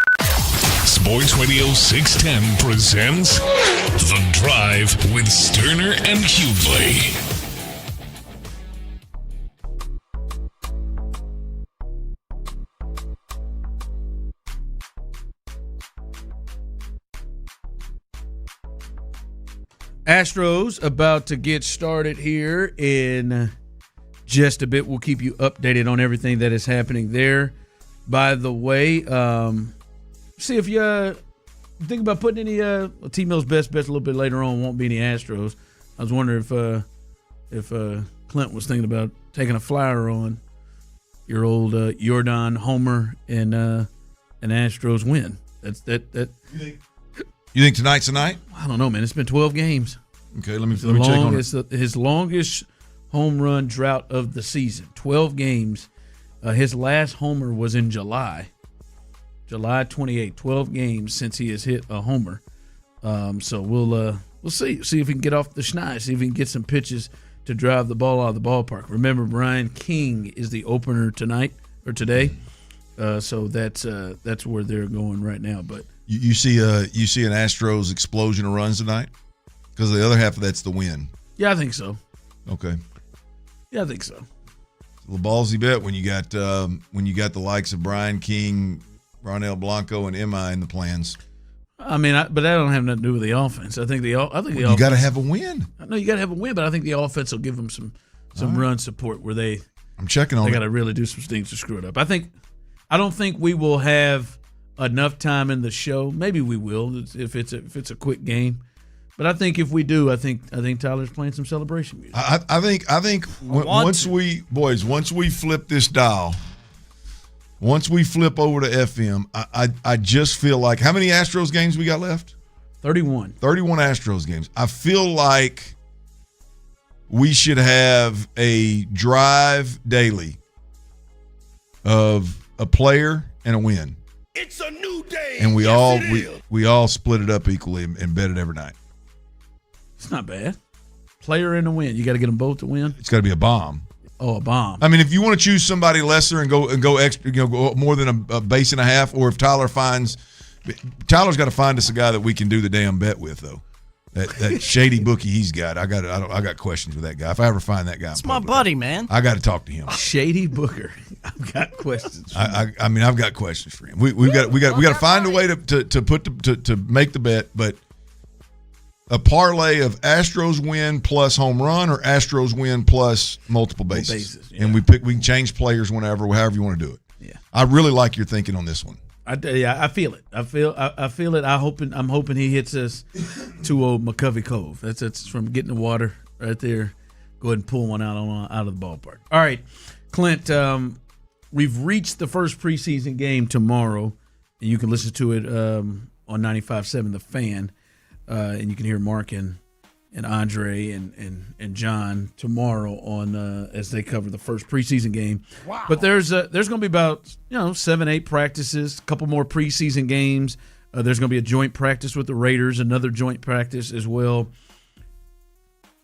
Sports Radio 610 presents The Drive with Stoerner and Hughley. Astros about to get started here in just a bit. We'll keep you updated on everything that is happening there. By the way, see if you think about putting any T-Mill's best bets a little bit later on. Won't be any Astros. I was wondering if Clint was thinking about taking a flyer on your old Jordan homer and an Astros win. That. You think tonight's the night? I don't know, man. It's been 12 games. Okay, let me check on it. His longest home run drought of the season. 12 games. His last homer was in July 28. 12 games since he has hit a homer. So we'll see if we can get off the schneid. See if we can get some pitches to drive the ball out of the ballpark. Remember, Brian King is the opener tonight or today. So that's where they're going right now. But you see an Astros explosion of runs tonight? Because the other half of that's the win. Yeah, I think so. Okay. Yeah, I think so. It's a little ballsy bet when you got the likes of Brian King, Ronel Blanco, and Emma in the plans. I mean, but that don't have nothing to do with the offense. I think the offense, you got to have a win. I know you got to have a win, but I think the offense will give them some run support where I'm checking on. They got to really do some things to screw it up. I don't think we will have enough time in the show. Maybe we will if it's a quick game. But I think if we do, I think Tyler's playing some celebration music. I think once we flip this dial, once we flip over to FM, I just feel like, how many Astros games we got left? 31. 31 Astros games. I feel like we should have a drive daily of a player and a win. It's a new day. And we all split it up equally and bet it every night. It's not bad. Player and a win. You got to get them both to win. It's got to be a bomb. Oh, a bomb. I mean, if you want to choose somebody lesser and go extra, go more than a base and a half, or if Tyler's got to find us a guy that we can do the damn bet with, though. That shady bookie he's got. I got questions with that guy. If I ever find that guy, it's my buddy, man. I got to talk to him. Shady Booker. I've got questions. I mean, I've got questions for him. We got to find a way to make the bet, but a parlay of Astros win plus home run or Astros win plus multiple bases. Yeah. And we can change players however you want to do it. Yeah. I really like your thinking on this one. I feel it. I feel it. I'm hoping he hits us to old McCovey Cove. That's from getting the water right there. Go ahead and pull one out of the ballpark. All right, Clint. We've reached the first preseason game tomorrow, and you can listen to it on 95.7 The Fan, and you can hear Mark and Andre and John tomorrow on as they cover the first preseason game. Wow. But there's going to be about 7-8 practices, a couple more preseason games. There's going to be a joint practice with the Raiders, another joint practice as well.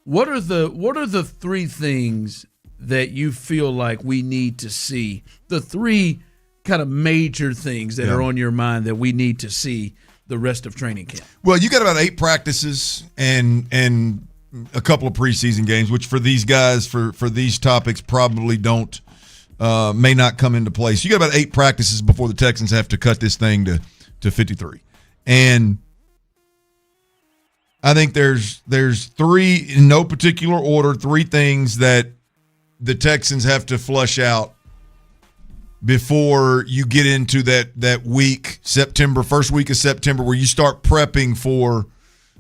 What are the three things that you feel like we need to see? The three kind of major things that are on your mind that we need to see the rest of training camp? Well, you got about 8 practices and a couple of preseason games, which for these guys, for these topics, probably may not come into place. You got about 8 practices before the Texans have to cut this thing to 53. And I think there's 3, in no particular order, 3 things that the Texans have to flush out before you get into that week, first week of September, where you start prepping for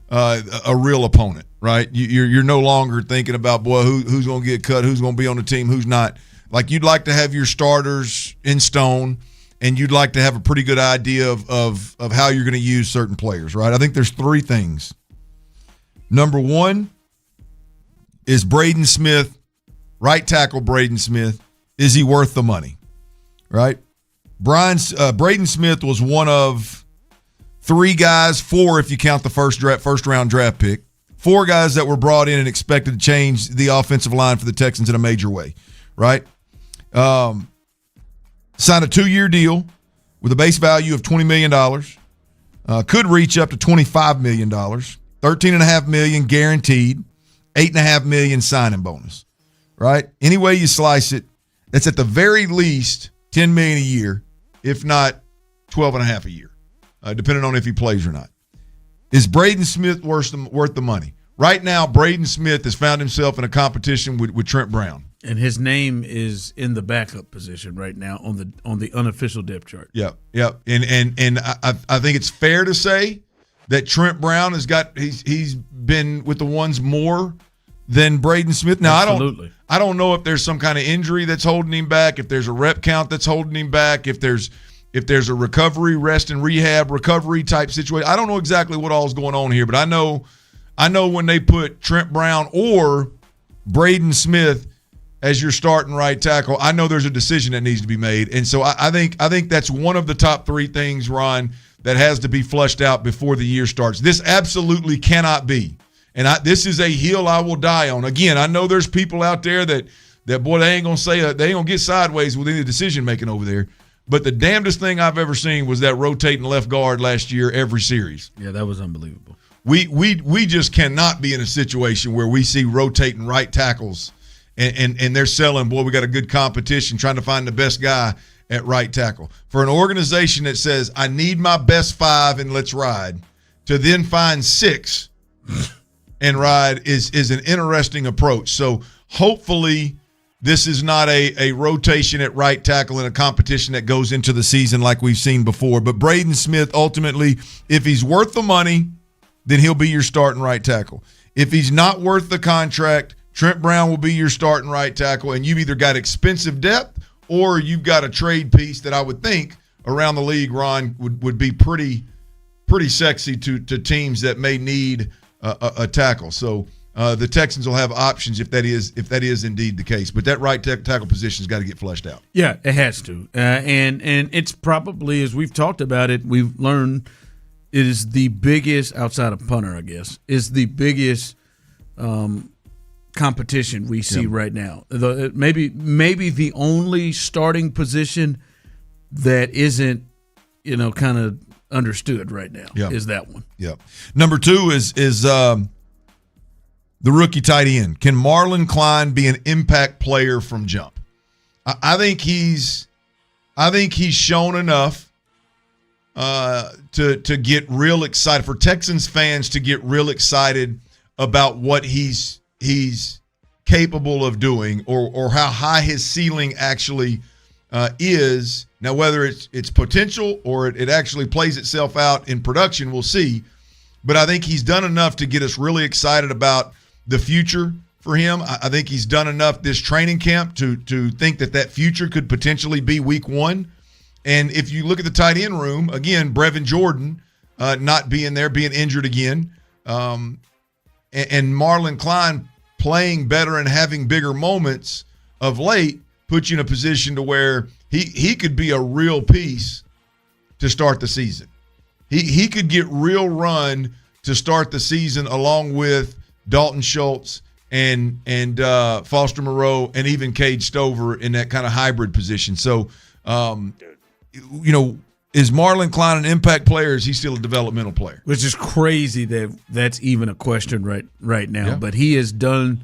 a real opponent, right? You're no longer thinking about, boy, who's going to get cut, who's going to be on the team, who's not. Like, you'd like to have your starters in stone, and you'd like to have a pretty good idea of how you're going to use certain players, right? I think there's 3 things. Number 1 is Braden Smith, right tackle Braden Smith. Is he worth the money? Right? Braden Smith was one of 3 guys, 4 if you count the first round draft pick. 4 guys that were brought in and expected to change the offensive line for the Texans in a major way, right? Signed a 2-year deal with a base value of $20 million. Could reach up to $25 million. $13.5 million guaranteed. $8.5 million signing bonus, right? Any way you slice it, that's at the very least $10 million a year, if not $12.5 a year, depending on if he plays or not. Is Braden Smith worth the money? Right now, Braden Smith has found himself in a competition with Trent Brown. And his name is in the backup position right now on the unofficial depth chart. Yep. And I think it's fair to say that Trent Brown he's been with the ones more than Braden Smith. Now, Absolutely. I don't know if there's some kind of injury that's holding him back, if there's a rep count that's holding him back, if there's a recovery, rest and rehab, recovery type situation. I don't know exactly what all is going on here, but I know when they put Trent Brown or Braden Smith as your starting right tackle, I know there's a decision that needs to be made. And so I think that's one of the top 3 things, Ron, that has to be flushed out before the year starts. This absolutely cannot be. And this is a hill I will die on. Again, I know there's people out there that boy, they ain't gonna get sideways with any decision making over there. But the damnedest thing I've ever seen was that rotating left guard last year every series. Yeah, that was unbelievable. We just cannot be in a situation where we see rotating right tackles and they're selling, boy, we got a good competition trying to find the best guy at right tackle. For an organization that says, I need my best 5 and let's ride, to then find 6 and ride is an interesting approach. So hopefully this is not a rotation at right tackle in a competition that goes into the season like we've seen before. But Braden Smith, ultimately, if he's worth the money, then he'll be your starting right tackle. If he's not worth the contract, Trent Brown will be your starting right tackle, and you've either got expensive depth or you've got a trade piece that I would think around the league, Ron, would be pretty sexy to teams that may need a tackle. So the Texans will have options if that is indeed the case. But that right tackle position's got to get fleshed out. Yeah, it has to. And it's probably, as we've talked about it, we've learned it is the biggest, outside of punter, I guess, is the biggest competition we see right now. Maybe the only starting position that isn't, kind of understood right now is that one. Yep. Number 2 is the rookie tight end. Can Marlon Klein be an impact player from jump? I think he's shown enough to get real excited, for Texans fans to get real excited about what he's capable of doing, or how high his ceiling actually is. Now, whether it's potential or it actually plays itself out in production, we'll see. But I think he's done enough to get us really excited about the future for him. I think he's done enough this training camp to think that future could potentially be week 1. And if you look at the tight end room, again, Brevin Jordan not being there, being injured again, and Marlon Klein playing better and having bigger moments of late puts you in a position to where he could be a real piece to start the season. He could get real run to start the season along with Dalton Schultz and Foster Moreau and even Cade Stover in that kind of hybrid position. So, is Marlon Klein an impact player, or is he still a developmental player? Which is crazy that's even a question right now. Yeah. But he has done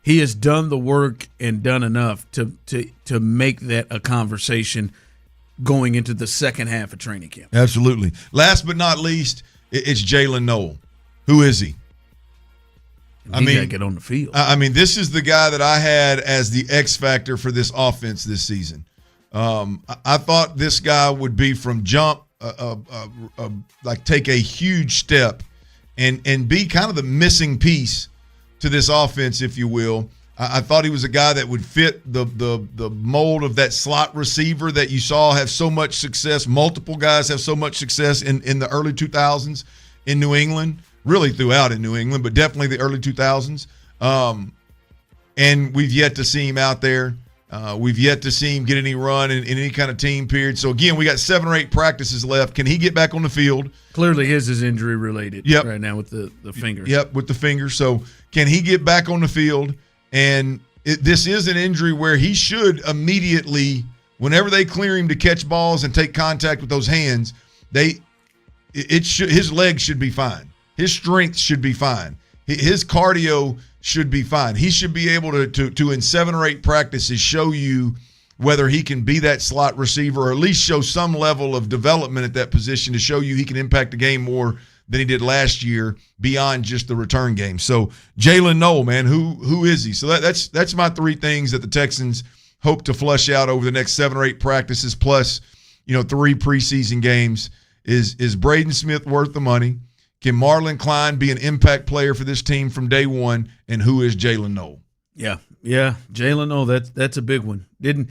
the work and done enough to make that a conversation going into the second half of training camp. Absolutely. Last but not least, it's Jalen Noel. Who is he? He got to get on the field. This is the guy that I had as the X factor for this offense this season. I thought this guy would be from jump, take a huge step and be kind of the missing piece to this offense, if you will. I thought he was a guy that would fit the mold of that slot receiver that you saw have so much success. Multiple guys have so much success in the early 2000s in New England, really throughout in New England, but definitely the early 2000s. And we've yet to see him out there. We've yet to see him get any run in any kind of team period. So, again, we got 7 or 8 practices left. Can he get back on the field? Clearly his is injury-related right now with the finger. Yep, with the finger. So, can he get back on the field? And this is an injury where he should immediately, whenever they clear him to catch balls and take contact with those hands, his legs should be fine. His strength should be fine. His cardio should be fine. He should be able to in 7 or 8 practices show you whether he can be that slot receiver or at least show some level of development at that position to show you he can impact the game more than he did last year beyond just the return game. So Jalen Noel, man, who is he? So that's my 3 things that the Texans hope to flush out over the next 7 or 8 practices plus 3 preseason games. Is Braden Smith worth the money? Can Marlon Klein be an impact player for this team from day one? And who is Jalen Noel? Yeah, Jalen Noel. That's a big one. Didn't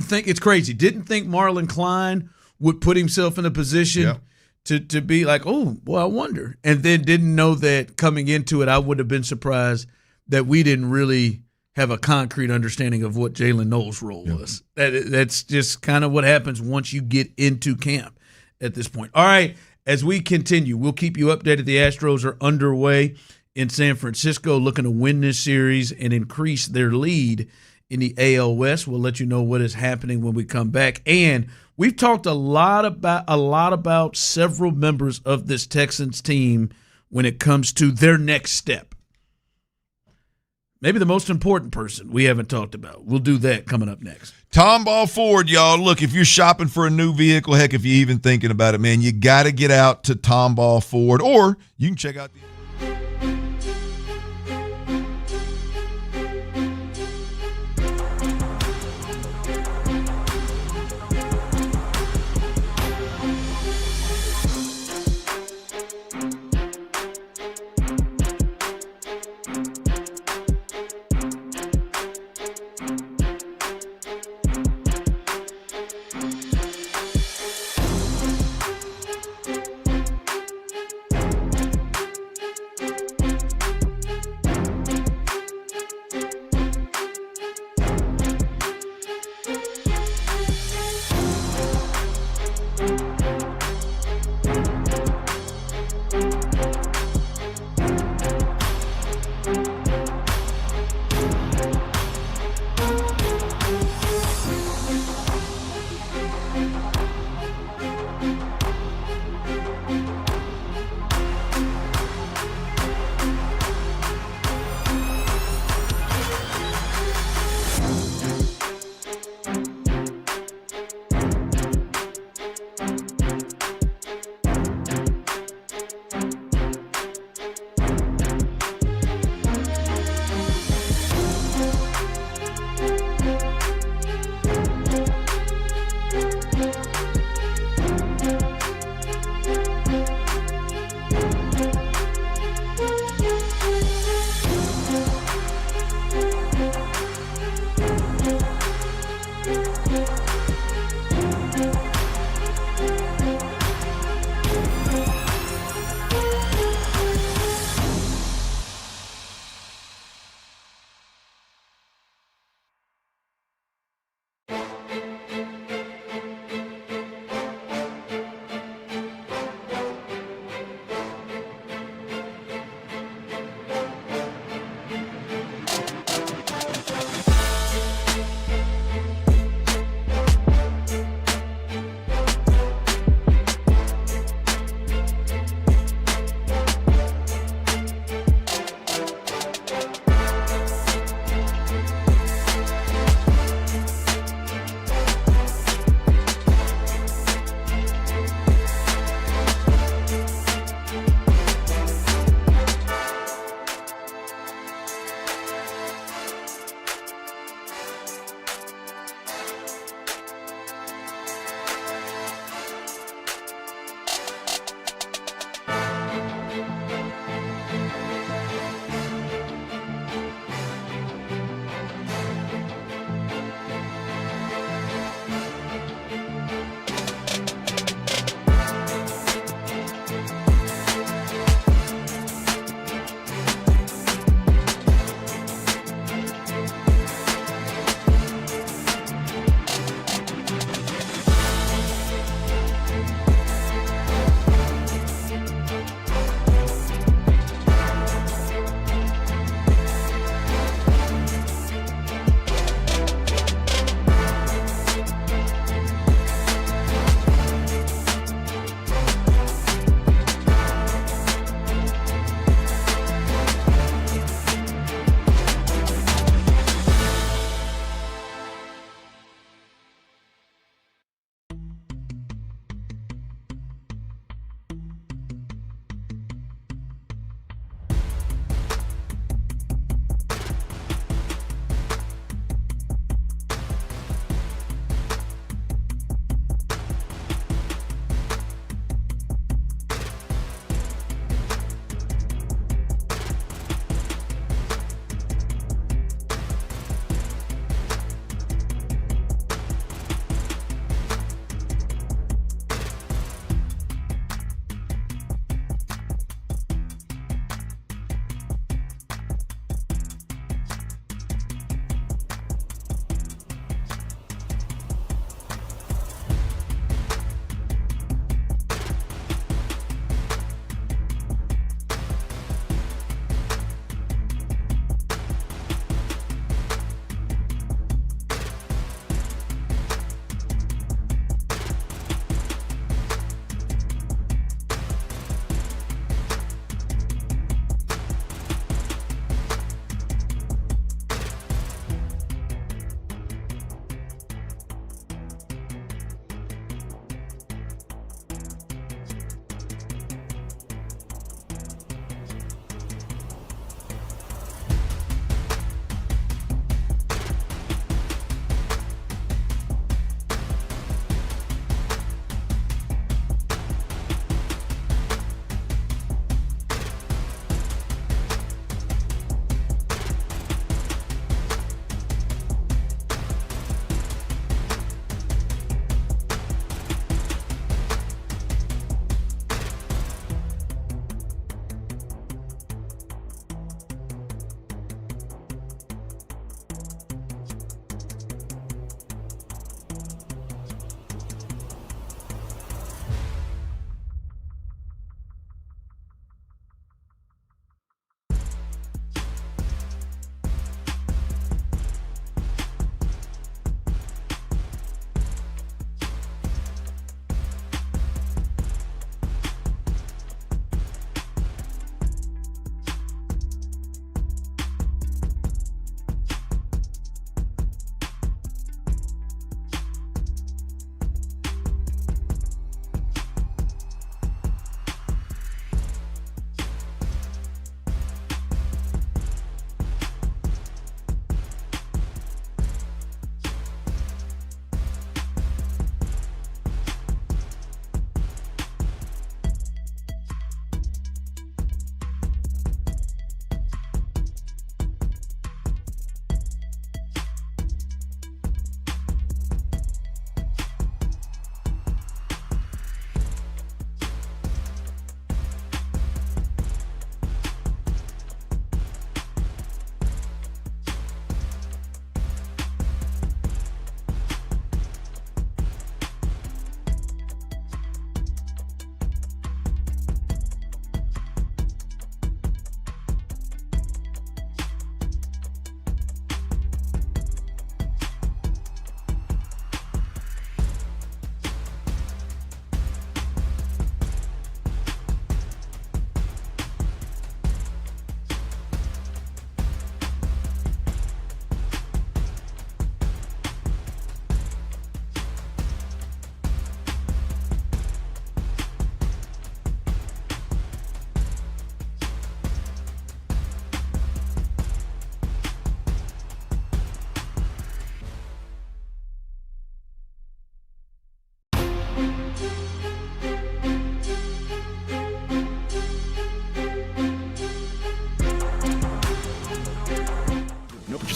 think it's crazy. Didn't think Marlon Klein would put himself in a position to be like, oh, well, I wonder. And then didn't know that coming into it, I would have been surprised that we didn't really have a concrete understanding of what Jalen Noel's role was. That's just kind of what happens once you get into camp at this point. All right. As we continue, we'll keep you updated. The Astros are underway in San Francisco, looking to win this series and increase their lead in the AL West. We'll let you know what is happening when we come back. And we've talked a lot about several members of this Texans team when it comes to their next step. Maybe the most important person we haven't talked about. We'll do that coming up next. Tomball Ford, y'all. Look, if you're shopping for a new vehicle, heck, if you're even thinking about it, man, you got to get out to Tomball Ford, or you can check out the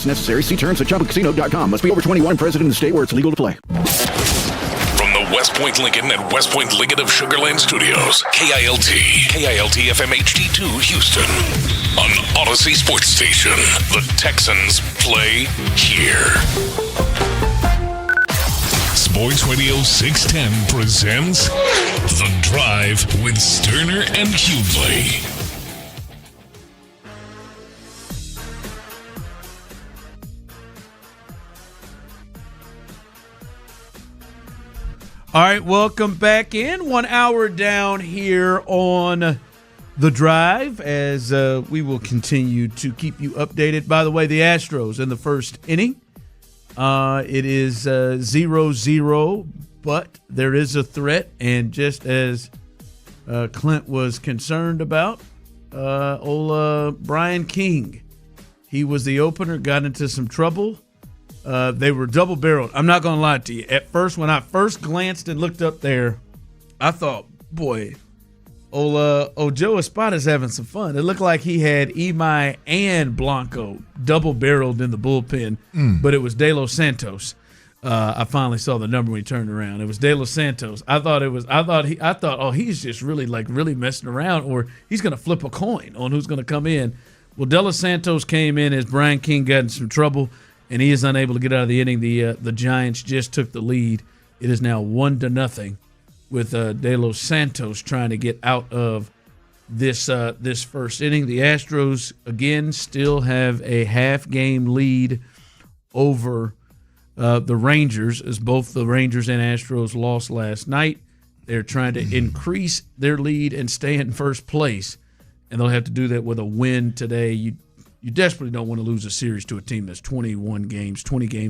necessary. See terms at ChumbaCasino.com. Must be over 21, present in the state where it's legal to play. From the West Point Lincoln and West Point Lincoln of Sugarland Studios, KILT FM HD2 Houston. On Odyssey Sports Station, the Texans play here. Sports Radio 610 presents The Drive with Stoerner and Hughley. All right, welcome back in. 1 hour down here on The Drive as we will continue to keep you updated. By the way, the Astros in the first inning. It is 0-0, but there is a threat. And just as Clint was concerned about, Brian King, he was the opener, got into some trouble. They were double-barreled. I'm not going to lie to you. At first, when I first glanced and looked up there, I thought, boy, Joe Espada's having some fun. It looked like he had Imai and Blanco double-barreled in the bullpen, but it was De Los Santos. I finally saw the number when he turned around. It was De Los Santos. I thought, he's just really messing around, or he's going to flip a coin on who's going to come in. Well, De Los Santos came in as Brian King got in some trouble, and he is unable to get out of the inning. The Giants just took the lead. It is now 1-0 with De Los Santos trying to get out of this first inning. The Astros, again, still have a half-game lead over the Rangers, as both the Rangers and Astros lost last night. They're trying to increase their lead and stay in first place, and they'll have to do that with a win today. You desperately don't want to lose a series to a team that's 20 games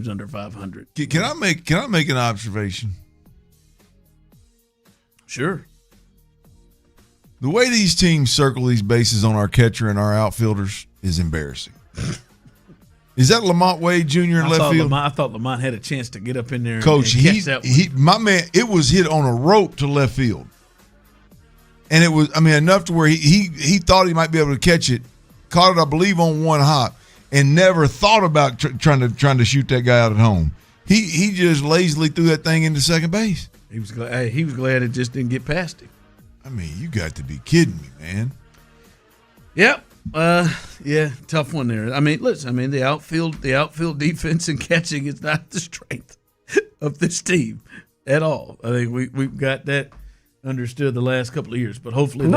under 500. Can I make an observation? Sure. The way these teams circle these bases on our catcher and our outfielders is embarrassing. Is that Lamont Wade Jr. in left field? I thought Lamont had a chance to get up in there Coach, and catch that one. My man, it was hit on a rope to left field. And it was, enough to where he thought he might be able to catch it. Caught it, I believe, on one hop, and never thought about trying to shoot that guy out at home. He just lazily threw that thing into second base. He was glad it just didn't get past him. You got to be kidding me, man. Yep. Yeah, tough one there. Listen, the outfield defense and catching is not the strength of this team at all. I think we've got that understood the last couple of years, but hopefully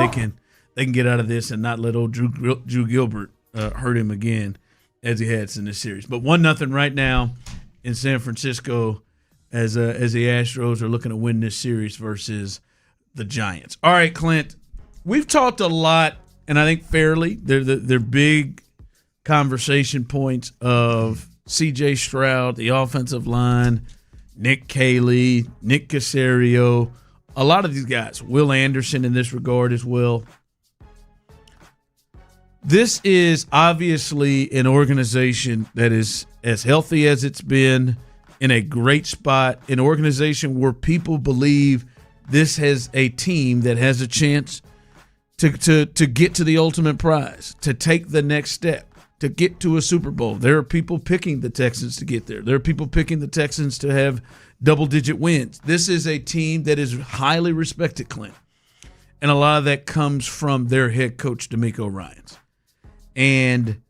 they can get out of this and not let old Drew Gilbert hurt him again as he has in this series. But 1-0 right now in San Francisco as the Astros are looking to win this series versus the Giants. All right, Clint, we've talked a lot, and I think fairly, they're big conversation points of C.J. Stroud, the offensive line, Nick Caley, Nick Caserio, a lot of these guys, Will Anderson in this regard as well. This is obviously an organization that is as healthy as it's been, in a great spot, an organization where people believe this has a team that has a chance to get to the ultimate prize, to take the next step, to get to a Super Bowl. There are people picking the Texans to get there. There are people picking the Texans to have double-digit wins. This is a team that is highly respected, Clint, and a lot of that comes from their head coach, DeMeco Ryans. And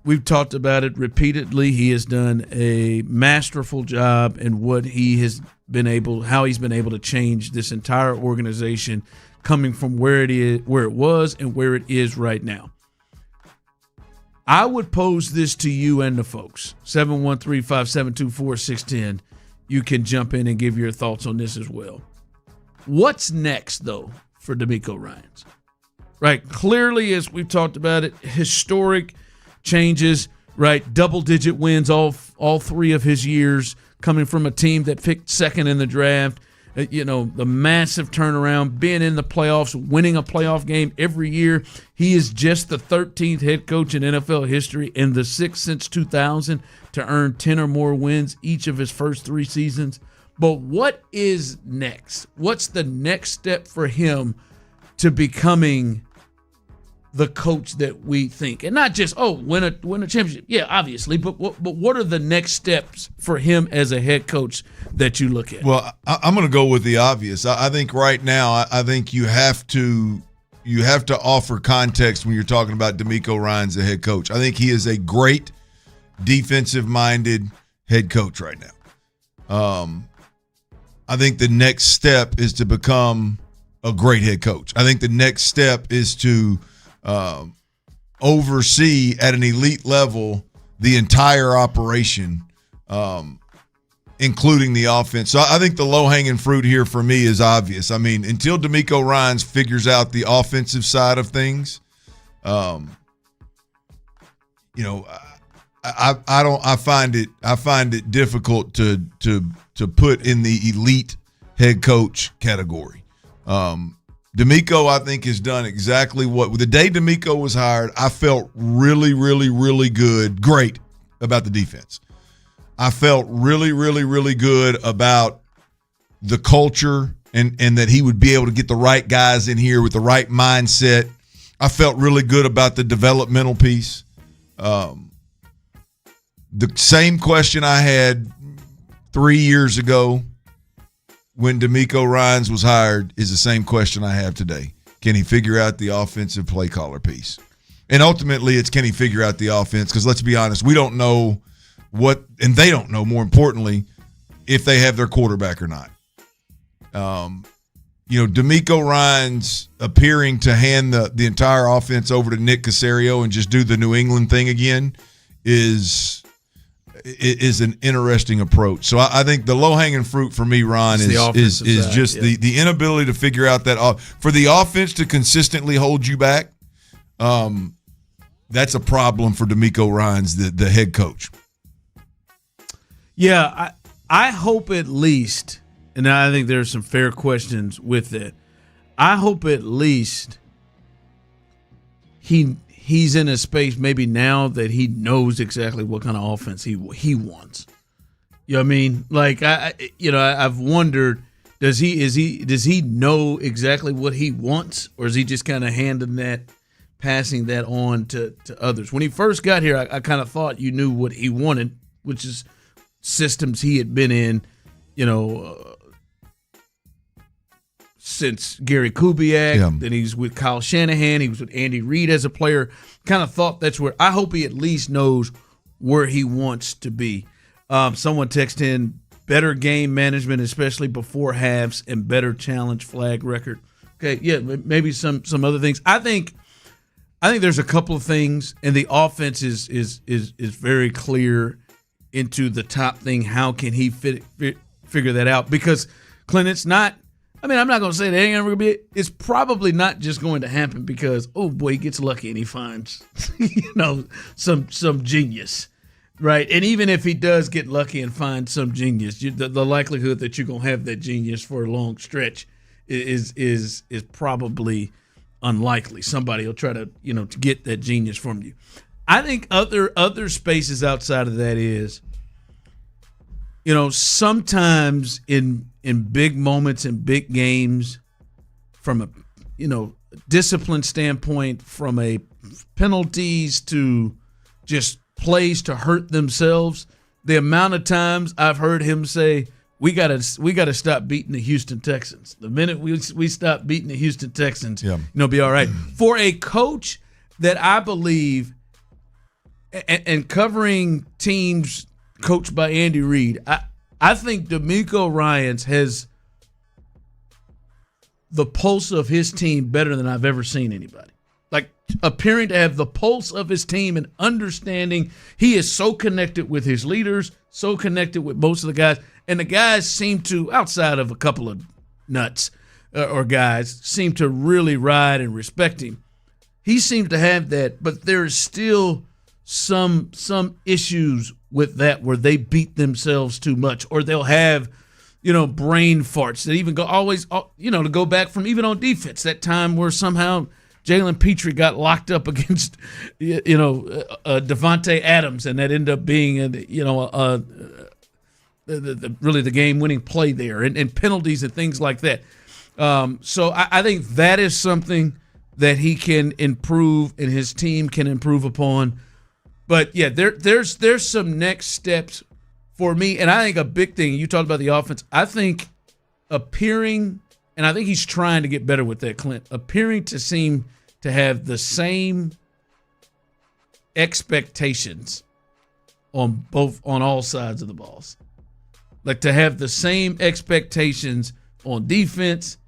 we've talked about it repeatedly. He has done a masterful job in what he has been able, how he's been able to change this entire organization, coming from where it was and where it is right now. I would pose this to you and the folks. 713-572-4610. You can jump in and give your thoughts on this as well. What's next, though, for DeMeco Ryans? Right, clearly, as we've talked about it, historic changes, right? Double-digit wins all three of his years, coming from a team that picked second in the draft. The massive turnaround, being in the playoffs, winning a playoff game every year. He is just the 13th head coach in NFL history and the 6th since 2000 to earn 10 or more wins each of his first 3 seasons. But what is next? What's the next step for him to becoming the coach that we think, and not just win a championship. Yeah, obviously, but what are the next steps for him as a head coach that you look at? Well, I'm going to go with the obvious. I think right now, I think you have to offer context when you're talking about DeMeco Ryans, the head coach. I think he is a great defensive-minded head coach right now. I think the next step is to become a great head coach. I think the next step is to oversee at an elite level the entire operation, including the offense. So I think the low-hanging fruit here for me is obvious. I mean, until DeMeco Ryans figures out the offensive side of things, I find it difficult to put in the elite head coach category. DeMeco, I think, has done exactly what – the day DeMeco was hired, I felt really, really, really great about the defense. I felt really, really, really good about the culture and that he would be able to get the right guys in here with the right mindset. I felt really good about the developmental piece. The same question I had 3 years ago when DeMeco Ryans was hired is the same question I have today. Can he figure out the offensive play caller piece? And ultimately, it's can he figure out the offense? Because let's be honest, we don't know what, and they don't know, more importantly, if they have their quarterback or not. DeMeco Ryans appearing to hand the entire offense over to Nick Caserio and just do the New England thing again is an interesting approach. So I think the low-hanging fruit for me, Ron, is just the inability to figure out that for the offense to consistently hold you back. That's a problem for DeMeco Ryans, the head coach. Yeah, I hope at least, and I think there's some fair questions with it. I hope at least he's in a space maybe now that he knows exactly what kind of offense he wants. You know what I mean? Like I've wondered, does he know exactly what he wants, or is he just kind of passing that on to others? When he first got here, I kind of thought you knew what he wanted, which is systems he had been in, since Gary Kubiak. Yeah. Then he's with Kyle Shanahan. He was with Andy Reid as a player. Kind of thought that's where – I hope he at least knows where he wants to be. Someone texted in better game management, especially before halves, and better challenge flag record. Okay, yeah, maybe some other things. I think there's a couple of things, and the offense is very clear into the top thing. How can he figure that out? Because, Clint, it's not – I mean, I'm not going to say that ain't ever going to be – it's probably not just going to happen because, oh, boy, he gets lucky and he finds, some genius, right? And even if he does get lucky and find some genius, the likelihood that you're going to have that genius for a long stretch is probably unlikely. Somebody will try to, to get that genius from you. I think other spaces outside of that is, sometimes in big moments in big games, from a discipline standpoint, from a penalties to just plays to hurt themselves, the amount of times I've heard him say, we gotta stop beating the Houston Texans. The minute we stop beating the Houston Texans, be all right. For a coach that I believe, and covering teams coached by Andy Reid, I think DeMeco Ryans has the pulse of his team better than I've ever seen anybody. Like, appearing to have the pulse of his team and understanding. He is so connected with his leaders, so connected with most of the guys. And the guys seem to, outside of a couple of nuts or guys, seem to really ride and respect him. He seems to have that, but there's still some issues with that where they beat themselves too much, or they'll have, brain farts that even go always, to go back from even on defense, that time where somehow Jalen Petrie got locked up against, Devontae Adams, and that ended up being, really the game-winning play there, and penalties and things like that. So I think that is something that he can improve and his team can improve upon. But yeah, there's some next steps for me, and I think a big thing, you talked about the offense, I think appearing, and I think he's trying to get better with that, Clint, appearing to seem to have the same expectations on all sides of the balls. Like to have the same expectations on defense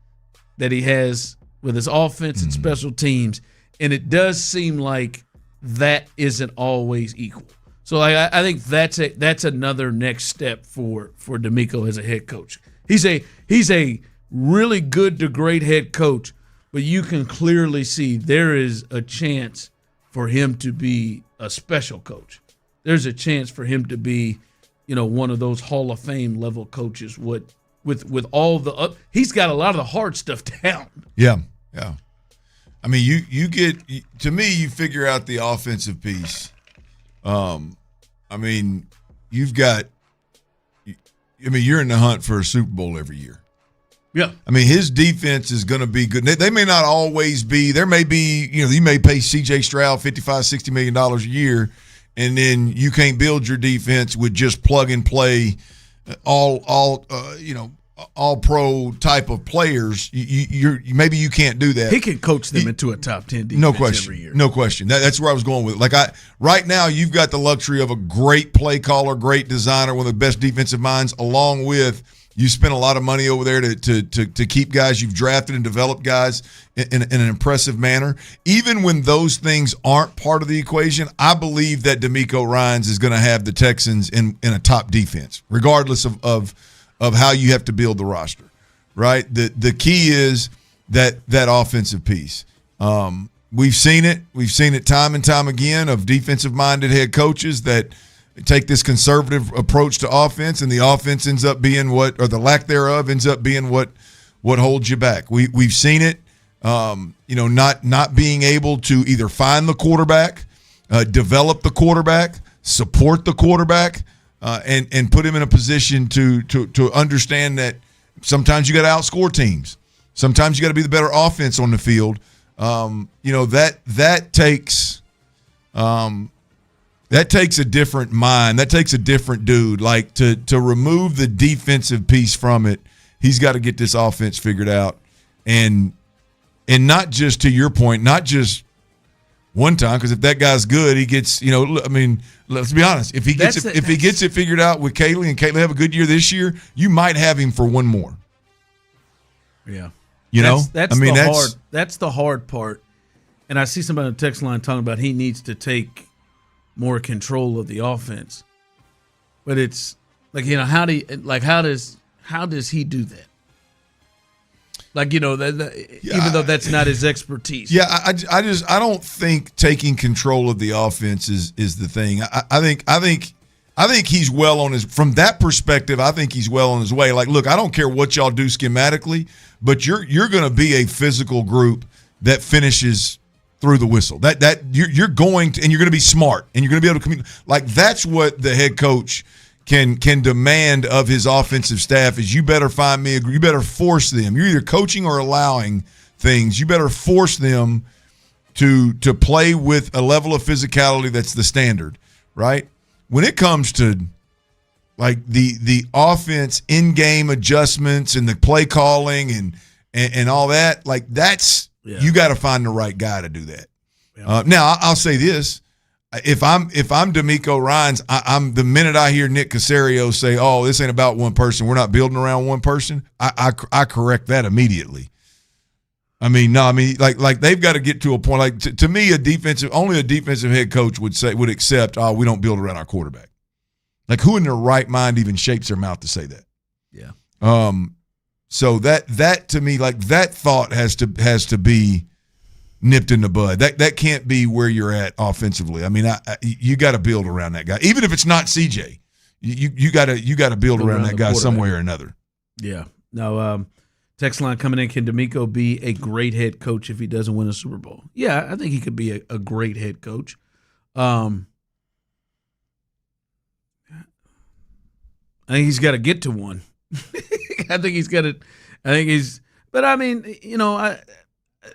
that he has with his offense and special teams, and it does seem like that isn't always equal. So I think that's another next step for D'Amico as a head coach. He's a really good to great head coach, but you can clearly see there is a chance for him to be a special coach. There's a chance for him to be, one of those Hall of Fame level coaches. With all the he's got a lot of the hard stuff down. Yeah. I mean, you get, to me, you figure out the offensive piece. I mean, you're in the hunt for a Super Bowl every year. Yeah. I mean, his defense is going to be good. They may not always be. There may be, you may pay C.J. Stroud $55-60 million a year, and then you can't build your defense with just plug and play, all pro type of players. Maybe you can't do that. He can coach them into a top 10 defense every year. No question. That's where I was going with it. Right now, you've got the luxury of a great play caller, great designer, one of the best defensive minds, along with you spent a lot of money over there to keep guys. You've drafted and developed guys in an impressive manner. Even when those things aren't part of the equation, I believe that D'Amico Ryans is going to have the Texans in a top defense, regardless of how you have to build the roster, right? The key is that offensive piece. We've seen it. We've seen it time and time again of defensive-minded head coaches that take this conservative approach to offense, and the offense ends up being or the lack thereof ends up being what holds you back. We've seen it, not being able to either find the quarterback, develop the quarterback, support the quarterback, and put him in a position to understand that sometimes you got to outscore teams. Sometimes you got to be the better offense on the field. That takes a different mind. That takes a different dude. Like to remove the defensive piece from it, he's got to get this offense figured out, and not just, to your point, not just one time, because if that guy's good, he gets, let's be honest. If he gets it figured out with Kaylee, and Kaylee have a good year this year, you might have him for one more. Yeah. That's the hard part. And I see somebody on the text line talking about he needs to take more control of the offense. But it's like, how does he do that? Like, even though that's not his expertise. Yeah, I don't think taking control of the offense is the thing. I think he's well on his, from that perspective, I think he's well on his way. Like, look, I don't care what y'all do schematically, but you're going to be a physical group that finishes through the whistle. That you're going to, and you're going to be smart, and you're going to be able to communicate. Like, that's what the head coach can demand of his offensive staff is you better find me, you better force them. You're either coaching or allowing things. You better force them to play with a level of physicality that's the standard, right? When it comes to like the offense in-game adjustments and the play calling and all that, like that's you got to find the right guy to do that. Yeah. Now I'll say this. If I'm D'Amico Ryans, I'm the minute I hear Nick Caserio say, "Oh, this ain't about one person. We're not building around one person," I correct that immediately. Like they've got to get to a point. Like to me, only a defensive head coach would accept, "Oh, we don't build around our quarterback." Like, who in their right mind even shapes their mouth to say that? Yeah. So that to me, like that thought has to be nipped in the bud. That can't be where you're at offensively. I mean, you got to build around that guy, even if it's not CJ. You got to build around that guy some way or another. Yeah. Now, text line coming in: can D'Amico be a great head coach if he doesn't win a Super Bowl? Yeah, I think he could be a great head coach. I think he's got to get to one. But I mean,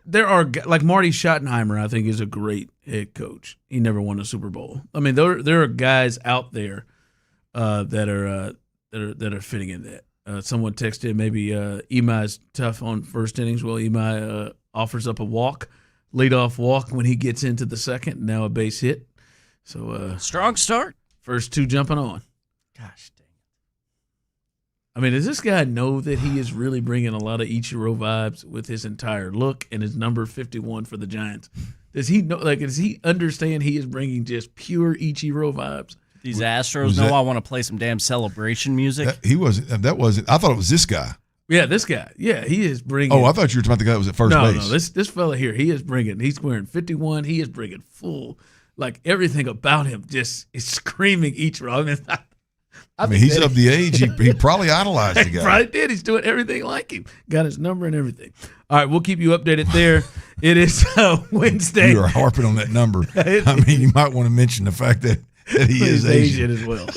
there are like Marty Schottenheimer. I think is a great head coach. He never won a Super Bowl. I mean, there are guys out there that are fitting in that. Someone texted maybe Emi's tough on first innings. Well, Emi offers up a leadoff walk when he gets into the second. Now a base hit. So strong start. First two jumping on. Gosh dang. I mean, does this guy know that he is really bringing a lot of Ichiro vibes with his entire look and his number 51 for the Giants? Does he know? Like, does he understand he is bringing just pure Ichiro vibes? These Astros know I want to play some damn celebration music. That wasn't. I thought it was this guy. Yeah, this guy. Yeah, he is bringing. Oh, I thought you were talking about the guy that was at first base. No, this fella here, he's wearing 51. He is bringing full, like everything about him just is screaming Ichiro. I mean, he's of the age. He probably idolized the guy. He probably did. He's doing everything like him. Got his number and everything. All right, we'll keep you updated there. It is Wednesday. You are harping on that number. I mean, you might want to mention the fact that he is Asian as well.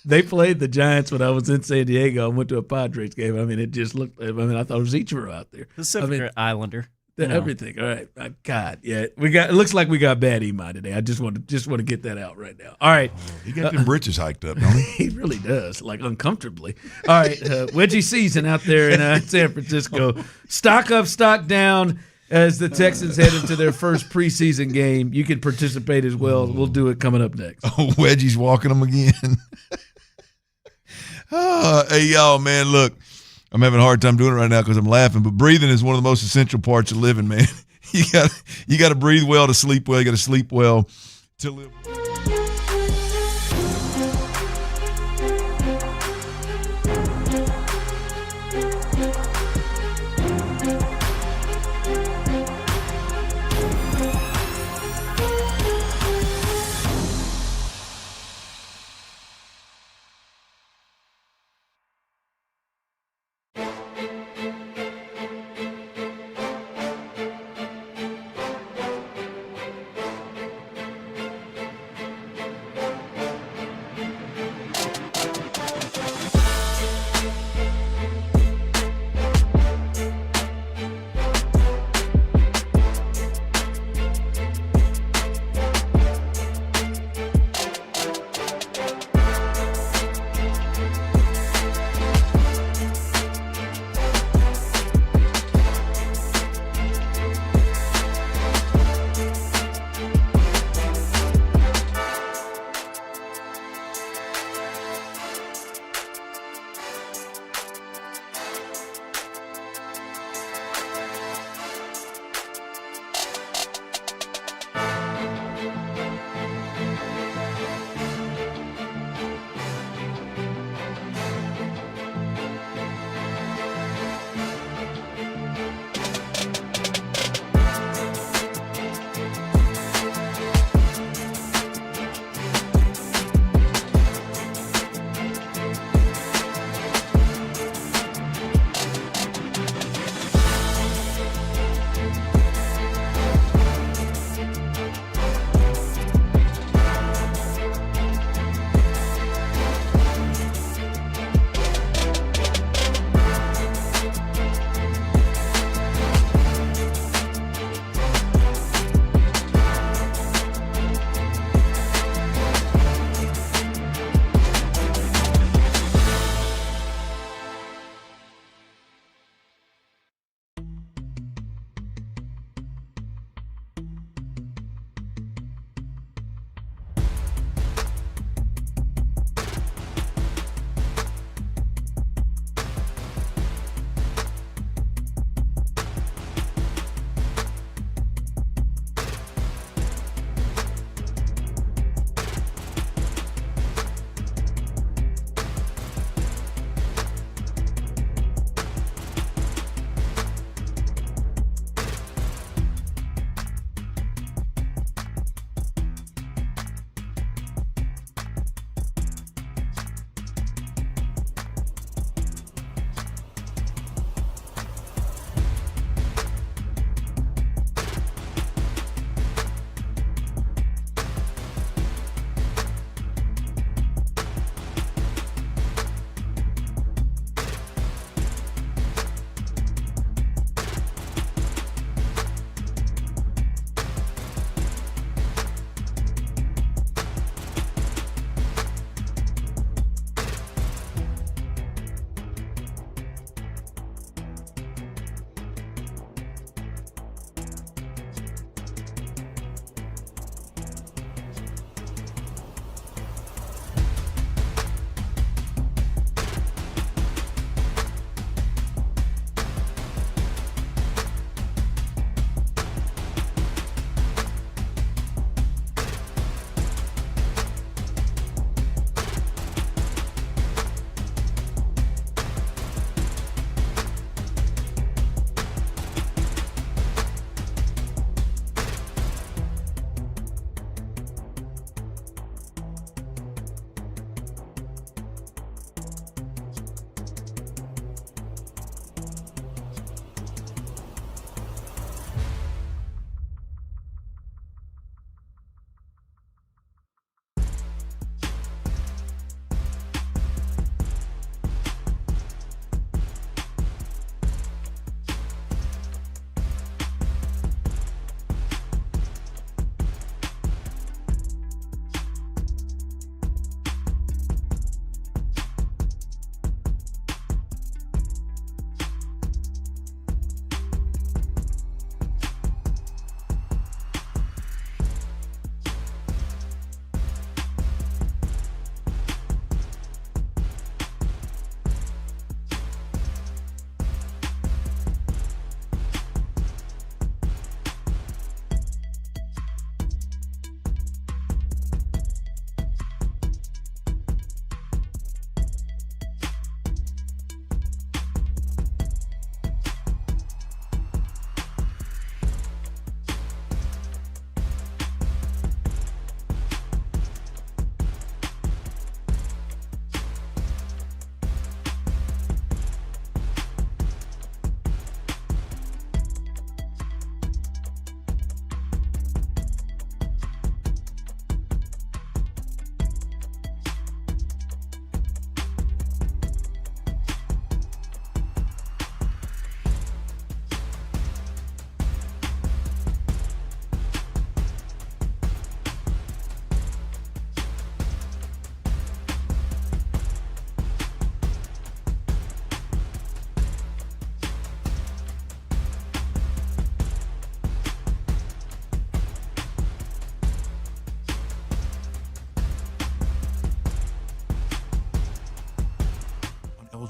They played the Giants when I was in San Diego. I went to a Padres game. I mean, it just looked. I mean, I thought it was Ichiro out there. Pacific Islander. Everything. All right. God, yeah. It looks like we got bad Emi today. I just want to get that out right now. All right. He got them britches hiked up, don't he? He really does, like uncomfortably. All right. Wedgie season out there in San Francisco. Stock up, stock down as the Texans head into their first preseason game. You can participate as well. We'll do it coming up next. Oh, Wedgie's walking them again. Hey, y'all, man, look. I'm having a hard time doing it right now because I'm laughing, but breathing is one of the most essential parts of living, man. You got to breathe well to sleep well. You got to sleep well to live.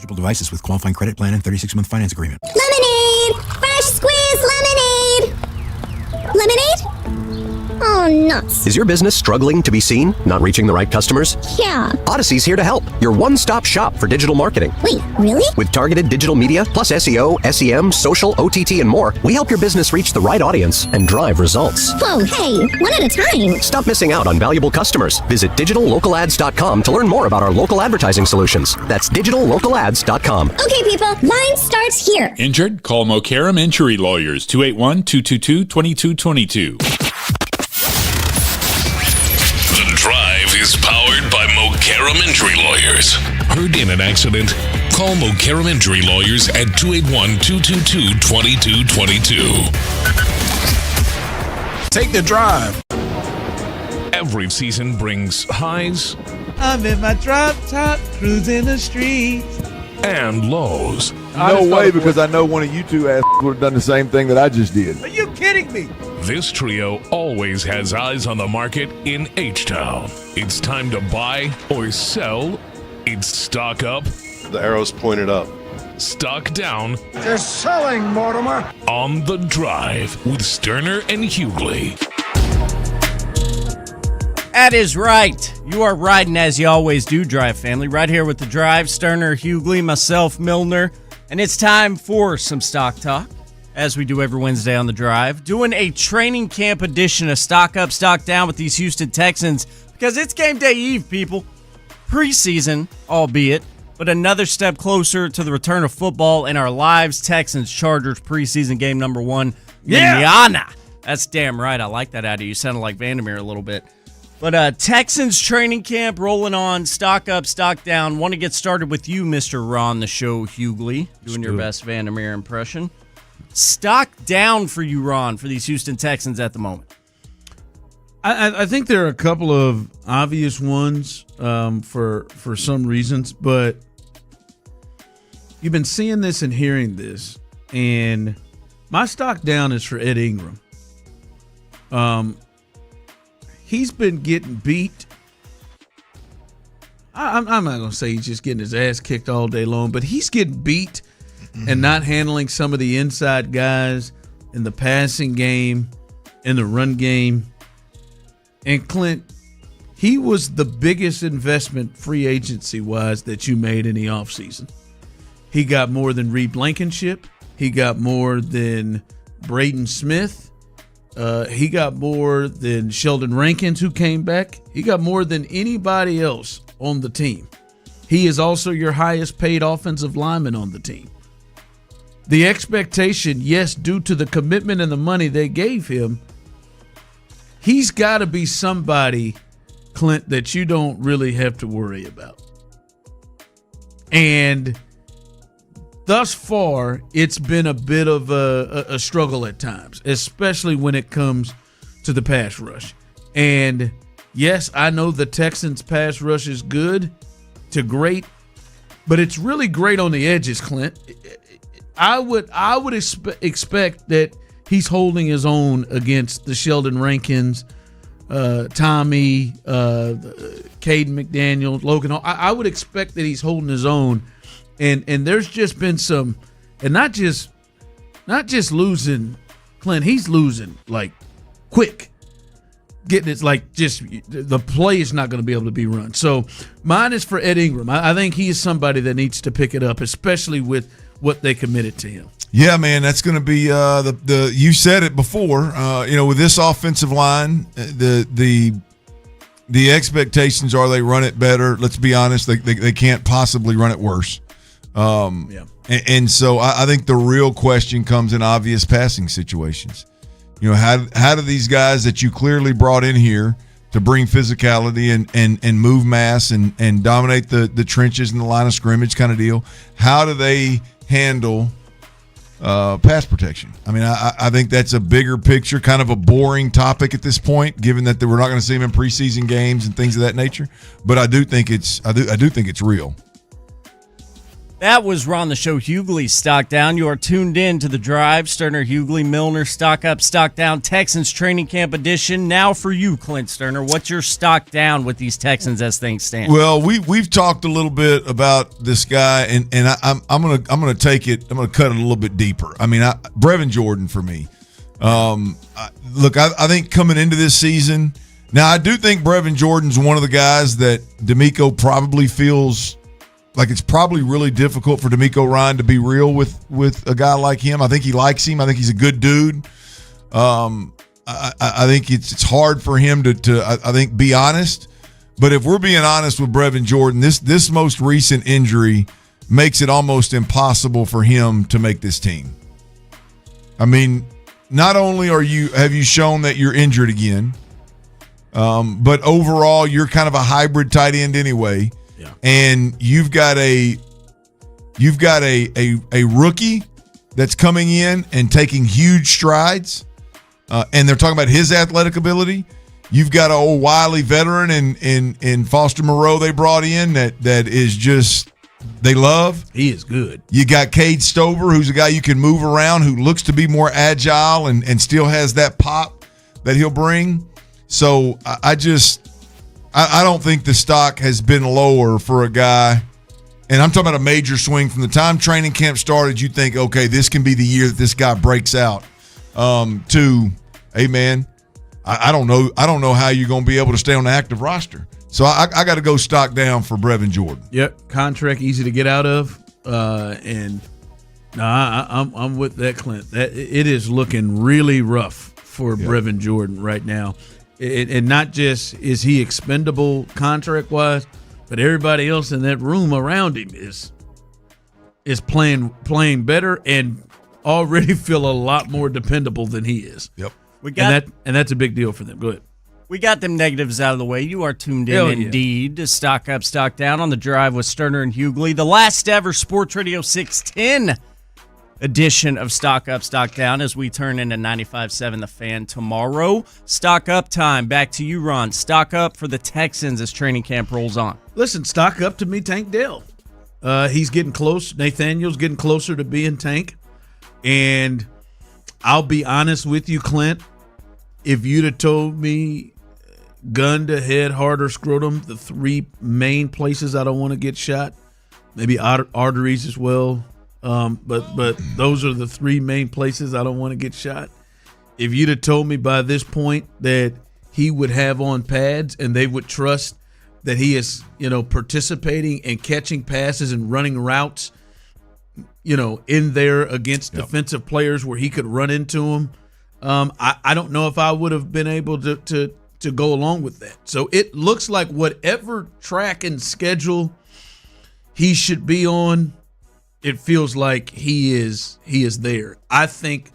eligible devices with qualifying credit plan and 36-month finance agreement. Lemonade! Fresh squeezed lemonade! Lemonade? Oh, nuts. Is your business struggling to be seen? Not reaching the right customers? Yeah. Odyssey's here to help. Your one-stop shop for digital marketing. Wait, really? With targeted digital media, plus SEO, SEM, social, OTT, and more, we help your business reach the right audience and drive results. Whoa, hey, one at a time. Stop missing out on valuable customers. Visit digitallocalads.com to learn more about our local advertising solutions. That's digitallocalads.com. Okay, people, line starts here. Injured? Call Mokaram Injury Lawyers, 281-222-2222. The Drive is powered by Mokaram Injury Lawyers. Heard in an accident? Call Mokaram Injury Lawyers at 281-222-2222. Take the drive. Every season brings highs. I'm in my drop top, cruising the streets. And lows. No way, because I know one of you two ass would have done the same thing that I just did. Are you kidding me? This trio always has eyes on the market in H-Town. It's time to buy or sell. It's stock up. The arrow's pointed up. Stock down. They're selling, Mortimer. On the Drive with Stoerner and Hughley. That is right. You are riding as you always do, Drive family. Right here with the Drive, Stoerner, Hughley, myself, Milner. And it's time for some stock talk, as we do every Wednesday on the Drive. Doing a training camp edition of Stock Up, Stock Down with these Houston Texans, because it's game day eve, people. Preseason, albeit, but another step closer to the return of football in our lives. Texans, Chargers, preseason game number 1. Yeah. Manana. That's damn right. I like that out of you. You sounded like Vandermeer a little bit. But Texans training camp rolling on. Stock up, stock down. Want to get started with you, Mr. Ron the Show Hughley, doing your best Vandermeer impression. Stock down for you, Ron, for these Houston Texans at the moment. I think there are a couple of obvious ones for some reasons, but you've been seeing this and hearing this, and my stock down is for Ed Ingram. He's been getting beat. I'm not going to say he's just getting his ass kicked all day long, but he's getting beat and not handling some of the inside guys in the passing game, in the run game. And Clint, he was the biggest investment free agency-wise that you made in the offseason. He got more than Reed Blankenship. He got more than Braden Smith. He got more than Sheldon Rankins, who came back. He got more than anybody else on the team. He is also your highest paid offensive lineman on the team. The expectation, yes, due to the commitment and the money they gave him, he's got to be somebody, Clint, that you don't really have to worry about. And thus far, it's been a bit of a struggle at times, especially when it comes to the pass rush. And yes, I know the Texans' pass rush is good to great, but it's really great on the edges, Clint. I would expect that he's holding his own against the Sheldon Rankins, Tommy, Caden McDaniel, Logan Hall. I would expect that he's holding his own. And there's just been some, and not just losing, Clint, he's losing like quick. Getting it's like just the play is not going to be able to be run. So mine is for Ed Ingram. I think he is somebody that needs to pick it up, especially with what they committed to him. Yeah, man, that's going to be the you said it before. With this offensive line, the expectations are they run it better. Let's be honest, they can't possibly run it worse. And so I think the real question comes in obvious passing situations. How do these guys that you clearly brought in here to bring physicality and move mass and dominate the trenches and the line of scrimmage kind of deal, how do they handle pass protection? I mean, I think that's a bigger picture, kind of a boring topic at this point, given that we're not going to see them in preseason games and things of that nature. But I do think it's real. That was Ron the Show Hughley stock down. You are tuned in to The Drive. Stoerner, Hughley, Milner, stock up, stock down. Texans training camp edition. Now for you, Clint Stoerner. What's your stock down with these Texans as things stand? Well, we've talked a little bit about this guy, and I'm gonna take it. I'm gonna cut it a little bit deeper. I mean, Brevin Jordan for me. Look, I think coming into this season, now I do think Brevin Jordan's one of the guys that D'Amico probably feels like it's probably really difficult for D'Amico Ryan to be real with a guy like him. I think he likes him. I think he's a good dude. I think it's hard for him to I think be honest. But if we're being honest with Brevin Jordan, this most recent injury makes it almost impossible for him to make this team. I mean, not only have you shown that you're injured again, but overall you're kind of a hybrid tight end anyway. Yeah. And you've got a rookie that's coming in and taking huge strides, and they're talking about his athletic ability. You've got an old wily veteran in Foster Moreau they brought in that is just they love. He is good. You got Cade Stover, who's a guy you can move around, who looks to be more agile and still has that pop that he'll bring. So I don't think the stock has been lower for a guy, and I'm talking about a major swing from the time training camp started. You think, okay, this can be the year that this guy breaks out. To, hey man, I don't know how you're going to be able to stay on the active roster. So I got to go stock down for Brevin Jordan. Yep, contract easy to get out of, and I'm with that, Clint. That it is looking really rough for Brevin Jordan right now. And not just is he expendable contract-wise, but everybody else in that room around him is playing better and already feel a lot more dependable than he is. Yep. And that's a big deal for them. Go ahead. We got them negatives out of the way. You are tuned in indeed to Stock Up, Stock Down on The Drive with Stoerner and Hughley, the last ever Sports Radio 610 edition of Stock Up, Stock Down as we turn into 95.7 The Fan tomorrow. Stock Up time. Back to you, Ron. Stock up for the Texans as training camp rolls on. Listen, stock up to me, Tank Dell. He's getting close. Nathaniel's getting closer to being Tank. And I'll be honest with you, Clint, if you'd have told me gun to head, heart, or scrotum, the three main places I don't want to get shot, maybe arteries as well, but those are the three main places I don't want to get shot. If you'd have told me by this point that he would have on pads and they would trust that he is, participating and catching passes and running routes, in there against defensive players where he could run into them, I don't know if I would have been able to go along with that. So it looks like whatever track and schedule he should be on, it feels like he is there. I think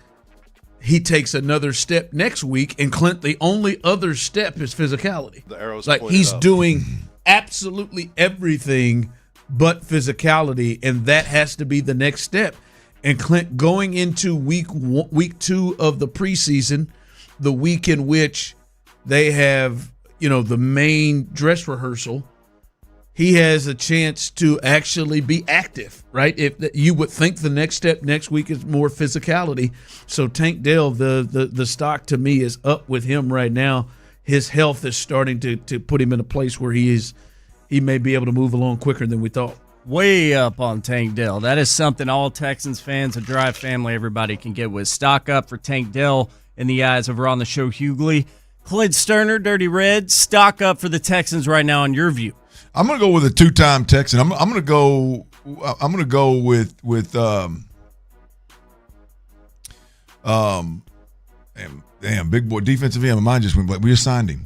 he takes another step next week, and Clint, the only other step is physicality. The arrow's like he's doing absolutely everything but physicality, and that has to be the next step. And Clint, going into week 2 of the preseason, the week in which they have, the main dress rehearsal, he has a chance to actually be active, right? If you would think the next step next week is more physicality. So Tank Dell, the stock to me is up with him right now. His health is starting to put him in a place where he may be able to move along quicker than we thought. Way up on Tank Dell. That is something all Texans fans, a Drive family, everybody can get with. Stock up for Tank Dell in the eyes of Ron the Show Hughley. Clint Stoerner, Dirty Red, stock up for the Texans right now in your view. I'm going to go with a 2-time Texan. I'm going to go with damn big boy defensive end. My mind just went blank. We just signed him.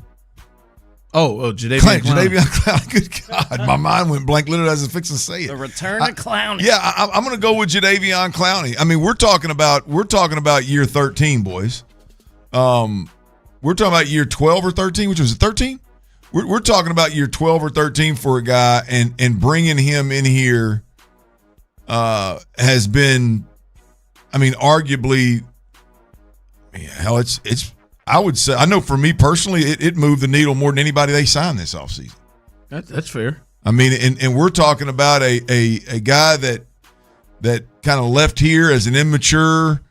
Jadeveon Clowney. Good God, my mind went blank literally as I was fixing to say it. The return of Clowney. Yeah, I'm going to go with Jadeveon Clowney. I mean, we're talking about year 13, boys. We're talking about year 12 or 13, which was it 13? We're talking about year 12 or 13 for a guy, and bringing him in here has been, I mean, arguably, hell, it's. I would say, I know for me personally, it moved the needle more than anybody they signed this offseason. That's fair. I mean, and we're talking about a guy that kind of left here as an immature,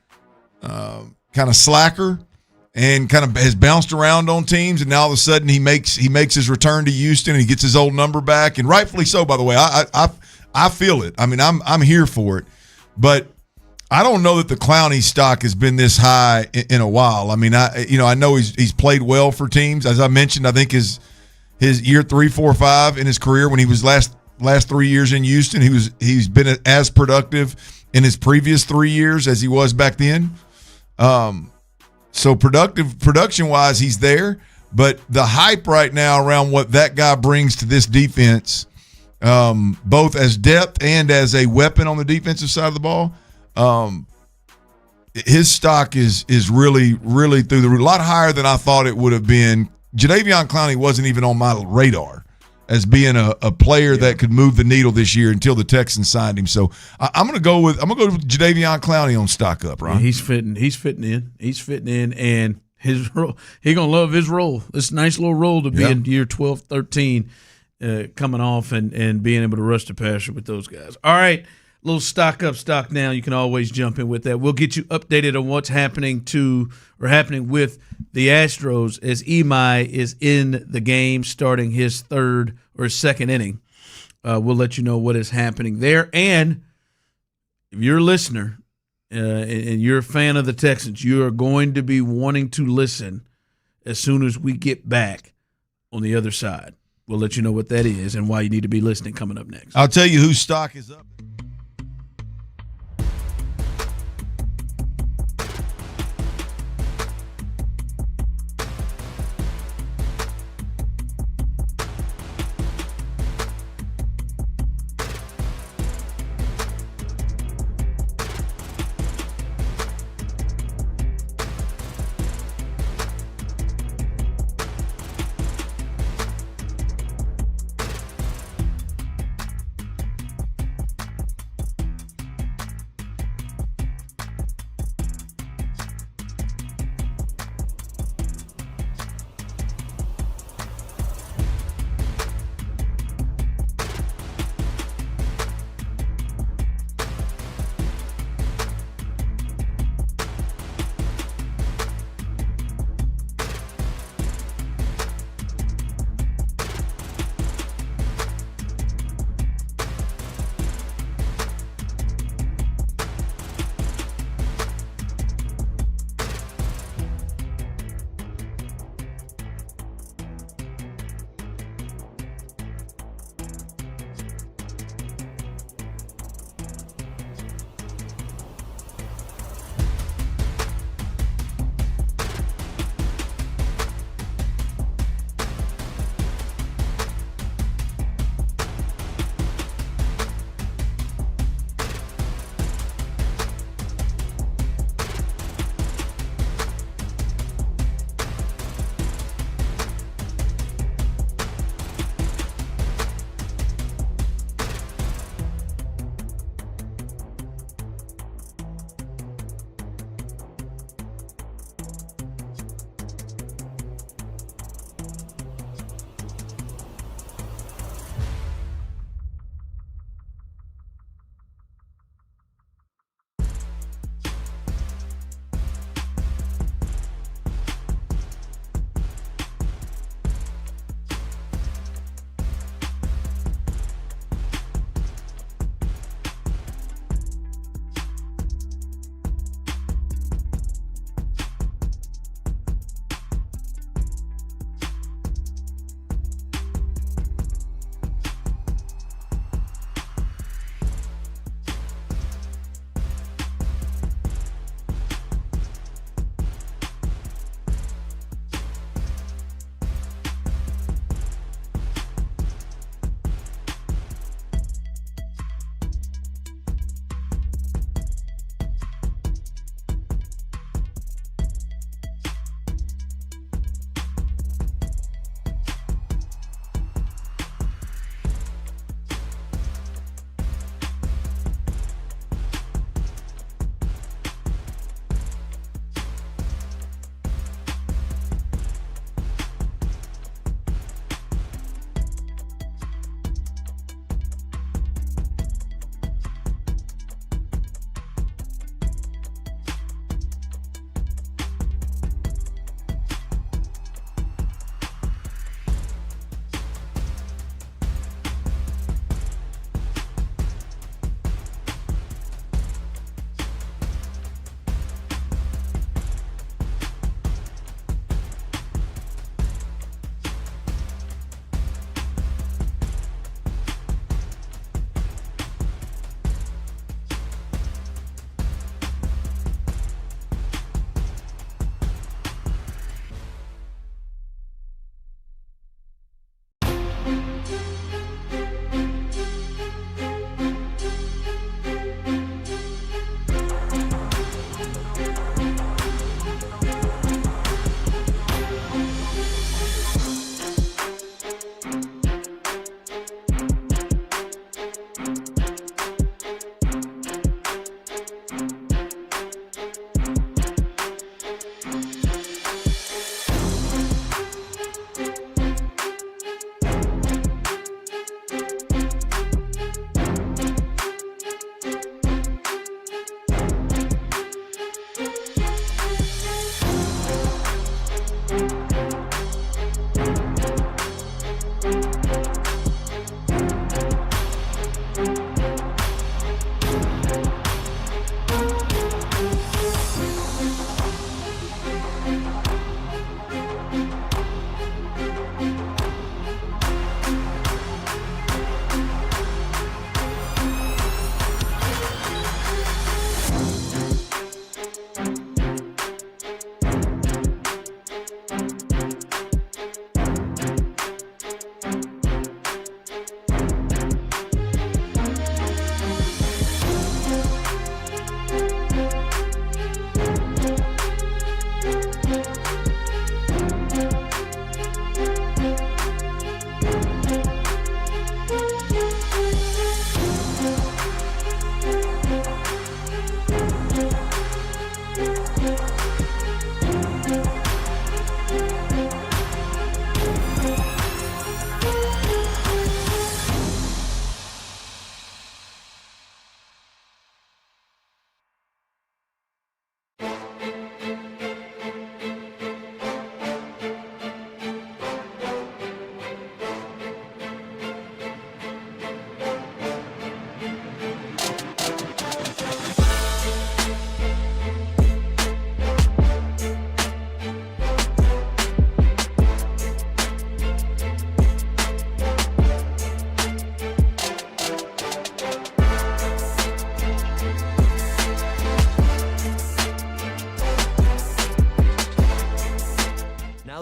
kind of slacker, and kind of has bounced around on teams, and now all of a sudden he makes his return to Houston and he gets his old number back, and rightfully so, by the way. I feel it. I mean, I'm here for it, but I don't know that the Clowney stock has been this high in a while. I mean, I know he's played well for teams. As I mentioned, I think his year 3, 4, 5 in his career when he was last 3 years in Houston, he's been as productive in his previous 3 years as he was back then. So production wise, he's there, but the hype right now around what that guy brings to this defense, both as depth and as a weapon on the defensive side of the ball, his stock is really, really through the roof. A lot higher than I thought it would have been. Jadeveon Clowney wasn't even on my radar as being a player that could move the needle this year until the Texans signed him. So I'm going to go with Jadeveon Clowney on stock up, Ron. Yeah, he's fitting in, and his role. He's going to love his role. It's a nice little role to be in year 12, 13, coming off and being able to rush the passer with those guys. All right. Little stock up, stock down. You can always jump in with that. We'll get you updated on what's happening with the Astros as Imai is in the game, starting his third or second inning. We'll let you know what is happening there. And if you're a listener and you're a fan of the Texans, you are going to be wanting to listen as soon as we get back on the other side. We'll let you know what that is and why you need to be listening coming up next. I'll tell you whose stock is up.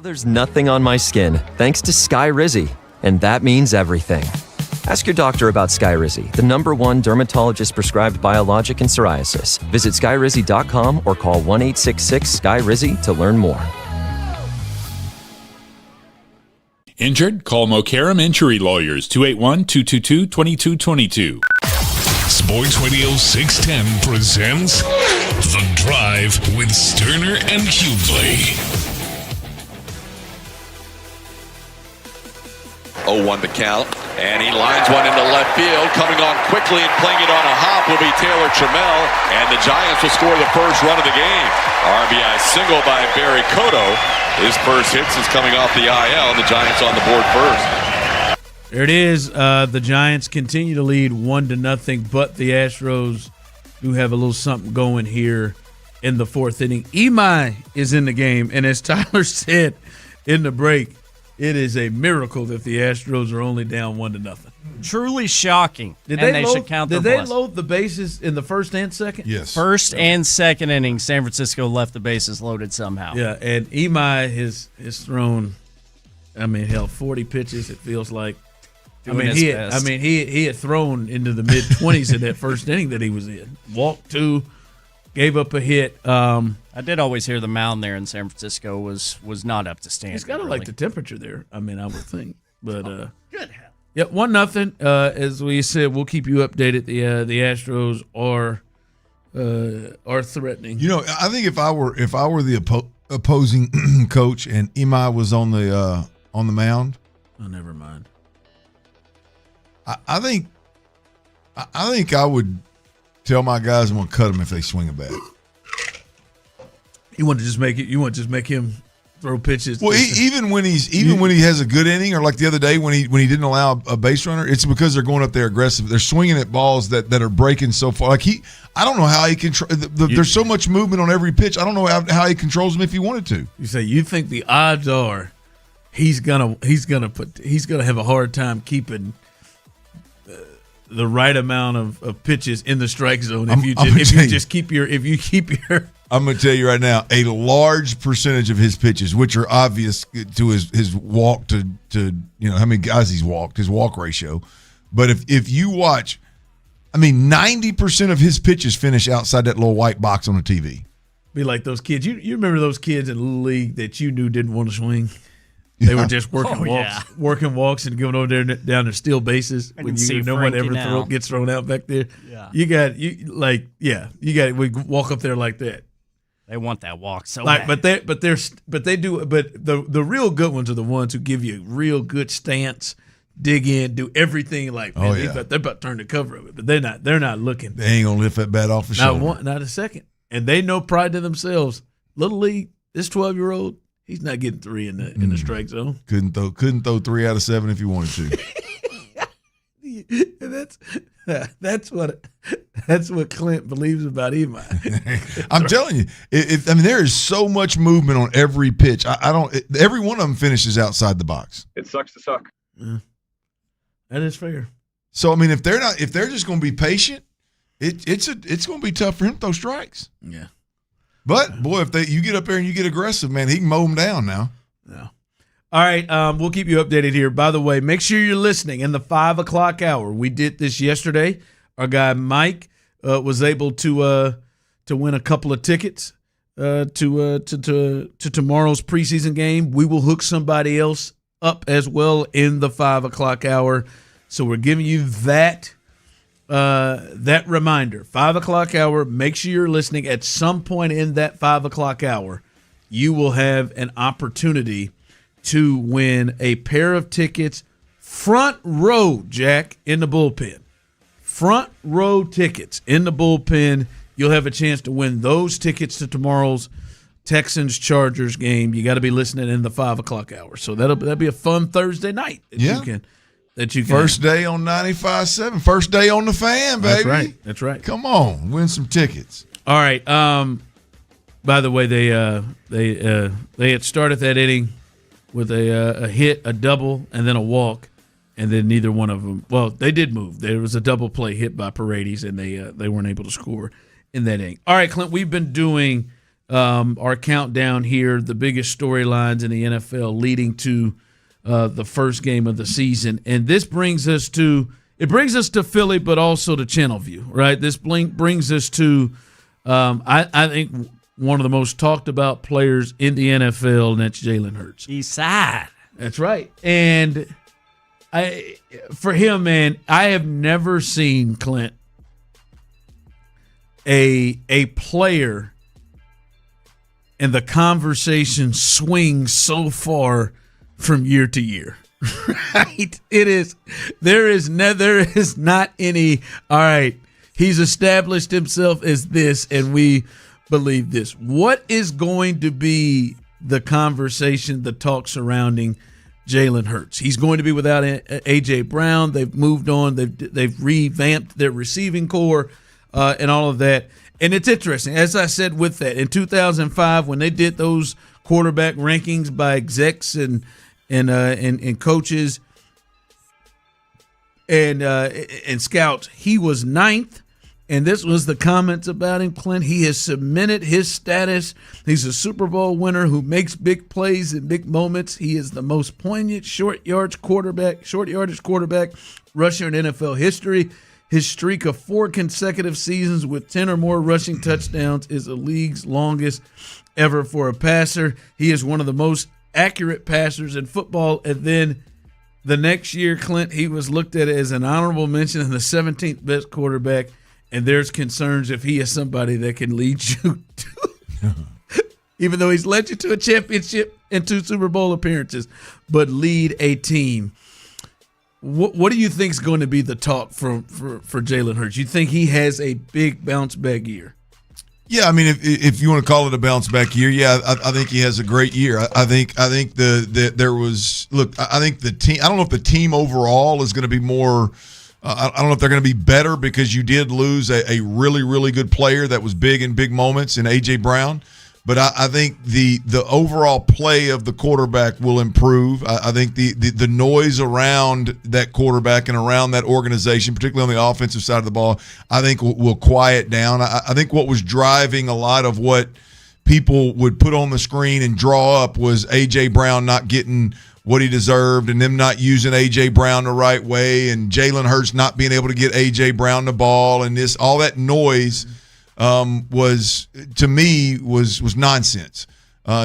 There's nothing on my skin thanks to Skyrizi, and that means everything. Ask your doctor about Skyrizi, the #1 dermatologist-prescribed biologic in psoriasis. Visit Skyrizi.com or call 1-866-SKYRIZI to learn more. Injured? Call Mokaram Injury Lawyers, 281-222-2222. Sports Radio 610 presents The Drive with Stoerner and Hughley. 0-1 the count, and he lines one into left field. Coming on quickly and playing it on a hop will be Taylor Trammell, and the Giants will score the first run of the game. RBI single by Barry Cotto. His first hits is coming off the IL, and the Giants on the board first. There it is. The Giants continue to lead 1-0, but the Astros do have a little something going here in the fourth inning. Imai is in the game, and as Tyler said in the break, it is a miracle that the Astros are only down 1-0. Truly shocking. Did and they should count their Did they blessings. load the bases in the first and second? Yes. First and second inning, San Francisco left the bases loaded somehow. Yeah, and Imai has thrown, 40 pitches, it feels like. Doing his best. He had thrown into the mid-20s in that first inning that he was in. Walked 2, gave up a hit. I did always hear the mound there in San Francisco was not up to standard. He's got to really. like the temperature there. I would think. But good hell. Yeah, 1-0. As we said, we'll keep you updated. The Astros are threatening. I think if I were the opposing coach and Imai was on the mound, oh, never mind. I think I would tell my guys I'm gonna cut them if they swing a bat. You want to just make him throw pitches. Well, even when he has a good inning, or like the other day when he didn't allow a base runner, it's because they're going up there aggressive. They're swinging at balls that are breaking so far. Like I don't know how he control. There's so much movement on every pitch. I don't know how he controls them if he wanted to. You think the odds are he's gonna have a hard time keeping the right amount of pitches in the strike zone if you keep your. I'm going to tell you right now, a large percentage of his pitches, which are obvious to his walk to how many guys he's walked, his walk ratio. But if you watch, 90% of his pitches finish outside that little white box on the TV. Be like those kids. You remember those kids in Little League that you knew didn't want to swing? They were just working walks and going over there down to steal bases when no one ever gets thrown out back there. Yeah. We walk up there like that. They want that walk so bad. But the real good ones are the ones who give you a real good stance, dig in, do everything like they're about to turn the cover of it, but they're not looking. They ain't gonna lift that bat off the shoulder. Not a second. And they know pride to themselves. Little League, this 12-year-old, he's not getting 3 in the strike zone. Couldn't throw 3 out of 7 if he wanted to. That's what Clint believes about Imai. I'm telling you, there is so much movement on every pitch. Every one of them finishes outside the box. It sucks to suck. Yeah. That is fair. So if they're just going to be patient, it's going to be tough for him to throw strikes. Yeah. But boy, if you get up there and you get aggressive, man, he can mow them down now. Yeah. All right, we'll keep you updated here. By the way, make sure you're listening in the 5 o'clock hour. We did this yesterday. Our guy Mike was able to win a couple of tickets to tomorrow's preseason game. We will hook somebody else up as well in the 5 o'clock hour. So we're giving you that reminder. 5 o'clock hour. Make sure you're listening. At some point in that 5 o'clock hour, you will have an opportunity to win a pair of tickets, front row, Jack, in the bullpen. Front row tickets in the bullpen. You'll have a chance to win those tickets to tomorrow's Texans-Chargers game. You got to be listening in the 5 o'clock hour. So that'll be a fun Thursday night that you can First day on 95.7. First day on the fan, baby. That's right. Come on, win some tickets. All right. By the way, they had started that inning with a hit, a double, and then a walk, and then neither one of them. Well, they did move. There was a double play hit by Paredes, and they weren't able to score in that inning. All right, Clint, we've been doing our countdown here, the biggest storylines in the NFL leading to the first game of the season. And this brings us to Philly, but also to Channelview, right? This brings us to, I think, one of the most talked about players in the NFL, and that's Jalen Hurts. He's sad. That's right. And for him, man, I have never seen, Clint, a player and the conversation swings so far from year to year. Right? There is not any, all right, he's established himself as this and we believe this. What is going to be the conversation, the talk surrounding Jalen Hurts? He's going to be without A.J. Brown. They've moved on. They've revamped their receiving core and all of that. And it's interesting, as I said with that, in 2005 when they did those quarterback rankings by execs and coaches and scouts, he was 9th. And this was the comments about him, Clint. He has cemented his status. He's a Super Bowl winner who makes big plays in big moments. He is the most poignant short yardage quarterback rusher in NFL history. His streak of 4 consecutive seasons with 10 or more rushing touchdowns is the league's longest ever for a passer. He is one of the most accurate passers in football. And then the next year, Clint, he was looked at as an honorable mention and the 17th best quarterback. And there's concerns if he is somebody that can lead you to, even though he's led you to a championship and 2 Super Bowl appearances, but lead a team. What do you think is going to be the talk for Jalen Hurts? You think he has a big bounce back year? Yeah, I mean, if you want to call it a bounce back year, yeah, I think he has a great year. I think there was I think the team. I don't know if the team overall is going to be more. I don't know if they're going to be better because you did lose a really, really good player that was big in big moments in A.J. Brown. But I think the overall play of the quarterback will improve. I think the noise around that quarterback and around that organization, particularly on the offensive side of the ball, I think will quiet down. I think what was driving a lot of what people would put on the screen and draw up was A.J. Brown not getting – what he deserved and them not using A.J. Brown the right way and Jalen Hurts not being able to get A.J. Brown the ball and all that noise was, to me, was nonsense.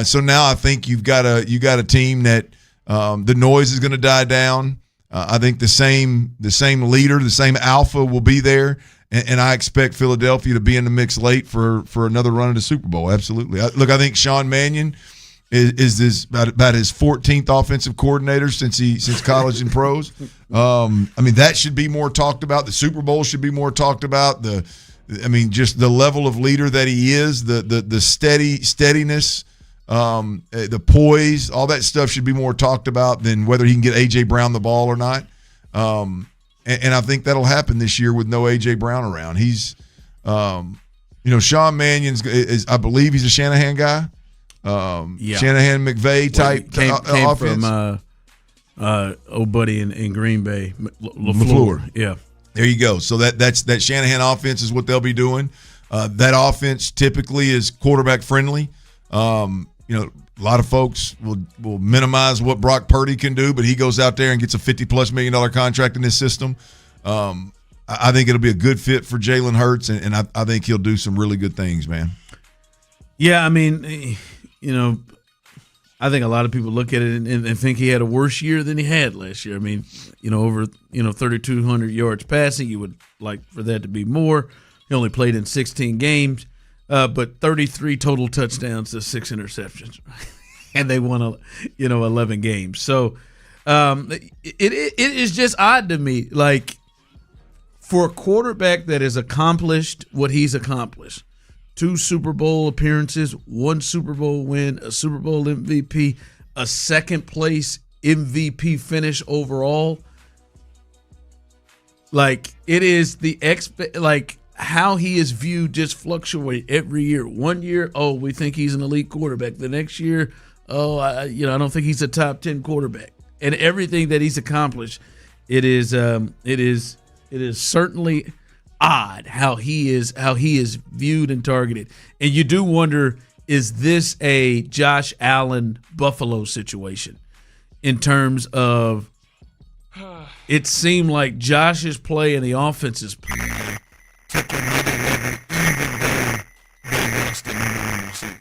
So now I think you got a team that the noise is going to die down. I think the same leader, the same alpha will be there, and I expect Philadelphia to be in the mix late for another run of the Super Bowl. Absolutely. I think Sean Mannion is this about his 14th offensive coordinator since college and pros. I mean, that should be more talked about. The Super Bowl should be more talked about. Just the level of leader that he is, the steadiness, the poise, all that stuff should be more talked about than whether he can get A.J. Brown the ball or not. And I think that'll happen this year with no A.J. Brown around. He's, Sean Mannion's I believe he's a Shanahan guy. Shanahan McVay type came offense. From old buddy in Green Bay, LaFleur. Yeah, there you go. So that Shanahan offense is what they'll be doing. That offense typically is quarterback friendly. A lot of folks will minimize what Brock Purdy can do, but he goes out there and gets a $50+ million contract in this system. I think it'll be a good fit for Jalen Hurts, and I think he'll do some really good things, man. Yeah, I mean, I think a lot of people look at it and think he had a worse year than he had last year. I mean, over 3,200 yards passing, you would like for that to be more. He only played in 16 games, but 33 total touchdowns to 6 interceptions, and they won 11 games. So it is just odd to me, like for a quarterback that has accomplished what he's accomplished. 2 Super Bowl appearances, 1 Super Bowl win, a Super Bowl MVP, a second-place MVP finish overall. Like, it is how he is viewed just fluctuate every year. One year, we think he's an elite quarterback. The next year, I don't think he's a top 10 quarterback. And everything that he's accomplished, it is certainly odd how he is viewed and targeted. And you do wonder is this a Josh Allen Buffalo situation in terms of it seemed like Josh's play and the offense's play took another level even though they lost the number 1 seed.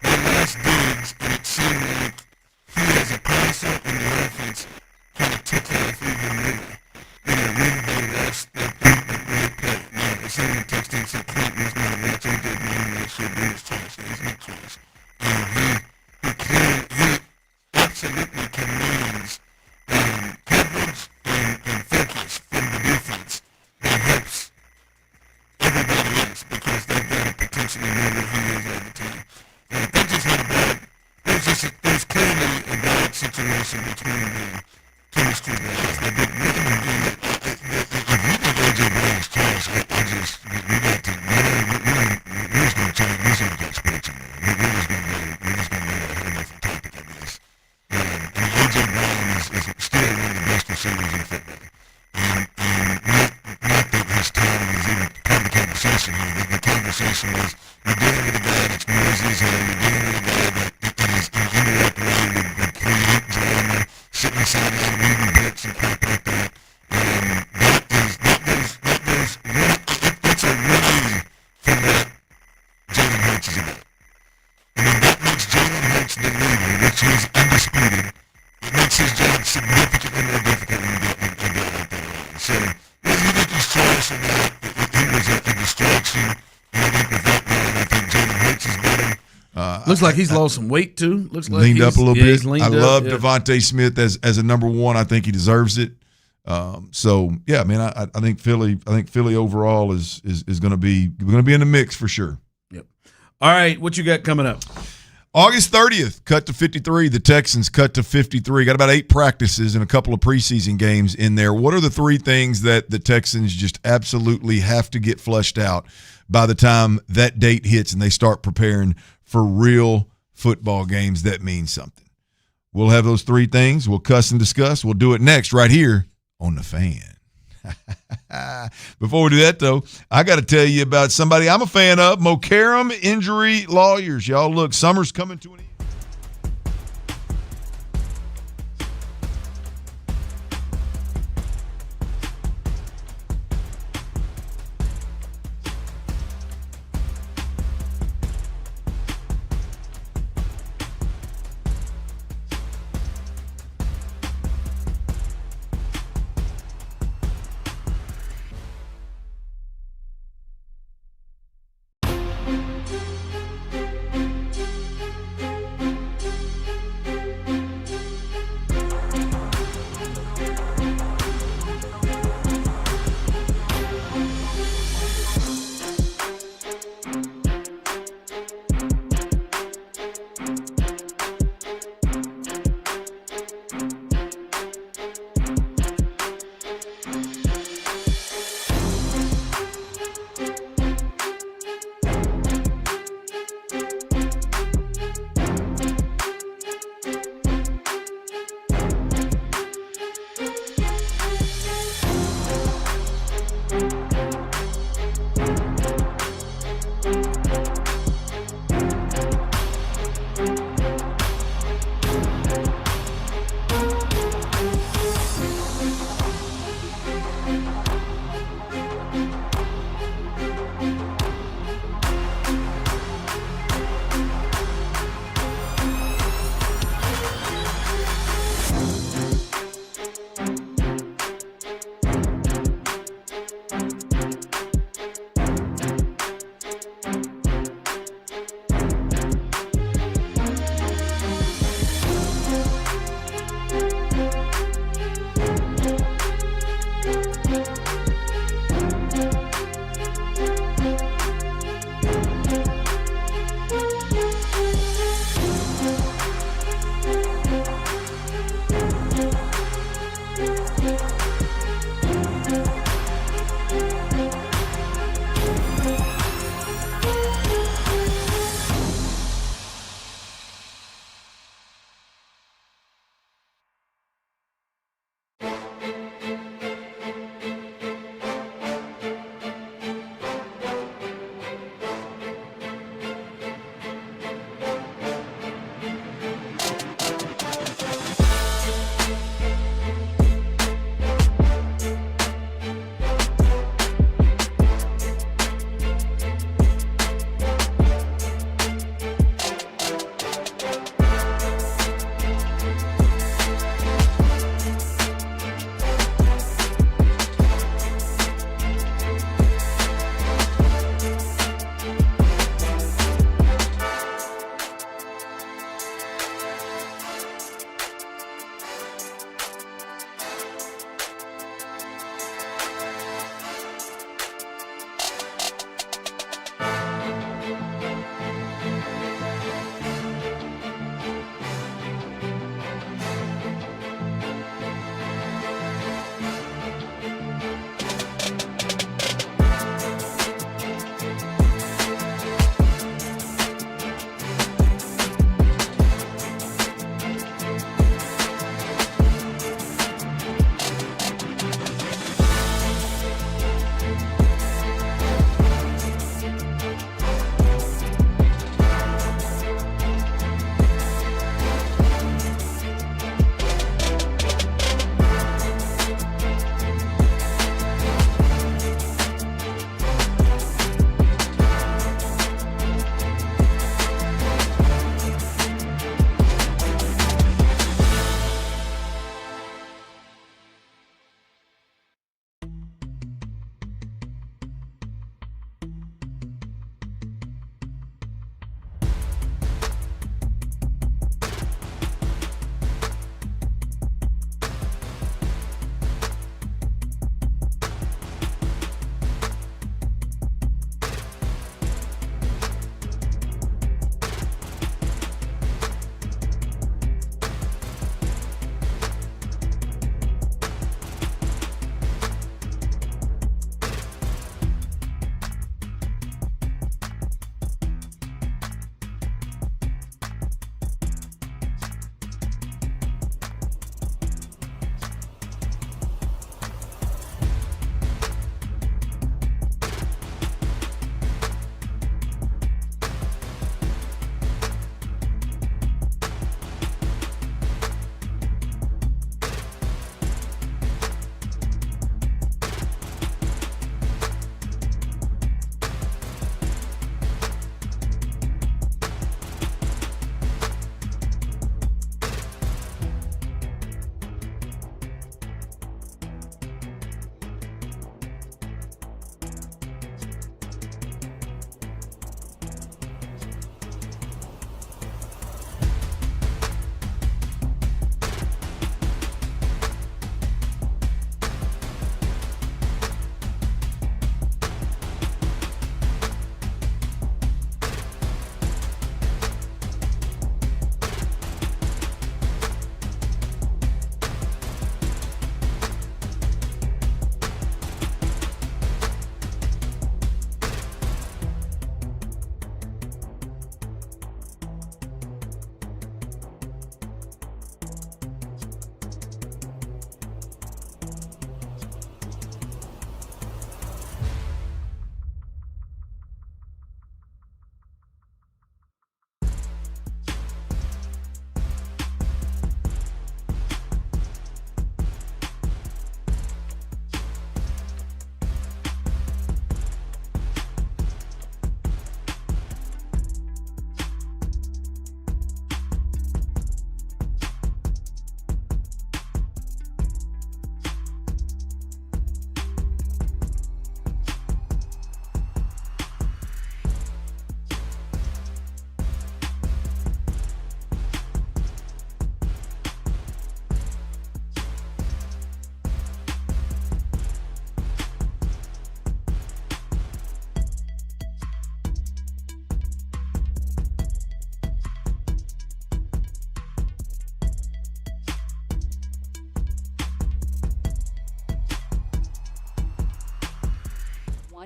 They lost Diggs, and it seemed like he as a passer and the offense kind of took off even more. When they lost that great play. Now, it's only a touchdown, so Creighton is not what they did. They should do his choice. He's not choice. He absolutely commands coverage and focus from the defense that helps everybody else because they've got to potentially know where he is all the time. They just had a bad, there's clearly a bad situation between the chemistry guys. They've been making them do it. If you think AJ Brown's trash, we got to, we're just going to change, we're just going to get sports in there. We're just going to go a whole different topic, I guess. And AJ Brown is still one of the best receivers in football. And not that his talent is even part of the conversation here. The conversation is you're dealing with a guy that's noisy as hell. You're dealing with a guy that is an indirect way with create drama, sitting aside and reading books and crap like that. And that's a relief from what Jalen Hurts is about. I mean, that makes Jalen Hurts the leader, which is undisputed. It makes his job significantly more difficult when you get like that. So, whether you think he's trash or not, he was a distraction. And I think with that man, I think Jalen Hurts is better. Looks like he's lost some weight too. Looks like leaned up a little bit. I love yeah. Devontae Smith as a number one. I think he deserves it. So yeah, man, I think Philly overall is going to be in the mix for sure. Yep. All right, what you got coming up? August 30th, cut to 53. The Texans cut to 53. Got about 8 practices and a couple of preseason games in there. What are the 3 things that the Texans just absolutely have to get flushed out by the time that date hits and they start preparing for real football games that mean something? We'll have those 3 things. We'll cuss and discuss. We'll do it next right here on The Fan. Before we do that, though, I got to tell you about somebody I'm a fan of, Mokaram Injury Lawyers. Y'all, look, summer's coming to an end.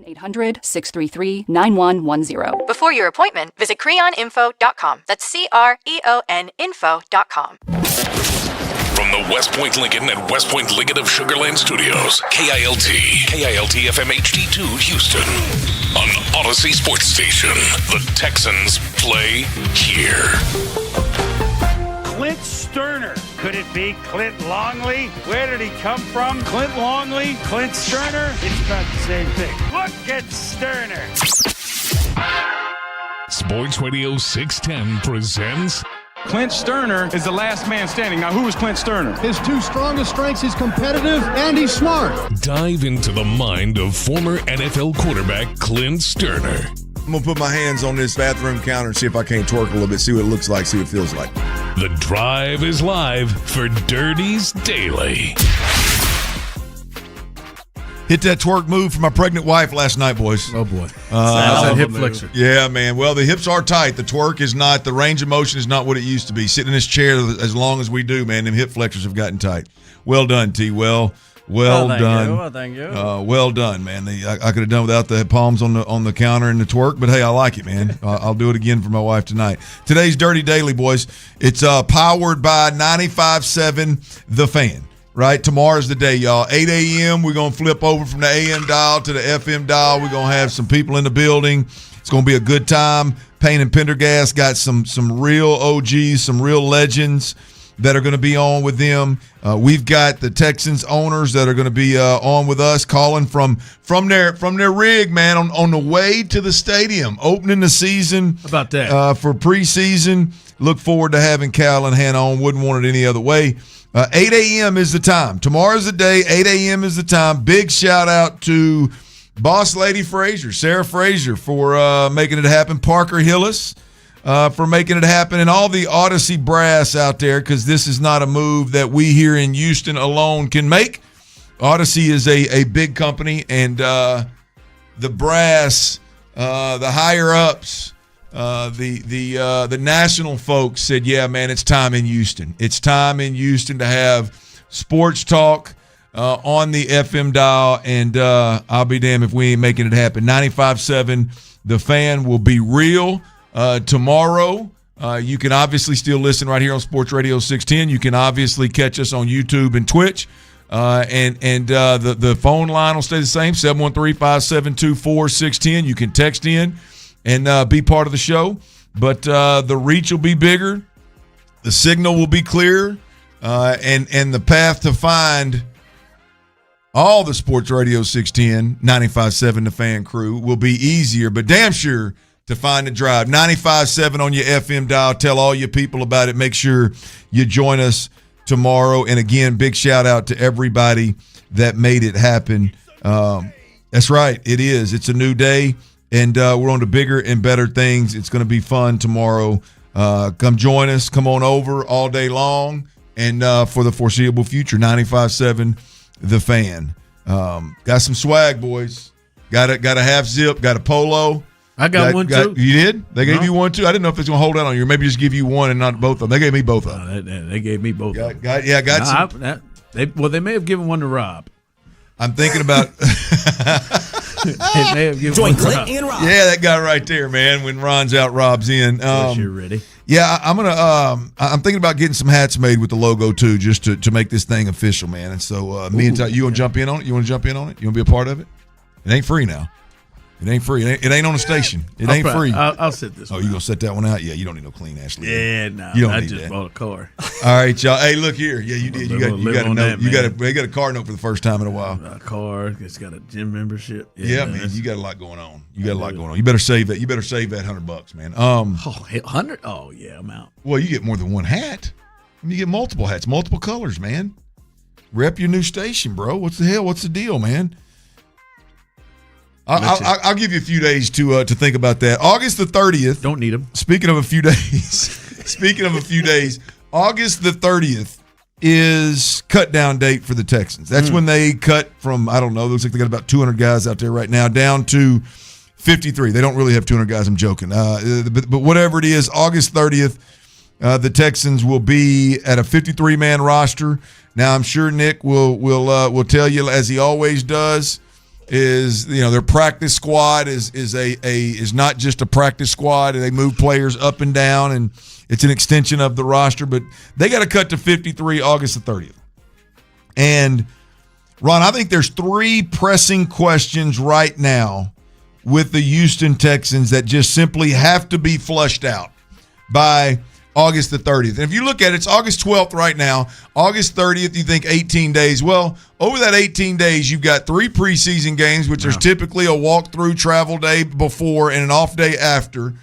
1-800-633-9110. Before your appointment, visit creoninfo.com. That's CREON info.com. From the West Point Lincoln and West Point Lincoln of Sugar Land Studios, KILT FM HD2 Houston. On Odyssey Sports Station, the Texans play here. Clint Stoerner. Could it be Clint Longley? Where did he come from? Clint Longley? Clint Stoerner? It's about the same thing. Look at Stoerner. Sports Radio 610 presents Clint Stoerner is the last man standing. Now, who is Clint Stoerner? His two strongest strengths, he's competitive and he's smart. Dive into the mind of former NFL quarterback Clint Stoerner. I'm going to put my hands on this bathroom counter and see if I can't twerk a little bit, see what it looks like, see what it feels like. The Drive is live for Dirties Daily. Hit that twerk move for my pregnant wife last night, boys. Oh, boy. That hip flexor. Yeah, man. Well, the hips are tight. The twerk is not, the range of motion is not what it used to be. Sitting in this chair as long as we do, man, them hip flexors have gotten tight. Well done, T. Well done. Thank you. Well done, man. I could have done without the palms on the counter and the twerk, but hey, I like it, man. I'll do it again for my wife tonight. Today's Dirty Daily, boys. It's powered by 95.7 The Fan. Right? Tomorrow's the day, y'all. 8 a.m., we're going to flip over from the AM dial to the FM dial. We're going to have some people in the building. It's going to be a good time. Payne and Pendergast got some real OGs, some real legends that are going to be on with them. We've got the Texans owners that are going to be on with us, calling from their rig, man, on the way to the stadium, opening the season. How about that? For preseason. Look forward to having Cal and Hannah on. Wouldn't want it any other way. 8 a.m. is the time. Tomorrow's the day. 8 a.m. is the time. Big shout out to Boss Lady Frazier, Sarah Frazier, for making it happen. Parker Hillis for making it happen. And all the Odyssey brass out there, because this is not a move that we here in Houston alone can make. Odyssey is a big company, and the brass, the higher-ups, the national folks said, yeah, man, it's time in Houston. It's time in Houston to have sports talk on the FM dial, and I'll be damned if we ain't making it happen. 95.7, The Fan will be real tomorrow. You can obviously still listen right here on Sports Radio 610. You can obviously catch us on YouTube and Twitch. And the phone line will stay the same, 713-572-4610. You can text in and be part of the show. But the reach will be bigger. The signal will be clear. And the path to find all the Sports Radio 610, 95.7 The Fan crew will be easier, but damn sure to find the drive. 95.7 on your FM dial. Tell all your people about it. Make sure you join us tomorrow. And again, big shout out to everybody that made it happen. That's right. It is. It's a new day. And we're on to bigger and better things. It's going to be fun tomorrow. Come join us. Come on over all day long. And for the foreseeable future, 95.7 The Fan. Got some swag, boys. Got a half zip. Got a polo. I got one too. You did? They gave you one too? I didn't know if it's going to hold out on you. Or maybe just give you one and not both of them. They gave me both of them. They gave me both of them. Got some. They may have given one to Rob. I'm thinking about. They may have given one to Rob. Yeah, that guy right there, man. When Ron's out, Rob's in. You're ready. Yeah, I'm thinking about getting some hats made with the logo too, just to make this thing official, man. And so me and Ty, you want to jump in on it? You want to jump in on it? You want to be a part of it? It ain't free now. It ain't free. It ain't on the station. It ain't free. I'll set this. Oh, you gonna set that one out? Yeah, you don't need no clean Ashley. Yeah, no. You don't I need just that. bought a car. All right, y'all. Hey, look here. Yeah, you did. You got a note. They got a car note for the first time in a while. A car. It's got a gym membership. Yeah, man. You got a lot going on. You better save that. You better save that $100, man. 100? Oh yeah, I'm out. Well, you get more than one hat. You get multiple hats, multiple colors, man. Rep your new station, bro. What's the hell? What's the deal, man? I'll give you a few days to think about that. August the 30th. Don't need them. Speaking of a few days, August the 30th is cut down date for the Texans. That's when they cut from, I don't know, looks like they got about 200 guys out there right now, down to 53. They don't really have 200 guys. I'm joking. But whatever it is, August 30th, the Texans will be at a 53-man roster. Now, I'm sure Nick will tell you, as he always does, is their practice squad is not just a practice squad. They move players up and down, and it's an extension of the roster. But they got to cut to 53 August the 30th. And Ron, I think there's 3 pressing questions right now with the Houston Texans that just simply have to be flushed out by August the 30th. And if you look at it, it's August 12th right now. August 30th, you think 18 days. Well, over that 18 days, you've got 3 preseason games, which there's typically a walkthrough travel day before and an off day after.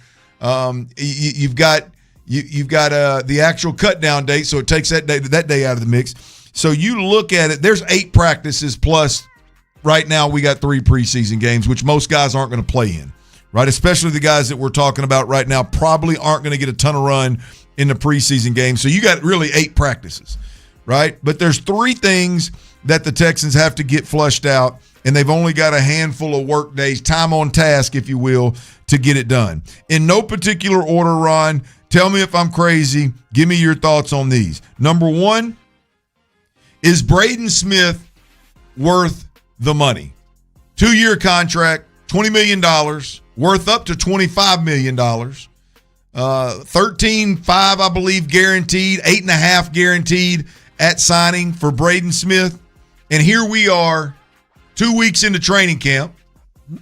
You've got the actual cut down date, so it takes that day out of the mix. So you look at it, there's 8 practices plus right now we got 3 preseason games, which most guys aren't going to play in, right? Especially the guys that we're talking about right now probably aren't going to get a ton of run in the preseason game. So you got really 8 practices, right? But there's 3 things that the Texans have to get flushed out, and they've only got a handful of work days, time on task, if you will, to get it done. In no particular order, Ron, tell me if I'm crazy. Give me your thoughts on these. Number 1, is Braden Smith worth the money? 2-year contract, $20 million, worth up to $25 million. 13.5, I believe, guaranteed, 8.5 guaranteed at signing for Braden Smith. And here we are, 2 weeks into training camp,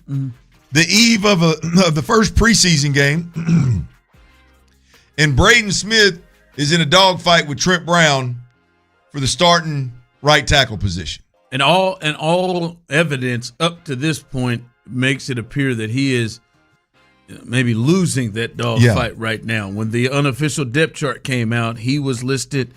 the eve of the first preseason game, and Braden Smith is in a dogfight with Trent Brown for the starting right tackle position. And all evidence up to this point makes it appear that he is maybe losing that dogfight right now. When the unofficial depth chart came out, he was listed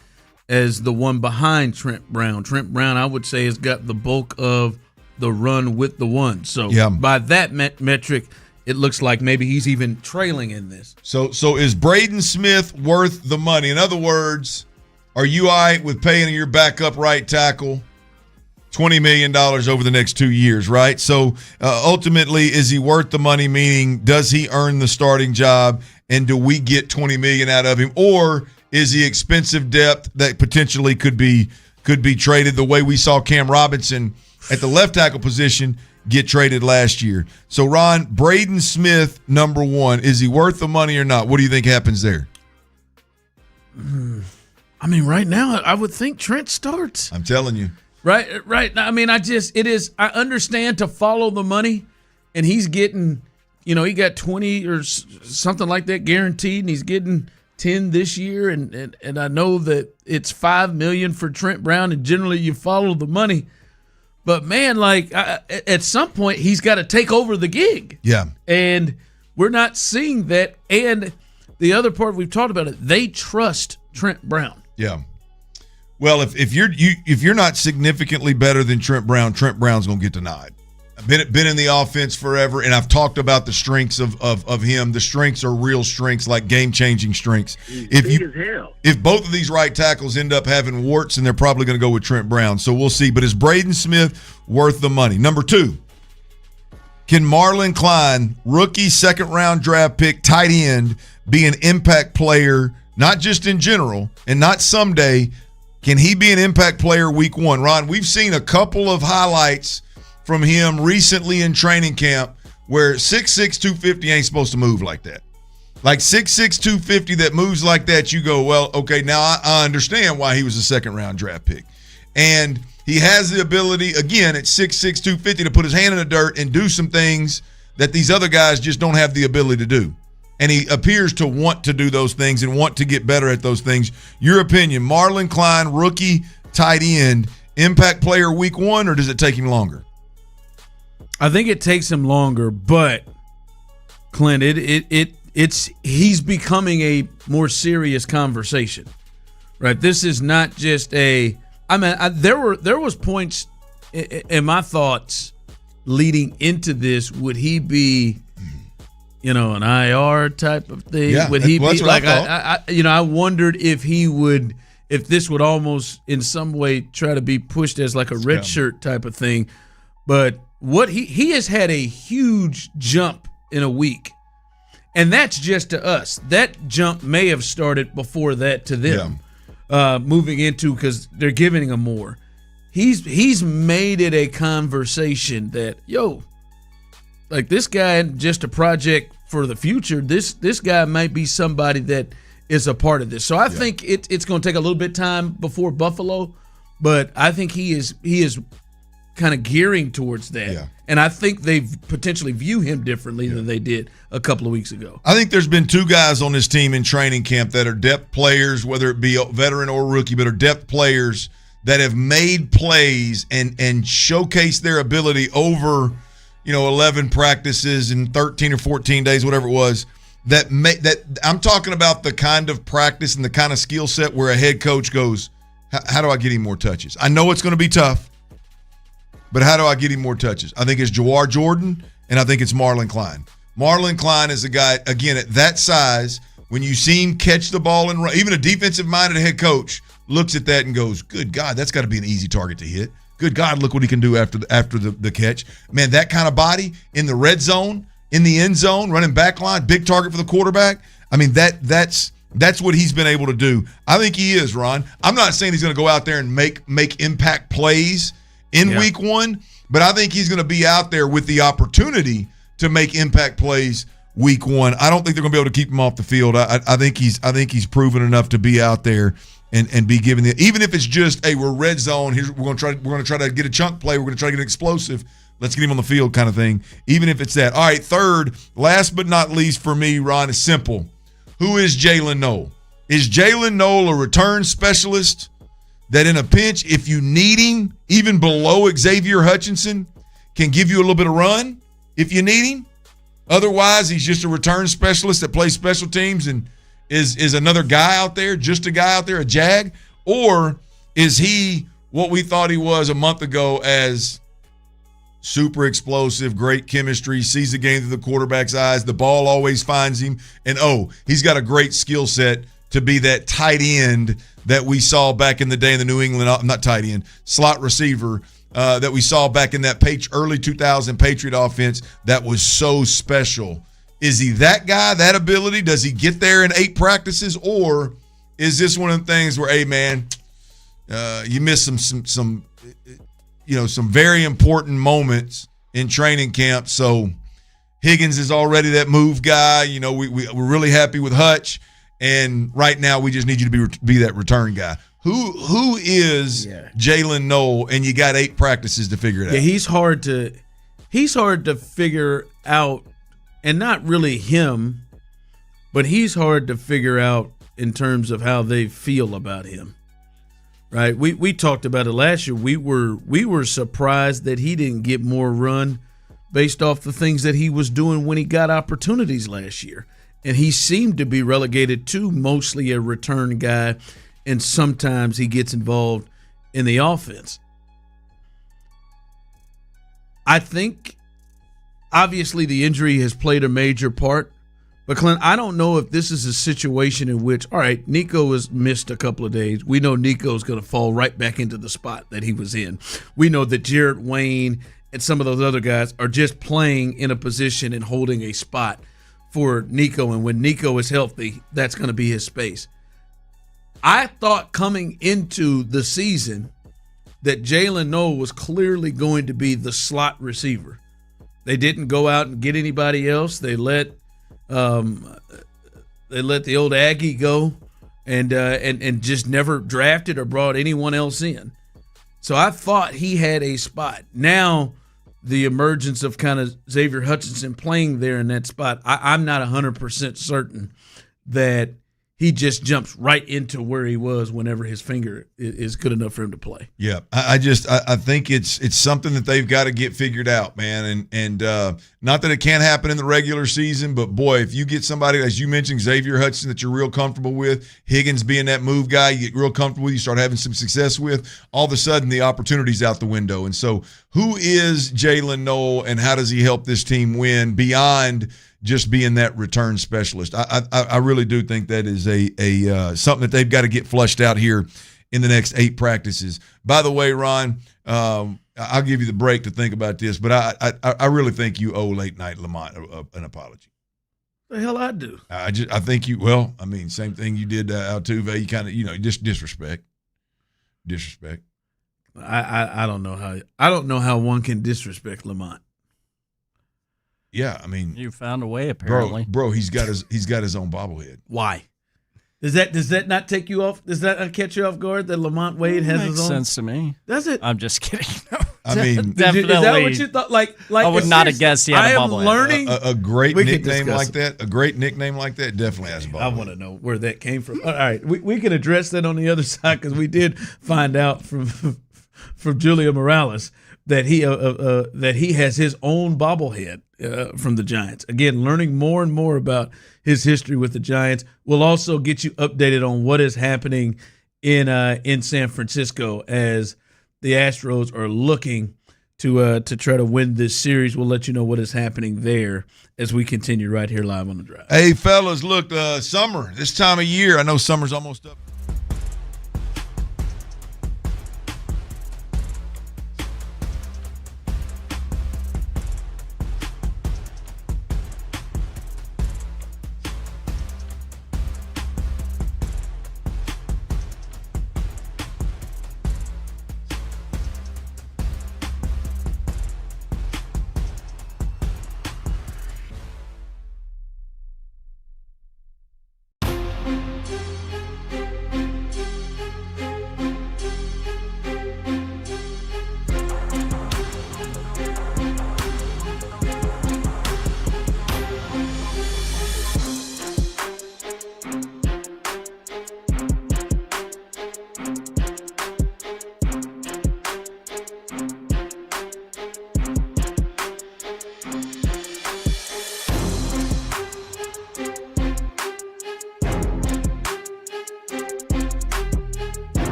as the one behind Trent Brown. Trent Brown, I would say, has got the bulk of the run with the one. So by that metric, it looks like maybe he's even trailing in this. So is Braden Smith worth the money? In other words, are you all right with paying your backup right tackle $20 million over the next 2 years, right? So ultimately, is he worth the money, meaning does he earn the starting job, and do we get $20 million out of him? Or is he expensive depth that potentially could be traded the way we saw Cam Robinson at the left tackle position get traded last year? So, Ron, Braden Smith, number 1, is he worth the money or not? What do you think happens there? I mean, right now, I would think Trent starts. I'm telling you. Right. I mean, I understand to follow the money, and he's getting, he got 20 or something like that guaranteed, and he's getting 10 this year, and I know that it's $5 million for Trent Brown, and generally you follow the money. But man, at some point he's got to take over the gig. Yeah. And we're not seeing that. And the other part we've talked about it, they trust Trent Brown. Yeah. Well, if you're not significantly better than Trent Brown's going to get denied. I've been in the offense forever, and I've talked about the strengths of him. The strengths are real strengths, like game-changing strengths. If both of these right tackles end up having warts, then they're probably going to go with Trent Brown. So we'll see. But is Braden Smith worth the money? Number 2, can Marlon Klein, rookie second-round draft pick, tight end, be an impact player, not just in general and not someday? Can he be an impact player week 1? Ron, we've seen a couple of highlights from him recently in training camp where 6'6", 250 ain't supposed to move like that. Like 6'6", 250 that moves like that, you go, well, okay, now I understand why he was a second-round draft pick. And he has the ability, again, at 6'6", 250 to put his hand in the dirt and do some things that these other guys just don't have the ability to do. And he appears to want to do those things and want to get better at those things. Your opinion, Marlon Klein, rookie tight end, impact player week 1, or does it take him longer? I think it takes him longer, but Clint, he's becoming a more serious conversation, right? This is not just there was points in my thoughts leading into this. Would he be, an IR type of thing? Yeah, would he be like? I wondered if this would almost in some way try to be pushed as like a red shirt type of thing, but. What he has had a huge jump in a week, and that's just to us. That jump may have started before that to them, moving into because they're giving him more. he's made it a conversation that, like this guy isn't just a project for the future. This guy might be somebody that is a part of this. So I think it's going to take a little bit of time before Buffalo, but I think he is kind of gearing towards that. Yeah. And I think they potentially view him differently than they did a couple of weeks ago. I think there's been two guys on this team in training camp that are depth players, whether it be a veteran or rookie, but are depth players that have made plays and showcased their ability over, 11 practices and 13 or 14 days, whatever it was. That I'm talking about the kind of practice and the kind of skill set where a head coach goes, how do I get him more touches? I know it's going to be tough, but how do I get him more touches? I think it's Jawar Jordan, and I think it's Marlon Klein. Marlon Klein is a guy, again, at that size, when you see him catch the ball and run, even a defensive-minded head coach looks at that and goes, good God, that's got to be an easy target to hit. Good God, look what he can do after the catch. Man, that kind of body in the red zone, in the end zone, running back line, big target for the quarterback. I mean, that's what he's been able to do. I think he is, Ron. I'm not saying he's going to go out there and make impact plays in week one, but I think he's going to be out there with the opportunity to make impact plays week one. I don't think they're going to be able to keep him off the field. I think he's proven enough to be out there and be given the, even if it's just, hey, we're red zone, we're going to try to get a chunk play, we're going to try to get an explosive, let's get him on the field kind of thing, even if it's that. All right, third, last but not least for me, Ron, is simple. Who is Jalen Noel? Is Jalen Noel a return specialist that in a pinch, if you need him, even below Xavier Hutchinson, can give you a little bit of run if you need him? Otherwise, he's just a return specialist that plays special teams and is another guy out there, just a guy out there, a jag? Or is he what we thought he was a month ago as super explosive, great chemistry, sees the game through the quarterback's eyes, the ball always finds him, and he's got a great skill set to be that tight end that we saw back in the day in the New England, not tight end, slot receiver that we saw back in that early 2000 Patriot offense that was so special. Is he that guy, that ability? Does he get there in 8 practices? Or is this one of the things where, hey, man, you miss some very important moments in training camp. So Higgins is already that move guy. We're really happy with Hutch. And right now we just need you to be that return guy. Who is Jalen Noel? And you got 8 practices to figure it out. Yeah, he's hard to figure out, and not really him, but he's hard to figure out in terms of how they feel about him. Right? We talked about it last year. We were surprised that he didn't get more run based off the things that he was doing when he got opportunities last year. And he seemed to be relegated to mostly a return guy, and sometimes he gets involved in the offense. I think, obviously, the injury has played a major part. But, Clint, I don't know if this is a situation in which, all right, Nico has missed a couple of days. We know Nico's going to fall right back into the spot that he was in. We know that Jarrett Wayne and some of those other guys are just playing in a position and holding a spot for Nico. And when Nico is healthy, that's going to be his space. I thought coming into the season that Jalen Noel was clearly going to be the slot receiver. They didn't go out and get anybody else. They let the old Aggie go and just never drafted or brought anyone else in. So I thought he had a spot. Now the emergence of kind of Xavier Hutchinson playing there in that spot, I'm not 100% certain that he just jumps right into where he was whenever his finger is good enough for him to play. Yeah, I think it's something that they've got to get figured out, man. And not that it can't happen in the regular season, but boy, if you get somebody, as you mentioned, Xavier Hutchinson, that you're real comfortable with, Higgins being that move guy, you get real comfortable with, you start having some success with, all of a sudden the opportunity's out the window. And so who is Jalen Noel, and how does he help this team win beyond just being that return specialist? I really do think that is a something that they've got to get flushed out here in the next 8 practices. By the way, Ron, I'll give you the break to think about this, but I really think you owe Late Night Lamont an apology. The hell I do? I think you. Same thing you did Altuve. You kind of just disrespect. I don't know how one can disrespect Lamont. Yeah, I mean, you found a way apparently. Bro, he's got his own bobblehead. Why? Does that not take you off? Does that not catch you off guard that Lamont Wade has his own? Makes sense to me. Does it? I'm just kidding. I mean, definitely. Is that what you thought? Like I would not have guessed he had a bobblehead. I am learning. A great nickname like that. A great nickname like that definitely has a bobblehead. I want to know where that came from. All right, we can address that on the other side because we did find out from Julio Morales that he has his own bobblehead from the Giants. Again, learning more and more about his history with the Giants. We'll also get you updated on what is happening in San Francisco as the Astros are looking to try to win this series. We'll let you know what is happening there as we continue right here live on The Drive. Hey, fellas, look, summer, this time of year, I know summer's almost up.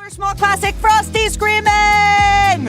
Small Classic Frosty screaming!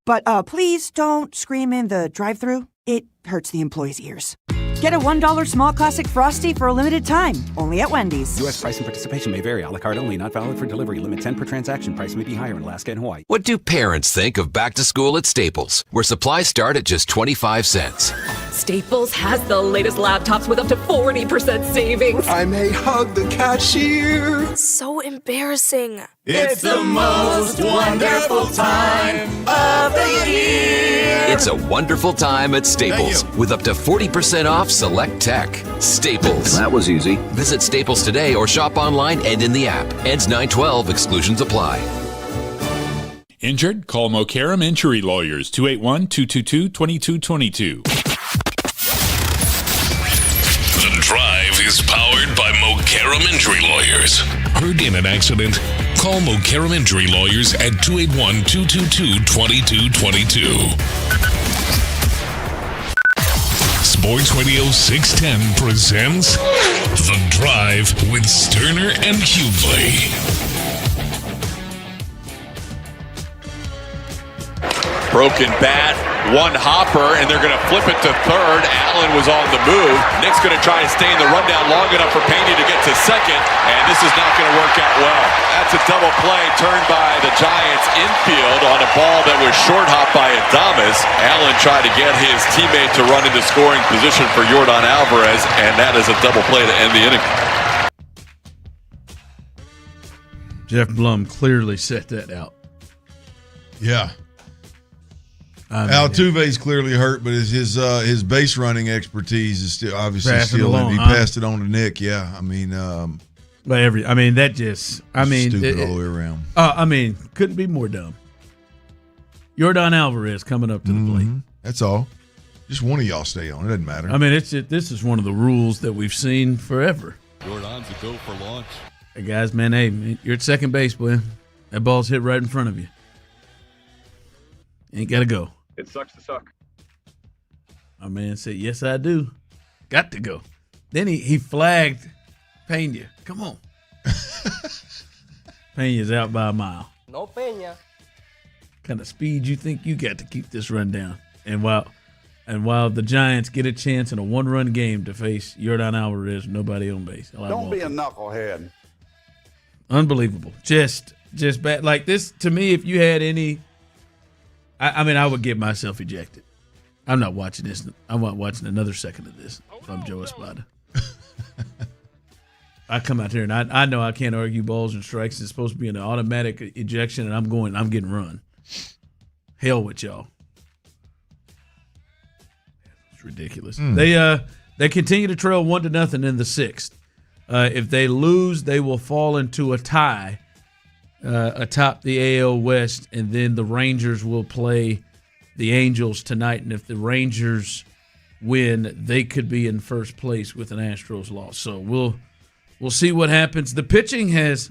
But please don't scream in the drive-thru. It hurts the employees' ears. Get a $1 Small Classic Frosty for a limited time, only at Wendy's. U.S. price and participation may vary. A la carte only, not valid for delivery. Limit 10 per transaction. Price may be higher in Alaska and Hawaii. What do parents think of back to school at Staples, where supplies start at just 25 cents? Staples has the latest laptops with up to 40% savings. I may hug the cashier. So embarrassing. It's the most wonderful time of the year. It's a wonderful time at Staples with up to 40% off select tech. Staples. That was easy. Visit Staples today or shop online and in the app. Ends 9/12. Exclusions apply. Injured? Call Mokaram Injury Lawyers, 281-222-2222. The Drive is powered by Mokaram Injury Lawyers. Hurt in an accident? Call Mokaram Injury Lawyers at 281-222-2222. Sports Radio 610 presents The Drive with Stoerner and Hughley. Broken bat, one hopper, and they're going to flip it to third. Allen was on the move. Nick's going to try to stay in the rundown long enough for Payne to get to second, and this is not going to work out well. That's a double play turned by the Giants infield on a ball that was short hopped by Adames. Allen tried to get his teammate to run into scoring position for Yordan Alvarez, and that is a double play to end the inning. Jeff Blum clearly set that out. Yeah. Altuve's clearly hurt, but his base running expertise is still obviously still in. He passed it on to Nick. Yeah, I mean, stupid all the way around. Couldn't be more dumb. Yordan Alvarez coming up to the plate. That's all. Just one of y'all stay on. It doesn't matter. This is one of the rules that we've seen forever. Yordan's a go for launch. Hey guys, man, you're at second base, boy. That ball's hit right in front of you. Ain't got to go. It sucks to suck. My man said, yes, I do. Got to go. Then he flagged Pena. Come on. Pena's out by a mile. No Pena. Kind of speed you think you got to keep this run down. And while the Giants get a chance in a one-run game to face Yordan Alvarez, nobody on base. Don't be a knucklehead. Unbelievable. Just bad. Like this, to me, if you had any... I would get myself ejected. I'm not watching this. I'm not watching another second of this if I'm Joe Espada. I come out there and I know I can't argue balls and strikes. It's supposed to be an automatic ejection, and I'm getting run. Hell with y'all. It's ridiculous. They continue to trail 1-0 in the sixth. If they lose, they will fall into a tie atop the AL West, and then the Rangers will play the Angels tonight. And if the Rangers win, they could be in first place with an Astros loss. So we'll see what happens. The pitching has,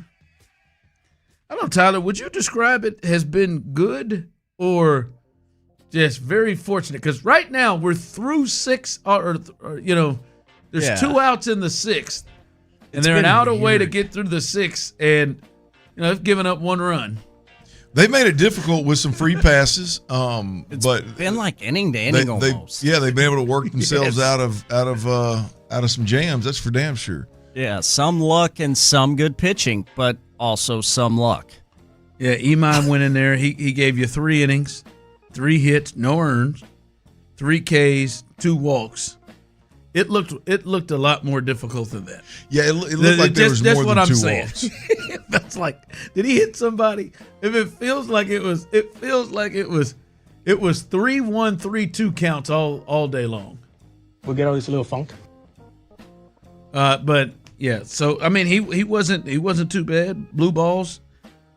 I don't know, Tyler, would you describe it has been good or just very fortunate? Because right now we're through six, there's 2 outs in the sixth, and they're an out away to get through the sixth, and they've given up 1 run. They made it difficult with some free passes, but been like inning to inning almost. They've been able to work themselves out of some jams. That's for damn sure. Yeah, some luck and some good pitching, but also some luck. Yeah, Imam went in there. He gave you 3 innings, 3 hits, no earns, 3 Ks, 2 walks. It looked a lot more difficult than that. Yeah, it looked like there was more than 2 walks. That's like, did he hit somebody? If it feels like it was 3-1, 3-2 counts all day long. We'll get all this little funk. But yeah, so I mean he wasn't too bad. Blue balls,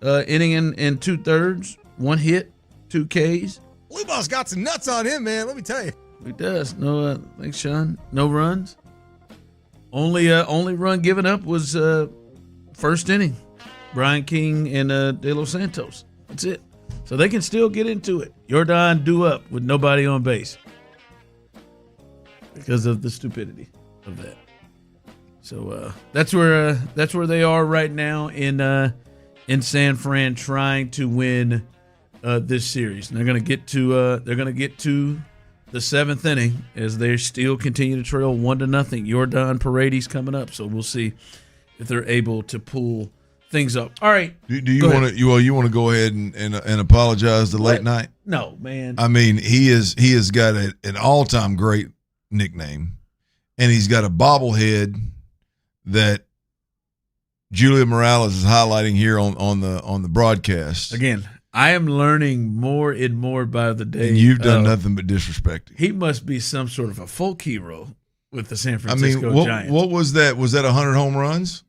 inning and 2/3, 1 hit, 2 Ks. Blue ball's got some nuts on him, man. Let me tell you. He does. No, thanks, Sean. No runs. Only run given up was first inning. Brian King and De Los Santos. That's it. So they can still get into it. Yordan due up with nobody on base because of the stupidity of that. So that's where they are right now in in San Fran trying to win this series. And they're going to get to the seventh inning as they still continue to trail 1-0. Jordan Paredes coming up, so we'll see if they're able to pull things up. All right. Do you want to? You want to go ahead and apologize to Late Night? No, man. I mean, he has got an all-time great nickname, and he's got a bobblehead that Julia Morales is highlighting here on the broadcast. Again, I am learning more and more by the day. And you've done nothing but disrespect him. He must be some sort of a folk hero with the San Francisco Giants. What was that? Was that 100 home runs?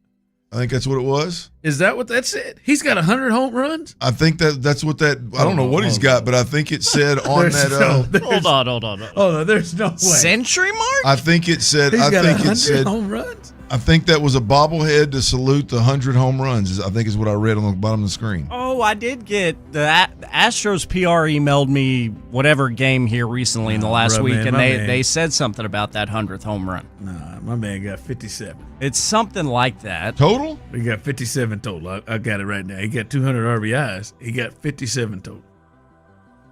I think that's what it was. Is that what that said? He's got 100 home runs? I think that's what that – I don't know what he's got, but I think it said on that Hold on. Oh, no, there's no way. Century mark? I think it said – He's got 100 home runs? I think that was a bobblehead to salute the 100 home runs, I think is what I read on the bottom of the screen. Oh, I did get – the Astros PR emailed me whatever game here recently in the last week, and they said something about that 100th home run. Nah, my man got 57. It's something like that. Total? He got 57 total. I got it right now. He got 200 RBIs. He got 57 total.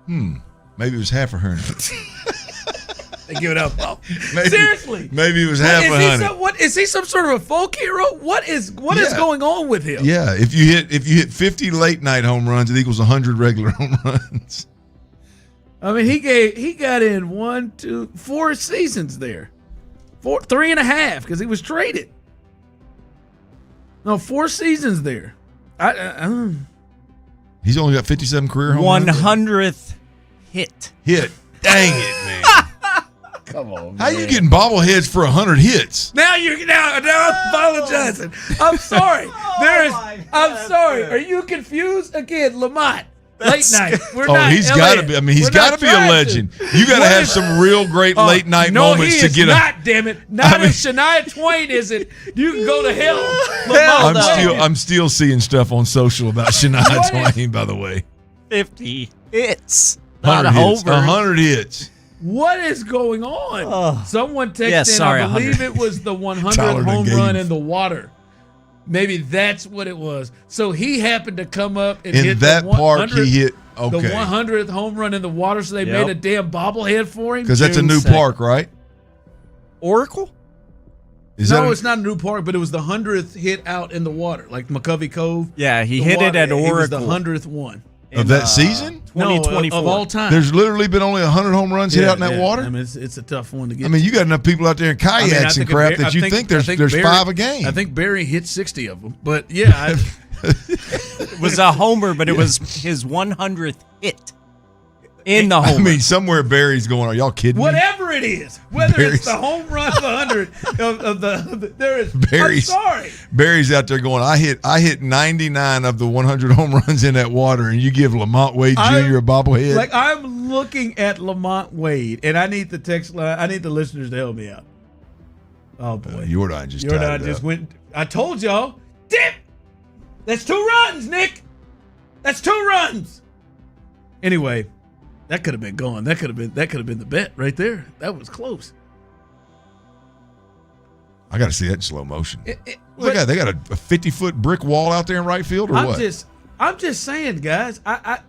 Maybe it was half a hundred. They give it up. Oh, seriously. Maybe it was half a hundred. What is he, some sort of a folk hero? What is going on with him? Yeah, if you hit 50 late night home runs, it equals 100 regular home runs. I mean, he got in 4 seasons there. 3.5 because he was traded. No, 4 seasons there. He's only got 57 career home runs. 100th hit. Dang it, man. Come on, man. How you getting bobbleheads for 100 hits? Now I'm apologizing. I'm sorry. I'm sorry. Are you confused? Again, Lamont. Late night. He's got to be. I mean, he's got to be a legend. You got to have some real great late night moments to get not, damn it. Not if Shania Twain isn't. You can go to hell. I'm still seeing stuff on social about Shania Twain, by the way. 50 hits. 100 hits. What is going on? Someone texted in, I believe it was the 100th home run in the water. Maybe that's what it was. So he happened to come up and hit that park. He hit the 100th home run in the water. So they made a damn bobblehead for him. Because that's a new park, right? Oracle? It's not a new park, but it was the 100th hit out in the water, like McCovey Cove. Yeah, he hit it at Oracle. It was the 100th one. Of that season? 2024. Of all time. There's literally been only 100 home runs hit out in that water? I mean, it's a tough one to get. I mean, you got enough people out there in kayaks and crap that you think there's 5 a game. I think Barry hit 60 of them. But, yeah. It was a homer, but it was his 100th hit in the homer. I mean, somewhere Barry's going, are y'all kidding me? Whatever it is, whether it's the home run of 100 there is. I'm sorry. Barry's out there going, I hit 99 of the 100 home runs in that water, and you give Lamont Wade Jr. a bobblehead. Like, I'm looking at Lamont Wade, and I need the text line. I need the listeners to help me out. Oh boy, Jordan just went. I told y'all, dip. That's 2 runs, Nick. That's 2 runs. Anyway. That could have been gone. That could have been the bet right there. That was close. I got to see that in slow motion. They got a 50-foot brick wall out there in right field, or what? I'm just saying, guys. I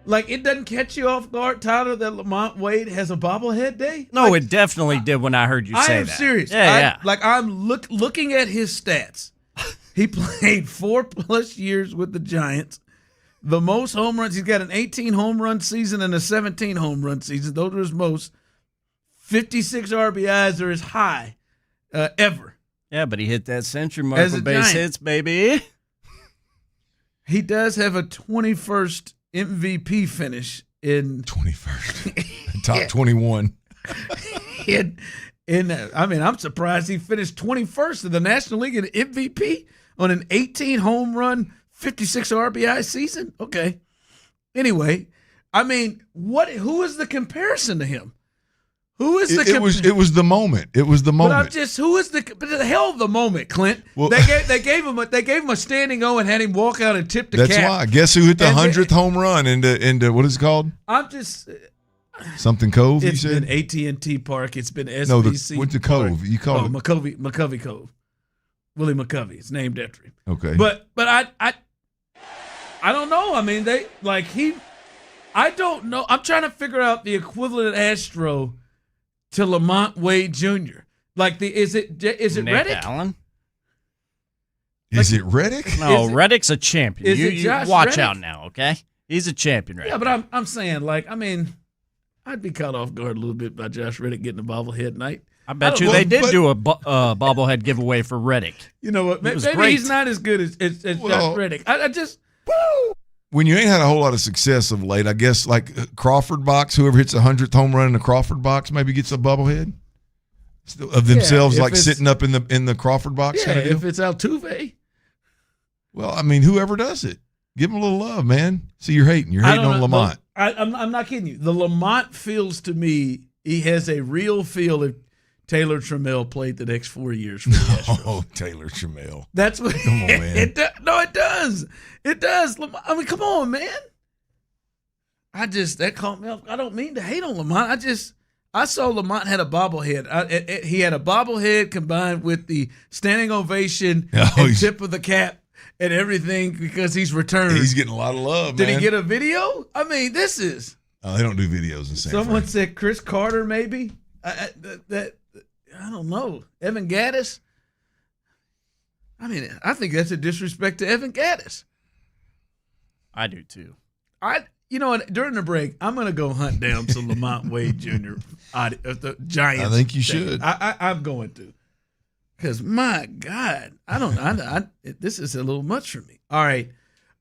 like, it doesn't catch you off guard, Tyler, that Lamont Wade has a bobblehead day. No, it definitely did when I heard you say that. I am serious. Yeah. Like, I'm looking at his stats. He played 4+ years with the Giants. The most home runs, he's got an 18 home run season and a 17 home run season. Those are his most. 56 RBIs are his high ever. Yeah, but he hit that century mark for base hits, baby. He does have a 21st MVP finish in 21st, top 21. I'm surprised he finished 21st in the National League in MVP on an 18 home run. 56 RBI season? Okay. Anyway, I mean, who is the comparison to him? Who is the It was the moment. It was the moment. But who is the hell of the moment, Clint? Well, they gave him a standing O and had him walk out and tip the cap. That's why. Guess who hit the 100th home run into what is it called? I'm just something Cove. It's you said? been AT&T Park. It's been SBC. No, what's the Cove? You called it McCovey Cove. Willie McCovey. It's named after him. Okay. But I don't know. I mean, I don't know. I'm trying to figure out the equivalent Astro to Lamont Wade Jr. Like is it Nick Reddick? Allen? Is it Reddick? No, Reddick's a champion. You watch Reddick? out now, okay? He's a champion right Yeah, now. but I'm saying, I'd be caught off guard a little bit by Josh Reddick getting a bobblehead night. I bet you they did do a bobblehead giveaway for Reddick. You know what? Maybe he's not as good as Josh Reddick. I just when you ain't had a whole lot of success of late, I guess like Crawford box, whoever hits 100th home run in the Crawford box maybe gets a bobblehead of themselves, like sitting up in the Crawford box. Yeah, kind of deal. if it's Altuve. Well, I mean, whoever does it, give him a little love, man. See, you're hating on Lamont. I'm not kidding you. The Lamont feels to me he has a real feel if Taylor Trammell played the next 4 years for the Astros. Oh, Taylor Trammell. That's what. Come on, man. It does. It does. I mean, come on, man. That caught me off. I don't mean to hate on Lamont. I saw Lamont had a bobblehead. He had a bobblehead combined with the standing ovation and tip of the cap and everything because he's returned. He's getting a lot of love, Did man. he get a video? I mean, this is. Oh, they don't do videos in San Someone Fran. said Chris Carter, maybe. I don't know. Evan Gaddis. I mean, I think that's a disrespect to Evan Gaddis. I do too. You know what? During the break, I'm going to go hunt down some Lamont Wade Jr. The Giants. I think you should. I'm going to. Because, my God, this is a little much for me. All right.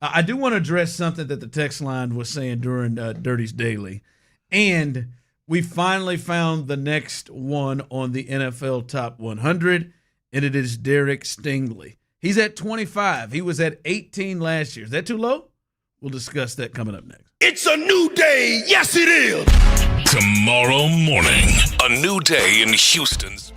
I do want to address something that the text line was saying during Dirty's Daily. And we finally found the next one on the NFL Top 100, and it is Derek Stingley. He's at 25. He was at 18 last year. Is that too low? We'll discuss that coming up next. It's a new day. Yes, it is. Tomorrow morning, a new day in Houston's.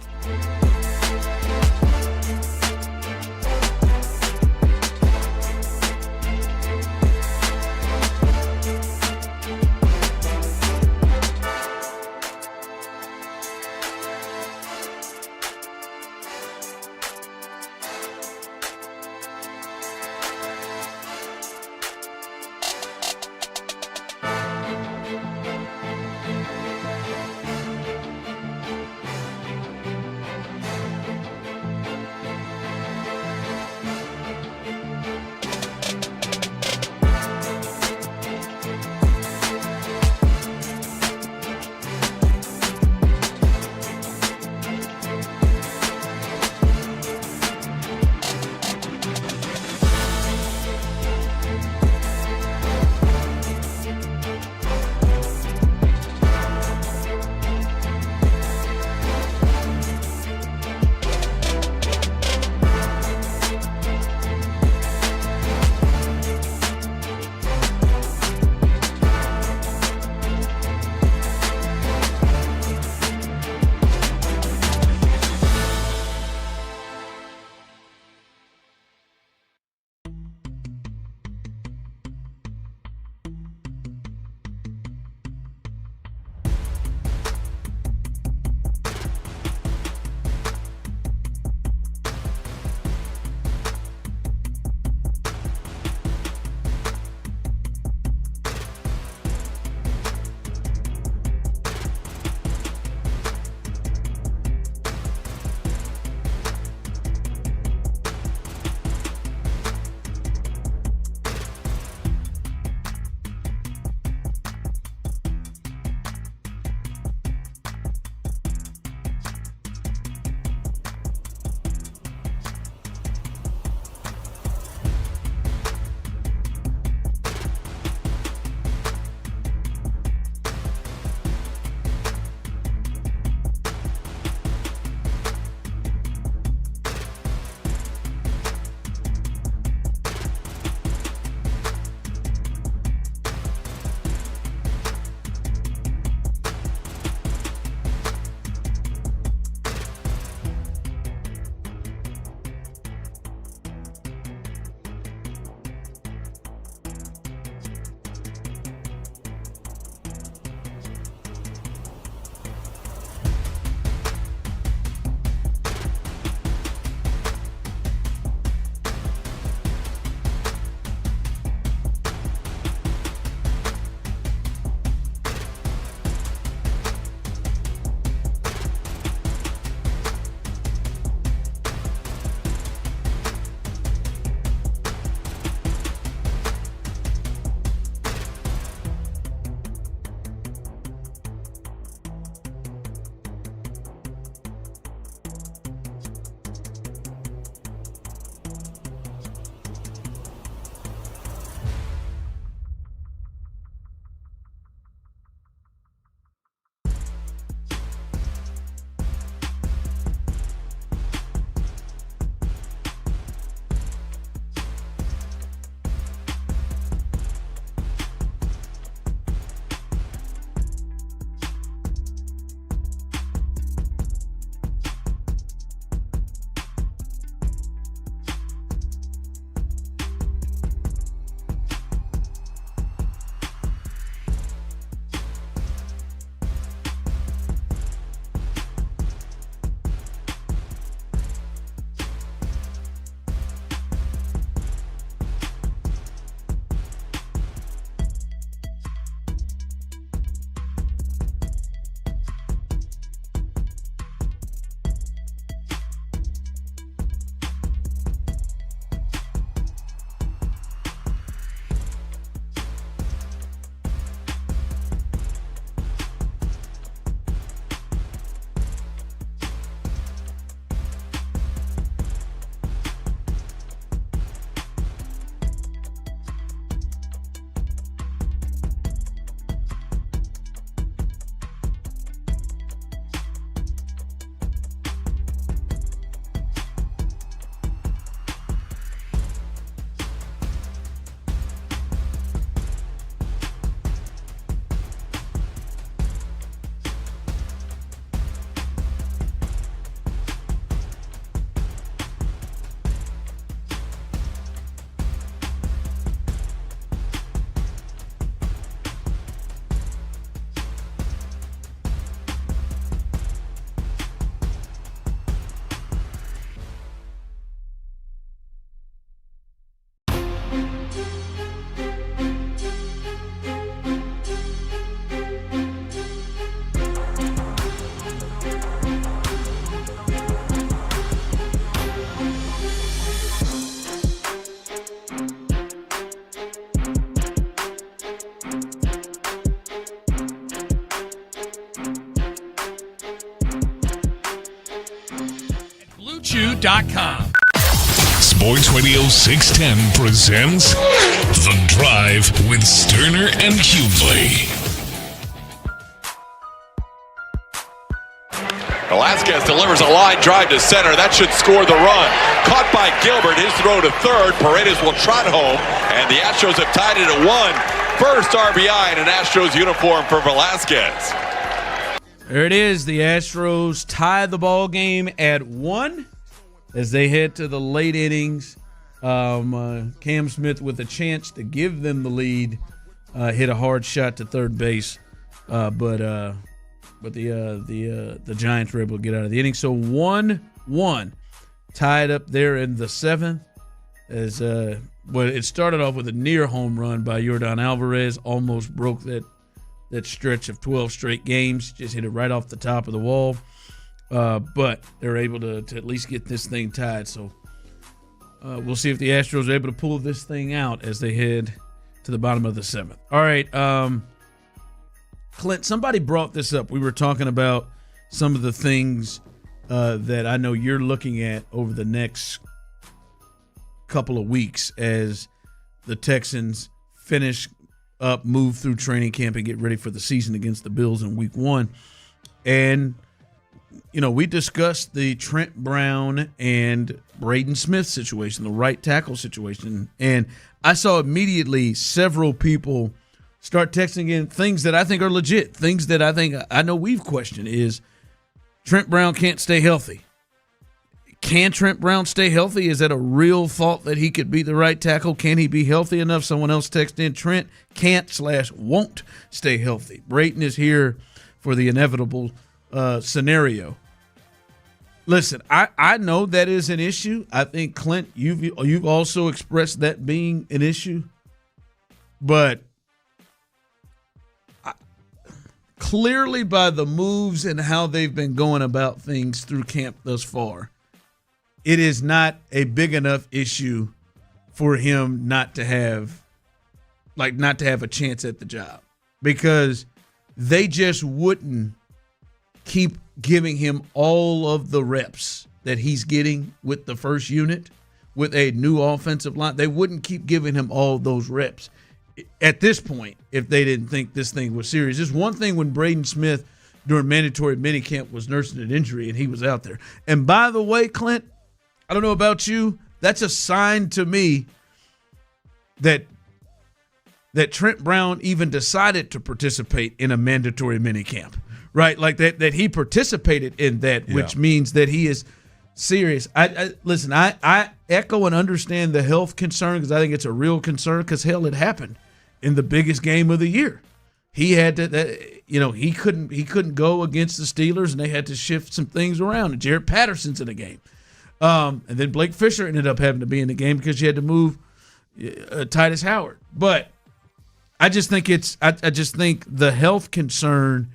BlueChew.com. Sports Radio 610 presents The Drive with Stoerner and Hughley. Velasquez delivers a line drive to center. That should score the run. Caught by Gilbert. His throw to third. Paredes will trot home. And the Astros have tied it at 1. First RBI in an Astros uniform for Velasquez. There it is. The Astros tie the ball game at 1 as they head to the late innings. Cam Smith with a chance to give them the lead. Hit a hard shot to third base. But the Giants were able to get out of the inning. So 1-1, tied up there in the 7th. As it started off with a near home run by Yordan Alvarez, almost broke that stretch of 12 straight games. Just hit it right off the top of the wall. But they're able to at least get this thing tied. So we'll see if the Astros are able to pull this thing out as they head to the bottom of the 7th. All right. Clint, somebody brought this up. We were talking about some of the things that I know you're looking at over the next couple of weeks as the Texans finish up, move through training camp, and get ready for the season against the Bills in Week 1. And, we discussed the Trent Brown and Braden Smith situation, the right tackle situation. And I saw immediately several people start texting in things that I think are legit, things that I know we've questioned is Trent Brown can't stay healthy. Can Trent Brown stay healthy? Is that a real thought that he could be the right tackle? Can he be healthy enough? Someone else texted in Trent can't/won't stay healthy. Braden is here for the inevitable scenario. Listen, I know that is an issue. I think, Clint, you've also expressed that being an issue. But clearly by the moves and how they've been going about things through camp thus far, it is not a big enough issue for him not to have a chance at the job, because they just wouldn't keep giving him all of the reps that he's getting with the first unit with a new offensive line. They wouldn't keep giving him all those reps at this point if they didn't think this thing was serious. It's one thing when Braden Smith during mandatory minicamp was nursing an injury and he was out there. And by the way, Clint, I don't know about you, that's a sign to me that Trent Brown even decided to participate in a mandatory minicamp, right? Like that he participated in that, which means that he is serious. Listen, I echo and understand the health concern, because I think it's a real concern, because hell, it happened in the biggest game of the year. He had to, he couldn't go against the Steelers, and they had to shift some things around. And Jared Patterson's in the game. And then Blake Fisher ended up having to be in the game because you had to move Titus Howard. But I just think I just think the health concern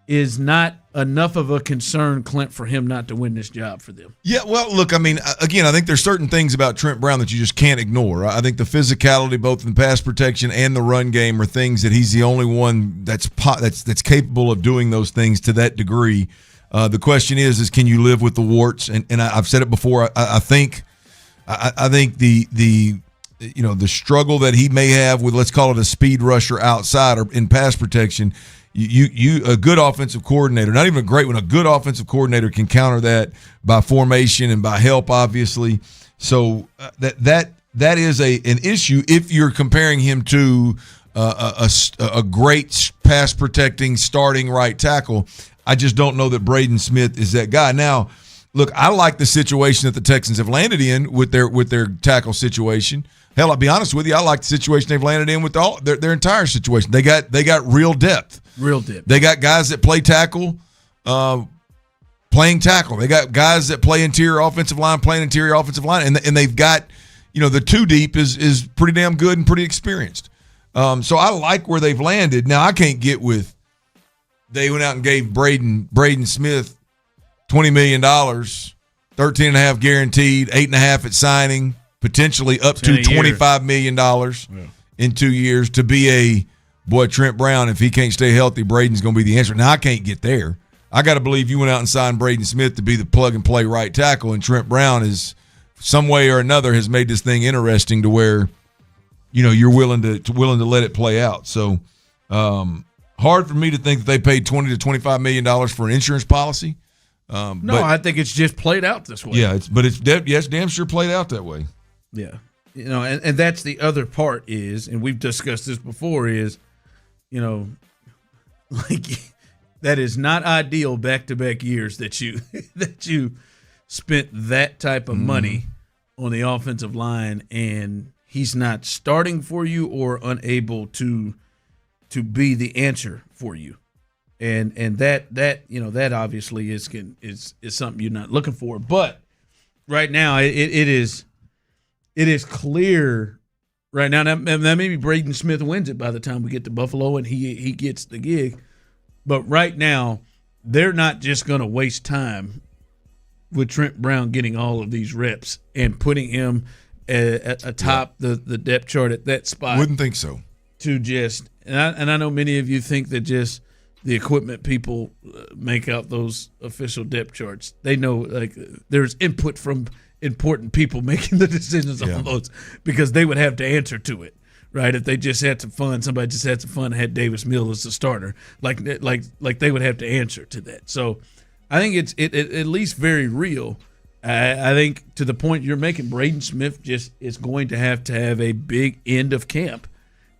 is not enough of a concern, Clint, for him not to win this job for them. Yeah, well, look, I mean, again, I think there's certain things about Trent Brown that you just can't ignore. I think the physicality, both in pass protection and the run game, are things that he's the only one that's capable of doing those things to that degree. The question is can you live with the warts? And I've said it before. I think the struggle that he may have with, let's call it a speed rusher outside or in pass protection, you a good offensive coordinator, not even a great one, a good offensive coordinator can counter that by formation and by help, obviously. So that is an issue if you're comparing him to a great pass protecting starting right tackle. I just don't know that Braden Smith is that guy. Now, look, I like the situation that the Texans have landed in with their tackle situation. Hell, I'll be honest with you, I like the situation they've landed in with their entire situation. They got real depth. Real depth. They got guys that play tackle, playing tackle. They got guys that play interior offensive line, playing interior offensive line, and they've got, the two deep is pretty damn good and pretty experienced. So I like where they've landed. Now I can't get with they went out and gave Braden Smith $20 million, 13.5 guaranteed, 8.5 at signing, potentially up to $25 million in 2 years to be Trent Brown, if he can't stay healthy, Braden's going to be the answer. Now, I can't get there. I got to believe you went out and signed Braden Smith to be the plug-and-play right tackle, and Trent Brown is some way or another has made this thing interesting to where, you're willing to let it play out. So hard for me to think that they paid $20 to $25 million for an insurance policy. No, I think it's just played out this way. Yeah, it's damn sure played out that way. Yeah. And that's the other part is, and we've discussed this before, is, like that is not ideal back-to-back years that you spent that type of money on the offensive line and he's not starting for you or unable to be the answer for you. And that obviously is something you're not looking for. But right now it is clear right now that maybe Braden Smith wins it by the time we get to Buffalo and he gets the gig. But right now, they're not just going to waste time with Trent Brown getting all of these reps and putting him atop the depth chart at that spot. Wouldn't think so. And I know many of you think that just the equipment people make out those official depth charts. They know like there's input from important people making the decisions on those because they would have to answer to it. Right, if they just had some fun, somebody just had some fun and had Davis Mills as the starter, like they would have to answer to that. So, I think it's at least very real. I think to the point you're making, Braden Smith just is going to have a big end of camp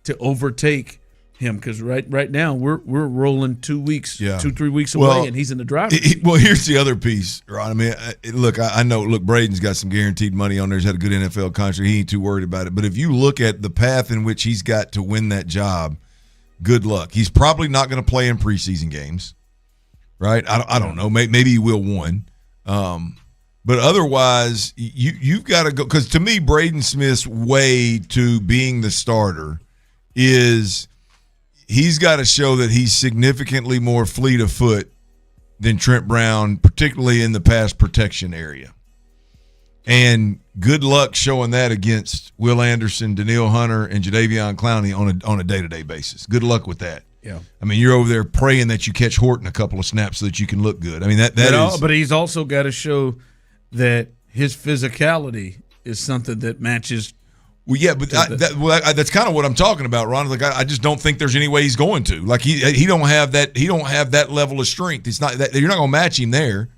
to overtake him because right now we're rolling 2 weeks, 2-3 weeks away, and he's in the driver's seat. Well, here's the other piece, Ron. I mean, I know. Look, Braden's got some guaranteed money on there. He's had a good NFL contract. He ain't too worried about it. But if you look at the path in which he's got to win that job, good luck. He's probably not going to play in preseason games, right? I don't know. Maybe he will one. But otherwise, you've got to go because to me, Braden Smith's way to being the starter is he's got to show that he's significantly more fleet of foot than Trent Brown, particularly in the pass protection area. And good luck showing that against Will Anderson, Danielle Hunter, and Jadeveon Clowney on a day-to-day basis. Good luck with that. Yeah. I mean, you're over there praying that you catch Horton a couple of snaps so that you can look good. I mean, but he's also got to show that his physicality is something that matches. Well, yeah, but that's kind of what I'm talking about, Ron. Like, I just don't think there's any way he's going to. Like, he don't have that level of strength. It's not that you're not going to match him there,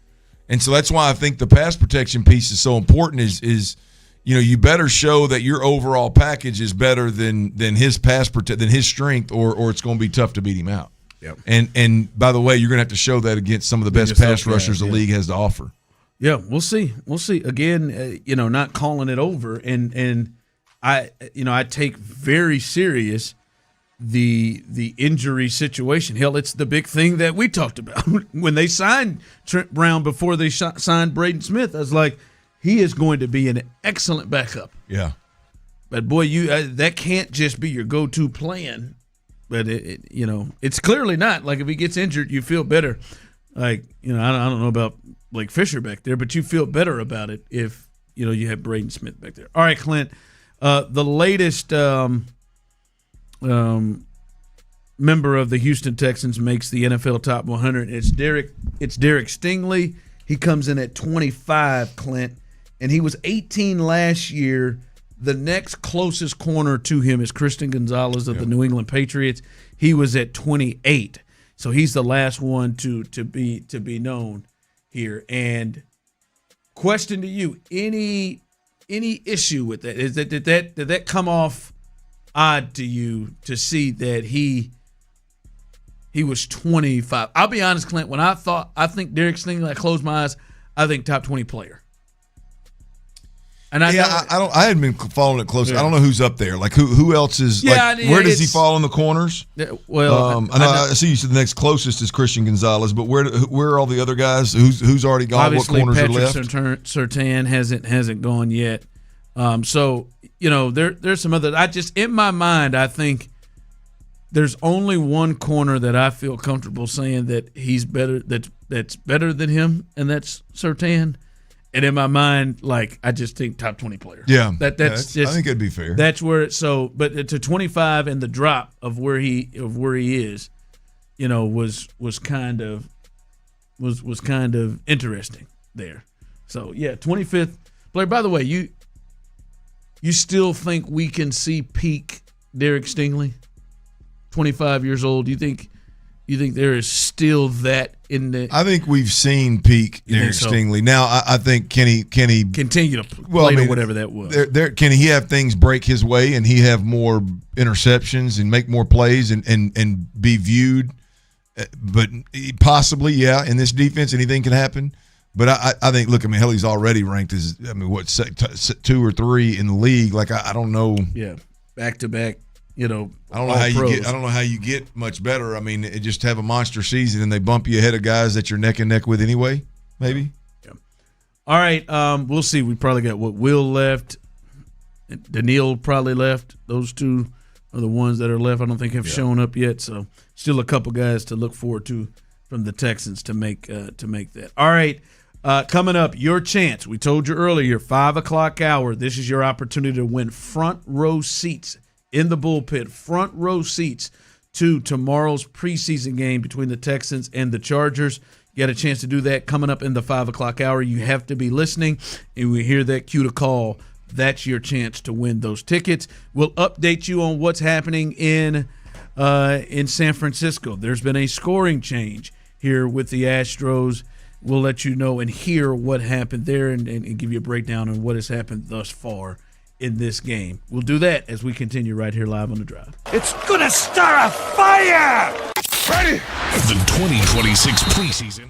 and so that's why I think the pass protection piece is so important. Is you better show that your overall package is better than his than his strength, or it's going to be tough to beat him out. Yep. And by the way, you're going to have to show that against some of the best pass rushers the league has to offer. Yeah, we'll see. Again, not calling it over, and I take very serious the injury situation. Hell, it's the big thing that we talked about when they signed Trent Brown before they signed Braden Smith. I was like, he is going to be an excellent backup. Yeah, but boy, that can't just be your go-to plan. But it's clearly not. Like if he gets injured, you feel better. Like I don't know about Blake Fisher back there, but you feel better about it if you have Braden Smith back there. All right, Clint. The latest member of the Houston Texans makes the NFL Top 100. It's Derek Stingley. He comes in at 25, Clint, and he was 18 last year. The next closest corner to him is Christian Gonzalez of the New England Patriots. He was at 28, so he's the last one to be known here. And question to you: any issue with that? Did that come off odd to you to see that he was 25? I'll be honest, Clint. When I think Derek Stingley, I closed my eyes. I think top 20 player. And I hadn't been following it closely. Yeah. I don't know who's up there. Like who else is? Where does he fall in the corners? Well, I see you said the next closest is Christian Gonzalez, but where are all the other guys? Who's already gone? Obviously, what corners Patrick are left? Surtain hasn't gone yet. So there's some other. In my mind, I think there's only one corner that I feel comfortable saying that he's better. That's better than him, and that's Surtain. And in my mind, I just think top 20 player. Yeah, that's just. I think it'd be fair. That's where it's so. But to 25 and the drop of where he is, was kind of was kind of interesting there. So, yeah, 25th player. By the way, you still think we can see peak Derek Stingley, 25 years old? Do you think there is still that in the? I think we've seen peak Derek Stingley. Now, I think can he continue to play to whatever that was? Can he have things break his way and he have more interceptions and make more plays and be viewed? But possibly, yeah. In this defense, anything can happen. But I think, look, hell, he's already ranked as 2 or 3 in the league. Like I don't know. Yeah, back to back. I don't know how you get much better. I mean, just have a monster season and they bump you ahead of guys that you're neck and neck with anyway. Maybe. Yeah. All right. We'll see. We probably got Will left. Daniil probably left. Those two are the ones that are left. I don't think have shown up yet. So still a couple guys to look forward to from the Texans to make that. All right. Coming up, your chance. We told you earlier, 5 o'clock hour. This is your opportunity to win front row seats in the bullpen, front row seats to tomorrow's preseason game between the Texans and the Chargers. You got a chance to do that coming up in the 5 o'clock hour. You have to be listening, and we hear that cue to call. That's your chance to win those tickets. We'll update you on what's happening in San Francisco. There's been a scoring change here with the Astros. We'll let you know and hear what happened there and give you a breakdown on what has happened thus far in this game. We'll do that as we continue right here live on The Drive. It's gonna start a fire! Ready? The 2026 preseason.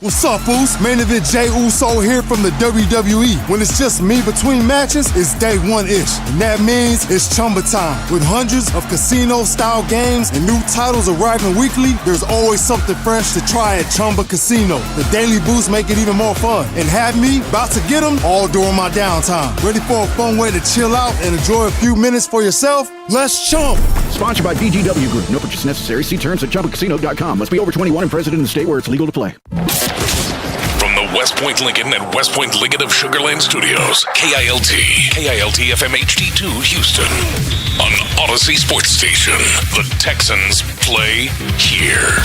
What's up, Foos? Main event Jay Uso here from the WWE. When it's just me between matches, it's day one-ish. And that means it's Chumba time. With hundreds of casino-style games and new titles arriving weekly, there's always something fresh to try at Chumba Casino. The daily boosts make it even more fun. And have me about to get them all during my downtime. Ready for a fun way to chill out and enjoy a few minutes for yourself? Let's chump. Sponsored by BGW Group. No purchase necessary. See terms at ChumbaCasino.com. Must be over 21 and present in the state where it's legal to play. From the West Point Lincoln and West Point Lincoln of Sugar Land Studios, KILT FM HD2 Houston. On Odyssey Sports Station, the Texans play here.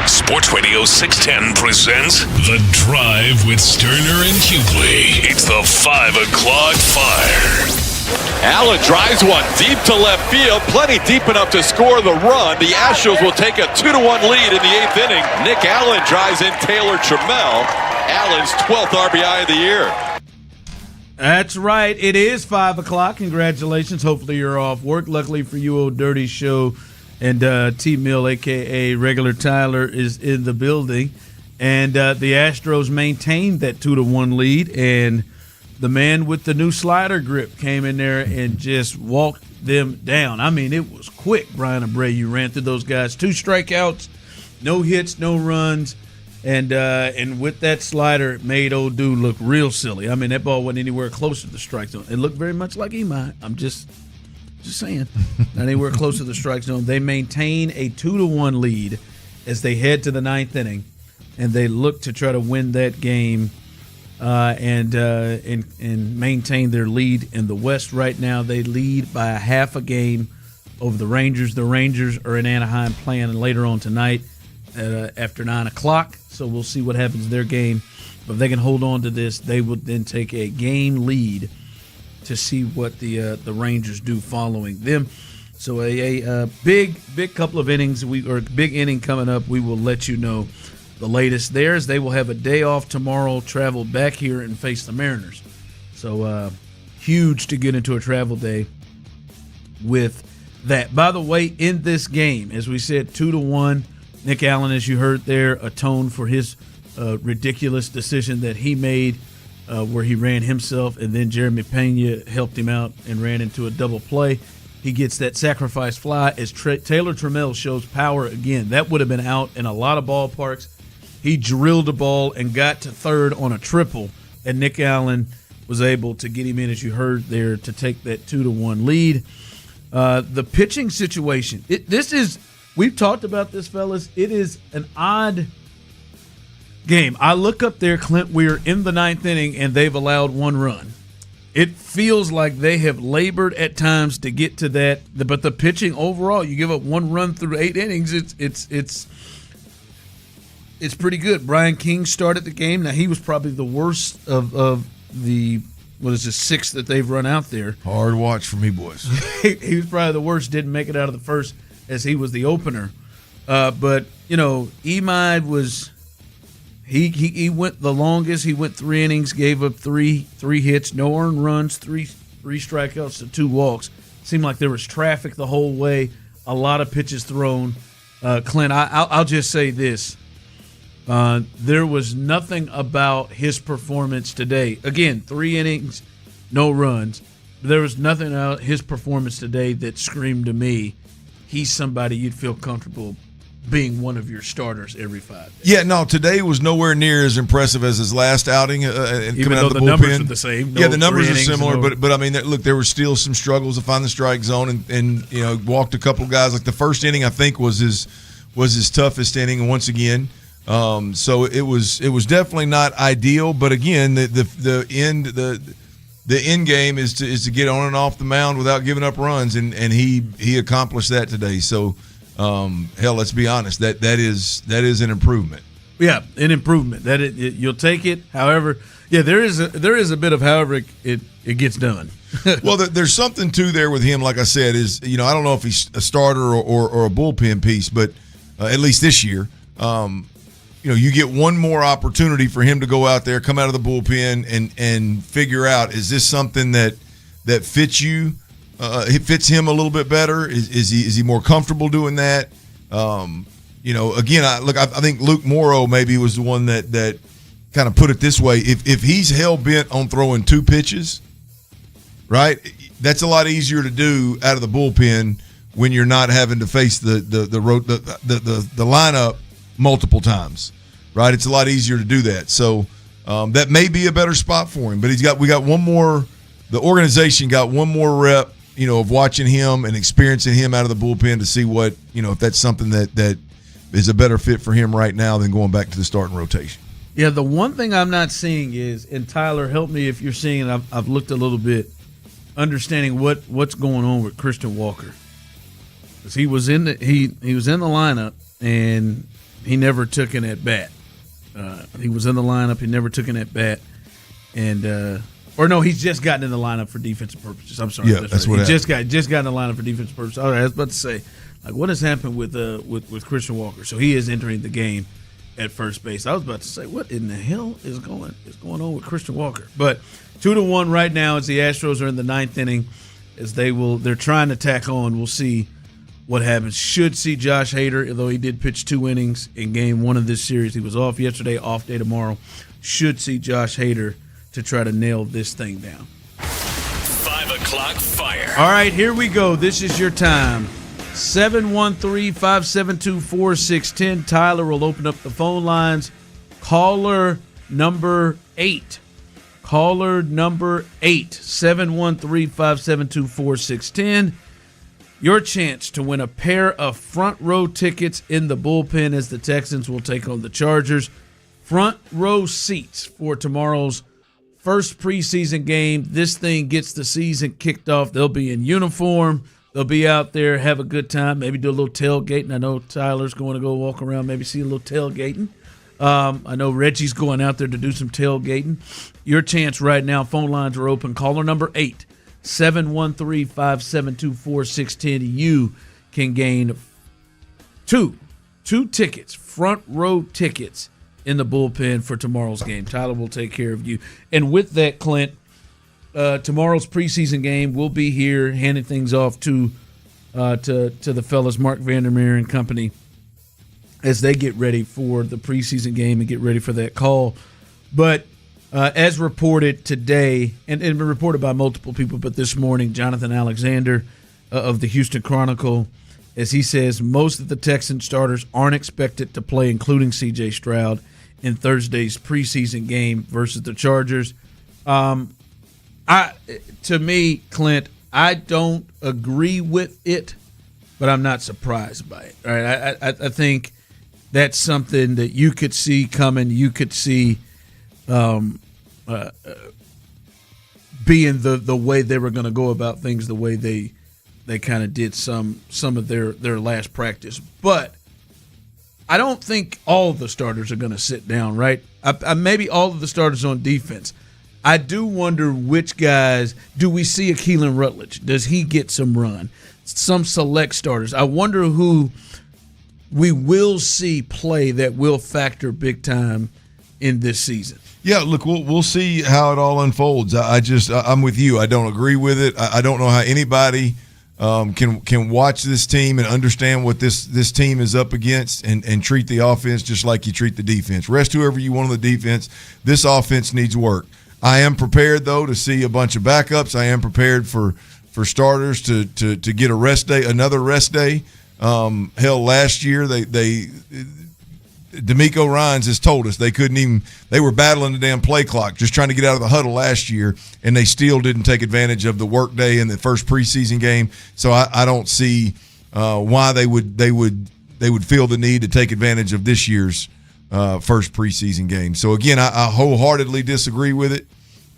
Sports Radio 610 presents The Drive with Stoerner and Hughley. It's the 5 o'clock fire. Allen drives one deep to left field, plenty deep enough to score the run. The Astros will take a 2-1 lead in the 8th inning. Nick Allen drives in Taylor Trammell, Allen's 12th RBI of the year. That's right. It is 5 o'clock. Congratulations. Hopefully you're off work. Luckily for you, Old Dirty Show and T-Mill, a.k.a. Regular Tyler, is in the building. And the Astros maintained that 2-1 lead, and the man with the new slider grip came in there and just walked them down. I mean, it was quick. Brian Abreu ran through those guys. 2 strikeouts, no hits, no runs, and with that slider, it made old dude look real silly. I mean, that ball wasn't anywhere close to the strike zone. It looked very much like Imai. I'm just saying. Not anywhere close to the strike zone. They maintain a 2-1 lead as they head to the 9th inning, and they look to try to win that game and maintain their lead in the West. Right now, they lead by a half a game over the Rangers. The Rangers are in Anaheim playing later on tonight after 9 o'clock, so we'll see what happens in their game. But if they can hold on to this, they will then take a game lead to see what the Rangers do following them. So a big couple of innings, or big inning coming up. We will let you know the latest there, as they will have a day off tomorrow, travel back here and face the Mariners. So huge to get into a travel day with that. By the way, in this game, as we said, 2-1, Nick Allen, as you heard there, atoned for his ridiculous decision that he made where he ran himself, and then Jeremy Pena helped him out and ran into a double play. He gets that sacrifice fly as Taylor Trammell shows power again. That would have been out in a lot of ballparks. He drilled the ball and got to third on a triple, and Nick Allen was able to get him in, as you heard there, to take that 2-1 lead. The pitching situation, we've talked about this, fellas. It is an odd game. I look up there, Clint, we're in the 9th inning, and they've allowed 1 run. It feels like they have labored at times to get to that, but the pitching overall, you give up 1 run through 8 innings, it's pretty good. Brian King started the game. Now, he was probably the worst of the, 6 that they've run out there. Hard watch for me, boys. He was probably the worst, didn't make it out of the first as he was the opener. But, Imai was – he went the longest. He went 3 innings, gave up three hits, no earned runs, three strikeouts to 2 walks. Seemed like there was traffic the whole way, a lot of pitches thrown. Clint, I'll just say this. There was nothing about his performance today. Again, 3 innings, no runs. There was nothing about his performance today that screamed to me, he's somebody you'd feel comfortable being one of your starters every 5 days. Yeah, no, today was nowhere near as impressive as his last outing. Even coming out though of the numbers bullpen. are the same. Yeah, the numbers are similar, but I mean, look, there were still some struggles to find the strike zone, and walked a couple guys. Like the first inning, I think was his toughest inning, and once again. So it was definitely not ideal, but again, the end game is to get on and off the mound without giving up runs, and he accomplished that today. So hell, let's be honest, that is an improvement. Yeah, an improvement. You'll take it. However, yeah, there is a bit of however it gets done. Well, there's something to there with him. Like I said, is I don't know if he's a starter or a bullpen piece, but at least this year. You get one more opportunity for him to go out there, come out of the bullpen, and figure out, is this something that fits you? It fits him a little bit better. Is he more comfortable doing that? again, I think Luke Morrow maybe was the one that kind of put it this way. If he's hell-bent on throwing 2 pitches, right, that's a lot easier to do out of the bullpen when you're not having to face the lineup multiple times, right? It's a lot easier to do that. So that may be a better spot for him. But we got one more. The organization got one more rep, of watching him and experiencing him out of the bullpen to see what, if that's something that is a better fit for him right now than going back to the starting rotation. Yeah, the one thing I'm not seeing is, and Tyler, help me if you're seeing it. I've looked a little bit, understanding what's going on with Christian Walker, because he was in the lineup and he never took an at bat. He was in the lineup, he never took an at bat, and he's just gotten in the lineup for defensive purposes. I'm sorry, that's what he just got in the lineup for defensive purposes. All right, I was about to say, like, what has happened with Christian Walker? So he is entering the game at first base. I was about to say, what in the hell is going on with Christian Walker? But 2-1 right now as the Astros are in the 9th inning, as they're trying to tack on. We'll see what happens. Should see Josh Hader, although he did pitch 2 innings in game 1 of this series. He was off yesterday, off day tomorrow. Should see Josh Hader to try to nail this thing down. 5 o'clock fire. All right, here we go. This is your time. 713-572-4610. Tyler will open up the phone lines. Caller number 8. 713-572-4610. Your chance to win a pair of front row tickets in the bullpen as the Texans will take on the Chargers. Front row seats for tomorrow's first preseason game. This thing gets the season kicked off. They'll be in uniform. They'll be out there, have a good time, maybe do a little tailgating. I know Tyler's going to go walk around, maybe see a little tailgating. I know Reggie's going out there to do some tailgating. Your chance right now. Phone lines are open. Caller number 8, 713-572-4610. You can gain two tickets, front row tickets in the bullpen for tomorrow's game. Tyler will take care of you. And with that, Clint, tomorrow's preseason game, we'll be here handing things off to the fellas, Mark Vandermeer and company, as they get ready for the preseason game and get ready for that call. But as reported today, and reported by multiple people, but this morning, Jonathan Alexander of the Houston Chronicle, as he says, most of the Texan starters aren't expected to play, including C.J. Stroud, in Thursday's preseason game versus the Chargers. To me, Clint, I don't agree with it, but I'm not surprised by it. All right, I think that's something that you could see coming. You could see being the way they were going to go about things, the way they kind of did some of their last practice. But I don't think all of the starters are going to sit down, right? Maybe all of the starters on defense. I do wonder which guys. Do we see a Keelan Rutledge? Does he get some run? Some select starters. I wonder who we will see play that will factor big time in this season. Yeah, look, we'll see how it all unfolds. I'm with you. I don't agree with it. I don't know how anybody can watch this team and understand what this team is up against and treat the offense just like you treat the defense. Rest whoever you want on the defense. This offense needs work. I am prepared, though, to see a bunch of backups. I am prepared for starters to get a rest day, another rest day. Hell, last year D'Amico Ryans has told us they were battling the damn play clock, just trying to get out of the huddle last year, and they still didn't take advantage of the work day in the first preseason game. So I don't see why they would feel the need to take advantage of this year's first preseason game. So again, I wholeheartedly disagree with it.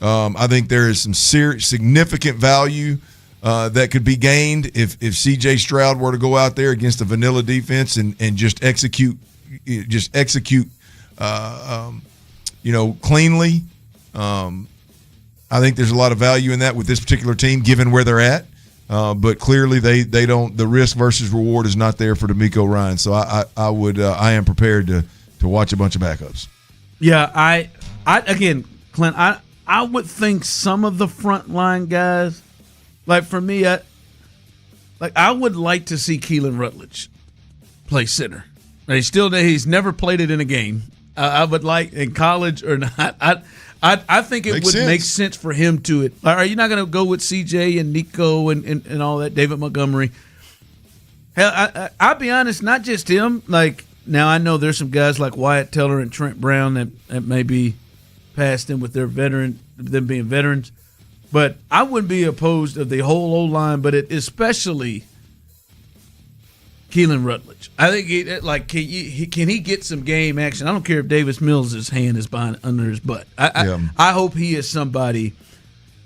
I think there is some significant value that could be gained if C.J. Stroud were to go out there against a vanilla defense and just execute cleanly. I think there's a lot of value in that with this particular team, given where they're at. But clearly, they don't. The risk versus reward is not there for D'Amico Ryans. So I am prepared to watch a bunch of backups. Yeah, I again, Clint, I would think some of the frontline guys, like for me, I would like to see Keelan Rutledge play center. He's never played it in a game. I would like in college or not. I think it would make sense for him to it. Are you not going to go with CJ and Nico and all that? David Montgomery. Hell, I'll be honest. Not just him. Like now, I know there's some guys like Wyatt Teller and Trent Brown that may be past them with them being veterans. But I wouldn't be opposed of the whole O-line, but especially Keelan Rutledge. I think can he get some game action? I don't care if Davis Mills' hand is under his butt. I hope he is somebody,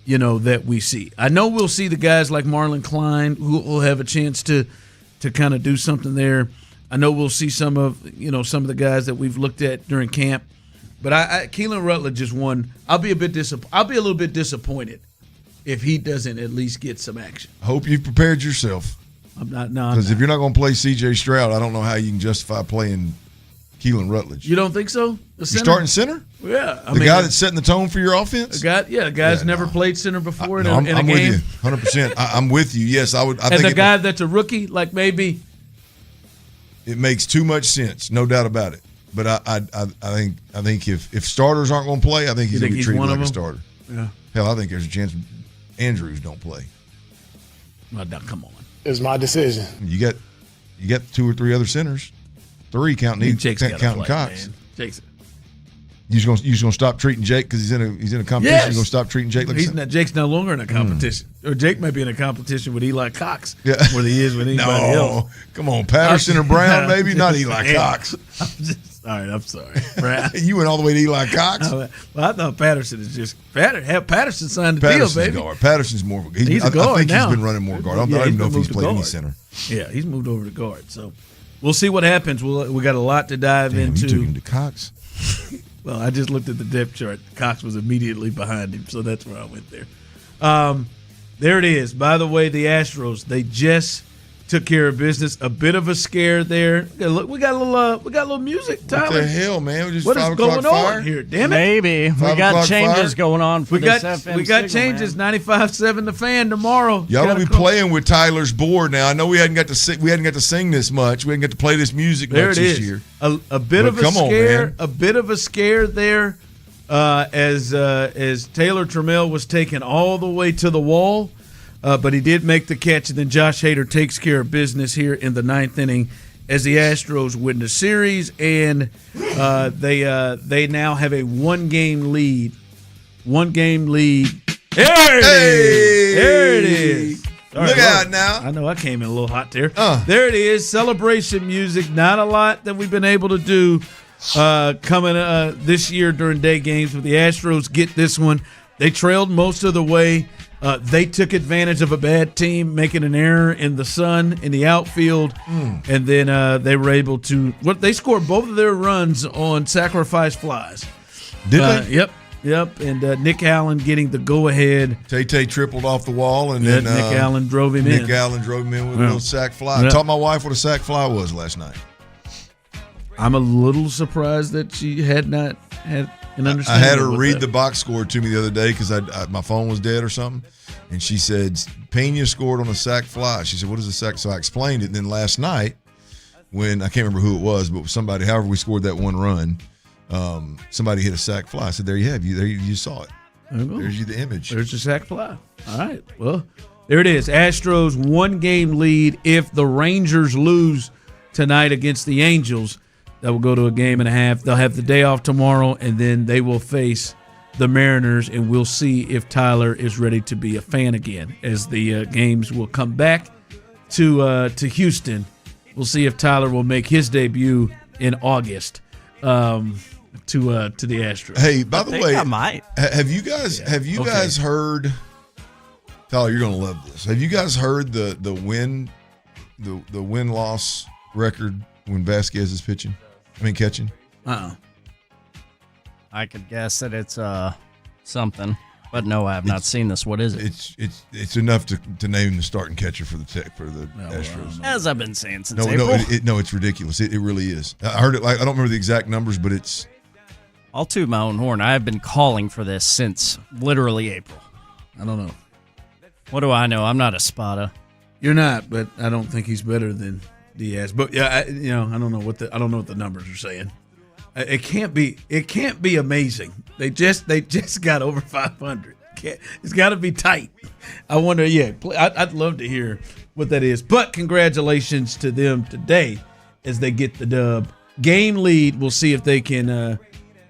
that we see. I know we'll see the guys like Marlon Klein who will have a chance to kind of do something there. I know we'll see some of the guys that we've looked at during camp. But Keelan Rutledge is one. I'll be a little bit disappointed if he doesn't at least get some action. I hope you've prepared yourself. I'm not. No, because if you're not going to play C.J. Stroud, I don't know how you can justify playing Keelan Rutledge. You don't think so? You're starting center? Yeah, the guy that's setting the tone for your offense. The guy's never played center before in a I'm game. With you, 100%. I'm with you. Yes, I would. I think the guy that's a rookie, like maybe it makes too much sense, no doubt about it. But I think if starters aren't going to play, I think he's going to be treated like a starter. Yeah. Hell, I think there's a chance Andrews don't play. Well, now come on. It's my decision. You got 2 or 3 other centers, 3 counting Cox. Jake's. You just gonna stop treating Jake because he's in a competition. Yes. You're gonna stop treating Jake like Jake's no longer in a competition, or Jake may be in a competition with Eli Cox more than he is with anybody else. Come on, Patterson or Brown, maybe not Eli Cox. I'm sorry. You went all the way to Eli Cox. Well, I thought Patterson is just Patterson signed the deal, baby. Guard. Patterson's more. He's a guard I think now. He's been running more guard. I don't even know if he's played any center. Yeah, he's moved over to guard. So we'll see what happens. We got a lot to dive into. You took him to Cox. Well, I just looked at the depth chart. Cox was immediately behind him, so that's where I went there. There it is. By the way, the Astros, they just took care of business. A bit of a scare there. Look, we got a little music. Tyler. What the hell, man? We just what 5 is going fire? on here? Damn it! Maybe we got changes going on for this FM. We got changes. 95.7 The Fan tomorrow. Y'all don't be playing with Tyler's board now. I know we hadn't got to sing this much. We hadn't got to play this music much this year. A bit of a scare. A bit of a scare there. As Taylor Trammell was taken all the way to the wall. But he did make the catch, and then Josh Hader takes care of business here in the 9th inning as the Astros win the series, and they now have a one-game lead. There it is. Look out now. I know I came in a little hot there. There it is. Celebration music. Not a lot that we've been able to do coming this year during day games, but the Astros get this one. They trailed most of the way. They took advantage of a bad team, making an error in the sun in the outfield, and then they were able to. They scored both of their runs on sacrifice flies. Did they? Yep. And Nick Allen getting the go-ahead. Tay tripled off the wall, and then Nick Allen drove him in. Nick Allen drove him in with a little sac fly. I taught my wife what a sac fly was last night. I'm a little surprised that she had not had an understanding. I had her read the box score to me the other day because my phone was dead or something, and she said Pena scored on a sac fly. She said, "What is a sac?" So I explained it. And then last night, when I can't remember who it was, but somebody, however we scored that one run, somebody hit a sac fly. I said, "There you have you. There you saw it. There's the image. There's the sac fly." All right. Well, there it is. Astros 1-game lead. If the Rangers lose tonight against the Angels, that will go to a 1.5. They'll have the day off tomorrow, and then they will face the Mariners, and we'll see if Tyler is ready to be a fan again as the games will come back to Houston. We'll see if Tyler will make his debut in August to the Astros. Hey, by the way, I might. Have you guys heard? Tyler, you're gonna love this. Have you guys heard the win-loss record when Vasquez is catching? I could guess that it's something, but no, I have not seen this. What is it? It's enough to name the starting catcher for the Astros. As I've been saying since April. No, it's ridiculous. It really is. I heard it. I don't remember the exact numbers, but it's. I'll toot my own horn. I have been calling for this since literally April. I don't know. What do I know? I'm not a Spada. You're not, but I don't think he's better than Diaz. But yeah, I don't know what the numbers are saying. It can't be amazing. They just got over 500. It's got to be tight. I wonder. Yeah, I'd love to hear what that is. But congratulations to them today as they get the dub. Game lead. We'll see if they can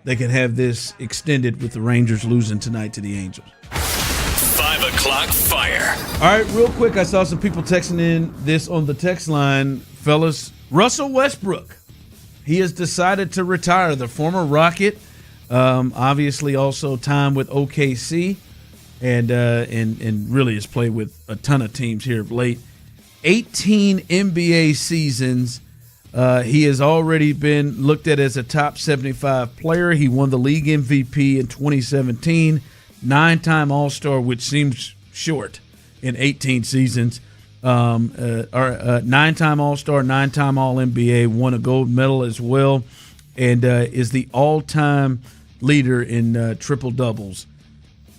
have this extended with the Rangers losing tonight to the Angels. 5 o'clock fire. All right, real quick, I saw some people texting in this on the text line. Fellas, Russell Westbrook, he has decided to retire. The former Rocket, obviously also time with OKC, and really has played with a ton of teams here of late. 18 NBA seasons. He has already been looked at as a top 75 player. He won the league MVP in 2017, 9-time All-Star, which seems short in 18 seasons. 9-time All-Star, 9-time All-NBA, won a gold medal as well, and is the all-time leader in triple-doubles.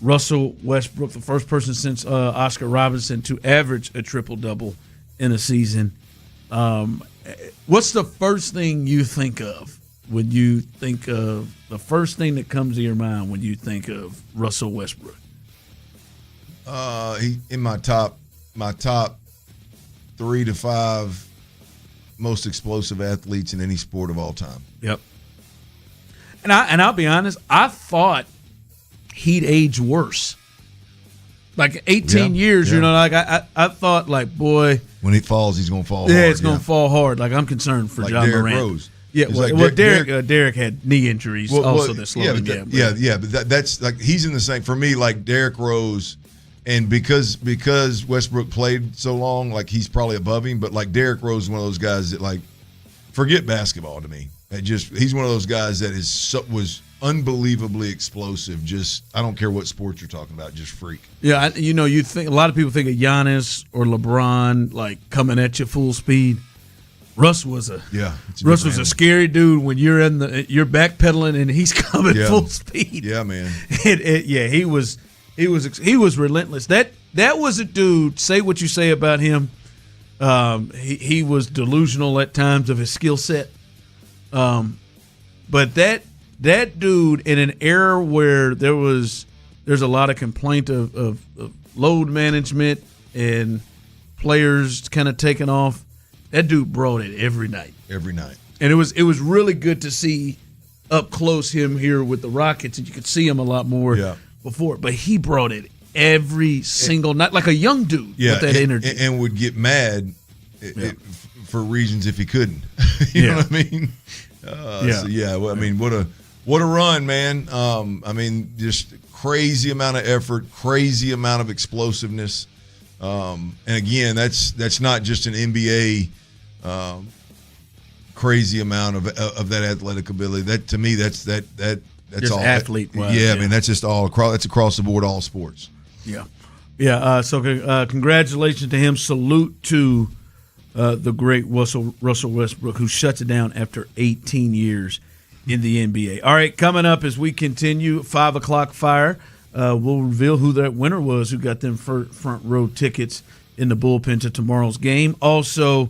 Russell Westbrook, the first person since Oscar Robertson to average a triple-double in a season. What's the first thing you think of when you think of the first thing that comes to your mind when you think of Russell Westbrook? He in my top 3 to 5 most explosive athletes in any sport of all time. Yep. And I'll be honest, I thought he'd age worse. Like 18 years, yeah. Like I thought, like, boy, when he falls, he's going to fall hard. Yeah, it's going to fall hard. Like, I'm concerned for like John Derrick Morant. Rose. Yeah, Derrick had knee injuries also that slowed him down. But that's like he's in the same for me. Like Derrick Rose, and because Westbrook played so long, like he's probably above him. But like Derrick Rose is one of those guys that like forget basketball to me. He's one of those guys that was unbelievably explosive. Just I don't care what sports you're talking about, just freak. Yeah, you think a lot of people think of Giannis or LeBron like coming at you full speed. Russ was a scary dude when you're you're backpedaling and he's coming full speed. Yeah, man. He was relentless. That was a dude. Say what you say about him. He was delusional at times of his skill set. But that dude in an era where there's a lot of complaint of load management and players kind of taking off. That dude brought it every night. Every night. And it was really good to see up close him here with the Rockets, and you could see him a lot more before. But he brought it every single night, like a young dude with that energy. And would get mad for reasons if he couldn't. you know what I mean? What a run, man. Just crazy amount of effort, crazy amount of explosiveness. And again, that's not just an NBA crazy amount of that athletic ability. That to me, that's just all athlete. I mean, that's just all across. That's across the board, all sports. Yeah. So congratulations to him. Salute to the great Russell Westbrook, who shuts it down after 18 years in the NBA. All right, coming up as we continue, 5 o'clock fire. We'll reveal who that winner was, who got them front row tickets in the bullpen to tomorrow's game. Also,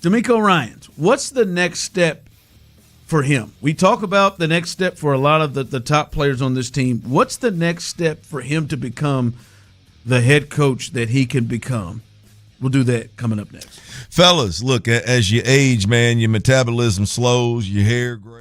D'Amico Ryans, what's the next step for him? We talk about the next step for a lot of the top players on this team. What's the next step for him to become the head coach that he can become? We'll do that coming up next. Fellas, look, as you age, man, your metabolism slows, your hair grows.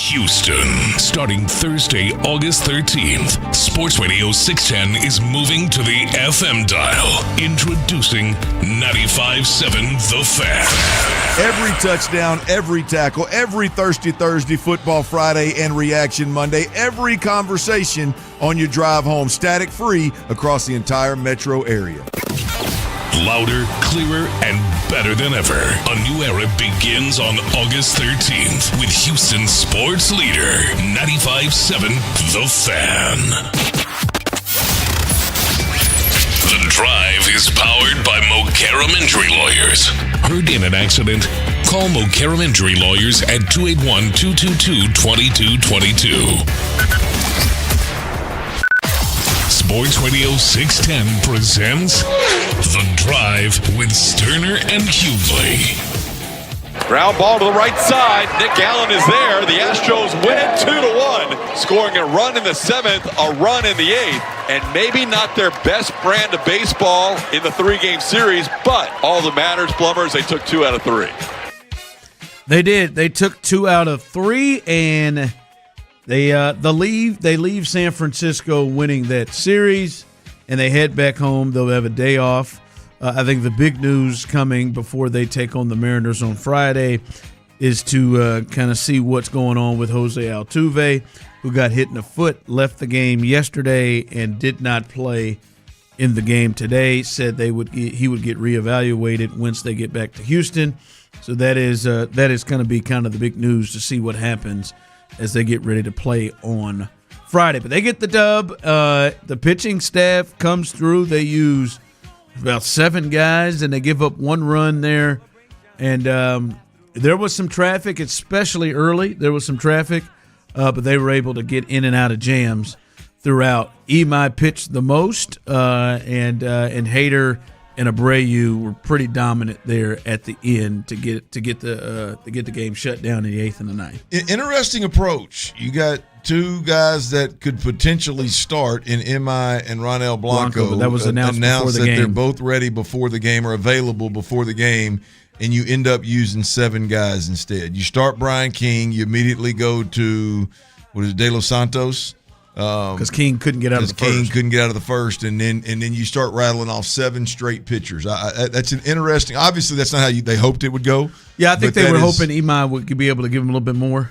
Houston. Starting Thursday, August 13th, Sports Radio 610 is moving to the FM dial. Introducing 95.7 The Fan. Every touchdown, every tackle, every Thirsty Thursday, Football Friday, and Reaction Monday, every conversation on your drive home, static free across the entire metro area. Louder, clearer, and better than ever. A new era begins on August 13th with Houston's sports leader, 95.7 The Fan. The Drive is powered by Mokaram Injury Lawyers. Heard in an accident? Call Mokaram Injury Lawyers at 281-222-2222. Sports Radio 610 presents The Drive with Stoerner and Hughley. Ground ball to the right side. Nick Allen is there. The Astros win it 2-1, scoring a run in the 7th, a run in the 8th, and maybe not their best brand of baseball in the 3-game series, but all that matters, Plumbers, they took 2 out of 3. They did. They took 2 out of 3, and they leave San Francisco winning that series, and they head back home. They'll have a day off. I think the big news coming before they take on the Mariners on Friday is to kind of see what's going on with Jose Altuve, who got hit in the foot, left the game yesterday, and did not play in the game today. Said he would get reevaluated once they get back to Houston. So that is going to be kind of the big news to see what happens as they get ready to play on Friday. But they get the dub. The pitching staff comes through. They use about 7 guys, and they give up 1 run there. And there was some traffic, especially early. There was some traffic, but they were able to get in and out of jams throughout. Imai pitched the most, and Hader and Abreu were pretty dominant there at the end to get the game shut down in the 8th and the 9th. Interesting approach. You got 2 guys that could potentially start in Imai and Ronel Blanco. But that was announced before the game. They're both ready before the game or available before the game, and you end up using 7 guys instead. You start Brian King. You immediately go to, De Los Santos. Because King couldn't get out of the first. King couldn't get out of the first, and then you start rattling off 7 straight pitchers. That's an interesting. Obviously, that's not how they hoped it would go. Yeah, I think they were hoping Imai would be able to give him a little bit more.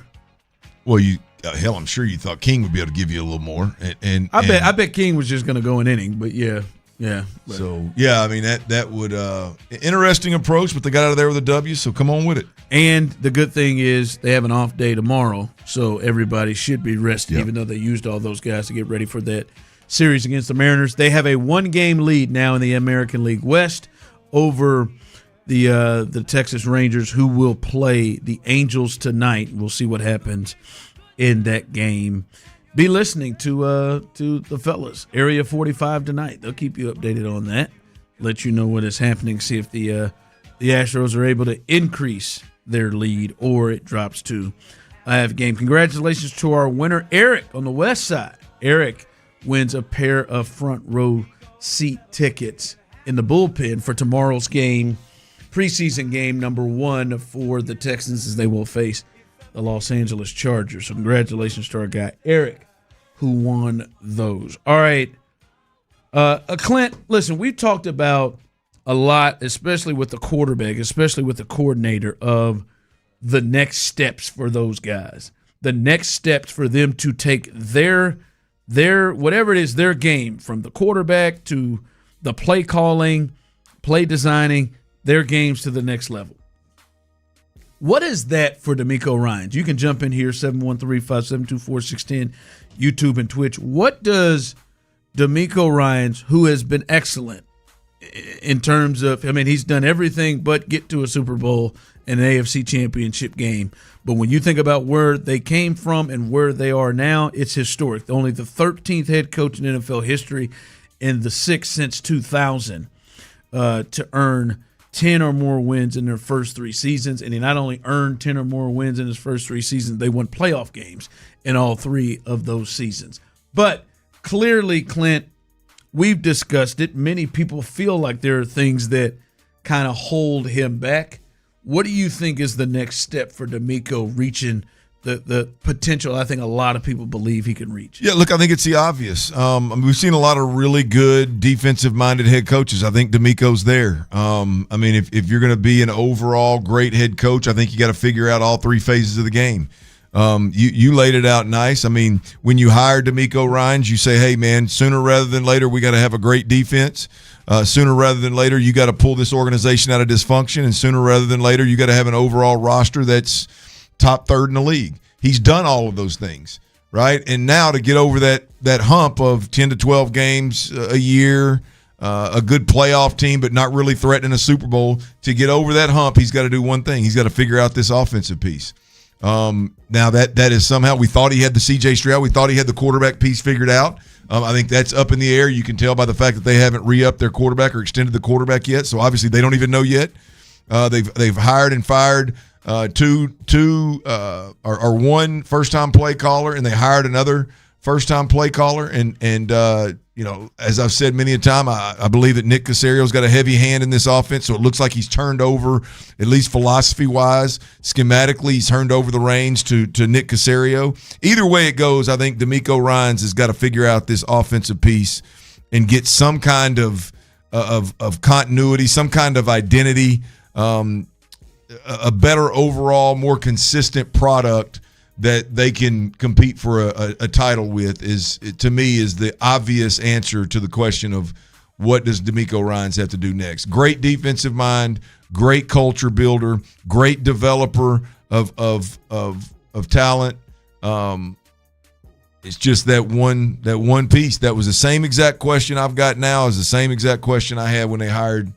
Well, hell, I'm sure you thought King would be able to give you a little more. And I bet King was just going to go an inning, but yeah. So yeah, I mean that would interesting approach, but they got out of there with a W. So come on with it. And the good thing is they have an off day tomorrow, so everybody should be rested, even though they used all those guys to get ready for that series against the Mariners. They have a 1-game lead now in the American League West over the Texas Rangers, who will play the Angels tonight. We'll see what happens in that game. Be listening to the fellas, Area 45 tonight. They'll keep you updated on that, let you know what is happening, see if the Astros are able to increase their lead or it drops to a half game. Congratulations to our winner, Eric, on the west side. Eric wins a pair of front row seat tickets in the bullpen for tomorrow's game, preseason game number 1 for the Texans, as they will face the Los Angeles Chargers. So congratulations to our guy, Eric, who won those. All right. Clint, listen, we've talked about a lot, especially with the quarterback, especially with the coordinator, of the next steps for those guys. The next steps for them to take their whatever it is, their game, from the quarterback to the play calling, play designing, their games to the next level. What is that for D'Amico Ryans? You can jump in here, 713-572-4610, YouTube and Twitch. What does D'Amico Ryans, who has been excellent in terms of, I mean, he's done everything but get to a Super Bowl and an AFC Championship game. But when you think about where they came from and where they are now, it's historic. Only the 13th head coach in NFL history and the 6th since 2000 to earn 10 or more wins in their first 3 seasons. And he not only earned 10 or more wins in his first 3 seasons, they won playoff games in all 3 of those seasons. But clearly, Clint, we've discussed it. Many people feel like there are things that kind of hold him back. What do you think is the next step for D'Amico reaching the potential I think a lot of people believe he can reach. Yeah, look, I think it's the obvious. We've seen a lot of really good defensive-minded head coaches. I think D'Amico's there. If you're going to be an overall great head coach, I think you got to figure out all three phases of the game. You laid it out nice. I mean, when you hire D'Amico Ryans, you say, hey, man, sooner rather than later, we got to have a great defense. Sooner rather than later, you got to pull this organization out of dysfunction. And sooner rather than later, you got to have an overall roster that's top third in the league. He's done all of those things, right? And now to get over that hump of 10 to 12 games a year, a good playoff team, but not really threatening a Super Bowl, to get over that hump, he's got to do one thing. He's got to figure out this offensive piece. Now that is somehow, we thought he had the C.J. Stroud. We thought he had the quarterback piece figured out. I think that's up in the air. You can tell by the fact that they haven't re-upped their quarterback or extended the quarterback yet. So obviously they don't even know yet. They've hired and fired one first-time play caller, and they hired another first-time play caller. And as I've said many a time, I believe that Nick Caserio's got a heavy hand in this offense, so it looks like he's turned over, at least philosophy-wise, schematically, he's turned over the reins to Nick Caserio. Either way it goes, I think D'Amico Ryans has got to figure out this offensive piece and get some kind of continuity, some kind of identity, a better overall, more consistent product that they can compete for a title with to me is the obvious answer to the question of what does D'Amico Ryans have to do next. Great defensive mind, great culture builder, great developer of talent. It's just that one piece. That was the same exact question I've got now as the same exact question I had when they hired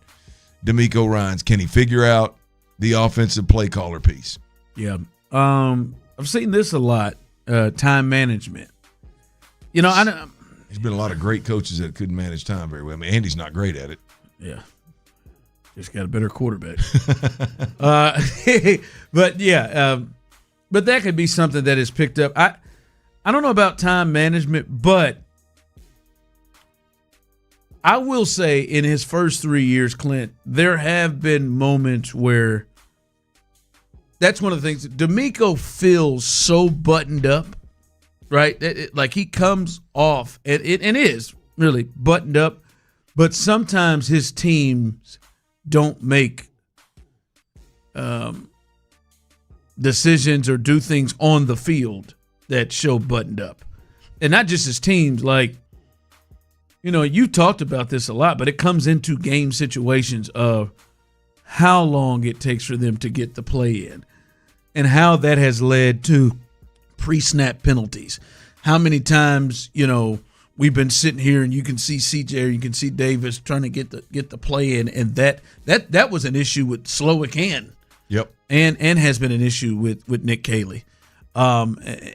D'Amico Ryans. Can he figure out the offensive play caller piece? Yeah. I've seen this a lot, time management. There's been a lot of great coaches that couldn't manage time very well. I mean, Andy's not great at it. Yeah. Just got a better quarterback. But that could be something that is picked up. I don't know about time management, but I will say in his first 3 years, Clint, there have been moments where that's one of the things. D'Amico feels so buttoned up, right? Like he comes off, and it is really buttoned up, but sometimes his teams don't make decisions or do things on the field that show buttoned up. And not just his teams, like, you talked about this a lot, but it comes into game situations of how long it takes for them to get the play in and how that has led to pre-snap penalties. How many times, we've been sitting here and you can see CJ or you can see Davis trying to get the play in, and that was an issue with Slowick and yep, and has been an issue with Nick Caley. And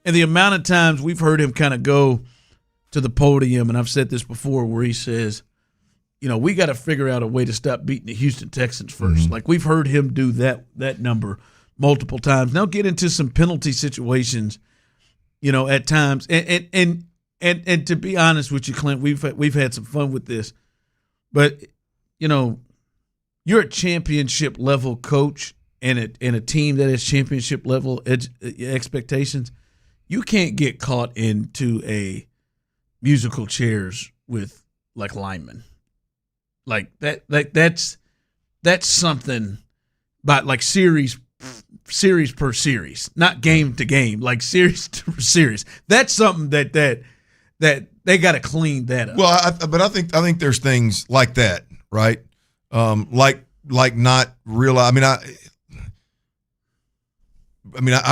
the amount of times we've heard him kind of go to the podium, and I've said this before, where he says, we got to figure out a way to stop beating the Houston Texans first. Mm-hmm. Like, we've heard him do that number multiple times. Now get into some penalty situations, at times. And to be honest with you, Clint, we've had some fun with this. But, you're a championship level coach and a team that has championship level expectations. You can't get caught into a musical chairs with like linemen. Like that's something, but like series per series, not game to game, like series to series. That's something that they got to clean that up. Well, but I think there's things like that, right? Like not real. I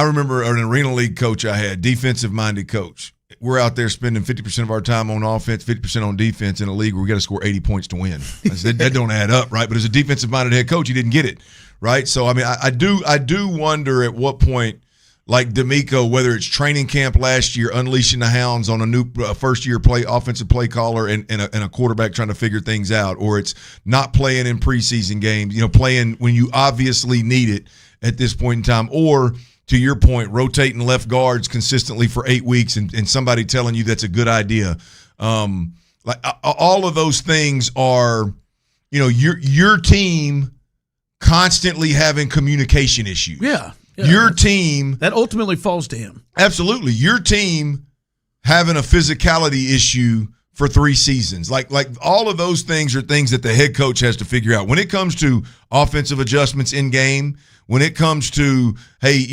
remember an Arena League coach I had, defensive minded coach. We're out there spending 50% of our time on offense, 50% on defense in a league where we got to score 80 points to win. That don't add up, right? But as a defensive-minded head coach, he didn't get it, right? So, I do wonder at what point, like D'Amico, whether it's training camp last year, unleashing the hounds on a new first-year offensive play caller and a quarterback trying to figure things out, or it's not playing in preseason games, playing when you obviously need it at this point in time, or – to your point, rotating left guards consistently for 8 weeks and somebody telling you that's a good idea. Like all of those things are, your team constantly having communication issues. Yeah. your team. That ultimately falls to him. Absolutely. Your team having a physicality issue for 3 seasons. Like all of those things are things that the head coach has to figure out. When it comes to offensive adjustments in game, when it comes to, hey,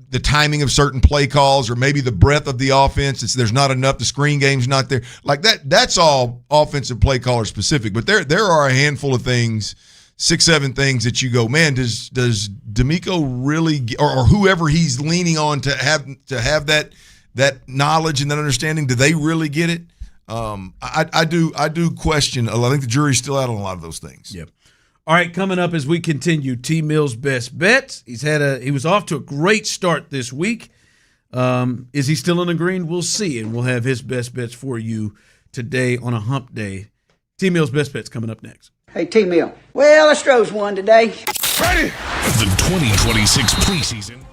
the timing of certain play calls or maybe the breadth of the offense, there's not enough, the screen game's not there. Like that's all offensive play caller specific. But there are a handful of things, 6-7 things that you go, man, does D'Amico really or whoever he's leaning on to have that knowledge and that understanding, do they really get it? I do question. I think the jury's still out on a lot of those things. Yep. All right, coming up as we continue, T. Mill's best bets. He was off to a great start this week. Is he still in the green? We'll see, and we'll have his best bets for you today on a hump day. T. Mill's best bets coming up next. Hey, T. Mill. Well, Astros won today. Ready? The 2026 preseason.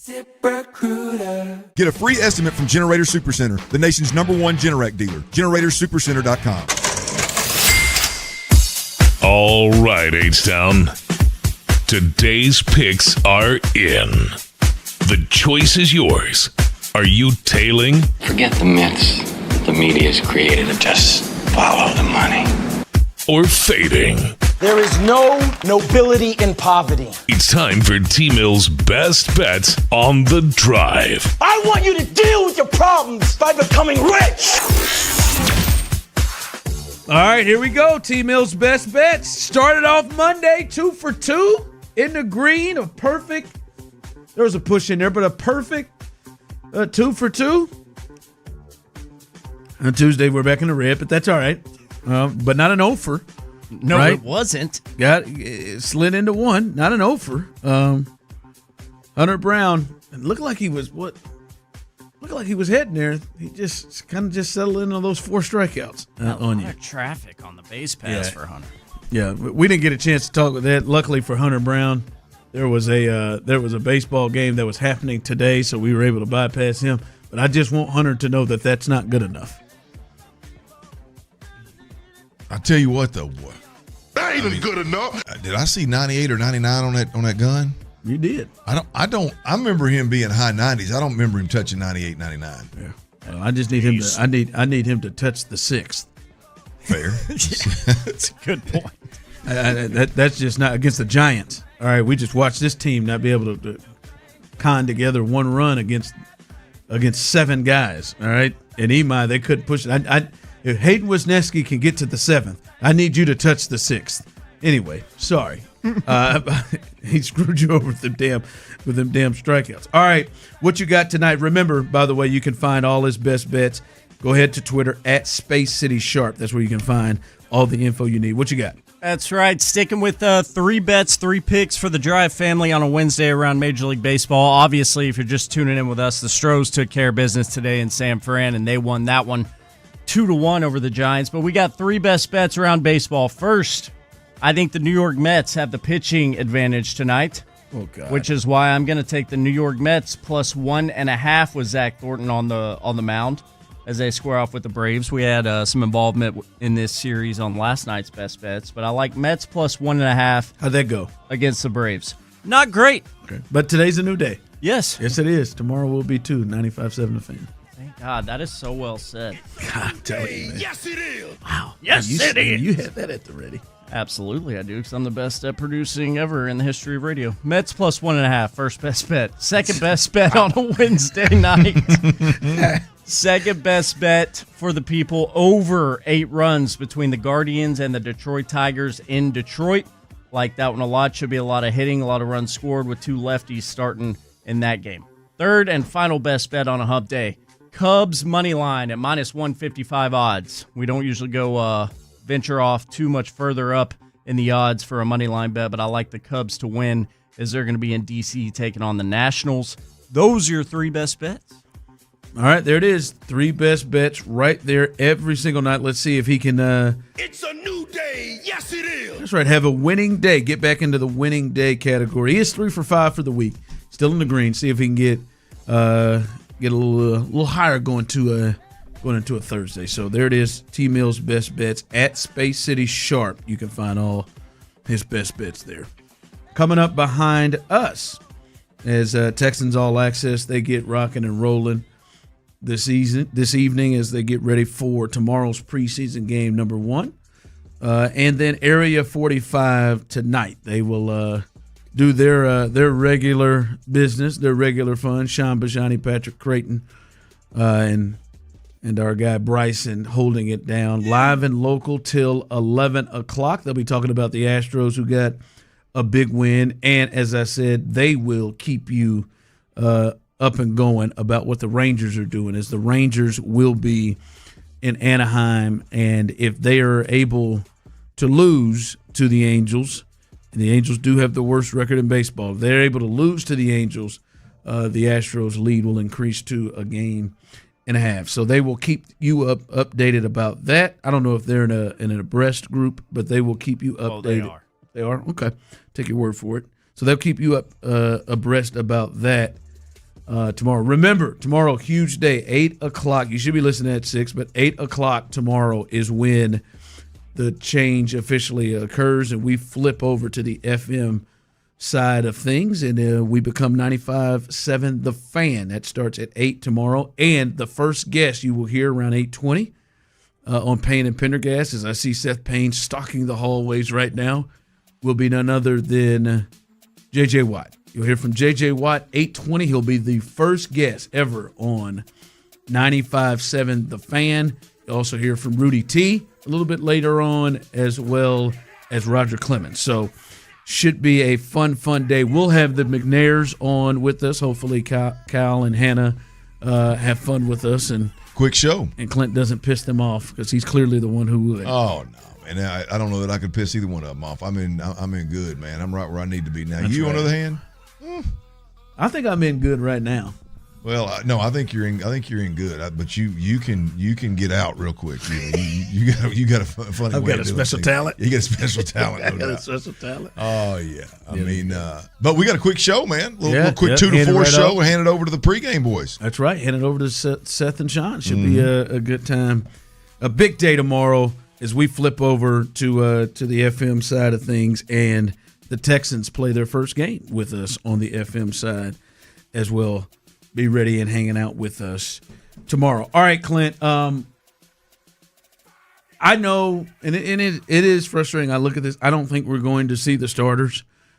Get a free estimate from Generator Supercenter, the nation's #1 Generac dealer. GeneratorSupercenter.com. All right, H-Town. Today's picks are in. The choice is yours. Are you tailing? Forget the myths that the media's created and just follow the money. Or fading? There is no nobility in poverty. It's time for T-Mill's best bets on the drive. I want you to deal with your problems by becoming rich. All right, here we go. T-Mill's best bets. Started off Monday, 2 for 2 in the green. A perfect. There was a push in there, but a perfect 2 for 2. On Tuesday, we're back in the red, but that's all right. But not an offer. No, right? It wasn't. It slid into 1, not an offer. Hunter Brown, it looked like he was heading there. He just kind of settled in on those 4 strikeouts on you. Traffic on the base pass for Hunter. Yeah, we didn't get a chance to talk with that. Luckily for Hunter Brown, there was a baseball game that was happening today, so we were able to bypass him. But I just want Hunter to know that that's not good enough. I tell you what, though, boy. That ain't even good enough. Did I see 98 or 99 on that gun? You did. I remember him being high 90s. I don't remember him touching 98, 99. Yeah. Well, I just need him to. I need him to touch the 6th. Fair. That's a good point. That's just not against the Giants. All right, we just watched this team not be able to con together 1 run against 7 guys. All right, and Imai, they couldn't push it. If Hayden Wisniewski can get to the 7th, I need you to touch the 6th. Anyway, sorry. He screwed you over with them damn strikeouts. All right, what you got tonight? Remember, by the way, you can find all his best bets. Go ahead to Twitter at Space City Sharp. That's where you can find all the info you need. What you got? That's right. Sticking with 3 bets, 3 picks for the Drive family on a Wednesday around Major League Baseball. Obviously, if you're just tuning in with us, the Astros took care of business today in San Fran, and they won that one 2-1 over the Giants. But we got 3 best bets around baseball. First, I think the New York Mets have the pitching advantage tonight. Oh, God. Which is why I'm going to take the New York Mets plus 1.5 with Zach Thornton on the mound as they square off with the Braves. We had some involvement in this series on last night's best bets, but I like Mets plus 1.5. How'd that go against the Braves? Not great. Okay. But today's a new day. Yes. Yes, it is. Tomorrow will be 95.7 The Fan. Thank God. That is so well said. God, I'm telling you, man. Yes, it is. Wow. Yes, it is. You had that at the ready. Absolutely, I do, because I'm the best at producing ever in the history of radio. Mets plus 1.5, first best bet. Second best bet on a Wednesday night. Second best bet for the people, over 8 runs between the Guardians and the Detroit Tigers in Detroit. Like that one a lot. Should be a lot of hitting, a lot of runs scored with 2 lefties starting in that game. Third and final best bet on a hump day. Cubs money line at minus 155 odds. We don't usually go venture off too much further up in the odds for a money line bet, but I like the Cubs to win as they're going to be in D.C. taking on the Nationals. Those are your 3 best bets. All right, there it is. 3 best bets right there every single night. Let's see if he can. It's a new day. Yes, it is. That's right. Have a winning day. Get back into the winning day category. He is 3 for 5 for the week. Still in the green. See if he can get a little higher going into a Thursday. So there it is. T-Mill's best bets at Space City Sharp. You can find all his best bets there. Coming up behind us as Texans All Access, they get rocking and rolling this evening as they get ready for tomorrow's preseason game number 1. And then Area 45 tonight. They will do their regular business, their regular fun. Sean Bijani, Patrick Creighton, and our guy Bryson holding it down. Live and local till 11 o'clock. They'll be talking about the Astros who got a big win. And as I said, they will keep you up and going about what the Rangers are doing, as the Rangers will be in Anaheim. And if they are able to lose to the Angels, and the Angels do have the worst record in baseball, if they're able to lose to the Angels, the Astros lead will increase to a game and a half. So they will keep you updated about that. I don't know if they're in an abreast group, but they will keep you updated. Oh, they are. They are? Okay. Take your word for it. So they'll keep you abreast about that tomorrow. Remember, tomorrow, huge day, 8 o'clock. You should be listening at 6, but 8 o'clock tomorrow is when the change officially occurs, and we flip over to the FM side of things, and we become 95.7 The Fan. That starts at 8 tomorrow, and the first guest you will hear around 8:20 on Payne and Pendergast, as I see Seth Payne stalking the hallways right now, will be none other than J.J. Watt. You'll hear from J.J. Watt, 8:20. He'll be the first guest ever on 95.7 The Fan. You'll also hear from Rudy T a little bit later on, as well as Roger Clemens. So should be a fun day. We'll have the McNairs on with us. Hopefully Kyle and Hannah have fun with us. And quick show. And Clint doesn't piss them off, because he's clearly the one who would. Oh, no, man. I don't know that I could piss either one of them off. I'm in good, man. I'm right where I need to be now. That's you, right. on the other hand? I think I'm in good right now. Well, no, I think you're in good, but you can get out real quick. You got a funny I've way got of a doing special things. talent. You got a special talent. I got a special talent. Oh yeah, I mean, but we got a quick show, man. Little quick 2 to hand 4 it right show, off. and hand it over to the pregame boys. That's right. Hand it over to Seth and Sean. Should be a good time. A big day tomorrow as we flip over to the FM side of things, and the Texans play their first game with us on the FM side as well. Be ready and hanging out with us tomorrow. All right, Clint. I know, and it is frustrating. I look at this. I don't think we're going to see the starters